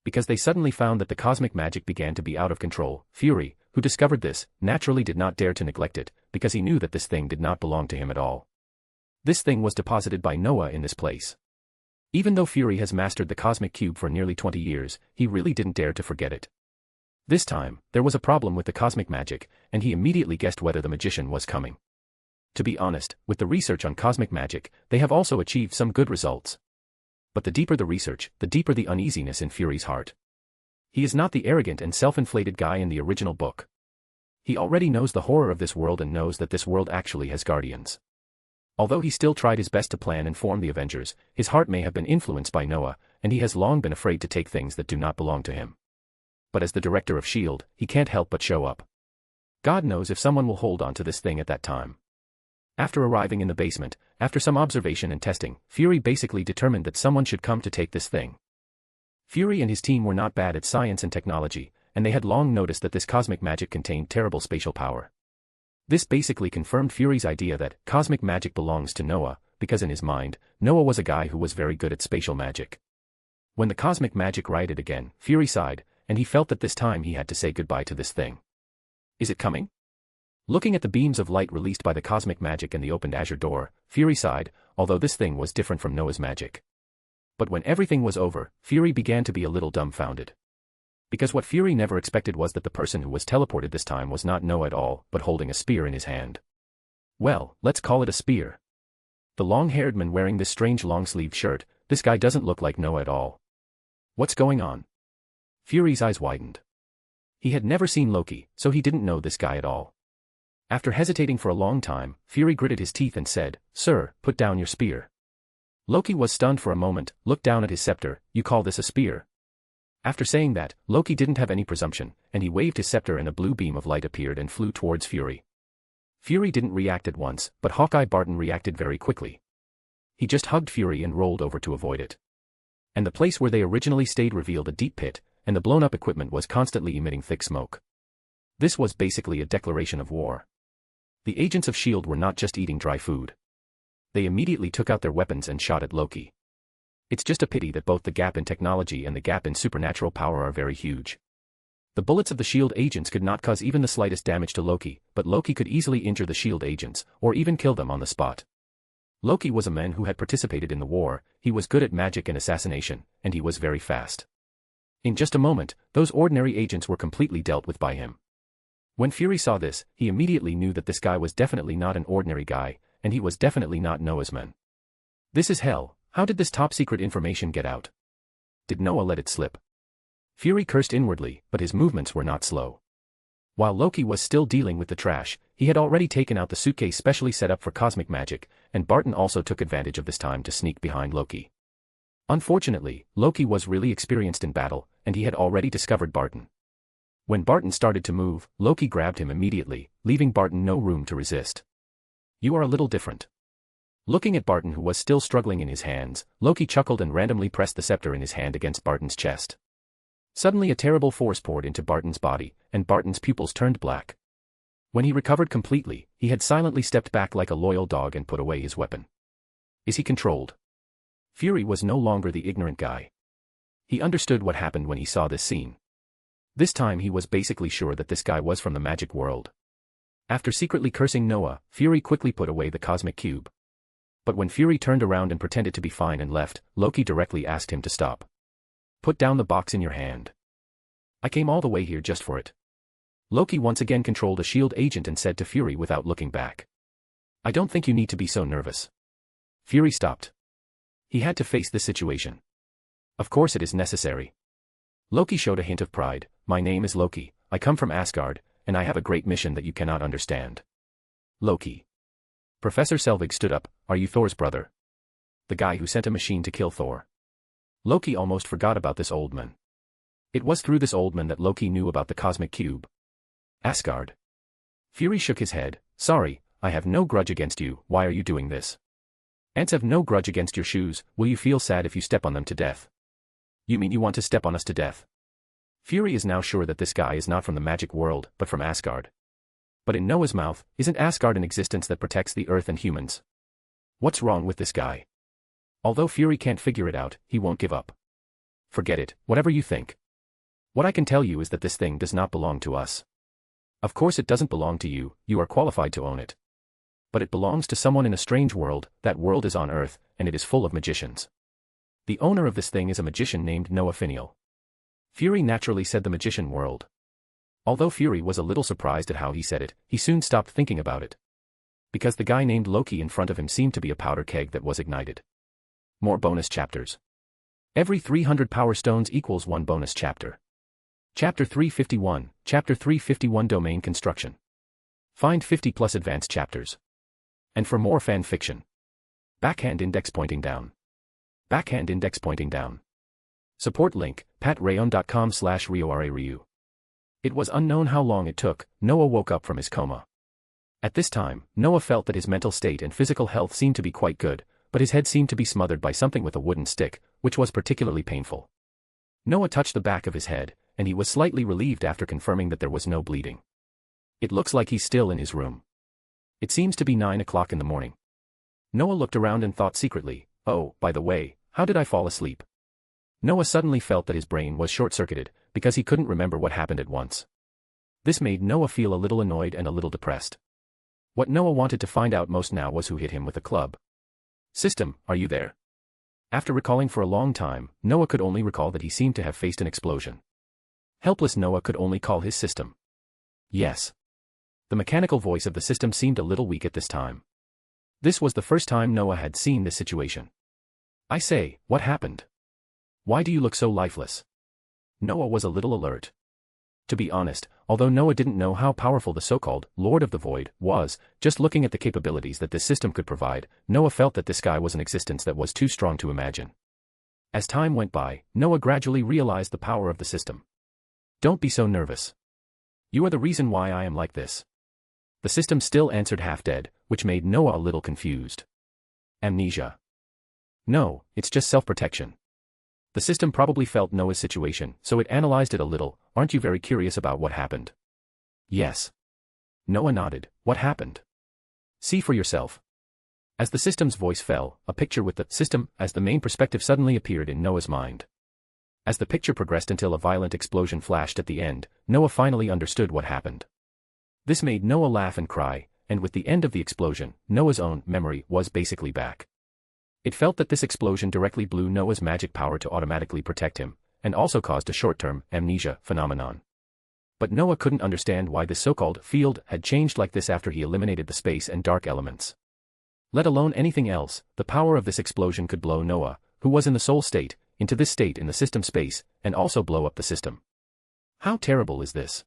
C: Because they suddenly found that the cosmic magic began to be out of control, Fury, who discovered this, naturally did not dare to neglect it, because he knew that this thing did not belong to him at all. This thing was deposited by Noah in this place. Even though Fury has mastered the cosmic cube for nearly 20 years, he really didn't dare to forget it. This time, there was a problem with the cosmic magic, and he immediately guessed whether the magician was coming. To be honest, with the research on cosmic magic, they have also achieved some good results. But the deeper the research, the deeper the uneasiness in Fury's heart. He is not the arrogant and self-inflated guy in the original book. He already knows the horror of this world and knows that this world actually has guardians. Although he still tried his best to plan and form the Avengers, his heart may have been influenced by Noah, and he has long been afraid to take things that do not belong to him. But as the director of S.H.I.E.L.D., he can't help but show up. God knows if someone will hold on to this thing at that time. After arriving in the basement, after some observation and testing, Fury basically determined that someone should come to take this thing. Fury and his team were not bad at science and technology, and they had long noticed that this cosmic magic contained terrible spatial power. This basically confirmed Fury's idea that cosmic magic belongs to Noah, because in his mind, Noah was a guy who was very good at spatial magic. When the cosmic magic rioted again, Fury sighed, and he felt that this time he had to say goodbye to this thing. Is it coming? Looking at the beams of light released by the cosmic magic and the opened azure door, Fury sighed, although this thing was different from Noah's magic. But when everything was over, Fury began to be a little dumbfounded. Because what Fury never expected was that the person who was teleported this time was not Noah at all, but holding a spear in his hand. Well, let's call it a spear. The long-haired man wearing this strange long-sleeved shirt, this guy doesn't look like Noah at all. What's going on? Fury's eyes widened. He had never seen Loki, so he didn't know this guy at all. After hesitating for a long time, Fury gritted his teeth and said, "Sir, put down your spear." Loki was stunned for a moment, looked down at his scepter. "You call this a spear?" After saying that, Loki didn't have any presumption, and he waved his scepter and a blue beam of light appeared and flew towards Fury. Fury didn't react at once, but Hawkeye Barton reacted very quickly. He just hugged Fury and rolled over to avoid it. And the place where they originally stayed revealed a deep pit, and the blown-up equipment was constantly emitting thick smoke. This was basically a declaration of war. The agents of S.H.I.E.L.D. were not just eating dry food. They immediately took out their weapons and shot at Loki. It's just a pity that both the gap in technology and the gap in supernatural power are very huge. The bullets of the S.H.I.E.L.D. agents could not cause even the slightest damage to Loki, but Loki could easily injure the S.H.I.E.L.D. agents, or even kill them on the spot. Loki was a man who had participated in the war, he was good at magic and assassination, and he was very fast. In just a moment, those ordinary agents were completely dealt with by him. When Fury saw this, he immediately knew that this guy was definitely not an ordinary guy, and he was definitely not Noah's man. This is hell. How did this top-secret information get out? Did Noah let it slip? Fury cursed inwardly, but his movements were not slow. While Loki was still dealing with the trash, he had already taken out the suitcase specially set up for cosmic magic, and Barton also took advantage of this time to sneak behind Loki. Unfortunately, Loki was really experienced in battle, and he had already discovered Barton. When Barton started to move, Loki grabbed him immediately, leaving Barton no room to resist. "You are a little different." Looking at Barton who was still struggling in his hands, Loki chuckled and randomly pressed the scepter in his hand against Barton's chest. Suddenly a terrible force poured into Barton's body, and Barton's pupils turned black. When he recovered completely, he had silently stepped back like a loyal dog and put away his weapon. Is he controlled? Fury was no longer the ignorant guy. He understood what happened when he saw this scene. This time he was basically sure that this guy was from the magic world. After secretly cursing Noah, Fury quickly put away the cosmic cube. But when Fury turned around and pretended to be fine and left, Loki directly asked him to stop. "Put down the box in your hand. I came all the way here just for it." Loki once again controlled a S.H.I.E.L.D. agent and said to Fury without looking back, "I don't think you need to be so nervous." Fury stopped. He had to face this situation. Of course it is necessary. Loki showed a hint of pride. "My name is Loki, I come from Asgard, and I have a great mission that you cannot understand." Loki. Professor Selvig stood up. "Are you Thor's brother? The guy who sent a machine to kill Thor?" Loki almost forgot about this old man. It was through this old man that Loki knew about the cosmic cube. Asgard. Fury shook his head. "Sorry, I have no grudge against you. Why are you doing this? Ants have no grudge against your shoes. Will you feel sad if you step on them to death?" "You mean you want to step on us to death?" Fury is now sure that this guy is not from the magic world, but from Asgard. But in Noah's mouth, isn't Asgard an existence that protects the earth and humans? What's wrong with this guy? Although Fury can't figure it out, he won't give up. "Forget it, whatever you think. What I can tell you is that this thing does not belong to us. Of course it doesn't belong to you, you are qualified to own it. but it belongs to someone in a strange world. That world is on Earth, and it is full of magicians. The owner of this thing is a magician named Noah Finial. Fury naturally said the magician world. Although Fury was a little surprised at how he said it, he soon stopped thinking about it. Because the guy named Loki in front of him seemed to be a powder keg that was ignited. More bonus chapters. Every 300 power stones equals 1 bonus chapter. Chapter 351, Chapter 351 Domain Construction. Find 50 plus advanced chapters. And for more fan fiction. Backhand index pointing down. Backhand index pointing down. Support link, patreon.com/RioRaRyu. It was unknown how long it took. Noah woke up from his coma. At this time, Noah felt that his mental state and physical health seemed to be quite good, but his head seemed to be smothered by something with a wooden stick, which was particularly painful. Noah touched the back of his head, and he was slightly relieved after confirming that there was no bleeding. It looks like he's still in his room. It seems to be 9 o'clock in the morning. Noah looked around and thought secretly, oh, by the way, how did I fall asleep? Noah suddenly felt that his brain was short-circuited, because he couldn't remember what happened at once. This made Noah feel a little annoyed and a little depressed. What Noah wanted to find out most now was who hit him with a club. System, are you there? After recalling for a long time, Noah could only recall that he seemed to have faced an explosion. Helpless Noah could only call his system. Yes. The mechanical voice of the system seemed a little weak at this time. This was the first time Noah had seen this situation. I say, what happened? Why do you look so lifeless? Noah was a little alert. To be honest, although Noah didn't know how powerful the so-called Lord of the Void was, just looking at the capabilities that this system could provide, Noah felt that this guy was an existence that was too strong to imagine. As time went by, Noah gradually realized the power of the system. Don't be so nervous. You are the reason why I am like this. The system still answered half-dead, which made Noah a little confused. Amnesia. No, it's just self-protection. The system probably felt Noah's situation, so it analyzed it a little. Aren't you very curious about what happened? Yes. Noah nodded. What happened? See for yourself. As the system's voice fell, a picture with the system as the main perspective suddenly appeared in Noah's mind. As the picture progressed until a violent explosion flashed at the end, Noah finally understood what happened. This made Noah laugh and cry, and with the end of the explosion, Noah's own memory was basically back. It felt that this explosion directly blew Noah's magic power to automatically protect him, and also caused a short-term amnesia phenomenon. But Noah couldn't understand why this so-called field had changed like this after he eliminated the space and dark elements. Let alone anything else, the power of this explosion could blow Noah, who was in the soul state, into this state in the system space, and also blow up the system. How terrible is this?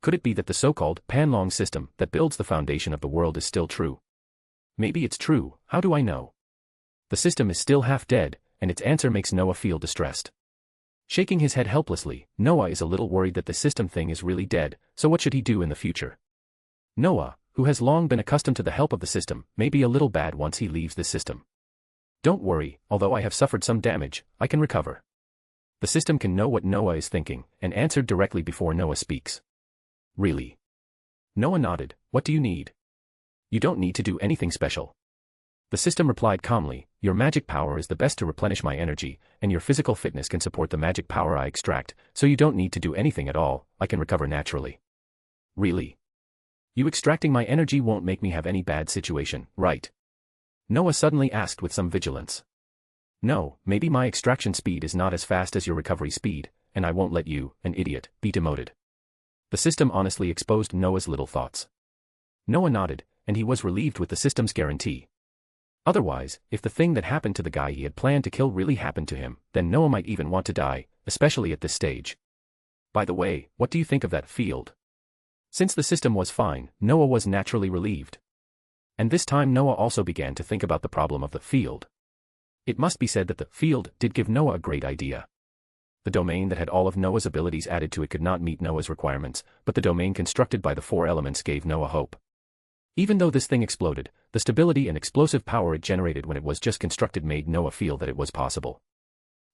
C: Could it be that the so-called Panlong system that builds the foundation of the world is still true? Maybe it's true, how do I know? The system is still half dead, and its answer makes Noah feel distressed. Shaking his head helplessly, Noah is a little worried that the system thing is really dead, so what should he do in the future? Noah, who has long been accustomed to the help of the system, may be a little bad once he leaves this system. Don't worry, although I have suffered some damage, I can recover. The system can know what Noah is thinking, and answered directly before Noah speaks. Really? Noah nodded. What do you need? You don't need to do anything special. The system replied calmly, your magic power is the best to replenish my energy, and your physical fitness can support the magic power I extract, so you don't need to do anything at all, I can recover naturally. Really? You extracting my energy won't make me have any bad situation, right? Noah suddenly asked with some vigilance. No, maybe my extraction speed is not as fast as your recovery speed, and I won't let you, an idiot, be demoted. The system honestly exposed Noah's little thoughts. Noah nodded, and he was relieved with the system's guarantee. Otherwise, if the thing that happened to the guy he had planned to kill really happened to him, then Noah might even want to die, especially at this stage. By the way, what do you think of that field? Since the system was fine, Noah was naturally relieved. And this time Noah also began to think about the problem of the field. It must be said that the field did give Noah a great idea. The domain that had all of Noah's abilities added to it could not meet Noah's requirements, but the domain constructed by the 4 elements gave Noah hope. Even though this thing exploded, the stability and explosive power it generated when it was just constructed made Noah feel that it was possible.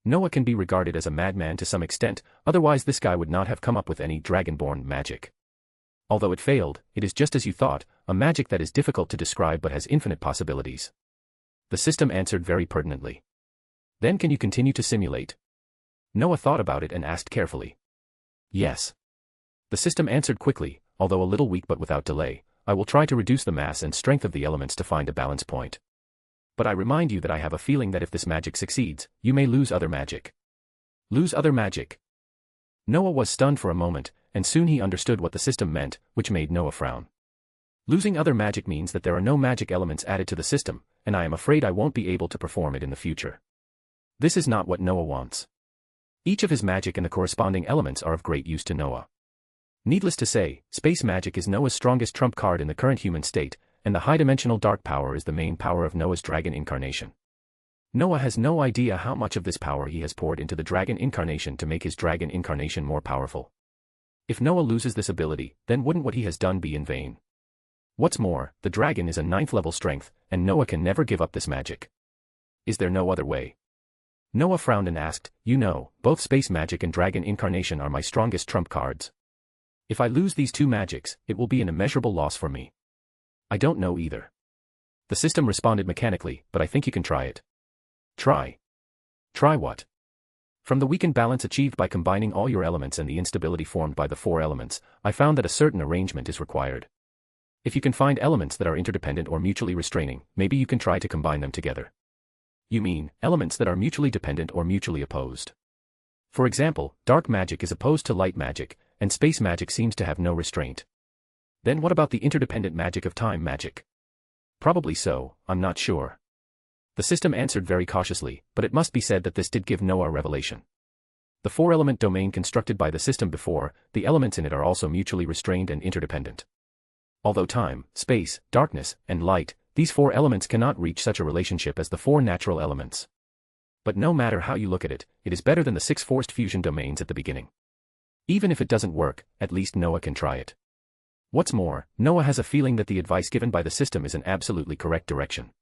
C: Noah can be regarded as a madman to some extent, otherwise this guy would not have come up with any dragonborn magic. Although it failed, it is just as you thought, a magic that is difficult to describe but has infinite possibilities. The system answered very pertinently. Then can you continue to simulate? Noah thought about it and asked carefully. Yes. The system answered quickly, although a little weak but without delay. I will try to reduce the mass and strength of the elements to find a balance point. But I remind you that I have a feeling that if this magic succeeds, you may lose other magic. Lose other magic? Noah was stunned for a moment, and soon he understood what the system meant, which made Noah frown. Losing other magic means that there are no magic elements added to the system, and I am afraid I won't be able to perform it in the future. This is not what Noah wants. Each of his magic and the corresponding elements are of great use to Noah. Needless to say, space magic is Noah's strongest trump card in the current human state, and the high-dimensional dark power is the main power of Noah's dragon incarnation. Noah has no idea how much of this power he has poured into the dragon incarnation to make his dragon incarnation more powerful. If Noah loses this ability, then wouldn't what he has done be in vain? What's more, the dragon is a 9th level strength, and Noah can never give up this magic. Is there no other way? Noah frowned and asked, "You know, both space magic and dragon incarnation are my strongest trump cards. If I lose these two magics, it will be an immeasurable loss for me." "I don't know either." The system responded mechanically, "But I think you can try it." "Try? Try what?" "From the weakened balance achieved by combining all your elements and the instability formed by the 4 elements, I found that a certain arrangement is required. If you can find elements that are interdependent or mutually restraining, maybe you can try to combine them together." "You mean, elements that are mutually dependent or mutually opposed? For example, dark magic is opposed to light magic, and space magic seems to have no restraint. Then what about the interdependent magic of time magic?" "Probably so, I'm not sure." The system answered very cautiously, but it must be said that this did give Noah a revelation. The 4-element domain constructed by the system before, the elements in it are also mutually restrained and interdependent. Although time, space, darkness, and light, these 4 elements cannot reach such a relationship as the 4 natural elements. But no matter how you look at it, it is better than the 6 forced fusion domains at the beginning. Even if it doesn't work, at least Noah can try it. What's more, Noah has a feeling that the advice given by the system is an absolutely correct direction.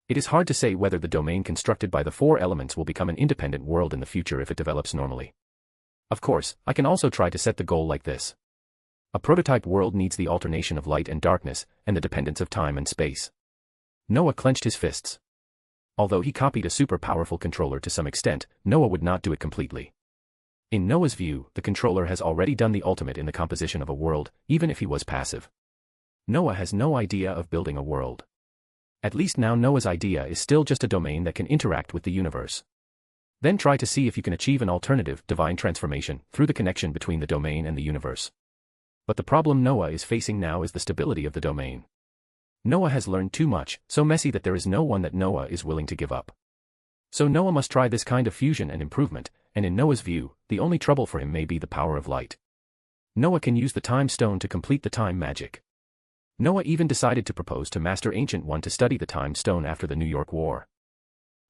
C: It is hard to say whether the domain constructed by the 4 elements will become an independent world in the future if it develops normally. Of course, I can also try to set the goal like this. A prototype world needs the alternation of light and darkness, and the dependence of time and space. Noah clenched his fists. Although he copied a super powerful controller to some extent, Noah would not do it completely. In Noah's view, the controller has already done the ultimate in the composition of a world, even if he was passive. Noah has no idea of building a world. At least now Noah's idea is still just a domain that can interact with the universe. Then try to see if you can achieve an alternative, divine transformation, through the connection between the domain and the universe. But the problem Noah is facing now is the stability of the domain. Noah has learned too much, so messy that there is no one that Noah is willing to give up. So Noah must try this kind of fusion and improvement, and in Noah's view, the only trouble for him may be the power of light. Noah can use the time stone to complete the time magic. Noah even decided to propose to Master Ancient One to study the time stone after the New York War.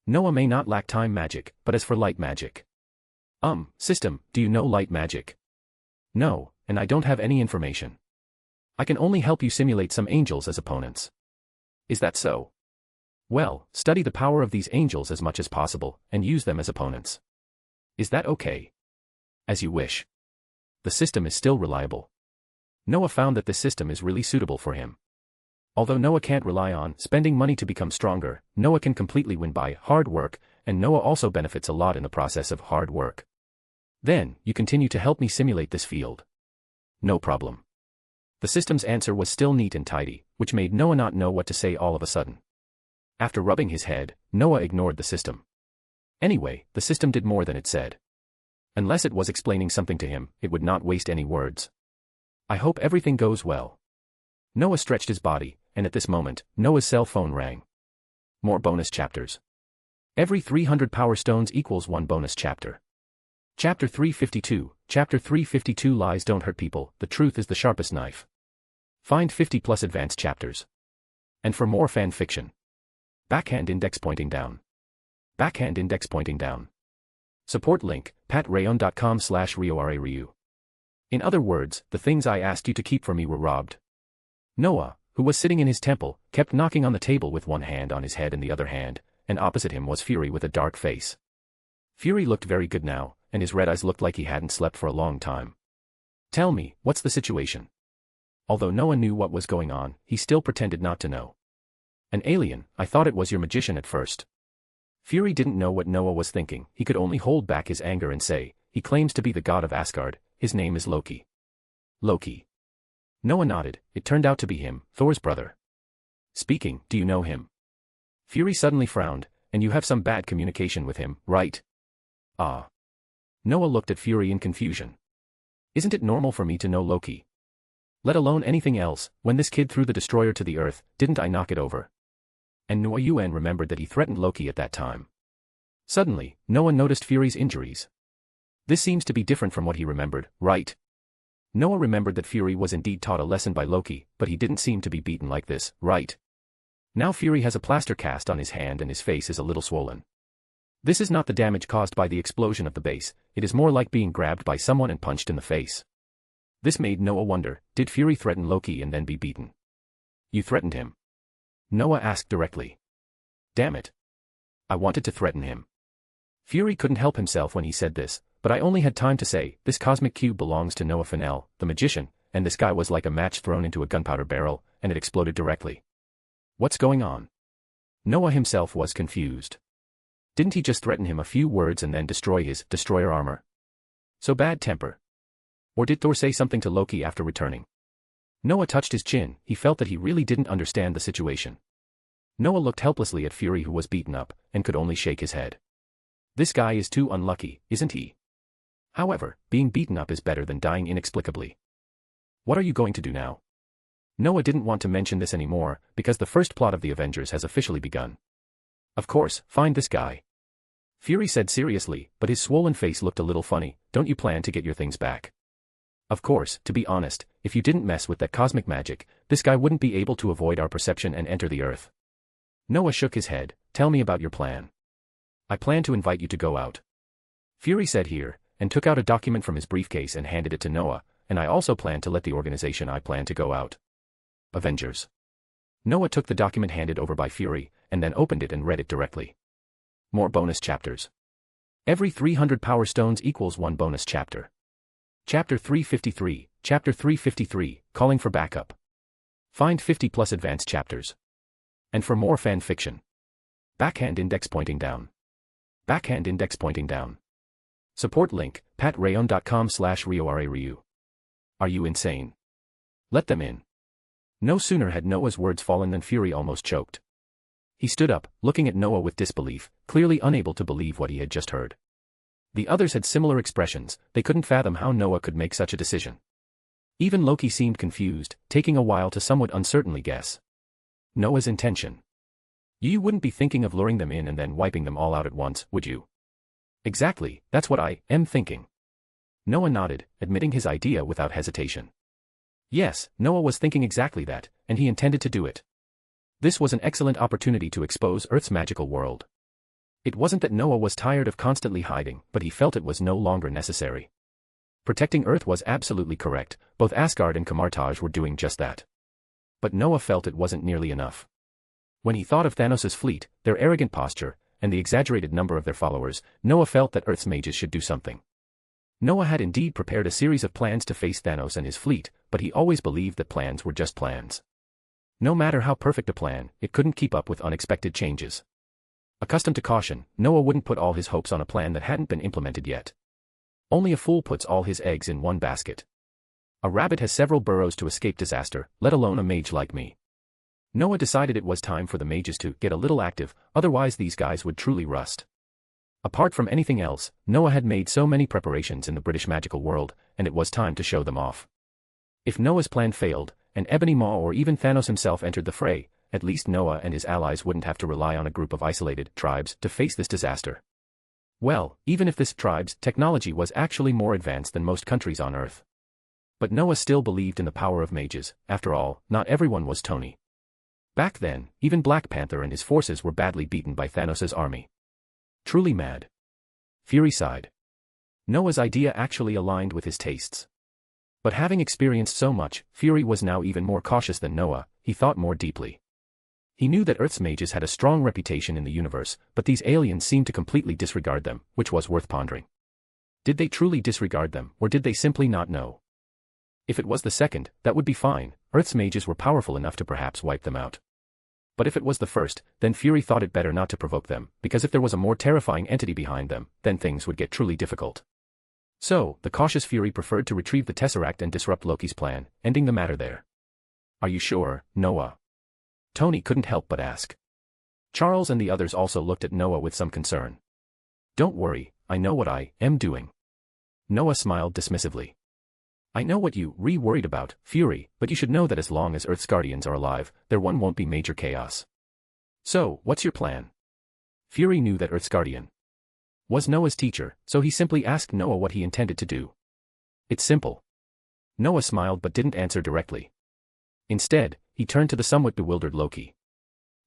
C: Noah may not lack time magic, but as for light magic. System, do you know light magic?" "No, and I don't have any information. I can only help you simulate some angels as opponents." "Is that so?" "Well, study the power of these angels as much as possible, and use them as opponents." "Is that okay?" "As you wish. The system is still reliable." Noah found that this system is really suitable for him. Although Noah can't rely on spending money to become stronger, Noah can completely win by hard work, and Noah also benefits a lot in the process of hard work. "Then, you continue to help me simulate this field." "No problem." The system's answer was still neat and tidy, which made Noah not know what to say all of a sudden. After rubbing his head, Noah ignored the system. Anyway, the system did more than it said. Unless it was explaining something to him, it would not waste any words. "I hope everything goes well." Noah stretched his body, and at this moment, Noah's cell phone rang. More bonus chapters. Every 300 power stones equals 1 bonus chapter. Chapter 352, Chapter 352 Lies don't hurt people, the truth is the sharpest knife. Find 50 plus advanced chapters. And for more fan fiction. Backhand index pointing down. Backhand index pointing down. Support link, patreon.com/RioRaRyu. In other words, the things I asked you to keep for me were robbed. Noah, who was sitting in his temple, kept knocking on the table with one hand on his head and the other hand, and opposite him was Fury with a dark face. Fury looked very good now, and his red eyes looked like he hadn't slept for a long time. "Tell me, what's the situation?" Although Noah knew what was going on, he still pretended not to know. "An alien, I thought it was your magician at first." Fury didn't know what Noah was thinking, he could only hold back his anger and say, "He claims to be the god of Asgard, his name is Loki." "Loki. Noah nodded. It turned out to be him, Thor's brother. Speaking, do you know him? Fury suddenly frowned. And you have some bad communication with him, right? Ah. Noah looked at Fury in confusion. Isn't it normal for me to know Loki? Let alone anything else, when this kid threw the destroyer to the earth, didn't I knock it over? And Noah Yuen remembered that he threatened Loki at that time. Suddenly, Noah noticed Fury's injuries. This seems to be different from what he remembered, right? Noah remembered that Fury was indeed taught a lesson by Loki, but he didn't seem to be beaten like this, right? Now Fury has a plaster cast on his hand and his face is a little swollen. This is not the damage caused by the explosion of the base, it is more like being grabbed by someone and punched in the face. This made Noah wonder, did Fury threaten Loki and then be beaten? You threatened him? Noah asked directly. Damn it. I wanted to threaten him. Fury couldn't help himself when he said this, but I only had time to say, this cosmic cube belongs to Noah Fennell, the magician, and this guy was like a match thrown into a gunpowder barrel, and it exploded directly. What's going on? Noah himself was confused. Didn't he just threaten him a few words and then destroy his destroyer armor? So bad temper. Or did Thor say something to Loki after returning? Noah touched his chin, he felt that he really didn't understand the situation. Noah looked helplessly at Fury who was beaten up, and could only shake his head. This guy is too unlucky, isn't he? However, being beaten up is better than dying inexplicably. What are you going to do now? Noah didn't want to mention this anymore, because the first plot of the Avengers has officially begun. Of course, find this guy. Fury said seriously, but his swollen face looked a little funny. Don't you plan to get your things back? Of course, to be honest, if you didn't mess with that cosmic magic, this guy wouldn't be able to avoid our perception and enter the Earth. Noah shook his head. Tell me about your plan. I plan to invite you to go out. Fury said here, and took out a document from his briefcase and handed it to Noah, and I also plan to let the organization I plan to go out. Avengers. Noah took the document handed over by Fury, and then opened it and read it directly. More bonus chapters. Every 300 power stones equals 1 bonus chapter. Chapter 353, Chapter 353, Calling for Backup. Find 50 plus advanced chapters. And for more fan fiction. Backhand index pointing down. Backhand index pointing down. Support link, patreon.com/RioRaRyu. Are you insane? Let them in. No sooner had Noah's words fallen than Fury almost choked. He stood up, looking at Noah with disbelief, clearly unable to believe what he had just heard. The others had similar expressions, they couldn't fathom how Noah could make such a decision. Even Loki seemed confused, taking a while to somewhat uncertainly guess Noah's intention. You wouldn't be thinking of luring them in and then wiping them all out at once, would you? Exactly, that's what I am thinking. Noah nodded, admitting his idea without hesitation. Yes, Noah was thinking exactly that, and he intended to do it. This was an excellent opportunity to expose Earth's magical world. It wasn't that Noah was tired of constantly hiding, but he felt it was no longer necessary. Protecting Earth was absolutely correct, both Asgard and Kamartaj were doing just that. But Noah felt it wasn't nearly enough. When he thought of Thanos' fleet, their arrogant posture, and the exaggerated number of their followers, Noah felt that Earth's mages should do something. Noah had indeed prepared a series of plans to face Thanos and his fleet, but he always believed that plans were just plans. No matter how perfect a plan, it couldn't keep up with unexpected changes. Accustomed to caution, Noah wouldn't put all his hopes on a plan that hadn't been implemented yet. Only a fool puts all his eggs in one basket. A rabbit has several burrows to escape disaster, let alone a mage like me. Noah decided it was time for the mages to get a little active, otherwise these guys would truly rust. Apart from anything else, Noah had made so many preparations in the British magical world, and it was time to show them off. If Noah's plan failed, and Ebony Maw or even Thanos himself entered the fray, at least Noah and his allies wouldn't have to rely on a group of isolated tribes to face this disaster. Well, even if this tribe's technology was actually more advanced than most countries on Earth. But Noah still believed in the power of mages. After all, not everyone was Tony. Back then, even Black Panther and his forces were badly beaten by Thanos' army. Truly mad. Fury sighed. Noah's idea actually aligned with his tastes. But having experienced so much, Fury was now even more cautious than Noah. He thought more deeply. He knew that Earth's mages had a strong reputation in the universe, but these aliens seemed to completely disregard them, which was worth pondering. Did they truly disregard them, or did they simply not know? If it was the second, that would be fine. Earth's mages were powerful enough to perhaps wipe them out. But if it was the first, then Fury thought it better not to provoke them, because if there was a more terrifying entity behind them, then things would get truly difficult. So, the cautious Fury preferred to retrieve the Tesseract and disrupt Loki's plan, ending the matter there. Are you sure, Noah? Tony couldn't help but ask. Charles and the others also looked at Noah with some concern. Don't worry, I know what I am doing. Noah smiled dismissively. I know what you worried about, Fury, but you should know that as long as Earth's Guardians are alive, there won't be major chaos. So, what's your plan? Fury knew that Earth's Guardian was Noah's teacher, so he simply asked Noah what he intended to do. It's simple. Noah smiled but didn't answer directly. Instead, he turned to the somewhat bewildered Loki.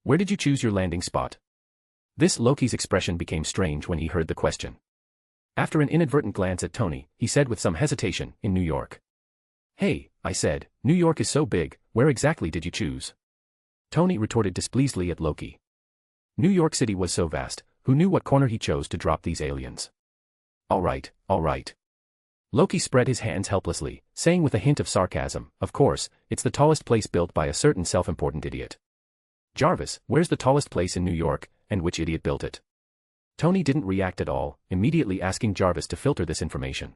C: Where did you choose your landing spot? This Loki's expression became strange when he heard the question. After an inadvertent glance at Tony, he said with some hesitation, in New York. Hey, I said, New York is so big, where exactly did you choose? Tony retorted displeasedly at Loki. New York City was so vast, who knew what corner he chose to drop these aliens? All right. Loki spread his hands helplessly, saying with a hint of sarcasm, of course, it's the tallest place built by a certain self-important idiot. Jarvis, where's the tallest place in New York, and which idiot built it? Tony didn't react at all, immediately asking Jarvis to filter this information.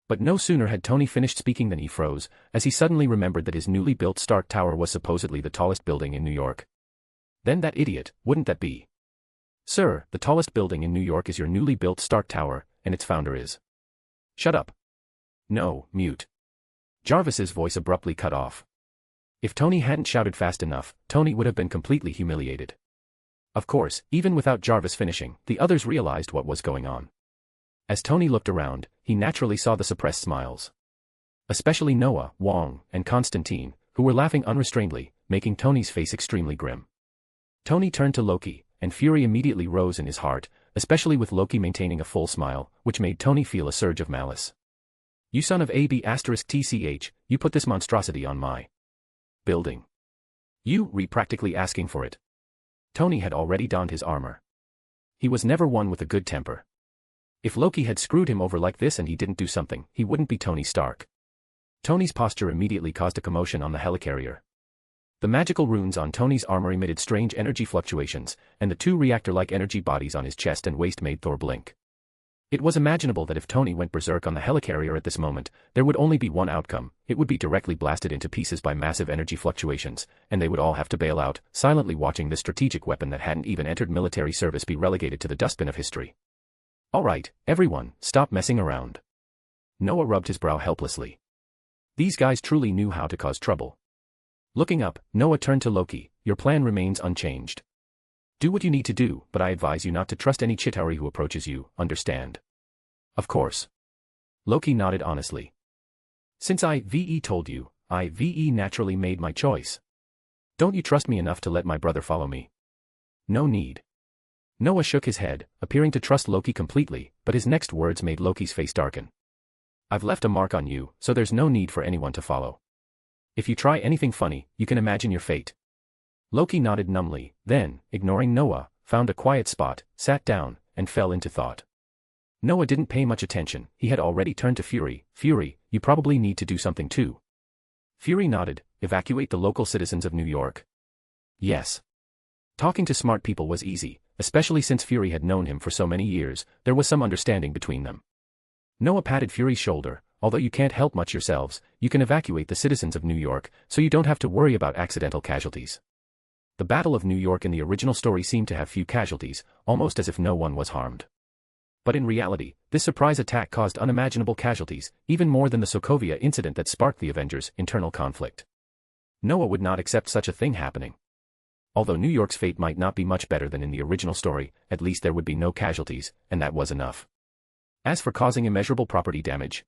C: But no sooner had Tony finished speaking than he froze, as he suddenly remembered that his newly built Stark Tower was supposedly the tallest building in New York. Then that idiot, wouldn't that be? Sir, the tallest building in New York is your newly built Stark Tower, and its founder is. Shut up. No, mute. Jarvis's voice abruptly cut off. If Tony hadn't shouted fast enough, Tony would have been completely humiliated. Of course, even without Jarvis finishing, the others realized what was going on. As Tony looked around, he naturally saw the suppressed smiles. Especially Noah, Wong, and Constantine, who were laughing unrestrainedly, making Tony's face extremely grim. Tony turned to Loki, and fury immediately rose in his heart, especially with Loki maintaining a full smile, which made Tony feel a surge of malice. You son of AB****, you put this monstrosity on my building. You practically asking for it. Tony had already donned his armor. He was never one with a good temper. If Loki had screwed him over like this and he didn't do something, he wouldn't be Tony Stark. Tony's posture immediately caused a commotion on the helicarrier. The magical runes on Tony's armor emitted strange energy fluctuations, and the two reactor-like energy bodies on his chest and waist made Thor blink. It was imaginable that if Tony went berserk on the helicarrier at this moment, there would only be one outcome: it would be directly blasted into pieces by massive energy fluctuations, and they would all have to bail out, silently watching this strategic weapon that hadn't even entered military service be relegated to the dustbin of history. Alright, everyone, stop messing around. Noah rubbed his brow helplessly. These guys truly knew how to cause trouble. Looking up, Noah turned to Loki. Your plan remains unchanged. Do what you need to do, but I advise you not to trust any Chitauri who approaches you, understand? Of course. Loki nodded honestly. Since I told you, I naturally made my choice. Don't you trust me enough to let my brother follow me? No need. Noah shook his head, appearing to trust Loki completely, but his next words made Loki's face darken. I've left a mark on you, so there's no need for anyone to follow. If you try anything funny, you can imagine your fate. Loki nodded numbly, then, ignoring Noah, found a quiet spot, sat down, and fell into thought. Noah didn't pay much attention. He had already turned to Fury. Fury, you probably need to do something too. Fury nodded. Evacuate the local citizens of New York. Yes. Talking to smart people was easy, especially since Fury had known him for so many years. There was some understanding between them. Noah patted Fury's shoulder. Although you can't help much yourselves, you can evacuate the citizens of New York, so you don't have to worry about accidental casualties. The Battle of New York in the original story seemed to have few casualties, almost as if no one was harmed. But in reality, this surprise attack caused unimaginable casualties, even more than the Sokovia incident that sparked the Avengers' internal conflict. Noah would not accept such a thing happening. Although New York's fate might not be much better than in the original story, at least there would be no casualties, and that was enough. As for causing immeasurable property damage,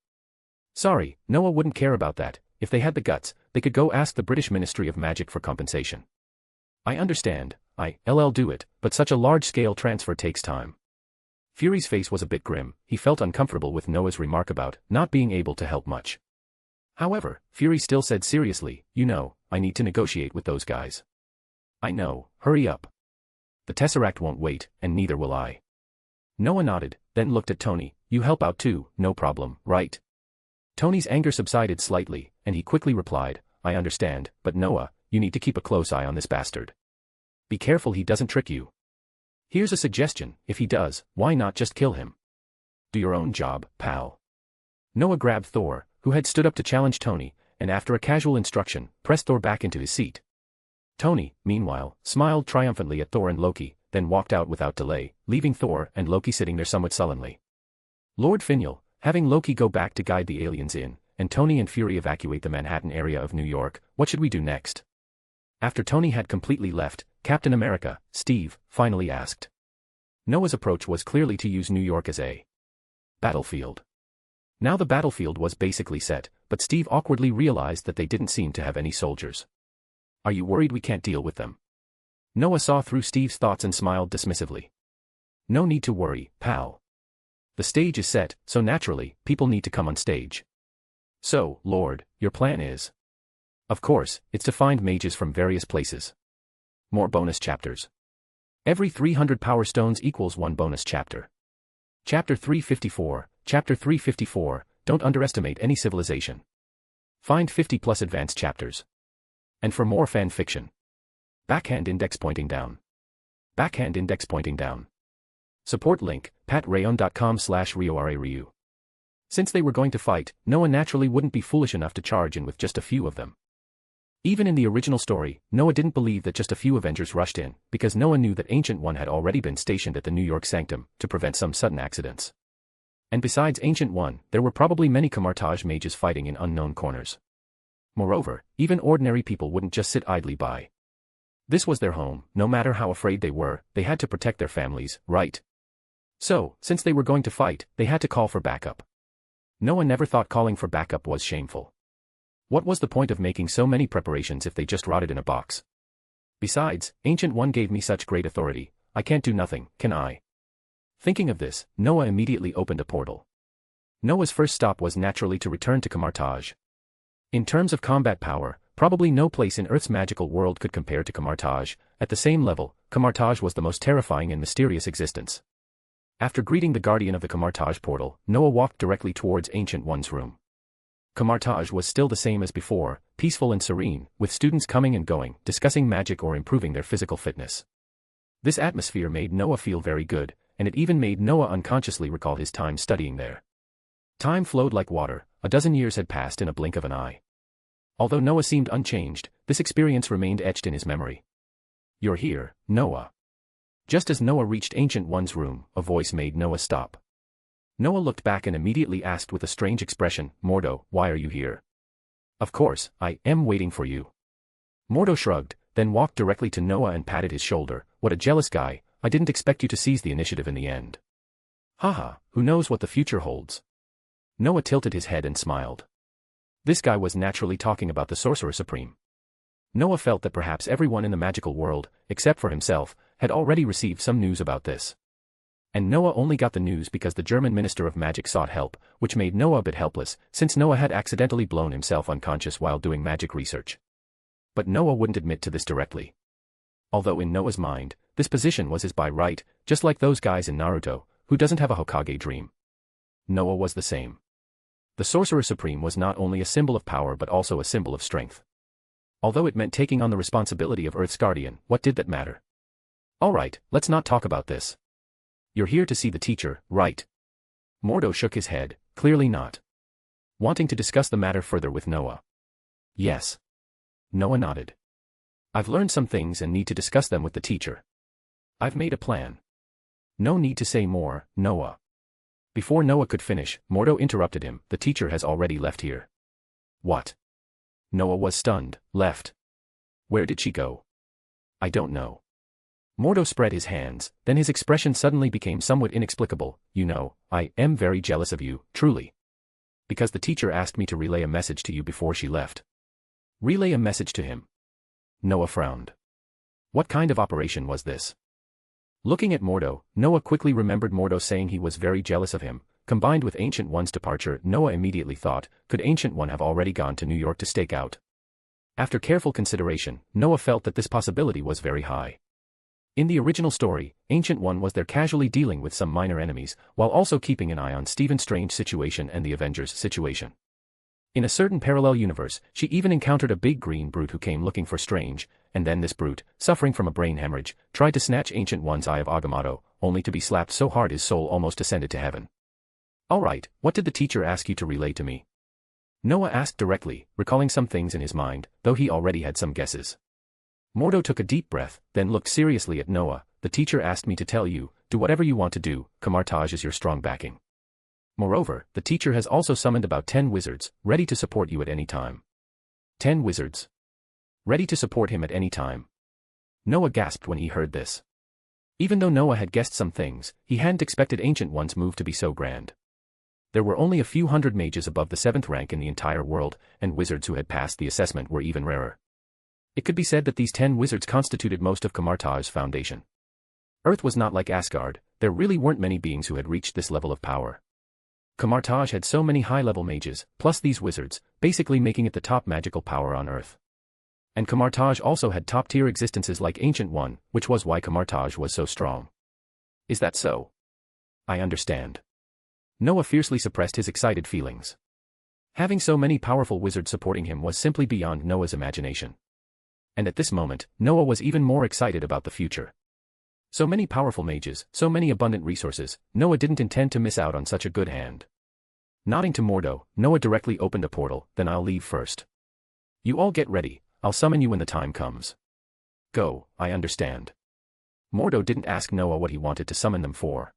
C: sorry, Noah wouldn't care about that. If they had the guts, they could go ask the British Ministry of Magic for compensation. I understand, I'll do it, but such a large-scale transfer takes time. Fury's face was a bit grim. He felt uncomfortable with Noah's remark about not being able to help much. However, Fury still said seriously, you know, I need to negotiate with those guys. I know, hurry up. The Tesseract won't wait, and neither will I. Noah nodded, then looked at Tony. You help out too, no problem, right? Tony's anger subsided slightly, and he quickly replied, I understand, but Noah, you need to keep a close eye on this bastard. Be careful he doesn't trick you. Here's a suggestion, if he does, why not just kill him? Do your own job, pal. Noah grabbed Thor, who had stood up to challenge Tony, and after a casual instruction, pressed Thor back into his seat. Tony, meanwhile, smiled triumphantly at Thor and Loki, then walked out without delay, leaving Thor and Loki sitting there somewhat sullenly. Lord Finial, having Loki go back to guide the aliens in, and Tony and Fury evacuate the Manhattan area of New York, what should we do next? After Tony had completely left, Captain America, Steve, finally asked. Noah's approach was clearly to use New York as a battlefield. Now the battlefield was basically set, but Steve awkwardly realized that they didn't seem to have any soldiers. Are you worried we can't deal with them? Noah saw through Steve's thoughts and smiled dismissively. No need to worry, pal. The stage is set, so naturally, people need to come on stage. So, Lord, your plan is? Of course, it's to find mages from various places. More bonus chapters. Every 300 power stones equals 1 bonus chapter. Chapter 354, Chapter 354, don't underestimate any civilization. Find 50 plus advanced chapters. And for more fan fiction. Backhand index pointing down. Backhand index pointing down. Support link, patreon.com/RioRaRyu. Since they were going to fight, Noah naturally wouldn't be foolish enough to charge in with just a few of them. Even in the original story, Noah didn't believe that just a few Avengers rushed in, because Noah knew that Ancient One had already been stationed at the New York Sanctum, to prevent some sudden accidents. And besides Ancient One, there were probably many Camartage mages fighting in unknown corners. Moreover, even ordinary people wouldn't just sit idly by. This was their home, no matter how afraid they were, they had to protect their families, right? So, since they were going to fight, they had to call for backup. Noah never thought calling for backup was shameful. What was the point of making so many preparations if they just rotted in a box? Besides, Ancient One gave me such great authority, I can't do nothing, can I? Thinking of this, Noah immediately opened a portal. Noah's first stop was naturally to return to Camartage. In terms of combat power, probably no place in Earth's magical world could compare to Camartage. At the same level, Camartage was the most terrifying and mysterious existence. After greeting the guardian of the Camartage portal, Noah walked directly towards Ancient One's room. Camartage was still the same as before, peaceful and serene, with students coming and going, discussing magic or improving their physical fitness. This atmosphere made Noah feel very good, and it even made Noah unconsciously recall his time studying there. Time flowed like water, a dozen years had passed in a blink of an eye. Although Noah seemed unchanged, this experience remained etched in his memory. You're here, Noah. Just as Noah reached Ancient One's room, a voice made Noah stop. Noah looked back and immediately asked with a strange expression, Mordo, why are you here? Of course, I am waiting for you. Mordo shrugged, then walked directly to Noah and patted his shoulder. What a jealous guy, I didn't expect you to seize the initiative in the end. Haha, who knows what the future holds? Noah tilted his head and smiled. This guy was naturally talking about the Sorcerer Supreme. Noah felt that perhaps everyone in the magical world, except for himself, had already received some news about this. And Noah only got the news because the German Minister of Magic sought help, which made Noah a bit helpless, since Noah had accidentally blown himself unconscious while doing magic research. But Noah wouldn't admit to this directly. Although in Noah's mind, this position was his by right, just like those guys in Naruto, who doesn't have a Hokage dream. Noah was the same. The Sorcerer Supreme was not only a symbol of power but also a symbol of strength. Although it meant taking on the responsibility of Earth's guardian, what did that matter? Alright, let's not talk about this. You're here to see the teacher, right? Mordo shook his head, clearly not wanting to discuss the matter further with Noah. Yes. Noah nodded. I've learned some things and need to discuss them with the teacher. I've made a plan. No need to say more, Noah. Before Noah could finish, Mordo interrupted him. The teacher has already left here. What? Noah was stunned. Left? Where did she go? I don't know. Mordo spread his hands, then his expression suddenly became somewhat inexplicable. You know, I am very jealous of you, truly. Because the teacher asked me to relay a message to you before she left. Relay a message to him? Noah frowned. What kind of operation was this? Looking at Mordo, Noah quickly remembered Mordo saying he was very jealous of him. Combined with Ancient One's departure, Noah immediately thought, could Ancient One have already gone to New York to stake out? After careful consideration, Noah felt that this possibility was very high. In the original story, Ancient One was there casually dealing with some minor enemies, while also keeping an eye on Stephen Strange's situation and the Avengers' situation. In a certain parallel universe, she even encountered a big green brute who came looking for Strange, and then this brute, suffering from a brain hemorrhage, tried to snatch Ancient One's Eye of Agamotto, only to be slapped so hard his soul almost ascended to heaven. Alright, what did the teacher ask you to relay to me? Noah asked directly, recalling some things in his mind, though he already had some guesses. Mordo took a deep breath, then looked seriously at Noah. The teacher asked me to tell you, do whatever you want to do, Kamartaj is your strong backing. Moreover, the teacher has also summoned about 10 wizards, ready to support you at any time. 10 wizards? Ready to support him at any time. Noah gasped when he heard this. Even though Noah had guessed some things, he hadn't expected Ancient One's move to be so grand. There were only a few hundred mages above the 7th rank in the entire world, and wizards who had passed the assessment were even rarer. It could be said that these 10 wizards constituted most of Kamartaj's foundation. Earth was not like Asgard, there really weren't many beings who had reached this level of power. Kamartaj had so many high-level mages, plus these wizards, basically making it the top magical power on Earth. And Kamartaj also had top-tier existences like Ancient One, which was why Kamartaj was so strong. Is that so? I understand. Noah fiercely suppressed his excited feelings. Having so many powerful wizards supporting him was simply beyond Noah's imagination. And at this moment, Noah was even more excited about the future. So many powerful mages, so many abundant resources, Noah didn't intend to miss out on such a good hand. Nodding to Mordo, Noah directly opened a portal. Then I'll leave first. You all get ready, I'll summon you when the time comes. Go, I understand. Mordo didn't ask Noah what he wanted to summon them for.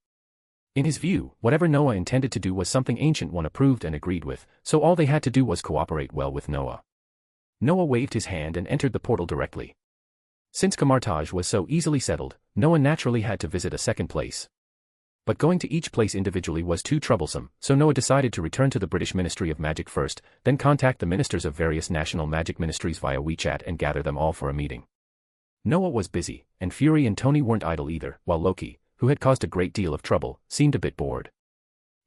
C: In his view, whatever Noah intended to do was something Ancient One approved and agreed with, so all they had to do was cooperate well with Noah. Noah waved his hand and entered the portal directly. Since Kamartaj was so easily settled, Noah naturally had to visit a second place. But going to each place individually was too troublesome, so Noah decided to return to the British Ministry of Magic first, then contact the ministers of various national magic ministries via WeChat and gather them all for a meeting. Noah was busy, and Fury and Tony weren't idle either, while Loki, who had caused a great deal of trouble, seemed a bit bored.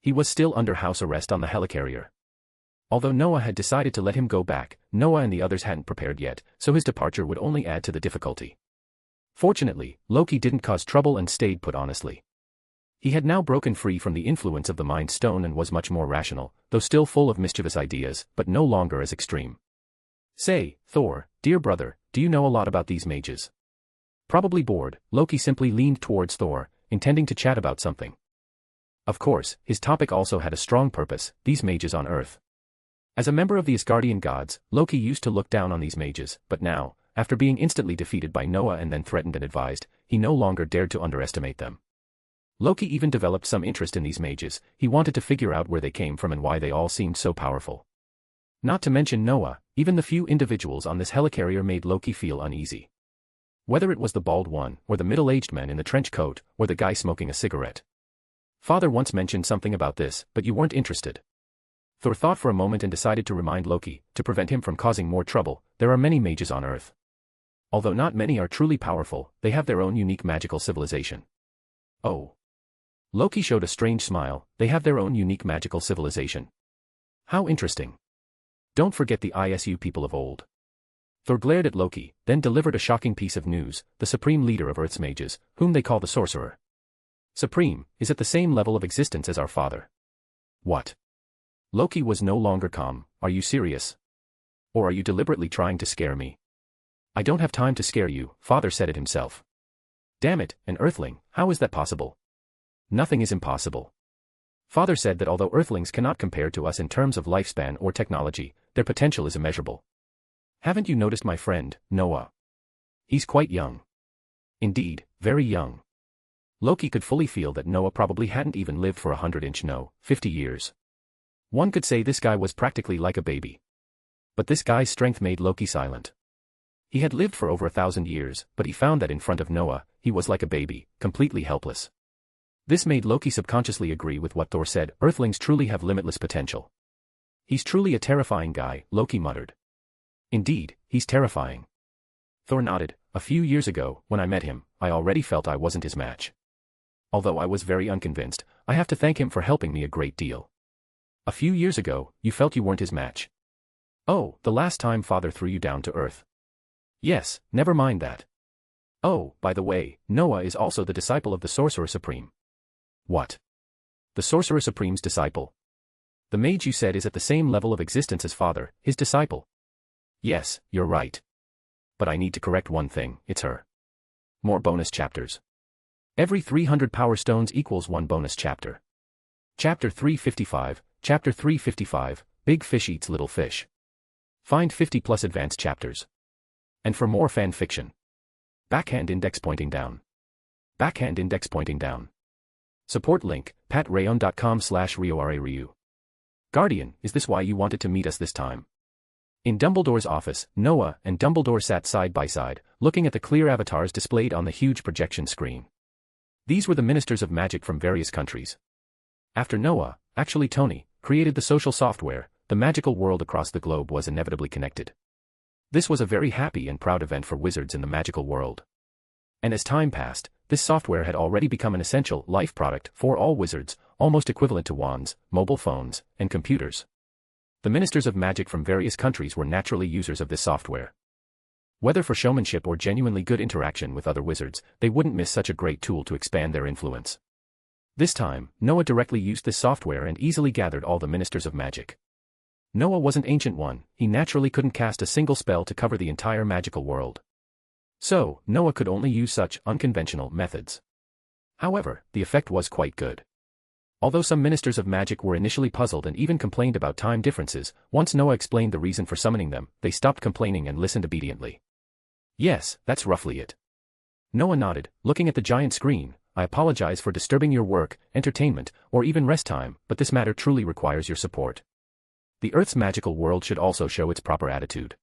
C: He was still under house arrest on the helicarrier. Although Noah had decided to let him go back, Noah and the others hadn't prepared yet, so his departure would only add to the difficulty. Fortunately, Loki didn't cause trouble and stayed put honestly. He had now broken free from the influence of the Mind Stone and was much more rational, though still full of mischievous ideas, but no longer as extreme. Say, Thor, dear brother, do you know a lot about these mages? Probably bored, Loki simply leaned towards Thor, intending to chat about something. Of course, his topic also had a strong purpose, these mages on Earth. As a member of the Asgardian gods, Loki used to look down on these mages, but now, after being instantly defeated by Noah and then threatened and advised, he no longer dared to underestimate them. Loki even developed some interest in these mages. He wanted to figure out where they came from and why they all seemed so powerful. Not to mention Noah, even the few individuals on this helicarrier made Loki feel uneasy. Whether it was the bald one, or the middle-aged man in the trench coat, or the guy smoking a cigarette. Father once mentioned something about this, but you weren't interested. Thor thought for a moment and decided to remind Loki, to prevent him from causing more trouble, there are many mages on Earth. Although not many are truly powerful, they have their own unique magical civilization. Oh. Loki showed a strange smile, they have their own unique magical civilization. How interesting. Don't forget the ISU people of old. Thor glared at Loki, then delivered a shocking piece of news, the supreme leader of Earth's mages, whom they call the Sorcerer. Supreme, is at the same level of existence as our father. What? Loki was no longer calm. Are you serious? Or are you deliberately trying to scare me? I don't have time to scare you, father said it himself. Damn it, an Earthling, how is that possible? Nothing is impossible. Father said that although Earthlings cannot compare to us in terms of lifespan or technology, their potential is immeasurable. Haven't you noticed my friend, Noah? He's quite young. Indeed, very young. Loki could fully feel that Noah probably hadn't even lived for 50 years. One could say this guy was practically like a baby. But this guy's strength made Loki silent. He had lived for over 1,000 years, but he found that in front of Noah, he was like a baby, completely helpless. This made Loki subconsciously agree with what Thor said, Earthlings truly have limitless potential. He's truly a terrifying guy, Loki muttered. Indeed, he's terrifying. Thor nodded. A few years ago, when I met him, I already felt I wasn't his match. Although I was very unconvinced, I have to thank him for helping me a great deal. A few years ago, you felt you weren't his match. Oh, the last time father threw you down to earth. Yes, never mind that. Oh, by the way, Noah is also the disciple of the Sorcerer Supreme. What? The Sorcerer Supreme's disciple? The mage you said is at the same level of existence as father, his disciple. Yes, you're right. But I need to correct one thing, it's her. More bonus chapters. Every 300 power stones equals one bonus chapter. Chapter 355, Chapter 355, Big Fish Eats Little Fish. Find 50 plus advanced chapters. And for more fan fiction. Backhand index pointing down. Backhand index pointing down. Support link, patreon.com/RioRaRyu. Guardian, is this why you wanted to meet us this time? In Dumbledore's office, Noah and Dumbledore sat side by side, looking at the clear avatars displayed on the huge projection screen. These were the ministers of magic from various countries. After Noah, actually Tony, created the social software, the magical world across the globe was inevitably connected. This was a very happy and proud event for wizards in the magical world. And as time passed, this software had already become an essential life product for all wizards, almost equivalent to wands, mobile phones, and computers. The ministers of magic from various countries were naturally users of this software. Whether for showmanship or genuinely good interaction with other wizards, they wouldn't miss such a great tool to expand their influence. This time, Noah directly used this software and easily gathered all the ministers of magic. Noah wasn't Ancient One, he naturally couldn't cast a single spell to cover the entire magical world. So, Noah could only use such unconventional methods. However, the effect was quite good. Although some ministers of magic were initially puzzled and even complained about time differences, once Noah explained the reason for summoning them, they stopped complaining and listened obediently. Yes, that's roughly it. Noah nodded, looking at the giant screen. I apologize for disturbing your work, entertainment, or even rest time, but this matter truly requires your support. The Earth's magical world should also show its proper attitude.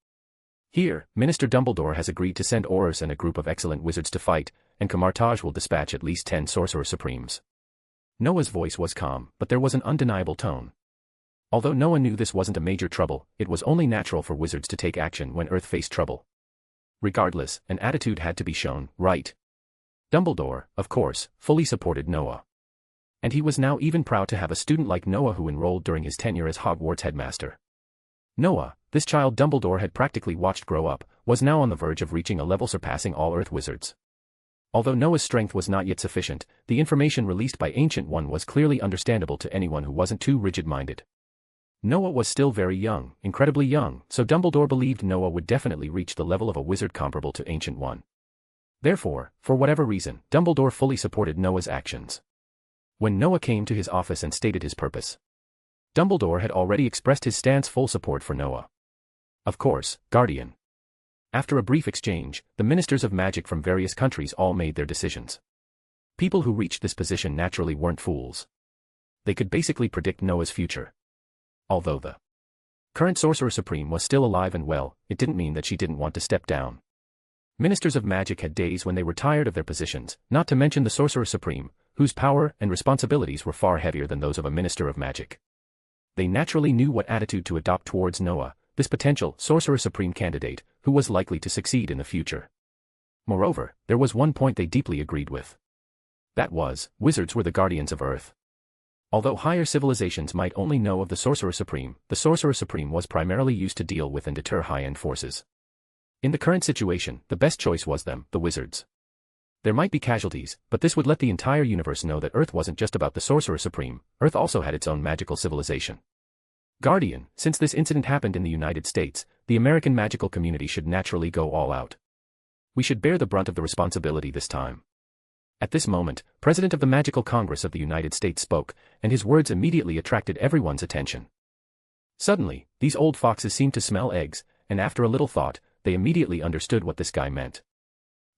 C: Here, Minister Dumbledore has agreed to send Aurors and a group of excellent wizards to fight, and Camartage will dispatch at least 10 Sorcerer Supremes. Noah's voice was calm, but there was an undeniable tone. Although Noah knew this wasn't a major trouble, it was only natural for wizards to take action when Earth faced trouble. Regardless, an attitude had to be shown, right? Dumbledore, of course, fully supported Noah. And he was now even proud to have a student like Noah who enrolled during his tenure as Hogwarts headmaster. Noah, this child Dumbledore had practically watched grow up, was now on the verge of reaching a level surpassing all Earth wizards. Although Noah's strength was not yet sufficient, the information released by Ancient One was clearly understandable to anyone who wasn't too rigid-minded. Noah was still very young, incredibly young, so Dumbledore believed Noah would definitely reach the level of a wizard comparable to Ancient One. Therefore, for whatever reason, Dumbledore fully supported Noah's actions. When Noah came to his office and stated his purpose, Dumbledore had already expressed his stance full support for Noah. Of course, Guardian. After a brief exchange, the ministers of magic from various countries all made their decisions. People who reached this position naturally weren't fools. They could basically predict Noah's future. Although the current Sorcerer Supreme was still alive and well, it didn't mean that she didn't want to step down. Ministers of magic had days when they were tired of their positions, not to mention the Sorcerer Supreme, whose power and responsibilities were far heavier than those of a minister of magic. They naturally knew what attitude to adopt towards Noah, this potential Sorcerer Supreme candidate, who was likely to succeed in the future. Moreover, there was one point they deeply agreed with. That was, wizards were the guardians of Earth. Although higher civilizations might only know of the Sorcerer Supreme, the Sorcerer Supreme was primarily used to deal with and deter high-end forces. In the current situation, the best choice was them, the wizards. There might be casualties, but this would let the entire universe know that Earth wasn't just about the Sorcerer Supreme, Earth also had its own magical civilization. Guardian, since this incident happened in the United States, the American magical community should naturally go all out. We should bear the brunt of the responsibility this time. At this moment, President of the Magical Congress of the United States spoke, and his words immediately attracted everyone's attention. Suddenly, these old foxes seemed to smell eggs, and after a little thought, they immediately understood what this guy meant.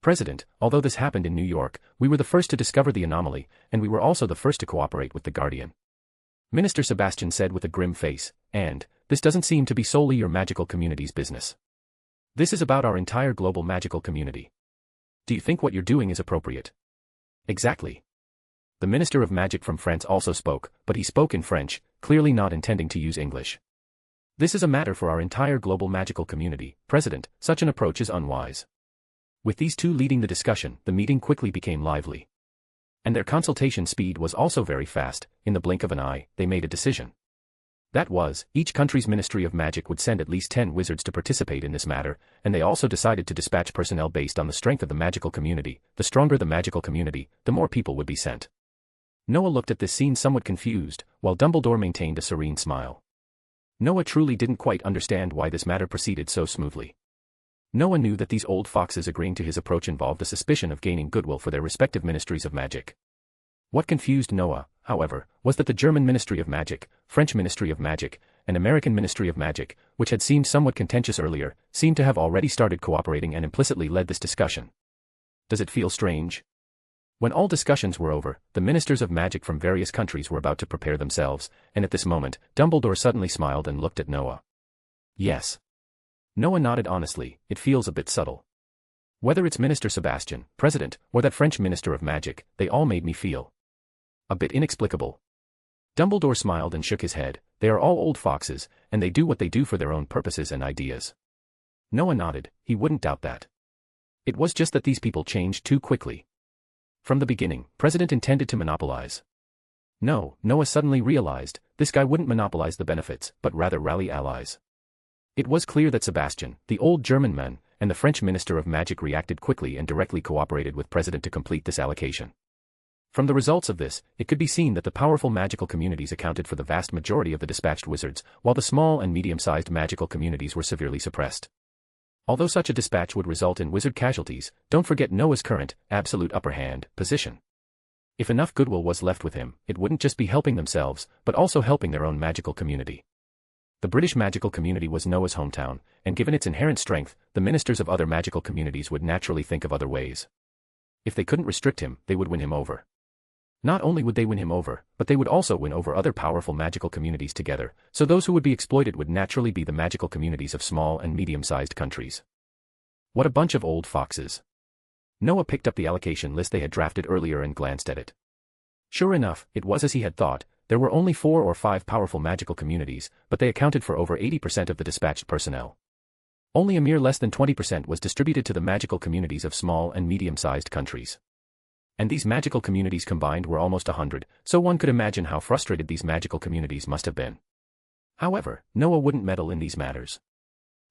C: President, although this happened in New York, we were the first to discover the anomaly, and we were also the first to cooperate with the Guardian. Minister Sebastian said with a grim face, and, this doesn't seem to be solely your magical community's business. This is about our entire global magical community. Do you think what you're doing is appropriate? Exactly. The Minister of Magic from France also spoke, but he spoke in French, clearly not intending to use English. This is a matter for our entire global magical community, President, such an approach is unwise. With these two leading the discussion, the meeting quickly became lively. And their consultation speed was also very fast, in the blink of an eye, they made a decision. That was, each country's Ministry of Magic would send at least 10 wizards to participate in this matter, and they also decided to dispatch personnel based on the strength of the magical community. The stronger the magical community, the more people would be sent. Noah looked at this scene somewhat confused, while Dumbledore maintained a serene smile. Noah truly didn't quite understand why this matter proceeded so smoothly. Noah knew that these old foxes agreeing to his approach involved a suspicion of gaining goodwill for their respective ministries of magic. What confused Noah, however, was that the German Ministry of Magic, French Ministry of Magic, and American Ministry of Magic, which had seemed somewhat contentious earlier, seemed to have already started cooperating and implicitly led this discussion. Does it feel strange? When all discussions were over, the ministers of magic from various countries were about to prepare themselves, and at this moment, Dumbledore suddenly smiled and looked at Noah. Yes. Noah nodded honestly. It feels a bit subtle. Whether it's Minister Sebastian, President, or that French Minister of Magic, they all made me feel a bit inexplicable. Dumbledore smiled and shook his head. They are all old foxes, and they do what they do for their own purposes and ideas. Noah nodded. He wouldn't doubt that. It was just that these people changed too quickly. From the beginning, President intended to monopolize. No, Noah suddenly realized, this guy wouldn't monopolize the benefits, but rather rally allies. It was clear that Sebastian, the old German man, and the French Minister of Magic reacted quickly and directly cooperated with President to complete this allocation. From the results of this, it could be seen that the powerful magical communities accounted for the vast majority of the dispatched wizards, while the small and medium-sized magical communities were severely suppressed. Although such a dispatch would result in wizard casualties, don't forget Noah's current, absolute upper hand, position. If enough goodwill was left with him, it wouldn't just be helping themselves, but also helping their own magical community. The British magical community was Noah's hometown, and given its inherent strength, the ministers of other magical communities would naturally think of other ways. If they couldn't restrict him, they would win him over. Not only would they win him over, but they would also win over other powerful magical communities together, so those who would be exploited would naturally be the magical communities of small and medium-sized countries. What a bunch of old foxes. Noah picked up the allocation list they had drafted earlier and glanced at it. Sure enough, it was as he had thought. There were only 4 or 5 powerful magical communities, but they accounted for over 80% of the dispatched personnel. Only a mere less than 20% was distributed to the magical communities of small and medium-sized countries. And these magical communities combined were almost 100, so one could imagine how frustrated these magical communities must have been. However, Noah wouldn't meddle in these matters.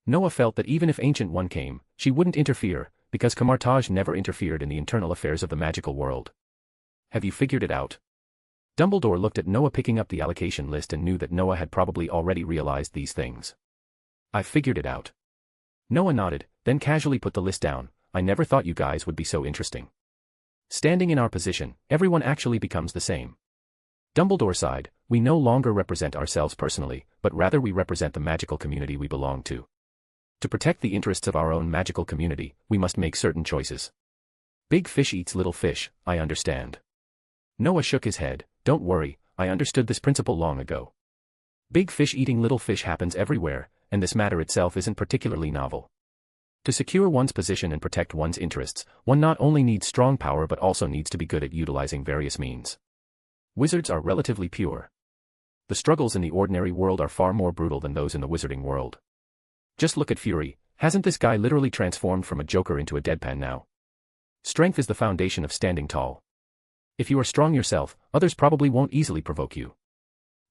C: Noah felt that even if Ancient One came, she wouldn't interfere, because Camartage never interfered in the internal affairs of the magical world. Have you figured it out? Dumbledore looked at Noah picking up the allocation list and knew that Noah had probably already realized these things. I've figured it out. Noah nodded, then casually put the list down. I never thought you guys would be so interesting. Standing in our position, everyone actually becomes the same. Dumbledore sighed, we no longer represent ourselves personally, but rather we represent the magical community we belong to. To protect the interests of our own magical community, we must make certain choices. Big fish eats little fish, I understand. Noah shook his head, don't worry, I understood this principle long ago. Big fish eating little fish happens everywhere, and this matter itself isn't particularly novel. To secure one's position and protect one's interests, one not only needs strong power but also needs to be good at utilizing various means. Wizards are relatively pure. The struggles in the ordinary world are far more brutal than those in the wizarding world. Just look at Fury, hasn't this guy literally transformed from a joker into a deadpan now? Strength is the foundation of standing tall. If you are strong yourself, others probably won't easily provoke you.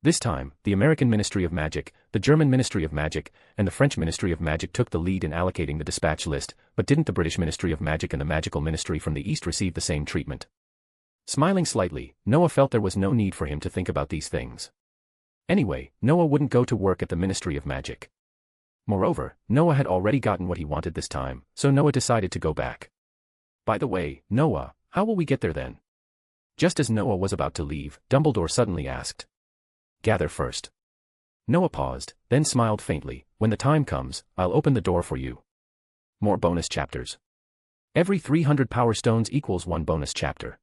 C: This time, the American Ministry of Magic, the German Ministry of Magic, and the French Ministry of Magic took the lead in allocating the dispatch list, but didn't the British Ministry of Magic and the Magical Ministry from the East receive the same treatment? Smiling slightly, Noah felt there was no need for him to think about these things. Anyway, Noah wouldn't go to work at the Ministry of Magic. Moreover, Noah had already gotten what he wanted this time, so Noah decided to go back. By the way, Noah, how will we get there then? Just as Noah was about to leave, Dumbledore suddenly asked. Gather first. Noah paused, then smiled faintly. When the time comes, I'll open the door for you. More bonus chapters. Every 300 power stones equals 1 bonus chapter.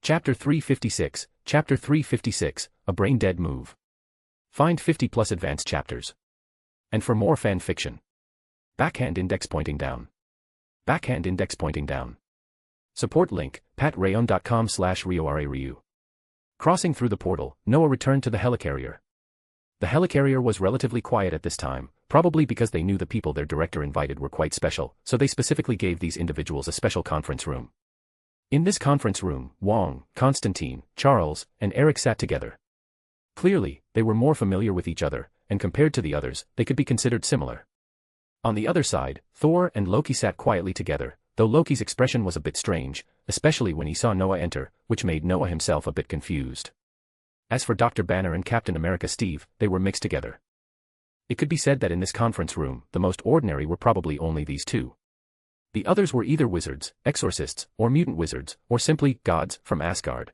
C: Chapter 356, Chapter 356, A Brain Dead Move. Find 50 plus advanced chapters. And for more fan fiction. Backhand index pointing down. Backhand index pointing down. Support link, patreon.com/RioRaRyu. Crossing through the portal, Noah returned to the helicarrier. The helicarrier was relatively quiet at this time, probably because they knew the people their director invited were quite special, so they specifically gave these individuals a special conference room. In this conference room, Wong, Constantine, Charles, and Eric sat together. Clearly, they were more familiar with each other, and compared to the others, they could be considered similar. On the other side, Thor and Loki sat quietly together, though Loki's expression was a bit strange, especially when he saw Noah enter, which made Noah himself a bit confused. As for Dr. Banner and Captain America Steve, they were mixed together. It could be said that in this conference room, the most ordinary were probably only these two. The others were either wizards, exorcists, or mutant wizards, or simply gods from Asgard.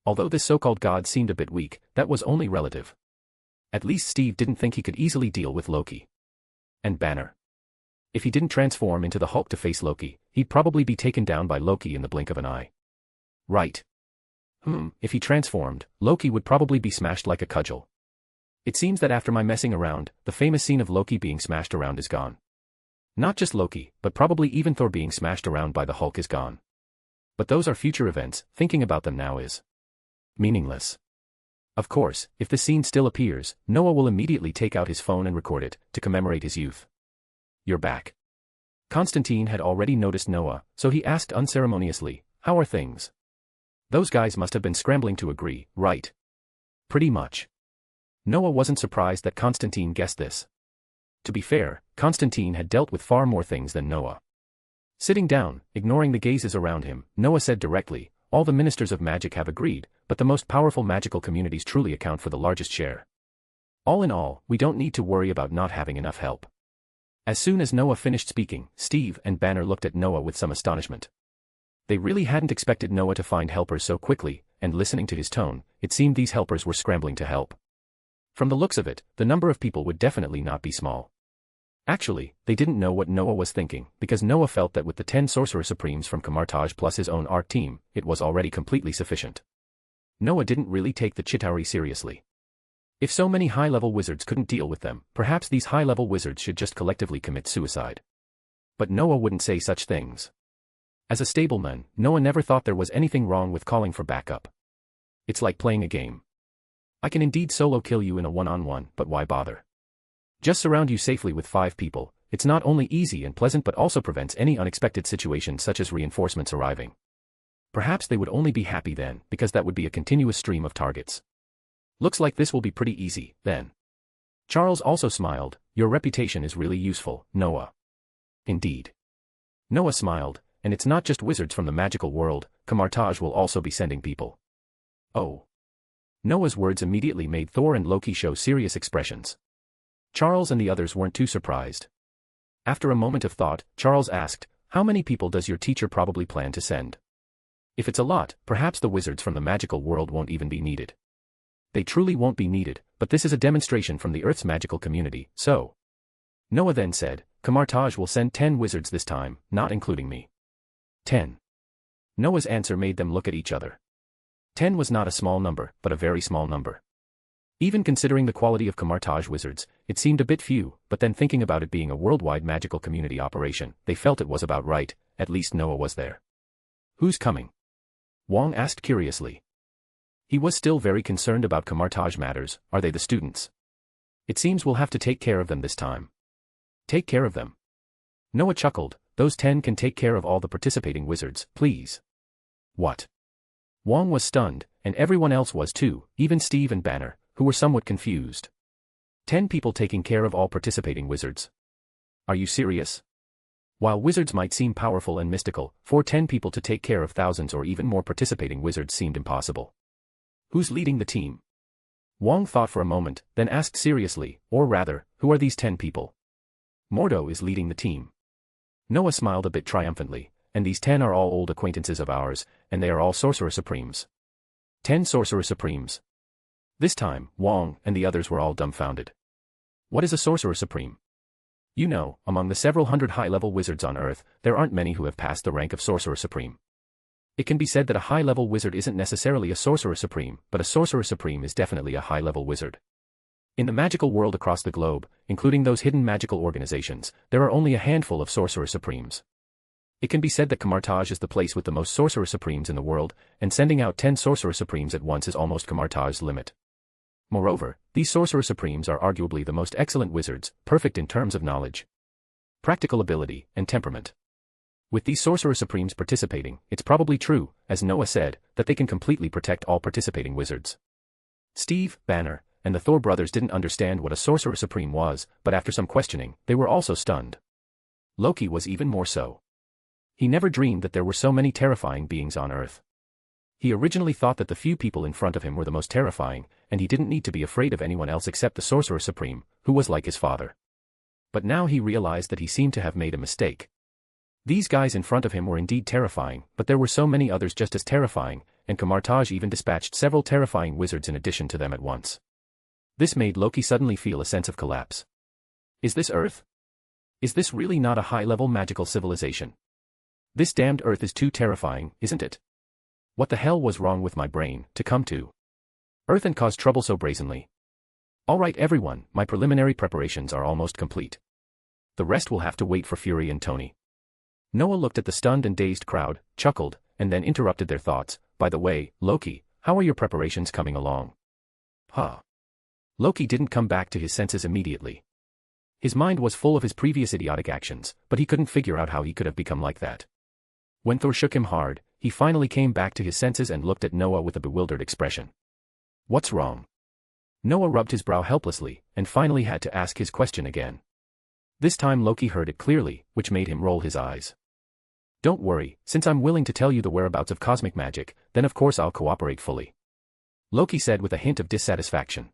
C: Although this so-called god seemed a bit weak, that was only relative. At least Steve didn't think he could easily deal with Loki. And Banner. If he didn't transform into the Hulk to face Loki, he'd probably be taken down by Loki in the blink of an eye. Right. If he transformed, Loki would probably be smashed like a cudgel. It seems that after my messing around, the famous scene of Loki being smashed around is gone. Not just Loki, but probably even Thor being smashed around by the Hulk is gone. But those are future events, thinking about them now is meaningless. Of course, if the scene still appears, Noah will immediately take out his phone and record it, to commemorate his youth. You're back. Constantine had already noticed Noah, so he asked unceremoniously, how are things? Those guys must have been scrambling to agree, right? Pretty much. Noah wasn't surprised that Constantine guessed this. To be fair, Constantine had dealt with far more things than Noah. Sitting down, ignoring the gazes around him, Noah said directly, all the ministers of magic have agreed, but the most powerful magical communities truly account for the largest share. All in all, we don't need to worry about not having enough help. As soon as Noah finished speaking, Steve and Banner looked at Noah with some astonishment. They really hadn't expected Noah to find helpers so quickly, and listening to his tone, it seemed these helpers were scrambling to help. From the looks of it, the number of people would definitely not be small. Actually, they didn't know what Noah was thinking, because Noah felt that with the 10 Sorcerer Supremes from Kamartaj plus his own art team, it was already completely sufficient. Noah didn't really take the Chitauri seriously. If so many high-level wizards couldn't deal with them, perhaps these high-level wizards should just collectively commit suicide. But Noah wouldn't say such things. As a stableman, Noah never thought there was anything wrong with calling for backup. It's like playing a game. I can indeed solo kill you in a one-on-one, but why bother? Just surround you safely with 5 people, it's not only easy and pleasant but also prevents any unexpected situation such as reinforcements arriving. Perhaps they would only be happy then, because that would be a continuous stream of targets. Looks like this will be pretty easy, then. Charles also smiled, your reputation is really useful, Noah. Indeed. Noah smiled, and it's not just wizards from the magical world, Kamartaj will also be sending people. Oh. Noah's words immediately made Thor and Loki show serious expressions. Charles and the others weren't too surprised. After a moment of thought, Charles asked, how many people does your teacher probably plan to send? If it's a lot, perhaps the wizards from the magical world won't even be needed. They truly won't be needed, but this is a demonstration from the Earth's magical community, so. Noah then said, Kamartaj will send 10 wizards this time, not including me. 10. Noah's answer made them look at each other. 10 was not a small number, but a very small number. Even considering the quality of Kamartaj wizards, it seemed a bit few, but then thinking about it being a worldwide magical community operation, they felt it was about right, at least Noah was there. Who's coming? Wong asked curiously. He was still very concerned about Kamartaj matters, are they the students? It seems we'll have to take care of them this time. Take care of them. Noah chuckled, those 10 can take care of all the participating wizards, please. What? Wong was stunned, and everyone else was too, even Steve and Banner, who were somewhat confused. 10 people taking care of all participating wizards. Are you serious? While wizards might seem powerful and mystical, for 10 people to take care of thousands or even more participating wizards seemed impossible. Who's leading the team? Wong thought for a moment, then asked seriously, or rather, who are these 10 people? Mordo is leading the team. Noah smiled a bit triumphantly, and these 10 are all old acquaintances of ours, and they are all Sorcerer Supremes. 10 Sorcerer Supremes. This time, Wong and the others were all dumbfounded. What is a Sorcerer Supreme? You know, among the several hundred high-level wizards on Earth, there aren't many who have passed the rank of Sorcerer Supreme. It can be said that a high-level wizard isn't necessarily a Sorcerer Supreme, but a Sorcerer Supreme is definitely a high-level wizard. In the magical world across the globe, including those hidden magical organizations, there are only a handful of Sorcerer Supremes. It can be said that Kamartaj is the place with the most Sorcerer Supremes in the world, and sending out 10 Sorcerer Supremes at once is almost Kamartaj's limit. Moreover, these Sorcerer Supremes are arguably the most excellent wizards, perfect in terms of knowledge, practical ability, and temperament. With these Sorcerer Supremes participating, it's probably true, as Noah said, that they can completely protect all participating wizards. Steve, Banner, and the Thor brothers didn't understand what a Sorcerer Supreme was, but after some questioning, they were also stunned. Loki was even more so. He never dreamed that there were so many terrifying beings on Earth. He originally thought that the few people in front of him were the most terrifying, and he didn't need to be afraid of anyone else except the Sorcerer Supreme, who was like his father. But now he realized that he seemed to have made a mistake. These guys in front of him were indeed terrifying, but there were so many others just as terrifying, and Kamartaj even dispatched several terrifying wizards in addition to them at once. This made Loki suddenly feel a sense of collapse. Is this Earth? Is this really not a high-level magical civilization? This damned Earth is too terrifying, isn't it? What the hell was wrong with my brain to come to Earth and cause trouble so brazenly? Alright everyone, my preliminary preparations are almost complete. The rest will have to wait for Fury and Tony. Noah looked at the stunned and dazed crowd, chuckled, and then interrupted their thoughts. By the way, Loki, how are your preparations coming along? Huh. Loki didn't come back to his senses immediately. His mind was full of his previous idiotic actions, but he couldn't figure out how he could have become like that. When Thor shook him hard, he finally came back to his senses and looked at Noah with a bewildered expression. What's wrong? Noah rubbed his brow helplessly, and finally had to ask his question again. This time Loki heard it clearly, which made him roll his eyes. Don't worry, since I'm willing to tell you the whereabouts of cosmic magic, then of course I'll cooperate fully. Loki said with a hint of dissatisfaction.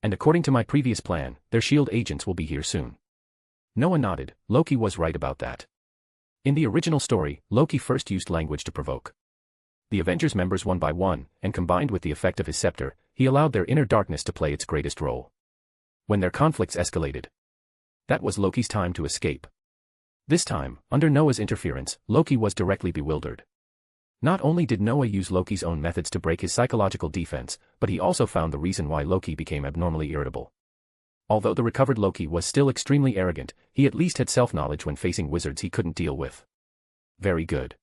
C: And according to my previous plan, their S.H.I.E.L.D. agents will be here soon. Noah nodded. Loki was right about that. In the original story, Loki first used language to provoke the Avengers members one by one, and combined with the effect of his scepter, he allowed their inner darkness to play its greatest role. When their conflicts escalated, that was Loki's time to escape. This time, under Noah's interference, Loki was directly bewildered. Not only did Noah use Loki's own methods to break his psychological defense, but he also found the reason why Loki became abnormally irritable. Although the recovered Loki was still extremely arrogant, he at least had self-knowledge when facing wizards he couldn't deal with. Very good.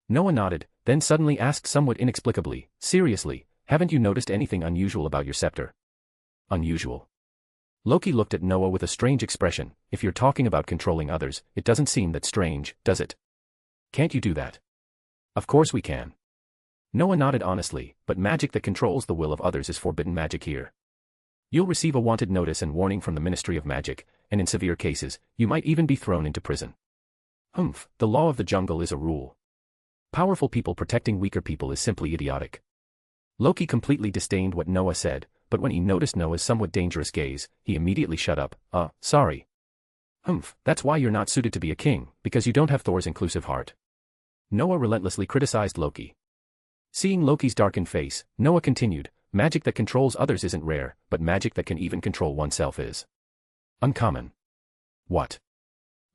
C: Noah nodded, then suddenly asked somewhat inexplicably, seriously, haven't you noticed anything unusual about your scepter? Unusual? Loki looked at Noah with a strange expression. If you're talking about controlling others, it doesn't seem that strange, does it? Can't you do that? Of course we can. Noah nodded honestly, but magic that controls the will of others is forbidden magic here. You'll receive a wanted notice and warning from the Ministry of Magic, and in severe cases, you might even be thrown into prison. Humph, the law of the jungle is a rule. Powerful people protecting weaker people is simply idiotic. Loki completely disdained what Noah said, but when he noticed Noah's somewhat dangerous gaze, he immediately shut up. Sorry. Humph, that's why you're not suited to be a king, because you don't have Thor's inclusive heart. Noah relentlessly criticized Loki. Seeing Loki's darkened face, Noah continued, magic that controls others isn't rare, but magic that can even control oneself is uncommon. What?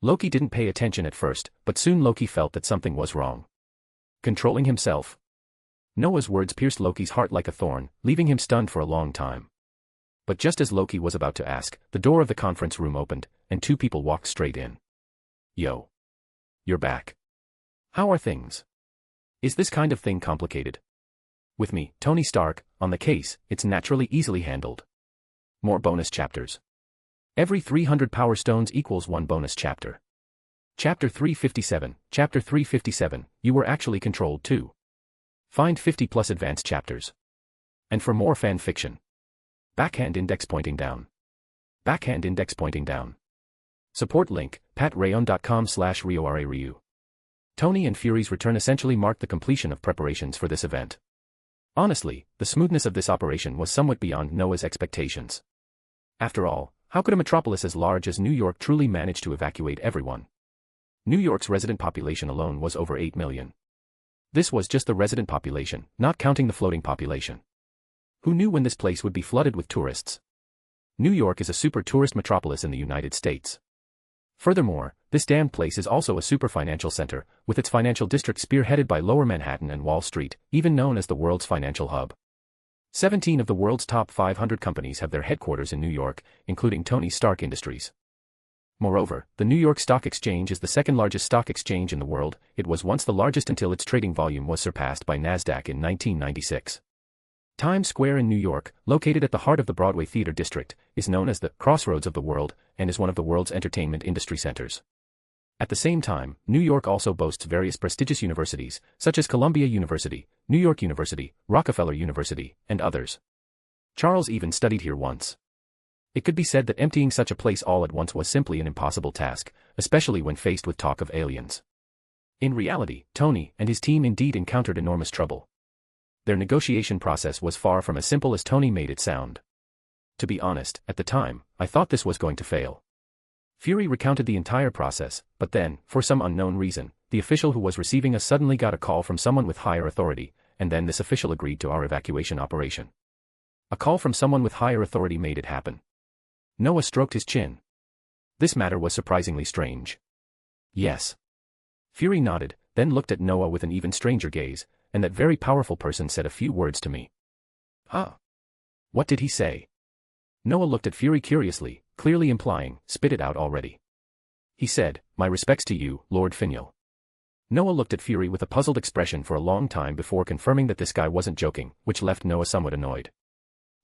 C: Loki didn't pay attention at first, but soon Loki felt that something was wrong. Controlling himself? Noah's words pierced Loki's heart like a thorn, leaving him stunned for a long time. But just as Loki was about to ask, the door of the conference room opened, and two people walked straight in. Yo. You're back. How are things? Is this kind of thing complicated? With me, Tony Stark, on the case, it's naturally easily handled. More bonus chapters. Every 300 power stones equals one bonus chapter. Chapter 357, Chapter 357, you were actually controlled too. Find 50 plus advanced chapters. And for more fan fiction. Backhand index pointing down. Backhand index pointing down. Support link, patrayon.com/RioRaRyu. Tony and Fury's return essentially marked the completion of preparations for this event. Honestly, the smoothness of this operation was somewhat beyond Noah's expectations. After all, how could a metropolis as large as New York truly manage to evacuate everyone? New York's resident population alone was over 8 million. This was just the resident population, not counting the floating population. Who knew when this place would be flooded with tourists? New York is a super tourist metropolis in the United States. Furthermore, this damned place is also a super financial center, with its financial district spearheaded by Lower Manhattan and Wall Street, even known as the world's financial hub. 17 of the world's top 500 companies have their headquarters in New York, including Tony Stark Industries. Moreover, the New York Stock Exchange is the second largest stock exchange in the world. It was once the largest until its trading volume was surpassed by Nasdaq in 1996. Times Square in New York, located at the heart of the Broadway Theater District, is known as the crossroads of the world, and is one of the world's entertainment industry centers. At the same time, New York also boasts various prestigious universities, such as Columbia University, New York University, Rockefeller University, and others. Charles even studied here once. It could be said that emptying such a place all at once was simply an impossible task, especially when faced with talk of aliens. In reality, Tony and his team indeed encountered enormous trouble. Their negotiation process was far from as simple as Tony made it sound. To be honest, at the time, I thought this was going to fail. Fury recounted the entire process, but then, for some unknown reason, the official who was receiving us suddenly got a call from someone with higher authority, and then this official agreed to our evacuation operation. A call from someone with higher authority made it happen. Noah stroked his chin. This matter was surprisingly strange. Yes. Fury nodded, then looked at Noah with an even stranger gaze, and that very powerful person said a few words to me. Huh? What did he say? Noah looked at Fury curiously, clearly implying, spit it out already. He said, my respects to you, Lord Finial. Noah looked at Fury with a puzzled expression for a long time before confirming that this guy wasn't joking, which left Noah somewhat annoyed.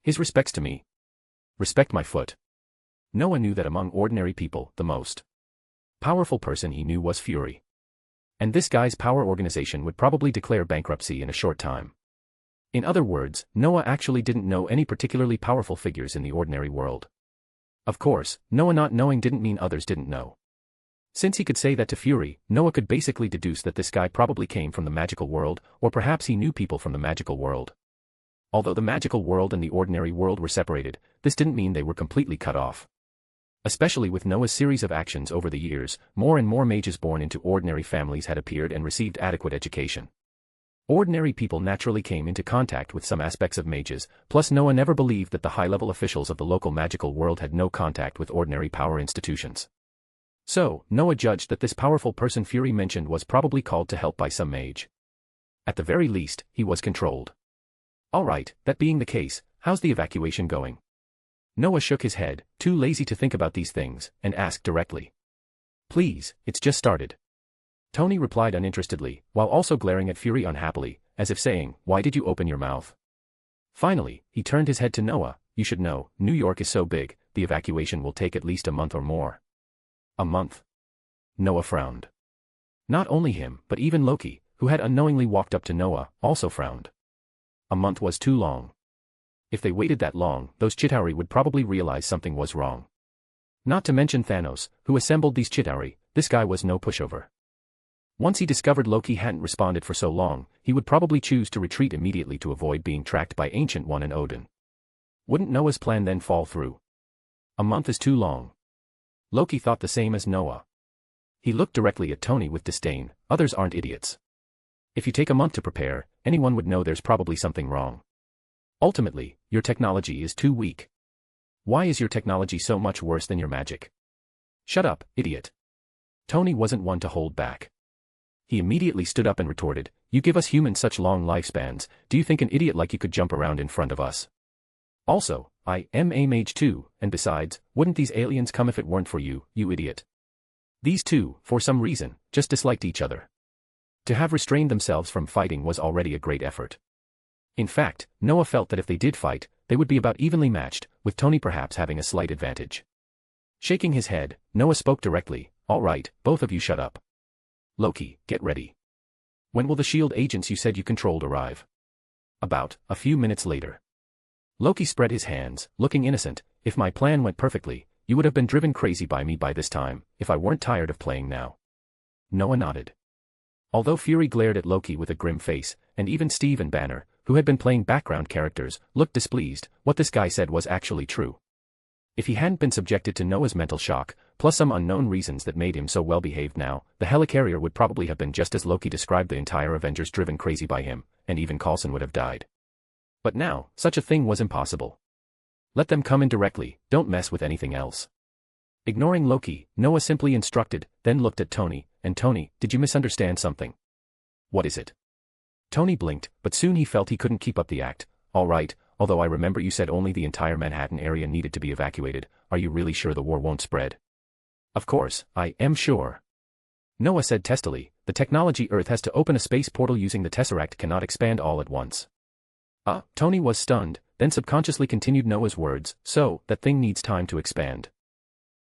C: His respects to me? Respect my foot. Noah knew that among ordinary people, the most powerful person he knew was Fury. And this guy's power organization would probably declare bankruptcy in a short time. In other words, Noah actually didn't know any particularly powerful figures in the ordinary world. Of course, Noah not knowing didn't mean others didn't know. Since he could say that to Fury, Noah could basically deduce that this guy probably came from the magical world, or perhaps he knew people from the magical world. Although the magical world and the ordinary world were separated, this didn't mean they were completely cut off. Especially with Noah's series of actions over the years, more and more mages born into ordinary families had appeared and received adequate education. Ordinary people naturally came into contact with some aspects of mages, plus Noah never believed that the high-level officials of the local magical world had no contact with ordinary power institutions. So, Noah judged that this powerful person Fury mentioned was probably called to help by some mage. At the very least, he was controlled. Alright, that being the case, how's the evacuation going? Noah shook his head, too lazy to think about these things, and asked directly. Please, it's just started. Tony replied uninterestedly, while also glaring at Fury unhappily, as if saying, why did you open your mouth? Finally, he turned his head to Noah, you should know, New York is so big, the evacuation will take at least a month or more. A month? Noah frowned. Not only him, but even Loki, who had unknowingly walked up to Noah, also frowned. A month was too long. If they waited that long, those Chitauri would probably realize something was wrong. Not to mention Thanos, who assembled these Chitauri, this guy was no pushover. Once he discovered Loki hadn't responded for so long, he would probably choose to retreat immediately to avoid being tracked by Ancient One and Odin. Wouldn't Noah's plan then fall through? A month is too long. Loki thought the same as Noah. He looked directly at Tony with disdain, others aren't idiots. If you take a month to prepare, anyone would know there's probably something wrong. Ultimately, your technology is too weak. Why is your technology so much worse than your magic? Shut up, idiot. Tony wasn't one to hold back. He immediately stood up and retorted, you give us humans such long lifespans, do you think an idiot like you could jump around in front of us? Also, I am a mage too, and besides, wouldn't these aliens come if it weren't for you, you idiot? These two, for some reason, just disliked each other. To have restrained themselves from fighting was already a great effort. In fact, Noah felt that if they did fight, they would be about evenly matched, with Tony perhaps having a slight advantage. Shaking his head, Noah spoke directly, all right, both of you shut up. Loki, get ready. When will the S.H.I.E.L.D. agents you said you controlled arrive? About a few minutes later. Loki spread his hands, looking innocent, if my plan went perfectly, you would have been driven crazy by me by this time, if I weren't tired of playing now. Noah nodded. Although Fury glared at Loki with a grim face, and even Steve and Banner, who had been playing background characters, looked displeased, what this guy said was actually true. If he hadn't been subjected to Noah's mental shock, plus some unknown reasons that made him so well behaved now, the helicarrier would probably have been just as Loki described the entire Avengers driven crazy by him, and even Coulson would have died. But now, such a thing was impossible. Let them come in directly, don't mess with anything else. Ignoring Loki, Noah simply instructed, then looked at Tony, and Tony, did you misunderstand something? What is it? Tony blinked, but soon he felt he couldn't keep up the act. All right, although I remember you said only the entire Manhattan area needed to be evacuated, are you really sure the war won't spread? Of course, I am sure. Noah said testily, the technology Earth has to open a space portal using the Tesseract cannot expand all at once. Tony was stunned, then subconsciously continued Noah's words, so, that thing needs time to expand.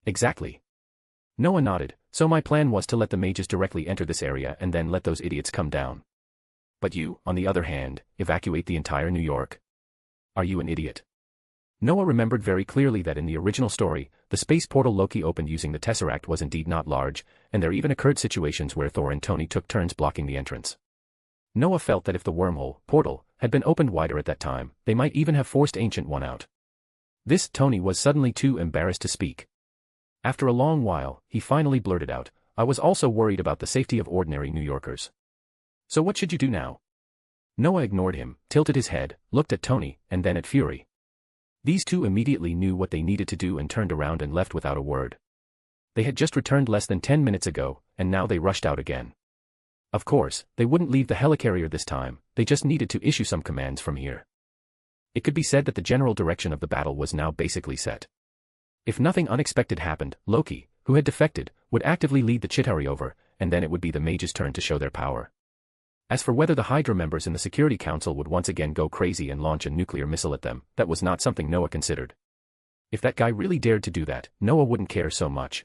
C: Exactly. Noah nodded, so my plan was to let the mages directly enter this area and then let those idiots come down. But you, on the other hand, evacuate the entire New York. Are you an idiot? Noah remembered very clearly that in the original story, the space portal Loki opened using the Tesseract was indeed not large, and there even occurred situations where Thor and Tony took turns blocking the entrance. Noah felt that if the wormhole, portal, had been opened wider at that time, they might even have forced Ancient One out. This Tony was suddenly too embarrassed to speak. After a long while, he finally blurted out, I was also worried about the safety of ordinary New Yorkers. So what should you do now? Noah ignored him, tilted his head, looked at Tony, and then at Fury. These two immediately knew what they needed to do and turned around and left without a word. They had just returned less than 10 minutes ago, and now they rushed out again. Of course, they wouldn't leave the helicarrier this time, they just needed to issue some commands from here. It could be said that the general direction of the battle was now basically set. If nothing unexpected happened, Loki, who had defected, would actively lead the Chitauri over, and then it would be the mages' turn to show their power. As for whether the Hydra members in the Security Council would once again go crazy and launch a nuclear missile at them, that was not something Noah considered. If that guy really dared to do that, Noah wouldn't care so much.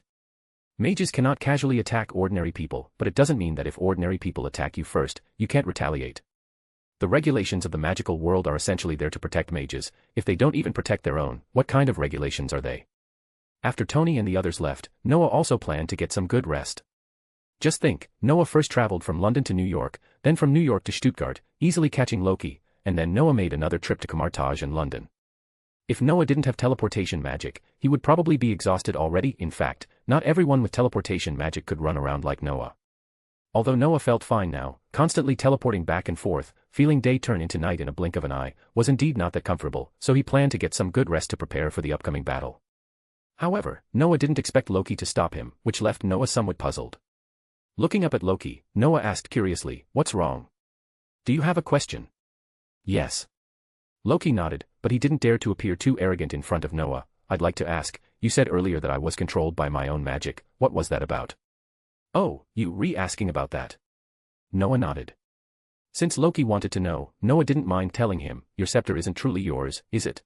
C: Mages cannot casually attack ordinary people, but it doesn't mean that if ordinary people attack you first, you can't retaliate. The regulations of the magical world are essentially there to protect mages. If they don't even protect their own, what kind of regulations are they? After Tony and the others left, Noah also planned to get some good rest. Just think, Noah first traveled from London to New York, then from New York to Stuttgart, easily catching Loki, and then Noah made another trip to Camartage and London. If Noah didn't have teleportation magic, he would probably be exhausted already. In fact, not everyone with teleportation magic could run around like Noah. Although Noah felt fine now, constantly teleporting back and forth, feeling day turn into night in a blink of an eye, was indeed not that comfortable, so he planned to get some good rest to prepare for the upcoming battle. However, Noah didn't expect Loki to stop him, which left Noah somewhat puzzled. Looking up at Loki, Noah asked curiously, "What's wrong? Do you have a question?" "Yes." Loki nodded, but he didn't dare to appear too arrogant in front of Noah. "I'd like to ask, you said earlier that I was controlled by my own magic, what was that about?" "Oh, you re-asking about that?" Noah nodded. Since Loki wanted to know, Noah didn't mind telling him, "Your scepter isn't truly yours, is it?"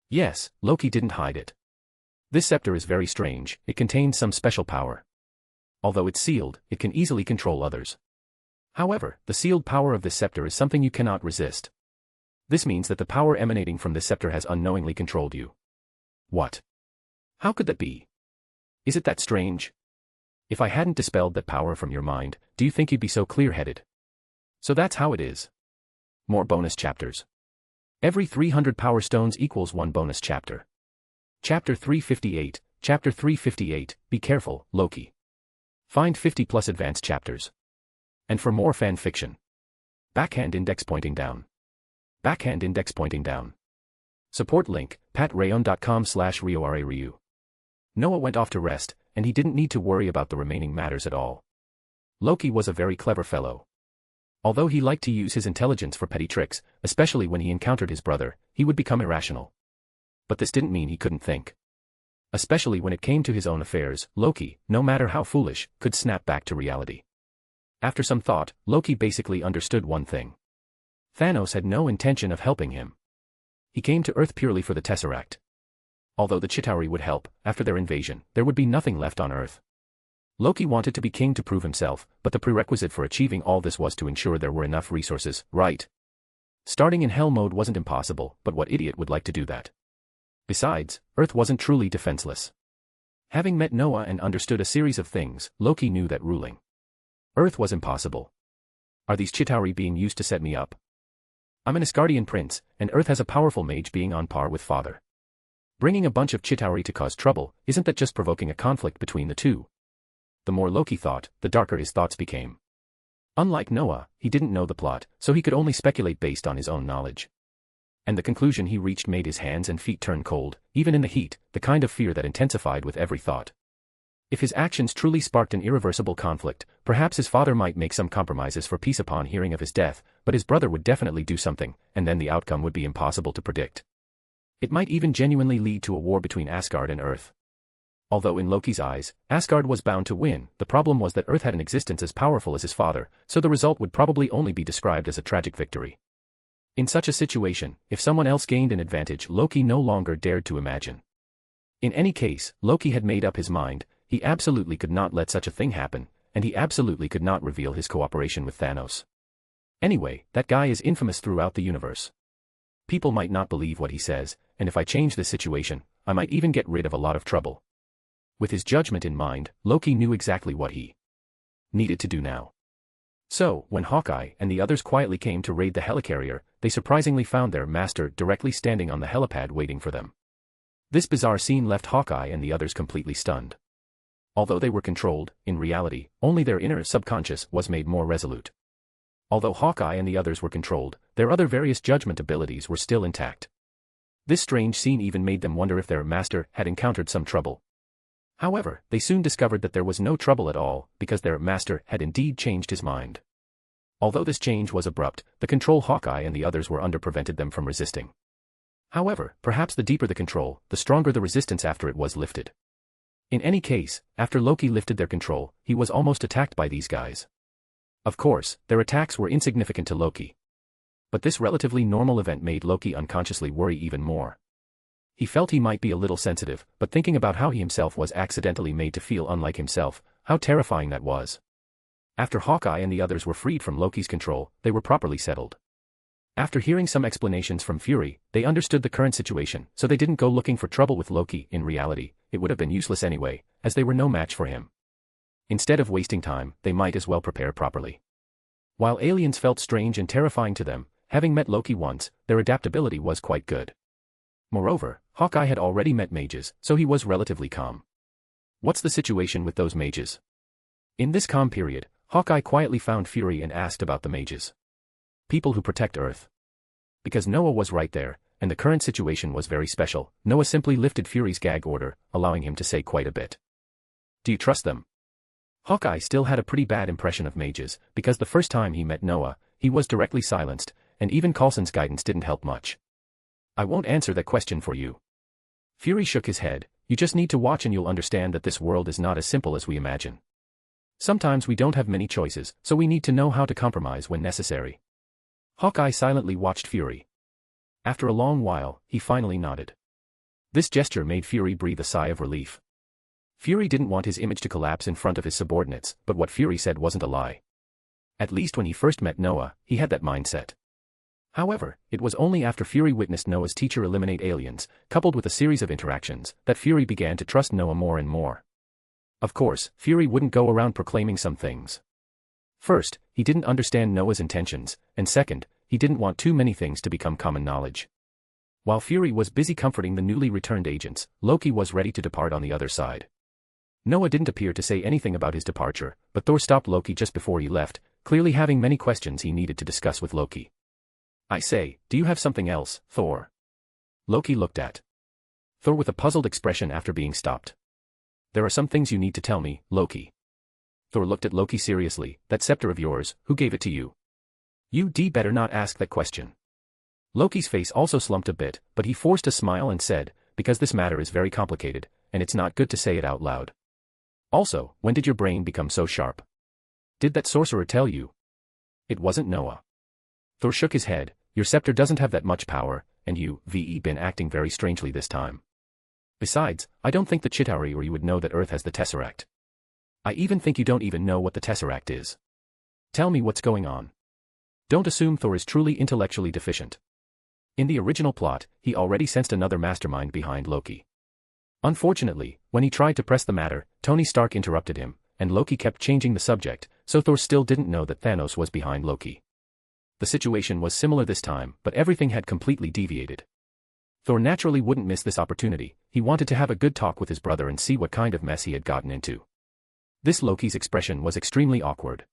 C: "Yes," Loki didn't hide it. "This scepter is very strange, it contains some special power. Although it's sealed, it can easily control others. However, the sealed power of this scepter is something you cannot resist. This means that the power emanating from this scepter has unknowingly controlled you." "What? How could that be? Is it that strange? If I hadn't dispelled that power from your mind, do you think you'd be so clear-headed?" So that's how it is. More bonus chapters. Every 300 power stones equals 1 bonus chapter. Chapter 358, Chapter 358, Be Careful, Loki. Find 50 plus advanced chapters. And for more fan fiction. Backhand index pointing down. Backhand index pointing down. Support link, patreon.com/RioRaRyu. Noah went off to rest, and he didn't need to worry about the remaining matters at all. Loki was a very clever fellow. Although he liked to use his intelligence for petty tricks, especially when he encountered his brother, he would become irrational. But this didn't mean he couldn't think. Especially when it came to his own affairs, Loki, no matter how foolish, could snap back to reality. After some thought, Loki basically understood one thing. Thanos had no intention of helping him. He came to Earth purely for the Tesseract. Although the Chitauri would help, after their invasion, there would be nothing left on Earth. Loki wanted to be king to prove himself, but the prerequisite for achieving all this was to ensure there were enough resources, right? Starting in Hell mode wasn't impossible, but what idiot would like to do that? Besides, Earth wasn't truly defenseless. Having met Noah and understood a series of things, Loki knew that ruling Earth was impossible. Are these Chitauri being used to set me up? I'm an Asgardian prince, and Earth has a powerful mage being on par with father. Bringing a bunch of Chitauri to cause trouble, isn't that just provoking a conflict between the two? The more Loki thought, the darker his thoughts became. Unlike Noah, he didn't know the plot, so he could only speculate based on his own knowledge. And the conclusion he reached made his hands and feet turn cold, even in the heat, the kind of fear that intensified with every thought. If his actions truly sparked an irreversible conflict, perhaps his father might make some compromises for peace upon hearing of his death, but his brother would definitely do something, and then the outcome would be impossible to predict. It might even genuinely lead to a war between Asgard and Earth. Although in Loki's eyes, Asgard was bound to win, the problem was that Earth had an existence as powerful as his father, so the result would probably only be described as a tragic victory. In such a situation, if someone else gained an advantage, Loki no longer dared to imagine. In any case, Loki had made up his mind. He absolutely could not let such a thing happen, and he absolutely could not reveal his cooperation with Thanos. Anyway, that guy is infamous throughout the universe. People might not believe what he says, and if I change this situation, I might even get rid of a lot of trouble. With his judgment in mind, Loki knew exactly what he needed to do now. So, when Hawkeye and the others quietly came to raid the helicarrier, they surprisingly found their master directly standing on the helipad waiting for them. This bizarre scene left Hawkeye and the others completely stunned. Although they were controlled, in reality, only their inner subconscious was made more resolute. Although Hawkeye and the others were controlled, their other various judgment abilities were still intact. This strange scene even made them wonder if their master had encountered some trouble. However, they soon discovered that there was no trouble at all, because their master had indeed changed his mind. Although this change was abrupt, the control Hawkeye and the others were under prevented them from resisting. However, perhaps the deeper the control, the stronger the resistance after it was lifted. In any case, after Loki lifted their control, he was almost attacked by these guys. Of course, their attacks were insignificant to Loki. But this relatively normal event made Loki unconsciously worry even more. He felt he might be a little sensitive, but thinking about how he himself was accidentally made to feel unlike himself, how terrifying that was. After Hawkeye and the others were freed from Loki's control, they were properly settled. After hearing some explanations from Fury, they understood the current situation, so they didn't go looking for trouble with Loki. In reality, it would have been useless anyway, as they were no match for him. Instead of wasting time, they might as well prepare properly. While aliens felt strange and terrifying to them, having met Loki once, their adaptability was quite good. Moreover, Hawkeye had already met mages, so he was relatively calm. What's the situation with those mages? In this calm period, Hawkeye quietly found Fury and asked about the mages. People who protect Earth. Because Noah was right there, and the current situation was very special, Noah simply lifted Fury's gag order, allowing him to say quite a bit. Do you trust them? Hawkeye still had a pretty bad impression of mages, because the first time he met Noah, he was directly silenced, and even Coulson's guidance didn't help much. I won't answer that question for you. Fury shook his head. You just need to watch and you'll understand that this world is not as simple as we imagine. Sometimes we don't have many choices, so we need to know how to compromise when necessary. Hawkeye silently watched Fury. After a long while, he finally nodded. This gesture made Fury breathe a sigh of relief. Fury didn't want his image to collapse in front of his subordinates, but what Fury said wasn't a lie. At least when he first met Noah, he had that mindset. However, it was only after Fury witnessed Noah's teacher eliminate aliens, coupled with a series of interactions, that Fury began to trust Noah more and more. Of course, Fury wouldn't go around proclaiming some things. First, he didn't understand Noah's intentions, and second, he didn't want too many things to become common knowledge. While Fury was busy comforting the newly returned agents, Loki was ready to depart on the other side. Noah didn't appear to say anything about his departure, but Thor stopped Loki just before he left, clearly having many questions he needed to discuss with Loki. I say, do you have something else, Thor? Loki looked at Thor with a puzzled expression after being stopped. There are some things you need to tell me, Loki. Thor looked at Loki seriously. That scepter of yours, who gave it to you? You'd better not ask that question. Loki's face also slumped a bit, but he forced a smile and said, because this matter is very complicated, and it's not good to say it out loud. Also, when did your brain become so sharp? Did that sorcerer tell you? It wasn't Noah. Thor shook his head. Your scepter doesn't have that much power, and you've been acting very strangely this time. Besides, I don't think the Chitauri or you would know that Earth has the Tesseract. I even think you don't even know what the Tesseract is. Tell me what's going on. Don't assume Thor is truly intellectually deficient. In the original plot, he already sensed another mastermind behind Loki. Unfortunately, when he tried to press the matter, Tony Stark interrupted him, and Loki kept changing the subject, so Thor still didn't know that Thanos was behind Loki. The situation was similar this time, but everything had completely deviated. Thor naturally wouldn't miss this opportunity. He wanted to have a good talk with his brother and see what kind of mess he had gotten into. This Loki's expression was extremely awkward.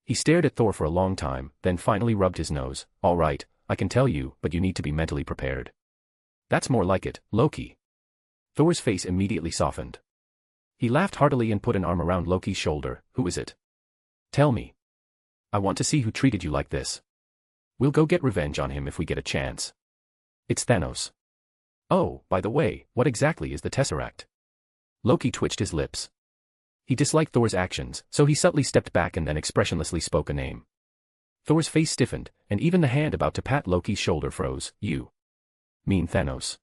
C: He stared at Thor for a long time, then finally rubbed his nose. All right, I can tell you, but you need to be mentally prepared. That's more like it, Loki. Thor's face immediately softened. He laughed heartily and put an arm around Loki's shoulder. Who is it? Tell me. I want to see who treated you like this. We'll go get revenge on him if we get a chance. It's Thanos. Oh, by the way, what exactly is the Tesseract? Loki twitched his lips. He disliked Thor's actions, so he subtly stepped back and then expressionlessly spoke a name. Thor's face stiffened, and even the hand about to pat Loki's shoulder froze. You mean Thanos?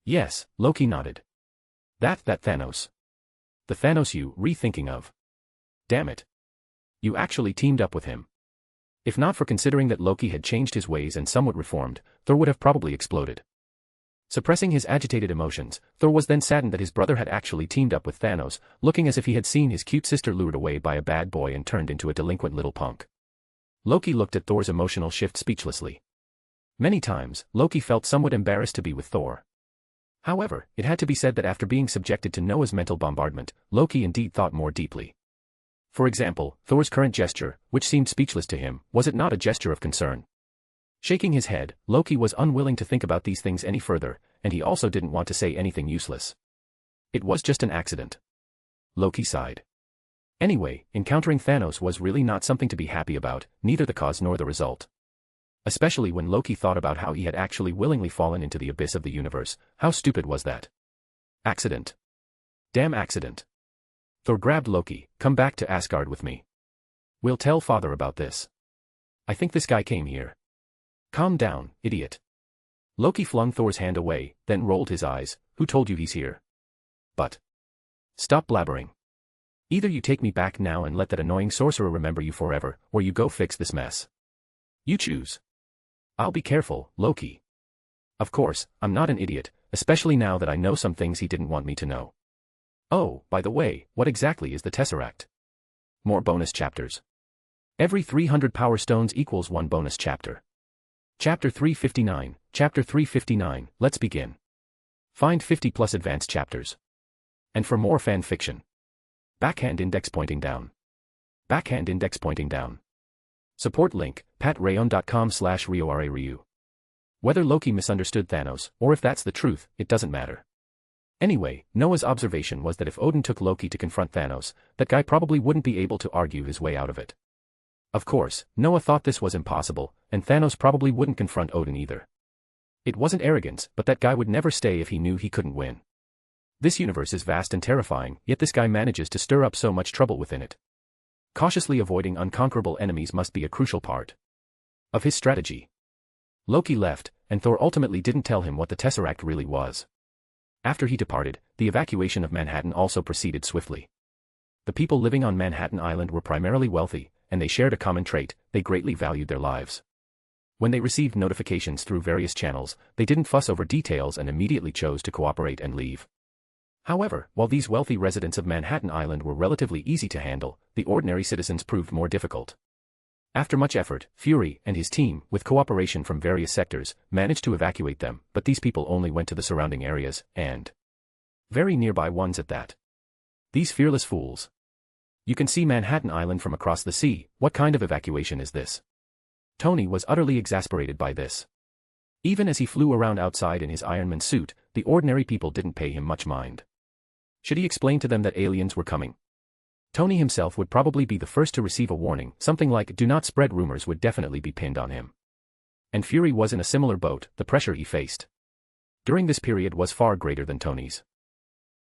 C: Yes, Loki nodded. That Thanos. The Thanos you rethinking of. Damn it. You actually teamed up with him. If not for considering that Loki had changed his ways and somewhat reformed, Thor would have probably exploded. Suppressing his agitated emotions, Thor was then saddened that his brother had actually teamed up with Thanos, looking as if he had seen his cute sister lured away by a bad boy and turned into a delinquent little punk. Loki looked at Thor's emotional shift speechlessly. Many times, Loki felt somewhat embarrassed to be with Thor. However, it had to be said that after being subjected to Noah's mental bombardment, Loki indeed thought more deeply. For example, Thor's current gesture, which seemed speechless to him, was it not a gesture of concern? Shaking his head, Loki was unwilling to think about these things any further, and he also didn't want to say anything useless. It was just an accident. Loki sighed. Anyway, encountering Thanos was really not something to be happy about, neither the cause nor the result. Especially when Loki thought about how he had actually willingly fallen into the abyss of the universe. How stupid was that? Accident. Damn accident. Thor grabbed Loki. Come back to Asgard with me. We'll tell father about this. I think this guy came here. Calm down, idiot. Loki flung Thor's hand away, then rolled his eyes. Who told you he's here? But. Stop blabbering. Either you take me back now and let that annoying sorcerer remember you forever, or you go fix this mess. You choose. I'll be careful, Loki. Of course, I'm not an idiot, especially now that I know some things he didn't want me to know. Oh, by the way, what exactly is the Tesseract? More bonus chapters. Every 300 power stones equals 1 bonus chapter. Chapter 359, Chapter 359, let's begin. Find 50 plus advanced chapters. And for more fan fiction. Backhand index pointing down. Backhand index pointing down. Support link, patreon.com/RioRaRyu. Whether Loki misunderstood Thanos, or if that's the truth, it doesn't matter. Anyway, Noah's observation was that if Odin took Loki to confront Thanos, that guy probably wouldn't be able to argue his way out of it. Of course, Noah thought this was impossible, and Thanos probably wouldn't confront Odin either. It wasn't arrogance, but that guy would never stay if he knew he couldn't win. This universe is vast and terrifying, yet this guy manages to stir up so much trouble within it. Cautiously avoiding unconquerable enemies must be a crucial part of his strategy. Loki left, and Thor ultimately didn't tell him what the Tesseract really was. After he departed, the evacuation of Manhattan also proceeded swiftly. The people living on Manhattan Island were primarily wealthy, and they shared a common trait: they greatly valued their lives. When they received notifications through various channels, they didn't fuss over details and immediately chose to cooperate and leave. However, while these wealthy residents of Manhattan Island were relatively easy to handle, the ordinary citizens proved more difficult. After much effort, Fury and his team, with cooperation from various sectors, managed to evacuate them, but these people only went to the surrounding areas, and very nearby ones at that. These fearless fools. You can see Manhattan Island from across the sea. What kind of evacuation is this? Tony was utterly exasperated by this. Even as he flew around outside in his Iron Man suit, the ordinary people didn't pay him much mind. Should he explain to them that aliens were coming? Tony himself would probably be the first to receive a warning. Something like "do not spread rumors" would definitely be pinned on him. And Fury was in a similar boat. The pressure he faced during this period was far greater than Tony's.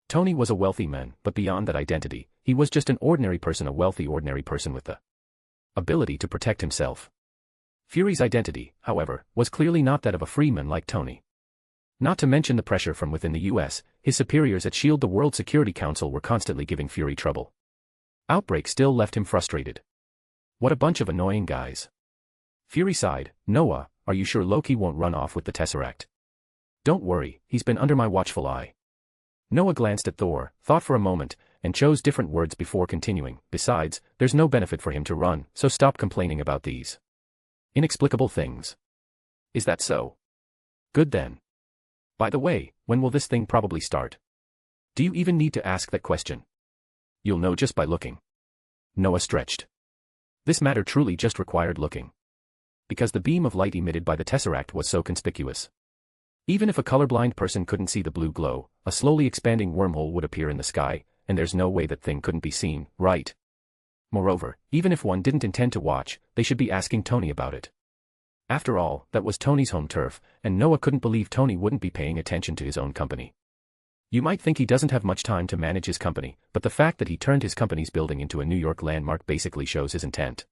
C: Tony was a wealthy man, but beyond that identity, he was just an ordinary person, a wealthy ordinary person with the ability to protect himself. Fury's identity, however, was clearly not that of a free man like Tony. Not to mention the pressure from within the US, his superiors at SHIELD, the World Security Council, were constantly giving Fury trouble. Outbreak still left him frustrated. What a bunch of annoying guys. Fury sighed. Noah, are you sure Loki won't run off with the Tesseract? Don't worry, he's been under my watchful eye. Noah glanced at Thor, thought for a moment, and chose different words before continuing. Besides, there's no benefit for him to run, so stop complaining about these inexplicable things. Is that so? Good then. By the way, when will this thing probably start? Do you even need to ask that question? You'll know just by looking. Noah stretched. This matter truly just required looking. Because the beam of light emitted by the Tesseract was so conspicuous. Even if a colorblind person couldn't see the blue glow, a slowly expanding wormhole would appear in the sky, and there's no way that thing couldn't be seen, right? Moreover, even if one didn't intend to watch, they should be asking Tony about it. After all, that was Tony's home turf, and Noah couldn't believe Tony wouldn't be paying attention to his own company. You might think he doesn't have much time to manage his company, but the fact that he turned his company's building into a New York landmark basically shows his intent.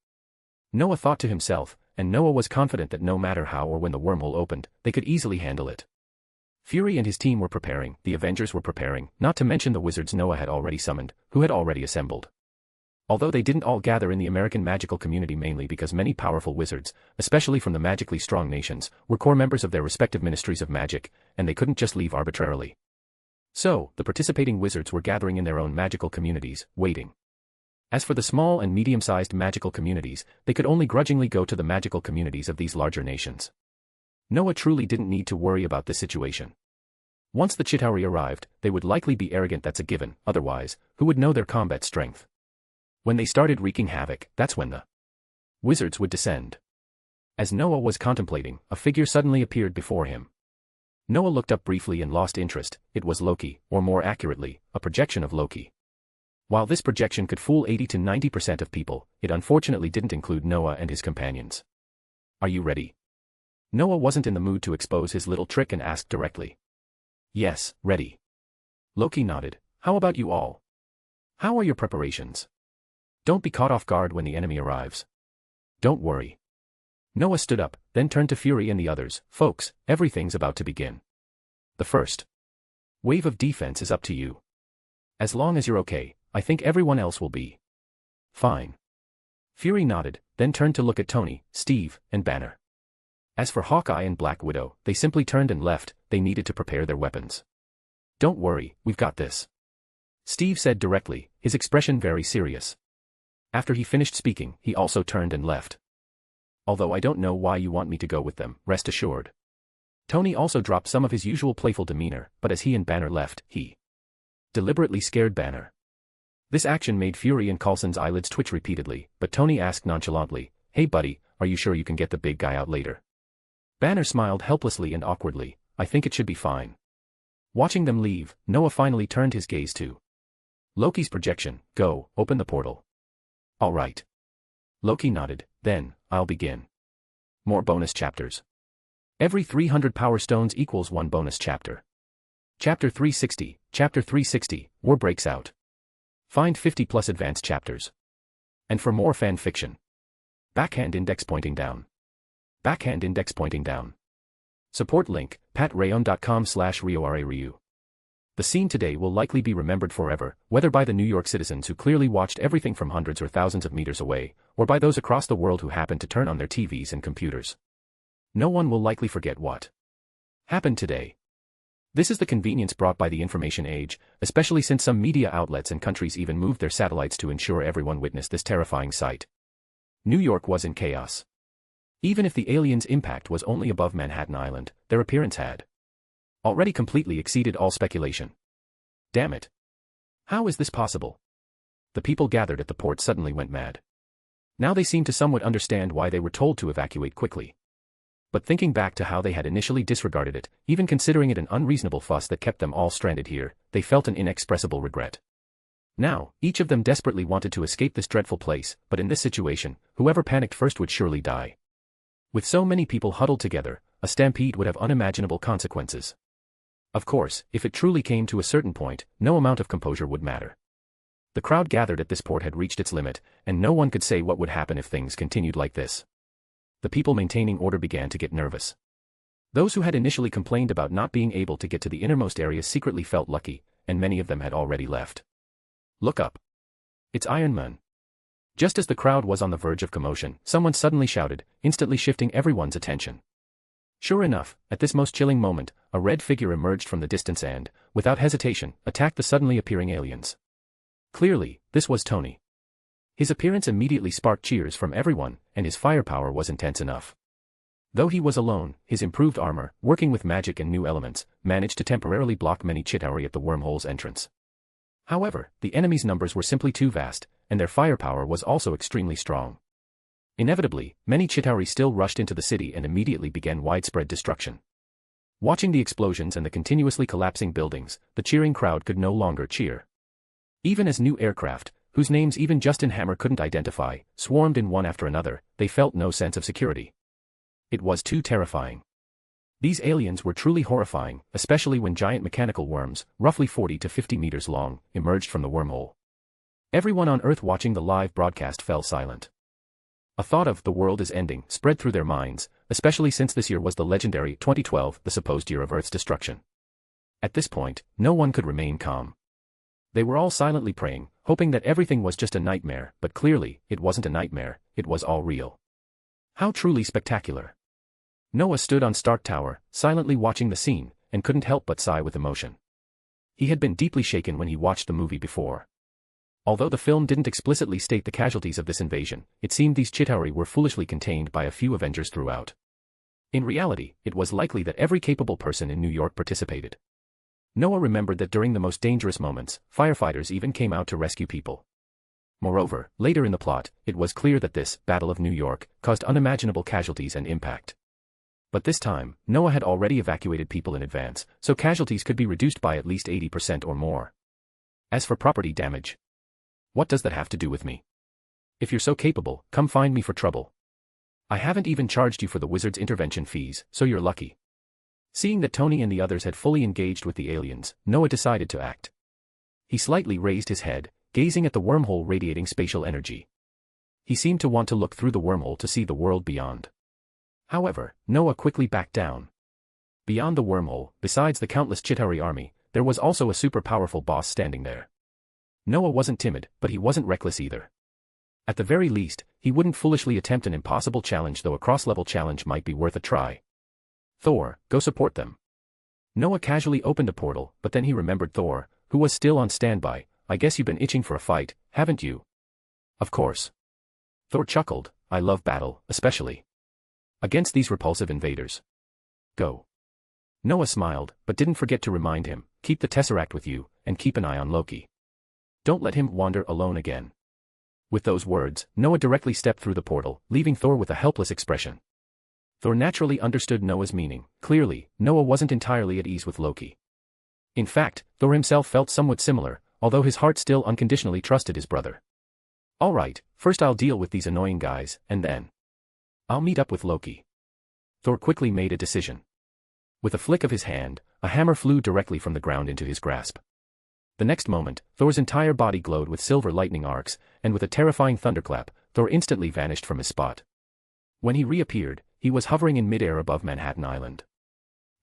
C: Noah thought to himself, and Noah was confident that no matter how or when the wormhole opened, they could easily handle it. Fury and his team were preparing, the Avengers were preparing, not to mention the wizards Noah had already summoned, who had already assembled. Although they didn't all gather in the American magical community, mainly because many powerful wizards, especially from the magically strong nations, were core members of their respective ministries of magic, and they couldn't just leave arbitrarily. So, the participating wizards were gathering in their own magical communities, waiting. As for the small and medium-sized magical communities, they could only grudgingly go to the magical communities of these larger nations. Noah truly didn't need to worry about this situation. Once the Chitauri arrived, they would likely be arrogant, that's a given, otherwise, who would know their combat strength? When they started wreaking havoc, that's when the wizards would descend. As Noah was contemplating, a figure suddenly appeared before him. Noah looked up briefly and lost interest. It was Loki, or more accurately, a projection of Loki. While this projection could fool 80 to 90% of people, it unfortunately didn't include Noah and his companions. Are you ready? Noah wasn't in the mood to expose his little trick and asked directly. Yes, ready. Loki nodded. How about you all? How are your preparations? Don't be caught off guard when the enemy arrives. Don't worry. Noah stood up, then turned to Fury and the others. Folks, everything's about to begin. The first wave of defense is up to you. As long as you're okay, I think everyone else will be fine. Fury nodded, then turned to look at Tony, Steve, and Banner. As for Hawkeye and Black Widow, they simply turned and left. They needed to prepare their weapons. Don't worry, we've got this. Steve said directly, his expression very serious. After he finished speaking, he also turned and left. Although I don't know why you want me to go with them, rest assured. Tony also dropped some of his usual playful demeanor, but as he and Banner left, he deliberately scared Banner. This action made Fury and Coulson's eyelids twitch repeatedly, but Tony asked nonchalantly, Hey buddy, are you sure you can get the big guy out later? Banner smiled helplessly and awkwardly, I think it should be fine. Watching them leave, Noah finally turned his gaze to Loki's projection. Go, open the portal. All right. Loki nodded, then, I'll begin. More bonus chapters. Every 300 power stones equals 1 bonus chapter. Chapter 360, War breaks out. Find 50 plus advanced chapters. And for more fan fiction. Backhand index pointing down. Backhand index pointing down. Support link, patreon.com/RioRaRyu. The scene today will likely be remembered forever, whether by the New York citizens who clearly watched everything from hundreds or thousands of meters away, or by those across the world who happened to turn on their TVs and computers. No one will likely forget what happened today. This is the convenience brought by the information age, especially since some media outlets and countries even moved their satellites to ensure everyone witnessed this terrifying sight. New York was in chaos. Even if the aliens' impact was only above Manhattan Island, their appearance had already completely exceeded all speculation. Damn it. How is this possible? The people gathered at the port suddenly went mad. Now they seemed to somewhat understand why they were told to evacuate quickly. But thinking back to how they had initially disregarded it, even considering it an unreasonable fuss that kept them all stranded here, they felt an inexpressible regret. Now, each of them desperately wanted to escape this dreadful place, but in this situation, whoever panicked first would surely die. With so many people huddled together, a stampede would have unimaginable consequences. Of course, if it truly came to a certain point, no amount of composure would matter. The crowd gathered at this port had reached its limit, and no one could say what would happen if things continued like this. The people maintaining order began to get nervous. Those who had initially complained about not being able to get to the innermost areas secretly felt lucky, and many of them had already left. Look up. It's Iron Man. Just as the crowd was on the verge of commotion, someone suddenly shouted, instantly shifting everyone's attention. Sure enough, at this most chilling moment, a red figure emerged from the distance and, without hesitation, attacked the suddenly appearing aliens. Clearly, this was Tony. His appearance immediately sparked cheers from everyone, and his firepower was intense enough. Though he was alone, his improved armor, working with magic and new elements, managed to temporarily block many Chitauri at the wormhole's entrance. However, the enemy's numbers were simply too vast, and their firepower was also extremely strong. Inevitably, many Chitauri still rushed into the city and immediately began widespread destruction. Watching the explosions and the continuously collapsing buildings, the cheering crowd could no longer cheer. Even as new aircraft, whose names even Justin Hammer couldn't identify, swarmed in one after another, they felt no sense of security. It was too terrifying. These aliens were truly horrifying, especially when giant mechanical worms, roughly 40 to 50 meters long, emerged from the wormhole. Everyone on Earth watching the live broadcast fell silent. A thought of the world is ending spread through their minds, especially since this year was the legendary 2012, the supposed year of Earth's destruction. At this point, no one could remain calm. They were all silently praying, hoping that everything was just a nightmare, but clearly, it wasn't a nightmare, it was all real. How truly spectacular. Noah stood on Stark Tower, silently watching the scene, and couldn't help but sigh with emotion. He had been deeply shaken when he watched the movie before. Although the film didn't explicitly state the casualties of this invasion, it seemed these Chitauri were foolishly contained by a few Avengers throughout. In reality, it was likely that every capable person in New York participated. Noah remembered that during the most dangerous moments, firefighters even came out to rescue people. Moreover, later in the plot, it was clear that this Battle of New York caused unimaginable casualties and impact. But this time, Noah had already evacuated people in advance, so casualties could be reduced by at least 80% or more. As for property damage, what does that have to do with me? If you're so capable, come find me for trouble. I haven't even charged you for the wizard's intervention fees, so you're lucky. Seeing that Tony and the others had fully engaged with the aliens, Noah decided to act. He slightly raised his head, gazing at the wormhole radiating spatial energy. He seemed to want to look through the wormhole to see the world beyond. However, Noah quickly backed down. Beyond the wormhole, besides the countless Chitauri army, there was also a super powerful boss standing there. Noah wasn't timid, but he wasn't reckless either. At the very least, he wouldn't foolishly attempt an impossible challenge, though a cross-level challenge might be worth a try. Thor, go support them. Noah casually opened a portal, but then he remembered Thor, who was still on standby. I guess you've been itching for a fight, haven't you? Of course. Thor chuckled, I love battle, especially against these repulsive invaders. Go. Noah smiled, but didn't forget to remind him, keep the Tesseract with you, and keep an eye on Loki. Don't let him wander alone again. With those words, Noah directly stepped through the portal, leaving Thor with a helpless expression. Thor naturally understood Noah's meaning. Clearly, Noah wasn't entirely at ease with Loki. In fact, Thor himself felt somewhat similar, although his heart still unconditionally trusted his brother. Alright, first I'll deal with these annoying guys, and then I'll meet up with Loki. Thor quickly made a decision. With a flick of his hand, a hammer flew directly from the ground into his grasp. The next moment, Thor's entire body glowed with silver lightning arcs, and with a terrifying thunderclap, Thor instantly vanished from his spot. When he reappeared, he was hovering in midair above Manhattan Island.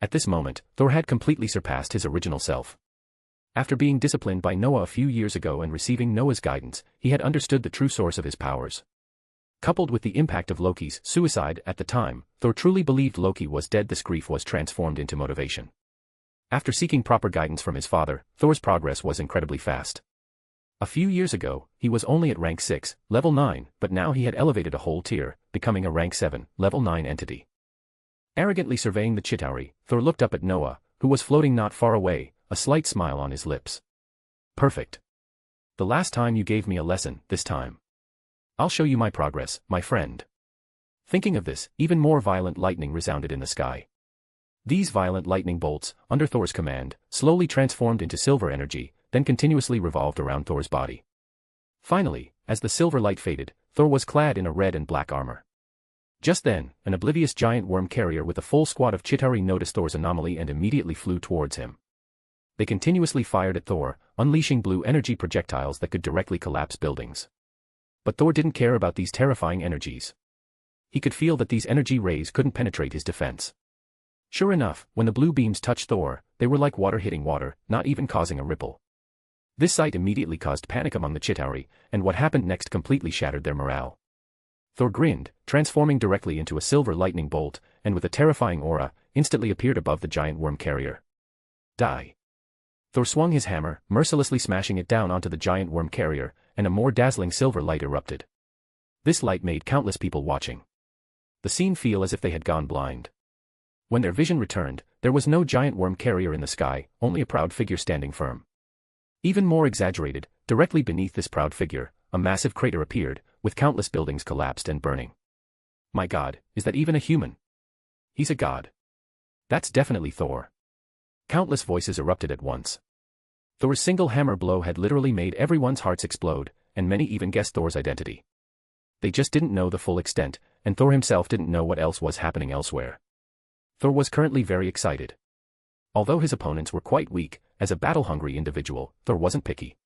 C: At this moment, Thor had completely surpassed his original self. After being disciplined by Noah a few years ago and receiving Noah's guidance, he had understood the true source of his powers. Coupled with the impact of Loki's suicide at the time, Thor truly believed Loki was dead. This grief was transformed into motivation. After seeking proper guidance from his father, Thor's progress was incredibly fast. A few years ago, he was only at rank 6, level 9, but now he had elevated a whole tier, becoming a rank 7, level 9 entity. Arrogantly surveying the Chitauri, Thor looked up at Noah, who was floating not far away, a slight smile on his lips. Perfect. The last time you gave me a lesson, this time I'll show you my progress, my friend. Thinking of this, even more violent lightning resounded in the sky. These violent lightning bolts, under Thor's command, slowly transformed into silver energy, then continuously revolved around Thor's body. Finally, as the silver light faded, Thor was clad in a red and black armor. Just then, an oblivious giant worm carrier with a full squad of Chitauri noticed Thor's anomaly and immediately flew towards him. They continuously fired at Thor, unleashing blue energy projectiles that could directly collapse buildings. But Thor didn't care about these terrifying energies. He could feel that these energy rays couldn't penetrate his defense. Sure enough, when the blue beams touched Thor, they were like water hitting water, not even causing a ripple. This sight immediately caused panic among the Chitauri, and what happened next completely shattered their morale. Thor grinned, transforming directly into a silver lightning bolt, and with a terrifying aura, instantly appeared above the giant worm carrier. Die. Thor swung his hammer, mercilessly smashing it down onto the giant worm carrier, and a more dazzling silver light erupted. This light made countless people watching the scene feel as if they had gone blind. When their vision returned, there was no giant worm carrier in the sky, only a proud figure standing firm. Even more exaggerated, directly beneath this proud figure, a massive crater appeared, with countless buildings collapsed and burning. My god, is that even a human? He's a god. That's definitely Thor. Countless voices erupted at once. Thor's single hammer blow had literally made everyone's hearts explode, and many even guessed Thor's identity. They just didn't know the full extent, and Thor himself didn't know what else was happening elsewhere. Thor was currently very excited. Although his opponents were quite weak, as a battle-hungry individual, Thor wasn't picky.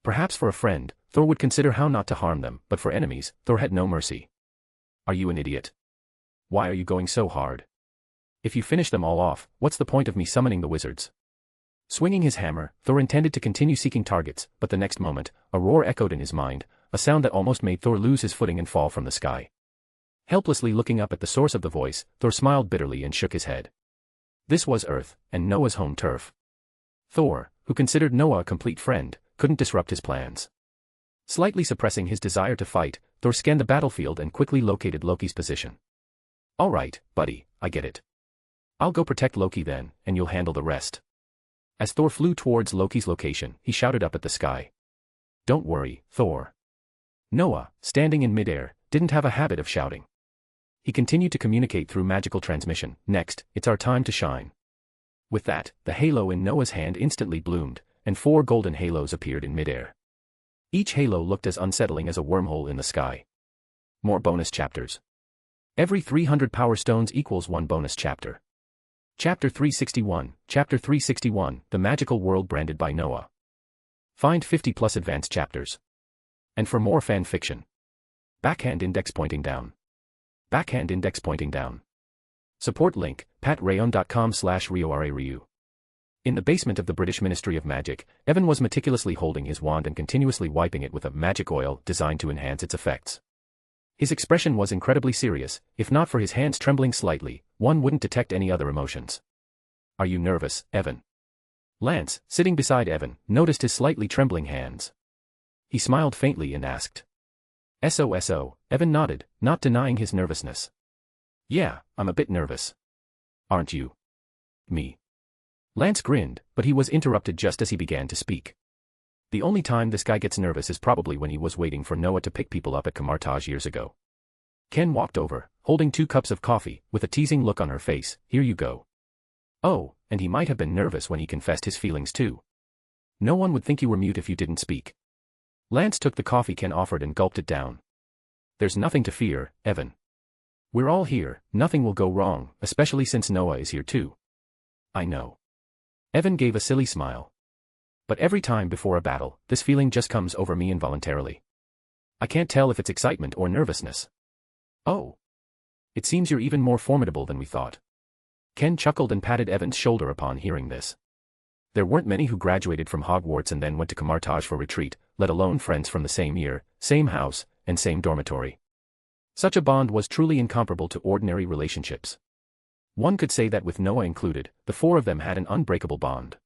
C: Perhaps for a friend, Thor would consider how not to harm them, but for enemies, Thor had no mercy. Are you an idiot? Why are you going so hard? If you finish them all off, what's the point of me summoning the wizards? Swinging his hammer, Thor intended to continue seeking targets, but the next moment, a roar echoed in his mind, a sound that almost made Thor lose his footing and fall from the sky. Helplessly looking up at the source of the voice, Thor smiled bitterly and shook his head. This was Earth, and Noah's home turf. Thor, who considered Noah a complete friend, couldn't disrupt his plans. Slightly suppressing his desire to fight, Thor scanned the battlefield and quickly located Loki's position. Alright, buddy, I get it. I'll go protect Loki then, and you'll handle the rest. As Thor flew towards Loki's location, he shouted up at the sky. Don't worry, Thor. Noah, standing in midair, didn't have a habit of shouting. He continued to communicate through magical transmission. Next, it's our time to shine. With that, the halo in Noah's hand instantly bloomed, and 4 golden halos appeared in midair. Each halo looked as unsettling as a wormhole in the sky. More bonus chapters. Every 300 power stones equals 1 bonus chapter. Chapter 361, Chapter 361, The Magical World Branded by Noah. Find 50 plus advanced chapters. And for more fan fiction. Backhand index pointing down. Backhand index pointing down. Support link, patreon.com/RioRaRyu. In the basement of the British Ministry of Magic, Evan was meticulously holding his wand and continuously wiping it with a magic oil designed to enhance its effects. His expression was incredibly serious. If not for his hands trembling slightly, one wouldn't detect any other emotions. Are you nervous, Evan? Lance, sitting beside Evan, noticed his slightly trembling hands. He smiled faintly and asked. SOSO, Evan nodded, not denying his nervousness. Yeah, I'm a bit nervous. Aren't you? Me. Lance grinned, but he was interrupted just as he began to speak. The only time this guy gets nervous is probably when he was waiting for Noah to pick people up at Camartage years ago. Ken walked over, holding 2 cups of coffee, with a teasing look on her face. Here you go. Oh, and he might have been nervous when he confessed his feelings too. No one would think you were mute if you didn't speak. Lance took the coffee Ken offered and gulped it down. There's nothing to fear, Evan. We're all here, nothing will go wrong, especially since Noah is here too. I know. Evan gave a silly smile. But every time before a battle, this feeling just comes over me involuntarily. I can't tell if it's excitement or nervousness. Oh. It seems you're even more formidable than we thought. Ken chuckled and patted Evan's shoulder upon hearing this. There weren't many who graduated from Hogwarts and then went to Camartage for retreat, let alone friends from the same year, same house, and same dormitory. Such a bond was truly incomparable to ordinary relationships. One could say that with Noah included, the 4 of them had an unbreakable bond.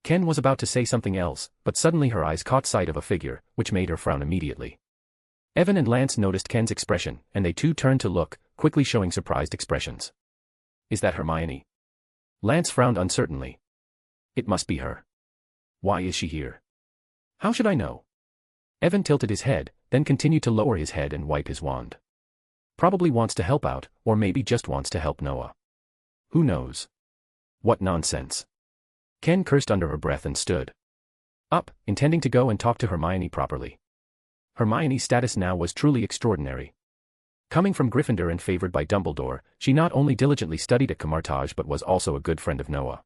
C: Ken was about to say something else, but suddenly her eyes caught sight of a figure, which made her frown immediately. Evan and Lance noticed Ken's expression, and they too turned to look, quickly showing surprised expressions. Is that Hermione? Lance frowned uncertainly. It must be her. Why is she here? How should I know? Evan tilted his head, then continued to lower his head and wipe his wand. Probably wants to help out, or maybe just wants to help Noah. Who knows? What nonsense. Ken cursed under her breath and stood up, intending to go and talk to Hermione properly. Hermione's status now was truly extraordinary. Coming from Gryffindor and favored by Dumbledore, she not only diligently studied at Camartage but was also a good friend of Noah.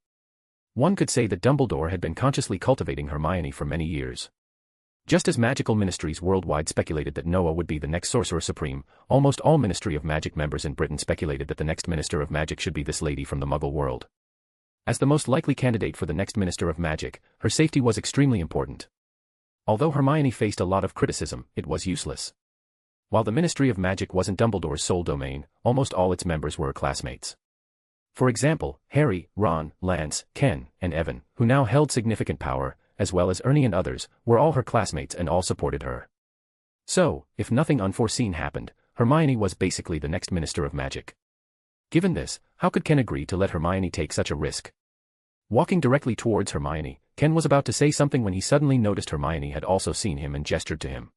C: One could say that Dumbledore had been consciously cultivating Hermione for many years. Just as magical ministries worldwide speculated that Noah would be the next Sorcerer Supreme, almost all Ministry of Magic members in Britain speculated that the next Minister of Magic should be this lady from the Muggle world. As the most likely candidate for the next Minister of Magic, her safety was extremely important. Although Hermione faced a lot of criticism, it was useless. While the Ministry of Magic wasn't Dumbledore's sole domain, almost all its members were her classmates. For example, Harry, Ron, Lance, Ken, and Evan, who now held significant power, as well as Ernie and others, were all her classmates and all supported her. So, if nothing unforeseen happened, Hermione was basically the next Minister of Magic. Given this, how could Ken agree to let Hermione take such a risk? Walking directly towards Hermione, Ken was about to say something when he suddenly noticed Hermione had also seen him and gestured to him.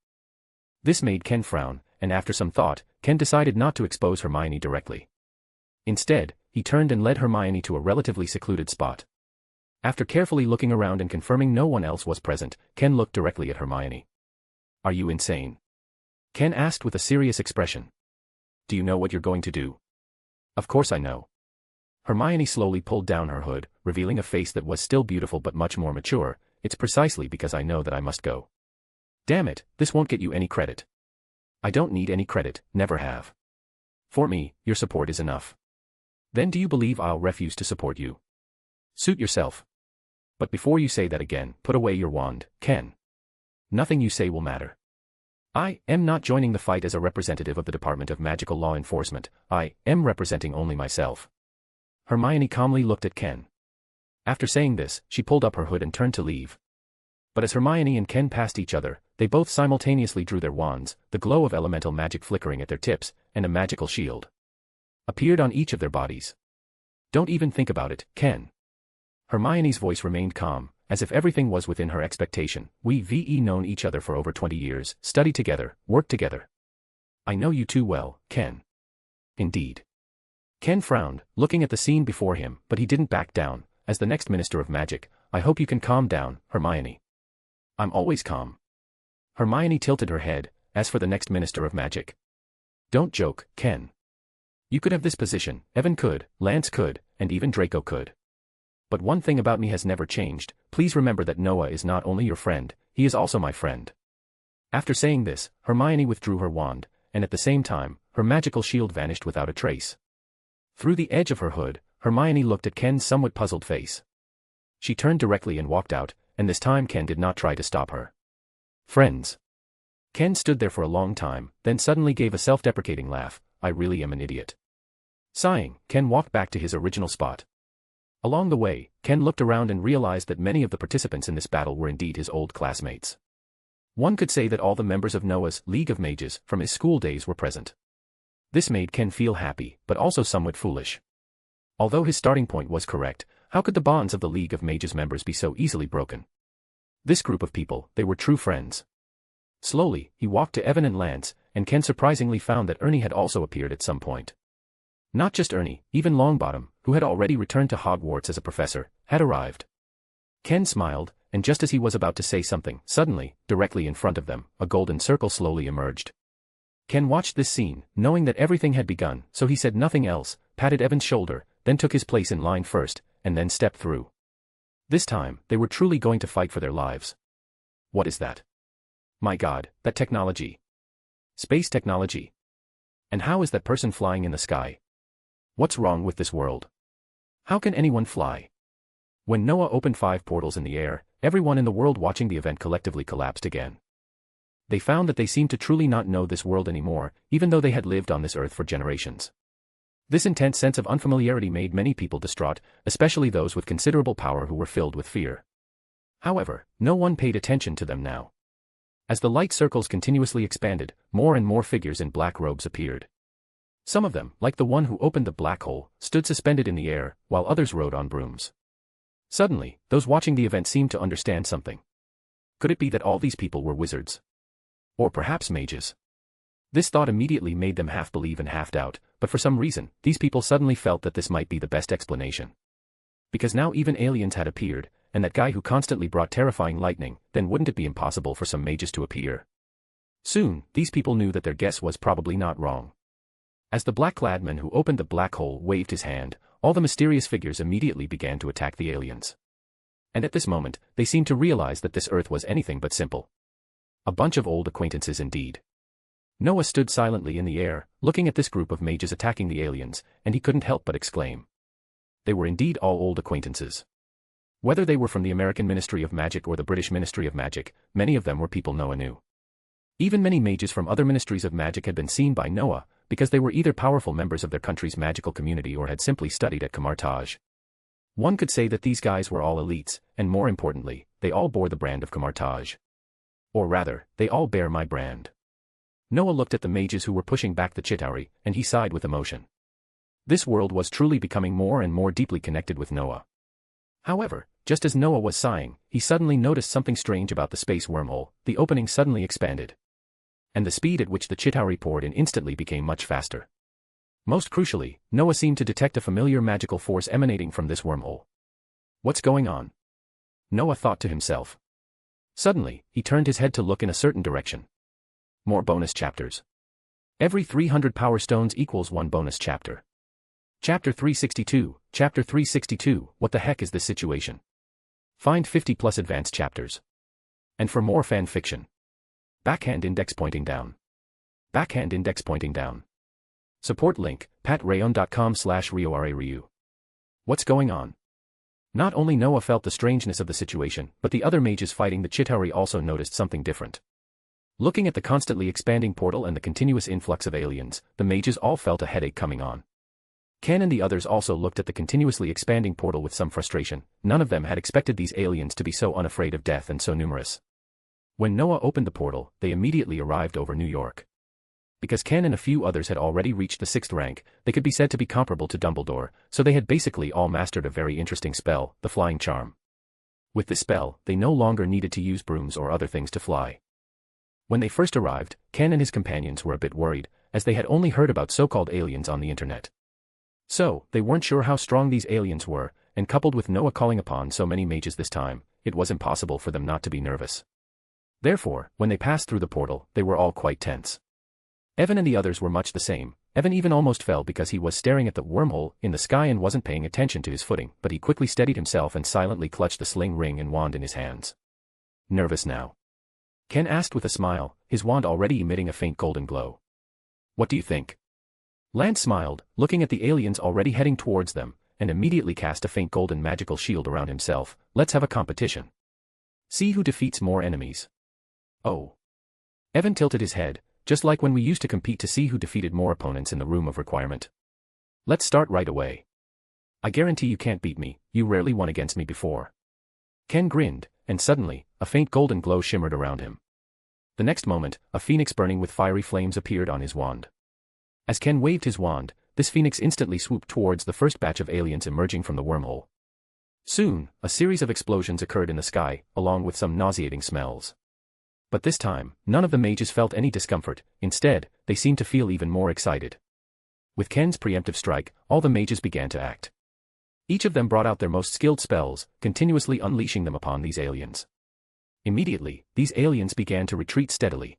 C: This made Ken frown, and after some thought, Ken decided not to expose Hermione directly. Instead, he turned and led Hermione to a relatively secluded spot. After carefully looking around and confirming no one else was present, Ken looked directly at Hermione. Are you insane? Ken asked with a serious expression. Do you know what you're going to do? Of course I know. Hermione slowly pulled down her hood, revealing a face that was still beautiful but much more mature. It's precisely because I know that I must go. Damn it, this won't get you any credit. I don't need any credit, never have. For me, your support is enough. Then do you believe I'll refuse to support you? Suit yourself. But before you say that again, put away your wand, Ken. Nothing you say will matter. I am not joining the fight as a representative of the Department of Magical Law Enforcement. I am representing only myself. Hermione calmly looked at Ken. After saying this, she pulled up her hood and turned to leave. But as Hermione and Ken passed each other, they both simultaneously drew their wands, the glow of elemental magic flickering at their tips, and a magical shield appeared on each of their bodies. Don't even think about it, Ken. Hermione's voice remained calm, as if everything was within her expectation. We've known each other for over 20 years, studied together, worked together. I know you too well, Ken. Indeed. Ken frowned, looking at the scene before him, but he didn't back down. As the next Minister of Magic, I hope you can calm down, Hermione. I'm always calm. Hermione tilted her head. As for the next Minister of Magic, don't joke, Ken. You could have this position, Evan could, Lance could, and even Draco could. But one thing about me has never changed. Please remember that Noah is not only your friend, he is also my friend. After saying this, Hermione withdrew her wand, and at the same time, her magical shield vanished without a trace. Through the edge of her hood, Hermione looked at Ken's somewhat puzzled face. She turned directly and walked out, and this time Ken did not try to stop her. Friends. Ken stood there for a long time, then suddenly gave a self-deprecating laugh. I really am an idiot. Sighing, Ken walked back to his original spot. Along the way, Ken looked around and realized that many of the participants in this battle were indeed his old classmates. One could say that all the members of Noah's League of Mages from his school days were present. This made Ken feel happy, but also somewhat foolish. Although his starting point was correct, how could the bonds of the League of Mages members be so easily broken? This group of people, they were true friends. Slowly, he walked to Evan and Lance, and Ken surprisingly found that Ernie had also appeared at some point. Not just Ernie, even Longbottom, who had already returned to Hogwarts as a professor, had arrived. Ken smiled, and just as he was about to say something, suddenly, directly in front of them, a golden circle slowly emerged. Ken watched this scene, knowing that everything had begun, so he said nothing else, patted Evan's shoulder, then took his place in line first, and then stepped through. This time, they were truly going to fight for their lives. What is that? My God, that technology. Space technology. And how is that person flying in the sky? What's wrong with this world? How can anyone fly? When Noah opened 5 portals in the air, everyone in the world watching the event collectively collapsed again. They found that they seemed to truly not know this world anymore, even though they had lived on this earth for generations. This intense sense of unfamiliarity made many people distraught, especially those with considerable power who were filled with fear. However, no one paid attention to them now. As the light circles continuously expanded, more and more figures in black robes appeared. Some of them, like the one who opened the black hole, stood suspended in the air, while others rode on brooms. Suddenly, those watching the event seemed to understand something. Could it be that all these people were wizards? Or perhaps mages? This thought immediately made them half believe and half doubt, but for some reason, these people suddenly felt that this might be the best explanation. Because now even aliens had appeared, and that guy who constantly brought terrifying lightning, then wouldn't it be impossible for some mages to appear? Soon, these people knew that their guess was probably not wrong. As the black-clad man who opened the black hole waved his hand, all the mysterious figures immediately began to attack the aliens. And at this moment, they seemed to realize that this Earth was anything but simple. A bunch of old acquaintances indeed. Noah stood silently in the air, looking at this group of mages attacking the aliens, and he couldn't help but exclaim. They were indeed all old acquaintances. Whether they were from the American Ministry of Magic or the British Ministry of Magic, many of them were people Noah knew. Even many mages from other ministries of magic had been seen by Noah, because they were either powerful members of their country's magical community or had simply studied at Camartage. One could say that these guys were all elites, and more importantly, they all bore the brand of Camartage. Or rather, they all bear my brand. Noah looked at the mages who were pushing back the Chitauri, and he sighed with emotion. This world was truly becoming more and more deeply connected with Noah. However, just as Noah was sighing, he suddenly noticed something strange about the space wormhole. The opening suddenly expanded. And the speed at which the Chitauri poured in instantly became much faster. Most crucially, Noah seemed to detect a familiar magical force emanating from this wormhole. What's going on? Noah thought to himself. Suddenly, he turned his head to look in a certain direction. More bonus chapters. Every 300 power stones equals 1 bonus chapter. Chapter 362, Chapter 362, what the heck is this situation? Find 50 plus advanced chapters. And for more fan fiction. Backhand index pointing down. Backhand index pointing down. Support link, patreon.com/RioRaRyu. What's going on? Not only Noah felt the strangeness of the situation, but the other mages fighting the Chitauri also noticed something different. Looking at the constantly expanding portal and the continuous influx of aliens, the mages all felt a headache coming on. Ken and the others also looked at the continuously expanding portal with some frustration. None of them had expected these aliens to be so unafraid of death and so numerous. When Noah opened the portal, they immediately arrived over New York. Because Ken and a few others had already reached the 6th rank, they could be said to be comparable to Dumbledore, so they had basically all mastered a very interesting spell, the Flying Charm. With this spell, they no longer needed to use brooms or other things to fly. When they first arrived, Ken and his companions were a bit worried, as they had only heard about so-called aliens on the internet. So, they weren't sure how strong these aliens were, and coupled with Noah calling upon so many mages this time, it was impossible for them not to be nervous. Therefore, when they passed through the portal, they were all quite tense. Evan and the others were much the same. Evan even almost fell because he was staring at the wormhole in the sky and wasn't paying attention to his footing, but he quickly steadied himself and silently clutched the sling ring and wand in his hands. Nervous now? Ken asked with a smile, his wand already emitting a faint golden glow. What do you think? Lance smiled, looking at the aliens already heading towards them, and immediately cast a faint golden magical shield around himself. Let's have a competition. See who defeats more enemies. Oh. Evan tilted his head, just like when we used to compete to see who defeated more opponents in the room of requirement. Let's start right away. I guarantee you can't beat me, you rarely won against me before. Ken grinned, and suddenly, a faint golden glow shimmered around him. The next moment, a phoenix burning with fiery flames appeared on his wand. As Ken waved his wand, this phoenix instantly swooped towards the first batch of aliens emerging from the wormhole. Soon, a series of explosions occurred in the sky, along with some nauseating smells. But this time, none of the mages felt any discomfort. Instead, they seemed to feel even more excited. With Ken's preemptive strike, all the mages began to act. Each of them brought out their most skilled spells, continuously unleashing them upon these aliens. Immediately, these aliens began to retreat steadily.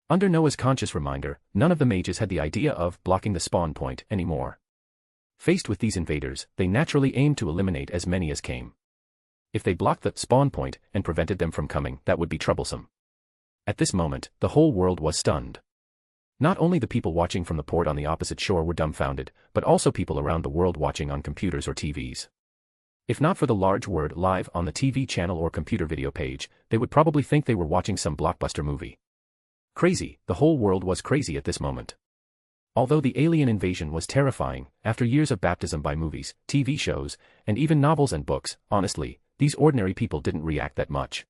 C: Under Noah's conscious reminder, none of the mages had the idea of blocking the spawn point anymore. Faced with these invaders, they naturally aimed to eliminate as many as came. If they blocked the spawn point and prevented them from coming, that would be troublesome. At this moment, the whole world was stunned. Not only the people watching from the port on the opposite shore were dumbfounded, but also people around the world watching on computers or TVs. If not for the large word live on the TV channel or computer video page, they would probably think they were watching some blockbuster movie. Crazy, the whole world was crazy at this moment. Although the alien invasion was terrifying, after years of baptism by movies, TV shows, and even novels and books, honestly, these ordinary people didn't react that much.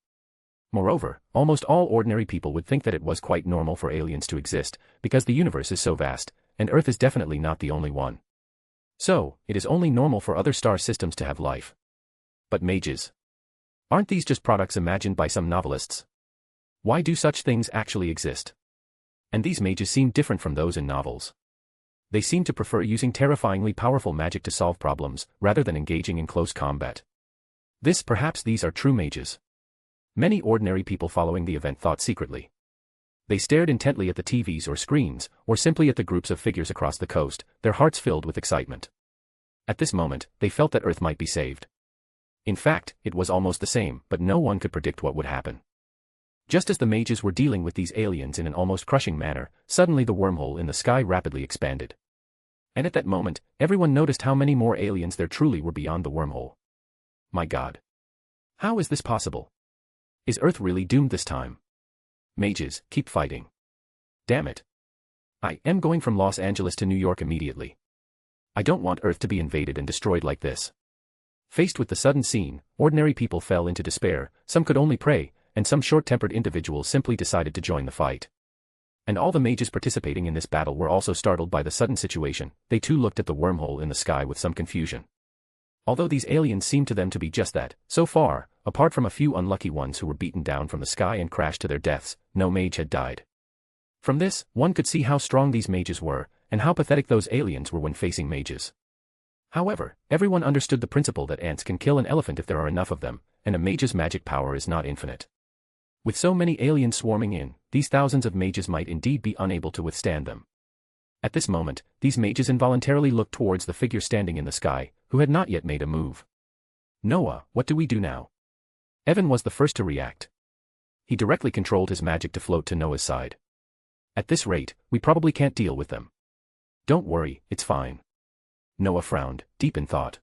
C: Moreover, almost all ordinary people would think that it was quite normal for aliens to exist, because the universe is so vast, and Earth is definitely not the only one. So, it is only normal for other star systems to have life. But mages? Aren't these just products imagined by some novelists? Why do such things actually exist? And these mages seem different from those in novels. They seem to prefer using terrifyingly powerful magic to solve problems, rather than engaging in close combat. Perhaps these are true mages. Many ordinary people following the event thought secretly. They stared intently at the TVs or screens, or simply at the groups of figures across the coast, their hearts filled with excitement. At this moment, they felt that Earth might be saved. In fact, it was almost the same, but no one could predict what would happen. Just as the mages were dealing with these aliens in an almost crushing manner, suddenly the wormhole in the sky rapidly expanded. And at that moment, everyone noticed how many more aliens there truly were beyond the wormhole. My God! How is this possible? Is Earth really doomed this time? Mages, keep fighting. Damn it. I am going from Los Angeles to New York immediately. I don't want Earth to be invaded and destroyed like this. Faced with the sudden scene, ordinary people fell into despair, some could only pray, and some short-tempered individuals simply decided to join the fight. And all the mages participating in this battle were also startled by the sudden situation. They too looked at the wormhole in the sky with some confusion. Although these aliens seemed to them to be just that, so far, apart from a few unlucky ones who were beaten down from the sky and crashed to their deaths, no mage had died. From this, one could see how strong these mages were, and how pathetic those aliens were when facing mages. However, everyone understood the principle that ants can kill an elephant if there are enough of them, and a mage's magic power is not infinite. With so many aliens swarming in, these thousands of mages might indeed be unable to withstand them. At this moment, these mages involuntarily looked towards the figure standing in the sky, who had not yet made a move. Noah, what do we do now? Evan was the first to react. He directly controlled his magic to float to Noah's side. At this rate, we probably can't deal with them. Don't worry, it's fine. Noah frowned, deep in thought.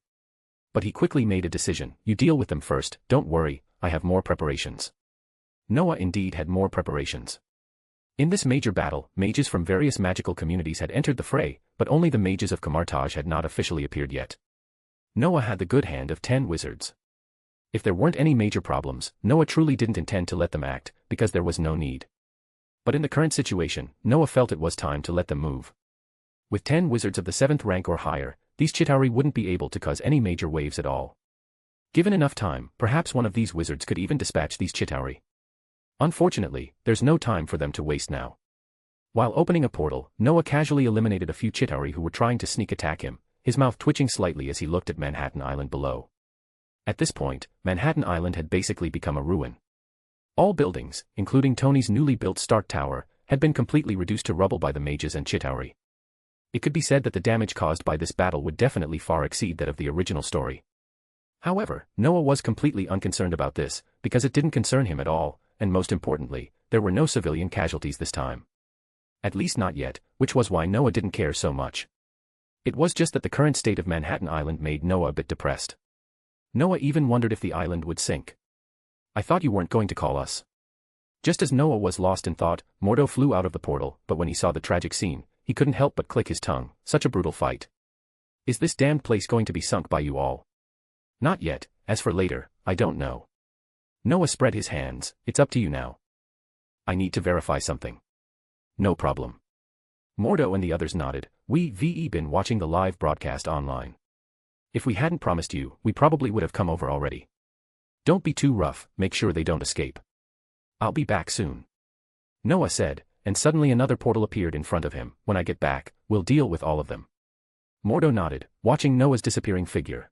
C: But he quickly made a decision. You deal with them first, don't worry, I have more preparations. Noah indeed had more preparations. In this major battle, mages from various magical communities had entered the fray, but only the mages of Camartage had not officially appeared yet. Noah had the good hand of 10 wizards. If there weren't any major problems, Noah truly didn't intend to let them act, because there was no need. But in the current situation, Noah felt it was time to let them move. With 10 wizards of the 7th rank or higher, these Chitauri wouldn't be able to cause any major waves at all. Given enough time, perhaps one of these wizards could even dispatch these Chitauri. Unfortunately, there's no time for them to waste now. While opening a portal, Noah casually eliminated a few Chitauri who were trying to sneak attack him, his mouth twitching slightly as he looked at Manhattan Island below. At this point, Manhattan Island had basically become a ruin. All buildings, including Tony's newly built Stark Tower, had been completely reduced to rubble by the mages and Chitauri. It could be said that the damage caused by this battle would definitely far exceed that of the original story. However, Noah was completely unconcerned about this, because it didn't concern him at all, and most importantly, there were no civilian casualties this time. At least not yet, which was why Noah didn't care so much. It was just that the current state of Manhattan Island made Noah a bit depressed. Noah even wondered if the island would sink. "I thought you weren't going to call us." Just as Noah was lost in thought, Mordo flew out of the portal, but when he saw the tragic scene, he couldn't help but click his tongue. Such a brutal fight. "Is this damned place going to be sunk by you all?" "Not yet, as for later, I don't know." Noah spread his hands. "It's up to you now." "I need to verify something." "No problem." Mordo and the others nodded. We've been watching the live broadcast online. If we hadn't promised you, we probably would have come over already. Don't be too rough, make sure they don't escape. I'll be back soon. Noah said, and suddenly another portal appeared in front of him. When I get back, we'll deal with all of them. Mordo nodded, watching Noah's disappearing figure.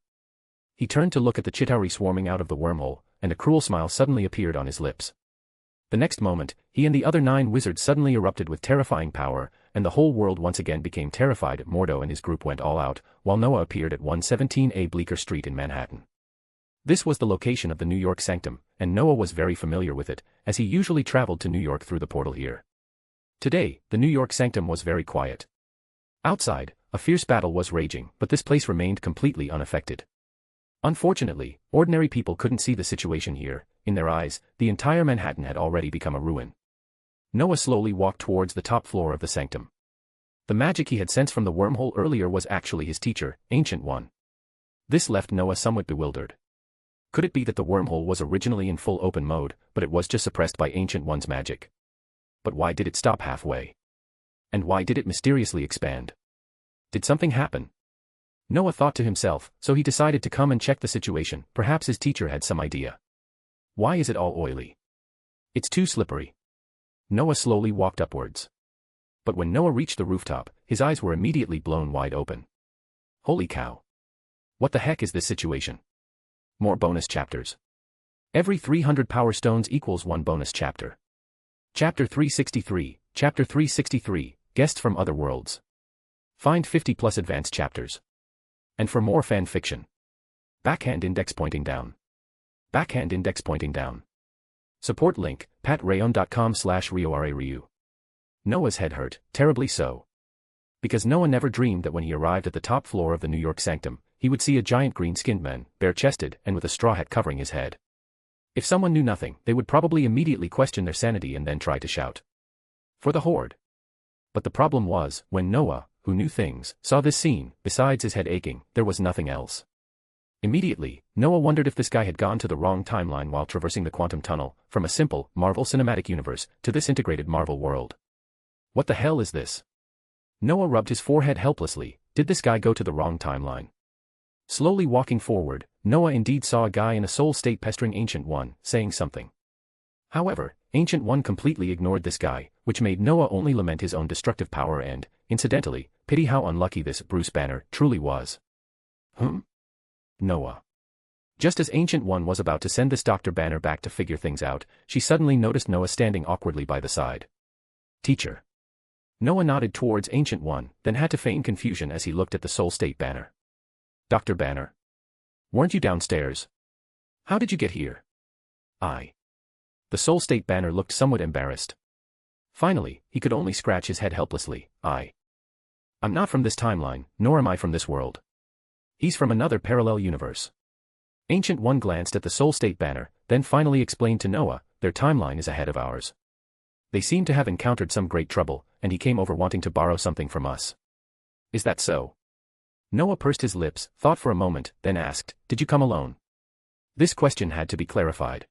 C: He turned to look at the Chitauri swarming out of the wormhole, and a cruel smile suddenly appeared on his lips. The next moment, he and the other 9 wizards suddenly erupted with terrifying power, and the whole world once again became terrified. Mordo and his group went all out, while Noah appeared at 117A Bleecker Street in Manhattan. This was the location of the New York Sanctum, and Noah was very familiar with it, as he usually traveled to New York through the portal here. Today, the New York Sanctum was very quiet. Outside, a fierce battle was raging, but this place remained completely unaffected. Unfortunately, ordinary people couldn't see the situation here. In their eyes, the entire Manhattan had already become a ruin. Noah slowly walked towards the top floor of the sanctum. The magic he had sensed from the wormhole earlier was actually his teacher, Ancient One. This left Noah somewhat bewildered. Could it be that the wormhole was originally in full open mode, but it was just suppressed by Ancient One's magic? But why did it stop halfway? And why did it mysteriously expand? Did something happen? Noah thought to himself, so he decided to come and check the situation. Perhaps his teacher had some idea. Why is it all oily? It's too slippery. Noah slowly walked upwards. But when Noah reached the rooftop, his eyes were immediately blown wide open. Holy cow. What the heck is this situation? More bonus chapters. Every 300 power stones equals 1 bonus chapter. Chapter 363, Chapter 363, Guests from Other Worlds. Find 50 plus advanced chapters. And for more fan fiction. Backhand index pointing down. Backhand index pointing down. Support link, patreon.com/RioRaRyu. Noah's head hurt, terribly so. Because Noah never dreamed that when he arrived at the top floor of the New York Sanctum, he would see a giant green-skinned man, bare-chested and with a straw hat covering his head. If someone knew nothing, they would probably immediately question their sanity and then try to shout. For the Horde. But the problem was, when Noah, who knew things, saw this scene, besides his head aching, there was nothing else. Immediately, Noah wondered if this guy had gone to the wrong timeline while traversing the quantum tunnel, from a simple, Marvel Cinematic Universe, to this integrated Marvel world. What the hell is this? Noah rubbed his forehead helplessly. Did this guy go to the wrong timeline? Slowly walking forward, Noah indeed saw a guy in a soul state pestering Ancient One, saying something. However, Ancient One completely ignored this guy, which made Noah only lament his own destructive power and, incidentally, pity how unlucky this Bruce Banner truly was. Noah. Just as Ancient One was about to send this Dr. Banner back to figure things out, she suddenly noticed Noah standing awkwardly by the side. Teacher. Noah nodded towards Ancient One, then had to feign confusion as he looked at the Soul State Banner. Dr. Banner. Weren't you downstairs? How did you get here? The Soul State Banner looked somewhat embarrassed. Finally, he could only scratch his head helplessly. I'm not from this timeline, nor am I from this world. He's from another parallel universe. Ancient One glanced at the Soul State Banner, then finally explained to Noah, their timeline is ahead of ours. They seem to have encountered some great trouble, and he came over wanting to borrow something from us. Is that so? Noah pursed his lips, thought for a moment, then asked, did you come alone? This question had to be clarified.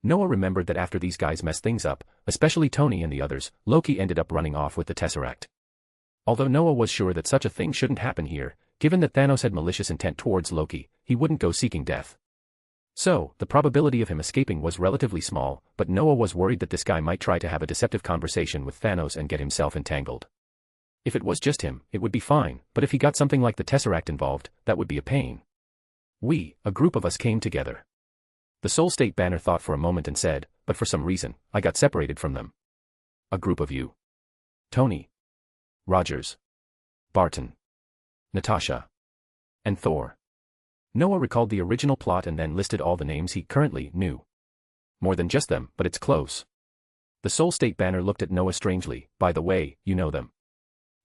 C: Noah remembered that after these guys messed things up, especially Tony and the others, Loki ended up running off with the Tesseract. Although Noah was sure that such a thing shouldn't happen here, given that Thanos had malicious intent towards Loki, he wouldn't go seeking death. So, the probability of him escaping was relatively small, but Noah was worried that this guy might try to have a deceptive conversation with Thanos and get himself entangled. If it was just him, it would be fine, but if he got something like the Tesseract involved, that would be a pain. A group of us came together. The Soul State Banner thought for a moment and said, but for some reason, I got separated from them. A group of you. Tony. Rogers. Barton. Natasha. And Thor. Noah recalled the original plot and then listed all the names he currently knew. More than just them, but it's close. The Soul State Banner looked at Noah strangely. By the way, you know them.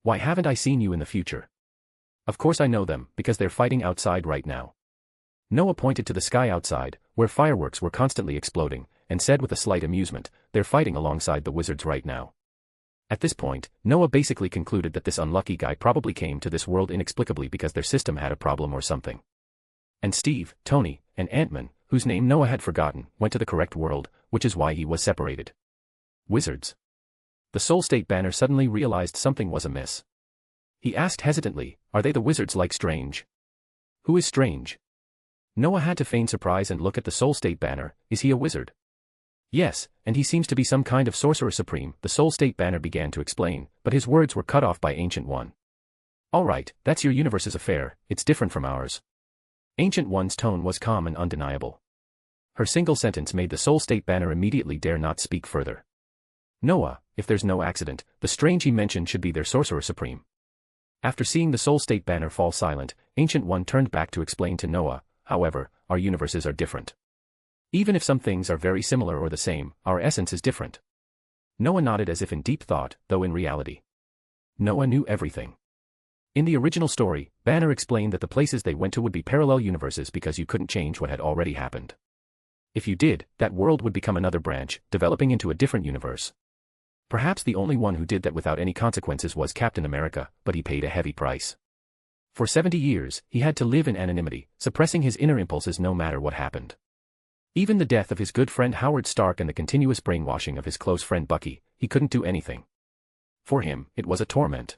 C: Why haven't I seen you in the future? Of course I know them, because they're fighting outside right now. Noah pointed to the sky outside, where fireworks were constantly exploding, and said with a slight amusement, they're fighting alongside the wizards right now. At this point, Noah basically concluded that this unlucky guy probably came to this world inexplicably because their system had a problem or something. And Steve, Tony, and Ant-Man, whose name Noah had forgotten, went to the correct world, which is why he was separated. Wizards. The Soul State Banner suddenly realized something was amiss. He asked hesitantly, are they the wizards like Strange? Who is Strange? Noah had to feign surprise and look at the Soul State Banner. Is he a wizard? Yes, and he seems to be some kind of sorcerer supreme, the Soul State Banner began to explain, but his words were cut off by Ancient One. Alright, that's your universe's affair, it's different from ours. Ancient One's tone was calm and undeniable. Her single sentence made the Soul State Banner immediately dare not speak further. Noah, if there's no accident, the Strange he mentioned should be their sorcerer supreme. After seeing the Soul State Banner fall silent, Ancient One turned back to explain to Noah, however, our universes are different. Even if some things are very similar or the same, our essence is different. Noah nodded as if in deep thought, though in reality. Noah knew everything. In the original story, Banner explained that the places they went to would be parallel universes because you couldn't change what had already happened. If you did, that world would become another branch, developing into a different universe. Perhaps the only one who did that without any consequences was Captain America, but he paid a heavy price. For 70 years, he had to live in anonymity, suppressing his inner impulses no matter what happened. Even the death of his good friend Howard Stark and the continuous brainwashing of his close friend Bucky, he couldn't do anything. For him, it was a torment.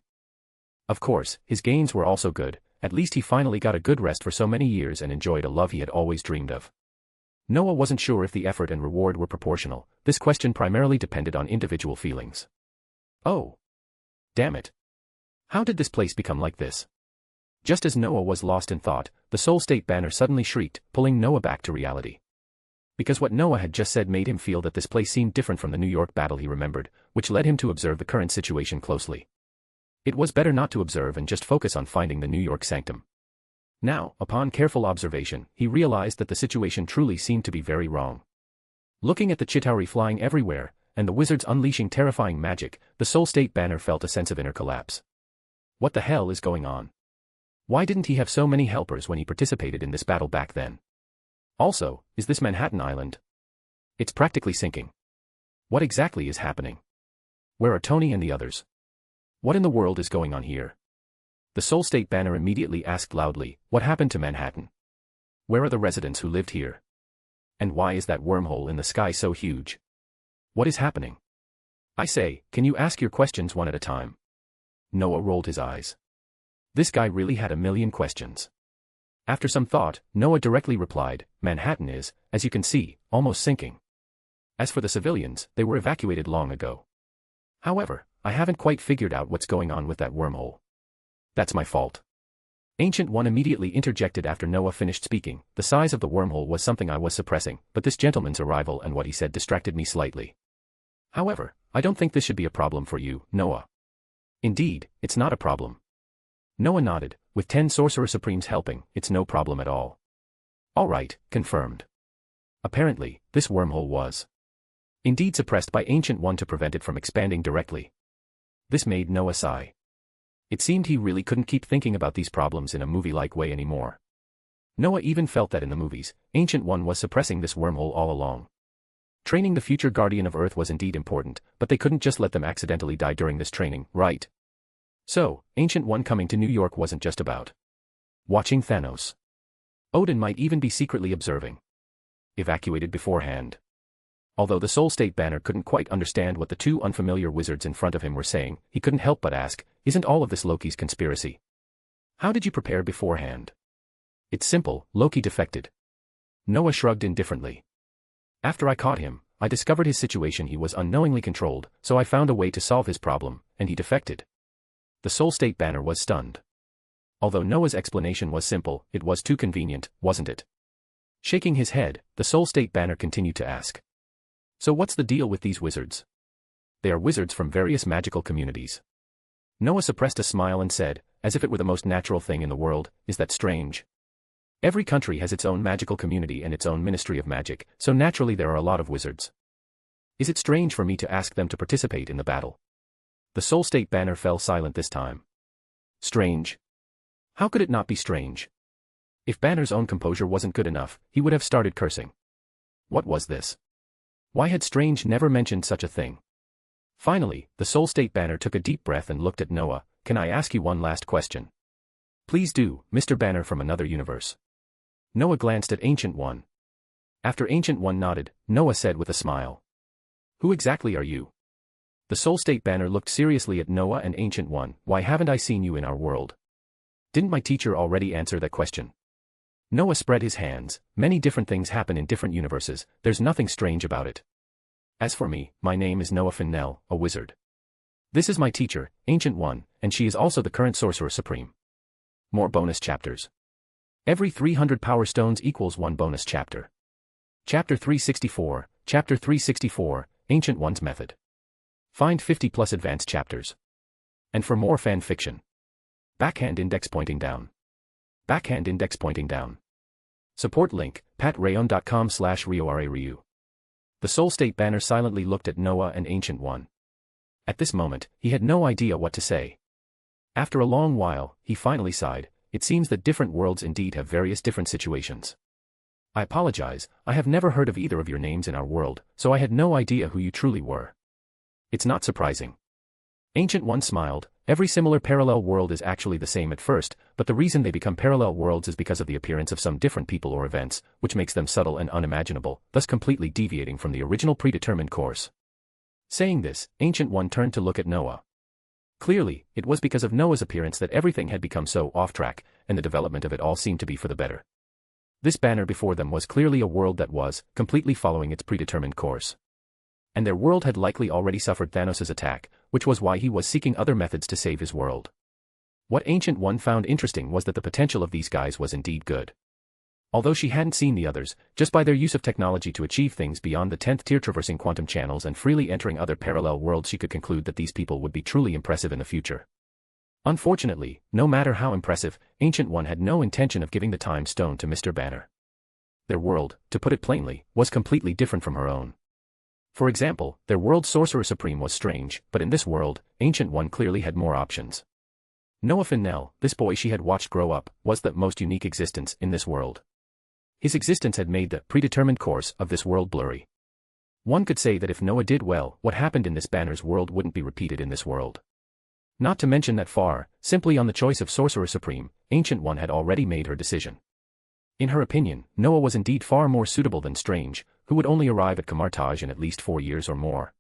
C: Of course, his gains were also good, at least he finally got a good rest for so many years and enjoyed a love he had always dreamed of. Noah wasn't sure if the effort and reward were proportional, this question primarily depended on individual feelings. Oh. Damn it. How did this place become like this? Just as Noah was lost in thought, the Soul State Banner suddenly shrieked, pulling Noah back to reality. Because what Noah had just said made him feel that this place seemed different from the New York battle he remembered, which led him to observe the current situation closely. It was better not to observe and just focus on finding the New York sanctum. Now, upon careful observation, he realized that the situation truly seemed to be very wrong. Looking at the Chitauri flying everywhere, and the wizards unleashing terrifying magic, the Soul State Banner felt a sense of inner collapse. What the hell is going on? Why didn't he have so many helpers when he participated in this battle back then? Also, is this Manhattan Island? It's practically sinking. What exactly is happening? Where are Tony and the others? What in the world is going on here? The Soul State Banner immediately asked loudly, what happened to Manhattan? Where are the residents who lived here? And why is that wormhole in the sky so huge? What is happening? I say, can you ask your questions one at a time? Noah rolled his eyes. This guy really had a million questions. After some thought, Noah directly replied, Manhattan is, as you can see, almost sinking. As for the civilians, they were evacuated long ago. However, I haven't quite figured out what's going on with that wormhole. That's my fault. Ancient One immediately interjected after Noah finished speaking. The size of the wormhole was something I was suppressing, but this gentleman's arrival and what he said distracted me slightly. However, I don't think this should be a problem for you, Noah. Indeed, it's not a problem. Noah nodded. With 10 Sorcerer Supremes helping, it's no problem at all. Alright, confirmed. Apparently, this wormhole was indeed suppressed by Ancient One to prevent it from expanding directly. This made Noah sigh. It seemed he really couldn't keep thinking about these problems in a movie-like way anymore. Noah even felt that in the movies, Ancient One was suppressing this wormhole all along. Training the future Guardian of Earth was indeed important, but they couldn't just let them accidentally die during this training, right? So, Ancient One coming to New York wasn't just about watching Thanos. Odin might even be secretly observing. Evacuated beforehand. Although the Soul State Banner couldn't quite understand what the two unfamiliar wizards in front of him were saying, he couldn't help but ask, isn't all of this Loki's conspiracy? How did you prepare beforehand? It's simple, Loki defected. Noah shrugged indifferently. After I caught him, I discovered his situation. He was unknowingly controlled, so I found a way to solve his problem, and he defected. The Soul State banner was stunned. Although Noah's explanation was simple, it was too convenient, wasn't it? Shaking his head, the Soul State banner continued to ask. So what's the deal with these wizards? They are wizards from various magical communities. Noah suppressed a smile and said, as if it were the most natural thing in the world, is that strange? Every country has its own magical community and its own ministry of magic, so naturally there are a lot of wizards. Is it strange for me to ask them to participate in the battle? The Soul State banner fell silent this time. Strange? How could it not be strange? If Banner's own composure wasn't good enough, he would have started cursing. What was this? Why had Strange never mentioned such a thing? Finally, the Soul State banner took a deep breath and looked at Noah. Can I ask you one last question? Please do, Mr. Banner from another universe. Noah glanced at Ancient One. After Ancient One nodded, Noah said with a smile. Who exactly are you? The Soul State banner looked seriously at Noah and Ancient One. Why haven't I seen you in our world? Didn't my teacher already answer that question? Noah spread his hands. Many different things happen in different universes, there's nothing strange about it. As for me, my name is Noah Finnell, a wizard. This is my teacher, Ancient One, and she is also the current Sorcerer Supreme. More bonus chapters. Every 300 power stones equals 1 bonus chapter. Chapter 364, Chapter 364, Ancient One's Method. Find 50 plus advanced chapters. And for more fan fiction. Backhand index pointing down. Backhand index pointing down. Support link, patreon.com/RioRaRyu. The Soul State banner silently looked at Noah and Ancient One. At this moment, he had no idea what to say. After a long while, he finally sighed. It seems that different worlds indeed have various different situations. I apologize, I have never heard of either of your names in our world, so I had no idea who you truly were. It's not surprising. Ancient One smiled. Every similar parallel world is actually the same at first, but the reason they become parallel worlds is because of the appearance of some different people or events, which makes them subtle and unimaginable, thus completely deviating from the original predetermined course. Saying this, Ancient One turned to look at Noah. Clearly, it was because of Noah's appearance that everything had become so off track, and the development of it all seemed to be for the better. This banner before them was clearly a world that was completely following its predetermined course. And their world had likely already suffered Thanos' attack, which was why he was seeking other methods to save his world. What Ancient One found interesting was that the potential of these guys was indeed good. Although she hadn't seen the others, just by their use of technology to achieve things beyond the 10th tier, traversing quantum channels and freely entering other parallel worlds, she could conclude that these people would be truly impressive in the future. Unfortunately, no matter how impressive, Ancient One had no intention of giving the Time Stone to Mr. Banner. Their world, to put it plainly, was completely different from her own. For example, their world's Sorcerer Supreme was strange, but in this world, Ancient One clearly had more options. Noah Finnell, this boy she had watched grow up, was the most unique existence in this world. His existence had made the predetermined course of this world blurry. One could say that if Noah did well, what happened in this banner's world wouldn't be repeated in this world. Not to mention that simply on the choice of Sorcerer Supreme, Ancient One had already made her decision. In her opinion, Noah was indeed far more suitable than Strange, who would only arrive at Camartage in at least 4 years or more.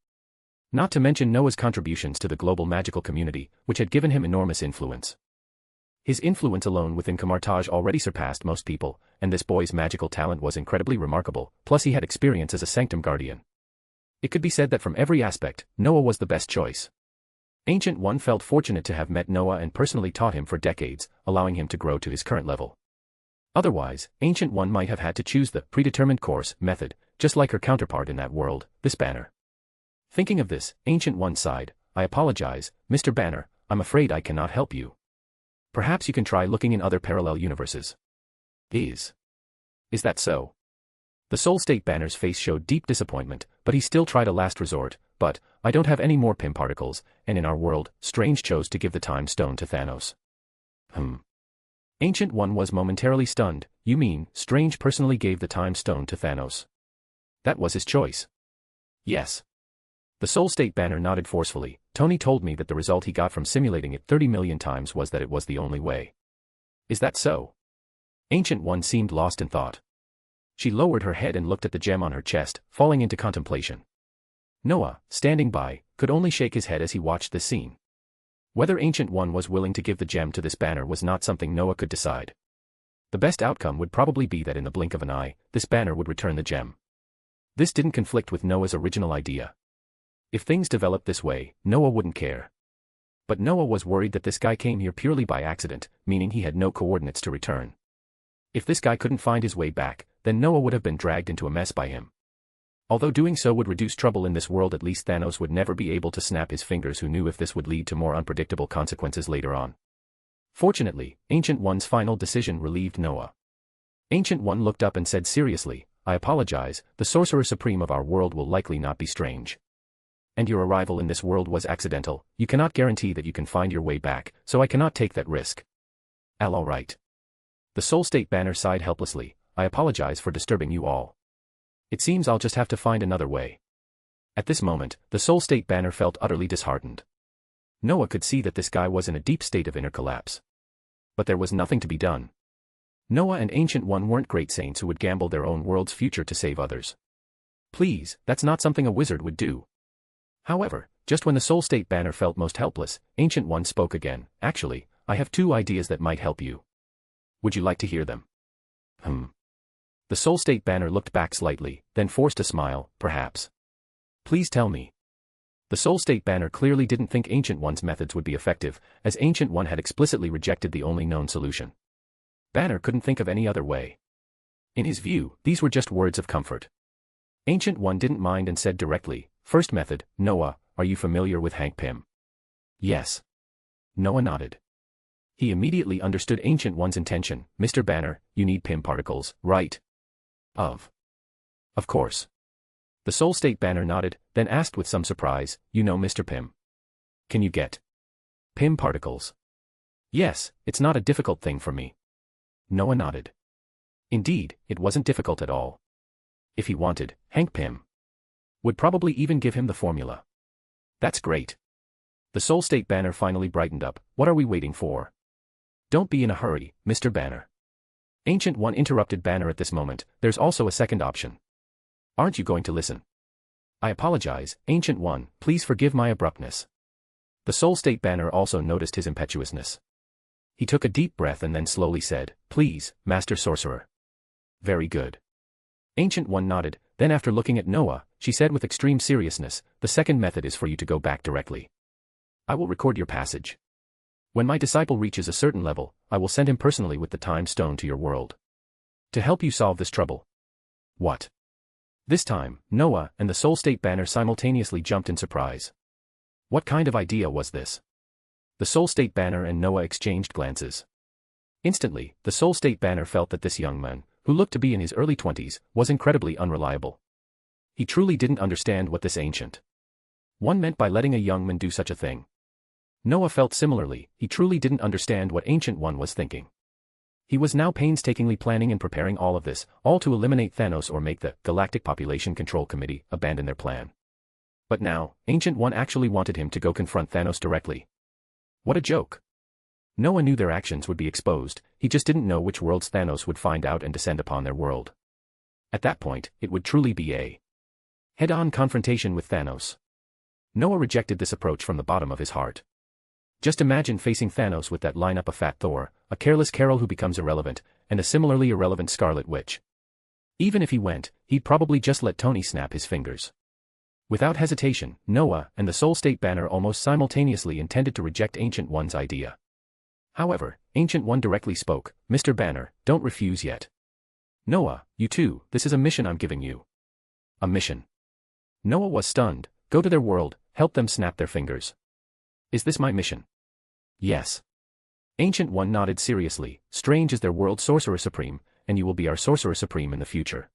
C: Not to mention Noah's contributions to the global magical community, which had given him enormous influence. His influence alone within Camartage already surpassed most people, and this boy's magical talent was incredibly remarkable, plus he had experience as a Sanctum Guardian. It could be said that from every aspect, Noah was the best choice. Ancient One felt fortunate to have met Noah and personally taught him for decades, allowing him to grow to his current level. Otherwise, Ancient One might have had to choose the predetermined course method, just like her counterpart in that world, this Banner. Thinking of this, Ancient One sighed. I apologize, Mr. Banner, I'm afraid I cannot help you. Perhaps you can try looking in other parallel universes. Is that so? The Soul State Banner's face showed deep disappointment, but he still tried a last resort. But I don't have any more Pym particles, and in our world, Strange chose to give the Time Stone to Thanos. Ancient One was momentarily stunned. You mean, Strange personally gave the Time Stone to Thanos? That was his choice? Yes. The Soul State Banner nodded forcefully. Tony told me that the result he got from simulating it 30 million times was that it was the only way. Is that so? Ancient One seemed lost in thought. She lowered her head and looked at the gem on her chest, falling into contemplation. Noah, standing by, could only shake his head as he watched this scene. Whether Ancient One was willing to give the gem to this Banner was not something Noah could decide. The best outcome would probably be that in the blink of an eye, this banner would return the gem. This didn't conflict with Noah's original idea. If things developed this way, Noah wouldn't care. But Noah was worried that this guy came here purely by accident, meaning he had no coordinates to return. If this guy couldn't find his way back, then Noah would have been dragged into a mess by him. Although doing so would reduce trouble in this world, at least Thanos would never be able to snap his fingers. Who knew if this would lead to more unpredictable consequences later on? Fortunately, Ancient One's final decision relieved Noah. Ancient One looked up and said seriously, "I apologize, the Sorcerer Supreme of our world will likely not be strange. And your arrival in this world was accidental. You cannot guarantee that you can find your way back, so I cannot take that risk." All right. The Soul State banner sighed helplessly, "I apologize for disturbing you all. It seems I'll just have to find another way." At this moment, the Soul State banner felt utterly disheartened. Noah could see that this guy was in a deep state of inner collapse. But there was nothing to be done. Noah and Ancient One weren't great saints who would gamble their own world's future to save others. Please, that's not something a wizard would do. However, just when the Soul State banner felt most helpless, Ancient One spoke again. "Actually, I have 2 ideas that might help you. Would you like to hear them?" The Soul State banner looked back slightly, then forced a smile. "Perhaps. Please tell me." The Soul State banner clearly didn't think Ancient One's methods would be effective, as Ancient One had explicitly rejected the only known solution. Banner couldn't think of any other way. In his view, these were just words of comfort. Ancient One didn't mind and said directly, "First method, Noah, are you familiar with Hank Pym?" "Yes." Noah nodded. He immediately understood Ancient One's intention. "Mr. Banner, you need Pym particles, right?" Of course." The Soul State banner nodded, then asked with some surprise, "You know Mr. Pym? Can you get Pym particles?" "Yes, it's not a difficult thing for me." Noah nodded. Indeed, it wasn't difficult at all. If he wanted, Hank Pym would probably even give him the formula. "That's great." The Soul State banner finally brightened up. "What are we waiting for? Don't be in a hurry, Mr. Banner." Ancient One interrupted Banner at this moment. "There's also a second option. Aren't you going to listen?" "I apologize, Ancient One, please forgive my abruptness." The Soul State banner also noticed his impetuousness. He took a deep breath and then slowly said, "Please, Master Sorcerer." "Very good." Ancient One nodded, then after looking at Noah, she said with extreme seriousness, "The second method is for you to go back directly. I will record your passage. When my disciple reaches a certain level, I will send him personally with the time stone to your world. To help you solve this trouble." "What?" This time, Noah and the Soul State banner simultaneously jumped in surprise. What kind of idea was this? The Soul State banner and Noah exchanged glances. Instantly, the Soul State banner felt that this young man, who looked to be in his early 20s, was incredibly unreliable. He truly didn't understand what this Ancient One meant by letting a young man do such a thing. Noah felt similarly. He truly didn't understand what Ancient One was thinking. He was now painstakingly planning and preparing all of this, all to eliminate Thanos or make the Galactic Population Control Committee abandon their plan. But now, Ancient One actually wanted him to go confront Thanos directly. What a joke. Noah knew their actions would be exposed, he just didn't know which worlds Thanos would find out and descend upon their world. At that point, it would truly be a head-on confrontation with Thanos. Noah rejected this approach from the bottom of his heart. Just imagine facing Thanos with that lineup of Fat Thor, a careless Carol who becomes irrelevant, and a similarly irrelevant Scarlet Witch. Even if he went, he'd probably just let Tony snap his fingers. Without hesitation, Noah and the Soul State banner almost simultaneously intended to reject Ancient One's idea. However, Ancient One directly spoke, "Mr. Banner, don't refuse yet. Noah, you too, this is a mission I'm giving you." A mission? Noah was stunned. Go to their world, help them snap their fingers. Is this my mission? Yes. Ancient One nodded seriously. Strange is their world Sorcerer Supreme, and you will be our Sorcerer Supreme in the future.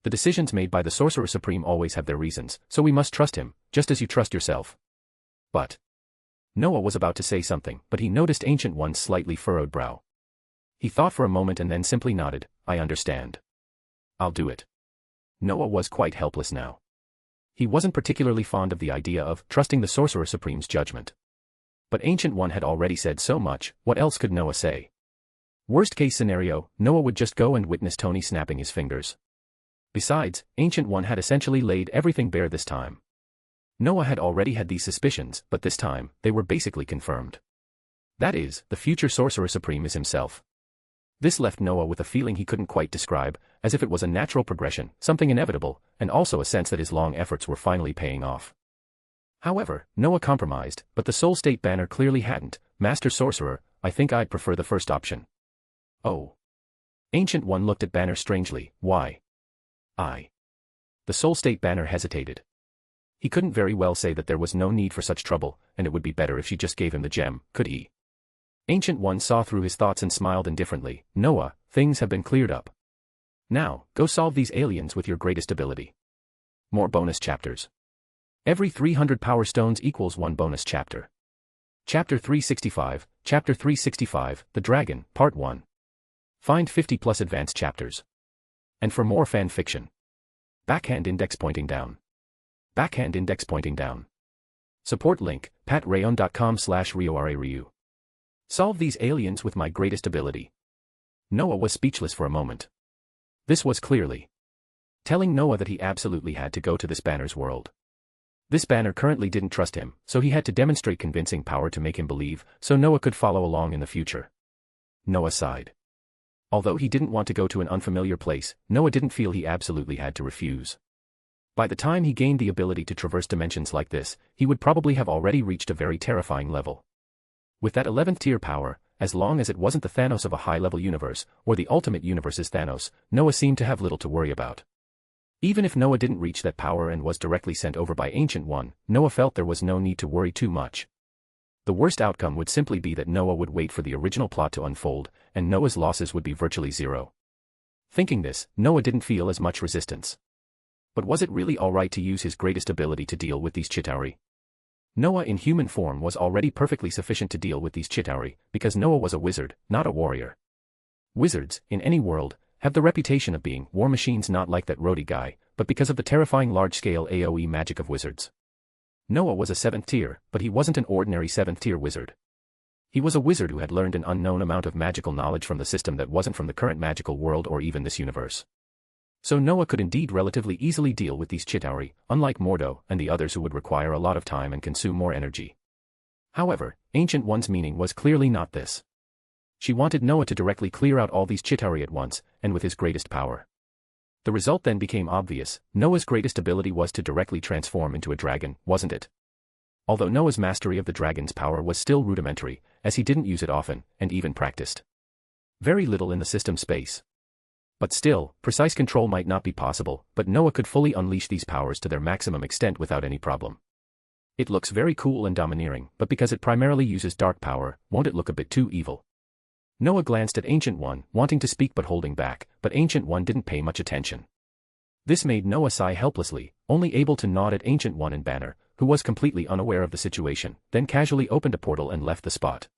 C: The decisions made by the Sorcerer Supreme always have their reasons, so we must trust him, just as you trust yourself. But Noah was about to say something, but he noticed Ancient One's slightly furrowed brow. He thought for a moment and then simply nodded. "I understand. I'll do it." Noah was quite helpless now. He wasn't particularly fond of the idea of trusting the Sorcerer Supreme's judgment. But Ancient One had already said so much, what else could Noah say? Worst case scenario, Noah would just go and witness Tony snapping his fingers. Besides, Ancient One had essentially laid everything bare this time. Noah had already had these suspicions, but this time, they were basically confirmed. That is, the future Sorcerer Supreme is himself. This left Noah with a feeling he couldn't quite describe, as if it was a natural progression, something inevitable, and also a sense that his long efforts were finally paying off. However, Noah compromised, but the Soul State banner clearly hadn't. Master Sorcerer, I think I'd prefer the first option. Oh. Ancient One looked at Banner strangely. Why? The Soul State banner hesitated. He couldn't very well say that there was no need for such trouble, and it would be better if she just gave him the gem, could he? Ancient One saw through his thoughts and smiled indifferently. Noah, things have been cleared up. Now, go solve these aliens with your greatest ability. More bonus chapters. Every 300 power stones equals 1 bonus chapter. Chapter 365, Chapter 365, The Dragon, Part 1. Find 50 plus advanced chapters. And for more fan fiction. Backhand index pointing down. Backhand index pointing down. Support link, patreon.com/RioRaRyu. Solve these aliens with my greatest ability. Noah was speechless for a moment. This was clearly telling Noah that he absolutely had to go to this banner's world. This banner currently didn't trust him, so he had to demonstrate convincing power to make him believe, so Noah could follow along in the future. Noah sighed. Although he didn't want to go to an unfamiliar place, Noah didn't feel he absolutely had to refuse. By the time he gained the ability to traverse dimensions like this, he would probably have already reached a very terrifying level. With that 11th tier power, as long as it wasn't the Thanos of a high-level universe, or the ultimate universe's Thanos, Noah seemed to have little to worry about. Even if Noah didn't reach that power and was directly sent over by Ancient One, Noah felt there was no need to worry too much. The worst outcome would simply be that Noah would wait for the original plot to unfold, and Noah's losses would be virtually zero. Thinking this, Noah didn't feel as much resistance. But was it really alright to use his greatest ability to deal with these Chitauri? Noah in human form was already perfectly sufficient to deal with these Chitauri, because Noah was a wizard, not a warrior. Wizards, in any world, have the reputation of being war machines, not like that Rhodey guy, but because of the terrifying large-scale AoE magic of wizards. Noah was a 7th tier, but he wasn't an ordinary 7th tier wizard. He was a wizard who had learned an unknown amount of magical knowledge from the system that wasn't from the current magical world or even this universe. So Noah could indeed relatively easily deal with these Chitauri, unlike Mordo and the others who would require a lot of time and consume more energy. However, Ancient One's meaning was clearly not this. She wanted Noah to directly clear out all these Chitauri at once, and with his greatest power. The result then became obvious. Noah's greatest ability was to directly transform into a dragon, wasn't it? Although Noah's mastery of the dragon's power was still rudimentary, as he didn't use it often, and even practiced very little in the system space. But still, precise control might not be possible, but Noah could fully unleash these powers to their maximum extent without any problem. It looks very cool and domineering, but because it primarily uses dark power, won't it look a bit too evil? Noah glanced at Ancient One, wanting to speak but holding back, but Ancient One didn't pay much attention. This made Noah sigh helplessly, only able to nod at Ancient One and Banner, who was completely unaware of the situation, then casually opened a portal and left the spot.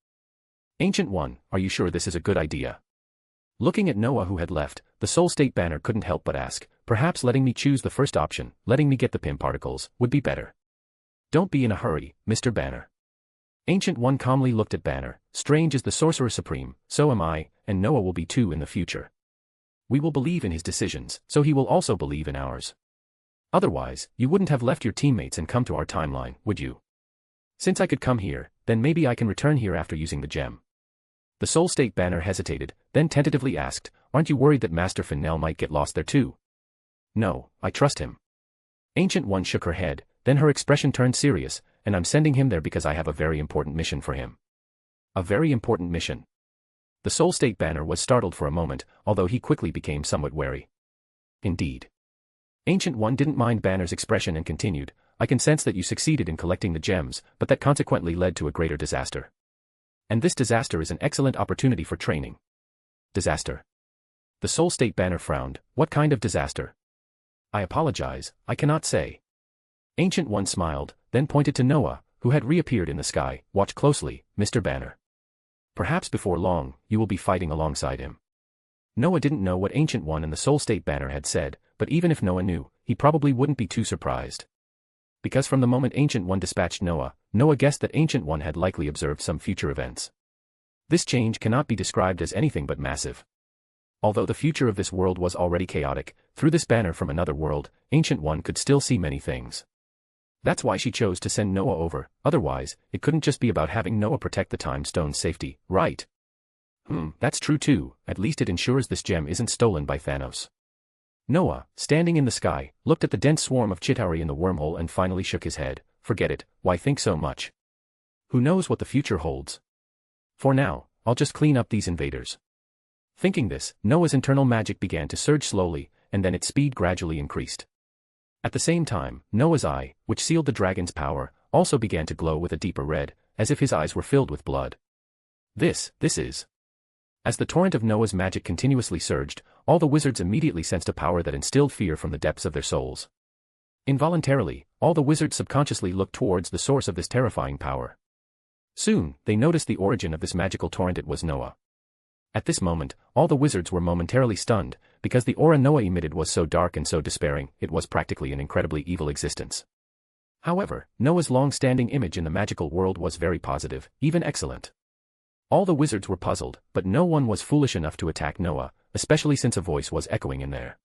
C: Ancient One, are you sure this is a good idea? Looking at Noah who had left, the Soul State banner couldn't help but ask, perhaps letting me choose the first option, letting me get the PIM particles, would be better. Don't be in a hurry, Mr. Banner. Ancient One calmly looked at Banner. Strange is the Sorcerer Supreme, so am I, and Noah will be too in the future. We will believe in his decisions, so he will also believe in ours. Otherwise, you wouldn't have left your teammates and come to our timeline, would you? Since I could come here, then maybe I can return here after using the gem. The Soul State banner hesitated, then tentatively asked, aren't you worried that Master Fennel might get lost there too? No, I trust him. Ancient One shook her head, then her expression turned serious, and I'm sending him there because I have a very important mission for him. A very important mission. The Soul State banner was startled for a moment, although he quickly became somewhat wary. Indeed. Ancient One didn't mind Banner's expression and continued, I can sense that you succeeded in collecting the gems, but that consequently led to a greater disaster. And this disaster is an excellent opportunity for training. Disaster. The Soul State banner frowned, what kind of disaster? I apologize, I cannot say. Ancient One smiled, then pointed to Noah, who had reappeared in the sky, watch closely, Mr. Banner. Perhaps before long, you will be fighting alongside him. Noah didn't know what Ancient One and the Soul State banner had said, but even if Noah knew, he probably wouldn't be too surprised. Because from the moment Ancient One dispatched Noah, Noah guessed that Ancient One had likely observed some future events. This change cannot be described as anything but massive. Although the future of this world was already chaotic, through this banner from another world, Ancient One could still see many things. That's why she chose to send Noah over, otherwise, it couldn't just be about having Noah protect the Time Stone's safety, right? That's true too, at least it ensures this gem isn't stolen by Thanos. Noah, standing in the sky, looked at the dense swarm of Chitauri in the wormhole and finally shook his head. Forget it, why think so much? Who knows what the future holds? For now, I'll just clean up these invaders. Thinking this, Noah's internal magic began to surge slowly, and then its speed gradually increased. At the same time, Noah's eye, which sealed the dragon's power, also began to glow with a deeper red, as if his eyes were filled with blood. This is. As the torrent of Noah's magic continuously surged, all the wizards immediately sensed a power that instilled fear from the depths of their souls. Involuntarily, all the wizards subconsciously looked towards the source of this terrifying power. Soon, they noticed the origin of this magical torrent. It was Noah. At this moment, all the wizards were momentarily stunned, because the aura Noah emitted was so dark and so despairing, it was practically an incredibly evil existence. However, Noah's long-standing image in the magical world was very positive, even excellent. All the wizards were puzzled, but no one was foolish enough to attack Noah, especially since a voice was echoing in their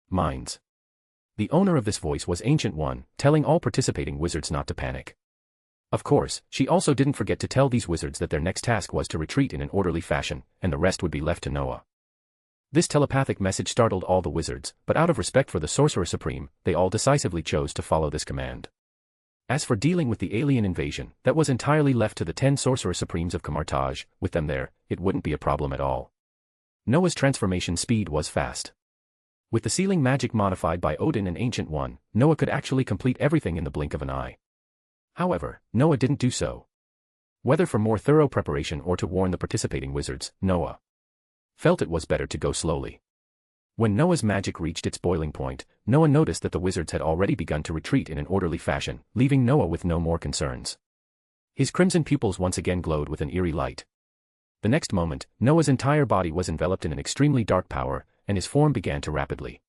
C: minds. The owner of this voice was Ancient One, telling all participating wizards not to panic. Of course, she also didn't forget to tell these wizards that their next task was to retreat in an orderly fashion, and the rest would be left to Noah. This telepathic message startled all the wizards, but out of respect for the Sorcerer Supreme, they all decisively chose to follow this command. As for dealing with the alien invasion, that was entirely left to the 10 Sorcerer Supremes of Kamartaj. With them there, it wouldn't be a problem at all. Noah's transformation speed was fast. With the sealing magic modified by Odin and Ancient One, Noah could actually complete everything in the blink of an eye. However, Noah didn't do so. Whether for more thorough preparation or to warn the participating wizards, Noah felt it was better to go slowly. When Noah's magic reached its boiling point, Noah noticed that the wizards had already begun to retreat in an orderly fashion, leaving Noah with no more concerns. His crimson pupils once again glowed with an eerie light. The next moment, Noah's entire body was enveloped in an extremely dark power, and his form began to rapidly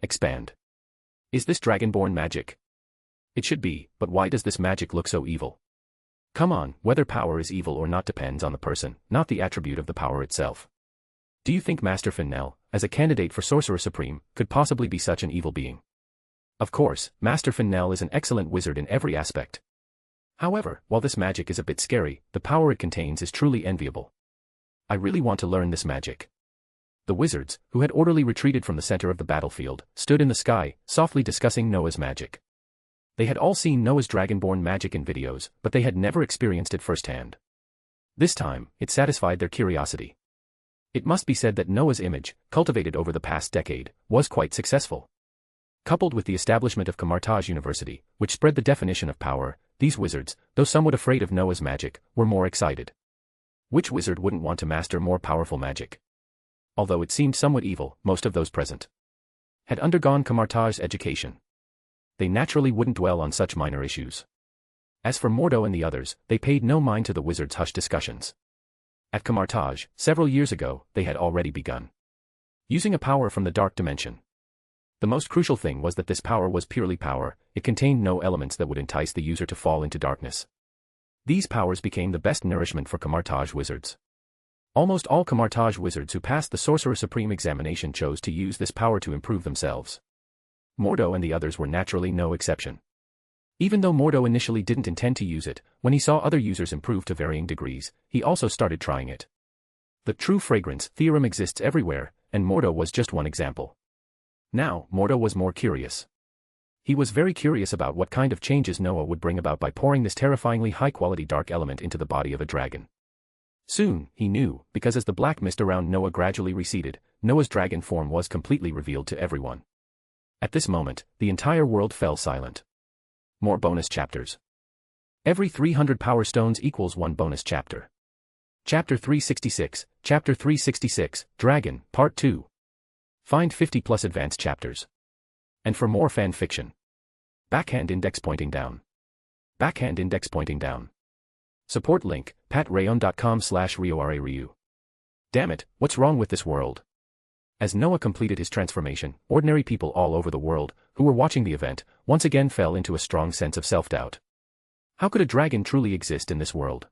C: expand. Is this dragonborn magic? It should be, but why does this magic look so evil? Come on, whether power is evil or not depends on the person, not the attribute of the power itself. Do you think Master Finnell, as a candidate for Sorcerer Supreme, could possibly be such an evil being? Of course, Master Finnell is an excellent wizard in every aspect. However, while this magic is a bit scary, the power it contains is truly enviable. I really want to learn this magic. The wizards, who had orderly retreated from the center of the battlefield, stood in the sky, softly discussing Noah's magic. They had all seen Noah's dragonborn magic in videos, but they had never experienced it firsthand. This time, it satisfied their curiosity. It must be said that Noah's image, cultivated over the past decade, was quite successful. Coupled with the establishment of Kamartaj University, which spread the definition of power, these wizards, though somewhat afraid of Noah's magic, were more excited. Which wizard wouldn't want to master more powerful magic? Although it seemed somewhat evil, most of those present had undergone Kamartaj's education. They naturally wouldn't dwell on such minor issues. As for Mordo and the others, they paid no mind to the wizards' hushed discussions. At Kamartaj, several years ago, they had already begun using a power from the dark dimension. The most crucial thing was that this power was purely power, it contained no elements that would entice the user to fall into darkness. These powers became the best nourishment for Kamartaj wizards. Almost all Kamartaj wizards who passed the Sorcerer Supreme examination chose to use this power to improve themselves. Mordo and the others were naturally no exception. Even though Mordo initially didn't intend to use it, when he saw other users improve to varying degrees, he also started trying it. The true fragrance theorem exists everywhere, and Mordo was just one example. Now, Mordo was more curious. He was very curious about what kind of changes Noah would bring about by pouring this terrifyingly high-quality dark element into the body of a dragon. Soon, he knew, because as the black mist around Noah gradually receded, Noah's dragon form was completely revealed to everyone. At this moment, the entire world fell silent. More bonus chapters. Every 300 power stones equals 1 bonus chapter. Chapter 366, Chapter 366, Dragon, Part 2. Find 50 plus advanced chapters. And for more fan fiction. Backhand index pointing down. Backhand index pointing down. Support link, patrayon.com/RioRaRyu. Damn it, what's wrong with this world? As Noah completed his transformation, ordinary people all over the world, who were watching the event, once again fell into a strong sense of self-doubt. How could a dragon truly exist in this world?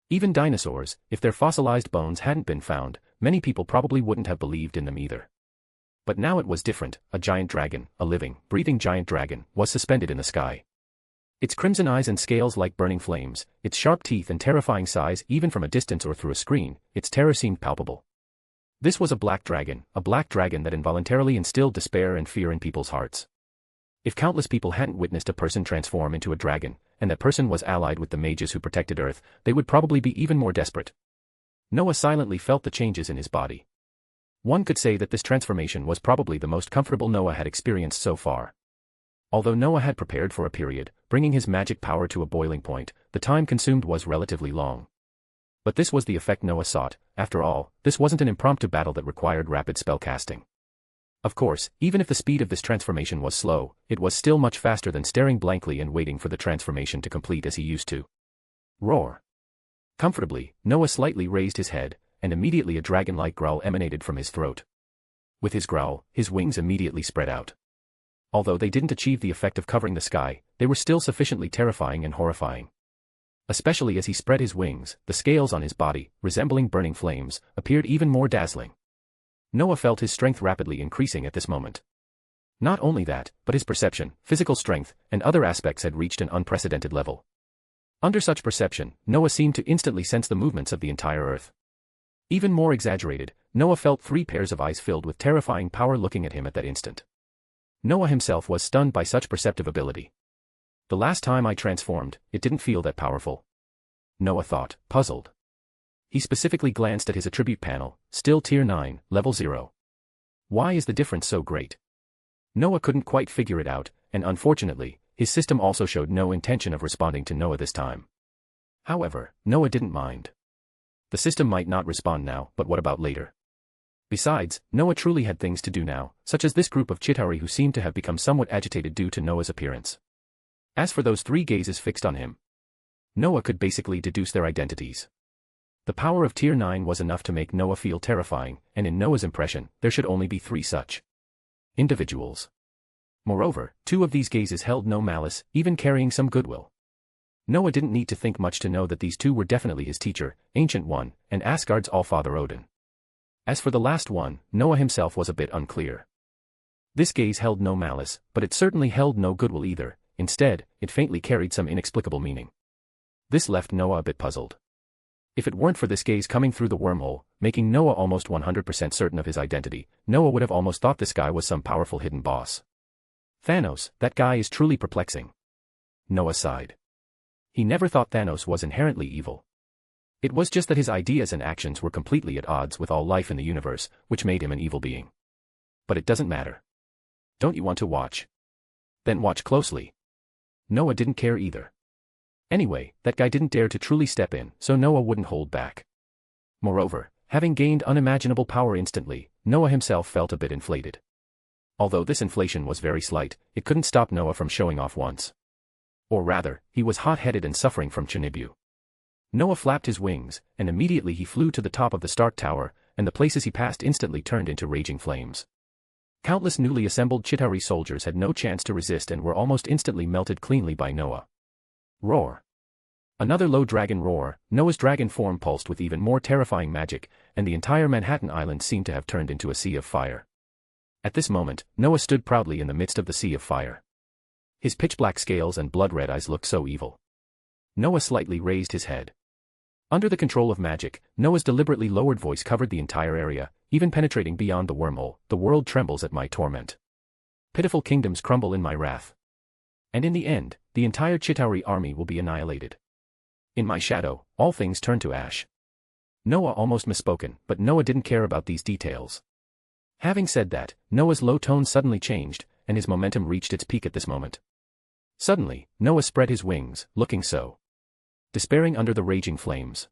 C: Even dinosaurs, if their fossilized bones hadn't been found, many people probably wouldn't have believed in them either. But now it was different, a giant dragon, a living, breathing giant dragon, was suspended in the sky. Its crimson eyes and scales like burning flames, its sharp teeth and terrifying size even from a distance or through a screen, its terror seemed palpable. This was a black dragon that involuntarily instilled despair and fear in people's hearts. If countless people hadn't witnessed a person transform into a dragon, and that person was allied with the mages who protected Earth, they would probably be even more desperate. Noah silently felt the changes in his body. One could say that this transformation was probably the most comfortable Noah had experienced so far. Although Noah had prepared for a period, bringing his magic power to a boiling point, the time consumed was relatively long. But this was the effect Noah sought. After all, this wasn't an impromptu battle that required rapid spellcasting. Of course, even if the speed of this transformation was slow, it was still much faster than staring blankly and waiting for the transformation to complete as he used to. Roar. Comfortably, Noah slightly raised his head, and immediately a dragon-like growl emanated from his throat. With his growl, his wings immediately spread out. Although they didn't achieve the effect of covering the sky, they were still sufficiently terrifying and horrifying. Especially as he spread his wings, the scales on his body, resembling burning flames, appeared even more dazzling. Noah felt his strength rapidly increasing at this moment. Not only that, but his perception, physical strength, and other aspects had reached an unprecedented level. Under such perception, Noah seemed to instantly sense the movements of the entire Earth. Even more exaggerated, Noah felt 3 pairs of eyes filled with terrifying power looking at him at that instant. Noah himself was stunned by such perceptive ability. The last time I transformed, it didn't feel that powerful. Noah thought, puzzled. He specifically glanced at his attribute panel, still Tier 9, Level 0. Why is the difference so great? Noah couldn't quite figure it out, and unfortunately, his system also showed no intention of responding to Noah this time. However, Noah didn't mind. The system might not respond now, but what about later? Besides, Noah truly had things to do now, such as this group of Chitauri who seemed to have become somewhat agitated due to Noah's appearance. As for those 3 gazes fixed on him, Noah could basically deduce their identities. The power of Tier 9 was enough to make Noah feel terrifying, and in Noah's impression, there should only be 3 such individuals. Moreover, 2 of these gazes held no malice, even carrying some goodwill. Noah didn't need to think much to know that these 2 were definitely his teacher, Ancient One, and Asgard's Allfather Odin. As for the last one, Noah himself was a bit unclear. This gaze held no malice, but it certainly held no goodwill either. Instead, it faintly carried some inexplicable meaning. This left Noah a bit puzzled. If it weren't for this gaze coming through the wormhole, making Noah almost 100% certain of his identity, Noah would have almost thought this guy was some powerful hidden boss. Thanos, that guy is truly perplexing. Noah sighed. He never thought Thanos was inherently evil. It was just that his ideas and actions were completely at odds with all life in the universe, which made him an evil being. But it doesn't matter. Don't you want to watch? Then watch closely. Noah didn't care either. Anyway, that guy didn't dare to truly step in, so Noah wouldn't hold back. Moreover, having gained unimaginable power instantly, Noah himself felt a bit inflated. Although this inflation was very slight, it couldn't stop Noah from showing off once. Or rather, he was hot-headed and suffering from Chinibu. Noah flapped his wings, and immediately he flew to the top of the Stark Tower, and the places he passed instantly turned into raging flames. Countless newly assembled Chitauri soldiers had no chance to resist and were almost instantly melted cleanly by Noah. Roar. Another low dragon roar, Noah's dragon form pulsed with even more terrifying magic, and the entire Manhattan Island seemed to have turned into a sea of fire. At this moment, Noah stood proudly in the midst of the sea of fire. His pitch-black scales and blood-red eyes looked so evil. Noah slightly raised his head. Under the control of magic, Noah's deliberately lowered voice covered the entire area, even penetrating beyond the wormhole. The world trembles at my torment. Pitiful kingdoms crumble in my wrath. And in the end, the entire Chitauri army will be annihilated. In my shadow, all things turn to ash. Noah almost misspoken, but Noah didn't care about these details. Having said that, Noah's low tone suddenly changed, and his momentum reached its peak at this moment. Suddenly, Noah spread his wings, looking so despairing under the raging flames.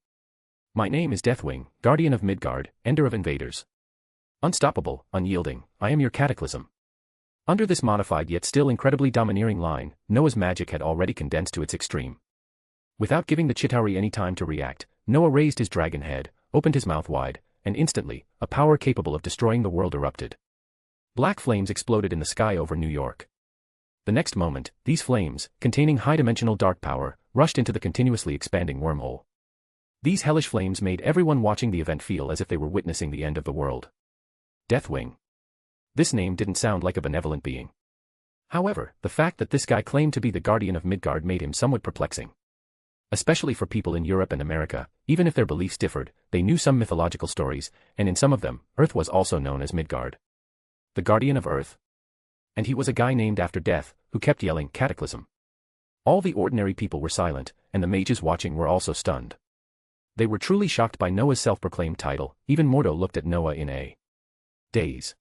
C: My name is Deathwing, guardian of Midgard, ender of invaders. Unstoppable, unyielding, I am your cataclysm. Under this modified yet still incredibly domineering line, Noah's magic had already condensed to its extreme. Without giving the Chitauri any time to react, Noah raised his dragon head, opened his mouth wide, and instantly, a power capable of destroying the world erupted. Black flames exploded in the sky over New York. The next moment, these flames, containing high-dimensional dark power, rushed into the continuously expanding wormhole. These hellish flames made everyone watching the event feel as if they were witnessing the end of the world. Deathwing. This name didn't sound like a benevolent being. However, the fact that this guy claimed to be the guardian of Midgard made him somewhat perplexing. Especially for people in Europe and America, even if their beliefs differed, they knew some mythological stories, and in some of them, Earth was also known as Midgard. The guardian of Earth. And he was a guy named after death, who kept yelling, "Cataclysm." All the ordinary people were silent, and the mages watching were also stunned. They were truly shocked by Noah's self-proclaimed title. Even Mordo looked at Noah in a daze.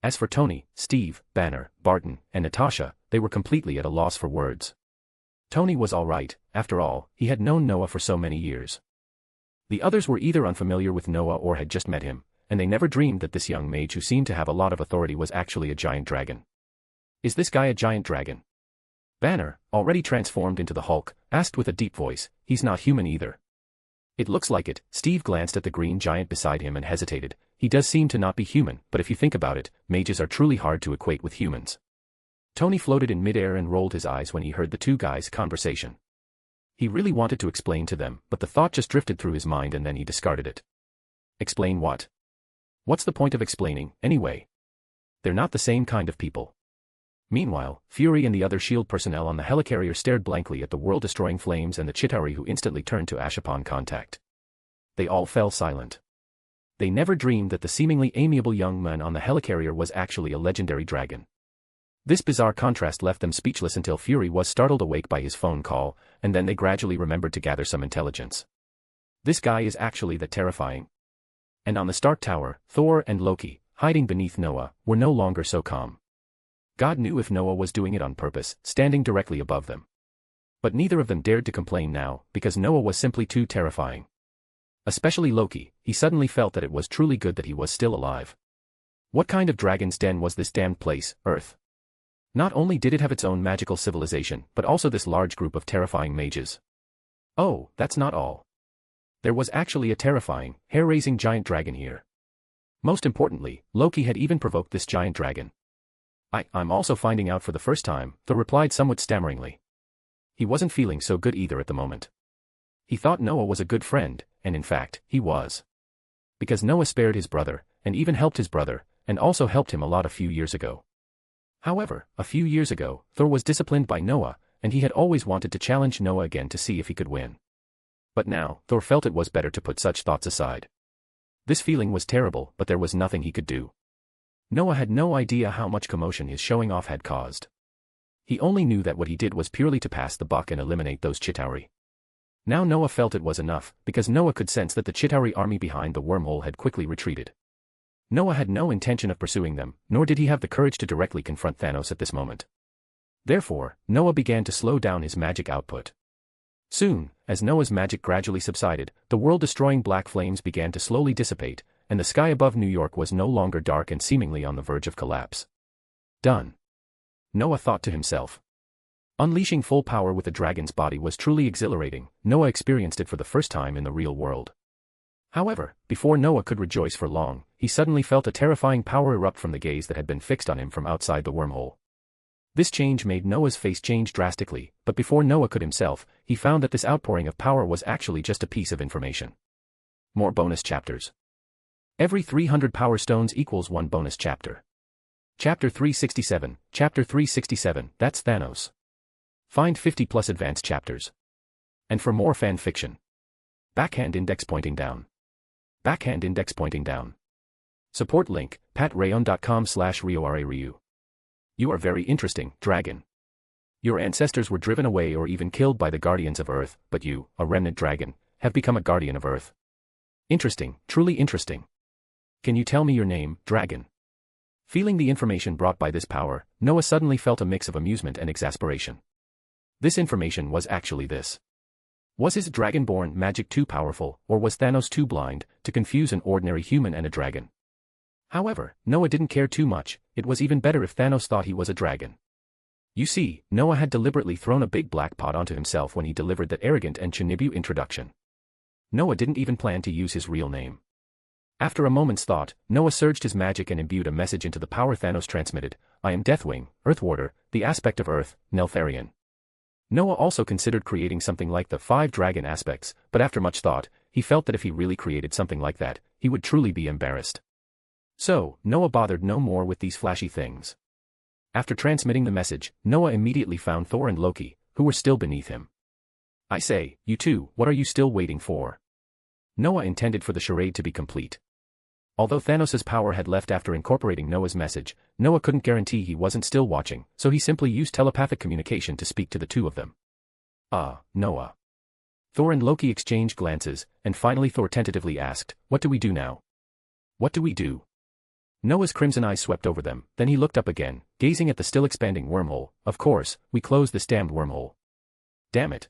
C: As for Tony, Steve, Banner, Barton, and Natasha, they were completely at a loss for words. Tony was all right, after all, he had known Noah for so many years. The others were either unfamiliar with Noah or had just met him, and they never dreamed that this young mage who seemed to have a lot of authority was actually a giant dragon. Is this guy a giant dragon? Banner, already transformed into the Hulk, asked with a deep voice. He's not human either. It looks like it. Steve glanced at the green giant beside him and hesitated. He does seem to not be human, but if you think about it, mages are truly hard to equate with humans. Tony floated in midair and rolled his eyes when he heard the two guys' conversation. He really wanted to explain to them, but the thought just drifted through his mind and then he discarded it. Explain what? What's the point of explaining, anyway? They're not the same kind of people. Meanwhile, Fury and the other S.H.I.E.L.D. personnel on the helicarrier stared blankly at the world-destroying flames and the Chitauri who instantly turned to ash upon contact. They all fell silent. They never dreamed that the seemingly amiable young man on the helicarrier was actually a legendary dragon. This bizarre contrast left them speechless until Fury was startled awake by his phone call, and then they gradually remembered to gather some intelligence. This guy is actually that terrifying. And on the Stark Tower, Thor and Loki, hiding beneath Noah, were no longer so calm. God knew if Noah was doing it on purpose, standing directly above them. But neither of them dared to complain now, because Noah was simply too terrifying. Especially Loki, he suddenly felt that it was truly good that he was still alive. What kind of dragon's den was this damned place, Earth? Not only did it have its own magical civilization, but also this large group of terrifying mages. Oh, that's not all. There was actually a terrifying, hair-raising giant dragon here. Most importantly, Loki had even provoked this giant dragon. I'm also finding out for the first time, Thor replied somewhat stammeringly. He wasn't feeling so good either at the moment. He thought Noah was a good friend, and in fact, he was. Because Noah spared his brother, and even helped his brother, and also helped him a lot a few years ago. However, a few years ago, Thor was disciplined by Noah, and he had always wanted to challenge Noah again to see if he could win. But now, Thor felt it was better to put such thoughts aside. This feeling was terrible, but there was nothing he could do. Noah had no idea how much commotion his showing off had caused. He only knew that what he did was purely to pass the buck and eliminate those Chitauri. Now Noah felt it was enough, because Noah could sense that the Chitauri army behind the wormhole had quickly retreated. Noah had no intention of pursuing them, nor did he have the courage to directly confront Thanos at this moment. Therefore, Noah began to slow down his magic output. Soon, as Noah's magic gradually subsided, the world-destroying black flames began to slowly dissipate, and the sky above New York was no longer dark and seemingly on the verge of collapse. Done. Noah thought to himself. Unleashing full power with the dragon's body was truly exhilarating. Noah experienced it for the first time in the real world. However, before Noah could rejoice for long, he suddenly felt a terrifying power erupt from the gaze that had been fixed on him from outside the wormhole. This change made Noah's face change drastically, but before Noah could himself, he found that this outpouring of power was actually just a piece of information. More bonus chapters. Every 300 power stones equals 1 bonus chapter. Chapter 367, Chapter 367, that's Thanos. Find 50 plus advanced chapters. And for more fan fiction. Backhand index pointing down. Backhand index pointing down. Support link, patreon.com/RioRaRyu. You are very interesting, dragon. Your ancestors were driven away or even killed by the guardians of Earth, but you, a remnant dragon, have become a guardian of Earth. Interesting, truly interesting. Can you tell me your name, dragon? Feeling the information brought by this power, Noah suddenly felt a mix of amusement and exasperation. This information was actually this. Was his dragonborn magic too powerful, or was Thanos too blind to confuse an ordinary human and a dragon? However, Noah didn't care too much. It was even better if Thanos thought he was a dragon. You see, Noah had deliberately thrown a big black pot onto himself when he delivered that arrogant and Chinibu introduction. Noah didn't even plan to use his real name. After a moment's thought, Noah surged his magic and imbued a message into the power Thanos transmitted. I am Deathwing, Earthwarder, the aspect of Earth, Neltharion. Noah also considered creating something like the 5 dragon aspects, but after much thought, he felt that if he really created something like that, he would truly be embarrassed. So, Noah bothered no more with these flashy things. After transmitting the message, Noah immediately found Thor and Loki, who were still beneath him. I say, you two, what are you still waiting for? Noah intended for the charade to be complete. Although Thanos' power had left after incorporating Noah's message, Noah couldn't guarantee he wasn't still watching, so he simply used telepathic communication to speak to the two of them. Noah. Thor and Loki exchanged glances, and finally Thor tentatively asked, what do we do now? What do we do? Noah's crimson eyes swept over them, then he looked up again, gazing at the still expanding wormhole. Of course, we close this damned wormhole. Damn it.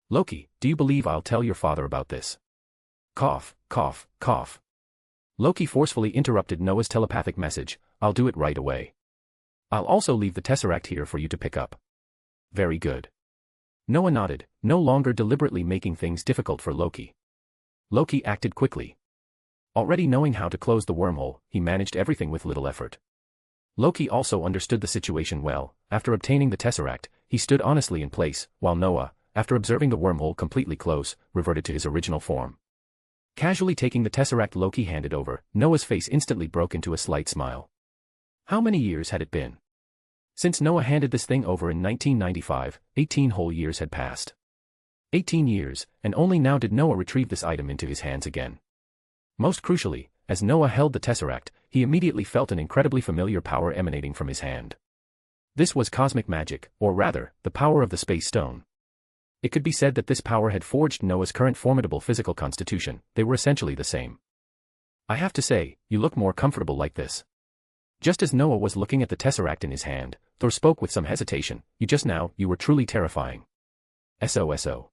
C: Loki, do you believe I'll tell your father about this? Cough, cough, cough. Loki forcefully interrupted Noah's telepathic message. I'll do it right away. I'll also leave the Tesseract here for you to pick up. Very good. Noah nodded, no longer deliberately making things difficult for Loki. Loki acted quickly. Already knowing how to close the wormhole, he managed everything with little effort. Loki also understood the situation well. After obtaining the Tesseract, he stood honestly in place, while Noah, after observing the wormhole completely close, reverted to his original form. Casually taking the Tesseract Loki handed over, Noah's face instantly broke into a slight smile. How many years had it been? Since Noah handed this thing over in 1995, 18 whole years had passed. 18 years, and only now did Noah retrieve this item into his hands again. Most crucially, as Noah held the Tesseract, he immediately felt an incredibly familiar power emanating from his hand. This was cosmic magic, or rather, the power of the Space Stone. It could be said that this power had forged Noah's current formidable physical constitution. They were essentially the same. I have to say, you look more comfortable like this. Just as Noah was looking at the Tesseract in his hand, Thor spoke with some hesitation. You were truly terrifying. SOSO.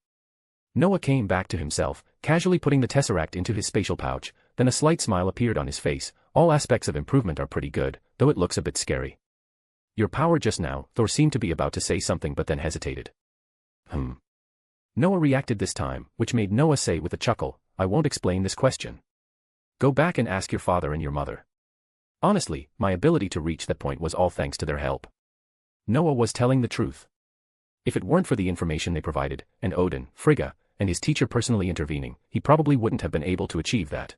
C: Noah came back to himself, casually putting the Tesseract into his spatial pouch, then a slight smile appeared on his face. All aspects of improvement are pretty good, though it looks a bit scary. Your power just now, Thor seemed to be about to say something but then hesitated. Noah reacted this time, which made Noah say with a chuckle, I won't explain this question. Go back and ask your father and your mother. Honestly, my ability to reach that point was all thanks to their help. Noah was telling the truth. If it weren't for the information they provided, and Odin, Frigga, and his teacher personally intervening, he probably wouldn't have been able to achieve that.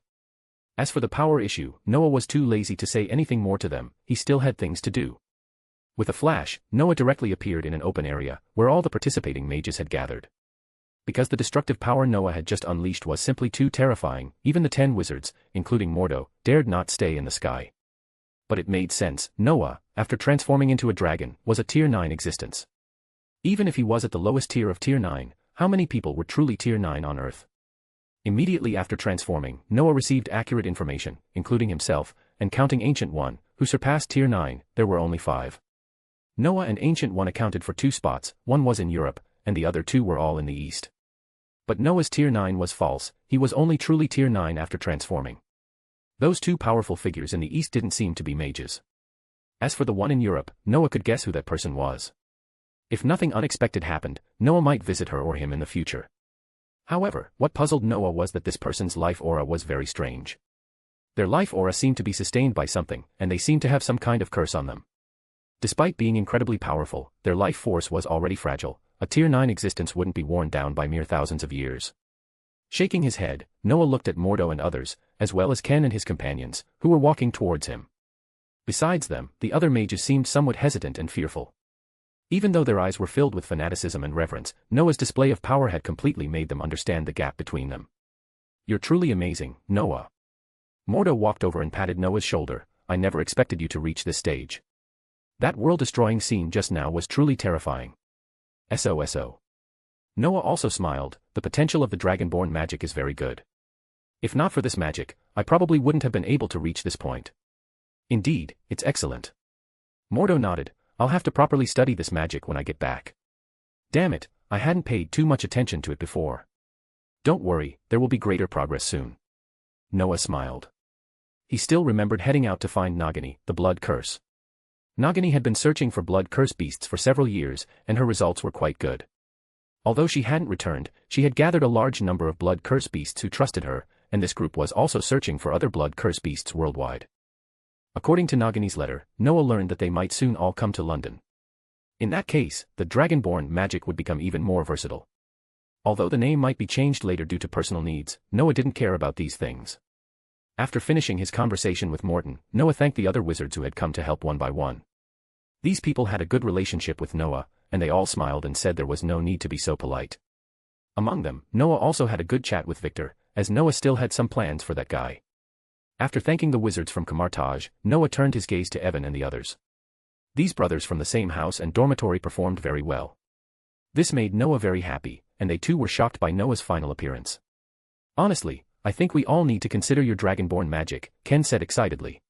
C: As for the power issue, Noah was too lazy to say anything more to them. He still had things to do. With a flash, Noah directly appeared in an open area, where all the participating mages had gathered. Because the destructive power Noah had just unleashed was simply too terrifying, even the 10 wizards, including Mordo, dared not stay in the sky. But it made sense. Noah, after transforming into a dragon, was a Tier 9 existence. Even if he was at the lowest tier of Tier 9, how many people were truly Tier 9 on Earth? Immediately after transforming, Noah received accurate information, including himself, and counting Ancient One, who surpassed Tier 9, there were only 5. Noah and Ancient One accounted for 2 spots, one was in Europe, and the other 2 were all in the East. But Noah's Tier 9 was false, he was only truly Tier 9 after transforming. Those 2 powerful figures in the East didn't seem to be mages. As for the one in Europe, Noah could guess who that person was. If nothing unexpected happened, Noah might visit her or him in the future. However, what puzzled Noah was that this person's life aura was very strange. Their life aura seemed to be sustained by something, and they seemed to have some kind of curse on them. Despite being incredibly powerful, their life force was already fragile. A Tier 9 existence wouldn't be worn down by mere thousands of years. Shaking his head, Noah looked at Mordo and others, as well as Ken and his companions, who were walking towards him. Besides them, the other mages seemed somewhat hesitant and fearful. Even though their eyes were filled with fanaticism and reverence, Noah's display of power had completely made them understand the gap between them. You're truly amazing, Noah. Mordo walked over and patted Noah's shoulder. I never expected you to reach this stage. That world-destroying scene just now was truly terrifying. SOSO. Noah also smiled. The potential of the Dragonborn magic is very good. If not for this magic, I probably wouldn't have been able to reach this point. Indeed, it's excellent. Mordo nodded. I'll have to properly study this magic when I get back. Damn it, I hadn't paid too much attention to it before. Don't worry, there will be greater progress soon. Noah smiled. He still remembered heading out to find Nagini, the blood curse. Nagini had been searching for blood curse beasts for several years, and her results were quite good. Although she hadn't returned, she had gathered a large number of blood curse beasts who trusted her, and this group was also searching for other blood curse beasts worldwide. According to Nagini's letter, Noah learned that they might soon all come to London. In that case, the Dragonborn magic would become even more versatile. Although the name might be changed later due to personal needs, Noah didn't care about these things. After finishing his conversation with Morton, Noah thanked the other wizards who had come to help one by one. These people had a good relationship with Noah, and they all smiled and said there was no need to be so polite. Among them, Noah also had a good chat with Victor, as Noah still had some plans for that guy. After thanking the wizards from Kamartaj, Noah turned his gaze to Evan and the others. These brothers from the same house and dormitory performed very well. This made Noah very happy, and they too were shocked by Noah's final appearance. Honestly, I think we all need to consider your dragonborn magic, Ken said excitedly.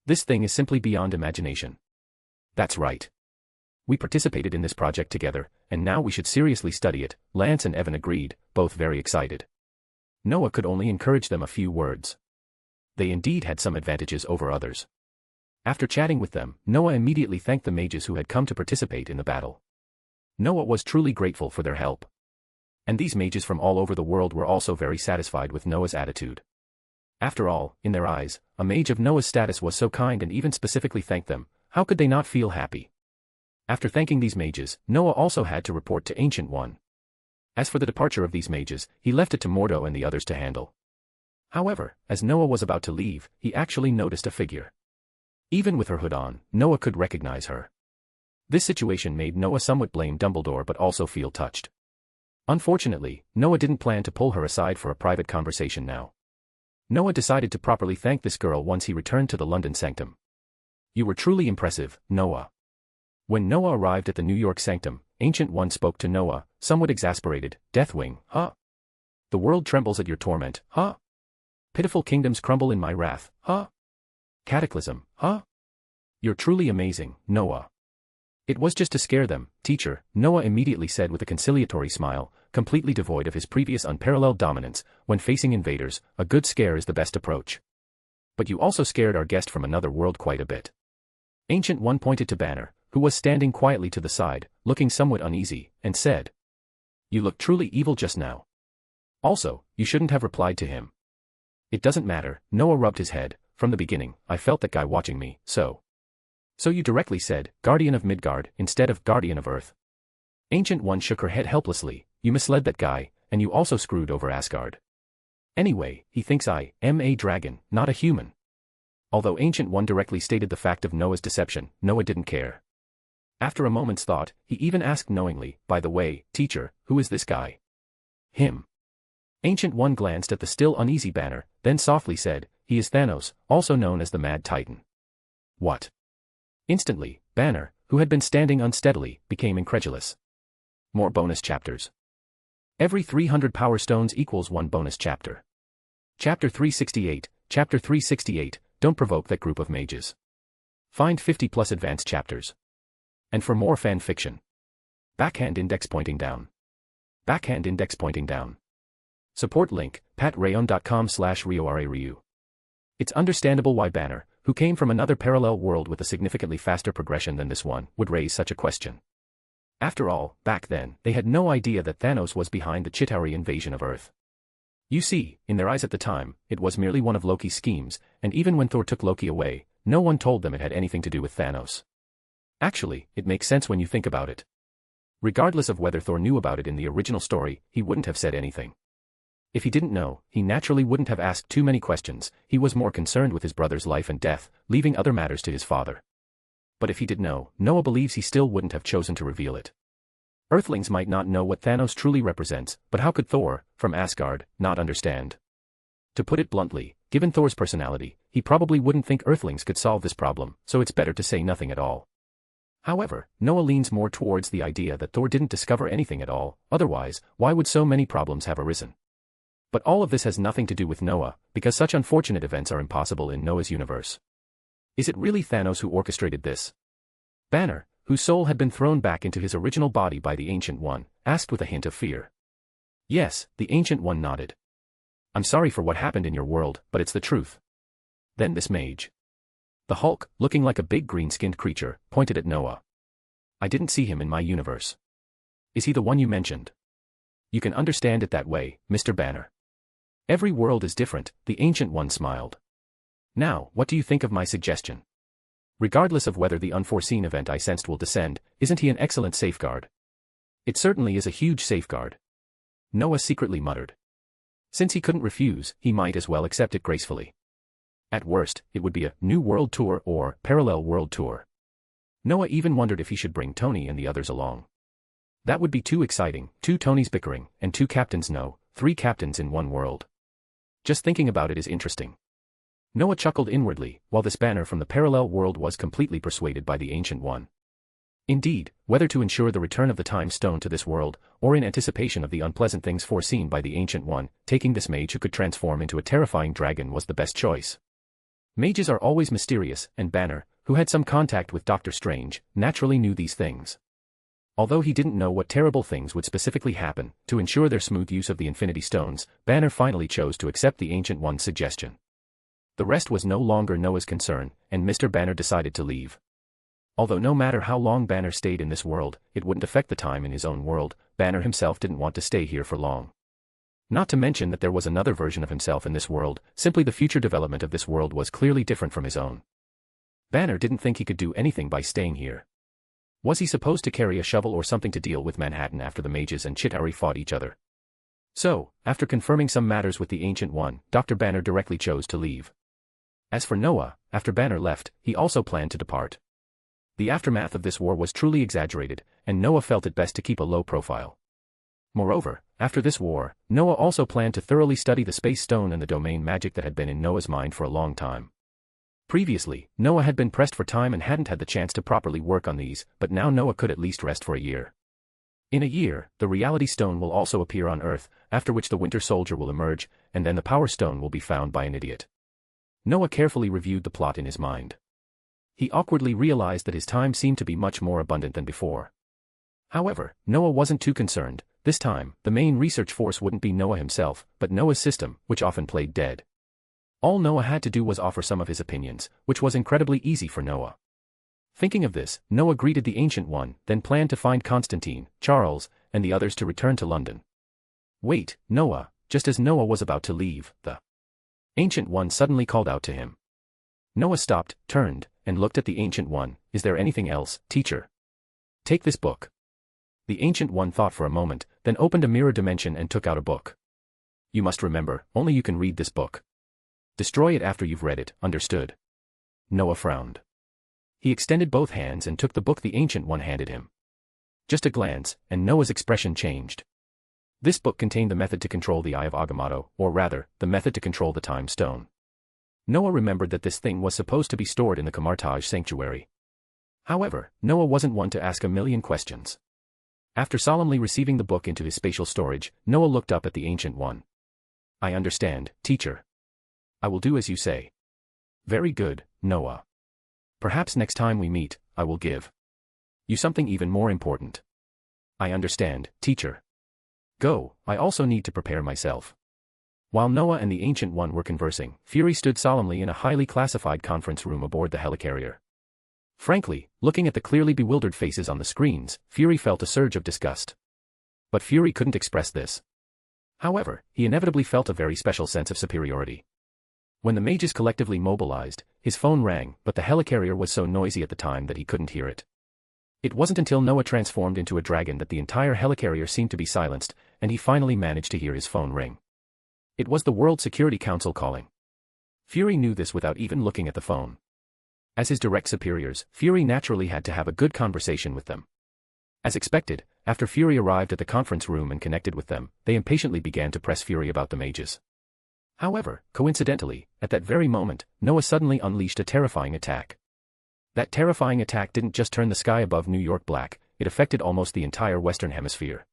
C: This thing is simply beyond imagination. That's right. We participated in this project together, and now we should seriously study it, Lance and Evan agreed, both very excited. Noah could only encourage them a few words. They indeed had some advantages over others. After chatting with them, Noah immediately thanked the mages who had come to participate in the battle. Noah was truly grateful for their help. And these mages from all over the world were also very satisfied with Noah's attitude. After all, in their eyes, a mage of Noah's status was so kind and even specifically thanked them. How could they not feel happy? After thanking these mages, Noah also had to report to Ancient One. As for the departure of these mages, he left it to Mordo and the others to handle. However, as Noah was about to leave, he actually noticed a figure. Even with her hood on, Noah could recognize her. This situation made Noah somewhat blame Dumbledore but also feel touched. Unfortunately, Noah didn't plan to pull her aside for a private conversation now. Noah decided to properly thank this girl once he returned to the London Sanctum. You were truly impressive, Noah. When Noah arrived at the New York Sanctum, Ancient One spoke to Noah, somewhat exasperated. Deathwing, huh? The world trembles at your torment, huh? Pitiful kingdoms crumble in my wrath, huh? Cataclysm, huh? You're truly amazing, Noah. It was just to scare them, teacher, Noah immediately said with a conciliatory smile, completely devoid of his previous unparalleled dominance. When facing invaders, a good scare is the best approach. But you also scared our guest from another world quite a bit. Ancient One pointed to Banner, who was standing quietly to the side, looking somewhat uneasy, and said, You look truly evil just now. Also, you shouldn't have replied to him. It doesn't matter, Noah rubbed his head. From the beginning, I felt that guy watching me, so you directly said, Guardian of Midgard, instead of Guardian of Earth. Ancient One shook her head helplessly. You misled that guy, and you also screwed over Asgard. Anyway, he thinks I am a dragon, not a human. Although Ancient One directly stated the fact of Noah's deception, Noah didn't care. After a moment's thought, he even asked knowingly, by the way, teacher, who is this guy? Him. Ancient One glanced at the still uneasy Banner, then softly said, He is Thanos, also known as the Mad Titan. What? Instantly, Banner, who had been standing unsteadily, became incredulous. More bonus chapters. Every 300 power stones equals 1 bonus chapter. Chapter 368, Chapter 368, Don't provoke that group of mages. Find 50 plus advanced chapters. And for more fan fiction. Backhand index pointing down. Backhand index pointing down. Support link, patreon.com/RioRaRyu. It's understandable why Banner, who came from another parallel world with a significantly faster progression than this one, would raise such a question. After all, back then, they had no idea that Thanos was behind the Chitauri invasion of Earth. You see, in their eyes at the time, it was merely one of Loki's schemes, and even when Thor took Loki away, no one told them it had anything to do with Thanos. Actually, it makes sense when you think about it. Regardless of whether Thor knew about it in the original story, he wouldn't have said anything. If he didn't know, he naturally wouldn't have asked too many questions. He was more concerned with his brother's life and death, leaving other matters to his father. But if he did know, Noah believes he still wouldn't have chosen to reveal it. Earthlings might not know what Thanos truly represents, but how could Thor, from Asgard, not understand? To put it bluntly, given Thor's personality, he probably wouldn't think Earthlings could solve this problem, so it's better to say nothing at all. However, Noah leans more towards the idea that Thor didn't discover anything at all, otherwise, why would so many problems have arisen? But all of this has nothing to do with Noah, because such unfortunate events are impossible in Noah's universe. Is it really Thanos who orchestrated this? Banner, whose soul had been thrown back into his original body by the Ancient One, asked with a hint of fear. Yes, the Ancient One nodded. I'm sorry for what happened in your world, but it's the truth. Then this mage. The Hulk, looking like a big green-skinned creature, pointed at Noah. I didn't see him in my universe. Is he the one you mentioned? You can understand it that way, Mr. Banner. Every world is different, the Ancient One smiled. Now, what do you think of my suggestion? Regardless of whether the unforeseen event I sensed will descend, isn't he an excellent safeguard? It certainly is a huge safeguard. Noah secretly muttered. Since he couldn't refuse, he might as well accept it gracefully. At worst, it would be a New World Tour or Parallel World Tour. Noah even wondered if he should bring Tony and the others along. That would be too exciting, 2 Tonys bickering, and 2 captains, no, 3 captains in one world. Just thinking about it is interesting. Noah chuckled inwardly, while this banner from the parallel world was completely persuaded by the Ancient One. Indeed, whether to ensure the return of the Time Stone to this world, or in anticipation of the unpleasant things foreseen by the Ancient One, taking this mage who could transform into a terrifying dragon was the best choice. Mages are always mysterious, and Banner, who had some contact with Doctor Strange, naturally knew these things. Although he didn't know what terrible things would specifically happen, to ensure their smooth use of the Infinity Stones, Banner finally chose to accept the Ancient One's suggestion. The rest was no longer Noah's concern, and Mr. Banner decided to leave. Although no matter how long Banner stayed in this world, it wouldn't affect the time in his own world, Banner himself didn't want to stay here for long. Not to mention that there was another version of himself in this world, simply the future development of this world was clearly different from his own. Banner didn't think he could do anything by staying here. Was he supposed to carry a shovel or something to deal with Manhattan after the mages and Chitauri fought each other? So, after confirming some matters with the Ancient One, Dr. Banner directly chose to leave. As for Noah, after Banner left, he also planned to depart. The aftermath of this war was truly exaggerated, and Noah felt it best to keep a low profile. Moreover, after this war, Noah also planned to thoroughly study the Space Stone and the domain magic that had been in Noah's mind for a long time. Previously, Noah had been pressed for time and hadn't had the chance to properly work on these, but now Noah could at least rest for a year. In a year, the Reality Stone will also appear on Earth, after which the Winter Soldier will emerge, and then the Power Stone will be found by an idiot. Noah carefully reviewed the plot in his mind. He awkwardly realized that his time seemed to be much more abundant than before. However, Noah wasn't too concerned. This time, the main research force wouldn't be Noah himself, but Noah's system, which often played dead. All Noah had to do was offer some of his opinions, which was incredibly easy for Noah. Thinking of this, Noah greeted the Ancient One, then planned to find Constantine, Charles, and the others to return to London. Wait, Noah, just as Noah was about to leave, the Ancient One suddenly called out to him. Noah stopped, turned, and looked at the Ancient One. Is there anything else, teacher? Take this book. The Ancient One thought for a moment, then opened a mirror dimension and took out a book. You must remember, only you can read this book. Destroy it after you've read it, understood? Noah frowned. He extended both hands and took the book the Ancient One handed him. Just a glance, and Noah's expression changed. This book contained the method to control the Eye of Agamotto, or rather, the method to control the Time Stone. Noah remembered that this thing was supposed to be stored in the Camartage Sanctuary. However, Noah wasn't one to ask a million questions. After solemnly receiving the book into his spatial storage, Noah looked up at the Ancient One. I understand, teacher. I will do as you say. Very good, Noah. Perhaps next time we meet, I will give you something even more important. I understand, teacher. Go, I also need to prepare myself. While Noah and the Ancient One were conversing, Fury stood solemnly in a highly classified conference room aboard the helicarrier. Frankly, looking at the clearly bewildered faces on the screens, Fury felt a surge of disgust. But Fury couldn't express this. However, he inevitably felt a very special sense of superiority. When the mages collectively mobilized, his phone rang, but the helicarrier was so noisy at the time that he couldn't hear it. It wasn't until Noah transformed into a dragon that the entire helicarrier seemed to be silenced, and he finally managed to hear his phone ring. It was the World Security Council calling. Fury knew this without even looking at the phone. As his direct superiors, Fury naturally had to have a good conversation with them. As expected, after Fury arrived at the conference room and connected with them, they impatiently began to press Fury about the mages. However, coincidentally, at that very moment, Noah suddenly unleashed a terrifying attack. That terrifying attack didn't just turn the sky above New York black, it affected almost the entire Western Hemisphere.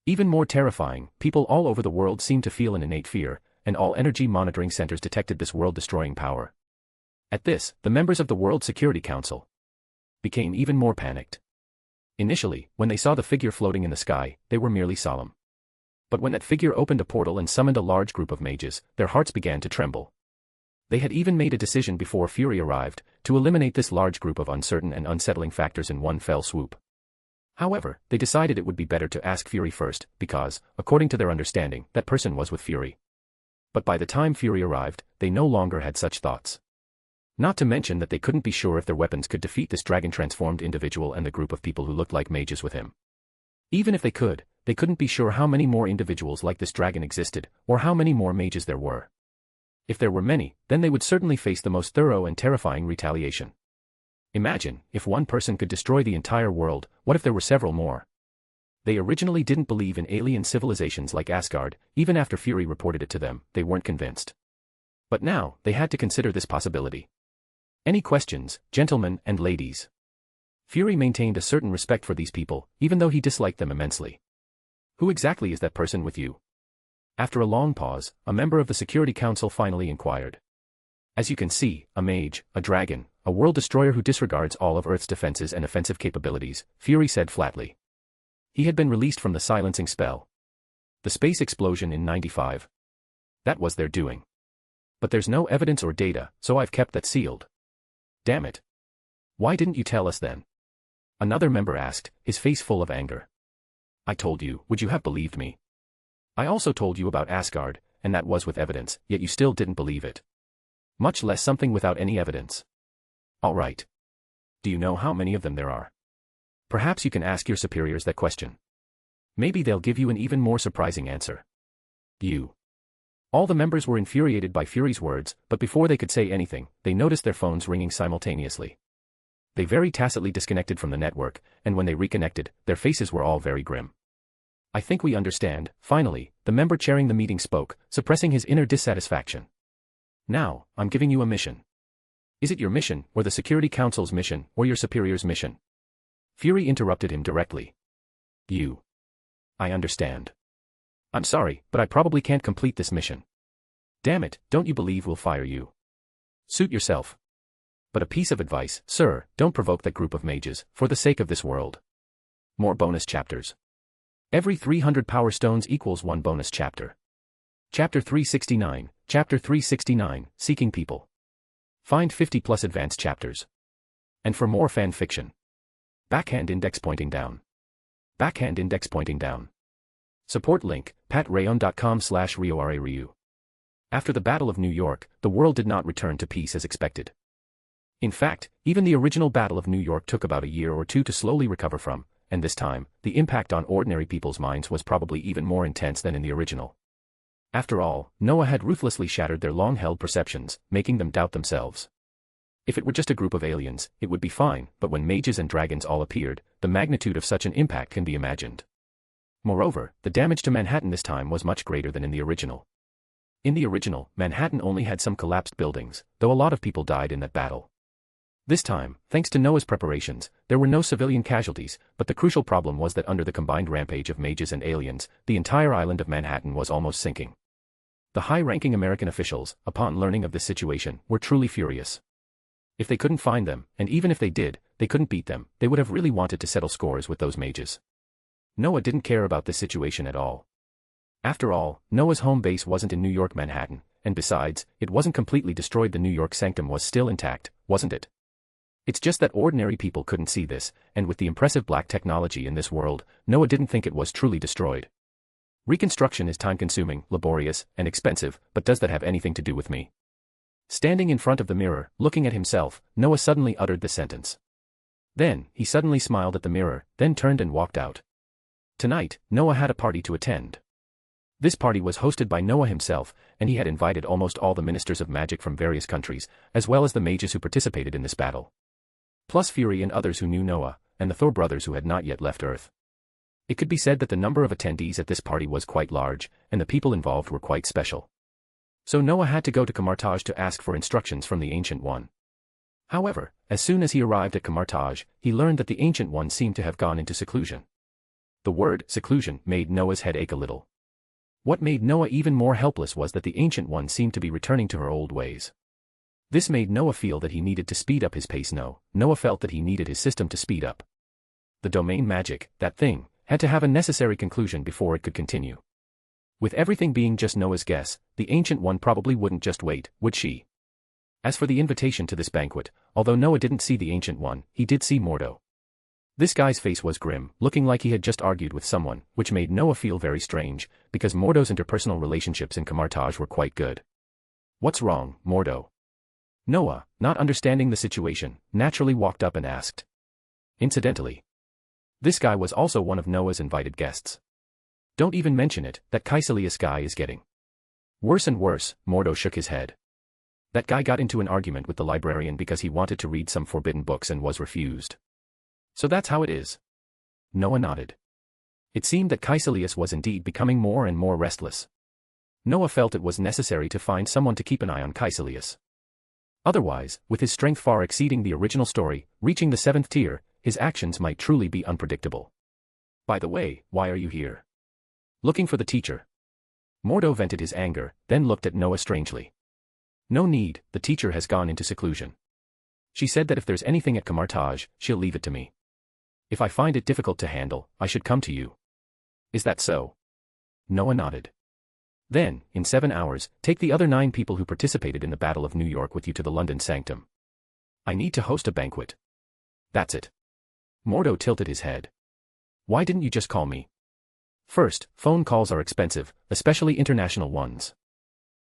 C: Even more terrifying, people all over the world seemed to feel an innate fear, and all energy monitoring centers detected this world-destroying power. At this, the members of the World Security Council became even more panicked. Initially, when they saw the figure floating in the sky, they were merely solemn. But when that figure opened a portal and summoned a large group of mages, their hearts began to tremble. They had even made a decision before Fury arrived, to eliminate this large group of uncertain and unsettling factors in one fell swoop. However, they decided it would be better to ask Fury first, because, according to their understanding, that person was with Fury. But by the time Fury arrived, they no longer had such thoughts. Not to mention that they couldn't be sure if their weapons could defeat this dragon-transformed individual and the group of people who looked like mages with him. Even if they couldn't be sure how many more individuals like this dragon existed, or how many more mages there were. If there were many, then they would certainly face the most thorough and terrifying retaliation. Imagine, if one person could destroy the entire world, what if there were several more? They originally didn't believe in alien civilizations like Asgard, even after Fury reported it to them, they weren't convinced. But now, they had to consider this possibility. Any questions, gentlemen and ladies? Fury maintained a certain respect for these people, even though he disliked them immensely. Who exactly is that person with you? After a long pause, a member of the Security Council finally inquired. As you can see, a mage, a dragon, a world destroyer who disregards all of Earth's defenses and offensive capabilities, Fury said flatly. He had been released from the silencing spell. The space explosion in 95. That was their doing. But there's no evidence or data, so I've kept that sealed. Damn it. Why didn't you tell us then? Another member asked, his face full of anger. I told you, would you have believed me? I also told you about Asgard, and that was with evidence, yet you still didn't believe it. Much less something without any evidence. All right. Do you know how many of them there are? Perhaps you can ask your superiors that question. Maybe they'll give you an even more surprising answer. You. All the members were infuriated by Fury's words, but before they could say anything, they noticed their phones ringing simultaneously. They very tacitly disconnected from the network, and when they reconnected, their faces were all very grim. I think we understand. Finally, the member chairing the meeting spoke, suppressing his inner dissatisfaction. Now, I'm giving you a mission. Is it your mission, or the Security Council's mission, or your superior's mission? Fury interrupted him directly. You. I understand. I'm sorry, but I probably can't complete this mission. Damn it, don't you believe we'll fire you? Suit yourself. But a piece of advice, sir, don't provoke that group of mages, for the sake of this world. More bonus chapters. Every 300 power stones equals 1 bonus chapter. Chapter 369, Chapter 369, Seeking People. Find 50 plus advanced chapters. And for more fan fiction. Backhand index pointing down. Backhand index pointing down. Support link, patreon.com/RioRaRyu. After the Battle of New York, the world did not return to peace as expected. In fact, even the original Battle of New York took about a year or two to slowly recover from, and this time, the impact on ordinary people's minds was probably even more intense than in the original. After all, Noah had ruthlessly shattered their long-held perceptions, making them doubt themselves. If it were just a group of aliens, it would be fine, but when mages and dragons all appeared, the magnitude of such an impact can be imagined. Moreover, the damage to Manhattan this time was much greater than in the original. In the original, Manhattan only had some collapsed buildings, though a lot of people died in that battle. This time, thanks to Noah's preparations, there were no civilian casualties, but the crucial problem was that under the combined rampage of mages and aliens, the entire island of Manhattan was almost sinking. The high-ranking American officials, upon learning of this situation, were truly furious. If they couldn't find them, and even if they did, they couldn't beat them, they would have really wanted to settle scores with those mages. Noah didn't care about this situation at all. After all, Noah's home base wasn't in New York, Manhattan, and besides, it wasn't completely destroyed. The New York sanctum was still intact, wasn't it? It's just that ordinary people couldn't see this, and with the impressive black technology in this world, Noah didn't think it was truly destroyed. Reconstruction is time-consuming, laborious, and expensive, but does that have anything to do with me? Standing in front of the mirror, looking at himself, Noah suddenly uttered this sentence. Then, he suddenly smiled at the mirror, then turned and walked out. Tonight, Noah had a party to attend. This party was hosted by Noah himself, and he had invited almost all the ministers of magic from various countries, as well as the mages who participated in this battle. Plus Fury and others who knew Noah, and the Thor brothers who had not yet left Earth. It could be said that the number of attendees at this party was quite large, and the people involved were quite special. So Noah had to go to Camartage to ask for instructions from the Ancient One. However, as soon as he arrived at Camartage, he learned that the Ancient One seemed to have gone into seclusion. The word, seclusion, made Noah's head ache a little. What made Noah even more helpless was that the Ancient One seemed to be returning to her old ways. This made Noah feel that he needed to speed up his pace. Noah felt that he needed his system to speed up. The domain magic, that thing, had to have a necessary conclusion before it could continue. With everything being just Noah's guess, the Ancient One probably wouldn't just wait, would she? As for the invitation to this banquet, although Noah didn't see the Ancient One, he did see Mordo. This guy's face was grim, looking like he had just argued with someone, which made Noah feel very strange, because Mordo's interpersonal relationships in Camartage were quite good. What's wrong, Mordo? Noah, not understanding the situation, naturally walked up and asked. Incidentally, this guy was also one of Noah's invited guests. Don't even mention it, that Caecilius guy is getting worse and worse. Mordo shook his head. That guy got into an argument with the librarian because he wanted to read some forbidden books and was refused. So that's how it is. Noah nodded. It seemed that Caecilius was indeed becoming more and more restless. Noah felt it was necessary to find someone to keep an eye on Caecilius. Otherwise, with his strength far exceeding the original story, reaching the 7th tier, his actions might truly be unpredictable. By the way, why are you here? Looking for the teacher. Mordo vented his anger, then looked at Noah strangely. No need, the teacher has gone into seclusion. She said that if there's anything at Camartage, she'll leave it to me. If I find it difficult to handle, I should come to you. Is that so? Noah nodded. Then, in 7 hours, take the other 9 people who participated in the Battle of New York with you to the London Sanctum. I need to host a banquet. That's it. Mordo tilted his head. Why didn't you just call me? First, phone calls are expensive, especially international ones.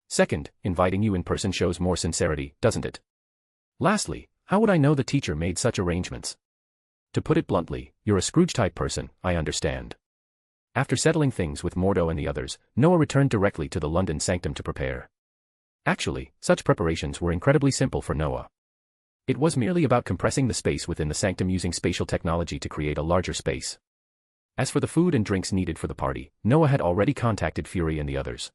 C: Second, inviting you in person shows more sincerity, doesn't it? Lastly, how would I know the teacher made such arrangements? To put it bluntly, you're a Scrooge-type person, I understand. After settling things with Mordo and the others, Noah returned directly to the London Sanctum to prepare. Actually, such preparations were incredibly simple for Noah. It was merely about compressing the space within the sanctum using spatial technology to create a larger space. As for the food and drinks needed for the party, Noah had already contacted Fury and the others.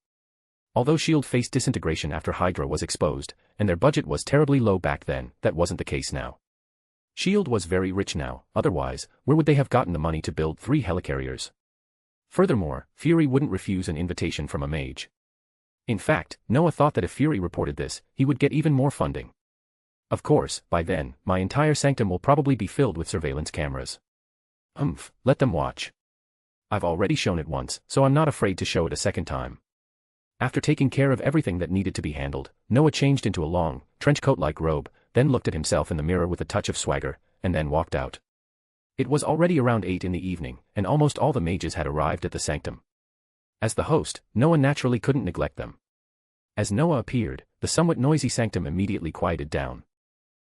C: Although S.H.I.E.L.D. faced disintegration after Hydra was exposed, and their budget was terribly low back then, that wasn't the case now. S.H.I.E.L.D. was very rich now, otherwise, where would they have gotten the money to build 3 helicarriers? Furthermore, Fury wouldn't refuse an invitation from a mage. In fact, Noah thought that if Fury reported this, he would get even more funding. Of course, by then, my entire sanctum will probably be filled with surveillance cameras. Let them watch. I've already shown it once, so I'm not afraid to show it a second time. After taking care of everything that needed to be handled, Noah changed into a long, trenchcoat-like robe, then looked at himself in the mirror with a touch of swagger, and then walked out. It was already around 8 in the evening, and almost all the mages had arrived at the sanctum. As the host, Noah naturally couldn't neglect them. As Noah appeared, the somewhat noisy sanctum immediately quieted down.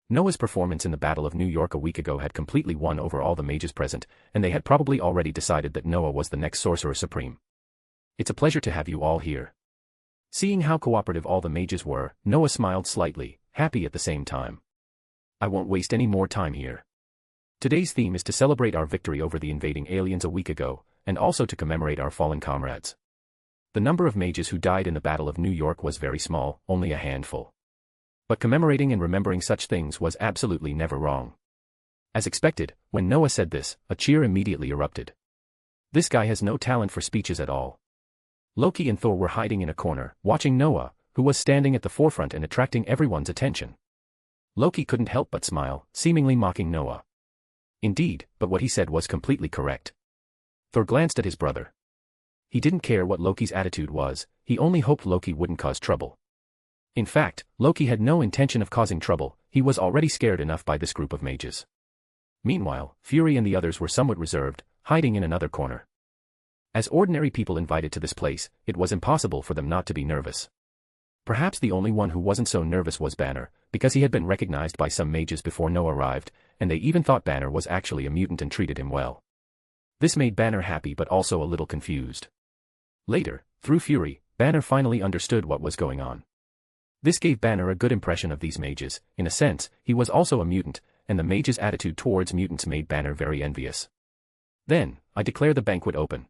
C: Noah's performance in the Battle of New York a week ago had completely won over all the mages present, and they had probably already decided that Noah was the next Sorcerer Supreme. It's a pleasure to have you all here. Seeing how cooperative all the mages were, Noah smiled slightly, happy at the same time. I won't waste any more time here. Today's theme is to celebrate our victory over the invading aliens a week ago, and also to commemorate our fallen comrades. The number of mages who died in the Battle of New York was very small, only a handful. But commemorating and remembering such things was absolutely never wrong. As expected, when Noah said this, a cheer immediately erupted. This guy has no talent for speeches at all. Loki and Thor were hiding in a corner, watching Noah, who was standing at the forefront and attracting everyone's attention. Loki couldn't help but smile, seemingly mocking Noah. Indeed, but what he said was completely correct. Thor glanced at his brother. He didn't care what Loki's attitude was, he only hoped Loki wouldn't cause trouble. In fact, Loki had no intention of causing trouble, he was already scared enough by this group of mages. Meanwhile, Fury and the others were somewhat reserved, hiding in another corner. As ordinary people invited to this place, it was impossible for them not to be nervous. Perhaps the only one who wasn't so nervous was Banner, because he had been recognized by some mages before Noah arrived, and they even thought Banner was actually a mutant and treated him well. This made Banner happy but also a little confused. Later, through Fury, Banner finally understood what was going on. This gave Banner a good impression of these mages, in a sense, he was also a mutant, and the mages' attitude towards mutants made Banner very envious. Then, I declare the banquet open.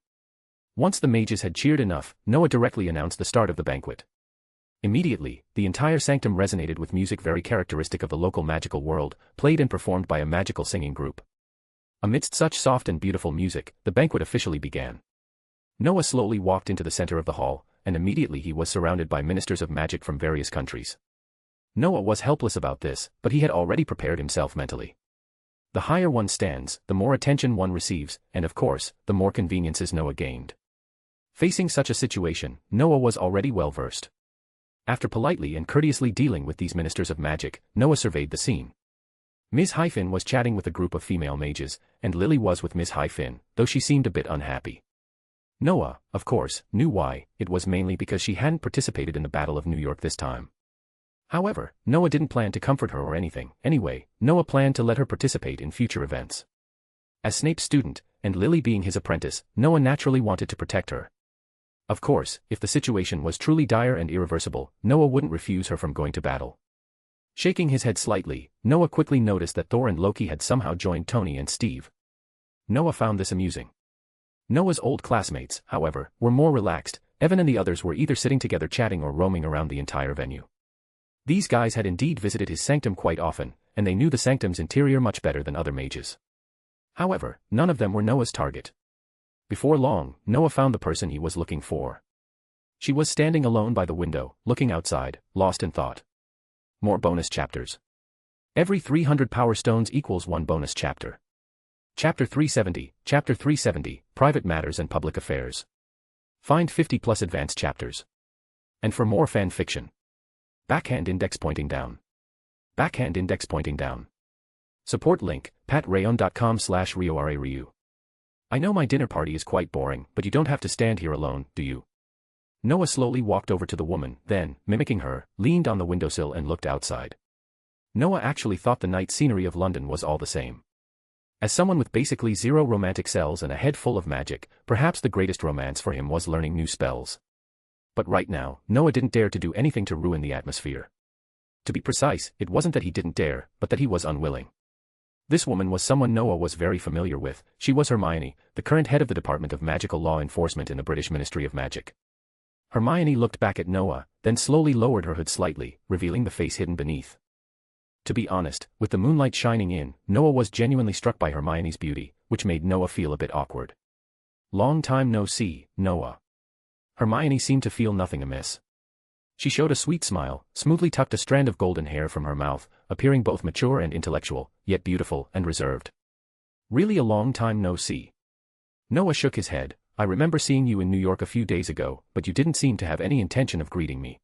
C: Once the mages had cheered enough, Noah directly announced the start of the banquet. Immediately, the entire sanctum resonated with music very characteristic of the local magical world, played and performed by a magical singing group. Amidst such soft and beautiful music, the banquet officially began. Noah slowly walked into the center of the hall, and immediately he was surrounded by ministers of magic from various countries. Noah was helpless about this, but he had already prepared himself mentally. The higher one stands, the more attention one receives, and of course, the more conveniences Noah gained. Facing such a situation, Noah was already well versed. After politely and courteously dealing with these ministers of magic, Noah surveyed the scene. Ms. Hyphen was chatting with a group of female mages, and Lily was with Ms. Hyphen, though she seemed a bit unhappy. Noah, of course, knew why, it was mainly because she hadn't participated in the Battle of New York this time. However, Noah didn't plan to comfort her or anything, anyway, Noah planned to let her participate in future events. As Snape's student, and Lily being his apprentice, Noah naturally wanted to protect her. Of course, if the situation was truly dire and irreversible, Noah wouldn't refuse her from going to battle. Shaking his head slightly, Noah quickly noticed that Thor and Loki had somehow joined Tony and Steve. Noah found this amusing. Noah's old classmates, however, were more relaxed. Evan and the others were either sitting together chatting or roaming around the entire venue. These guys had indeed visited his sanctum quite often, and they knew the sanctum's interior much better than other mages. However, none of them were Noah's target. Before long, Noah found the person he was looking for. She was standing alone by the window, looking outside, lost in thought. More bonus chapters. Every 300 power stones equals 1 bonus chapter. Chapter 370, Private Matters and Public Affairs. Find 50 plus advanced chapters. And for more fan fiction. Backhand index pointing down. Backhand index pointing down. Support link, patreon.com/RioRaRyu. I know my dinner party is quite boring, but you don't have to stand here alone, do you? Noah slowly walked over to the woman, then, mimicking her, leaned on the windowsill and looked outside. Noah actually thought the night scenery of London was all the same. As someone with basically zero romantic cells and a head full of magic, perhaps the greatest romance for him was learning new spells. But right now, Noah didn't dare to do anything to ruin the atmosphere. To be precise, it wasn't that he didn't dare, but that he was unwilling. This woman was someone Noah was very familiar with. She was Hermione, the current head of the Department of Magical Law Enforcement in the British Ministry of Magic. Hermione looked back at Noah, then slowly lowered her hood slightly, revealing the face hidden beneath. To be honest, with the moonlight shining in, Noah was genuinely struck by Hermione's beauty, which made Noah feel a bit awkward. Long time no see, Noah. Hermione seemed to feel nothing amiss. She showed a sweet smile, smoothly tucked a strand of golden hair from her mouth, appearing both mature and intellectual, yet beautiful and reserved. Really a long time no see. Noah shook his head. I remember seeing you in New York a few days ago, but you didn't seem to have any intention of greeting me.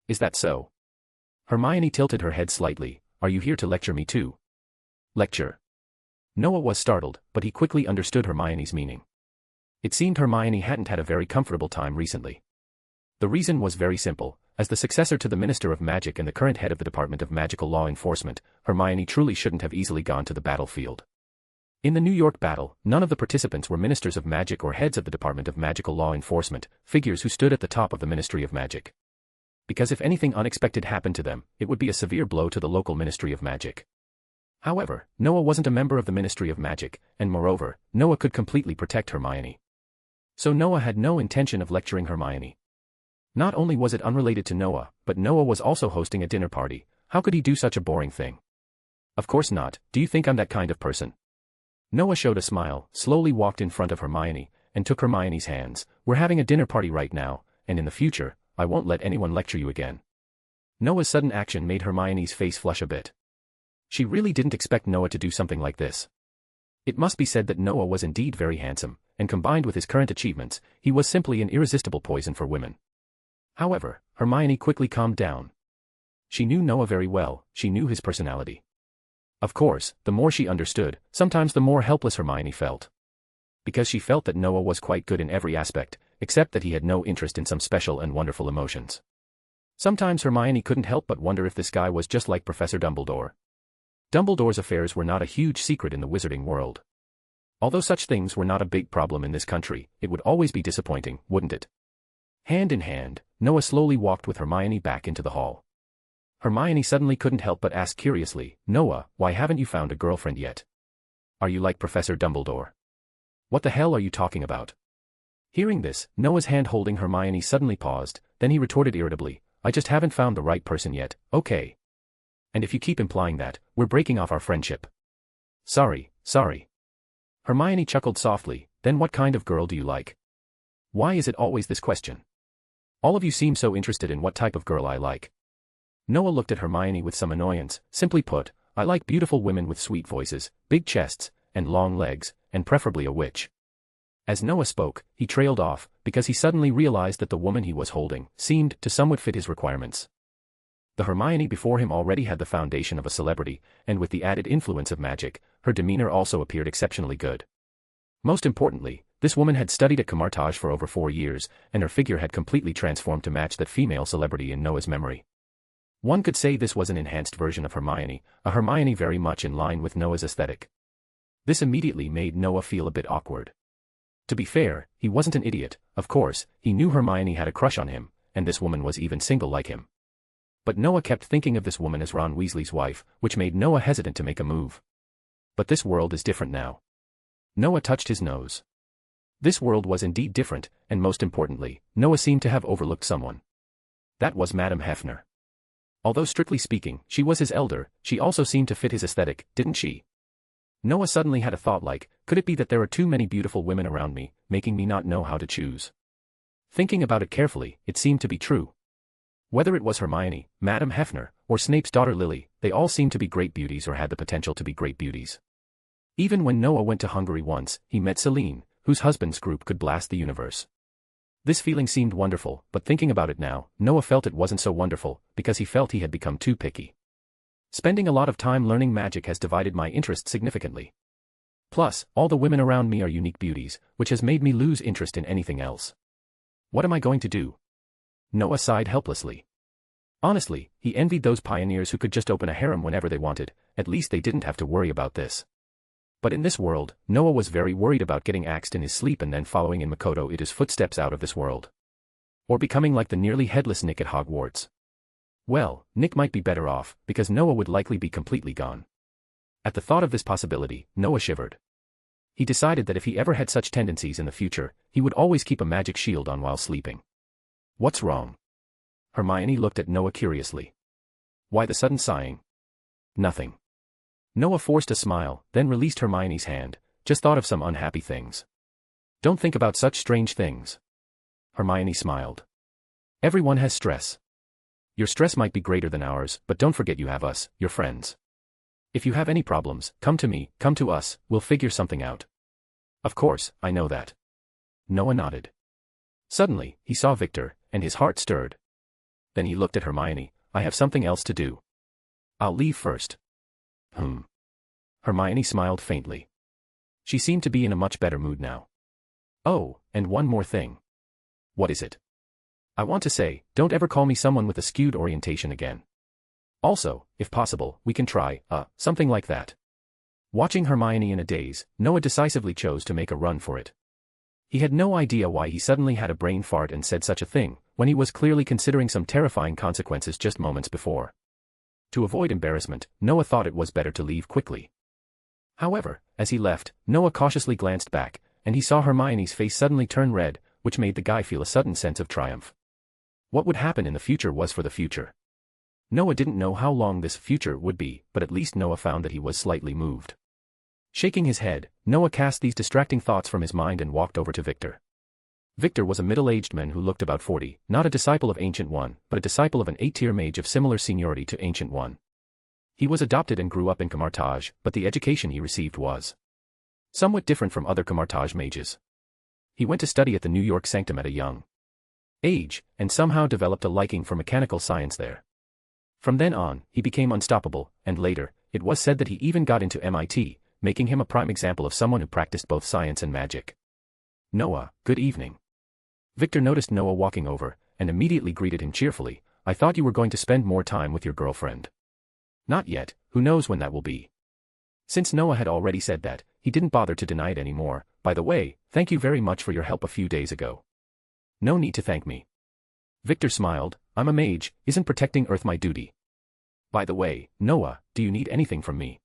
C: Is that so? Hermione tilted her head slightly. Are you here to lecture me too? Lecture? Noah was startled, but he quickly understood Hermione's meaning. It seemed Hermione hadn't had a very comfortable time recently. The reason was very simple. As the successor to the Minister of Magic and the current head of the Department of Magical Law Enforcement, Hermione truly shouldn't have easily gone to the battlefield. In the New York battle, none of the participants were Ministers of Magic or heads of the Department of Magical Law Enforcement, figures who stood at the top of the Ministry of Magic. Because if anything unexpected happened to them, it would be a severe blow to the local Ministry of Magic. However, Noah wasn't a member of the Ministry of Magic, and moreover, Noah could completely protect Hermione. So Noah had no intention of lecturing Hermione. Not only was it unrelated to Noah, but Noah was also hosting a dinner party. How could he do such a boring thing? Of course not. Do you think I'm that kind of person? Noah showed a smile, slowly walked in front of Hermione, and took Hermione's hands. We're having a dinner party right now, and in the future, I won't let anyone lecture you again. Noah's sudden action made Hermione's face flush a bit. She really didn't expect Noah to do something like this. It must be said that Noah was indeed very handsome, and combined with his current achievements, he was simply an irresistible poison for women. However, Hermione quickly calmed down. She knew Noah very well, she knew his personality. Of course, the more she understood, sometimes the more helpless Hermione felt. Because she felt that Noah was quite good in every aspect, except that he had no interest in some special and wonderful emotions. Sometimes Hermione couldn't help but wonder if this guy was just like Professor Dumbledore. Dumbledore's affairs were not a huge secret in the wizarding world. Although such things were not a big problem in this country, it would always be disappointing, wouldn't it? Hand in hand, Noah slowly walked with Hermione back into the hall. Hermione suddenly couldn't help but ask curiously, Noah, why haven't you found a girlfriend yet? Are you like Professor Dumbledore? What the hell are you talking about? Hearing this, Noah's hand holding Hermione suddenly paused, then he retorted irritably, I just haven't found the right person yet, okay? And if you keep implying that, we're breaking off our friendship. Sorry. Hermione chuckled softly, then what kind of girl do you like? Why is it always this question? All of you seem so interested in what type of girl I like. Noah looked at Hermione with some annoyance. Simply put, I like beautiful women with sweet voices, big chests, and long legs, and preferably a witch. As Noah spoke, he trailed off, because he suddenly realized that the woman he was holding seemed to somewhat fit his requirements. The Hermione before him already had the foundation of a celebrity, and with the added influence of magic, her demeanor also appeared exceptionally good. Most importantly, this woman had studied at Camartage for over 4 years, and her figure had completely transformed to match that female celebrity in Noah's memory. One could say this was an enhanced version of Hermione, a Hermione very much in line with Noah's aesthetic. This immediately made Noah feel a bit awkward. To be fair, he wasn't an idiot, of course, he knew Hermione had a crush on him, and this woman was even single like him. But Noah kept thinking of this woman as Ron Weasley's wife, which made Noah hesitant to make a move. But this world is different now. Noah touched his nose. This world was indeed different, and most importantly, Noah seemed to have overlooked someone. That was Madame Hefner. Although strictly speaking, she was his elder, she also seemed to fit his aesthetic, didn't she? Noah suddenly had a thought like, could it be that there are too many beautiful women around me, making me not know how to choose? Thinking about it carefully, it seemed to be true. Whether it was Hermione, Madame Hefner, or Snape's daughter Lily, they all seemed to be great beauties or had the potential to be great beauties. Even when Noah went to Hungary once, he met Celine, whose husband's group could blast the universe. This feeling seemed wonderful, but thinking about it now, Noah felt it wasn't so wonderful, because he felt he had become too picky. Spending a lot of time learning magic has divided my interest significantly. Plus, all the women around me are unique beauties, which has made me lose interest in anything else. What am I going to do? Noah sighed helplessly. Honestly, he envied those pioneers who could just open a harem whenever they wanted, at least they didn't have to worry about this. But in this world, Noah was very worried about getting axed in his sleep and then following in Makoto Ita's footsteps out of this world. Or becoming like the nearly headless Nick at Hogwarts. Well, Nick might be better off, because Noah would likely be completely gone. At the thought of this possibility, Noah shivered. He decided that if he ever had such tendencies in the future, he would always keep a magic shield on while sleeping. What's wrong? Hermione looked at Noah curiously. Why the sudden sighing? Nothing. Noah forced a smile, then released Hermione's hand, just thought of some unhappy things. Don't think about such strange things. Hermione smiled. Everyone has stress. Your stress might be greater than ours, but don't forget you have us, your friends. If you have any problems, come to me, come to us, we'll figure something out. Of course, I know that. Noah nodded. Suddenly, he saw Victor, and his heart stirred. Then he looked at Hermione. I have something else to do. I'll leave first. Hermione smiled faintly. She seemed to be in a much better mood now. Oh, and one more thing. What is it? I want to say, don't ever call me someone with a skewed orientation again. Also, if possible, we can try, something like that. Watching Hermione in a daze, Noah decisively chose to make a run for it. He had no idea why he suddenly had a brain fart and said such a thing, when he was clearly considering some terrifying consequences just moments before. To avoid embarrassment, Noah thought it was better to leave quickly. However, as he left, Noah cautiously glanced back, and he saw Hermione's face suddenly turn red, which made the guy feel a sudden sense of triumph. What would happen in the future was for the future. Noah didn't know how long this future would be, but at least Noah found that he was slightly moved. Shaking his head, Noah cast these distracting thoughts from his mind and walked over to Victor. Victor was a middle-aged man who looked about 40, not a disciple of Ancient One, but a disciple of an 8-tier mage of similar seniority to Ancient One. He was adopted and grew up in Camartage, but the education he received was somewhat different from other Camartage mages. He went to study at the New York Sanctum at a young age, and somehow developed a liking for mechanical science there. From then on, he became unstoppable, and later, it was said that he even got into MIT, making him a prime example of someone who practiced both science and magic. Noah, good evening. Victor noticed Noah walking over, and immediately greeted him cheerfully. I thought you were going to spend more time with your girlfriend. Not yet, who knows when that will be. Since Noah had already said that, he didn't bother to deny it anymore. By the way, thank you very much for your help a few days ago. No need to thank me. Victor smiled. I'm a mage, isn't protecting Earth my duty? By the way, Noah, do you need anything from me?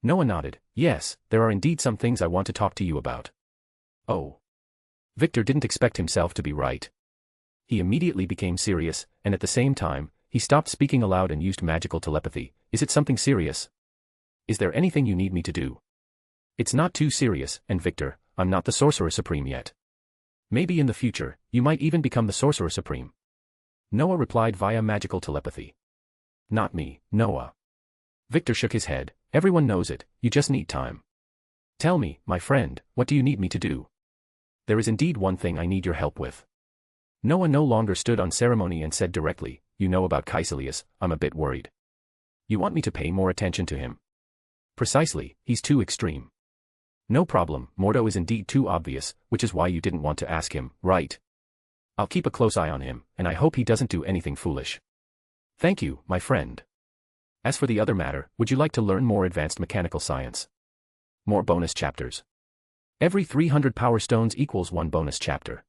C: Noah nodded. Yes, there are indeed some things I want to talk to you about. Oh. Victor didn't expect himself to be right. He immediately became serious, and at the same time, he stopped speaking aloud and used magical telepathy. Is it something serious? Is there anything you need me to do? It's not too serious, and Victor, I'm not the Sorcerer Supreme yet. Maybe in the future, you might even become the Sorcerer Supreme. Noah replied via magical telepathy. Not me, Noah. Victor shook his head. Everyone knows it, you just need time. Tell me, my friend, what do you need me to do? There is indeed one thing I need your help with. Noah no longer stood on ceremony and said directly, you know about Caecilius, I'm a bit worried. You want me to pay more attention to him? Precisely, he's too extreme. No problem, Mordo is indeed too obvious, which is why you didn't want to ask him, right? I'll keep a close eye on him, and I hope he doesn't do anything foolish. Thank you, my friend. As for the other matter, would you like to learn more advanced mechanical science? More bonus chapters. Every 300 power stones equals 1 bonus chapter.